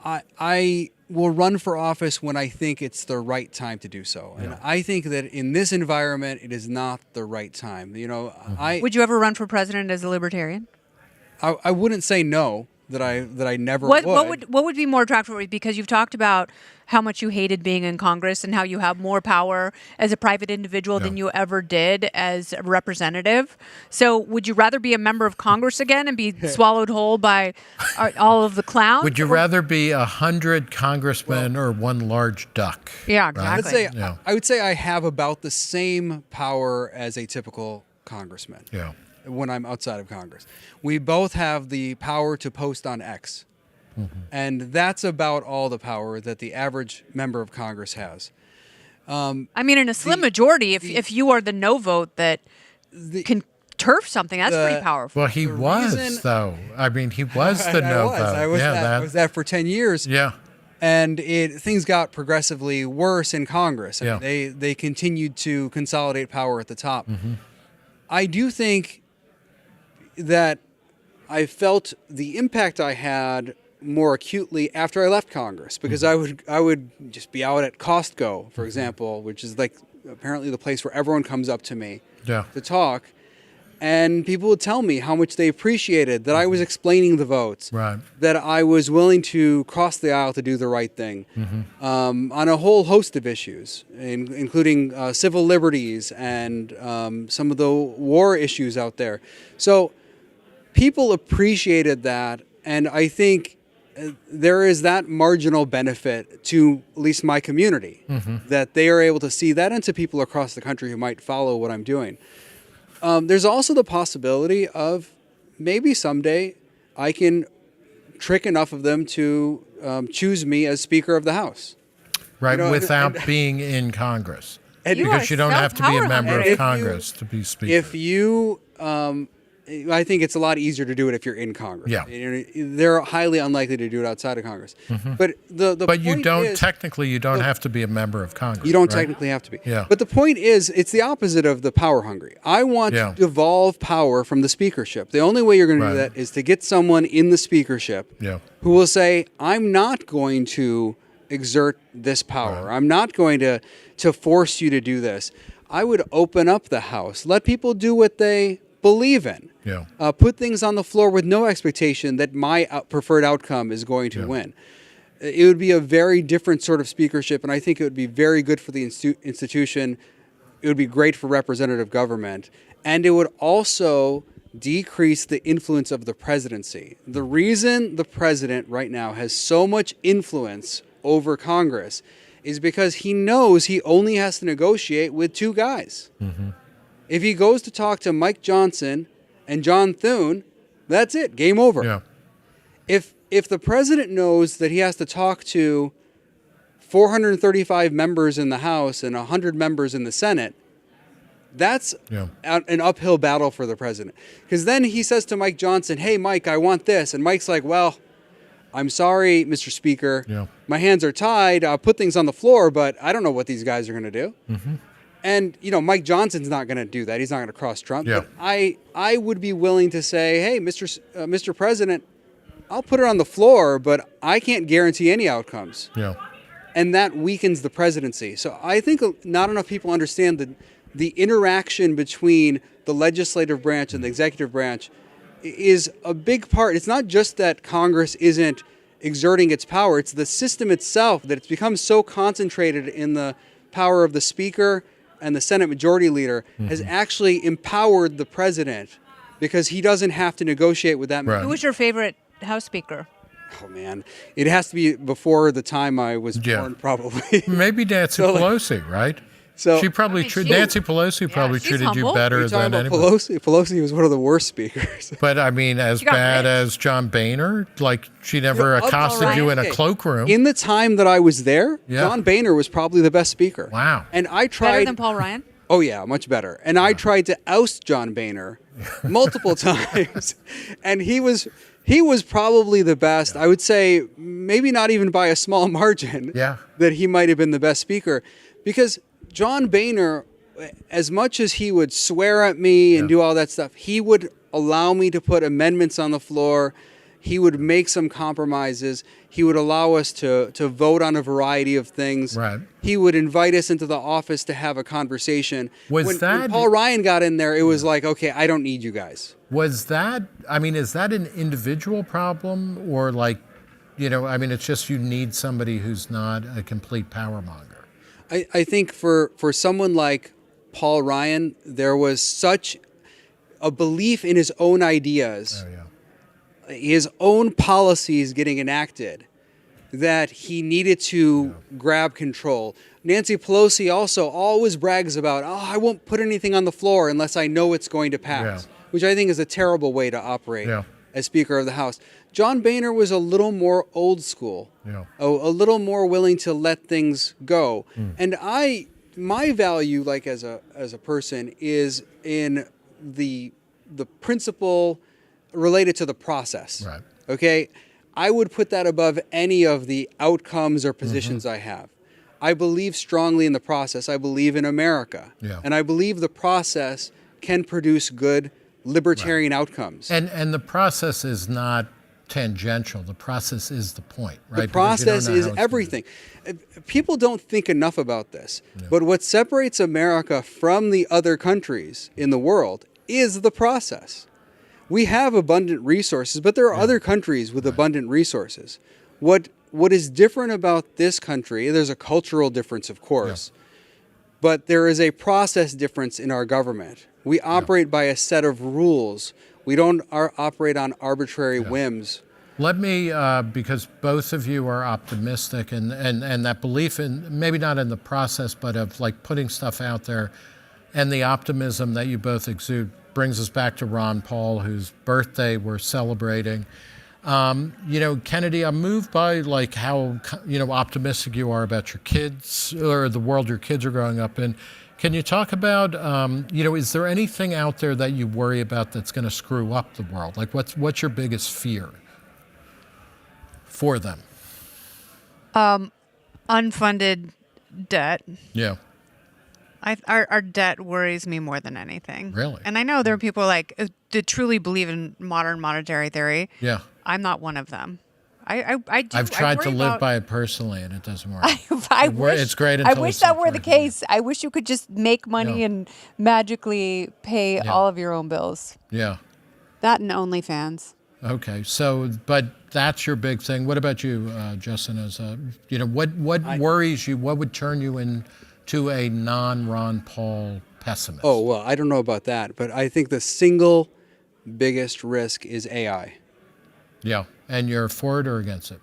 I will run for office when I think it's the right time to do so. And I think that in this environment, it is not the right time. Would you ever run for president as a libertarian? I wouldn't say no. That I never would. What would be more attractive? Because you've talked about how much you hated being in Congress and how you have more power as a private individual than you ever did as a representative. So would you rather be a member of Congress again and be swallowed whole by all of the clowns? Would you rather be 100 congressmen or one large duck? Yeah, exactly. I would say I have about the same power as a typical congressman. Yeah. When I'm outside of Congress. We both have the power to post on X. And that's about all the power that the average member of Congress has. I mean, in a slim majority, if you are the no vote that can turf something, that's pretty powerful. Well, he was, though. I mean, he was the no vote. I was that for 10 years. Yeah. And things got progressively worse in Congress. I mean, they continued to consolidate power at the top. I do think that I felt the impact I had more acutely after I left Congress, because I would just be out at Costco, for example, which is like apparently the place where everyone comes up to me to talk, and people would tell me how much they appreciated that I was explaining the votes, that I was willing to cross the aisle to do the right thing on a whole host of issues, including civil liberties and some of the war issues out there. So people appreciated that, and I think there is that marginal benefit to at least my community, that they are able to see that, and to people across the country who might follow what I'm doing. There's also the possibility of maybe someday I can trick enough of them to choose me as Speaker of the House. Right, You know, without and- being in Congress. And Because you don't have to be a member And of Congress to be Speaker. If you, I think it's a lot easier to do it if you're in Congress. Yeah. They're highly unlikely to do it outside of Congress. But but you point don't is, technically you don't have to be a member of Congress. you don't right? technically have to be. Yeah. But the point is, it's the opposite of the power hungry. I want Yeah. to devolve power from the speakership. The only way you're going to do Right. that is to get someone in the speakership Yeah. who will say, I'm not going to exert this power. I'm not going to force you to do this. I would open up the House. Let people do what they believe in. Yeah. Put things on the floor with no expectation that my preferred outcome is going to win. It would be a very different sort of speakership, and I think it would be very good for the institution. It would be great for representative government, and it would also decrease the influence of the presidency. The reason the president right now has so much influence over Congress is because he knows he only has to negotiate with two guys. If he goes to talk to Mike Johnson and John Thune, that's it, game over. Yeah. If the president knows that he has to talk to 435 members in the House and 100 members in the Senate, that's an uphill battle for the president. Because then he says to Mike Johnson, hey, Mike, I want this. And Mike's like, well, I'm sorry, Mr. Speaker. My hands are tied. I'll put things on the floor, but I don't know what these guys are going to do. And, Mike Johnson's not going to do that. He's not going to cross Trump. Yeah. But I would be willing to say, hey, Mr. President, I'll put it on the floor, but I can't guarantee any outcomes. Yeah. And that weakens the presidency. So I think not enough people understand the interaction between the legislative branch and the executive branch is a big part. It's not just that Congress isn't exerting its power. It's the system itself that it's become so concentrated in the power of the Speaker and the Senate Majority Leader has actually empowered the president because he doesn't have to negotiate with that. Who was your favorite House Speaker? Oh, man. It has to be before the time I was born, probably. Maybe Nancy Pelosi, right? So she probably Nancy Pelosi probably treated you better than anybody. Pelosi was one of the worst speakers. But I mean, as bad as John Boehner, like she never accosted you in a cloakroom. In the time that I was there, John Boehner was probably the best speaker. Wow. And I tried. Better than Paul Ryan? Oh, yeah, much better. And I tried to oust John Boehner multiple times. And he was probably the best. I would say maybe not even by a small margin that he might have been the best speaker. Because John Boehner, as much as he would swear at me and do all that stuff, he would allow me to put amendments on the floor. He would make some compromises. He would allow us to vote on a variety of things. Right. He would invite us into the office to have a conversation. When Paul Ryan got in there, it was like, okay, I don't need you guys. Was that, I mean, is that an individual problem or like, it's just you need somebody who's not a complete power monger? I think for someone like Paul Ryan, there was such a belief in his own ideas, his own policies getting enacted, that he needed to grab control. Nancy Pelosi also always brags about, I won't put anything on the floor unless I know it's going to pass, which I think is a terrible way to operate as Speaker of the House. John Boehner was a little more old school, a little more willing to let things go. And my value, like as a person, is in the principle related to the process. Right. Okay, I would put that above any of the outcomes or positions I have. I believe strongly in the process. I believe in America, and I believe the process can produce good libertarian outcomes. And the process is not tangential. The process is the point, right? The process is everything. People don't think enough about this, but what separates America from the other countries in the world is the process. We have abundant resources, but there are other countries with abundant resources. What is different about this country, there's a cultural difference, of course, but there is a process difference in our government. We operate by a set of rules. We don't operate on arbitrary whims. Let me, because both of you are optimistic, and that belief in, maybe not in the process, but of like putting stuff out there, and the optimism that you both exude brings us back to Ron Paul, whose birthday we're celebrating. Kennedy, I'm moved by like how, optimistic you are about your kids or the world your kids are growing up in. Can you talk about, is there anything out there that you worry about that's going to screw up the world? Like what's your biggest fear for them? Unfunded debt. Yeah. Our debt worries me more than anything. Really? And I know there are people that truly believe in modern monetary theory. Yeah. I'm not one of them. I've tried to live by it personally, and it doesn't work. It's great. I wish that were the case. I wish you could just make money and magically pay all of your own bills. Yeah. That and OnlyFans. Okay, so but that's your big thing. What about you, Justin? As what worries you? What would turn you into a non-Ron Paul pessimist? Oh well, I don't know about that, but I think the single biggest risk is AI. Yeah, and you're for it or against it?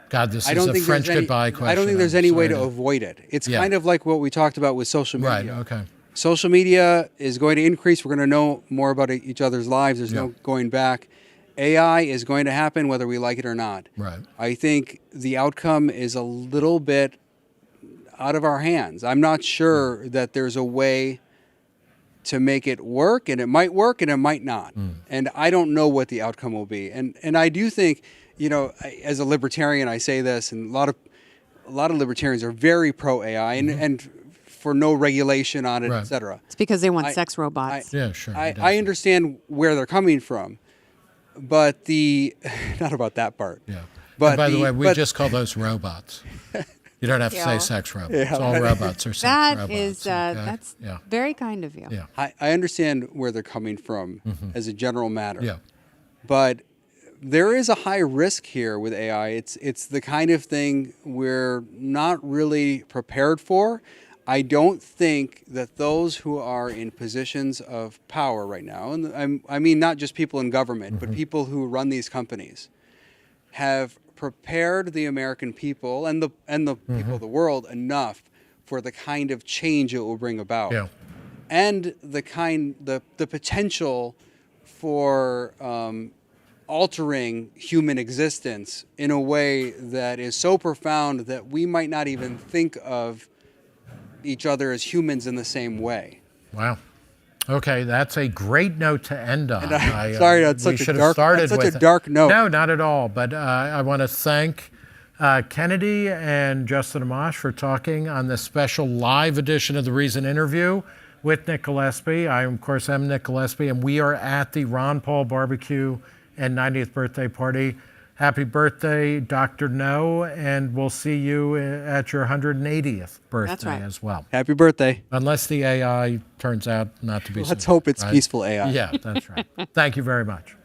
God, this I is don't a think French there's any, goodbye question. I don't think there's I'm any way sorry to avoid it. It's Yeah. kind of like what we talked about with social media. Right, okay. Social media is going to increase. We're going to know more about each other's lives. There's no going back. AI is going to happen whether we like it or not. Right. I think the outcome is a little bit out of our hands. I'm not sure that there's a way to make it work, and it might work and it might not. And I don't know what the outcome will be. And I do think, as a libertarian, I say this, and a lot of libertarians are very pro AI and for no regulation on it, et cetera. It's because they want sex robots. Yeah, sure. I understand where they're coming from, but not about that part. Yeah. But and by the way, we just call those robots. You don't have to say Yeah. sex robots. Yeah. All robots are sex robots. That is, that's very kind of you. Yeah. I understand where they're coming from as a general matter. Yeah. But there is a high risk here with AI. It's the kind of thing we're not really prepared for. I don't think that those who are in positions of power right now, and I mean not just people in government, but people who run these companies, have prepared the American people and the people of the world enough for the kind of change it will bring about. Yeah. And the potential for altering human existence in a way that is so profound that we might not even think of each other as humans in the same way. Wow. Okay, that's a great note to end on. Sorry, that's such a dark note. No, not at all. But I want to thank Kennedy and Justin Amash for talking on this special live edition of The Reason interview with Nick Gillespie. I, of course, am Nick Gillespie, and we are at the Ron Paul barbecue and 90th birthday party. Happy birthday, Dr. No, and we'll see you at your 180th birthday as well. Happy birthday. Unless the AI turns out not to be Let's so, hope it's right? peaceful AI. Yeah, that's right. Thank you very much.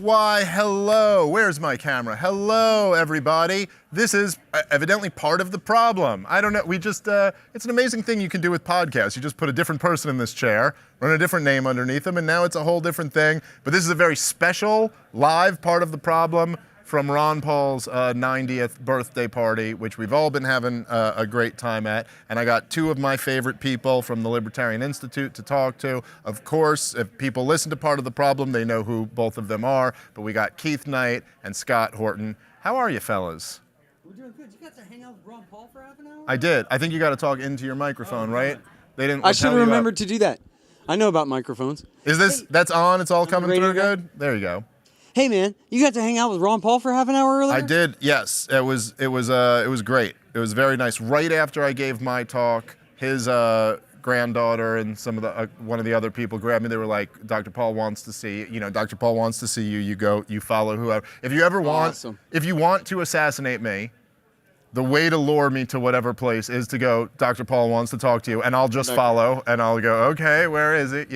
Why, hello. Where's my camera? Hello, everybody. This is evidently part of the problem. I don't know. We just, it's an amazing thing you can do with podcasts. You just put a different person in this chair, run a different name underneath them, and now it's a whole different thing. But this is a very special, live part of the problem from Ron Paul's 90th birthday party, which we've all been having a great time at. And I got two of my favorite people from the Libertarian Institute to talk to. Of course, if people listen to Part of the Problem, they know who both of them are. But we got Keith Knight and Scott Horton. How are you, fellas? We're doing good. You got to hang out with Ron Paul for half an hour? I did. I think you got to talk into your microphone, right? They didn't. I should have remembered to do that. I know about microphones. Is this, that's on? It's all coming through good? There you go. Hey man, you got to hang out with Ron Paul for half an hour earlier? I did, yes. It was great. It was very nice. Right after I gave my talk, his granddaughter and some of the one of the other people grabbed me. They were like, "Dr. Paul wants to see you. Dr. Paul wants to see you. You go, you follow whoever. If you ever want, if you want to assassinate me, the way to lure me to whatever place is to go, Dr. Paul wants to talk to you, and I'll just follow, and I'll go, okay, where is it?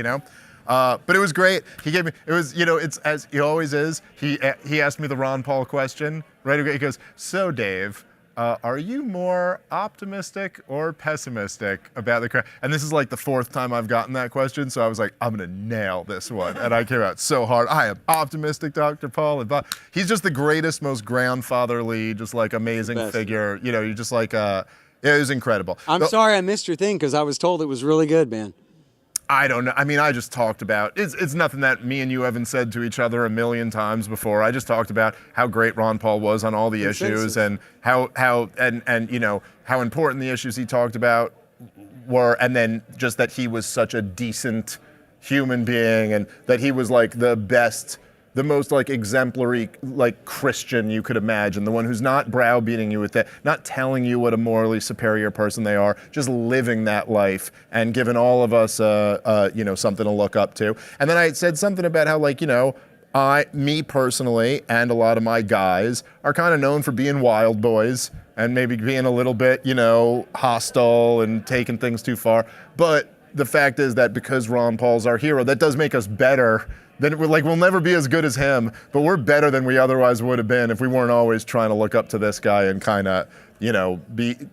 But it was great. He gave me, it was, it's as he always is. He asked me the Ron Paul question, right away. He goes, so Dave, are you more optimistic or pessimistic about the crowd? And this is like the fourth time I've gotten that question, so I was like, I'm gonna nail this one. And I came out so hard. I am optimistic, Dr. Paul. And he's just the greatest, most grandfatherly, just like amazing figure. You're just like, it was incredible. I'm sorry I missed your thing because I was told it was really good, man. I don't know. I mean, I just talked about, it's nothing that me and you haven't said to each other a million times before. I just talked about how great Ron Paul was on all the issues and how important the issues he talked about were, and then just that he was such a decent human being and that he was like the best, the most like exemplary like Christian you could imagine, the one who's not browbeating you with that, not telling you what a morally superior person they are, just living that life and giving all of us something to look up to. And then I said something about how me personally and a lot of my guys are kind of known for being wild boys and maybe being a little bit hostile and taking things too far. But the fact is that because Ron Paul's our hero, that does make us better. Then we'll never be as good as him, but we're better than we otherwise would have been if we weren't always trying to look up to this guy and kind of,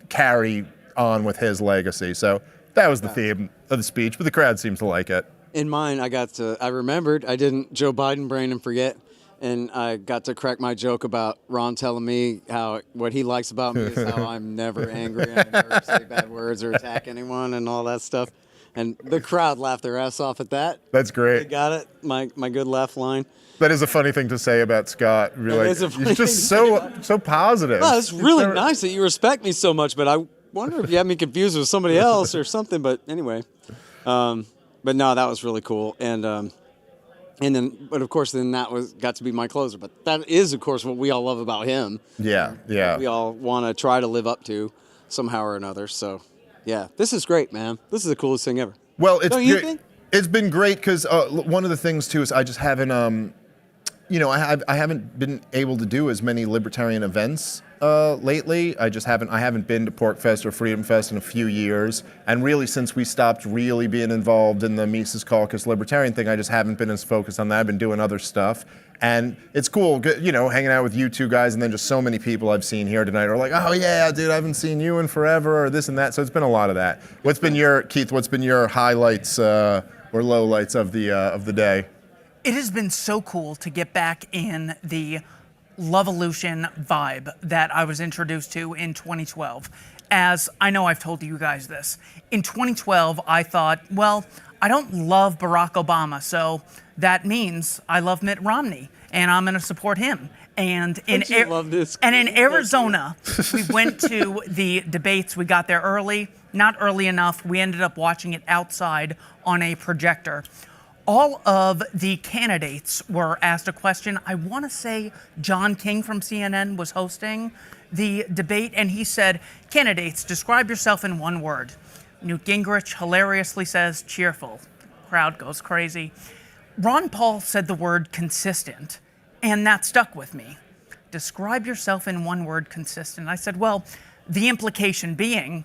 carry on with his legacy. So that was the theme of the speech, but the crowd seems to like it. In mine, I remembered. I didn't Joe Biden brain and forget. And I got to crack my joke about Ron telling me what he likes about me is how I'm never angry and I never say bad words or attack anyone and all that stuff. And the crowd laughed their ass off at that. That's great. They got it. My good laugh line. That is a funny thing to say about Scott. He's just so positive. Well, it's really nice that you respect me so much, but I wonder if you have me confused with somebody else or something. But anyway, but no, that was really cool. And of course, then that got to be my closer. But that is, of course, what we all love about him. Yeah. We all want to try to live up to somehow or another. So. Yeah, this is great, man. This is the coolest thing ever. Well, it's been great because one of the things too is I just haven't, I haven't been able to do as many libertarian events lately. I haven't been to Pork Fest or Freedom Fest in a few years, and really since we stopped really being involved in the Mises Caucus libertarian thing, I just haven't been as focused on that. I've been doing other stuff. And it's cool, hanging out with you two guys, and then just so many people I've seen here tonight are like, oh yeah, dude, I haven't seen you in forever, or this and that. So it's been a lot of that. What's been your highlights or lowlights of the day? It has been so cool to get back in the Lovolution vibe that I was introduced to in 2012. As I know I've told you guys this. In 2012, I thought, well, I don't love Barack Obama, so that means I love Mitt Romney, and I'm going to support him. And in Arizona, we went to the debates. We got there early, not early enough. We ended up watching it outside on a projector. All of the candidates were asked a question. I want to say John King from CNN was hosting the debate, and he said, candidates, describe yourself in one word. Newt Gingrich hilariously says, cheerful. Crowd goes crazy. Ron Paul said the word consistent, and that stuck with me. Describe yourself in one word, consistent. I said, well, the implication being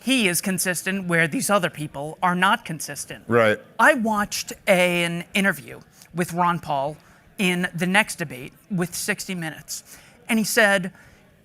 he is consistent where these other people are not consistent. Right. I watched an interview with Ron Paul in the next debate with 60 Minutes. And he said,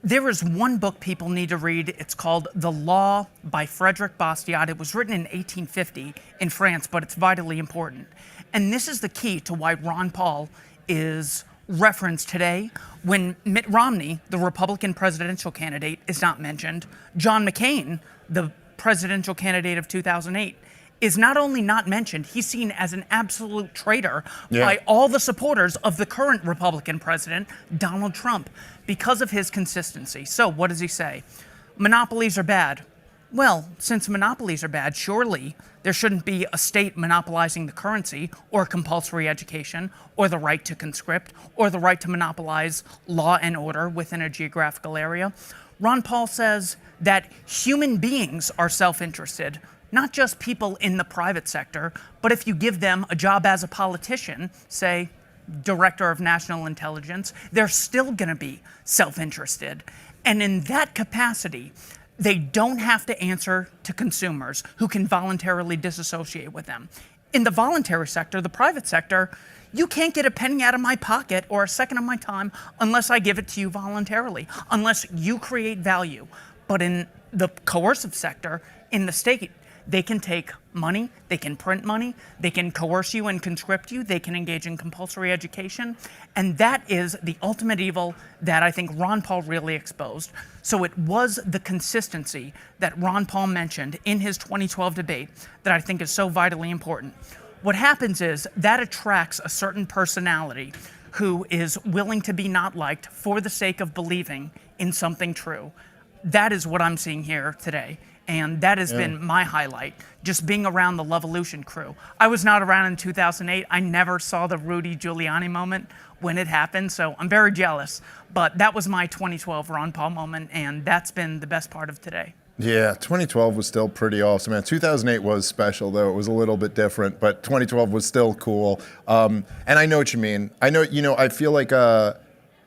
there is one book people need to read. It's called The Law by Frederick Bastiat. It was written in 1850 in France, but it's vitally important. And this is the key to why Ron Paul is referenced today when Mitt Romney, the Republican presidential candidate, is not mentioned. John McCain, the presidential candidate of 2008, is not only not mentioned, he's seen as an absolute traitor by all the supporters of the current Republican president, Donald Trump, because of his consistency. So what does he say? Monopolies are bad. Well, since monopolies are bad, surely there shouldn't be a state monopolizing the currency or compulsory education or the right to conscript or the right to monopolize law and order within a geographical area. Ron Paul says that human beings are self-interested, not just people in the private sector, but if you give them a job as a politician, say, director of national intelligence, they're still going to be self-interested. And in that capacity, they don't have to answer to consumers who can voluntarily disassociate with them. In the voluntary sector, the private sector, you can't get a penny out of my pocket or a second of my time unless I give it to you voluntarily, unless you create value. But in the coercive sector, in the state, they can take money, they can print money, they can coerce you and conscript you, they can engage in compulsory education, and that is the ultimate evil that I think Ron Paul really exposed. So it was the consistency that Ron Paul mentioned in his 2012 debate that I think is so vitally important. What happens is that attracts a certain personality who is willing to be not liked for the sake of believing in something true. That is what I'm seeing here today. And that has been my highlight, just being around the Lovolution crew. I was not around in 2008. I never saw the Rudy Giuliani moment when it happened, so I'm very jealous. But that was my 2012 Ron Paul moment, and that's been the best part of today. Yeah, 2012 was still pretty awesome, man. 2008 was special, though. It was a little bit different, but 2012 was still cool. And I know what you mean. I know, I feel like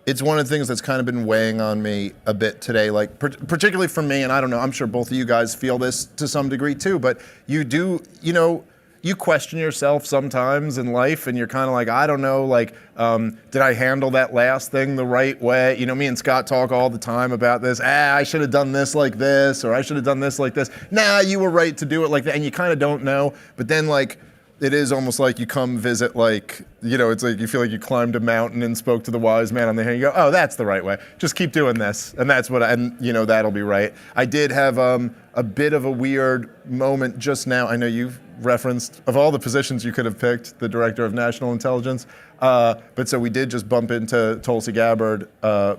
it's one of the things that's kind of been weighing on me a bit today, like particularly for me, and I don't know, I'm sure both of you guys feel this to some degree too, but you do, you question yourself sometimes in life and you're kind of like, I don't know, like, did I handle that last thing the right way? Me and Scott talk all the time about this. I should have done this like this, or I should have done this like this. Nah, you were right to do it like that, and you kind of don't know, but then like, it is almost like you come visit, like, it's like you feel like you climbed a mountain and spoke to the wise man on the hill. You go, oh, that's the right way. Just keep doing this. And that's what, that'll be right. I did have a bit of a weird moment just now. I know you've referenced, of all the positions you could have picked, the director of national intelligence. But so we did just bump into Tulsi Gabbard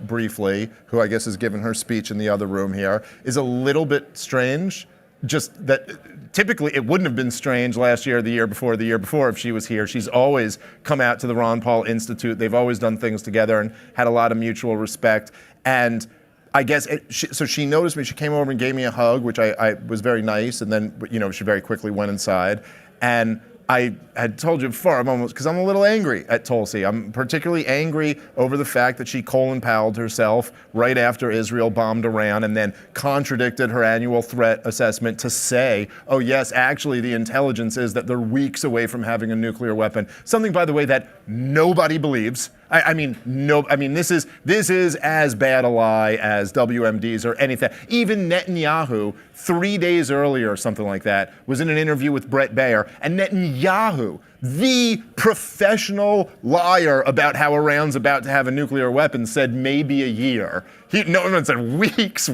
briefly, who I guess has given her speech in the other room here. Is a little bit strange. Just that typically it wouldn't have been strange last year, the year before if she was here. She's always come out to the Ron Paul Institute. They've always done things together and had a lot of mutual respect. And I guess, so she noticed me. She came over and gave me a hug, which I was very nice. And then, she very quickly went inside. And I had told you before, because I'm a little angry at Tulsi. I'm particularly angry over the fact that she Colin Powelled herself right after Israel bombed Iran and then contradicted her annual threat assessment to say, oh yes, actually the intelligence is that they're weeks away from having a nuclear weapon. Something, by the way, that nobody believes. This is as bad a lie as WMDs or anything. Even Netanyahu, 3 days earlier or something like that, was in an interview with Brett Baer, and Netanyahu, the professional liar about how Iran's about to have a nuclear weapon, said maybe a year. No one said weeks.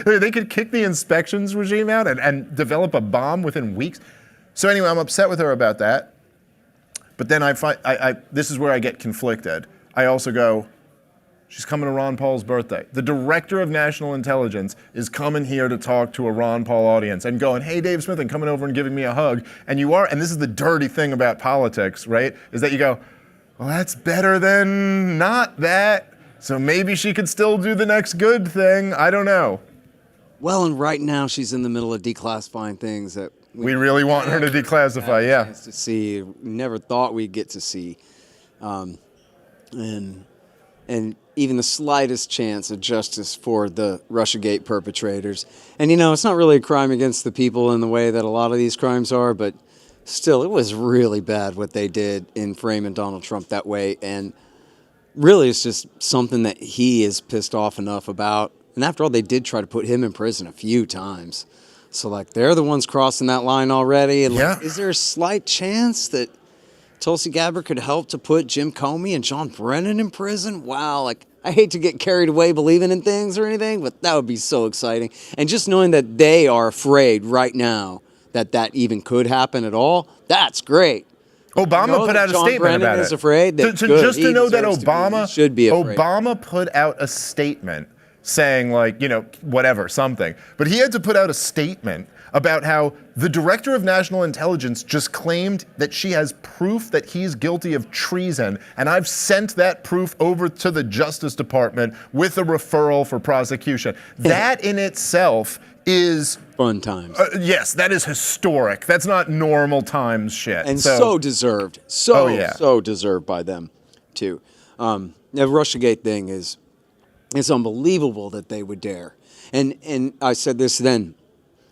They could kick the inspections regime out and develop a bomb within weeks. So anyway, I'm upset with her about that. But then this is where I get conflicted. I also go, she's coming to Ron Paul's birthday. The director of national intelligence is coming here to talk to a Ron Paul audience and going, hey, Dave Smith, and coming over and giving me a hug. And this is the dirty thing about politics, right? Is that you go, well, that's better than not that. So maybe she could still do the next good thing. I don't know. Well, and right now she's in the middle of declassifying things that we really want her to declassify, yeah. To see, never thought we'd get to see, and even the slightest chance of justice for the Russiagate perpetrators. And it's not really a crime against the people in the way that a lot of these crimes are, but still, it was really bad what they did in framing Donald Trump that way. And really, it's just something that he is pissed off enough about. And after all, they did try to put him in prison a few times. So, like, they're the ones crossing that line already. And, like, is there a slight chance that Tulsi Gabbard could help to put Jim Comey and John Brennan in prison? Wow, like, I hate to get carried away believing in things or anything, but that would be so exciting. And just knowing that they are afraid right now that that even could happen at all, that's great. Obama put out a statement Brennan about is it. afraid. Just to know that Obama should be afraid. Obama put out a statement saying, like, you know, whatever, something. But he had to put out a statement about how the director of national intelligence just claimed that she has proof that he's guilty of treason, and I've sent that proof over to the Justice Department with a referral for prosecution. That in itself is fun times. Yes, that is historic. That's not normal times shit. And so deserved. So deserved by them, too. The Russiagate thing is, it's unbelievable that they would dare. And I said this then,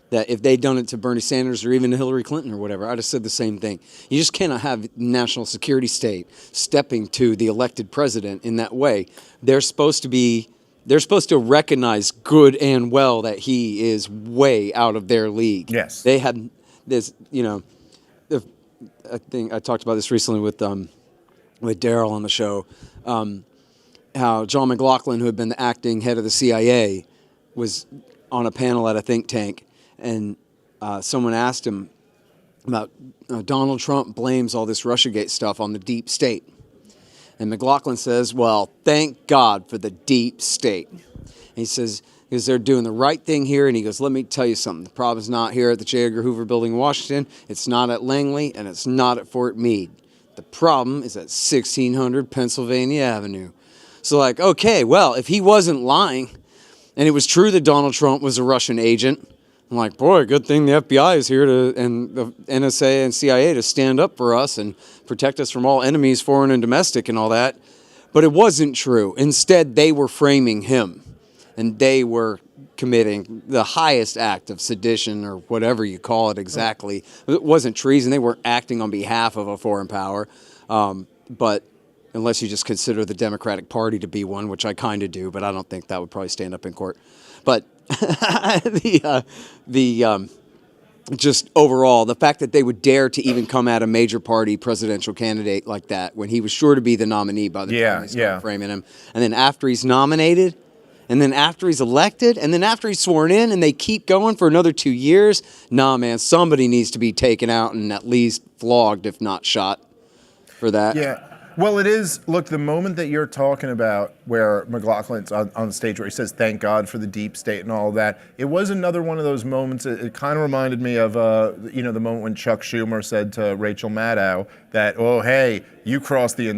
that if they'd done it to Bernie Sanders or even Hillary Clinton or whatever, I'd have said the same thing. You just cannot have national security state stepping to the elected president in that way. They're supposed to recognize good and well that he is way out of their league. Yes. They have this, you know, I think I talked about this recently with Daryl on the show, how John McLaughlin, who had been the acting head of the CIA, was on a panel at a think tank, and someone asked him about Donald Trump blames all this Russiagate stuff on the deep state. And McLaughlin says, well, thank God for the deep state. And he says, because they're doing the right thing here. And he goes, let me tell you something. The problem's not here at the J. Edgar Hoover Building in Washington. It's not at Langley, and it's not at Fort Meade. The problem is at 1600 Pennsylvania Avenue. So, like, okay, well, if he wasn't lying, and it was true that Donald Trump was a Russian agent, I'm like, boy, good thing the FBI is here and the NSA and CIA to stand up for us and protect us from all enemies, foreign and domestic and all that. But it wasn't true. Instead, they were framing him, and they were committing the highest act of sedition or whatever you call it exactly. It wasn't treason. They weren't acting on behalf of a foreign power. But unless you just consider the Democratic Party to be one, which I kind of do, but I don't think that would probably stand up in court. But just overall, the fact that they would dare to even come at a major party presidential candidate like that when he was sure to be the nominee by the time they started framing him, and then after he's nominated, and then after he's elected, and then after he's sworn in, and they keep going for another 2 years, nah, man, somebody needs to be taken out and at least flogged, if not shot, for that. Yeah. Well, it is. Look, the moment that you're talking about where McLaughlin's on stage where he says, thank God for the deep state and all that, it was another one of those moments. It kind of reminded me of, the moment when Chuck Schumer said to Rachel Maddow that, oh, hey, you crossed the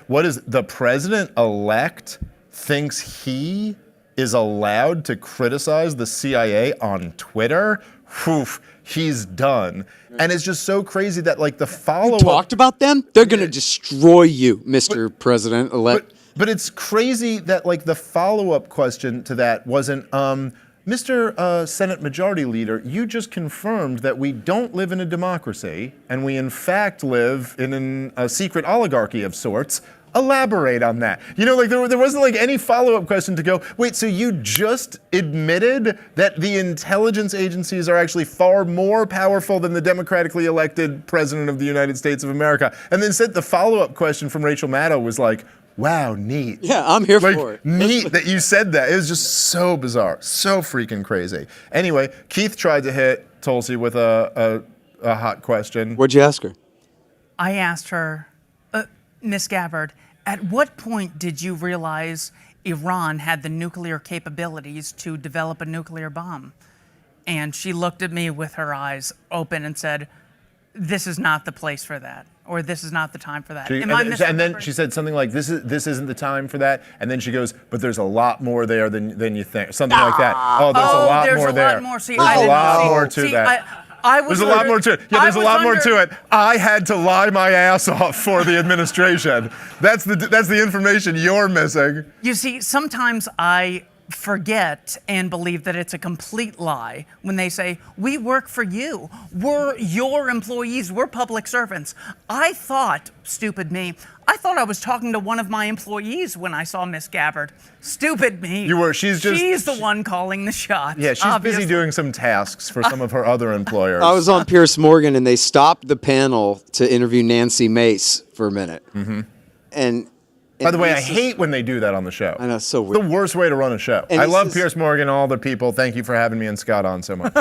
what is the president-elect thinks he is allowed to criticize the CIA on Twitter? Whew, he's done. And it's just so crazy that, like, the follow-up... You talked about them? They're going to destroy you, Mr. President-elect. But it's crazy that, like, the follow-up question to that wasn't, Mr. Senate Majority Leader, you just confirmed that we don't live in a democracy, and we, in fact, live in a secret oligarchy of sorts. Elaborate on that. You know, like there wasn't like any follow-up question to go, wait, so you just admitted that the intelligence agencies are actually far more powerful than the democratically elected president of the United States of America? And then said the follow-up question from Rachel Maddow was like, wow, neat. Yeah, I'm here for it. Neat that you said that. It was just so bizarre, so freaking crazy. Anyway, Keith tried to hit Tulsi with a hot question. What'd you ask her? I asked her, Miss Gabbard, at what point did you realize Iran had the nuclear capabilities to develop a nuclear bomb? And she looked at me with her eyes open and said, this is not the place for that, or this is not the time for that. And then she said something like, this isn't the time for that. And then she goes, but there's a lot more there than you think. Something like that. Oh, there's a lot more there. There's a lot more to that. There's a lot more to it. Yeah, there's a lot more to it. I had to lie my ass off for the administration. That's the information you're missing. You see, sometimes I forget and believe that it's a complete lie when they say, we work for you. We're your employees. We're public servants. I thought, stupid me, I thought I was talking to one of my employees when I saw Miss Gabbard. Stupid me. You were. She's the one calling the shots. Yeah, she's obviously. busy doing some tasks for some of her other employers. I was on Piers Morgan, and they stopped the panel to interview Nancy Mace for a minute. Mm-hmm. And by the way, I Mace is- hate when they do that on the show. I know, it's so It's weird. the worst way to run a show. And I this love is- Piers Morgan, all the people. Thank you for having me and Scott on so much.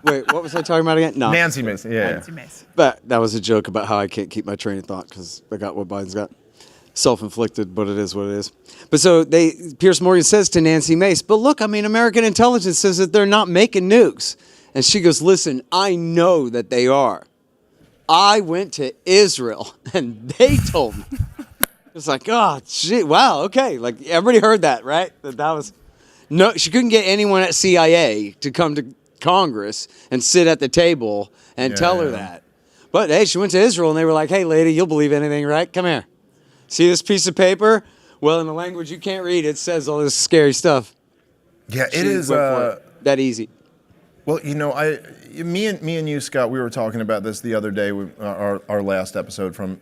Wait, what was I talking about again? No. Nancy Mace. Yeah. Nancy Mace. But that was a joke about how I can't keep my train of thought because I got what Biden's got. Self-inflicted, but it is what it is. But so Piers Morgan says to Nancy Mace, but look, I mean, American intelligence says that they're not making nukes. And she goes, listen, I know that they are. I went to Israel and they told me. It's like, oh, shit, wow, okay. Like, everybody heard that, right? That was, no, she couldn't get anyone at CIA to come to Congress and sit at the table and tell her that. But hey, she went to Israel and they were like, hey, lady, you'll believe anything, right? Come here. See this piece of paper? Well, in a language you can't read, it says all this scary stuff. Yeah, She it is went for it. That easy. Well, you know, me and you, Scott, we were talking about this the other day with our last episode from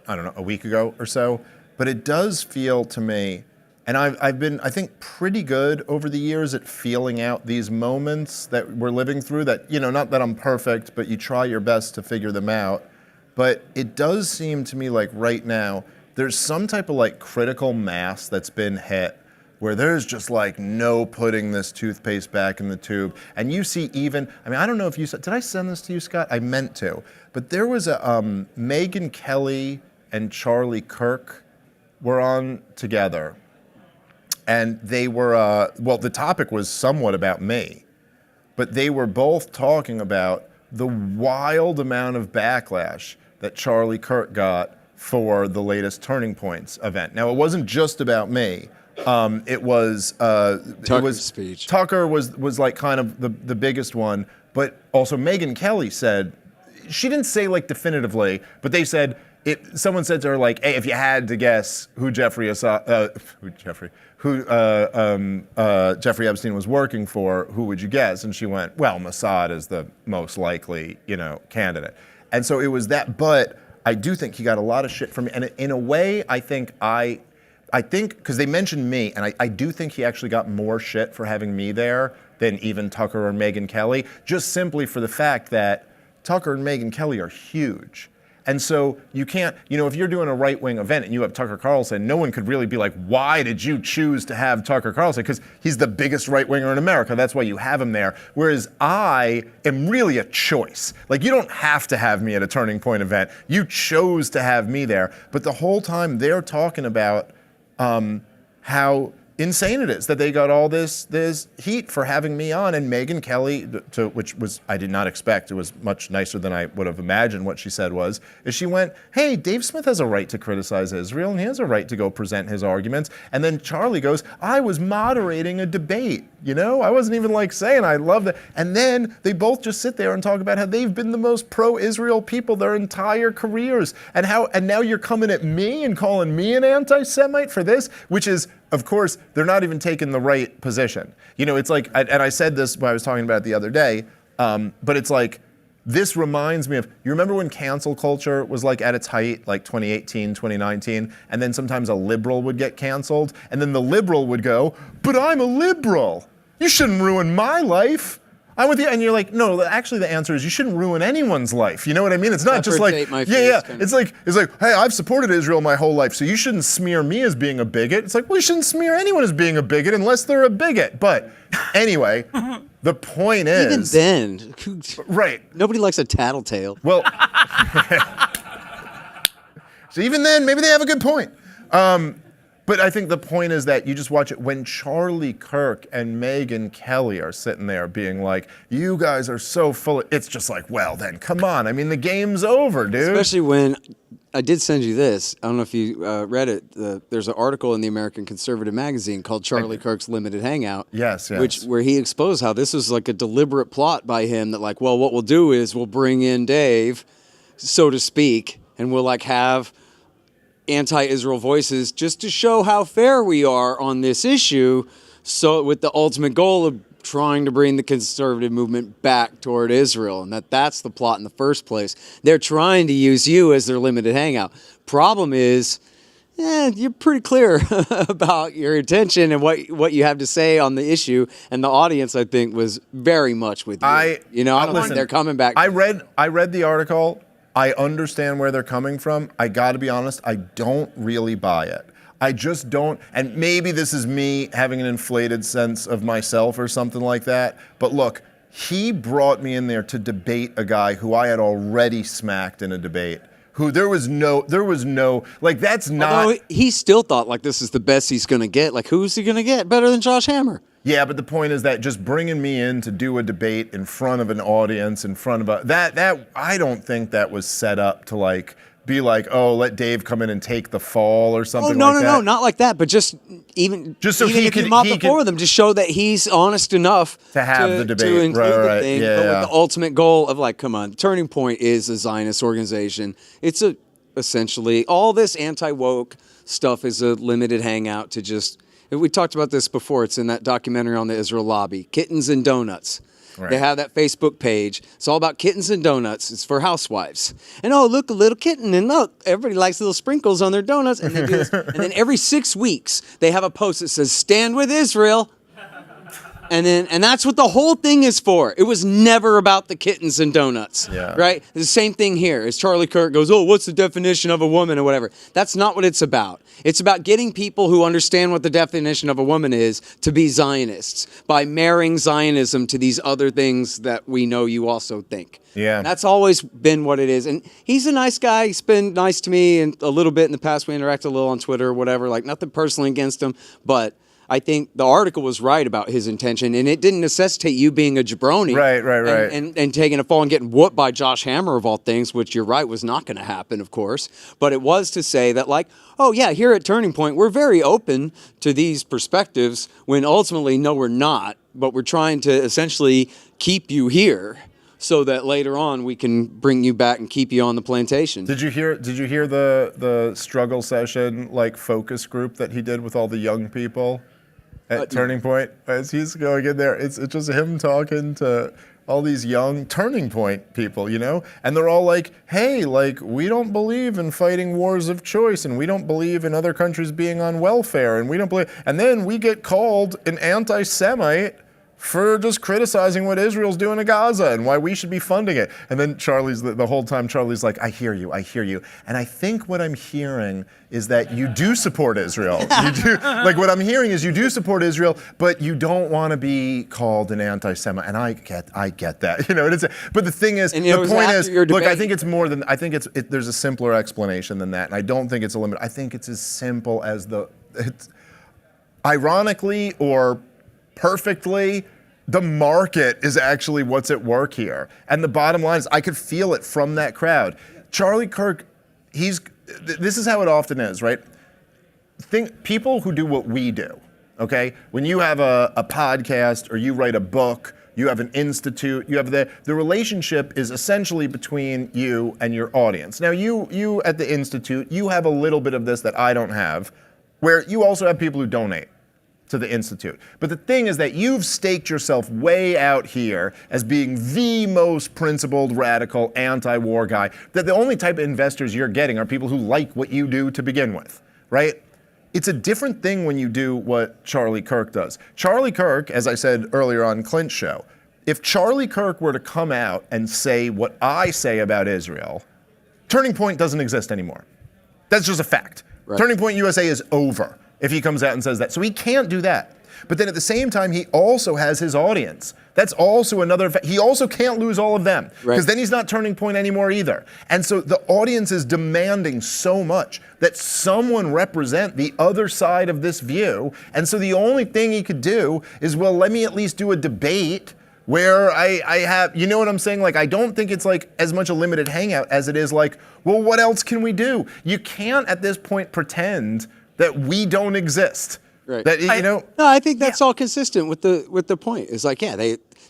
a week ago or so. But it does feel to me, and I've been, I think, pretty good over the years at feeling out these moments that we're living through. That, you know, not that I'm perfect, but you try your best to figure them out. But it does seem to me like right now there's some type of like critical mass that's been hit, where there's just like no putting this toothpaste back in the tube. And you see even, I mean, I don't know if you said, did I send this to you, Scott? I meant to. But there was a, Megyn Kelly and Charlie Kirk were on together. And they were, well, the topic was somewhat about me. But they were both talking about the wild amount of backlash that Charlie Kirk got for the latest Turning Points event. Now, it wasn't just about me. It was Tucker's speech. Tucker was like kind of the biggest one, but also Megyn Kelly said, she didn't say like definitively, but they said, someone said to her like, hey, if you had to guess who Jeffrey Epstein was working for, who would you guess? And she went, well, Mossad is the most likely, candidate. And so it was that, but I do think he got a lot of shit from me. And in a way, I think, because they mentioned me, and I do think he actually got more shit for having me there than even Tucker or Megyn Kelly, just simply for the fact that Tucker and Megyn Kelly are huge. And so you can't, if you're doing a right-wing event and you have Tucker Carlson, no one could really be like, why did you choose to have Tucker Carlson? Because he's the biggest right-winger in America. That's why you have him there. Whereas I am really a choice. Like, you don't have to have me at a Turning Point event. You chose to have me there. But the whole time they're talking about how insane it is that they got all this heat for having me on, and Megyn Kelly, which was, I did not expect, it was much nicer than I would have imagined what she said was, is she went, hey, Dave Smith has a right to criticize Israel, and he has a right to go present his arguments. And then Charlie goes, I was moderating a debate, I wasn't even like saying I love that. And then they both just sit there and talk about how they've been the most pro-Israel people their entire careers, and now you're coming at me and calling me an anti-Semite for this, which is, of course, they're not even taking the right position. It's like, and I said this when I was talking about it the other day, but it's like, this reminds me of, you remember when cancel culture was like at its height, like 2018, 2019, and then sometimes a liberal would get canceled, and then the liberal would go, but I'm a liberal. You shouldn't ruin my life. I'm with you. And you're like, no, actually the answer is you shouldn't ruin anyone's life. You know what I mean? It's not just like, It's like, hey, I've supported Israel my whole life, so you shouldn't smear me as being a bigot. It's like, well, you shouldn't smear anyone as being a bigot unless they're a bigot. But anyway, the point is. Even then. Right. Nobody likes a tattletale. Well. So even then, maybe they have a good point. But I think the point is that you just watch it when Charlie Kirk and Megyn Kelly are sitting there being like, you guys are so full of, it's just like, well, then come on. I mean, the game's over, dude. Especially when, I did send you this. I don't know if you read it. There's an article in the American Conservative magazine called Charlie Kirk's Limited Hangout. Yes. Where he exposed how this was like a deliberate plot by him that like, well, what we'll do is we'll bring in Dave, so to speak, and we'll like have anti-Israel voices just to show how fair we are on this issue. So with the ultimate goal of trying to bring the conservative movement back toward Israel, and that's the plot in the first place. They're trying to use you as their limited hangout. Problem is, you're pretty clear about your intention and what you have to say on the issue, and the audience, I think, was very much with you. I don't think they're coming back. I read the article. I understand where they're coming from. I got to be honest, I don't really buy it. I just don't, and maybe this is me having an inflated sense of myself or something like that, but look, he brought me in there to debate a guy who I had already smacked in a debate, who there was no, like that's not. Although he still thought like this is the best he's going to get. Like who's he going to get better than Josh Hammer? Yeah, but the point is that just bringing me in to do a debate in front of an audience, in front of that I don't think that was set up to like, be like, oh, let Dave come in and take the fall or something like that. No, not like that. But just so even he if you mop the floor with him, just show that he's honest enough to have the debate, to include the right, thing. yeah. But with the ultimate goal of like, come on, Turning Point is a Zionist organization. It's essentially all this anti-woke stuff is a limited hangout to just. We talked about this before. It's in that documentary on the Israel lobby, Kittens and Donuts. Right. They have that Facebook page. It's all about kittens and donuts. It's for housewives. And oh, look, a little kitten. And look, everybody likes little sprinkles on their donuts. And they do this. And then every 6 weeks, they have a post that says, "Stand with Israel." And that's what the whole thing is for. It was never about the kittens and donuts, right? The same thing here. As Charlie Kirk goes, oh, what's the definition of a woman or whatever. That's not what it's about. It's about getting people who understand what the definition of a woman is to be Zionists by marrying Zionism to these other things that we know you also think. Yeah. And that's always been what it is. And he's a nice guy. He's been nice to me and a little bit in the past. We interacted a little on Twitter or whatever, like nothing personally against him, but I think the article was right about his intention, and it didn't necessitate you being a jabroni. Right. And taking a fall and getting whooped by Josh Hammer of all things, which you're right was not going to happen, of course. But it was to say that, like, oh, yeah, here at Turning Point, we're very open to these perspectives when ultimately, no, we're not. But we're trying to essentially keep you here so that later on we can bring you back and keep you on the plantation. Did you hear the struggle session, like, focus group that he did with all the young people? At Turning Point, as he's going in there, it's just him talking to all these young Turning Point people, and they're all like, hey, like, we don't believe in fighting wars of choice, and we don't believe in other countries being on welfare, and we don't believe, and then we get called an anti-Semite for just criticizing what Israel's doing to Gaza and why we should be funding it. And then Charlie's, the whole time, Charlie's like, I hear you. And I think what I'm hearing is that you do support Israel. You do, like what I'm hearing is you do support Israel, but you don't want to be called an anti-Semite. And I get that, but the thing is, the point is, look, I think it's more than, there's a simpler explanation than that. And I don't think it's a limit. I think it's as simple as it's ironically or perfectly, the market is actually what's at work here. And the bottom line is I could feel it from that crowd. Charlie Kirk, this is how it often is, right? People who do what we do, okay? When you have a podcast or you write a book, you have an institute, you have the relationship is essentially between you and your audience. Now you at the institute, you have a little bit of this that I don't have, where you also have people who donate to the Institute. But the thing is that you've staked yourself way out here as being the most principled, radical, anti-war guy, that the only type of investors you're getting are people who like what you do to begin with, right? It's a different thing when you do what Charlie Kirk does. Charlie Kirk, as I said earlier on Clint's show, if Charlie Kirk were to come out and say what I say about Israel, Turning Point doesn't exist anymore. That's just a fact. Right. Turning Point USA is over if he comes out and says that. So he can't do that. But then at the same time, he also has his audience. That's also another fact. He also can't lose all of them, because then he's not Turning Point anymore either. And so the audience is demanding so much that someone represent the other side of this view. And so the only thing he could do is, well, let me at least do a debate where I have, you know what I'm saying? Like, I don't think it's like as much a limited hangout as it is like, well, what else can we do? You can't at this point pretend that we don't exist. Right. That, No, I think that's all consistent with the point. It's like, yeah,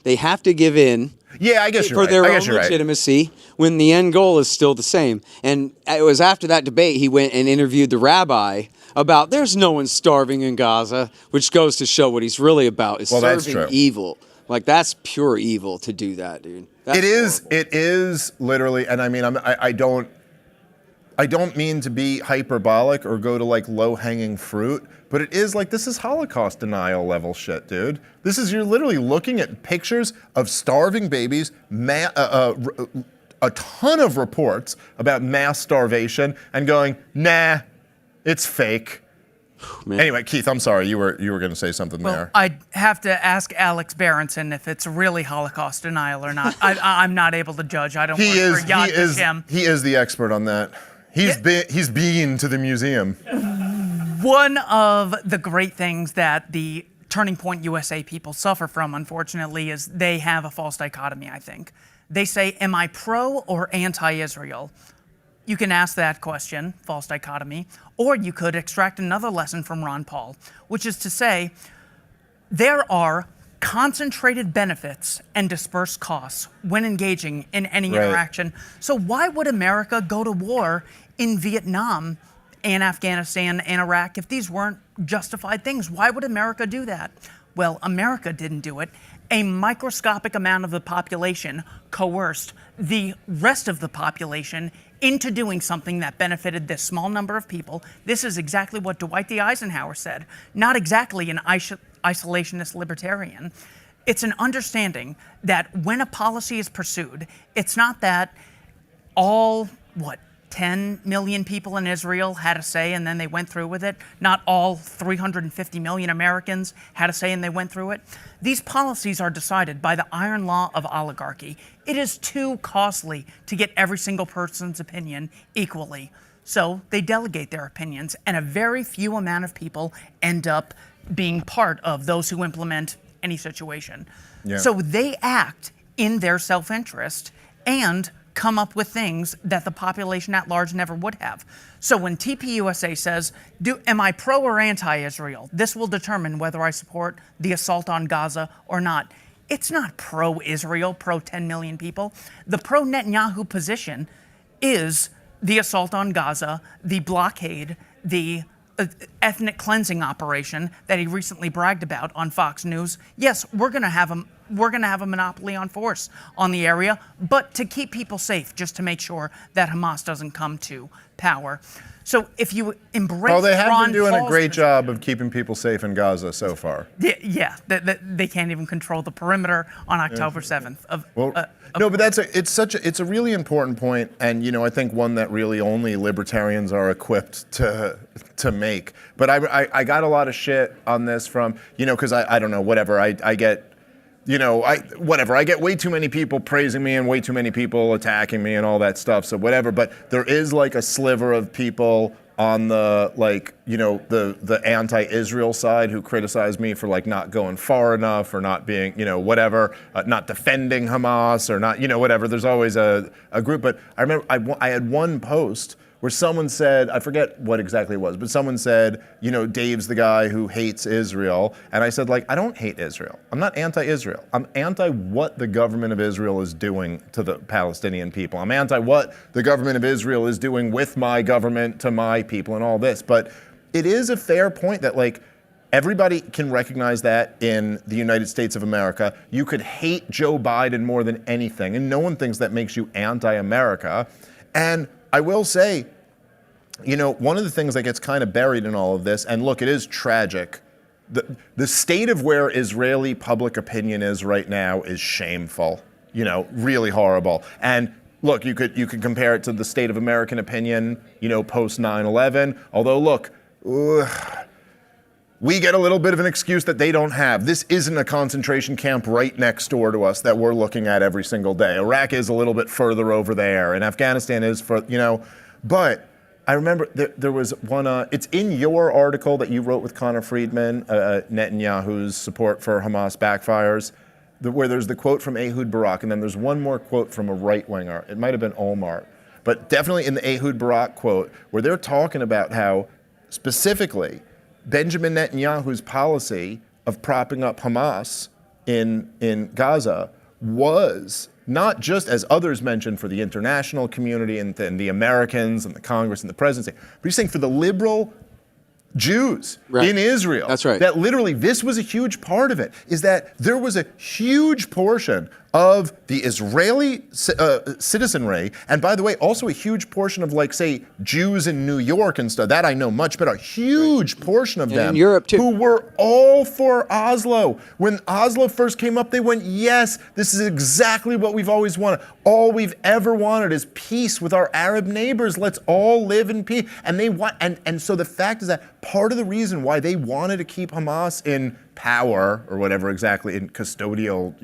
They have to give in. Yeah, I guess you're for right. their I own guess you're right. legitimacy when the end goal is still the same. And it was after that debate he went and interviewed the rabbi about there's no one starving in Gaza, which goes to show what he's really about is that's serving true. evil. Like that's pure evil to do that, dude. That's It is literally, and I mean, I don't mean to be hyperbolic or go to like low-hanging fruit, but it is like, this is Holocaust denial level shit, dude. This is, you're literally looking at pictures of starving babies, a ton of reports about mass starvation, and going, nah, it's fake. Anyway, Keith, I'm sorry, you were going to say something there. I'd have to ask Alex Berenson if it's really Holocaust denial or not. I'm not able to judge. I don't work for Yad Vashem. He is the expert on that. He's been to the museum. One of the great things that the Turning Point USA people suffer from, unfortunately, is they have a false dichotomy, I think. They say, am I pro or anti-Israel? You can ask that question, false dichotomy, or you could extract another lesson from Ron Paul, which is to say, there are concentrated benefits and dispersed costs when engaging in any interaction. So why would America go to war in Vietnam and Afghanistan and Iraq if these weren't justified things? Why would America do that? Well, America didn't do it. A microscopic amount of the population coerced the rest of the population into doing something that benefited this small number of people. This is exactly what Dwight D. Eisenhower said, not exactly an isolationist libertarian. It's an understanding that when a policy is pursued, it's not that all, 10 million people in Israel had a say and then they went through with it. Not all 350 million Americans had a say and they went through it. These policies are decided by the iron law of oligarchy. It is too costly to get every single person's opinion equally. So they delegate their opinions, and a very few amount of people end up being part of those who implement any situation. Yeah. So they act in their self-interest and come up with things that the population at large never would have. So when TPUSA says, am I pro or anti-Israel? This will determine whether I support the assault on Gaza or not. It's not pro-Israel, pro-10 million people. The pro-Netanyahu position is the assault on Gaza, the blockade, the ethnic cleansing operation that he recently bragged about on Fox News. Yes, we're going to have a monopoly on force on the area, but to keep people safe, just to make sure that Hamas doesn't come to power. So if you embrace they have Ron been doing Paul's a great job of keeping people safe in Gaza so far. Yeah, they can't even control the perimeter on October 7th. No, but it's a really important point, and I think one that really only libertarians are equipped to make. But I got a lot of shit on this from because I don't know, whatever, I get. I get way too many people praising me and way too many people attacking me and all that stuff. So whatever, but there is like a sliver of people on the the anti-Israel side who criticize me for like not going far enough or not being not defending Hamas or not whatever. There's always a group. But I remember I had one post where someone said, I forget what exactly it was, but someone said, Dave's the guy who hates Israel. And I said, I don't hate Israel. I'm not anti-Israel. I'm anti what the government of Israel is doing to the Palestinian people. I'm anti what the government of Israel is doing with my government to my people and all this. But it is a fair point that everybody can recognize that in the United States of America. You could hate Joe Biden more than anything, and no one thinks that makes you anti-America. And I will say, one of the things that gets kind of buried in all of this, and look, it is tragic. The state of where Israeli public opinion is right now is shameful, really horrible. And look, you could compare it to the state of American opinion, post 9/11. Although, look, we get a little bit of an excuse that they don't have. This isn't a concentration camp right next door to us that we're looking at every single day. Iraq is a little bit further over there, and Afghanistan is But I remember there was one, it's in your article that you wrote with Connor Friedman, Netanyahu's support for Hamas backfires, where there's the quote from Ehud Barak, and then there's one more quote from a right-winger. It might have been Omar. But definitely in the Ehud Barak quote, where they're talking about how, specifically, Benjamin Netanyahu's policy of propping up Hamas in Gaza was not just, as others mentioned, for the international community and the Americans and the Congress and the presidency, but he's saying for the liberal Jews in Israel. That's right. That literally this was a huge part of it, is that there was a huge portion of the Israeli citizenry, and by the way, also a huge portion of, like, say, Jews in New York and stuff, that I know much better, a huge portion of them in Europe too, who were all for Oslo. When Oslo first came up, they went, yes, this is exactly what we've always wanted. All we've ever wanted is peace with our Arab neighbors. Let's all live in peace. And they want, and so the fact is that part of the reason why they wanted to keep Hamas in power, or whatever exactly, in custodial,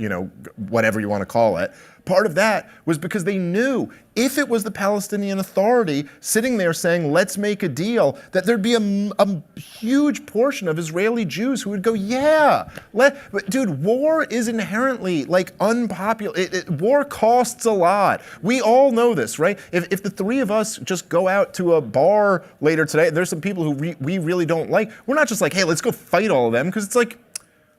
whatever you want to call it, part of that was because they knew if it was the Palestinian Authority sitting there saying, let's make a deal, that there'd be a huge portion of Israeli Jews who would go, yeah, dude, war is inherently, like, unpopular. War costs a lot. We all know this, right? If the three of us just go out to a bar later today, there's some people who we really don't like, we're not just like, hey, let's go fight all of them, because it's like,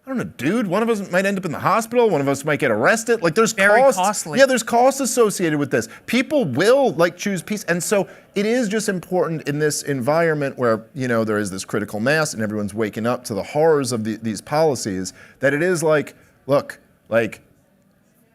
I don't know, dude, one of us might end up in the hospital, one of us might get arrested. Like, there's costs. Costly. Yeah, there's costs associated with this. People will, like, choose peace. And so it is just important in this environment where, there is this critical mass and everyone's waking up to the horrors of these policies, that it is like, look, like,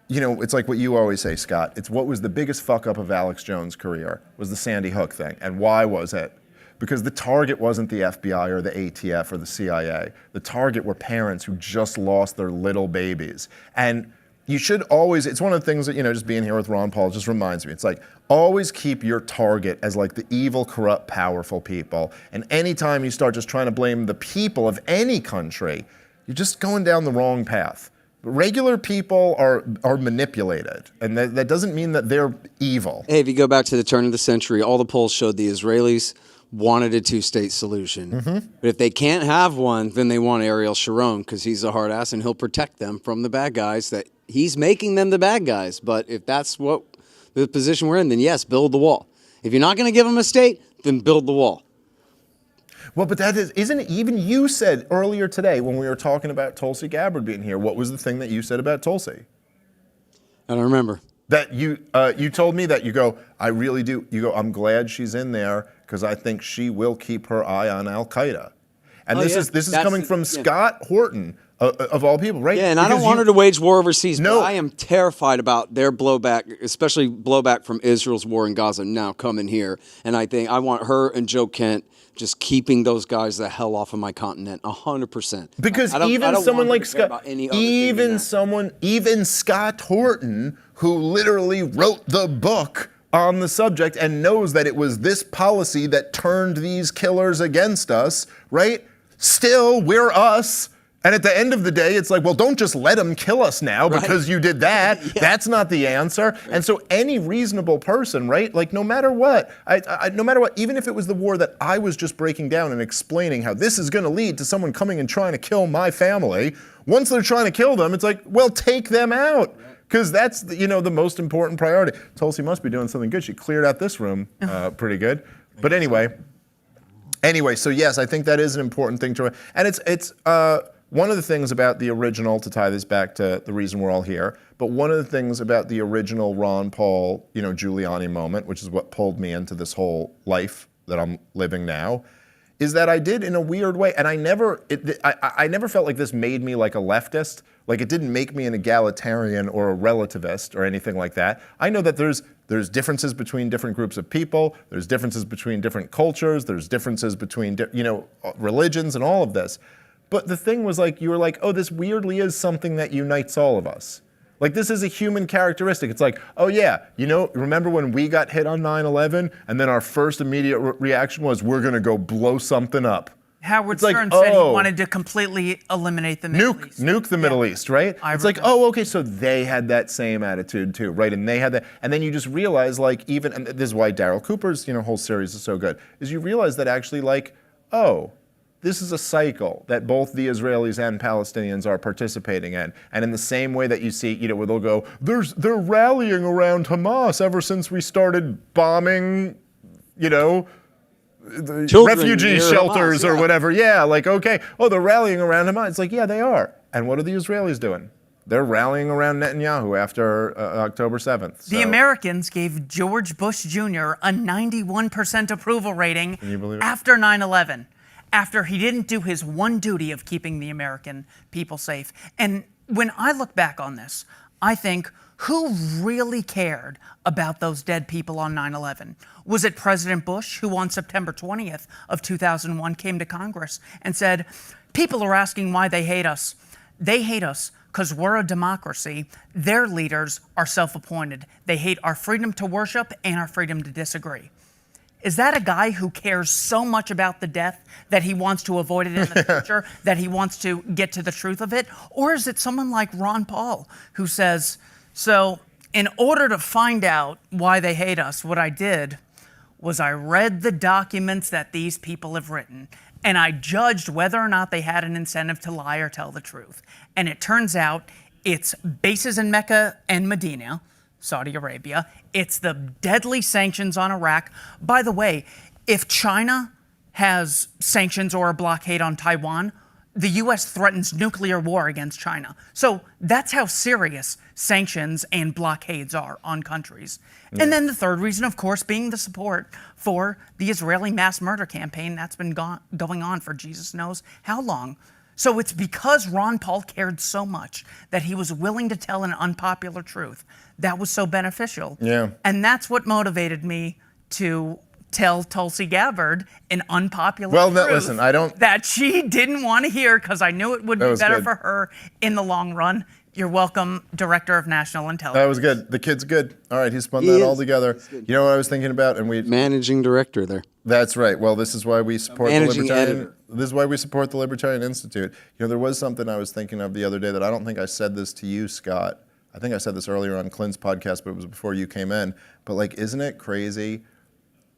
it's like what you always say, Scott. It's what was the biggest fuck up of Alex Jones' career was the Sandy Hook thing. And why was it? Because the target wasn't the FBI or the ATF or the CIA. The target were parents who just lost their little babies. And you should always, it's one of the things that, just being here with Ron Paul just reminds me. It's like, always keep your target as, like, the evil, corrupt, powerful people. And anytime you start just trying to blame the people of any country, you're just going down the wrong path. Regular people are manipulated, and that doesn't mean that they're evil. Hey, if you go back to the turn of the century, all the polls showed the Israelis wanted a two-state solution. Mm-hmm. But if they can't have one, then they want Ariel Sharon, because he's a hard ass and he'll protect them from the bad guys, that he's making them the bad guys. But if that's what the position we're in, then yes, build the wall. If you're not going to give them a state, then build the wall. Well, but isn't it, even you said earlier today when we were talking about Tulsi Gabbard being here, what was the thing that you said about Tulsi? I don't remember. That you told me that you go, I really do. You go, I'm glad she's in there because I think she will keep her eye on Al Qaeda. And this is coming from Scott Horton, of all people, right? Yeah, and I don't want her to wage war overseas, but I am terrified about their blowback, especially blowback from Israel's war in Gaza now coming here. And I think I want her and Joe Kent just keeping those guys the hell off of my continent, 100%. Because even someone like Scott, even Scott Horton, who literally wrote the book on the subject and knows that it was this policy that turned these killers against us, right? Still, we're us. And at the end of the day, it's like, well, don't just let them kill us now because you did that. Yeah. That's not the answer. And so any reasonable person, right? Like, no matter what, even if it was the war that I was just breaking down and explaining how this is going to lead to someone coming and trying to kill my family, once they're trying to kill them, it's like, well, take them out. Because that's the most important priority. Tulsi must be doing something good. She cleared out this room pretty good. But anyway, so yes, I think that is an important thing to, and it's one of the things about the original, to tie this back to the reason we're all here, but one of the things about the original Ron Paul, Giuliani moment, which is what pulled me into this whole life that I'm living now, is that I did in a weird way, and I never felt like this made me like a leftist. Like, it didn't make me an egalitarian or a relativist or anything like that. I know that there's differences between different groups of people. There's differences between different cultures. There's differences between religions and all of this. But the thing was, like, you were like, oh, this weirdly is something that unites all of us. Like, this is a human characteristic. It's like, oh yeah, remember when we got hit on 9/11 and then our first immediate reaction was, we're gonna go blow something up. Howard Stern said he wanted to completely eliminate the Middle East. Nuke the Middle East, right? It's like, oh, okay, so they had that same attitude too, right? And they had that, and then you just realize, like, and this is why Daryl Cooper's whole series is so good, is you realize that actually, like, oh, this is a cycle that both the Israelis and Palestinians are participating in. And in the same way that you see, where they'll go, they're rallying around Hamas ever since we started bombing, the refugee shelters Hamas, or whatever. Yeah, like, okay, oh, they're rallying around Hamas. It's like, yeah, they are. And what are the Israelis doing? they're rallying around Netanyahu after October 7th. The Americans gave George Bush Jr. a 91% approval rating Can you believe it? after 9/11, after he didn't do his one duty of keeping the American people safe. And when I look back on this, I think, who really cared about those dead people on 9/11? Was it President Bush, who on September 20th of 2001 came to Congress and said, people are asking why they hate us. They hate us because we're a democracy. Their leaders are self-appointed. They hate our freedom to worship and our freedom to disagree. Is that a guy who cares so much about the death that he wants to avoid it in the future, that he wants to get to the truth of it? Or is it someone like Ron Paul who says, so in order to find out why they hate us, what I did was I read the documents that these people have written, and I judged whether or not they had an incentive to lie or tell the truth. And it turns out it's bases in Mecca and Medina, Saudi Arabia. It's the deadly sanctions on Iraq. By the way, if China has sanctions or a blockade on Taiwan, the U.S. threatens nuclear war against China. So that's how serious sanctions and blockades are on countries. Yeah. And then the third reason, of course, being the support for the Israeli mass murder campaign that's been going on for Jesus knows how long. So it's because Ron Paul cared so much that he was willing to tell an unpopular truth that was so beneficial. Yeah. And that's what motivated me to tell Tulsi Gabbard an unpopular truth listen, I don't... that she didn't want to hear because I knew it would be better good. for her in the long run. You're welcome, Director of National Intelligence. That was good. The kid's good. All right, he spun that all together. You know what I was thinking about? And Managing director there. That's right. Well, this is why we support the Managing Libertarian. editor. This is why we support the Libertarian Institute. You know, there was something I was thinking of the other day that I don't think I said this to you, Scott. I think I said this earlier on Clint's podcast, but it was before you came in. But like, isn't it crazy,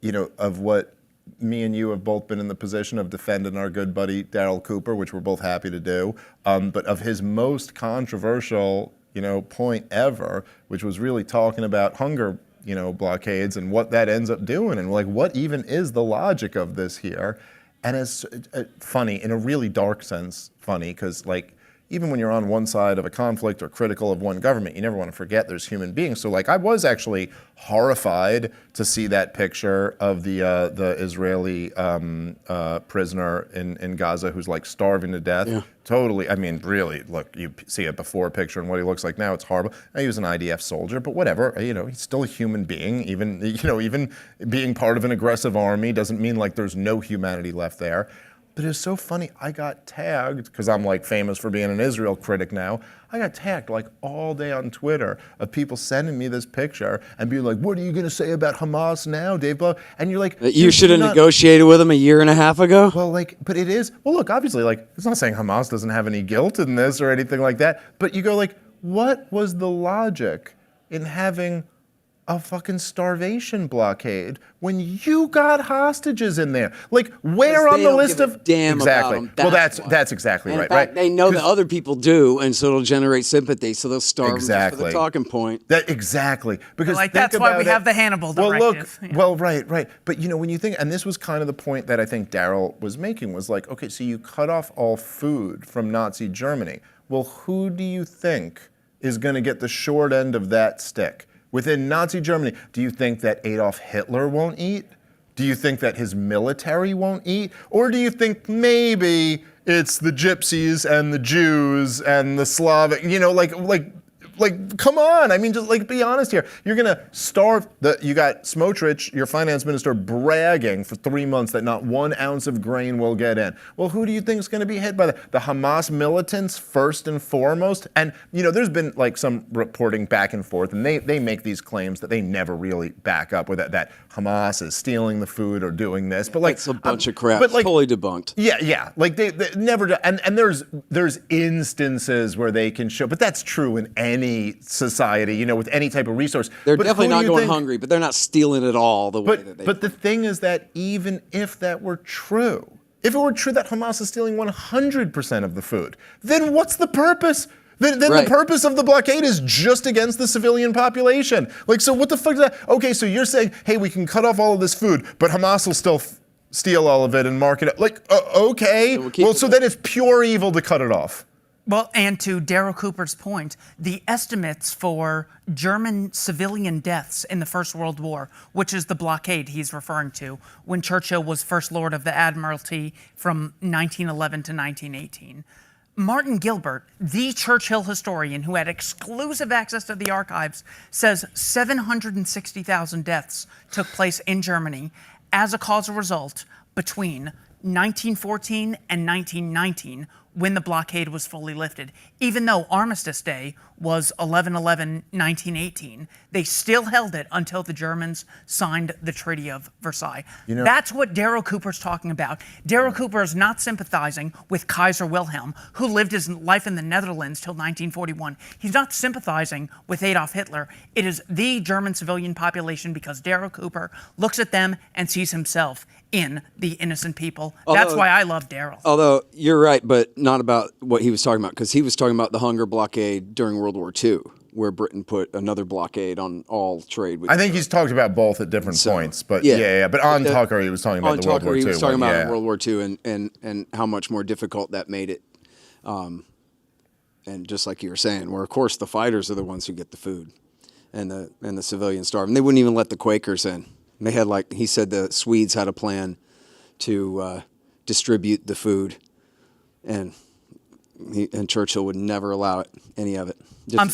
you know, of what me and you have both been in the position of defending our good buddy Darryl Cooper, which we're both happy to do, but of his most controversial, you know, point ever, which was really talking about hunger, you know, blockades and what that ends up doing, and like, what even is the logic of this here? And it's funny, in a really dark sense, funny, because like, even when you're on one side of a conflict or critical of one government, you never want to forget there's human beings. So like, I was actually horrified to see that picture of the Israeli prisoner in Gaza who's like starving to death. Yeah. Totally, I mean, really, look, you see a before picture and what he looks like now, it's horrible. He was an IDF soldier, but whatever, you know, he's still a human being. Even, you know, even being part of an aggressive army doesn't mean like there's no humanity left there. But it was so funny, I got tagged, because I'm like famous for being an Israel critic now, I got tagged like all day on Twitter of people sending me this picture and being like, what are you going to say about Hamas now, Dave Blow? And you're like... You should have negotiated with him a year and a half ago? Well, like, but it is... Well, look, obviously, like, it's not saying Hamas doesn't have any guilt in this or anything like that, but you go like, what was the logic in having a fucking starvation blockade when you got hostages in there? Like, where on the list of exactly? Well, that's exactly right. Right. They know that other people do, and so it'll generate sympathy. So they'll starve them just for the talking point. That exactly because like that's why we have the Hannibal directive. Well, look, well, right. But you know, when you think, and this was kind of the point that I think Darryl was making, was like, okay, so you cut off all food from Nazi Germany. Well, who do you think is going to get the short end of that stick? Within Nazi Germany, do you think that Adolf Hitler won't eat? Do you think that his military won't eat? Or do you think maybe it's the gypsies and the Jews and the Slavic, you know, like, come on. I mean, just like, be honest here. You're going to starve. You got Smotrich, your finance minister, bragging for 3 months that not 1 ounce of grain will get in. Well, who do you think is going to be hit by that? The Hamas militants, first and foremost. And, you know, there's been like some reporting back and forth, and they make these claims that they never really back up with that Hamas is stealing the food or doing this. But like, it's a bunch of crap. But like, totally debunked. Yeah. Like they never do. And there's instances where they can show, but that's true in any society, you know, with any type of resource. They're definitely not going hungry, but they're not stealing it all the way that they. But the thing is that even if that were true, if it were true that Hamas is stealing 100% of the food, then what's the purpose? Then the purpose of the blockade is just against the civilian population. Like, so what the fuck is that? Okay, so you're saying, hey, we can cut off all of this food, but Hamas will still steal all of it and mark it up. Like, okay. Well, so then it's pure evil to cut it off. Well, and to Darryl Cooper's point, the estimates for German civilian deaths in the First World War, which is the blockade he's referring to, when Churchill was First Lord of the Admiralty from 1911 to 1918. Martin Gilbert, the Churchill historian who had exclusive access to the archives, says 760,000 deaths took place in Germany as a causal result between 1914 and 1919, when the blockade was fully lifted. Even though Armistice Day was 11/11/1918, they still held it until the Germans signed the Treaty of Versailles. That's what Darryl Cooper's talking about. Darryl Cooper is not sympathizing with Kaiser Wilhelm, who lived his life in the Netherlands till 1941. He's not sympathizing with Adolf Hitler. It is the German civilian population, because Darryl Cooper looks at them and sees himself in the innocent people. That's why I love Darryl. Although you're right, but not about what he was talking about, because he was talking about the hunger blockade during World War II, where Britain put another blockade on all trade. I think he's talked about both at different points, but yeah. But on Tucker, he was talking about the World War II. He was talking about World War II and how much more difficult that made it. And just like you were saying, where of course the fighters are the ones who get the food, and the civilians starve, and they wouldn't even let the Quakers in. They had, like he said, the Swedes had a plan to distribute the food, and Churchill would never allow any of it.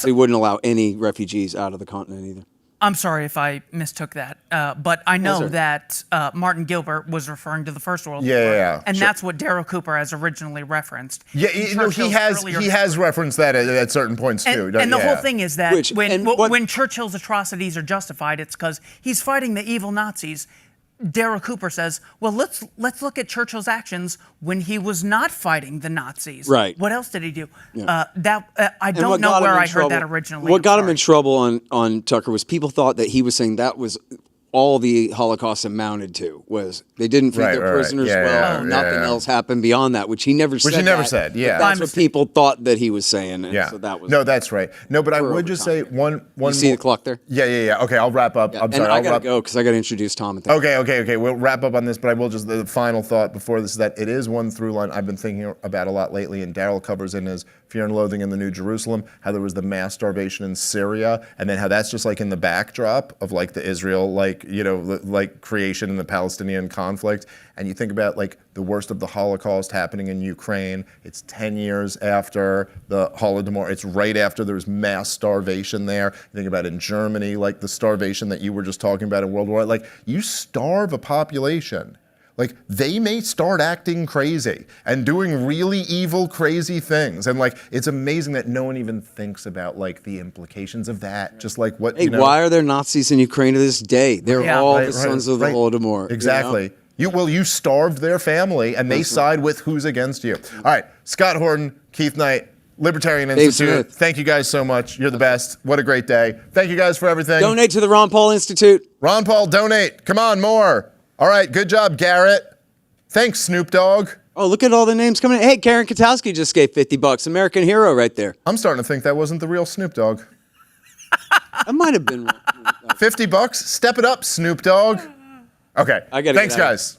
He wouldn't allow any refugees out of the continent either. I'm sorry if I mistook that, but I know that Martin Gilbert was referring to the First World War, and that's what Darryl Cooper has originally referenced. Yeah, he has referenced that at certain points too. And the whole thing is that when Churchill's atrocities are justified, it's because he's fighting the evil Nazis. Darryl Cooper says, well, let's look at Churchill's actions when he was not fighting the Nazis. Right. What else did he do? I don't know where I heard that originally. What got him in trouble on Tucker was people thought that he was saying that was all the Holocaust amounted to, was they didn't feed their prisoners well. Nothing else happened beyond that, which he never said. Which he never said, yeah. That's what people thought that he was saying. And so that was no, that's right. No, but I would just say one You see the clock there? Yeah. Okay, I'll wrap up. I'm sorry. I got to go because I got to introduce Tom. Okay. We'll wrap up on this, but I will just, the final thought before this is that it is one through line I've been thinking about a lot lately, and Darryl covers in his Fear and Loathing in the New Jerusalem, how there was the mass starvation in Syria, and then how that's just like in the backdrop of like the Israel, like creation in the Palestinian conflict. And you think about like the worst of the Holocaust happening in Ukraine. It's 10 years after the Holodomor. It's right after there's mass starvation there. You think about in Germany, like the starvation that you were just talking about in World War. Like you starve a population, like they may start acting crazy and doing really evil, crazy things. And like, it's amazing that no one even thinks about like the implications of that. Just like what, Hey, why are there Nazis in Ukraine to this day? They're all the sons of the Holodomor. Exactly. You starved their family and they side with who's against you. All right, Scott Horton, Keith Knight, Libertarian Institute. Thank you guys so much. You're the best. What a great day. Thank you guys for everything. Donate to the Ron Paul Institute. Ron Paul, donate. Come on, more. All right, good job, Garrett. Thanks, Snoop Dogg. Oh, look at all the names coming in. Hey, Karen Katowski just gave $50. American hero right there. I'm starting to think that wasn't the real Snoop Dogg. That might have been. $50? Step it up, Snoop Dogg. Okay. Thanks, guys.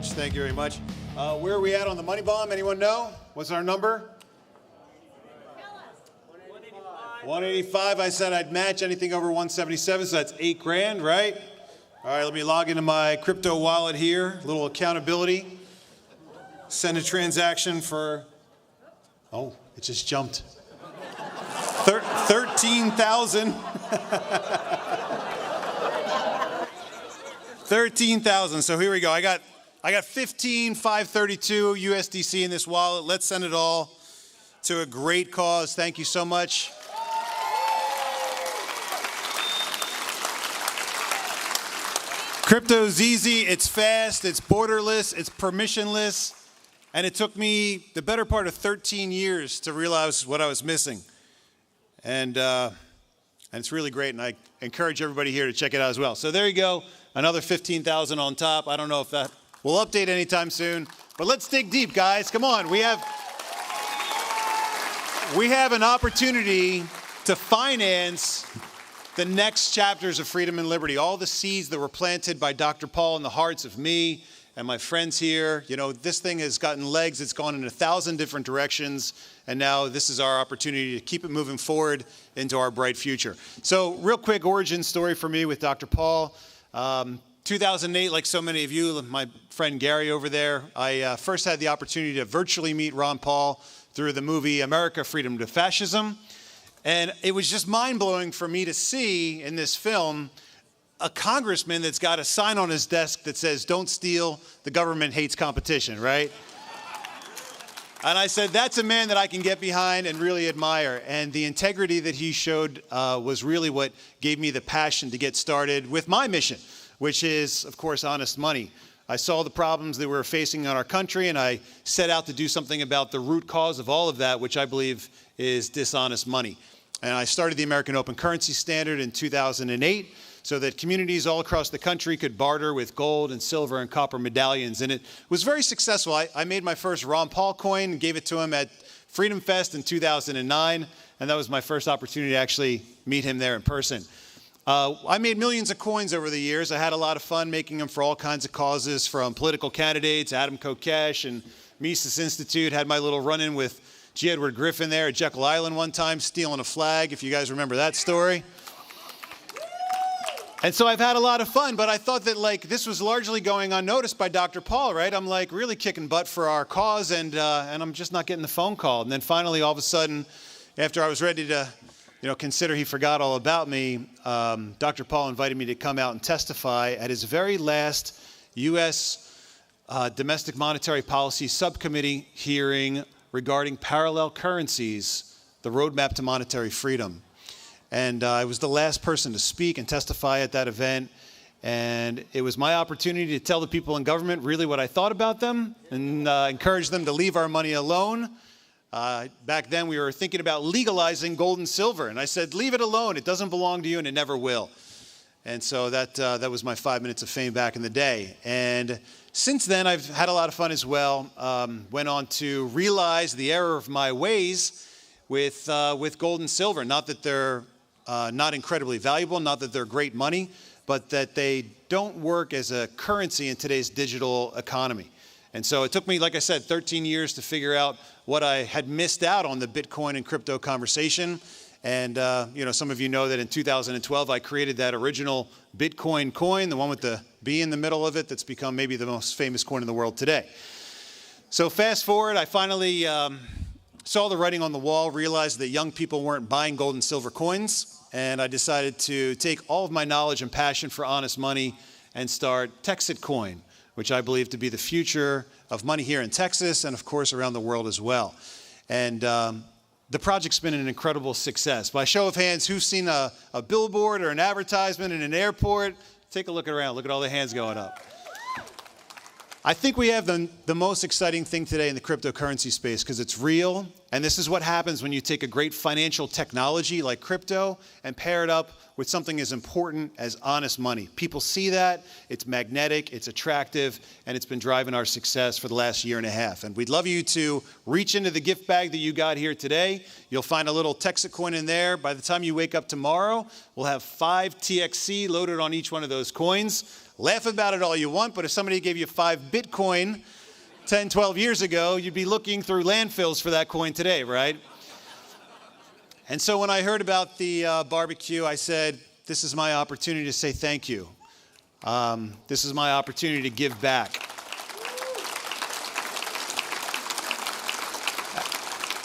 Thank you very much. Where are we at on the money bomb? Anyone know? What's our number? 185. I said I'd match anything over 177, so that's $8,000, right? All right, let me log into my crypto wallet here. A little accountability. Send a transaction for, oh, it just jumped. 13,000. 13,000. So here we go. I got 15,532 USDC in this wallet. Let's send it all to a great cause. Thank you so much. Crypto's easy, it's fast, it's borderless, it's permissionless, and it took me the better part of 13 years to realize what I was missing. And it's really great, and I encourage everybody here to check it out as well. So there you go, another 15,000 on top. I don't know if that will update anytime soon, but let's dig deep, guys. Come on, we have an opportunity to finance the next chapters of freedom and liberty, all the seeds that were planted by Dr. Paul in the hearts of me and my friends here. You know, this thing has gotten legs. It's gone in 1,000 different directions. And now this is our opportunity to keep it moving forward into our bright future. So real quick origin story for me with Dr. Paul. 2008, like so many of you, my friend Gary over there, I first had the opportunity to virtually meet Ron Paul through the movie America, Freedom to Fascism. And it was just mind-blowing for me to see in this film a congressman that's got a sign on his desk that says, "Don't steal, the government hates competition," right? And I said, that's a man that I can get behind and really admire. And the integrity that he showed was really what gave me the passion to get started with my mission, which is, of course, honest money. I saw the problems that we were facing in our country, and I set out to do something about the root cause of all of that, which I believe is dishonest money. And I started the American Open Currency Standard in 2008 so that communities all across the country could barter with gold and silver and copper medallions. And it was very successful. I made my first Ron Paul coin and gave it to him at Freedom Fest in 2009. And that was my first opportunity to actually meet him there in person. I made millions of coins over the years. I had a lot of fun making them for all kinds of causes, from political candidates, Adam Kokesh and Mises Institute. Had my little run-in with G. Edward Griffin there at Jekyll Island one time, stealing a flag, if you guys remember that story. And so I've had a lot of fun, but I thought that this was largely going unnoticed by Dr. Paul, right? I'm really kicking butt for our cause, and I'm just not getting the phone call. And then finally, all of a sudden, after I was ready to consider he forgot all about me, Dr. Paul invited me to come out and testify at his very last U.S. Domestic Monetary Policy Subcommittee hearing regarding parallel currencies, the roadmap to monetary freedom. And I was the last person to speak and testify at that event. And it was my opportunity to tell the people in government really what I thought about them and encourage them to leave our money alone. Back then, we were thinking about legalizing gold and silver. And I said, leave it alone. It doesn't belong to you, and it never will. And so that was my 5 minutes of fame back in the day. And since then, I've had a lot of fun as well. Went on to realize the error of my ways with gold and silver. Not that they're not incredibly valuable, not that they're great money, but that they don't work as a currency in today's digital economy. And so it took me, like I said, 13 years to figure out what I had missed out on the Bitcoin and crypto conversation. And, some of you know that in 2012, I created that original Bitcoin coin, the one with the B in the middle of it, that's become maybe the most famous coin in the world today. So fast forward, I finally saw the writing on the wall, realized that young people weren't buying gold and silver coins, and I decided to take all of my knowledge and passion for honest money and start Texit Coin, which I believe to be the future of money here in Texas and, of course, around the world as well. And the project's been an incredible success. By show of hands, who's seen a billboard or an advertisement in an airport? Take a look around. Look at all the hands going up. I think we have the most exciting thing today in the cryptocurrency space because it's real, And this is what happens when you take a great financial technology like crypto and pair it up with something as important as honest money. People see that, it's magnetic, it's attractive, and it's been driving our success for the last year and a half. And we'd love you to reach into the gift bag that you got here today. You'll find a little Texacoin in there. By the time you wake up tomorrow, we'll have 5 TXC loaded on each one of those coins. Laugh about it all you want, but if somebody gave you 5 Bitcoin 10, 12 years ago, you'd be looking through landfills for that coin today, right? And so when I heard about the barbecue, I said, this is my opportunity to say thank you. This is my opportunity to give back.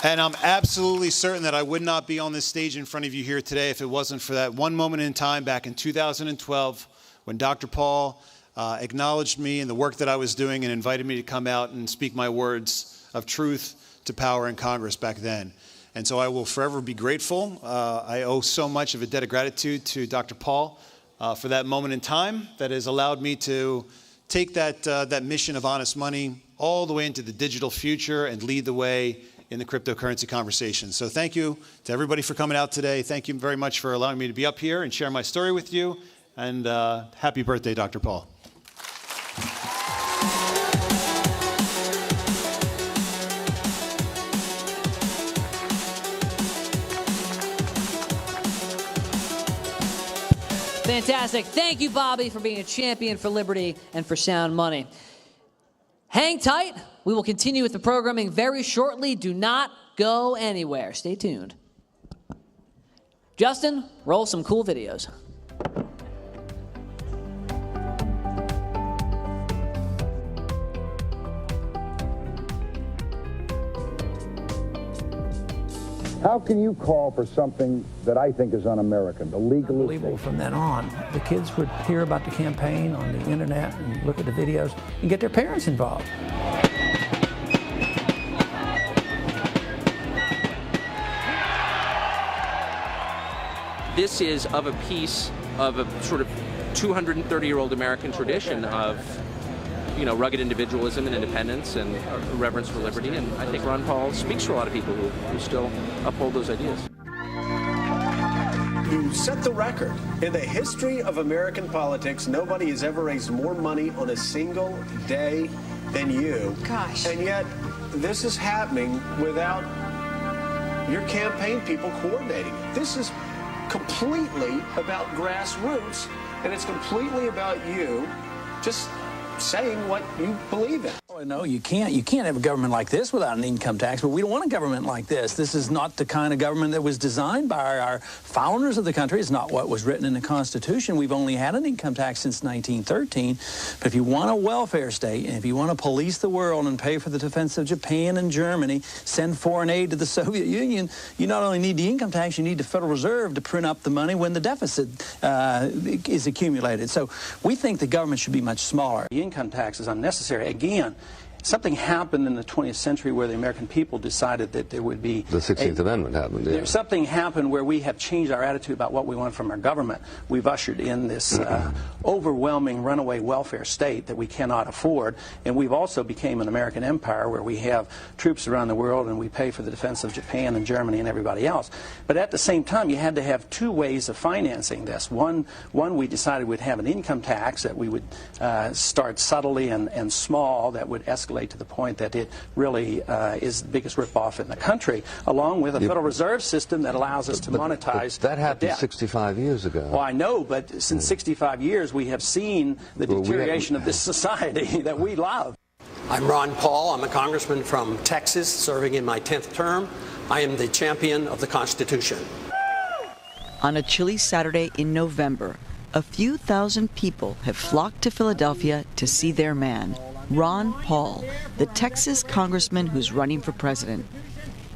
And I'm absolutely certain that I would not be on this stage in front of you here today if it wasn't for that one moment in time back in 2012 when Dr. Paul acknowledged me and the work that I was doing and invited me to come out and speak my words of truth to power in Congress back then. And so I will forever be grateful. I owe so much of a debt of gratitude to Dr. Paul for that moment in time that has allowed me to take that mission of honest money all the way into the digital future and lead the way in the cryptocurrency conversation. So thank you to everybody for coming out today. Thank you very much for allowing me to be up here and share my story with you. And happy birthday, Dr. Paul. Fantastic. Thank you, Bobby, for being a champion for liberty and for sound money. Hang tight. We will continue with the programming very shortly. Do not go anywhere. Stay tuned. Justin, roll some cool videos. How can you call for something that I think is un-American, the legalization? Unbelievable. From then on, the kids would hear about the campaign on the internet and look at the videos and get their parents involved. This is of a piece of a sort of 230-year-old American tradition of, you know, rugged individualism and independence and reverence for liberty. And I think Ron Paul speaks for a lot of people who still uphold those ideas. You set the record. In the history of American politics, nobody has ever raised more money on a single day than you. Gosh. And yet, this is happening without your campaign people coordinating it. This is completely about grassroots, and it's completely about you just saying what you believe in. Oh, no, you can't have a government like this without an income tax, but we don't want a government like this. This is not the kind of government that was designed by our founders of the country. It's not what was written in the Constitution. We've only had an income tax since 1913. But if you want a welfare state, and if you want to police the world and pay for the defense of Japan and Germany, send foreign aid to the Soviet Union, you not only need the income tax, you need the Federal Reserve to print up the money when the deficit is accumulated. So we think the government should be much smaller. The income tax is unnecessary. Again, something happened in the 20th century where the American people decided that there would be... The 16th Amendment happened, yeah. Something happened where we have changed our attitude about what we want from our government. We've ushered in this overwhelming runaway welfare state that we cannot afford, and we've also became an American empire where we have troops around the world and we pay for the defense of Japan and Germany and everybody else. But at the same time, you had to have two ways of financing this. One we decided we'd have an income tax that we would start subtly and small that would escalate to the point that it really is the biggest ripoff in the country, along with a Federal Reserve System that allows us to monetize that happened debt. 65 years ago. Well, I know, but since 65 years, we have seen the deterioration of this society that we love. I'm Ron Paul. I'm a congressman from Texas, serving in my 10th term. I am the champion of the Constitution. On a chilly Saturday in November, a few thousand people have flocked to Philadelphia to see their man, Ron Paul, the Texas congressman who's running for president.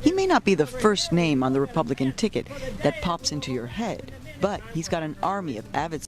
He may not be the first name on the Republican ticket that pops into your head, but he's got an army of avid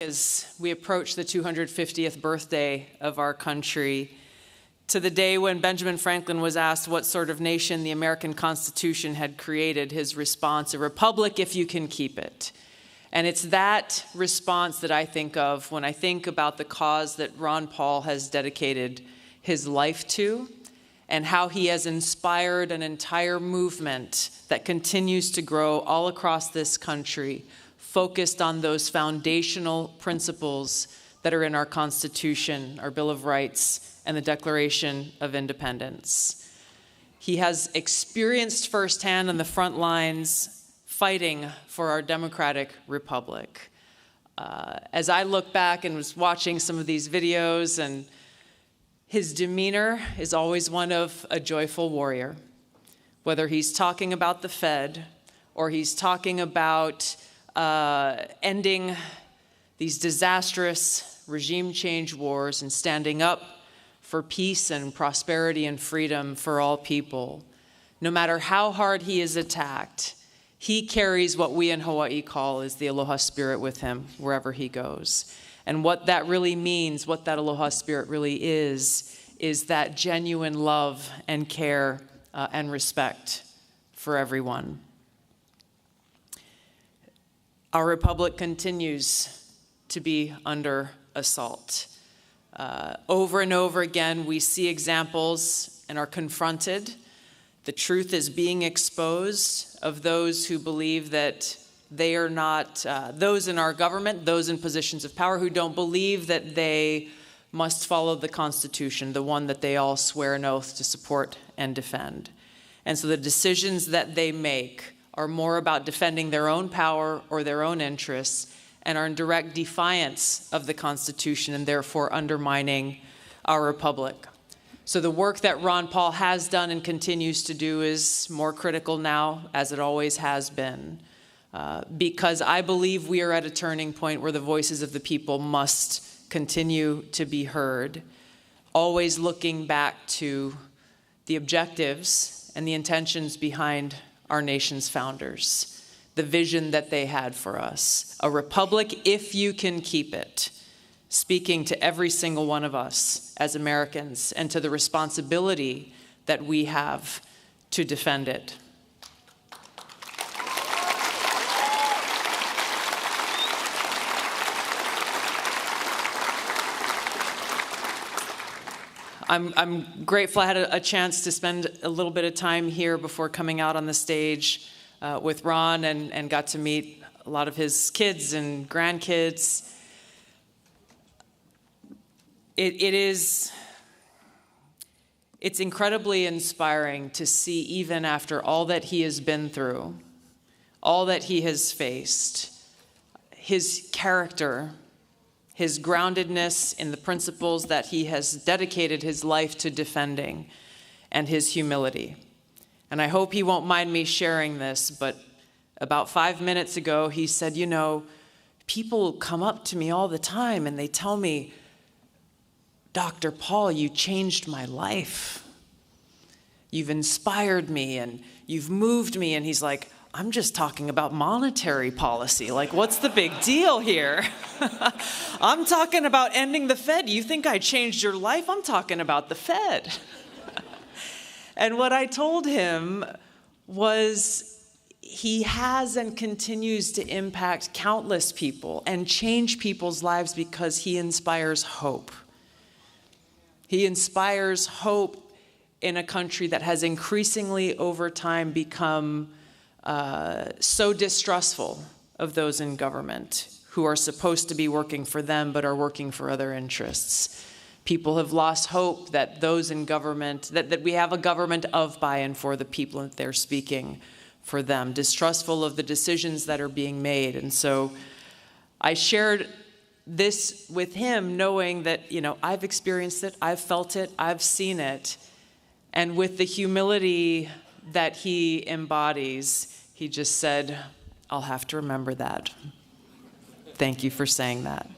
As we approach the 250th birthday of our country, to the day when Benjamin Franklin was asked what sort of nation the American Constitution had created, his response, "A republic if you can keep it." And it's that response that I think of when I think about the cause that Ron Paul has dedicated his life to, and how he has inspired an entire movement that continues to grow all across this country, focused on those foundational principles that are in our Constitution, our Bill of Rights, and the Declaration of Independence. He has experienced firsthand on the front lines fighting for our democratic republic. As I look back and was watching some of these videos, and his demeanor is always one of a joyful warrior, whether he's talking about the Fed or he's talking about ending these disastrous regime change wars and standing up for peace and prosperity and freedom for all people. No matter how hard he is attacked, he carries what we in Hawaii call is the aloha spirit with him wherever he goes. And what that really means, what that aloha spirit really is that genuine love and care and respect for everyone. Our republic continues to be under assault. Over and over again, we see examples and are confronted. The truth is being exposed of those who believe that they are not, those in our government, those in positions of power who don't believe that they must follow the Constitution, the one that they all swear an oath to support and defend. And so the decisions that they make are more about defending their own power or their own interests, and are in direct defiance of the Constitution and therefore undermining our republic. So the work that Ron Paul has done and continues to do is more critical now, as it always has been, because I believe we are at a turning point where the voices of the people must continue to be heard, always looking back to the objectives and the intentions behind our nation's founders, the vision that they had for us. A republic, if you can keep it, speaking to every single one of us as Americans and to the responsibility that we have to defend it. I'm grateful I had a chance to spend a little bit of time here before coming out on the stage with Ron and got to meet a lot of his kids and grandkids. It's incredibly inspiring to see, even after all that he has been through, all that he has faced, his character, his groundedness in the principles that he has dedicated his life to defending, and his humility. And I hope he won't mind me sharing this, but about 5 minutes ago, he said, you know, people come up to me all the time and they tell me, Dr. Paul, you changed my life. You've inspired me and you've moved me. And he's like, I'm just talking about monetary policy. Like, what's the big deal here? I'm talking about ending the Fed. You think I changed your life? I'm talking about the Fed. And what I told him was he has and continues to impact countless people and change people's lives because he inspires hope. He inspires hope in a country that has increasingly over time become so distrustful of those in government who are supposed to be working for them but are working for other interests. People have lost hope that those in government, that we have a government of, by, and for the people, and that they're speaking for them, distrustful of the decisions that are being made. And so I shared this with him knowing that, you know, I've experienced it, I've felt it, I've seen it. And with the humility that he embodies, he just said, I'll have to remember that. Thank you for saying that.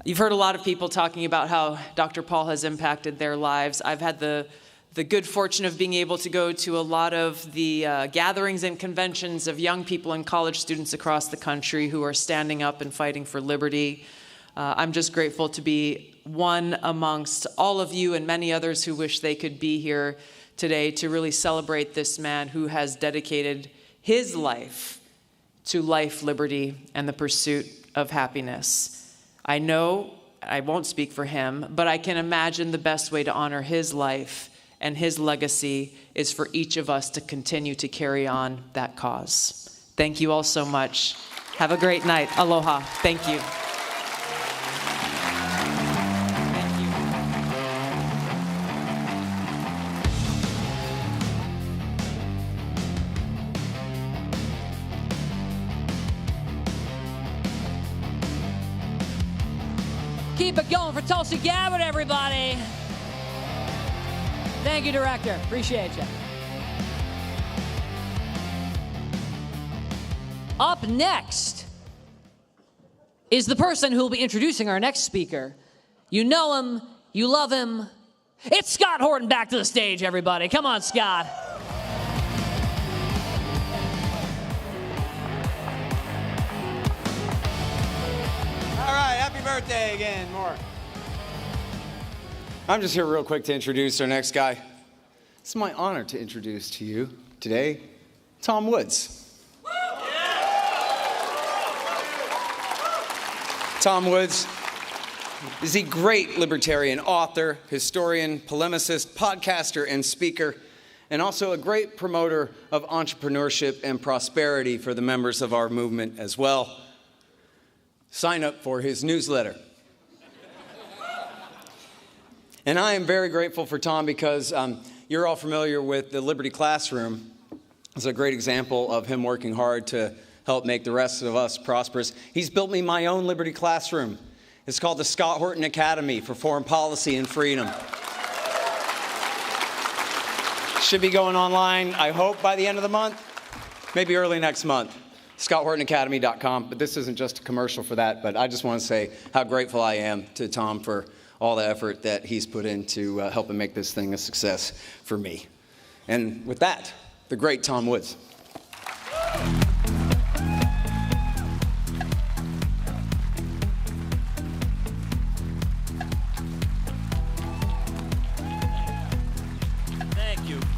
You've heard a lot of people talking about how Dr. Paul has impacted their lives. I've had the the good fortune of being able to go to a lot of the gatherings and conventions of young people and college students across the country who are standing up and fighting for liberty. I'm just grateful to be one amongst all of you and many others who wish they could be here today to really celebrate this man who has dedicated his life to life, liberty, and the pursuit of happiness. I know I won't speak for him, but I can imagine the best way to honor his life and his legacy is for each of us to continue to carry on that cause. Thank you all so much. Have a great night. Aloha. Thank you. Keep it going for Tulsi Gabbard, everybody. Thank you, Director. Appreciate you. Up next is the person who will be introducing our next speaker. You know him, you love him. It's Scott Horton back to the stage, everybody. Come on, Scott. All right, happy birthday again, Mark. I'm just here real quick to introduce our next guy. It's my honor to introduce to you today, Tom Woods. Tom Woods is a great libertarian author, historian, polemicist, podcaster, and speaker, and also a great promoter of entrepreneurship and prosperity for the members of our movement as well. Sign up for his newsletter. And I am very grateful for Tom because you're all familiar with the Liberty Classroom. It's a great example of him working hard to help make the rest of us prosperous. He's built me my own Liberty Classroom. It's called the Scott Horton Academy for Foreign Policy and Freedom. Should be going online, I hope, by the end of the month, maybe early next month. ScottHortonAcademy.com. But this isn't just a commercial for that, but I just want to say how grateful I am to Tom for all the effort that he's put into helping make this thing a success for me. And with that, the great Tom Woods.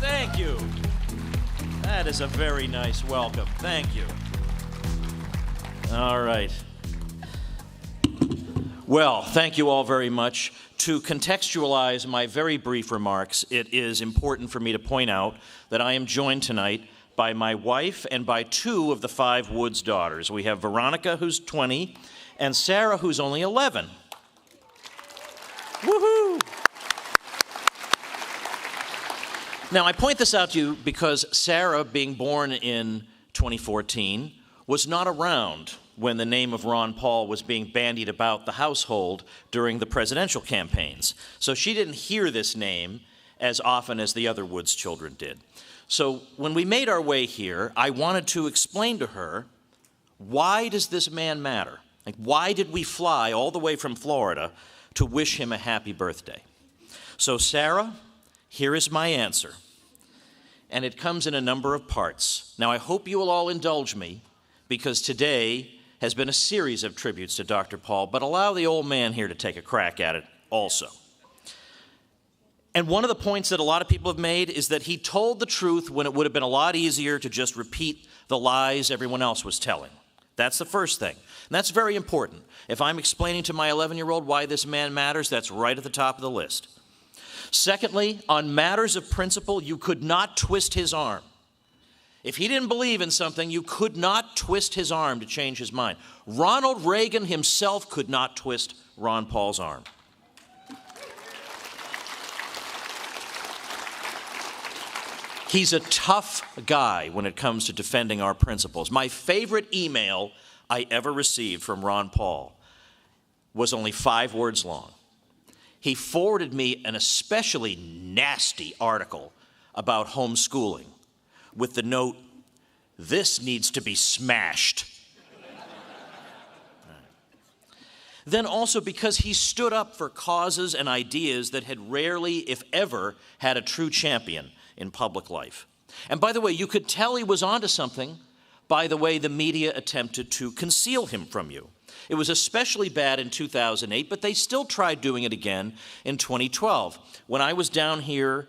Thank you. That is a very nice welcome. Thank you. All right. Well, thank you all very much. To contextualize my very brief remarks, it is important for me to point out that I am joined tonight by my wife and by two of the 5 Woods daughters. We have Veronica, who's 20, and Sarah, who's only 11. Woohoo! Now, I point this out to you because Sarah, being born in 2014, was not around when the name of Ron Paul was being bandied about the household during the presidential campaigns. So she didn't hear this name as often as the other Woods children did. So when we made our way here, I wanted to explain to her, why does this man matter? Like, why did we fly all the way from Florida to wish him a happy birthday? So Sarah, here is my answer. And it comes in a number of parts. Now, I hope you will all indulge me, because today has been a series of tributes to Dr. Paul, but allow the old man here to take a crack at it also. And one of the points that a lot of people have made is that he told the truth when it would have been a lot easier to just repeat the lies everyone else was telling. That's the first thing. And that's very important. If I'm explaining to my 11-year-old why this man matters, that's right at the top of the list. Secondly, on matters of principle, you could not twist his arm. If he didn't believe in something, you could not twist his arm to change his mind. Ronald Reagan himself could not twist Ron Paul's arm. He's a tough guy when it comes to defending our principles. My favorite email I ever received from Ron Paul was only 5 words long. He forwarded me an especially nasty article about homeschooling with the note, "This needs to be smashed." then also because he stood up for causes and ideas that had rarely, if ever, had a true champion in public life. And by the way, you could tell he was onto something by the way the media attempted to conceal him from you. It was especially bad in 2008, but they still tried doing it again in 2012. When I was down here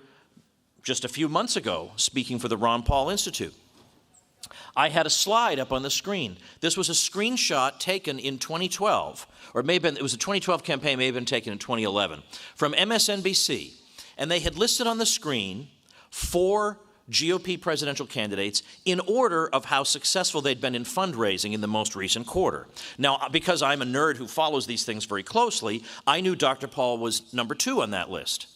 just a few months ago speaking for the Ron Paul Institute, I had a slide up on the screen. This was a screenshot taken in 2012, or it may have been, it was a 2012 campaign, may have been taken in 2011, from MSNBC. And they had listed on the screen 4 GOP presidential candidates in order of how successful they'd been in fundraising in the most recent quarter. Now, because I'm a nerd who follows these things very closely, I knew Dr. Paul was number 2 on that list.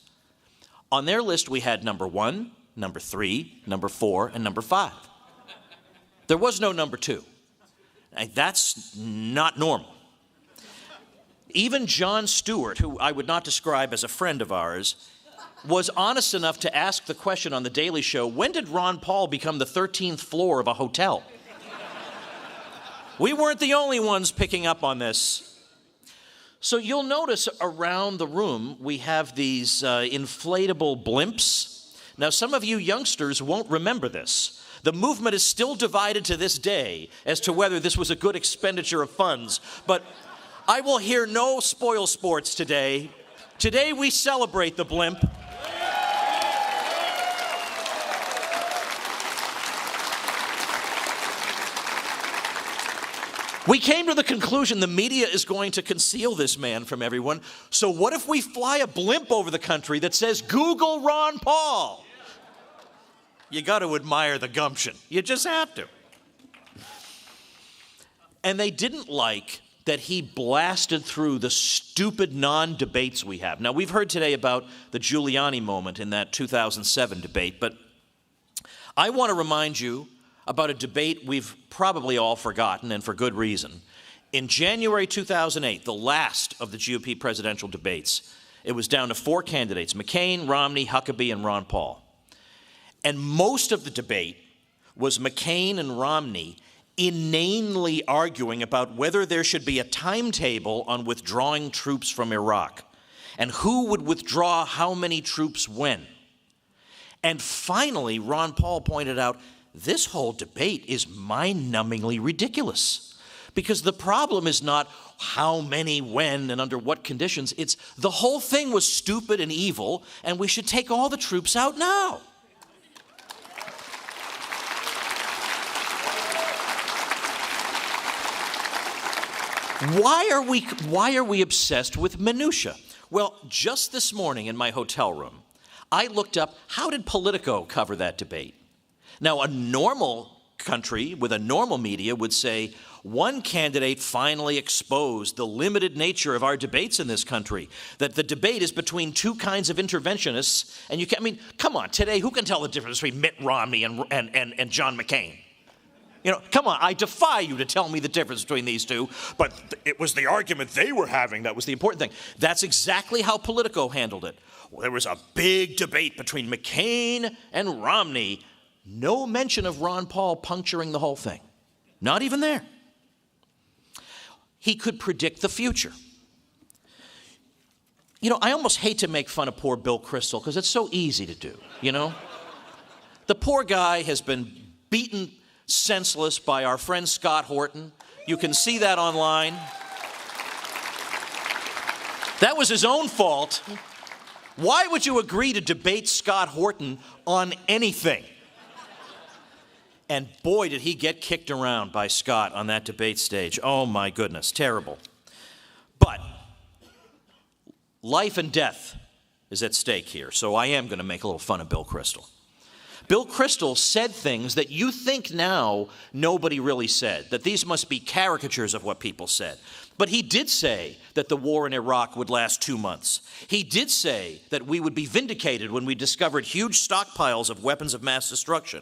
On their list, we had number 1, number 3, number 4, and number 5. There was no number 2. That's not normal. Even Jon Stewart, who I would not describe as a friend of ours, was honest enough to ask the question on The Daily Show, when did Ron Paul become the 13th floor of a hotel? We weren't the only ones picking up on this. So you'll notice around the room we have these inflatable blimps. Now, some of you youngsters won't remember this. The movement is still divided to this day as to whether this was a good expenditure of funds, but I will hear no spoil sports today. Today we celebrate the blimp. We came to the conclusion the media is going to conceal this man from everyone. So what if we fly a blimp over the country that says, Google Ron Paul? You got to admire the gumption. You just have to. And they didn't like that he blasted through the stupid non-debates we have. Now, we've heard today about the Giuliani moment in that 2007 debate, but I want to remind you about a debate we've probably all forgotten, and for good reason. In January 2008, the last of the GOP presidential debates, it was down to 4 candidates, McCain, Romney, Huckabee, and Ron Paul. And most of the debate was McCain and Romney inanely arguing about whether there should be a timetable on withdrawing troops from Iraq, and who would withdraw how many troops when. And finally, Ron Paul pointed out, this whole debate is mind-numbingly ridiculous, because the problem is not how many, when, and under what conditions. It's the whole thing was stupid and evil, and we should take all the troops out now. Why are we obsessed with minutia? Well, just this morning in my hotel room, I looked up, how did Politico cover that debate? Now, a normal country with a normal media would say, one candidate finally exposed the limited nature of our debates in this country, that the debate is between 2 kinds of interventionists, and you can't, I mean, come on, today, who can tell the difference between Mitt Romney and John McCain? You know, come on, I defy you to tell me the difference between these 2, but it was the argument they were having that was the important thing. That's exactly how Politico handled it. Well, there was a big debate between McCain and Romney. No mention of Ron Paul puncturing the whole thing. Not even there. He could predict the future. You know, I almost hate to make fun of poor Bill Kristol because it's so easy to do, you know? The poor guy has been beaten senseless by our friend Scott Horton. You can see that online. That was his own fault. Why would you agree to debate Scott Horton on anything? And boy, did he get kicked around by Scott on that debate stage. Oh my goodness, terrible. But life and death is at stake here, so I am going to make a little fun of Bill Kristol. Bill Kristol said things that you think now nobody really said, that these must be caricatures of what people said. But he did say that the war in Iraq would last 2 months. He did say that we would be vindicated when we discovered huge stockpiles of weapons of mass destruction.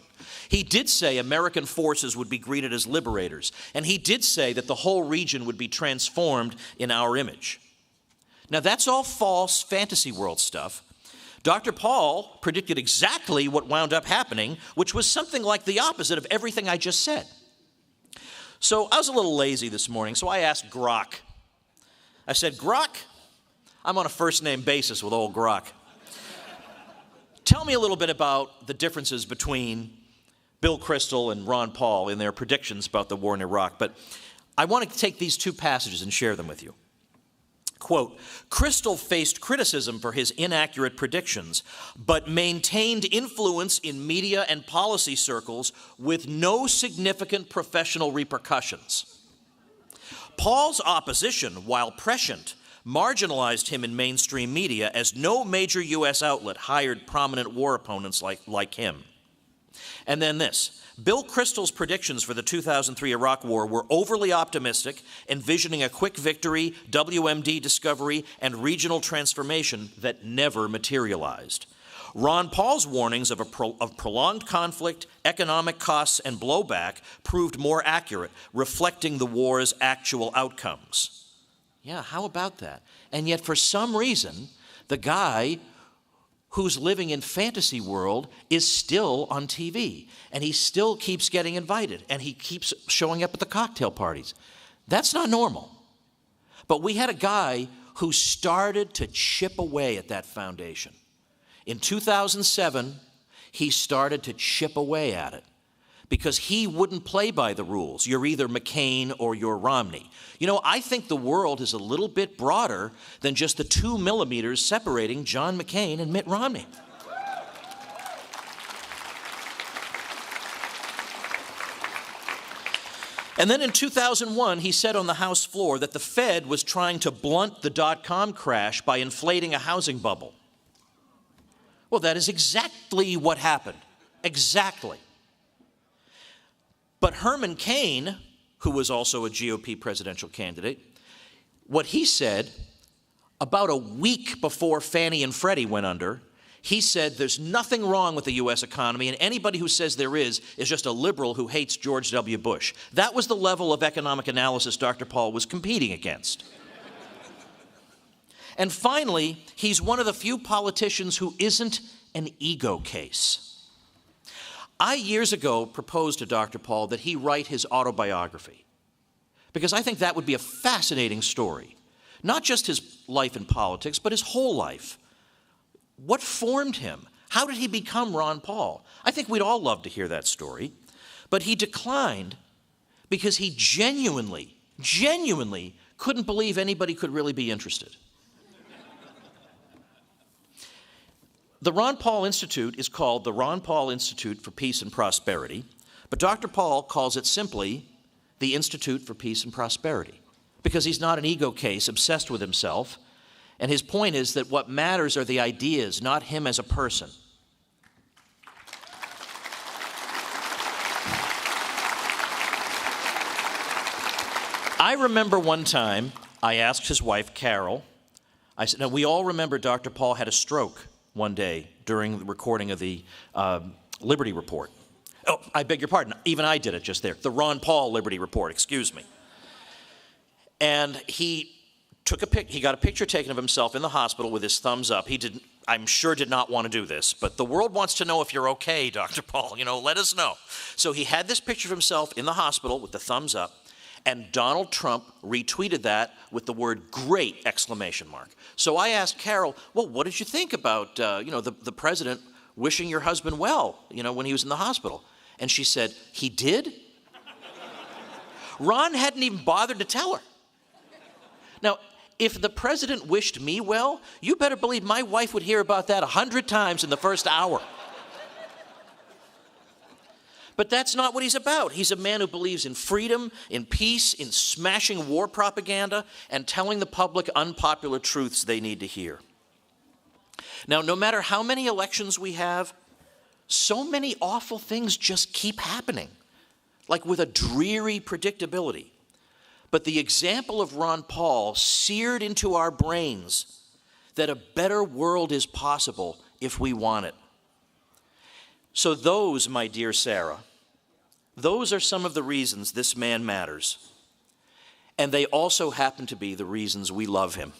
He did say American forces would be greeted as liberators. And he did say that the whole region would be transformed in our image. Now, that's all false fantasy world stuff. Dr. Paul predicted exactly what wound up happening, which was something like the opposite of everything I just said. So I was a little lazy this morning, so I asked Grok. I said, Grok, I'm on a first-name basis with old Grok. Tell me a little bit about the differences between Bill Kristol and Ron Paul in their predictions about the war in Iraq. But I want to take these two passages and share them with you. Quote, Kristol faced criticism for his inaccurate predictions, but maintained influence in media and policy circles with no significant professional repercussions. Paul's opposition, while prescient, marginalized him in mainstream media as no major U.S. outlet hired prominent war opponents like him. And then this, Bill Kristol's predictions for the 2003 Iraq War were overly optimistic, envisioning a quick victory, WMD discovery, and regional transformation that never materialized. Ron Paul's warnings of prolonged conflict, economic costs, and blowback proved more accurate, reflecting the war's actual outcomes. Yeah, how about that? And yet, for some reason, the guy who's living in fantasy world is still on TV, and he still keeps getting invited, and he keeps showing up at the cocktail parties. That's not normal. But we had a guy who started to chip away at that foundation. In 2007, he started to chip away at it because he wouldn't play by the rules. You're either McCain or you're Romney. You know, I think the world is a little bit broader than just the 2 millimeters separating John McCain and Mitt Romney. And then in 2001, he said on the House floor that the Fed was trying to blunt the dot-com crash by inflating a housing bubble. Well, that is exactly what happened. Exactly. But Herman Cain, who was also a GOP presidential candidate, what he said about a week before Fannie and Freddie went under, he said there's nothing wrong with the U.S. economy, and anybody who says there is just a liberal who hates George W. Bush. That was the level of economic analysis Dr. Paul was competing against. And finally, he's one of the few politicians who isn't an ego case. I years ago proposed to Dr. Paul that he write his autobiography because I think that would be a fascinating story. Not just his life in politics, but his whole life. What formed him? How did he become Ron Paul? I think we'd all love to hear that story. But he declined because he genuinely couldn't believe anybody could really be interested. The Ron Paul Institute is called the Ron Paul Institute for Peace and Prosperity, but Dr. Paul calls it simply the Institute for Peace and Prosperity because he's not an ego case obsessed with himself, and his point is that what matters are the ideas, not him as a person. I remember one time I asked his wife, Carol, I said, now we all remember Dr. Paul had a stroke one day during the recording of the Liberty Report. Oh, I beg your pardon. Even I did it just there. The Ron Paul Liberty Report, excuse me. And he got a picture taken of himself in the hospital with his thumbs up. I'm sure did not want to do this, but the world wants to know if you're okay, Dr. Paul. You know, let us know. So he had this picture of himself in the hospital with the thumbs up, and Donald Trump retweeted that with the word "great!" exclamation mark. So I asked Carol, well, what did you think about, the president wishing your husband well, when he was in the hospital? And she said, he did? Ron hadn't even bothered to tell her. Now, if the president wished me well, you better believe my wife would hear about that 100 times in the first hour. But that's not what he's about. He's a man who believes in freedom, in peace, in smashing war propaganda, and telling the public unpopular truths they need to hear. Now, no matter how many elections we have, so many awful things just keep happening, like with a dreary predictability. But the example of Ron Paul seared into our brains that a better world is possible if we want it. So those, my dear Sarah, those are some of the reasons this man matters. And they also happen to be the reasons we love him.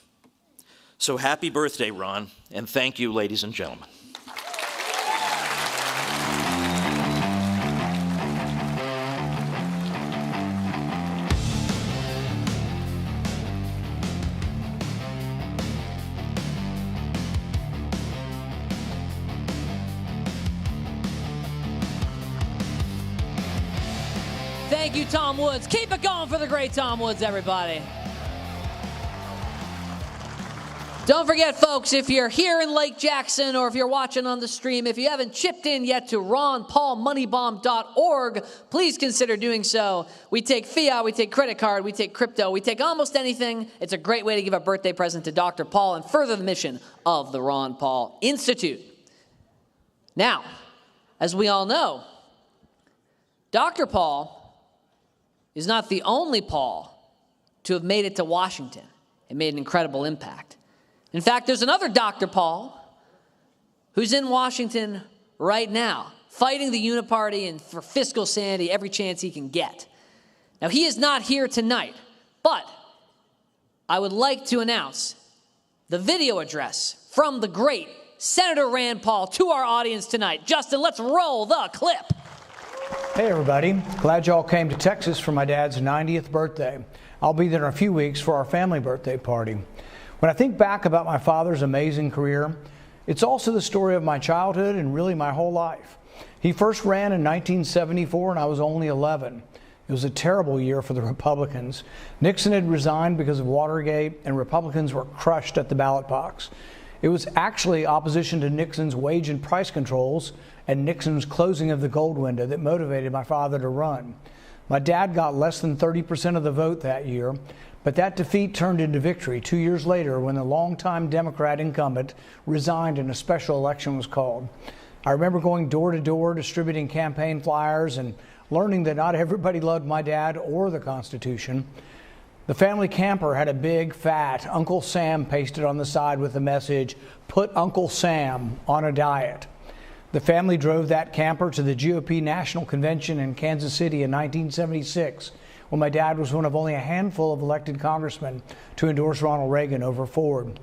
So happy birthday, Ron, and thank you, ladies and gentlemen. Thank you, Tom Woods. Keep it going for the great Tom Woods, everybody. Don't forget, folks, if you're here in Lake Jackson or if you're watching on the stream, if you haven't chipped in yet to ronpaulmoneybomb.org, please consider doing so. We take fiat, we take credit card, we take crypto, we take almost anything. It's a great way to give a birthday present to Dr. Paul and further the mission of the Ron Paul Institute. Now, as we all know, Dr. Paul is not the only Paul to have made it to Washington and made an incredible impact. In fact, there's another Dr. Paul who's in Washington right now, fighting the Uniparty and for fiscal sanity every chance he can get. Now, he is not here tonight, but I would like to announce the video address from the great Senator Rand Paul to our audience tonight. Justin, let's roll the clip. Hey, everybody. Glad y'all came to Texas for my dad's 90th birthday. I'll be there in a few weeks for our family birthday party. When I think back about my father's amazing career, it's also the story of my childhood and really my whole life. He first ran in 1974 and I was only 11. It was a terrible year for the Republicans. Nixon had resigned because of Watergate and Republicans were crushed at the ballot box. It was actually opposition to Nixon's wage and price controls and Nixon's closing of the gold window that motivated my father to run. My dad got less than 30% of the vote that year, but that defeat turned into victory 2 years later when the longtime Democrat incumbent resigned and a special election was called. I remember going door to door distributing campaign flyers and learning that not everybody loved my dad or the Constitution. The family camper had a big, fat Uncle Sam pasted on the side with the message, "Put Uncle Sam on a diet." The family drove that camper to the GOP National Convention in Kansas City in 1976, when my dad was one of only a handful of elected congressmen to endorse Ronald Reagan over Ford.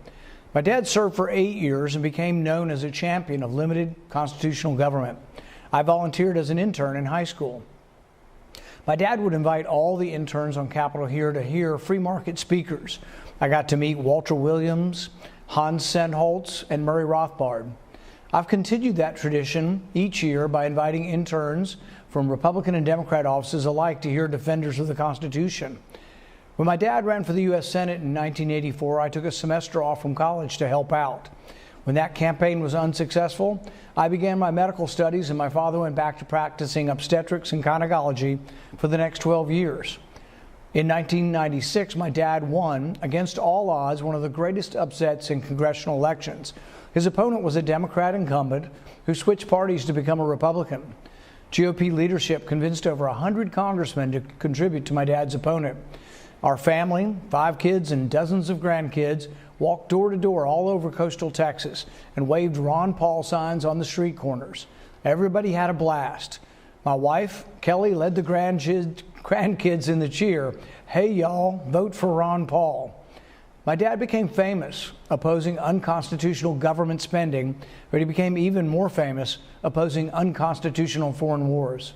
My dad served for 8 years and became known as a champion of limited constitutional government. I volunteered as an intern in high school. My dad would invite all the interns on Capitol Hill to hear free market speakers. I got to meet Walter Williams, Hans Sennholz, and Murray Rothbard. I've continued that tradition each year by inviting interns from Republican and Democrat offices alike to hear defenders of the Constitution. When my dad ran for the U.S. Senate in 1984, I took a semester off from college to help out. When that campaign was unsuccessful, I began my medical studies and my father went back to practicing obstetrics and gynecology for the next 12 years. In 1996, my dad won, against all odds, one of the greatest upsets in congressional elections. His opponent was a Democrat incumbent who switched parties to become a Republican. GOP leadership convinced over 100 congressmen to contribute to my dad's opponent. Our family, 5 kids and dozens of grandkids, walked door to door all over coastal Texas and waved Ron Paul signs on the street corners. Everybody had a blast. My wife, Kelly, led the grandkids in the cheer, "Hey y'all, vote for Ron Paul." My dad became famous opposing unconstitutional government spending, but he became even more famous opposing unconstitutional foreign wars.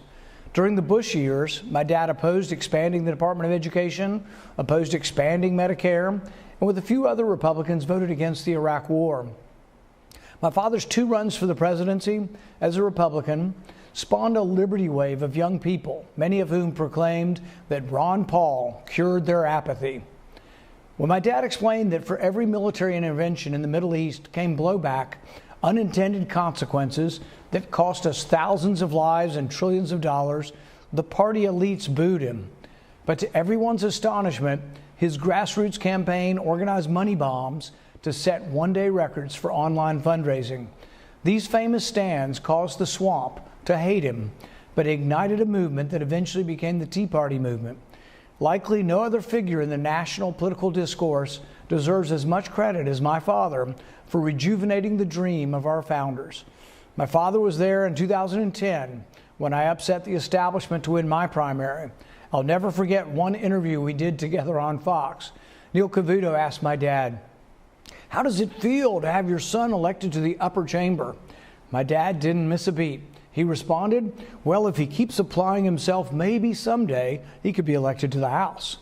During the Bush years, my dad opposed expanding the Department of Education, opposed expanding Medicare, and with a few other Republicans voted against the Iraq War. My father's 2 runs for the presidency as a Republican spawned a liberty wave of young people, many of whom proclaimed that Ron Paul cured their apathy. When my dad explained that for every military intervention in the Middle East came blowback, unintended consequences that cost us thousands of lives and trillions of dollars, the party elites booed him. But to everyone's astonishment, his grassroots campaign organized money bombs to set one-day records for online fundraising. These famous stands caused the swamp to hate him, but ignited a movement that eventually became the Tea Party movement. Likely no other figure in the national political discourse deserves as much credit as my father for rejuvenating the dream of our founders. My father was there in 2010 when I upset the establishment to win my primary. I'll never forget one interview we did together on Fox. Neil Cavuto asked my dad, "How does it feel to have your son elected to the upper chamber?" My dad didn't miss a beat. He responded, "Well, if he keeps applying himself, maybe someday he could be elected to the House."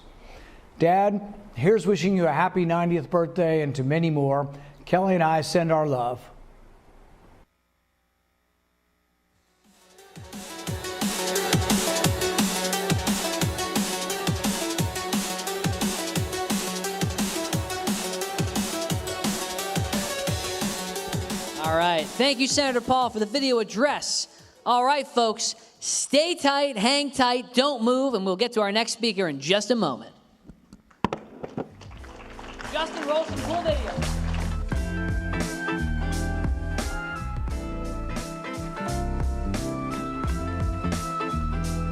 Dad, here's wishing you a happy 90th birthday and to many more. Kelly and I send our love. Thank you, Senator Paul, for the video address. All right, folks, stay tight, hang tight, don't move, and we'll get to our next speaker in just a moment. Justin, roll some cool video.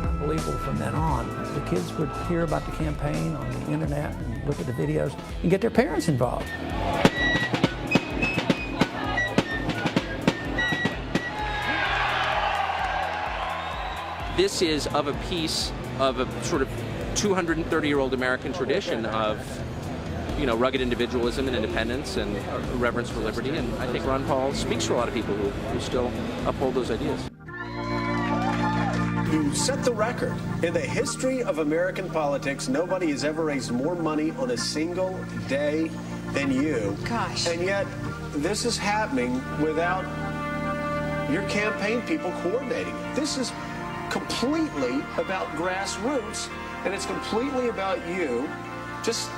Unbelievable from then on. The kids would hear about the campaign on the internet and look at the videos and get their parents involved. This is of a piece of a sort of 230-year-old American tradition of, you know, rugged individualism and independence and reverence for liberty. And I think Ron Paul speaks for a lot of people who still uphold those ideas. You set the record. In the history of American politics, nobody has ever raised more money on a single day than you. Gosh. And yet, this is happening without your campaign people coordinating it. This is completely about grassroots, and it's completely about you just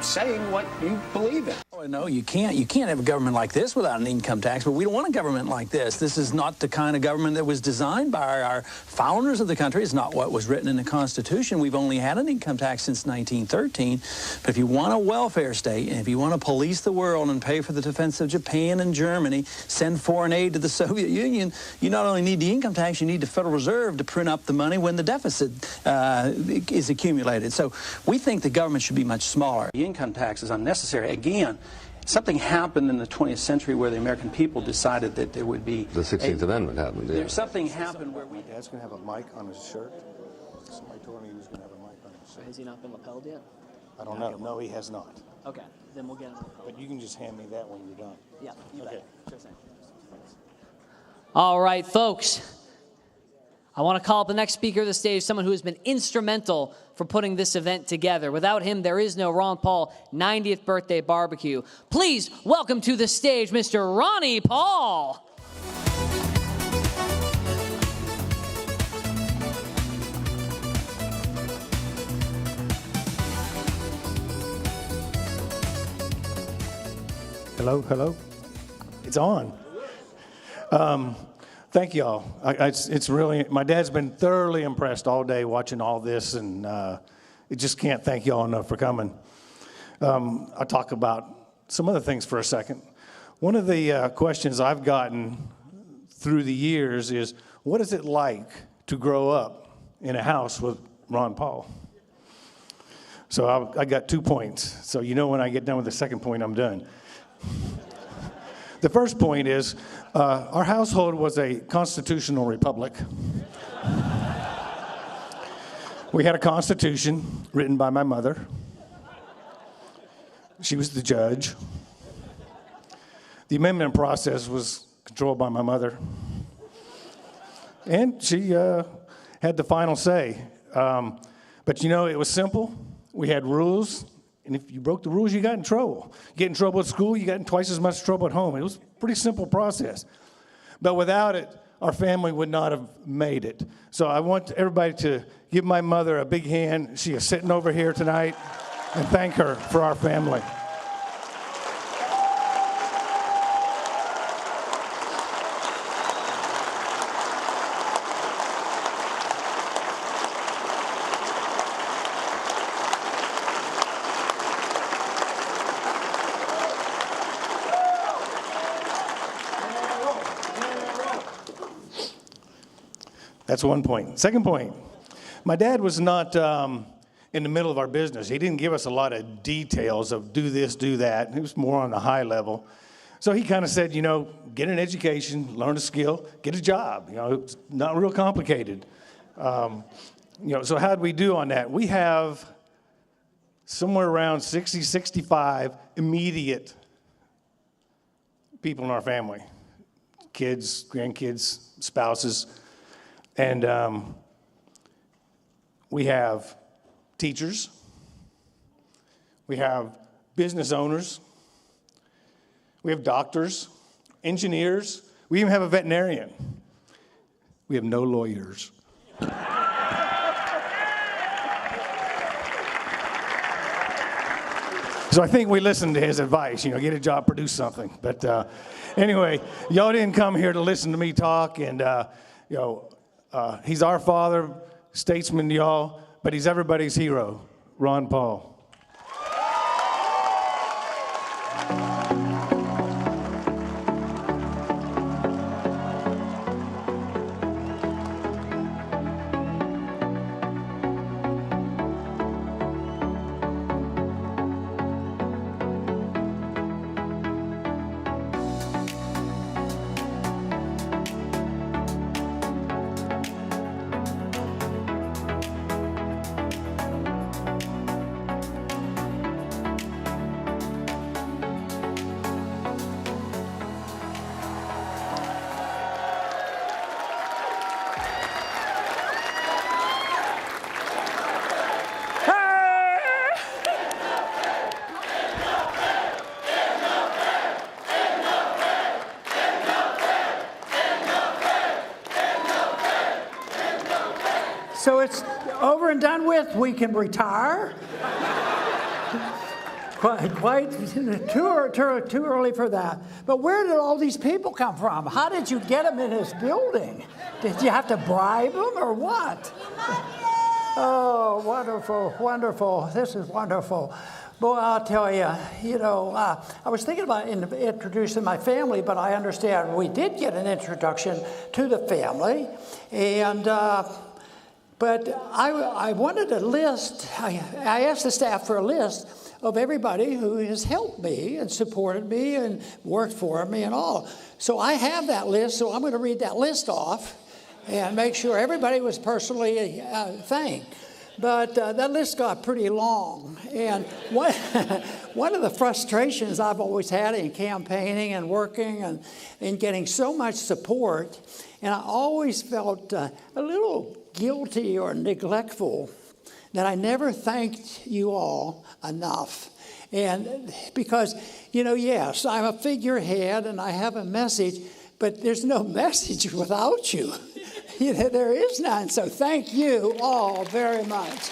saying what you believe in. Oh, no, you can't have a government like this without an income tax, but we don't want a government like this. This is not the kind of government that was designed by our founders of the country. It's not what was written in the Constitution. We've only had an income tax since 1913. But if you want a welfare state, and if you want to police the world and pay for the defense of Japan and Germany, send foreign aid to the Soviet Union, you not only need the income tax, you need the Federal Reserve to print up the money when the deficit is accumulated. So we think the government should be much smaller. The income tax is unnecessary. Again, something happened in the 20th century where the American people decided that there would be... The 16th Amendment happened, yeah. Something happened where we... My dad's going to have a mic on his shirt. Somebody told me he was going to have a mic on his shirt. Has he not been lapelled yet? I don't know. No, he has not. Okay, then we'll get him lapelled. But you can just hand me that when you're done. Yeah, you okay. bet. Sure thing. All right, folks. I want to call up the next speaker of the stage, someone who has been instrumental for putting this event together. Without him, there is no Ron Paul 90th birthday barbecue. Please welcome to the stage, Mr. Ronnie Paul. Hello, hello. It's on. Thank you all. It's really, my dad's been thoroughly impressed all day watching all this, and it just can't thank you all enough for coming. I'll talk about some other things for a second. One of the questions I've gotten through the years is, what is it like to grow up in a house with Ron Paul? So I got 2 points. So you know when I get done with the second point, I'm done. The first point is, our household was a constitutional republic. We had a constitution written by my mother. She was the judge. The amendment process was controlled by my mother. And she had the final say. But you know, it was simple. We had rules. And if you broke the rules, you got in trouble. You get in trouble at school, you got in twice as much trouble at home. It was a pretty simple process. But without it, our family would not have made it. So I want everybody to give my mother a big hand. She is sitting over here tonight, and thank her for our family. That's one point. Second point, my dad was not in the middle of our business. He didn't give us a lot of details of do this, do that. He was more on the high level. So he kind of said, you know, get an education, learn a skill, get a job. You know, it's not real complicated. You know, so how'd we do on that? We have somewhere around 60, 65 immediate people in our family. Kids, grandkids, spouses. And we have teachers, we have business owners, we have doctors, engineers, we even have a veterinarian. We have no lawyers. So I think we listened to his advice, get a job, produce something. But anyway, y'all didn't come here to listen to me talk. And, he's our father, statesman to y'all, but he's everybody's hero, Ron Paul. So it's over and done with. We can retire. Quite too early for that. But where did all these people come from? How did you get them in this building? Did you have to bribe them or what? Oh, wonderful, wonderful. This is wonderful. Boy, I'll tell you, I was thinking about introducing my family, but I understand we did get an introduction to the family. And but I wanted a list. I asked the staff for a list of everybody who has helped me and supported me and worked for me and all. So I have that list, so I'm going to read that list off and make sure everybody was personally thanked. But that list got pretty long. And one of the frustrations I've always had in campaigning and working and getting so much support, and I always felt a little guilty or neglectful that I never thanked you all enough. And because, yes, I'm a figurehead and I have a message, but there's no message without you. There is none. So thank you all very much.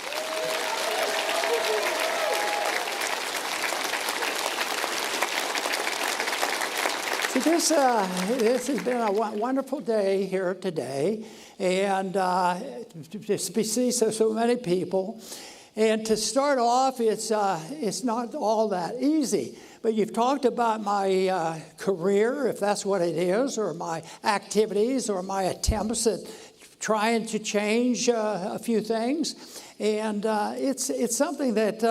So this has been a wonderful day here today. And to see so many people. And to start off, it's not all that easy. But you've talked about my career, if that's what it is, or my activities, or my attempts at trying to change a few things. And it's something that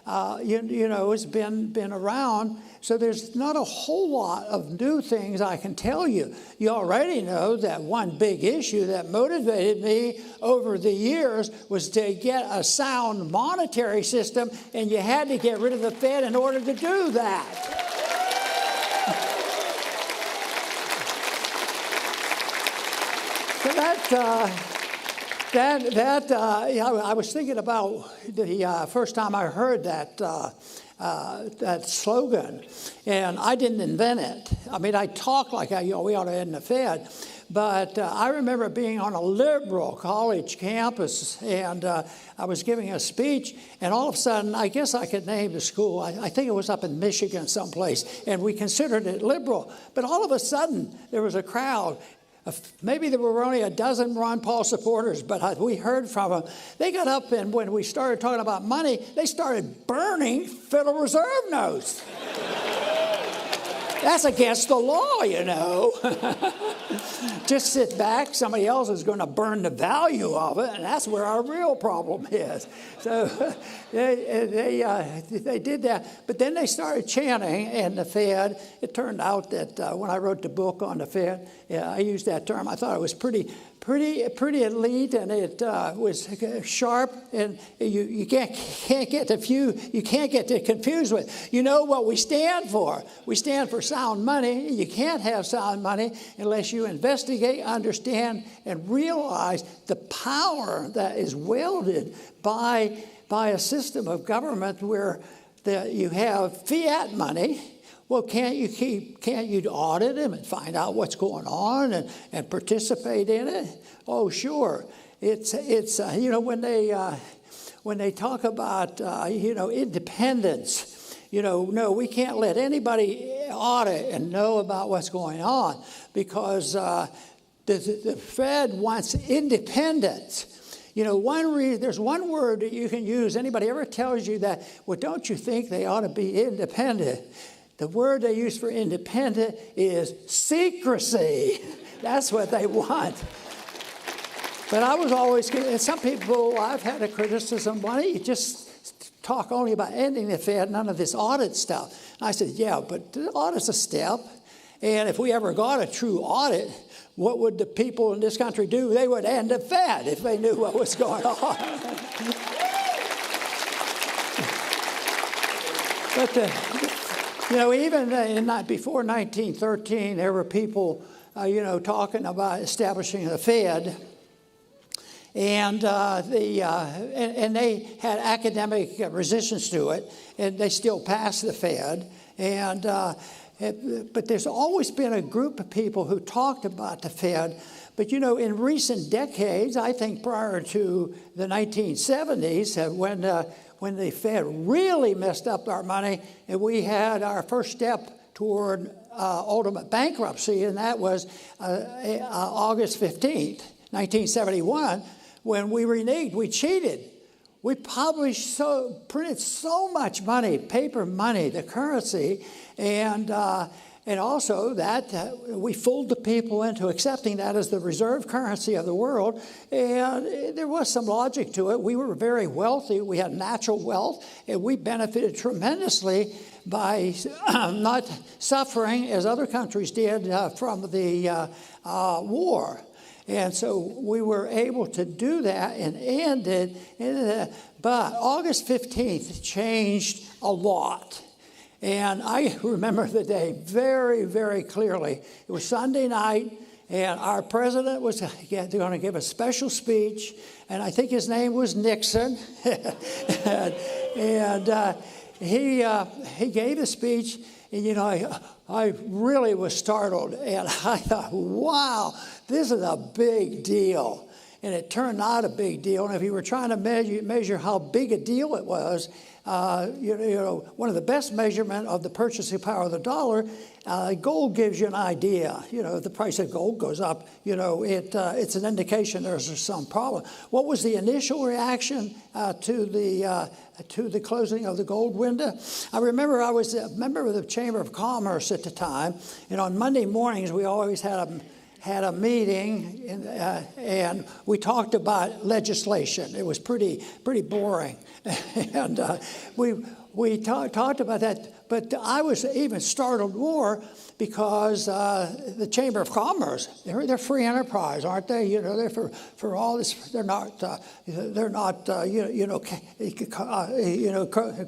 has been around. So there's not a whole lot of new things I can tell you. You already know that one big issue that motivated me over the years was to get a sound monetary system, and you had to get rid of the Fed in order to do that. So I was thinking about the first time I heard that slogan, and I didn't invent it. I mean, I talk like we ought to end the Fed, but I remember being on a liberal college campus, and I was giving a speech, and all of a sudden, I guess I could name the school. I think it was up in Michigan someplace, and we considered it liberal. But all of a sudden, there was a crowd. Maybe there were only a dozen Ron Paul supporters, but we heard from them. They got up, and when we started talking about money, they started burning Federal Reserve notes. That's against the law, Just sit back. Somebody else is going to burn the value of it, and that's where our real problem is. So they did that. But then they started chanting, and the Fed, it turned out that when I wrote the book on the Fed, I used that term. I thought it was pretty elite, and it was sharp, and you can't get confused with. You know what we stand for? We stand for sound money. You can't have sound money unless you investigate, understand, and realize the power that is wielded by a system of government where you have fiat money. Well, can't you audit them and find out what's going on and participate in it? Oh, sure. It's when they talk about independence, no, we can't let anybody audit and know about what's going on because the Fed wants independence. There's one word that you can use. Anybody ever tells you that, well, don't you think they ought to be independent? The word they use for independent is secrecy. That's what they want. But I was always, and some people, I've had a criticism, why don't you just talk only about ending the Fed, none of this audit stuff? And I said, yeah, but the audit's a step. And if we ever got a true audit, what would the people in this country do? They would end the Fed if they knew what was going on. But even before 1913, there were people, talking about establishing the Fed, and they had academic resistance to it, and they still passed the Fed, but there's always been a group of people who talked about the Fed. But, in recent decades, I think prior to the 1970s, when the Fed really messed up our money, and we had our first step toward ultimate bankruptcy, and that was August 15th, 1971, when we reneged, we cheated. We printed so much money, paper money, the currency, and also that we fooled the people into accepting that as the reserve currency of the world. And there was some logic to it. We were very wealthy. We had natural wealth, and we benefited tremendously by not suffering, as other countries did, from the war. And so we were able to do that and end it. But August 15th changed a lot. And I remember the day very, very clearly. It was Sunday night, and our president was going to give a special speech, and I think his name was Nixon. and he gave a speech, and I really was startled, and I thought, wow, this is a big deal. And it turned out a big deal. And if you were trying to measure how big a deal it was, one of the best measurement of the purchasing power of the dollar, gold gives you an idea. If the price of gold goes up, it's an indication there's some problem. What was the initial reaction to the closing of the gold window? I remember I was a member of the Chamber of Commerce at the time, and on Monday mornings we always had a meeting, and we talked about legislation. It was pretty boring, and we talked about that. But I was even startled more because the Chamber of Commerce, they're free enterprise, aren't they? They're for all this. They're not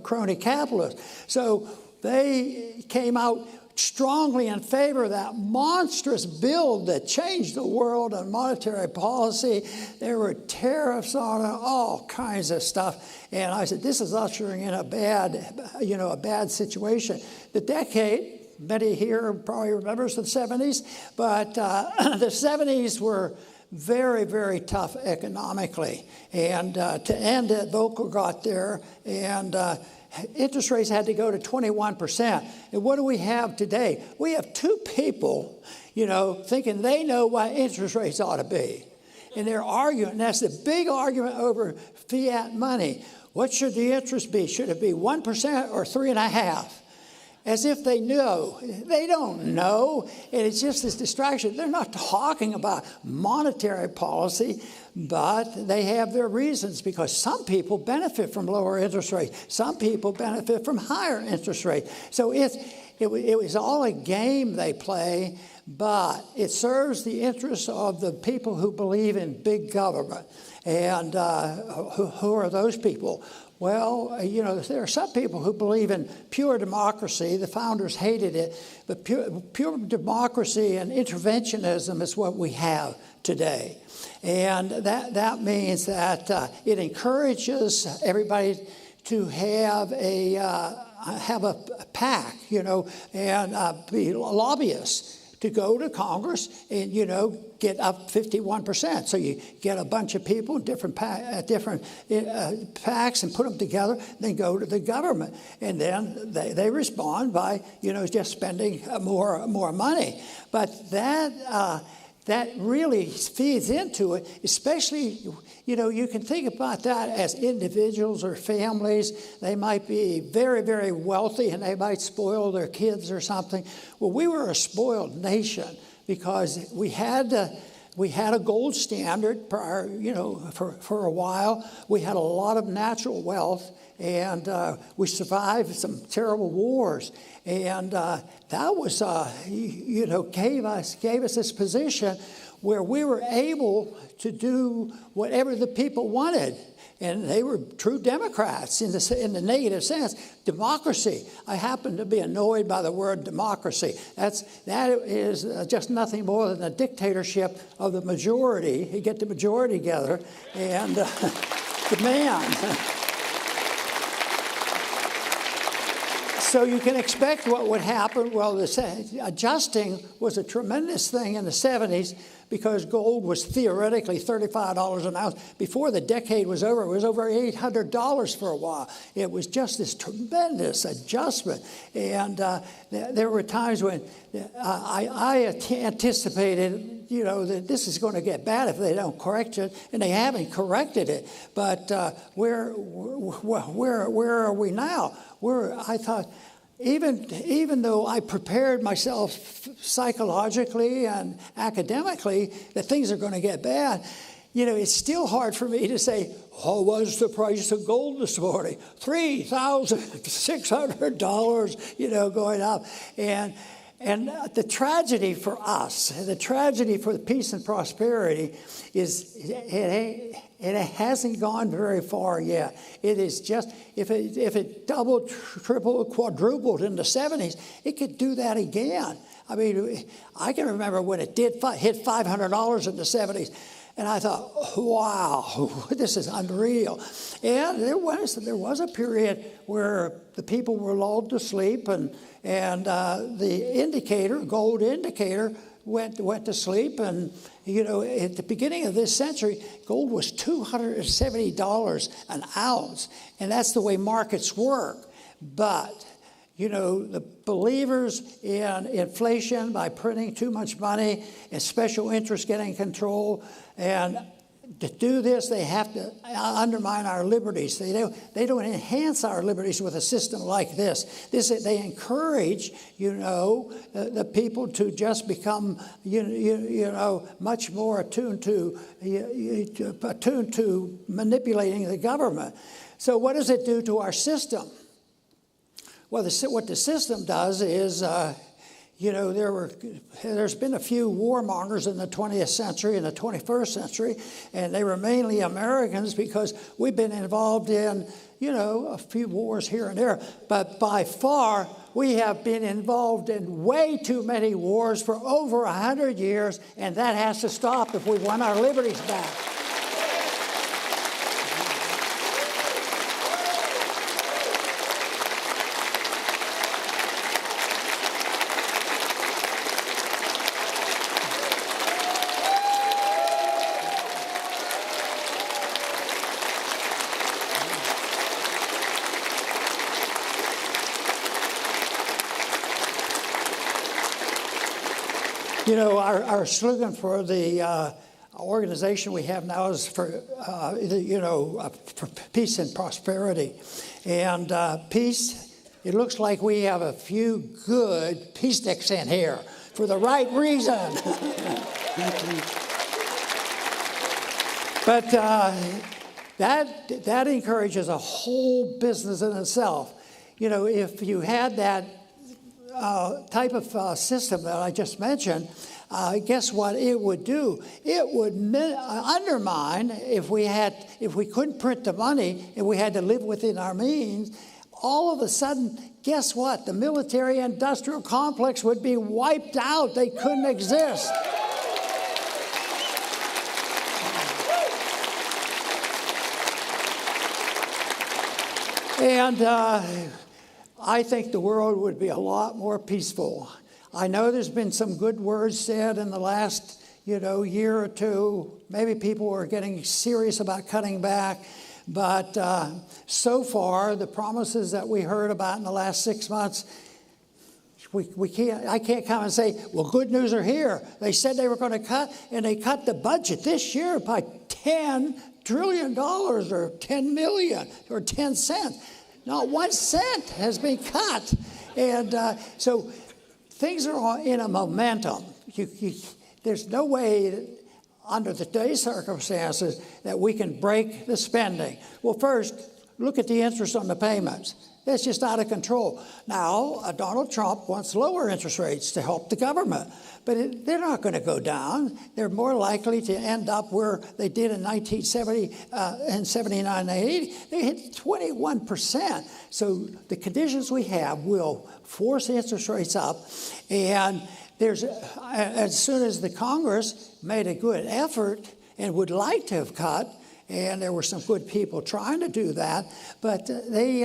crony capitalists. So they came out strongly in favor of that monstrous bill that changed the world on monetary policy. There were tariffs on it, all kinds of stuff. And I said, this is ushering in a bad situation. The decade, many here probably remembers the 70s, but the 70s were very, very tough economically. And to end it, Volcker got there, and interest rates had to go to 21%. And what do we have today? We have two people, thinking they know what interest rates ought to be. And they're arguing, and that's the big argument over fiat money. What should the interest be? Should it be 1% or 3.5%? As if they know. They don't know, and it's just this distraction. They're not talking about monetary policy, but they have their reasons, because some people benefit from lower interest rates. Some people benefit from higher interest rates. So it was all a game they play, but it serves the interests of the people who believe in big government. And who are those people? Well, there are some people who believe in pure democracy. The founders hated it, but pure democracy and interventionism is what we have today. And that means that it encourages everybody to have a PAC, and be lobbyists to go to Congress and, get up 51%. So you get a bunch of people in different PACs and put them together, then go to the government. And then they respond by, just spending more money. But that really feeds into it, especially, you can think about that as individuals or families. They might be very, very wealthy and they might spoil their kids or something. Well, we were a spoiled nation because we had a gold standard prior, for a while. We had a lot of natural wealth, and we survived some terrible wars. And that was, gave us this position where we were able to do whatever the people wanted. And they were true Democrats in the negative sense. Democracy. I happen to be annoyed by the word democracy. That is just nothing more than a dictatorship of the majority. You get the majority together and demand. So you can expect what would happen. Well, adjusting was a tremendous thing in the 70s because gold was theoretically $35 an ounce. Before the decade was over, it was over $800 for a while. It was just this tremendous adjustment. And there were times when I anticipated, that this is going to get bad if they don't correct it, and they haven't corrected it. But where are we now? I thought, even though I prepared myself psychologically and academically that things are going to get bad, it's still hard for me to say, what was the price of gold this morning? $3,600, going up. And the tragedy for us, the tragedy for the peace and prosperity is it hasn't gone very far yet. It is just, if it doubled, tripled, quadrupled in the 70s, it could do that again. I mean, I can remember when it did hit $500 in the 70s. And I thought, wow, this is unreal. And there was a period where the people were lulled to sleep, and the gold indicator, went to sleep. And at the beginning of this century, gold was $270 an ounce, and that's the way markets work. But the believers in inflation by printing too much money and special interests getting control, and to do this, they have to undermine our liberties. They don't enhance our liberties with a system like this. They encourage, the people to just become, much more attuned to manipulating the government. So what does it do to our system? Well, what the system does is, there's been a few warmongers in the 20th century and the 21st century, and they were mainly Americans because we've been involved in, a few wars here and there. But by far, we have been involved in way too many wars for over 100 years, and that has to stop if we want our liberties back. Our slogan for the organization we have now is for peace and prosperity. And peace, it looks like we have a few good peaceniks in here for the right reason. But that encourages a whole business in itself. If you had that type of system that I just mentioned, guess what it would do? It would undermine, if we couldn't print the money and we had to live within our means, all of a sudden, guess what? The military-industrial complex would be wiped out. They couldn't exist. And I think the world would be a lot more peaceful. I know there's been some good words said in the last, year or two. Maybe people are getting serious about cutting back. But so far, the promises that we heard about in the last 6 months, I can't come and say, well, good news are here. They said they were going to cut, and they cut the budget this year by $10 trillion or 10 million or 10 cents. Not 1 cent has been cut. And so things are in a momentum. There's no way under today's circumstances that we can break the spending. Well, first, look at the interest on the payments. It's just out of control. Now, Donald Trump wants lower interest rates to help the government, but they're not going to go down. They're more likely to end up where they did in 1970 and 79 and 80. They hit 21%. So the conditions we have will force interest rates up, and as soon as the Congress made a good effort and would like to have cut, and there were some good people trying to do that, but they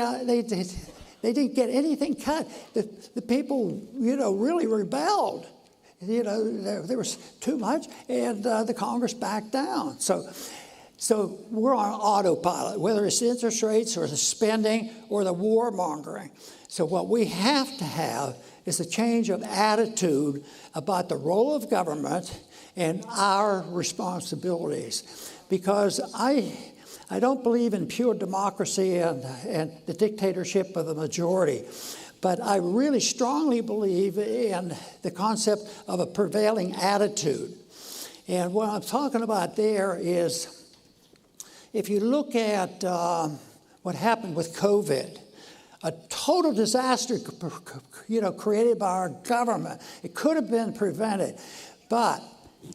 didn't get anything cut. The people, really rebelled. There was too much, and the Congress backed down. So we're on autopilot, whether it's interest rates or the spending or the warmongering. So what we have to have is a change of attitude about the role of government and our responsibilities. Because I don't believe in pure democracy and the dictatorship of the majority, but I really strongly believe in the concept of a prevailing attitude. And what I'm talking about there is, if you look at what happened with COVID, a total disaster, created by our government. It could have been prevented, but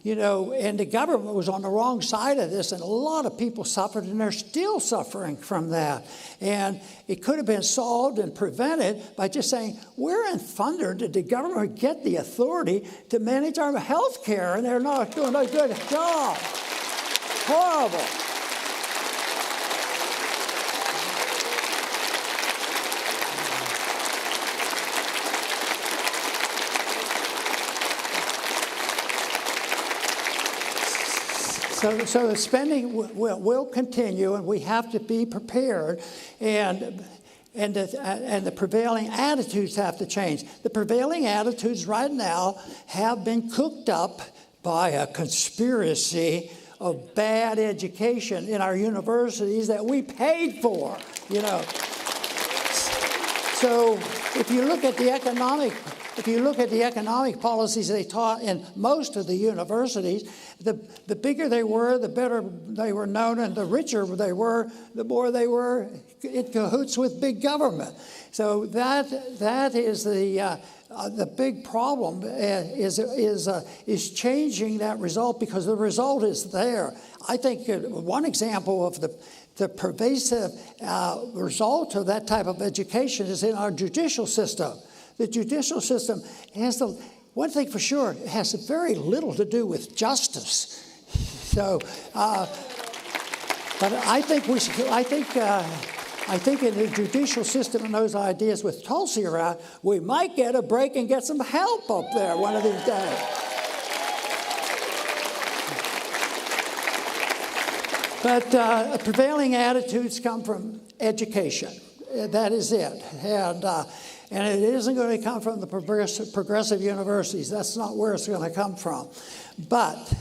and the government was on the wrong side of this, and a lot of people suffered, and they're still suffering from that. And it could have been solved and prevented by just saying, where in thunder did the government get the authority to manage our health care, and they're not doing a good job? Horrible. So the spending will continue, and we have to be prepared, and the prevailing attitudes have to change. The prevailing attitudes right now have been cooked up by a conspiracy of bad education in our universities that we paid for, So if you look at the economic policies they taught in most of the universities, the bigger they were, the better they were known, and the richer they were, the more they were in cahoots with big government. So that is the big problem is changing that result, because the result is there. I think one example of the pervasive result of that type of education is in our judicial system. The judicial system has one thing for sure, it has very little to do with justice. So, but I think in the judicial system and those ideas with Tulsi around, we might get a break and get some help up there one of these days. But prevailing attitudes come from education. That is it. And it isn't going to come from the progressive universities. That's not where it's going to come from. But,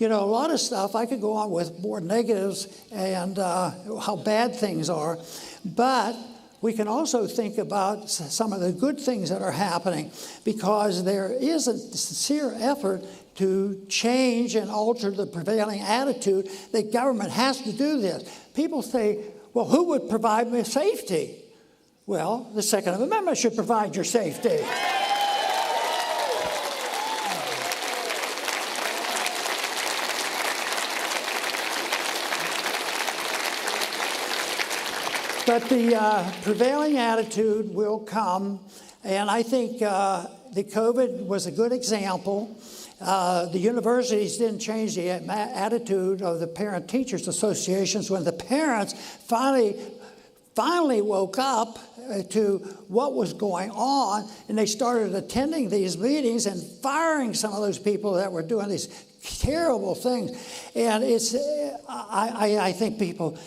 a lot of stuff, I could go on with more negatives and how bad things are. But we can also think about some of the good things that are happening, because there is a sincere effort to change and alter the prevailing attitude that government has to do this. People say, well, who would provide me safety? Well, the Second Amendment should provide your safety. But the prevailing attitude will come, and I think the COVID was a good example. The universities didn't change the attitude of the parent-teachers associations when the parents finally finally woke up to what was going on, and they started attending these meetings and firing some of those people that were doing these terrible things. And I think people,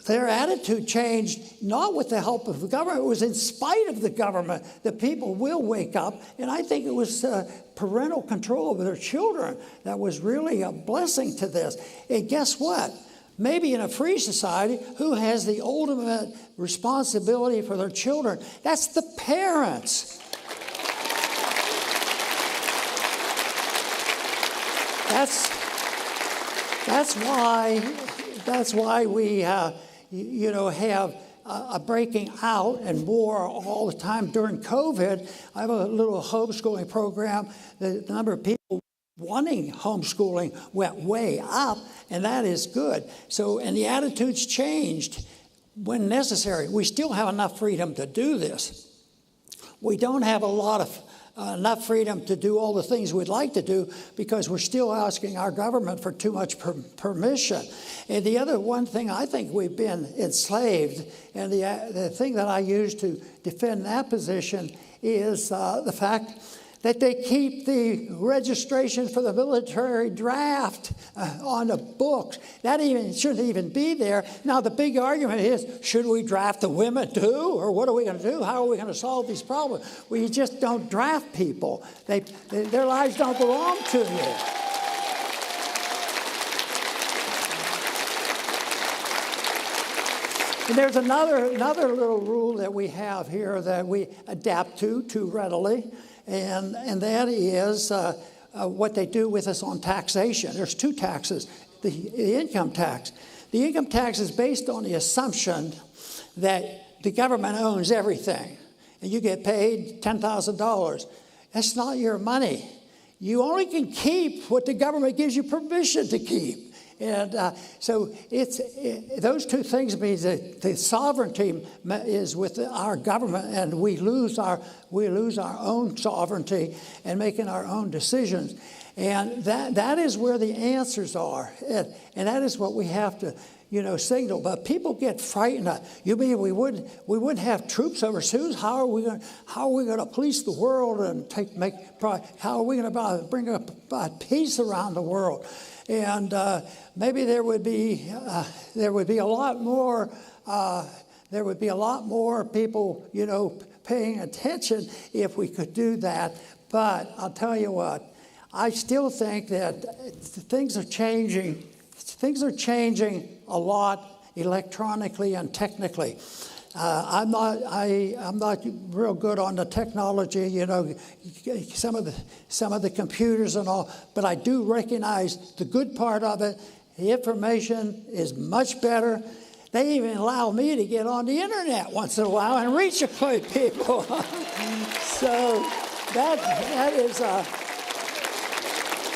their attitude changed not with the help of the government. It was in spite of the government that people will wake up. And I think it was parental control over their children that was really a blessing to this. And guess what? Maybe in a free society, who has the ultimate responsibility for their children? That's the parents. That's why we have a breaking out and more all the time. During COVID, I have a little homeschooling program. The number of people wanting homeschooling went way up, and that is good. So, and the attitudes changed when necessary. We still have enough freedom to do this. We don't have enough freedom to do all the things we'd like to do because we're still asking our government for too much permission. And the other one thing, I think we've been enslaved, and the thing that I use to defend that position is the fact that they keep the registration for the military draft on the books. That shouldn't even be there. Now, the big argument is, should we draft the women too? Or what are we going to do? How are we going to solve these problems? Well, you just don't draft people. Their lives don't belong to you. And there's another little rule that we have here that we adapt to too readily. And that is what they do with us on taxation. There's two taxes. The income tax. The income tax is based on the assumption that the government owns everything. And you get paid $10,000. That's not your money. You only can keep what the government gives you permission to keep. And so those two things means that the sovereignty is with our government, and we lose our own sovereignty and making our own decisions. And that is where the answers are, and that is what we have to signal. But people get frightened. You mean we wouldn't have troops overseas? How are we going to police the world and how are we going to bring about peace around the world? And maybe there would be a lot more people paying attention if we could do that. But I'll tell you what, I still think that things are changing. Things are changing a lot electronically and technically. I'm not real good on the technology, some of the computers and all, but I do recognize the good part of it. The information is much better. They even allow me to get on the internet once in a while and reach people. So that is.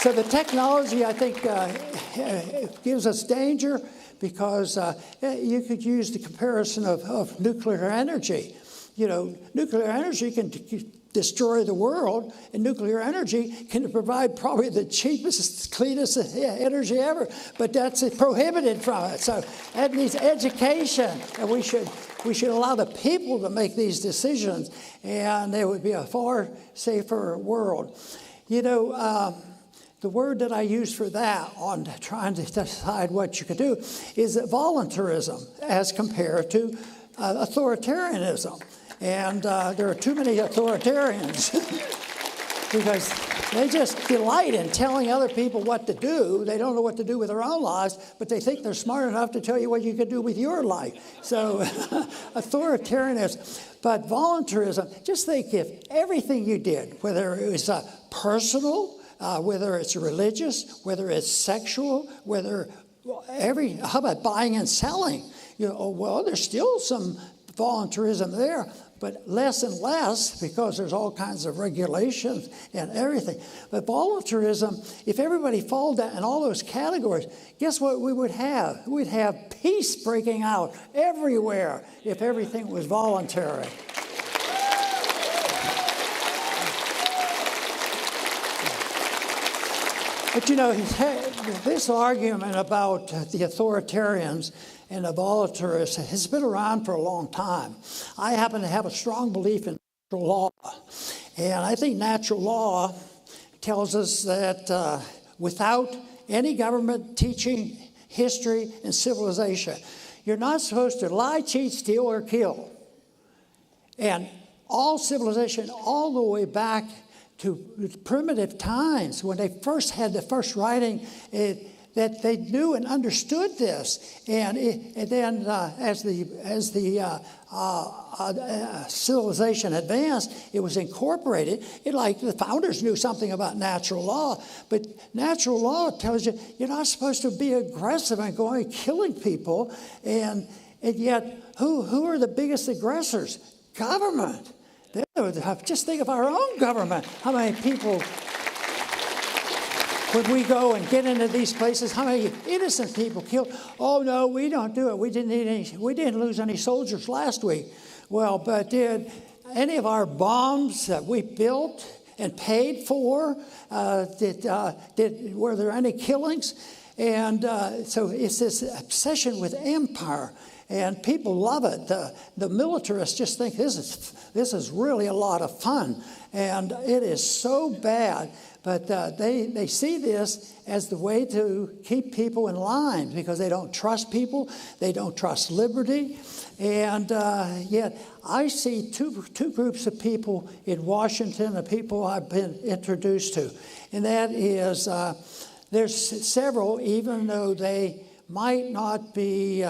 So the technology, I think, gives us danger. Because you could use the comparison of nuclear energy. Nuclear energy can destroy the world, and nuclear energy can provide probably the cheapest, cleanest energy ever, but that's prohibited from it. So that needs education, and we should allow the people to make these decisions, and there would be a far safer world. The word that I use for that on trying to decide what you could do is voluntarism as compared to authoritarianism. And there are too many authoritarians because they just delight in telling other people what to do. They don't know what to do with their own lives, but they think they're smart enough to tell you what you could do with your life. So authoritarianism. But voluntarism, just think if everything you did, whether it was personal, whether it's religious, whether it's sexual, how about buying and selling? Well, there's still some voluntarism there, but less and less because there's all kinds of regulations and everything. But voluntarism, if everybody followed that in all those categories, guess what we would have? We'd have peace breaking out everywhere if everything was voluntary. But this argument about the authoritarians and the voluntarist has been around for a long time. I happen to have a strong belief in natural law. And I think natural law tells us that without any government teaching history and civilization, you're not supposed to lie, cheat, steal, or kill. And all civilization, all the way back to primitive times, when they first had the first writing, that they knew and understood this. And then as the civilization advanced, it was incorporated. Like the founders knew something about natural law, but natural law tells you you're not supposed to be aggressive and going and killing people. And yet, who are the biggest aggressors? Government. Just think of our own government. How many people, when we go and get into these places, how many innocent people killed? Oh no, we don't do it. We didn't lose any soldiers last week. Well, but did any of our bombs that we built and paid for, were there any killings? And so it's this obsession with empire. And people love it. The militarists just think this is really a lot of fun. And it is so bad. But they see this as the way to keep people in line because they don't trust people. They don't trust liberty. And yet I see two groups of people in Washington, the people I've been introduced to. And that is, there's several, even though they might not be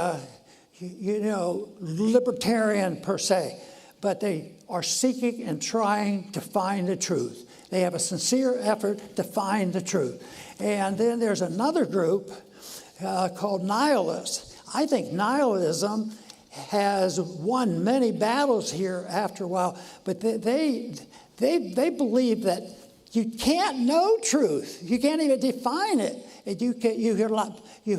libertarian per se, but they are seeking and trying to find the truth. They have a sincere effort to find the truth. And then there's another group called nihilists. I think nihilism has won many battles here after a while, but they believe that you can't know truth. You can't even define it. And you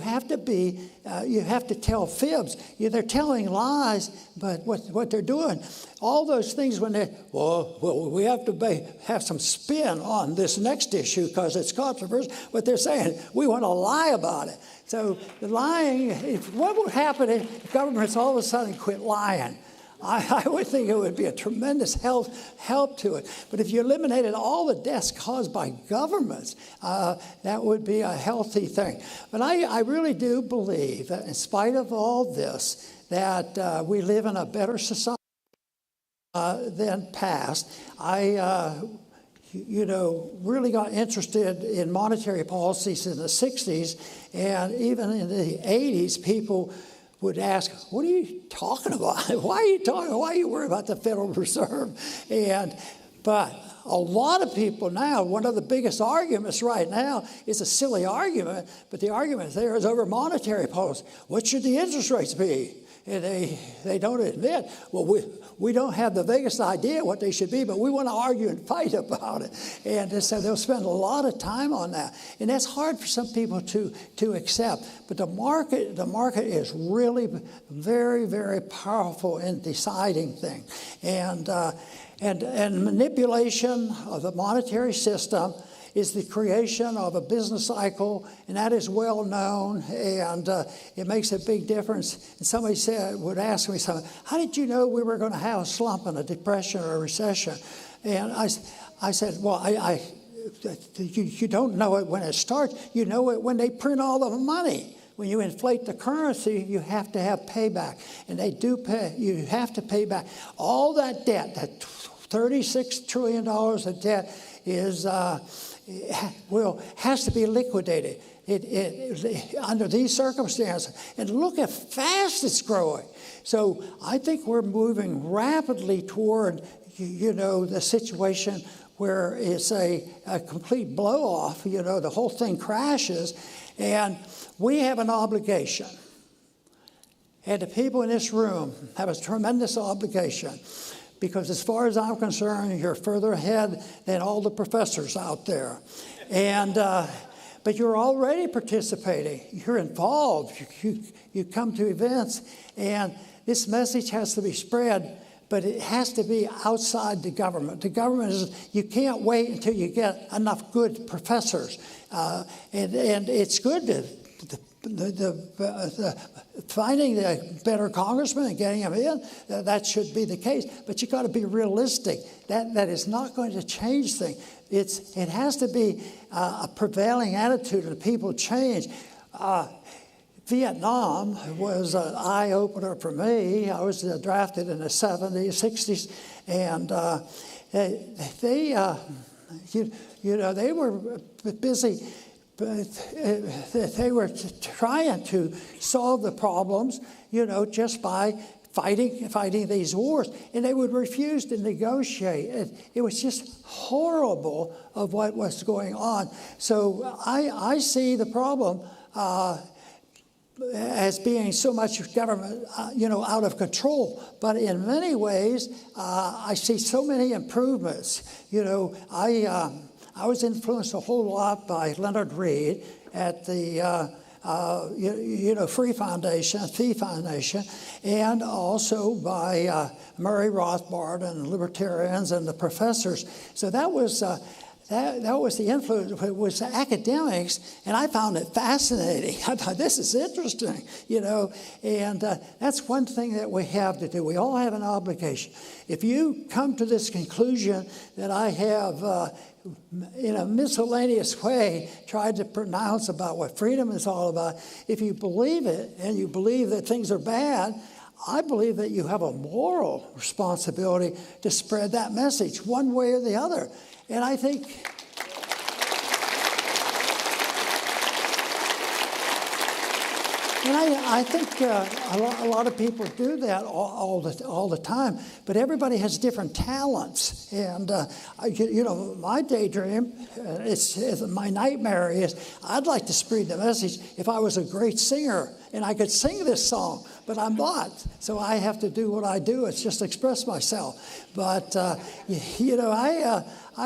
have to tell fibs. They're telling lies, but what they're doing, all those things when we have to have some spin on this next issue because it's controversial, but they're saying we want to lie about it. So the lying, what would happen if governments all of a sudden quit lying? I would think it would be a tremendous help to it. But if you eliminated all the deaths caused by governments, that would be a healthy thing. But I really do believe that in spite of all this, that we live in a better society than past. I really got interested in monetary policies in the 60s, and even in the 80s, people would ask, what are you talking about? Why are you worried about the Federal Reserve? But a lot of people now, one of the biggest arguments right now is a silly argument, but the argument there is over monetary policy. What should the interest rates be? And they don't admit, well, we don't have the vaguest idea what they should be, but we want to argue and fight about it. And so they'll spend a lot of time on that. And that's hard for some people to accept. But the market is really very, very powerful in deciding things. And manipulation of the monetary system is the creation of a business cycle, and that is well known, and it makes a big difference. And somebody would ask me something, how did you know we were going to have a slump and a depression or a recession? And I said, well, you don't know it when it starts. You know it when they print all the money. When you inflate the currency, you have to have payback, and they do pay. You have to pay back all that debt. That $36 trillion of debt has to be liquidated under these circumstances. And look how fast it's growing. So I think we're moving rapidly toward, the situation where it's a complete blow-off, the whole thing crashes. And we have an obligation. And the people in this room have a tremendous obligation. Because as far as I'm concerned, you're further ahead than all the professors out there. And but you're already participating. You're involved. You come to events. And this message has to be spread, but it has to be outside the government. The government you can't wait until you get enough good professors. And it's good to finding a better congressman and getting him in, that should be the case. But you got to be realistic. That is not going to change things. It has to be a prevailing attitude, and people change. Vietnam was an eye-opener for me. I was drafted in the 70s, 60s, and they were busy. They were trying to solve the problems, just by fighting these wars, and they would refuse to negotiate. It was just horrible of what was going on. So I see the problem as being so much government, out of control. But in many ways, I see so many improvements. I was influenced a whole lot by Leonard Reed at the Fee Foundation, and also by Murray Rothbard and libertarians and the professors. So that was the influence. It was academics, and I found it fascinating. I thought, this is interesting, and that's one thing that we have to do. We all have an obligation. If you come to this conclusion that I have, in a miscellaneous way, tried to pronounce about what freedom is all about, if you believe it and you believe that things are bad, I believe that you have a moral responsibility to spread that message one way or the other. And I think a lot of people do that all the time, but everybody has different talents. And my daydream, my nightmare is, I'd like to spread the message if I was a great singer and I could sing this song, but I'm not. So I have to do what I do. It's just express myself. But I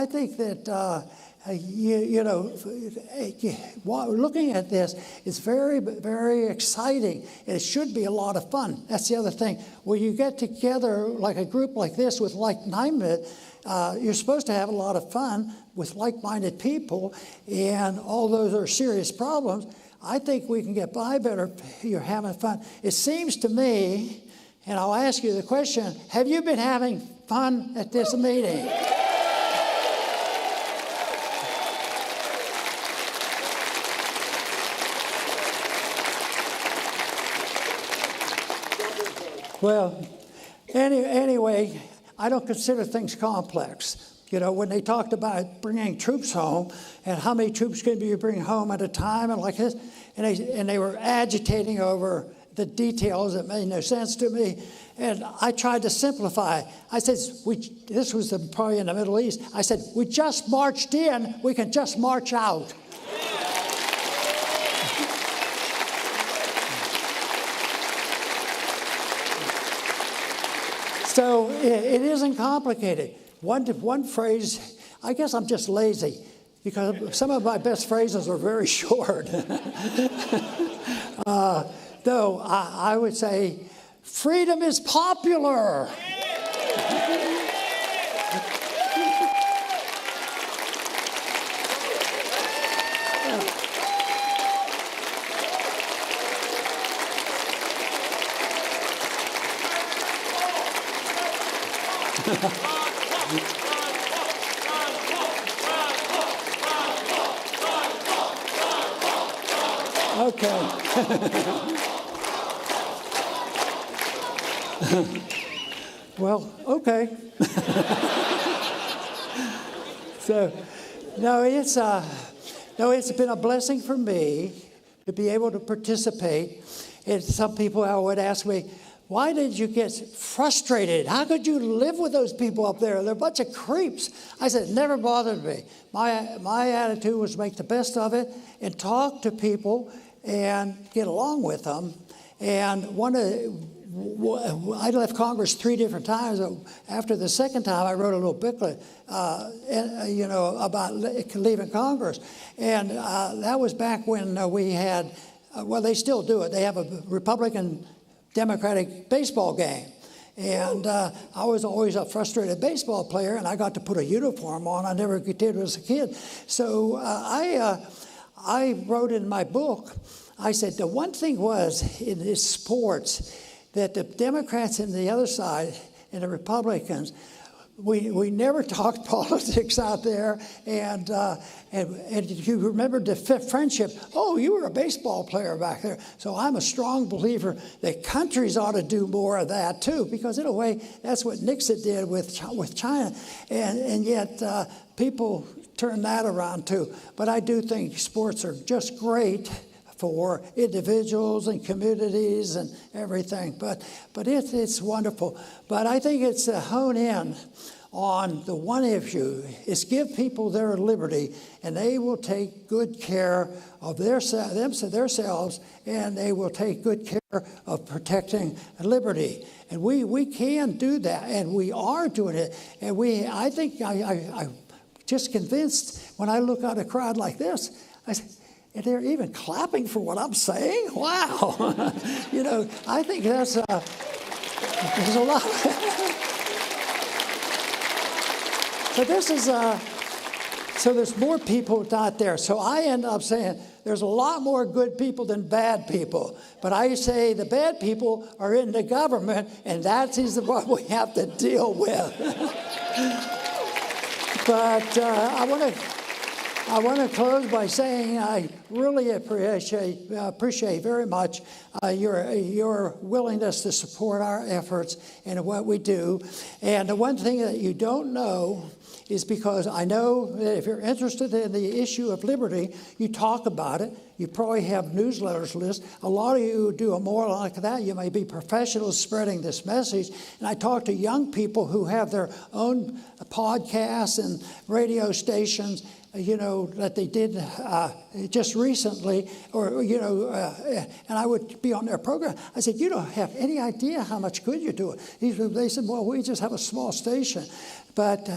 think that. Looking at this is very, very exciting. It should be a lot of fun. That's the other thing. When you get together like a group like this with like-minded, you're supposed to have a lot of fun with like-minded people, and all those are serious problems. I think we can get by better if you're having fun. It seems to me, and I'll ask you the question, have you been having fun at this meeting? Well, anyway, I don't consider things complex. When they talked about bringing troops home and how many troops could you bring home at a time and like this, and they were agitating over the details that made no sense to me. And I tried to simplify. I said, this was probably in the Middle East. I said, we just marched in, we can just march out. So it isn't complicated. One phrase, I guess I'm just lazy, because some of my best phrases are very short. Though I would say, freedom is popular. Okay. Well, okay. So, it's been a blessing for me to be able to participate. And some people would ask me, why did you get frustrated? How could you live with those people up there? They're a bunch of creeps. I said, it never bothered me. My attitude was to make the best of it and talk to people and get along with them. And I left Congress 3 different times. After the second time, I wrote a little booklet, about leaving Congress. And that was back when we had, they still do it. They have a Republican Democratic baseball game. And I was always a frustrated baseball player, and I got to put a uniform on. I never did as a kid. So I wrote in my book I said the one thing was in this sports that the Democrats and the other side and the Republicans, we never talked politics out there, and you remember the friendship. Oh, you were a baseball player back there. So I'm a strong believer that countries ought to do more of that too, because in a way that's what Nixon did with China, and yet people turn that around too. But I do think sports are just great for individuals and communities and everything. But it's wonderful. But I think it's to hone in on the one issue is give people their liberty, and they will take good care of themselves, and they will take good care of protecting liberty. And we can do that, and we are doing it. And I think I'm just convinced when I look at a crowd like this, I say, and they're even clapping for what I'm saying? Wow. I think there's a lot. So there's more people out there. So I end up saying there's a lot more good people than bad people. But I say the bad people are in the government, and that is what we have to deal with. But I want to close by saying I really appreciate very much your willingness to support our efforts and what we do. And the one thing that you don't know is because I know that if you're interested in the issue of liberty, you talk about it. You probably have newsletters list. A lot of you do more like that. You may be professionals spreading this message. And I talk to young people who have their own podcasts and radio stations, that they did just recently, and I would be on their program. I said, you don't have any idea how much good you're doing. They said, well, we just have a small station. But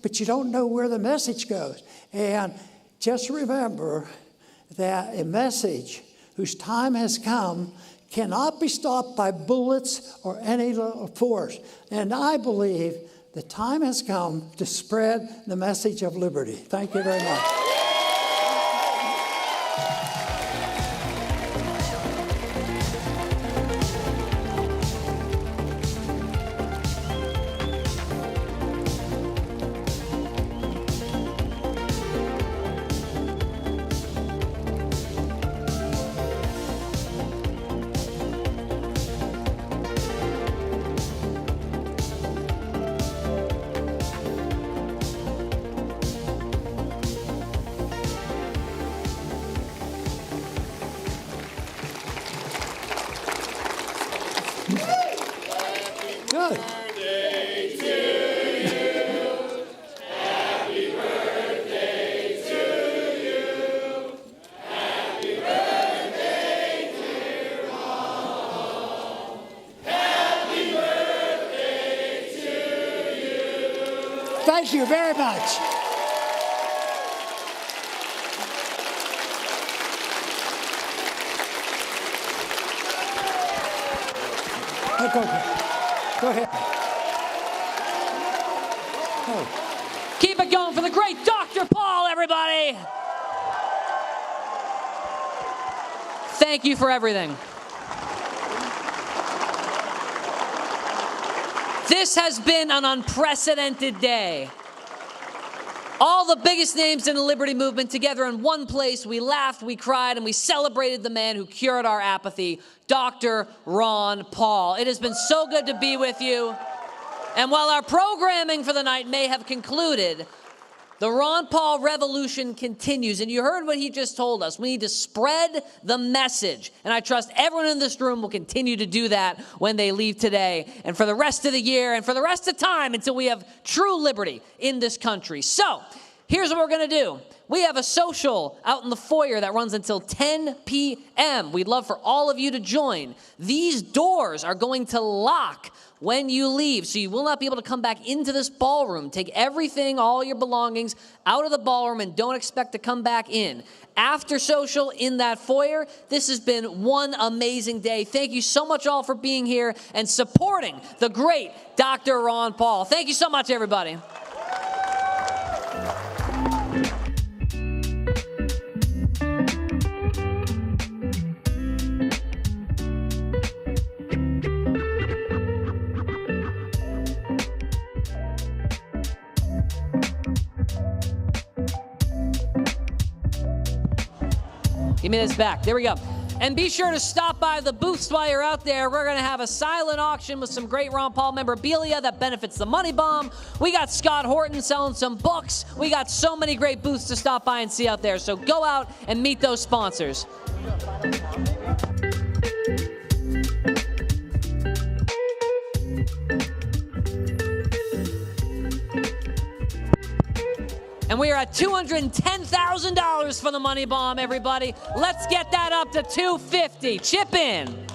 but you don't know where the message goes. And just remember that a message whose time has come cannot be stopped by bullets or any little force. And I believe the time has come to spread the message of liberty. Thank you very much. Thank you very much. Go ahead. Oh. Keep it going for the great Dr. Paul, everybody. Thank you for everything. This has been an unprecedented day. All the biggest names in the liberty movement together in one place. We laughed, we cried, and we celebrated the man who cured our apathy, Dr. Ron Paul. It has been so good to be with you. And while our programming for the night may have concluded, the Ron Paul revolution continues. And you heard what he just told us. We need to spread the message. And I trust everyone in this room will continue to do that when they leave today and for the rest of the year and for the rest of time until we have true liberty in this country. So here's what we're going to do. We have a social out in the foyer that runs until 10 p.m. We'd love for all of you to join. These doors are going to lock when you leave, so you will not be able to come back into this ballroom. Take everything, all your belongings, out of the ballroom and don't expect to come back in. After social in that foyer, this has been one amazing day. Thank you so much all for being here and supporting the great Dr. Ron Paul. Thank you so much, everybody. Give me this back. There we go. And be sure to stop by the booths while you're out there. We're going to have a silent auction with some great Ron Paul memorabilia that benefits the Money Bomb. We got Scott Horton selling some books. We got so many great booths to stop by and see out there. So go out and meet those sponsors. And we are at $210,000 for the Money Bomb, everybody. Let's get that up to $250. Chip in.